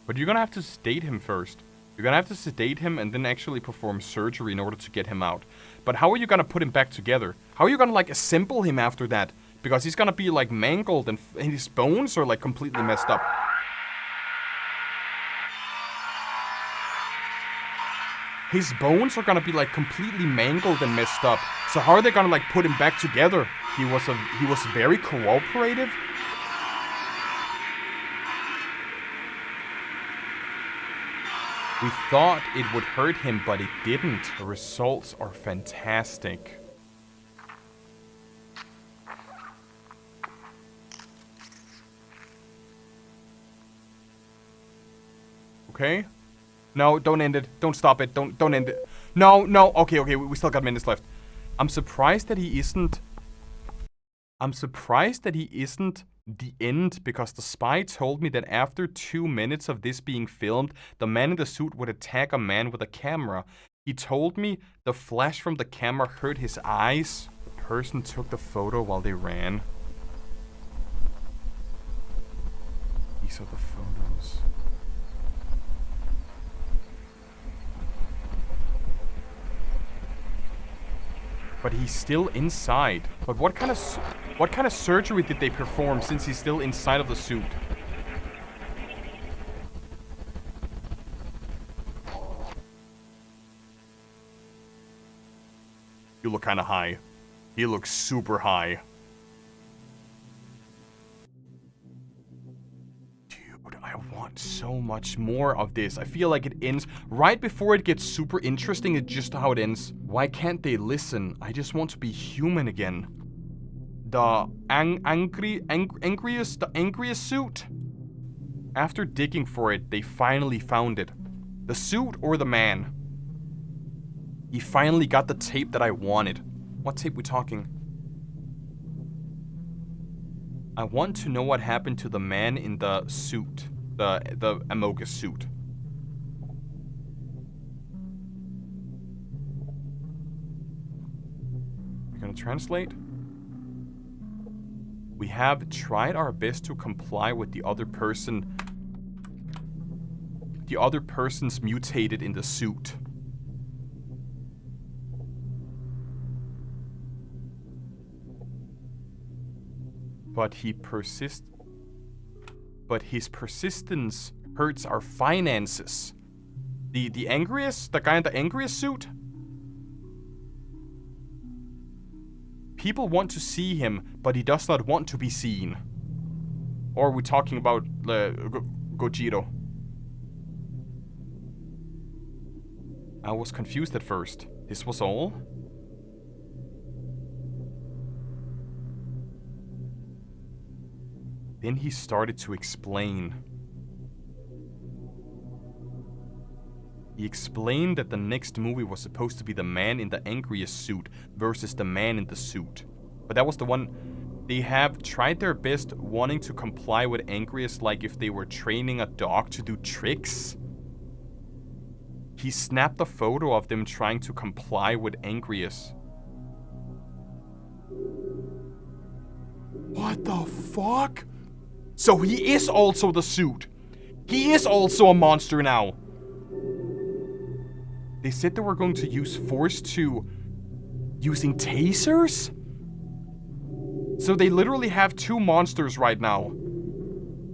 But you're gonna have to sedate him first. You're gonna have to sedate him and then actually perform surgery in order to get him out. But how are you gonna put him back together? How are you gonna, like, assemble him after that? Because he's gonna be, like, mangled and his bones are, like, completely messed up. His bones are gonna be, like, completely mangled and messed up. So how are they gonna, like, put him back together? He was very cooperative. We thought it would hurt him, but it didn't. The results are fantastic. Okay? No, don't end it. Don't stop it. Don't end it. No. Okay, we still got minutes left. I'm surprised that he isn't the end, because the spy told me that after 2 minutes of this being filmed, the man in the suit would attack a man with a camera. He told me the flash from the camera hurt his eyes. The person took the photo while they ran. These are the photos. But he's still inside. But what kind of surgery did they perform since he's still inside of the suit? You look kind of high. He looks super high. Dude, I want so much more of this. I feel like it ends right before it gets super interesting. It's just how it ends. Why can't they listen? I just want to be human again. The angriest suit. After digging for it, they finally found it. The suit or the man? He finally got the tape that I wanted. What tape we talking? I want to know what happened to the man in the suit. The Amogus suit. We're gonna translate. We have tried our best to comply with the other person. The other person's mutated in the suit. But his persistence hurts our finances. The angriest? The guy in the angriest suit? People want to see him, but he does not want to be seen. Or are we talking about Gojiro? I was confused at first. This was all? Then he started to explain. He explained that the next movie was supposed to be the man in the angriest suit versus the man in the suit. But that was the one. They have tried their best wanting to comply with angriest, like if they were training a dog to do tricks. He snapped a photo of them trying to comply with angriest. What the fuck? So he is also the suit. He is also a monster now. They said they were going to use force to using tasers? So they literally have two monsters right now.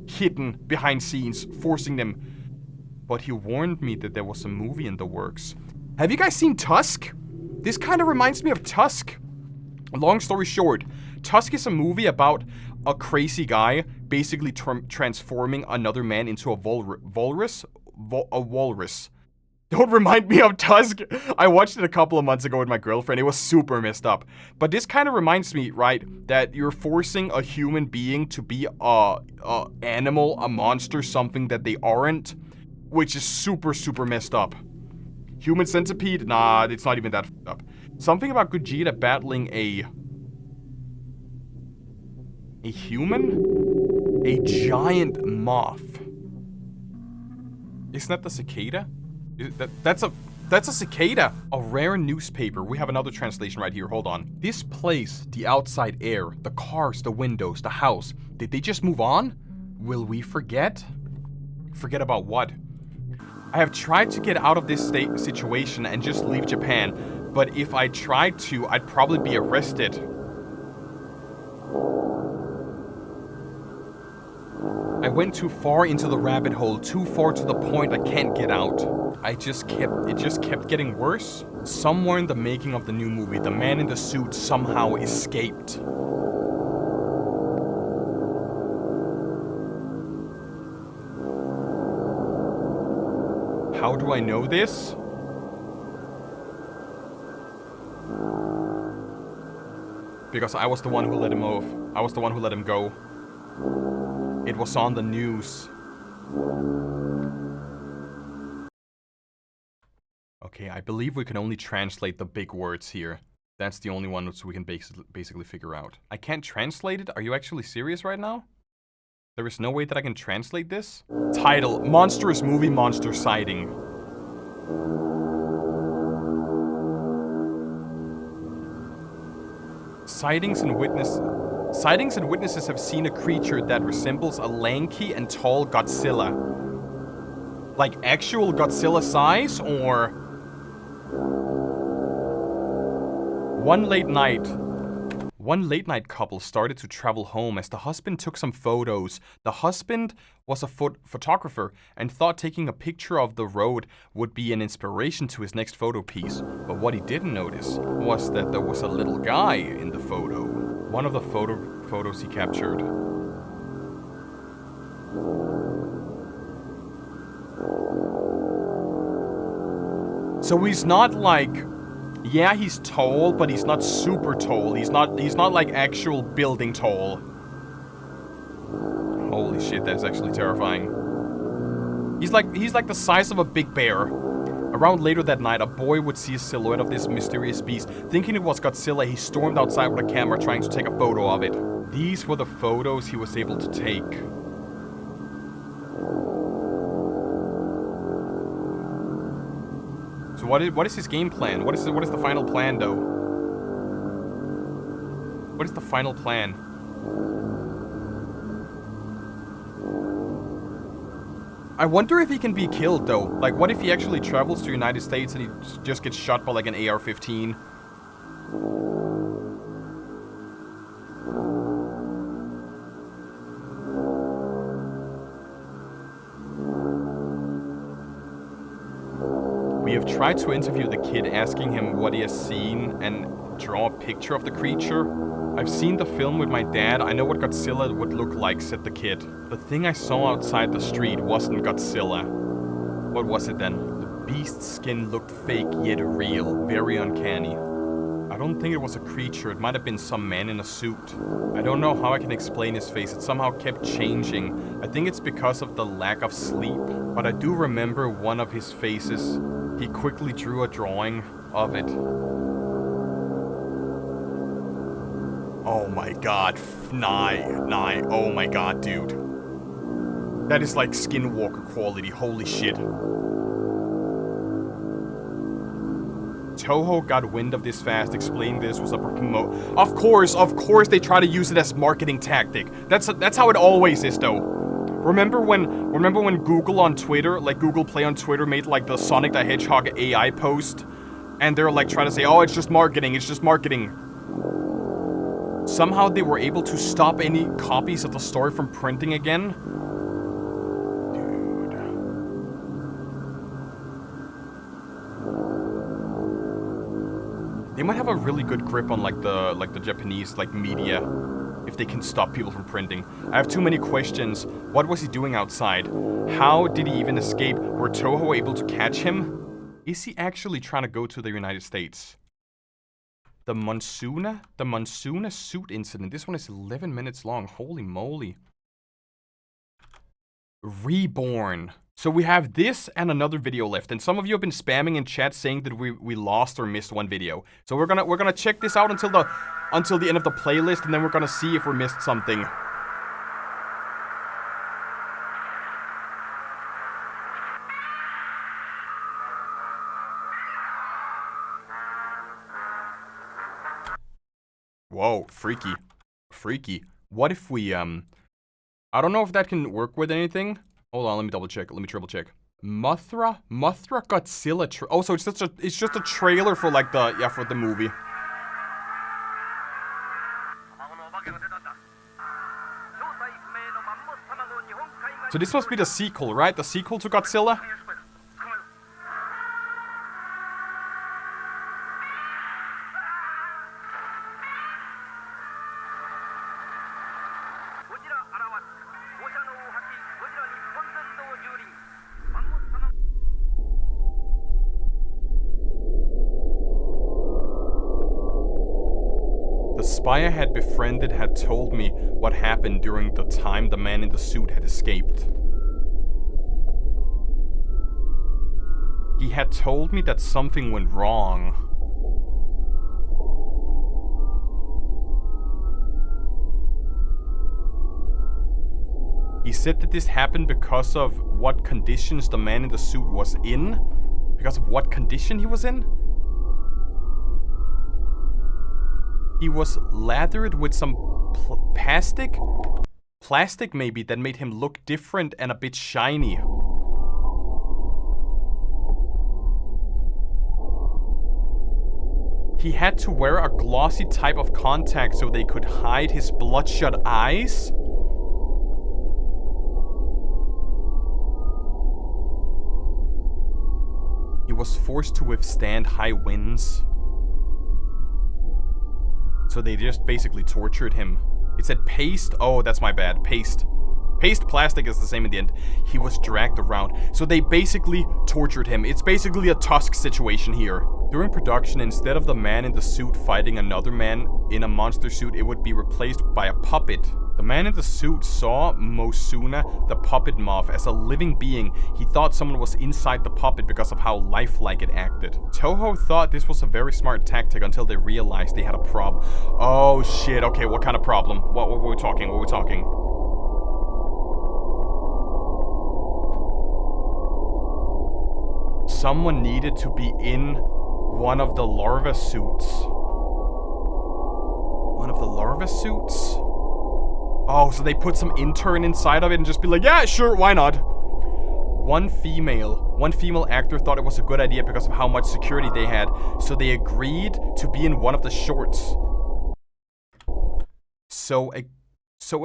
Hidden behind scenes, forcing them. But he warned me that there was a movie in the works. Have you guys seen Tusk? This kind of reminds me of Tusk. Long story short, Tusk is a movie about a crazy guy basically transforming another man into a walrus. Don't remind me of Tusk. I watched it a couple of months ago with my girlfriend. It was super messed up. But this kind of reminds me, right, that you're forcing a human being to be a animal, a monster, something that they aren't, which is super, super messed up. Human centipede? Nah, it's not even that fucked up. Something about Gogeta battling a human? A giant moth. Isn't that the cicada? That's a That's a cicada. A rare newspaper. We have another translation right here. Hold on. This place, the outside air, the cars, the windows, the house. Did they just move on? Will we forget? Forget about what? I have tried to get out of this situation and just leave Japan, but if I tried to, I'd probably be arrested. I went too far into the rabbit hole, too far to the point I can't get out. It just kept getting worse. Somewhere in the making of the new movie, the man in the suit somehow escaped. How do I know this? Because I was the one who let him off. I was the one who let him go. It was on the news. Okay, I believe we can only translate the big words here. That's the only one which we can basically figure out. I can't translate it? Are you actually serious right now? There is no way that I can translate this? Title: Monstrous Movie Monster Sighting. Sightings and witnesses have seen a creature that resembles a lanky and tall Godzilla. Like actual Godzilla size, or... One late night couple started to travel home as the husband took some photos. The husband was a photographer and thought taking a picture of the road would be an inspiration to his next photo piece. But what he didn't notice was that there was a little guy in the photo. One of the photos he captured. So he's not like... Yeah, he's tall, but he's not super tall. He's not like actual building tall. Holy shit, that's actually terrifying. He's like the size of a big bear. Around later that night, a boy would see a silhouette of this mysterious beast. Thinking it was Godzilla, he stormed outside with a camera trying to take a photo of it. These were the photos he was able to take. So what is his game plan? What is the final plan, though? What is the final plan? I wonder if he can be killed, though. Like, what if he actually travels to the United States and he just gets shot by like an AR-15? We have tried to interview the kid, asking him what he has seen and draw a picture of the creature. I've seen the film with my dad. I know what Godzilla would look like, said the kid. The thing I saw outside the street wasn't Godzilla. What was it then? The beast's skin looked fake yet real, very uncanny. I don't think it was a creature. It might have been some man in a suit. I don't know how I can explain his face. It somehow kept changing. I think it's because of the lack of sleep. But I do remember one of his faces. He quickly drew a drawing of it. Oh my god, Nye, oh my god, dude. That is like Skinwalker quality, holy shit. Toho got wind of this fast, explaining this was a promo. Of course they try to use it as marketing tactic. That's how it always is, though. Remember when Google on Twitter, like Google Play on Twitter, made like the Sonic the Hedgehog AI post, and they're like trying to say, oh, it's just marketing, it's just marketing. Somehow they were able to stop any copies of the story from printing again. Dude. They might have a really good grip on like the Japanese like media. If they can stop people from printing. I have too many questions. What was he doing outside? How did he even escape? Were Toho able to catch him? Is he actually trying to go to the United States? The Monsoona suit incident. This one is 11 minutes long. Holy moly. Reborn. So we have this and another video left, and some of you have been spamming in chat saying that we lost or missed one video. So we're gonna check this out until the end of the playlist, and then we're gonna see if we missed something. Whoa, freaky. Freaky. What if we, I don't know if that can work with anything. Hold on, let me double check. Let me triple check. Mothra Godzilla oh, so it's just a trailer for like the, yeah, for the movie. So this must be the sequel, right? The sequel to Godzilla? The spy I had befriended had told me what happened during the time the man in the suit had escaped. He had told me that something went wrong. He said that this happened because of what conditions the man in the suit was in? Because of what condition he was in? He was lathered with some plastic maybe, that made him look different and a bit shiny. He had to wear a glossy type of contact so they could hide his bloodshot eyes. He was forced to withstand high winds. So they just basically tortured him. It said paste. Oh, that's my bad. Paste. Paste plastic is the same in the end. He was dragged around. So they basically tortured him. It's basically a Tusk situation here. During production, instead of the man in the suit fighting another man in a monster suit, it would be replaced by a puppet. The man in the suit saw Mosuna, the puppet moth, as a living being. He thought someone was inside the puppet because of how lifelike it acted. Toho thought this was a very smart tactic until they realized they had a problem. Oh shit, okay, what kind of problem? What were we talking? What were we talking? Someone needed to be in one of the larva suits. One of the larva suits? Oh, so they put some intern inside of it and just be like, yeah, sure, why not? One female actor thought it was a good idea because of how much security they had, so they agreed to be in one of the shorts. So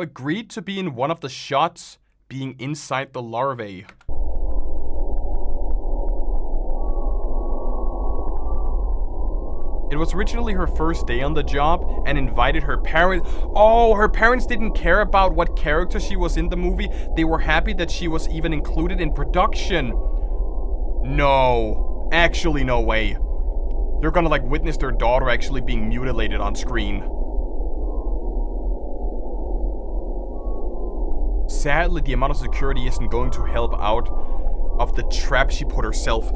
agreed to be in one of the shots, being inside the larvae. It was originally her first day on the job and invited her parents. Oh, her parents didn't care about what character she was in the movie. They were happy that she was even included in production. No. Actually, no way. They're gonna like witness their daughter actually being mutilated on screen. Sadly, the amount of security isn't going to help out of the trap she put herself.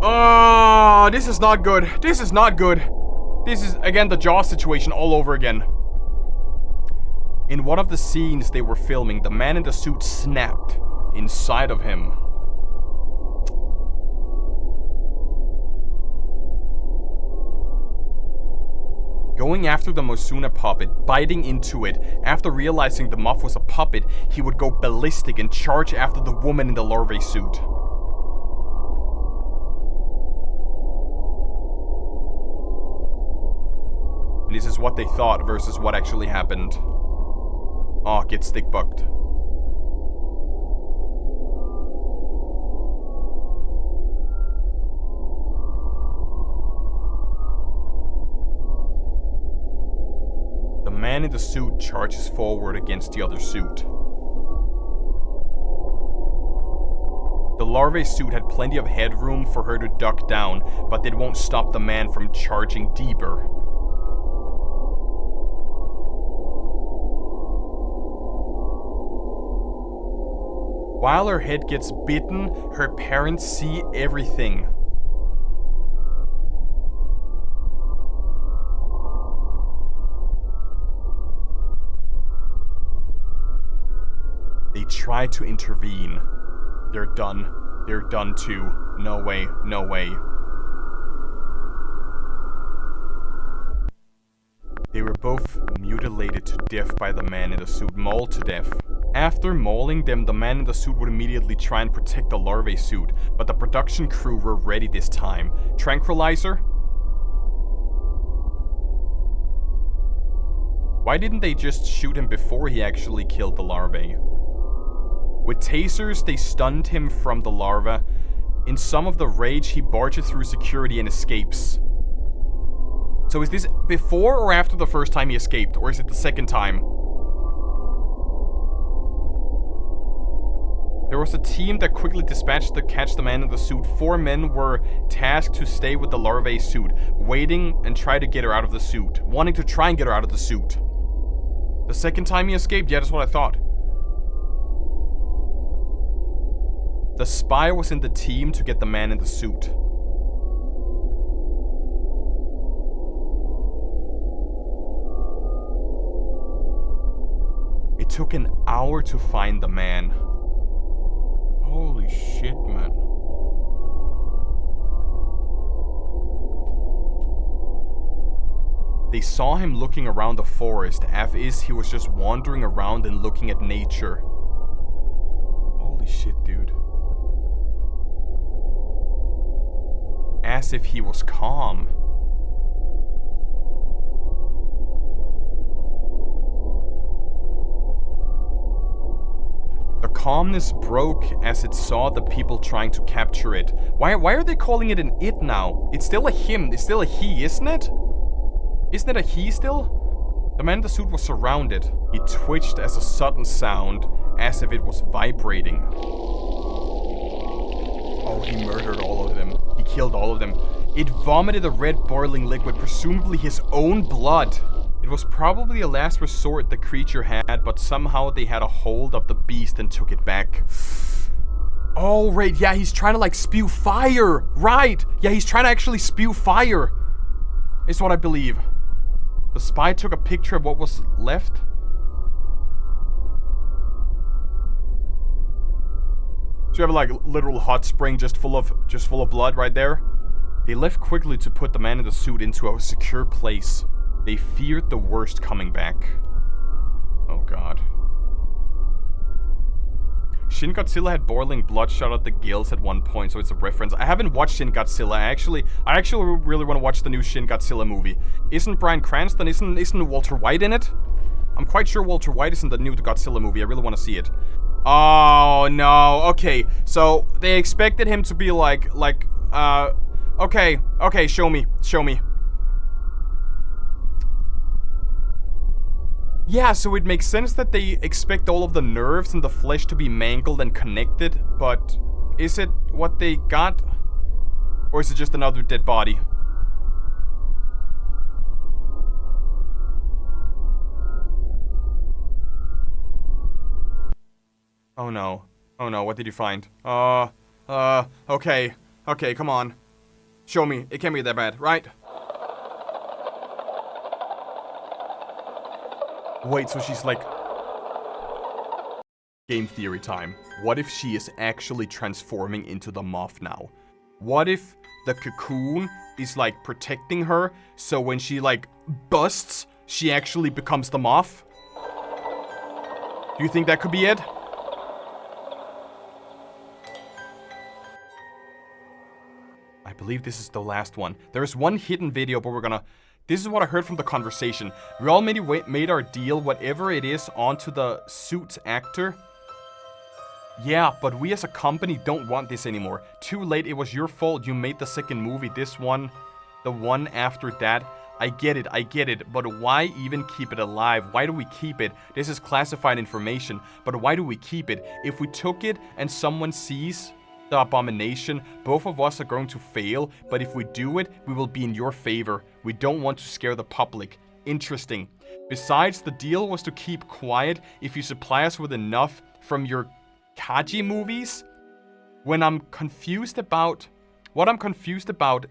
Oh, this is not good. This is not good. This is, again, the Jaws situation all over again. In one of the scenes they were filming, the man in the suit snapped inside of him. Going after the Mosuna puppet, biting into it. After realizing the moth was a puppet, he would go ballistic and charge after the woman in the larvae suit. And this is what they thought versus what actually happened. Oh, get stick bugged. The man in the suit charges forward against the other suit. The larvae suit had plenty of headroom for her to duck down, but it won't stop the man from charging deeper. While her head gets bitten, her parents see everything. They try to intervene. They're done. They're done too. No way, no way. They were both mutilated to death by the man in the suit, mauled to death. After mauling them, the man in the suit would immediately try and protect the larvae suit, but the production crew were ready this time. Tranquilizer? Why didn't they just shoot him before he actually killed the larvae? With tasers, they stunned him from the larva. In some of the rage, he barges through security and escapes. So is this before or after the first time he escaped? Or is it the second time? There was a team that quickly dispatched to catch the man in the suit. 4 men were tasked to stay with the larvae suit, waiting and try to get her out of the suit. Wanting to try and get her out of the suit. The second time he escaped? Yeah, that's what I thought. The spy was in the team to get the man in the suit. It took an hour to find the man. Holy shit, man. They saw him looking around the forest, as if he was just wandering around and looking at nature. Holy shit, dude. As if he was calm. The calmness broke as it saw the people trying to capture it. Why are they calling it an it now? It's still a him. It's still a he, isn't it? Isn't it a he still? The man in the suit was surrounded. He twitched as a sudden sound, as if it was vibrating. Oh, he murdered all of them. He killed all of them. It vomited a red boiling liquid, presumably his own blood. It was probably a last resort the creature had, but somehow they had a hold of the beast and took it back. Oh, right, yeah, he's trying to like spew fire. Right, yeah, he's trying to actually spew fire. Is what I believe. The spy took a picture of what was left. So you have like a literal hot spring just full of blood right there. They left quickly to put the man in the suit into a secure place. They feared the worst coming back. Oh god. Shin Godzilla had boiling blood shot out the gills at one point, so it's a reference. I haven't watched Shin Godzilla. I actually really want to watch the new Shin Godzilla movie. Isn't Bryan Cranston, isn't Walter White in it? I'm quite sure Walter White is in the new Godzilla movie. I really want to see it. Oh no. Okay, so they expected him to be okay, show me. Yeah, so it makes sense that they expect all of the nerves and the flesh to be mangled and connected, but is it what they got? Or is it just another dead body? Oh no. Oh no, what did you find? Okay. Okay, come on. Show me. It can't be that bad, right? Wait, so she's like... Game theory time. What if she is actually transforming into the moth now? What if the cocoon is like protecting her, so when she like busts, she actually becomes the moth? Do you think that could be it? I believe this is the last one. There is one hidden video, but we're gonna... This is what I heard from the conversation. We all made our deal, whatever it is, onto the suit's actor. Yeah, but we as a company don't want this anymore. Too late, it was your fault. You made the second movie. This one, the one after that. I get it, but why even keep it alive? Why do we keep it? This is classified information, but why do we keep it? If we took it and someone sees the abomination, both of us are going to fail, but if we do it, we will be in your favor. We don't want to scare the public. Interesting. Besides, the deal was to keep quiet if you supply us with enough from your Kaji movies. What I'm confused about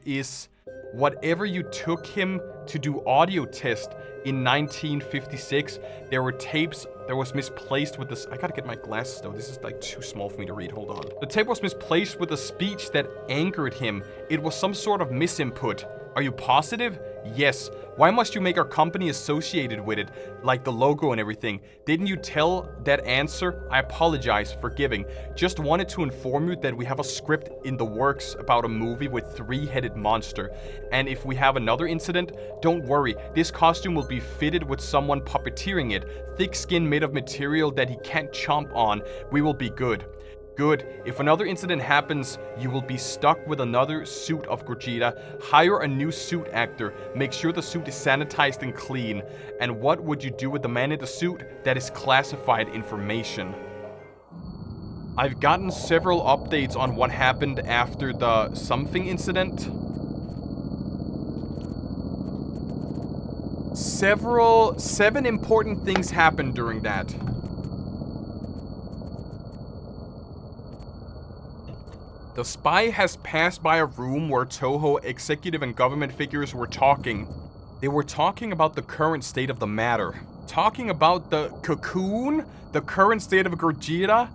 is whatever you took him to do audio test in 1956, there were tapes that was misplaced with this. I gotta get my glasses though. This is like too small for me to read. Hold on. The tape was misplaced with a speech that angered him. It was some sort of misinput. Are you positive? Yes. Why must you make our company associated with it? Like the logo and everything. Didn't you tell that answer? I apologize, forgiving. Just wanted to inform you that we have a script in the works about a movie with 3-headed monster. And if we have another incident, don't worry. This costume will be fitted with someone puppeteering it. Thick skin made of material that he can't chomp on. We will be good. Good. If another incident happens, you will be stuck with another suit of Gogeta. Hire a new suit actor. Make sure the suit is sanitized and clean. And what would you do with the man in the suit? That is classified information. I've gotten several updates on what happened after the something incident. Seven important things happened during that. The spy has passed by a room where Toho executive and government figures were talking. They were talking about the current state of the matter. Talking about the cocoon, the current state of Gogeta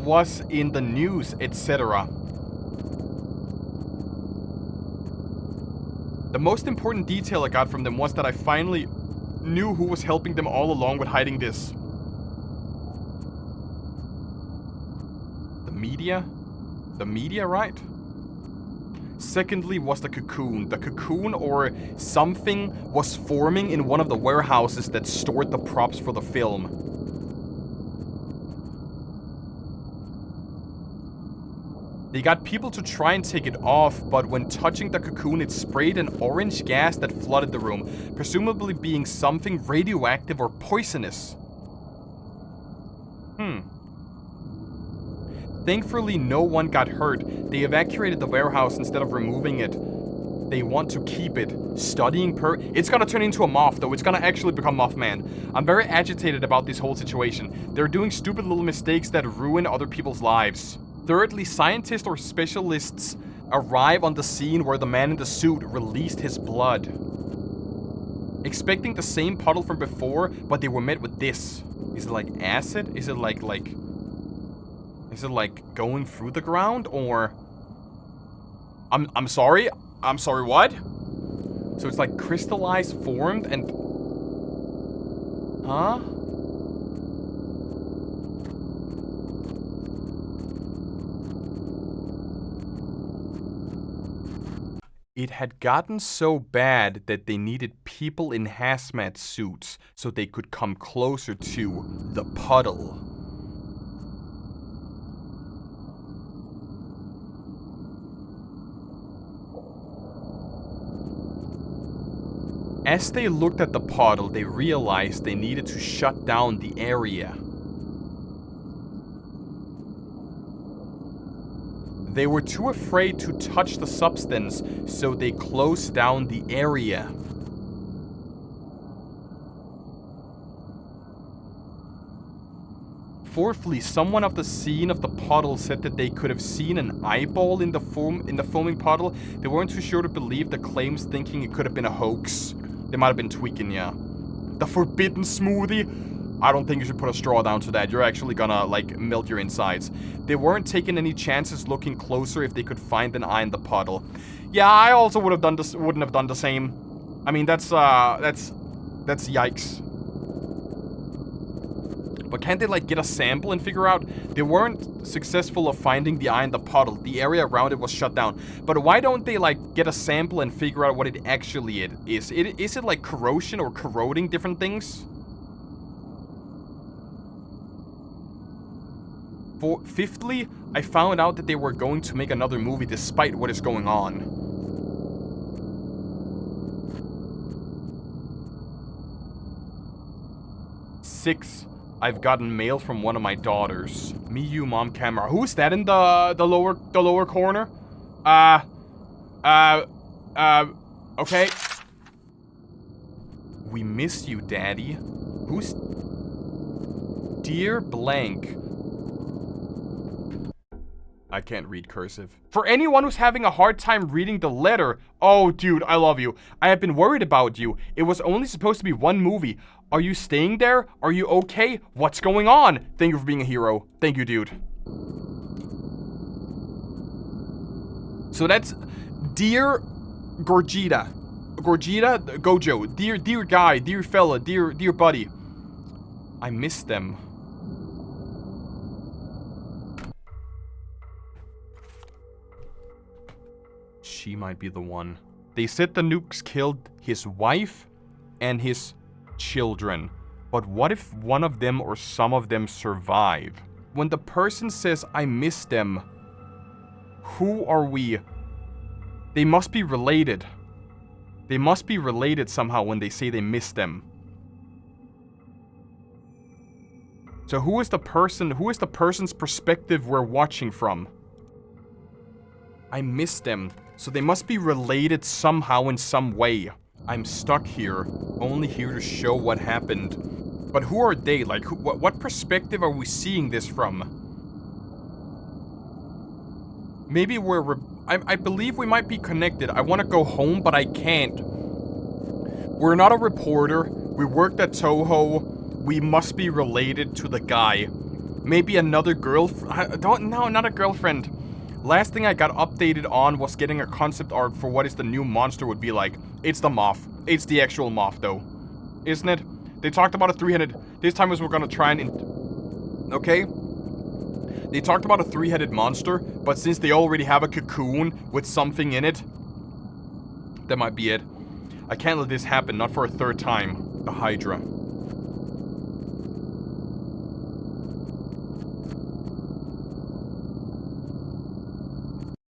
was in the news, etc. The most important detail I got from them was that I finally knew who was helping them all along with hiding this. The media? The media, right? Secondly was the cocoon. The cocoon or something was forming in one of the warehouses that stored the props for the film. They got people to try and take it off, but when touching the cocoon, it sprayed an orange gas that flooded the room, presumably being something radioactive or poisonous. Thankfully, no one got hurt. They evacuated the warehouse instead of removing it. They want to keep it. Studying It's gonna turn into a moth, though. It's gonna actually become Mothman. I'm very agitated about this whole situation. They're doing stupid little mistakes that ruin other people's lives. Thirdly, scientists or specialists arrive on the scene where the man in the suit released his blood. Expecting the same puddle from before, but they were met with this. Is it like acid? Is it like... Is it like going through the ground, or... I'm sorry? I'm sorry, what? So it's like crystallized, formed, and... Huh? It had gotten so bad that they needed people in hazmat suits so they could come closer to the puddle. As they looked at the puddle, they realized they needed to shut down the area. They were too afraid to touch the substance, so they closed down the area. Fourthly, someone of the scene of the puddle said that they could have seen an eyeball in the foaming puddle. They weren't too sure to believe the claims, thinking it could have been a hoax. They might have been tweaking, yeah. The forbidden smoothie? I don't think you should put a straw down to that. You're actually gonna, like, melt your insides. They weren't taking any chances looking closer if they could find an eye in the puddle. Yeah, I also wouldn't have done the same. I mean, that's yikes. But can't they, like, get a sample and figure out? They weren't successful of finding the eye in the puddle. The area around it was shut down. But why don't they, like, get a sample and figure out what it actually is? Is it, like, corrosion or corroding different things? Fifthly, I found out that they were going to make another movie despite what is going on. Six, I've gotten mail from one of my daughters. Me, you, mom, camera. Who's that in the lower corner? Okay. We miss you, Daddy. Who's... Dear blank. I can't read cursive. For anyone who's having a hard time reading the letter, oh, dude, I love you. I have been worried about you. It was only supposed to be one movie. Are you staying there? Are you okay? What's going on? Thank you for being a hero. Thank you, dude. So that's Dear Gogeta. Gorgita, Gojo, dear guy, dear fella, dear buddy. I miss them. She might be the one. They said the nukes killed his wife and his children. But what if one of them or some of them survive? When the person says, I miss them, who are we? They must be related. They must be related somehow when they say they miss them. So who is the person's perspective we're watching from? I miss them. So they must be related somehow in some way. I'm stuck here, only here to show what happened. But who are they? Like, what perspective are we seeing this from? Maybe I believe we might be connected. I want to go home, but I can't. We're not a reporter. We worked at Toho. We must be related to the guy. Maybe another girlfriend. No, not a girlfriend. Last thing I got updated on was getting a concept art for what is the new monster would be like. It's the moth. It's the actual moth, though. Isn't it? They talked about a 3-headed... This time was we're gonna try and... Okay? They talked about a 3-headed monster, but since they already have a cocoon with something in it, that might be it. I can't let this happen, not for a third time. The Hydra.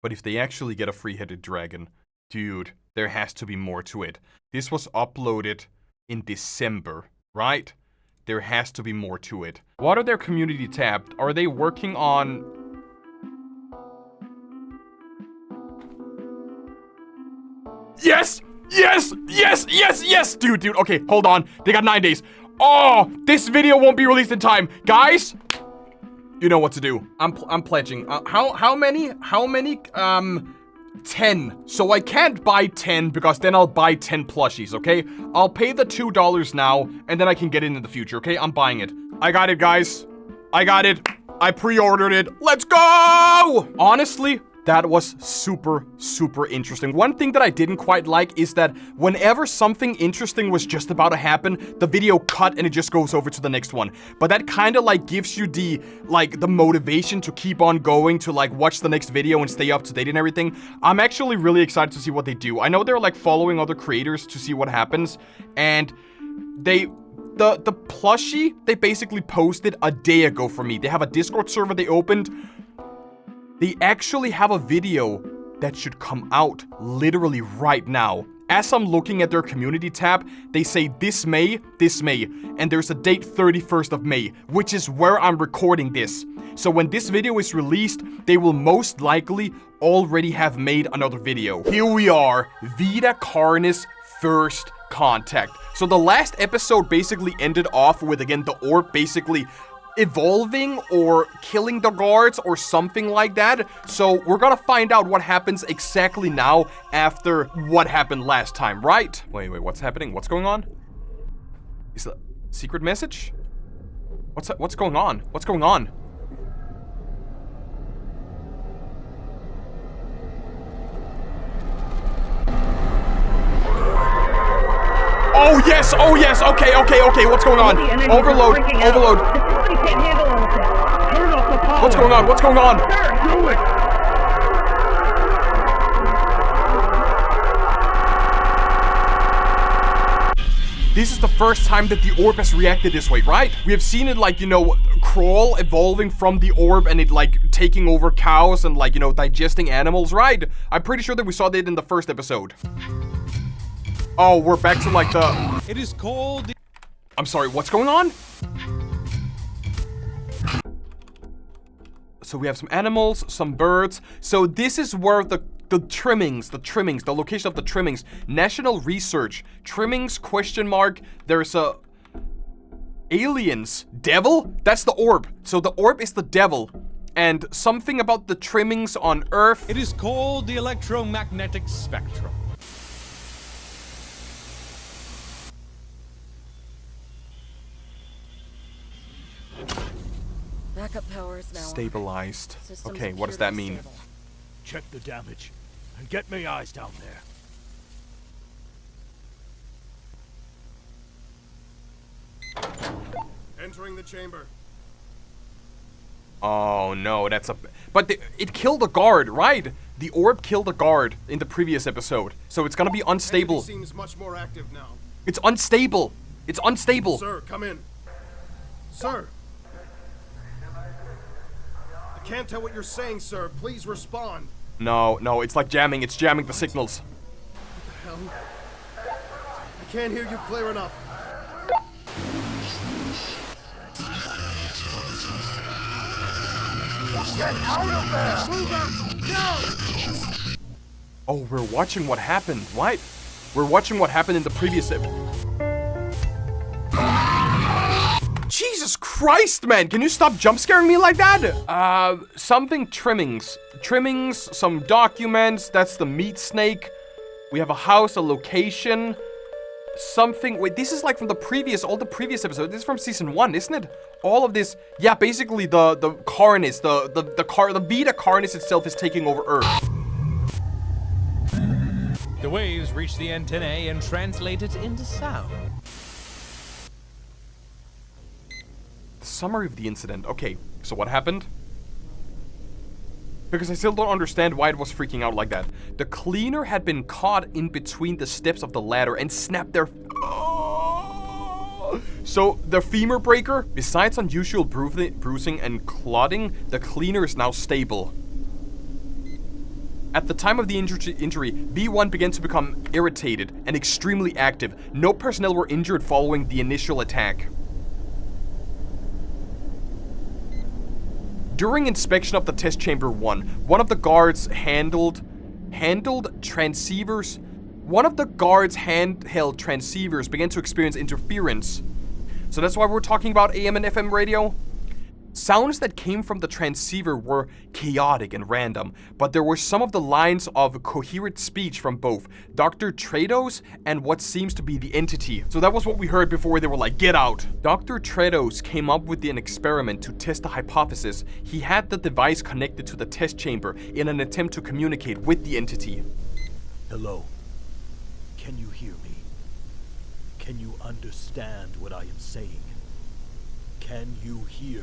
But if they actually get a 3-headed dragon, dude, there has to be more to it. This was uploaded in December, right? There has to be more to it. What are their community tab? Are they working on... Yes! Yes! Yes! Yes! Yes! Dude, okay, hold on. They got 9 days. Oh, this video won't be released in time. Guys, you know what to do. I'm pledging. How many? 10. So I can't buy 10 because then I'll buy 10 plushies, okay? I'll pay the $2 now and then I can get it in the future, okay? I'm buying it. I got it, guys. I got it. I pre-ordered it. Let's go! Honestly, that was super, super interesting. One thing that I didn't quite like is that whenever something interesting was just about to happen, the video cut and it just goes over to the next one. But that kind of like gives you the motivation to keep on going, to like watch the next video and stay up to date and everything. I'm actually really excited to see what they do. I know they're like following other creators to see what happens, and the plushie they basically posted a day ago for me. They have a Discord server they opened. They actually have a video that should come out literally right now. As I'm looking at their community tab, they say this May, and there's a date 31st of May, which is where I'm recording this. So when this video is released, they will most likely already have made another video. Here we are, Vita Carnis First Contact. So the last episode basically ended off with, again, the orb basically evolving or killing the guards or something like that. So we're gonna find out what happens exactly now after what happened last time, right? Wait, what's happening? What's going on? Is that a secret message? What's going on? What's going on? Oh yes, okay, what's going on? Overload. What's going on? This is the first time that the orb has reacted this way, right? We have seen it like, crawl, evolving from the orb and it like taking over cows and like, digesting animals, right? I'm pretty sure that we saw that in the first episode. Oh, we're back to like the... It is cold. I'm sorry, what's going on? So we have some animals, some birds. So this is where the trimmings, the location of the trimmings. National Research. Trimmings, ? There's a... Aliens. Devil? That's the orb. So the orb is the devil. And something about the trimmings on Earth. It is called the electromagnetic spectrum. Backup power is now stabilized. Systems okay, what does that mean? Check the damage and get me eyes down there. entering the chamber. Oh no, that's a... But it killed a guard, right? The orb killed a guard in the previous episode. So it's gonna be unstable. Entity seems much more active now. It's unstable. It's unstable. Sir, come in. Sir. I can't tell what you're saying, sir. Please respond. No, it's like jamming. It's jamming the signals. What the hell? I can't hear you clear enough. Get out of there! Move out! No! Oh, we're watching what happened. What? We're watching what happened in the previous episode. Jesus Christ, man! Can you stop jump scaring me like that? Something trimmings. Trimmings, some documents. That's the meat snake. We have a house, a location. Something. Wait, this is like from the previous, all the previous episodes. This is from season 1, isn't it? All of this. Yeah, basically the Carnis, the Vita Carnis itself is taking over Earth. The waves reach the antennae and translate it into sound. Summary of the incident. Okay, so what happened? Because I still don't understand why it was freaking out like that. The cleaner had been caught in between the steps of the ladder and snapped their... So, the femur breaker, besides unusual bruising and clotting, the cleaner is now stable. At the time of the injury, B1 began to become irritated and extremely active. No personnel were injured following the initial attack. During inspection of the test chamber 1, one of the guards handheld transceivers began to experience interference. So that's why we're talking about AM and FM radio. Sounds that came from the transceiver were chaotic and random, but there were some of the lines of coherent speech from both Dr. Trados and what seems to be the entity. So that was what we heard before they were like, get out. Dr. Trados came up with an experiment to test the hypothesis. He had the device connected to the test chamber in an attempt to communicate with the entity. Hello. Can you hear me? Can you understand what I am saying? Can you hear?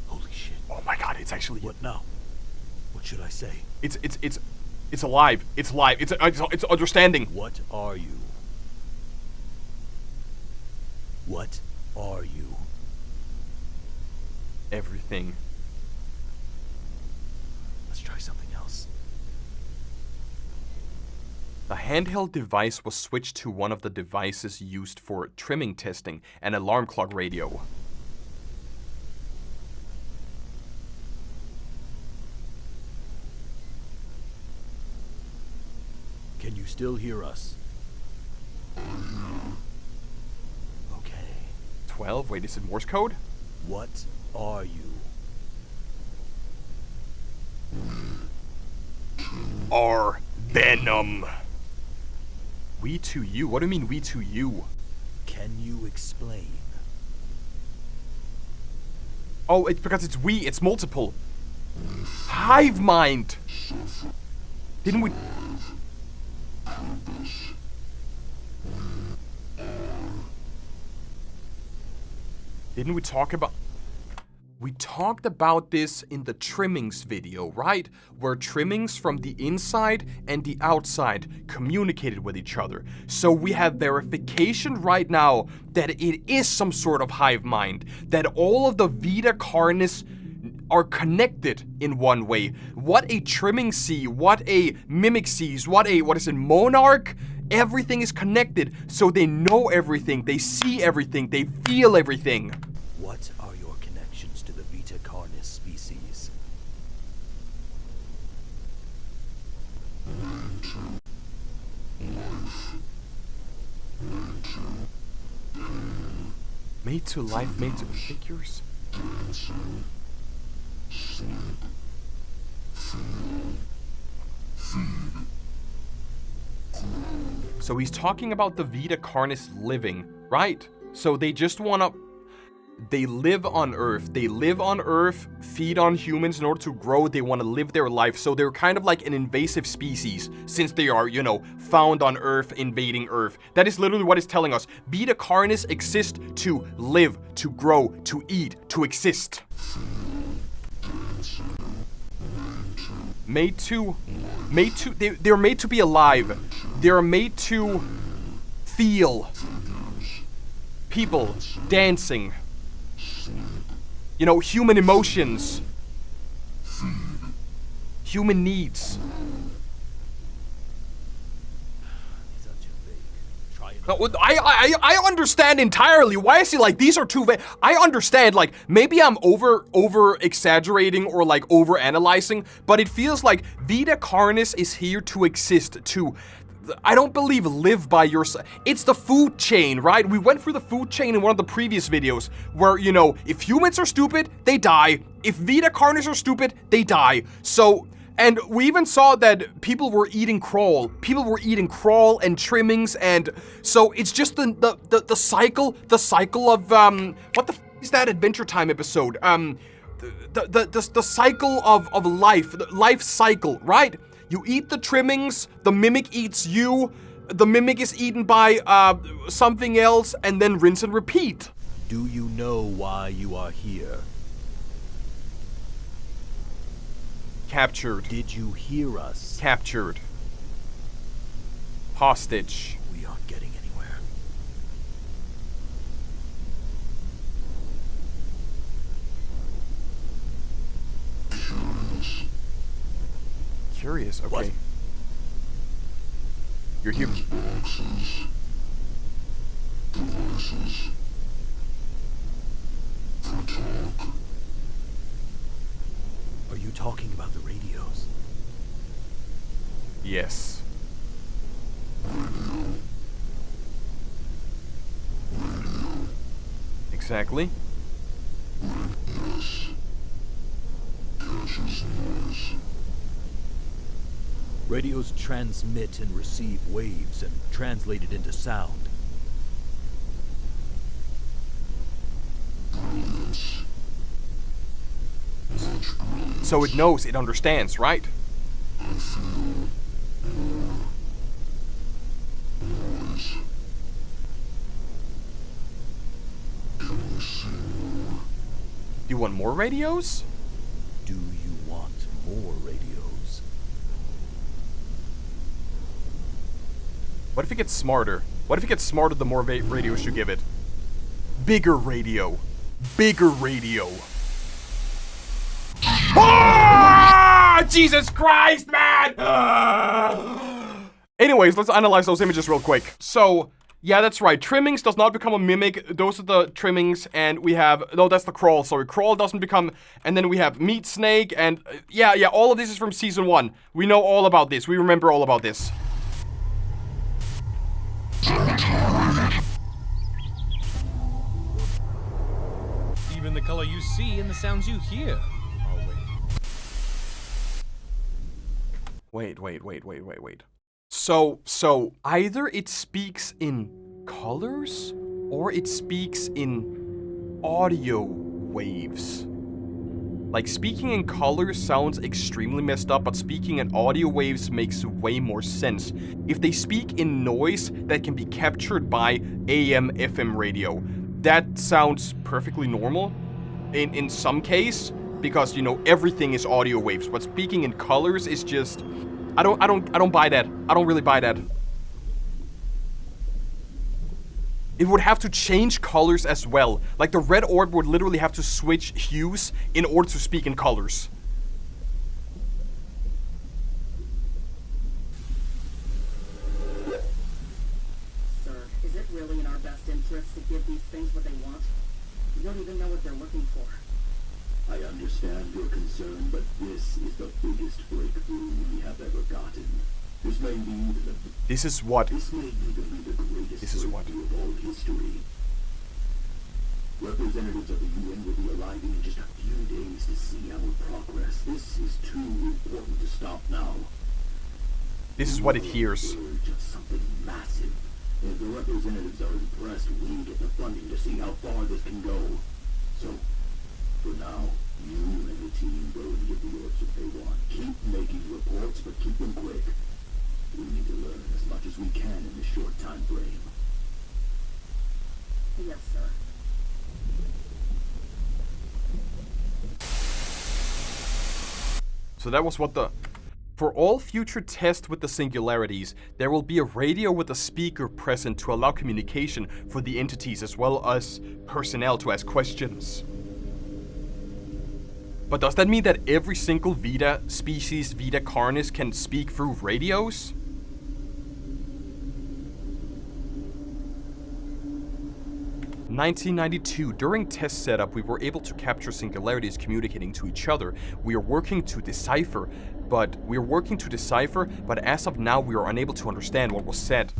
Holy shit. Oh my god, it's actually... What now? What should I say? It's alive. It's live. It's understanding. What are you? What are you? Everything. Let's try something else. The handheld device was switched to one of the devices used for trimming testing, an alarm clock radio. Can you still hear us? Okay. 12? Wait, is it Morse code? What are you? Are Venom. We to you? What do you mean we to you? Can you explain? Oh, it's because it's we, it's multiple. Hive mind! Didn't we... Didn't we talk about... We talked about this in the trimmings video, right? Where trimmings from the inside and the outside communicated with each other. So we have verification right now that it is some sort of hive mind. That all of the Vita Carnis are connected in one way. What a trimming see, what a mimic sees, what is it, monarch? Everything is connected, so they know everything, they see everything, they feel everything. What are your connections to the Vita Carnis species? Made to life, made to figures? So he's talking about the Vita Carnis living, right? So they just wanna... They live on Earth. They live on Earth, feed on humans in order to grow. They want to live their life. So they're kind of like an invasive species since they are, you know, found on Earth, invading Earth. That is literally what it's telling us. Vita Carnis exist to live, to grow, to eat, to exist. They're made to be alive. They're made to feel. People dancing. You know, human emotions. Human needs. No, I understand entirely. Why is he like, these are too vague? I understand, like, maybe I'm over exaggerating or like over analyzing, but it feels like Vita Carnis is here to exist, to, I don't believe live by your side. It's the food chain, right? We went through the food chain in one of the previous videos where, you know, if humans are stupid, they die. If Vita Carnis are stupid, they die. So, and we even saw that people were eating crawl. People were eating crawl and trimmings, and so it's just the cycle of what the f is that Adventure Time episode? The cycle of life, the life cycle, right? You eat the trimmings, the mimic eats you, the mimic is eaten by something else, and then rinse and repeat. Do you know why you are here? Captured. Did you hear us? Captured. Hostage. We aren't getting anywhere. Curious, okay. What? You're here. Are you talking about the radios? Yes. Exactly. Radios transmit and receive waves and translate it into sound. So it knows, it understands, right? Do you want more radios? Do you want more radios? What if it gets smarter? What if it gets smarter the more radios you give it? Bigger radio. Bigger radio. Ah! Jesus Christ, man! Anyways, let's analyze those images real quick. So, yeah, that's right. Trimmings does not become a mimic. Those are the trimmings, and we have... No, that's the crawl. Sorry, crawl doesn't become... And then we have meat snake, and... yeah, all of this is from Season 1. We know all about this. We remember all about this. Even the color you see and the sounds you hear. Wait. So either it speaks in colors or it speaks in audio waves. Like, speaking in colors sounds extremely messed up, but speaking in audio waves makes way more sense. If they speak in noise that can be captured by AM, FM radio, that sounds perfectly normal in some case, because, you know, everything is audio waves. But speaking in colors is just... I don't buy that. I don't really buy that. It would have to change colors as well. Like, the red orb would literally have to switch hues in order to speak in colors. Sir, is it really in our best interest to give these things what they want? We don't even know what they're looking for. I understand your concern, but this is the biggest breakthrough we have ever gotten. This may be the... This is what? This may even be the greatest breakthrough of all history. Representatives of the UN will be arriving in just a few days to see our progress. This is too important to stop now. This is what it hears. Just something massive. If the representatives are impressed, we get the funding to see how far this can go. So, for now, you and the team go and give the orcs what they want. Keep making reports, but keep them quick. We need to learn as much as we can in this short time frame. Yes, sir. So that was what the... For all future tests with the singularities, there will be a radio with a speaker present to allow communication for the entities as well as personnel to ask questions. But does that mean that every single Vita species, Vita Carnis, can speak through radios? In 1992, during test setup, we were able to capture singularities communicating to each other. We are working to decipher, but as of now, we are unable to understand what was said.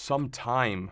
Sometime.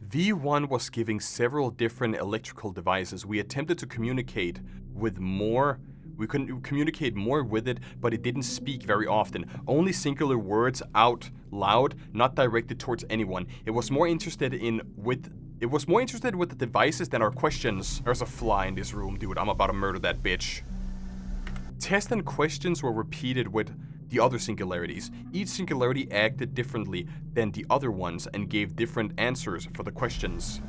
V1 was giving several different electrical devices. We attempted to communicate with more. We couldn't communicate more with it, but it didn't speak very often. Only singular words out loud, not directed towards anyone. It was more interested with the devices than our questions. There's a fly in this room, dude. I'm about to murder that bitch. Tests and questions were repeated with the other singularities. Each singularity acted differently than the other ones and gave different answers for the questions.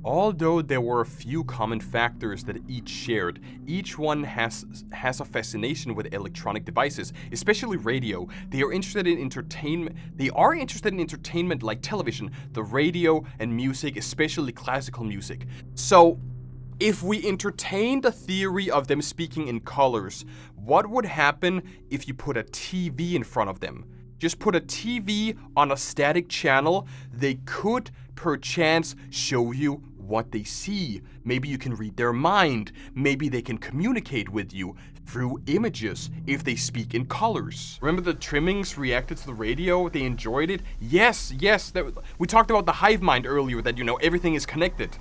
Although there were a few common factors that each shared, each one has a fascination with electronic devices, especially radio. They are interested in entertainment like television, the radio, and music, especially classical music. So, if we entertain the theory of them speaking in colors, what would happen if you put a TV in front of them? Just put a TV on a static channel. They could perchance show you what they see. Maybe you can read their mind. Maybe they can communicate with you through images if they speak in colors. Remember the trimmings reacted to the radio? They enjoyed it? Yes. We talked about the hive mind earlier, that, everything is connected.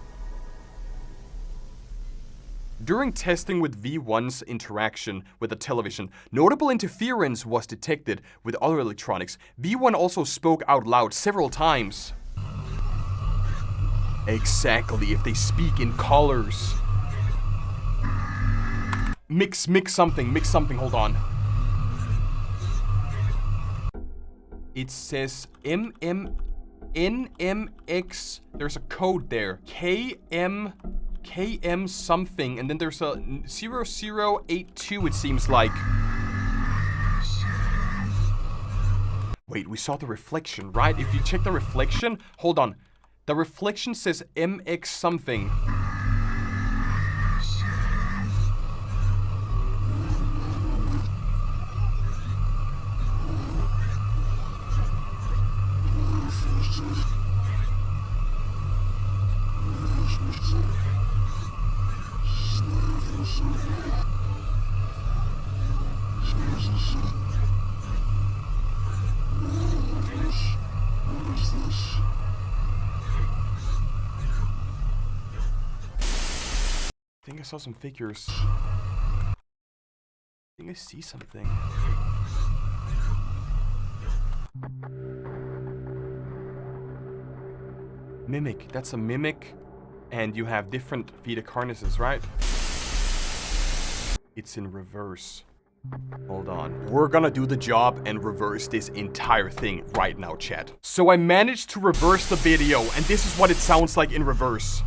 During testing with V1's interaction with the television, notable interference was detected with other electronics. V1 also spoke out loud several times. Exactly, if they speak in colors. Mix something, hold on. It says NMX, there's a code there. KM something, and then there's a 0082, it seems like. Wait, we saw the reflection, right? If you check the reflection, hold on. The reflection says MX something. I think I saw some figures. I think I see something. Mimic. That's a mimic. And you have different Vita Carnises, right? It's in reverse. Hold on. We're gonna do the job and reverse this entire thing right now, chat. So I managed to reverse the video, and this is what it sounds like in reverse.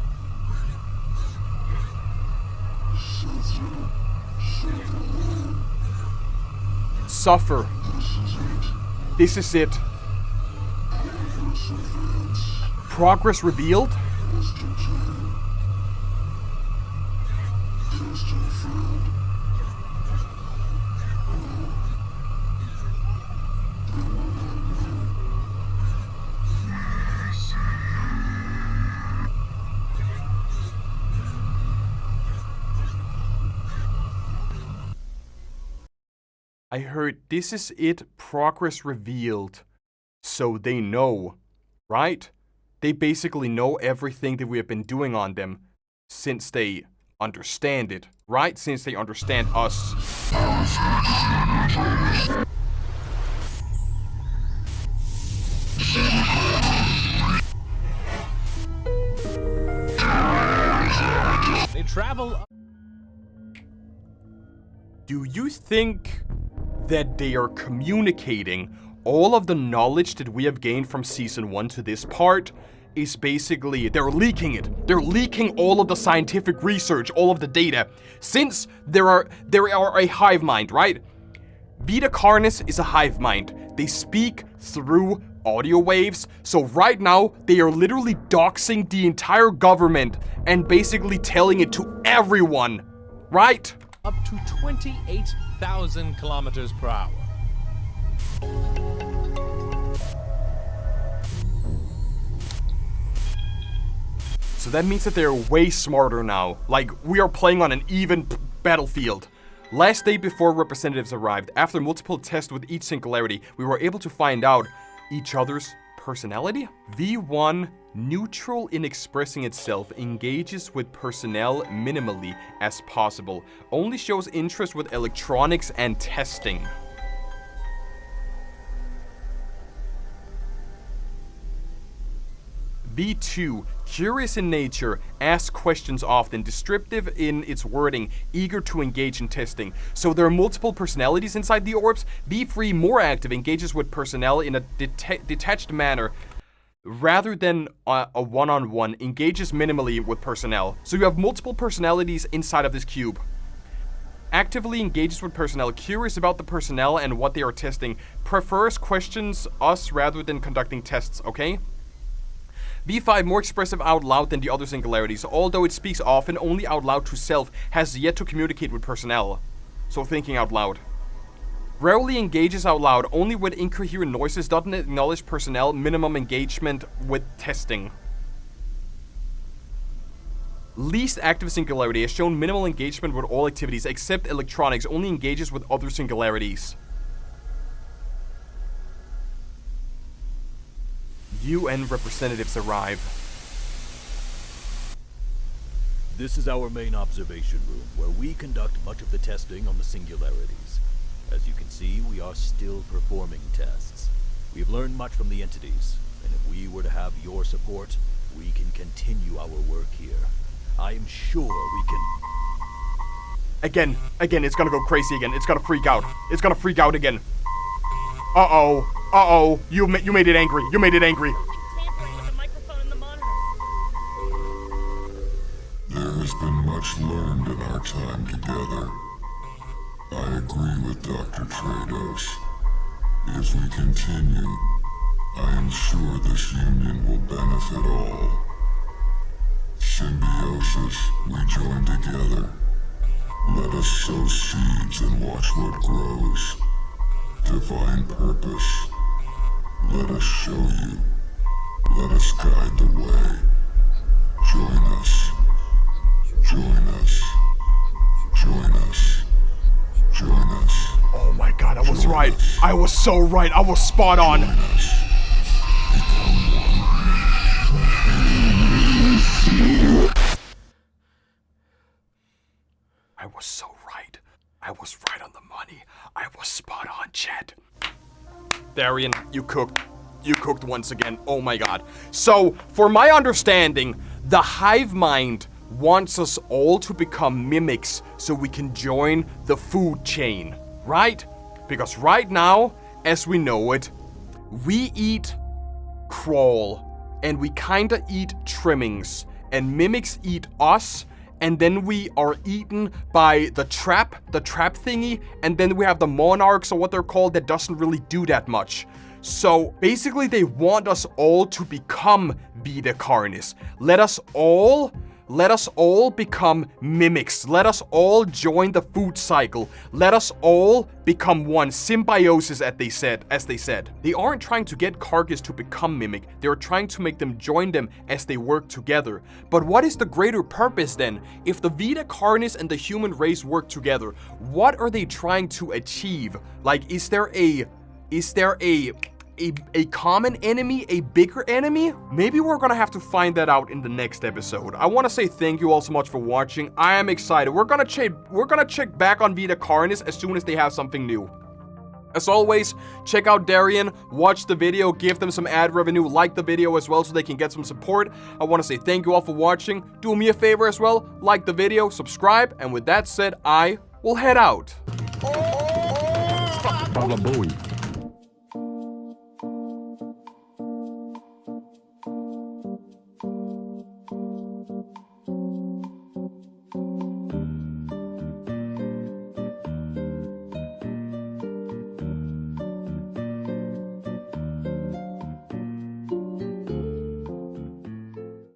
Suffer. This is it. Progress revealed? I heard this is it, progress revealed. So they know, right? They basically know everything that we have been doing on them since they understand it, right? Since they understand us. They travel. Do you think that they are communicating all of the knowledge that we have gained from Season 1 to this part is basically, they're leaking it. They're leaking all of the scientific research, all of the data. Since there are a hive mind, right? Vita Carnis is a hive mind. They speak through audio waves. So right now, they are literally doxing the entire government and basically telling it to everyone, right? Up to 28,000 kilometers per hour. So that means that they're way smarter now. Like, we are playing on an even battlefield. Last day before representatives arrived, after multiple tests with each singularity, we were able to find out each other's personality. V1, neutral in expressing itself, engages with personnel minimally as possible. Only shows interest with electronics and testing. V2, curious in nature, asks questions often, descriptive in its wording, eager to engage in testing. So there are multiple personalities inside the orbs. V3, more active, engages with personnel in a detached manner, rather than a one-on-one, engages minimally with personnel. So you have multiple personalities inside of this cube. Actively engages with personnel, curious about the personnel and what they are testing, prefers questions us rather than conducting tests, okay? V5, more expressive out loud than the other singularities. Although it speaks often only out loud to self, has yet to communicate with personnel. So thinking out loud. Rarely engages out loud, only with incoherent noises, doesn't acknowledge personnel, minimum engagement with testing. Least active singularity has shown minimal engagement with all activities except electronics, only engages with other singularities. UN representatives arrive. This is our main observation room, where we conduct much of the testing on the singularities. As you can see, we are still performing tests. We've learned much from the entities, and if we were to have your support, we can continue our work here. I am sure we can... Again, it's gonna go crazy again. It's gonna freak out. It's gonna freak out again. Uh-oh. You made it angry. You made it angry. There has been much learned in our time together. I agree with Dr. Trados. If we continue, I am sure this union will benefit all. Symbiosis, we join together. Let us sow seeds and watch what grows. Divine purpose. Let us show you. Let us guide the way. Join us. Join us. Join us. Join us. Oh my god, I was right. I was so right. I was spot on. I was so right. I was right on the money. I was spot on, chat. Darian, you cooked. You cooked once again. Oh my god. So, for my understanding, the hive mind wants us all to become mimics so we can join the food chain, right? Because right now, as we know it, we eat crawl and we kinda eat trimmings, and mimics eat us and then we are eaten by the trap thingy, and then we have the monarchs, or what they're called, that doesn't really do that much. So basically they want us all to become Vita Carnis. Let us all become mimics. Let us all join the food cycle. Let us all become one. Symbiosis, as they said. They aren't trying to get Carcass to become mimic. They're trying to make them join them as they work together. But what is the greater purpose then? If the Vita Carnis and the human race work together, what are they trying to achieve? Like, is there a common enemy, a bigger enemy? Maybe we're gonna have to find that out in the next episode. I want to say thank you all so much for watching. I am excited. We're gonna check back on Vita Carnis as soon as they have something new. As always, check out Darien, watch the video, give them some ad revenue, like the video as well so they can get some support. I want to say thank you all for watching. Do me a favor as well, like the video, subscribe, and with that said, I will head out. Baba Bowie.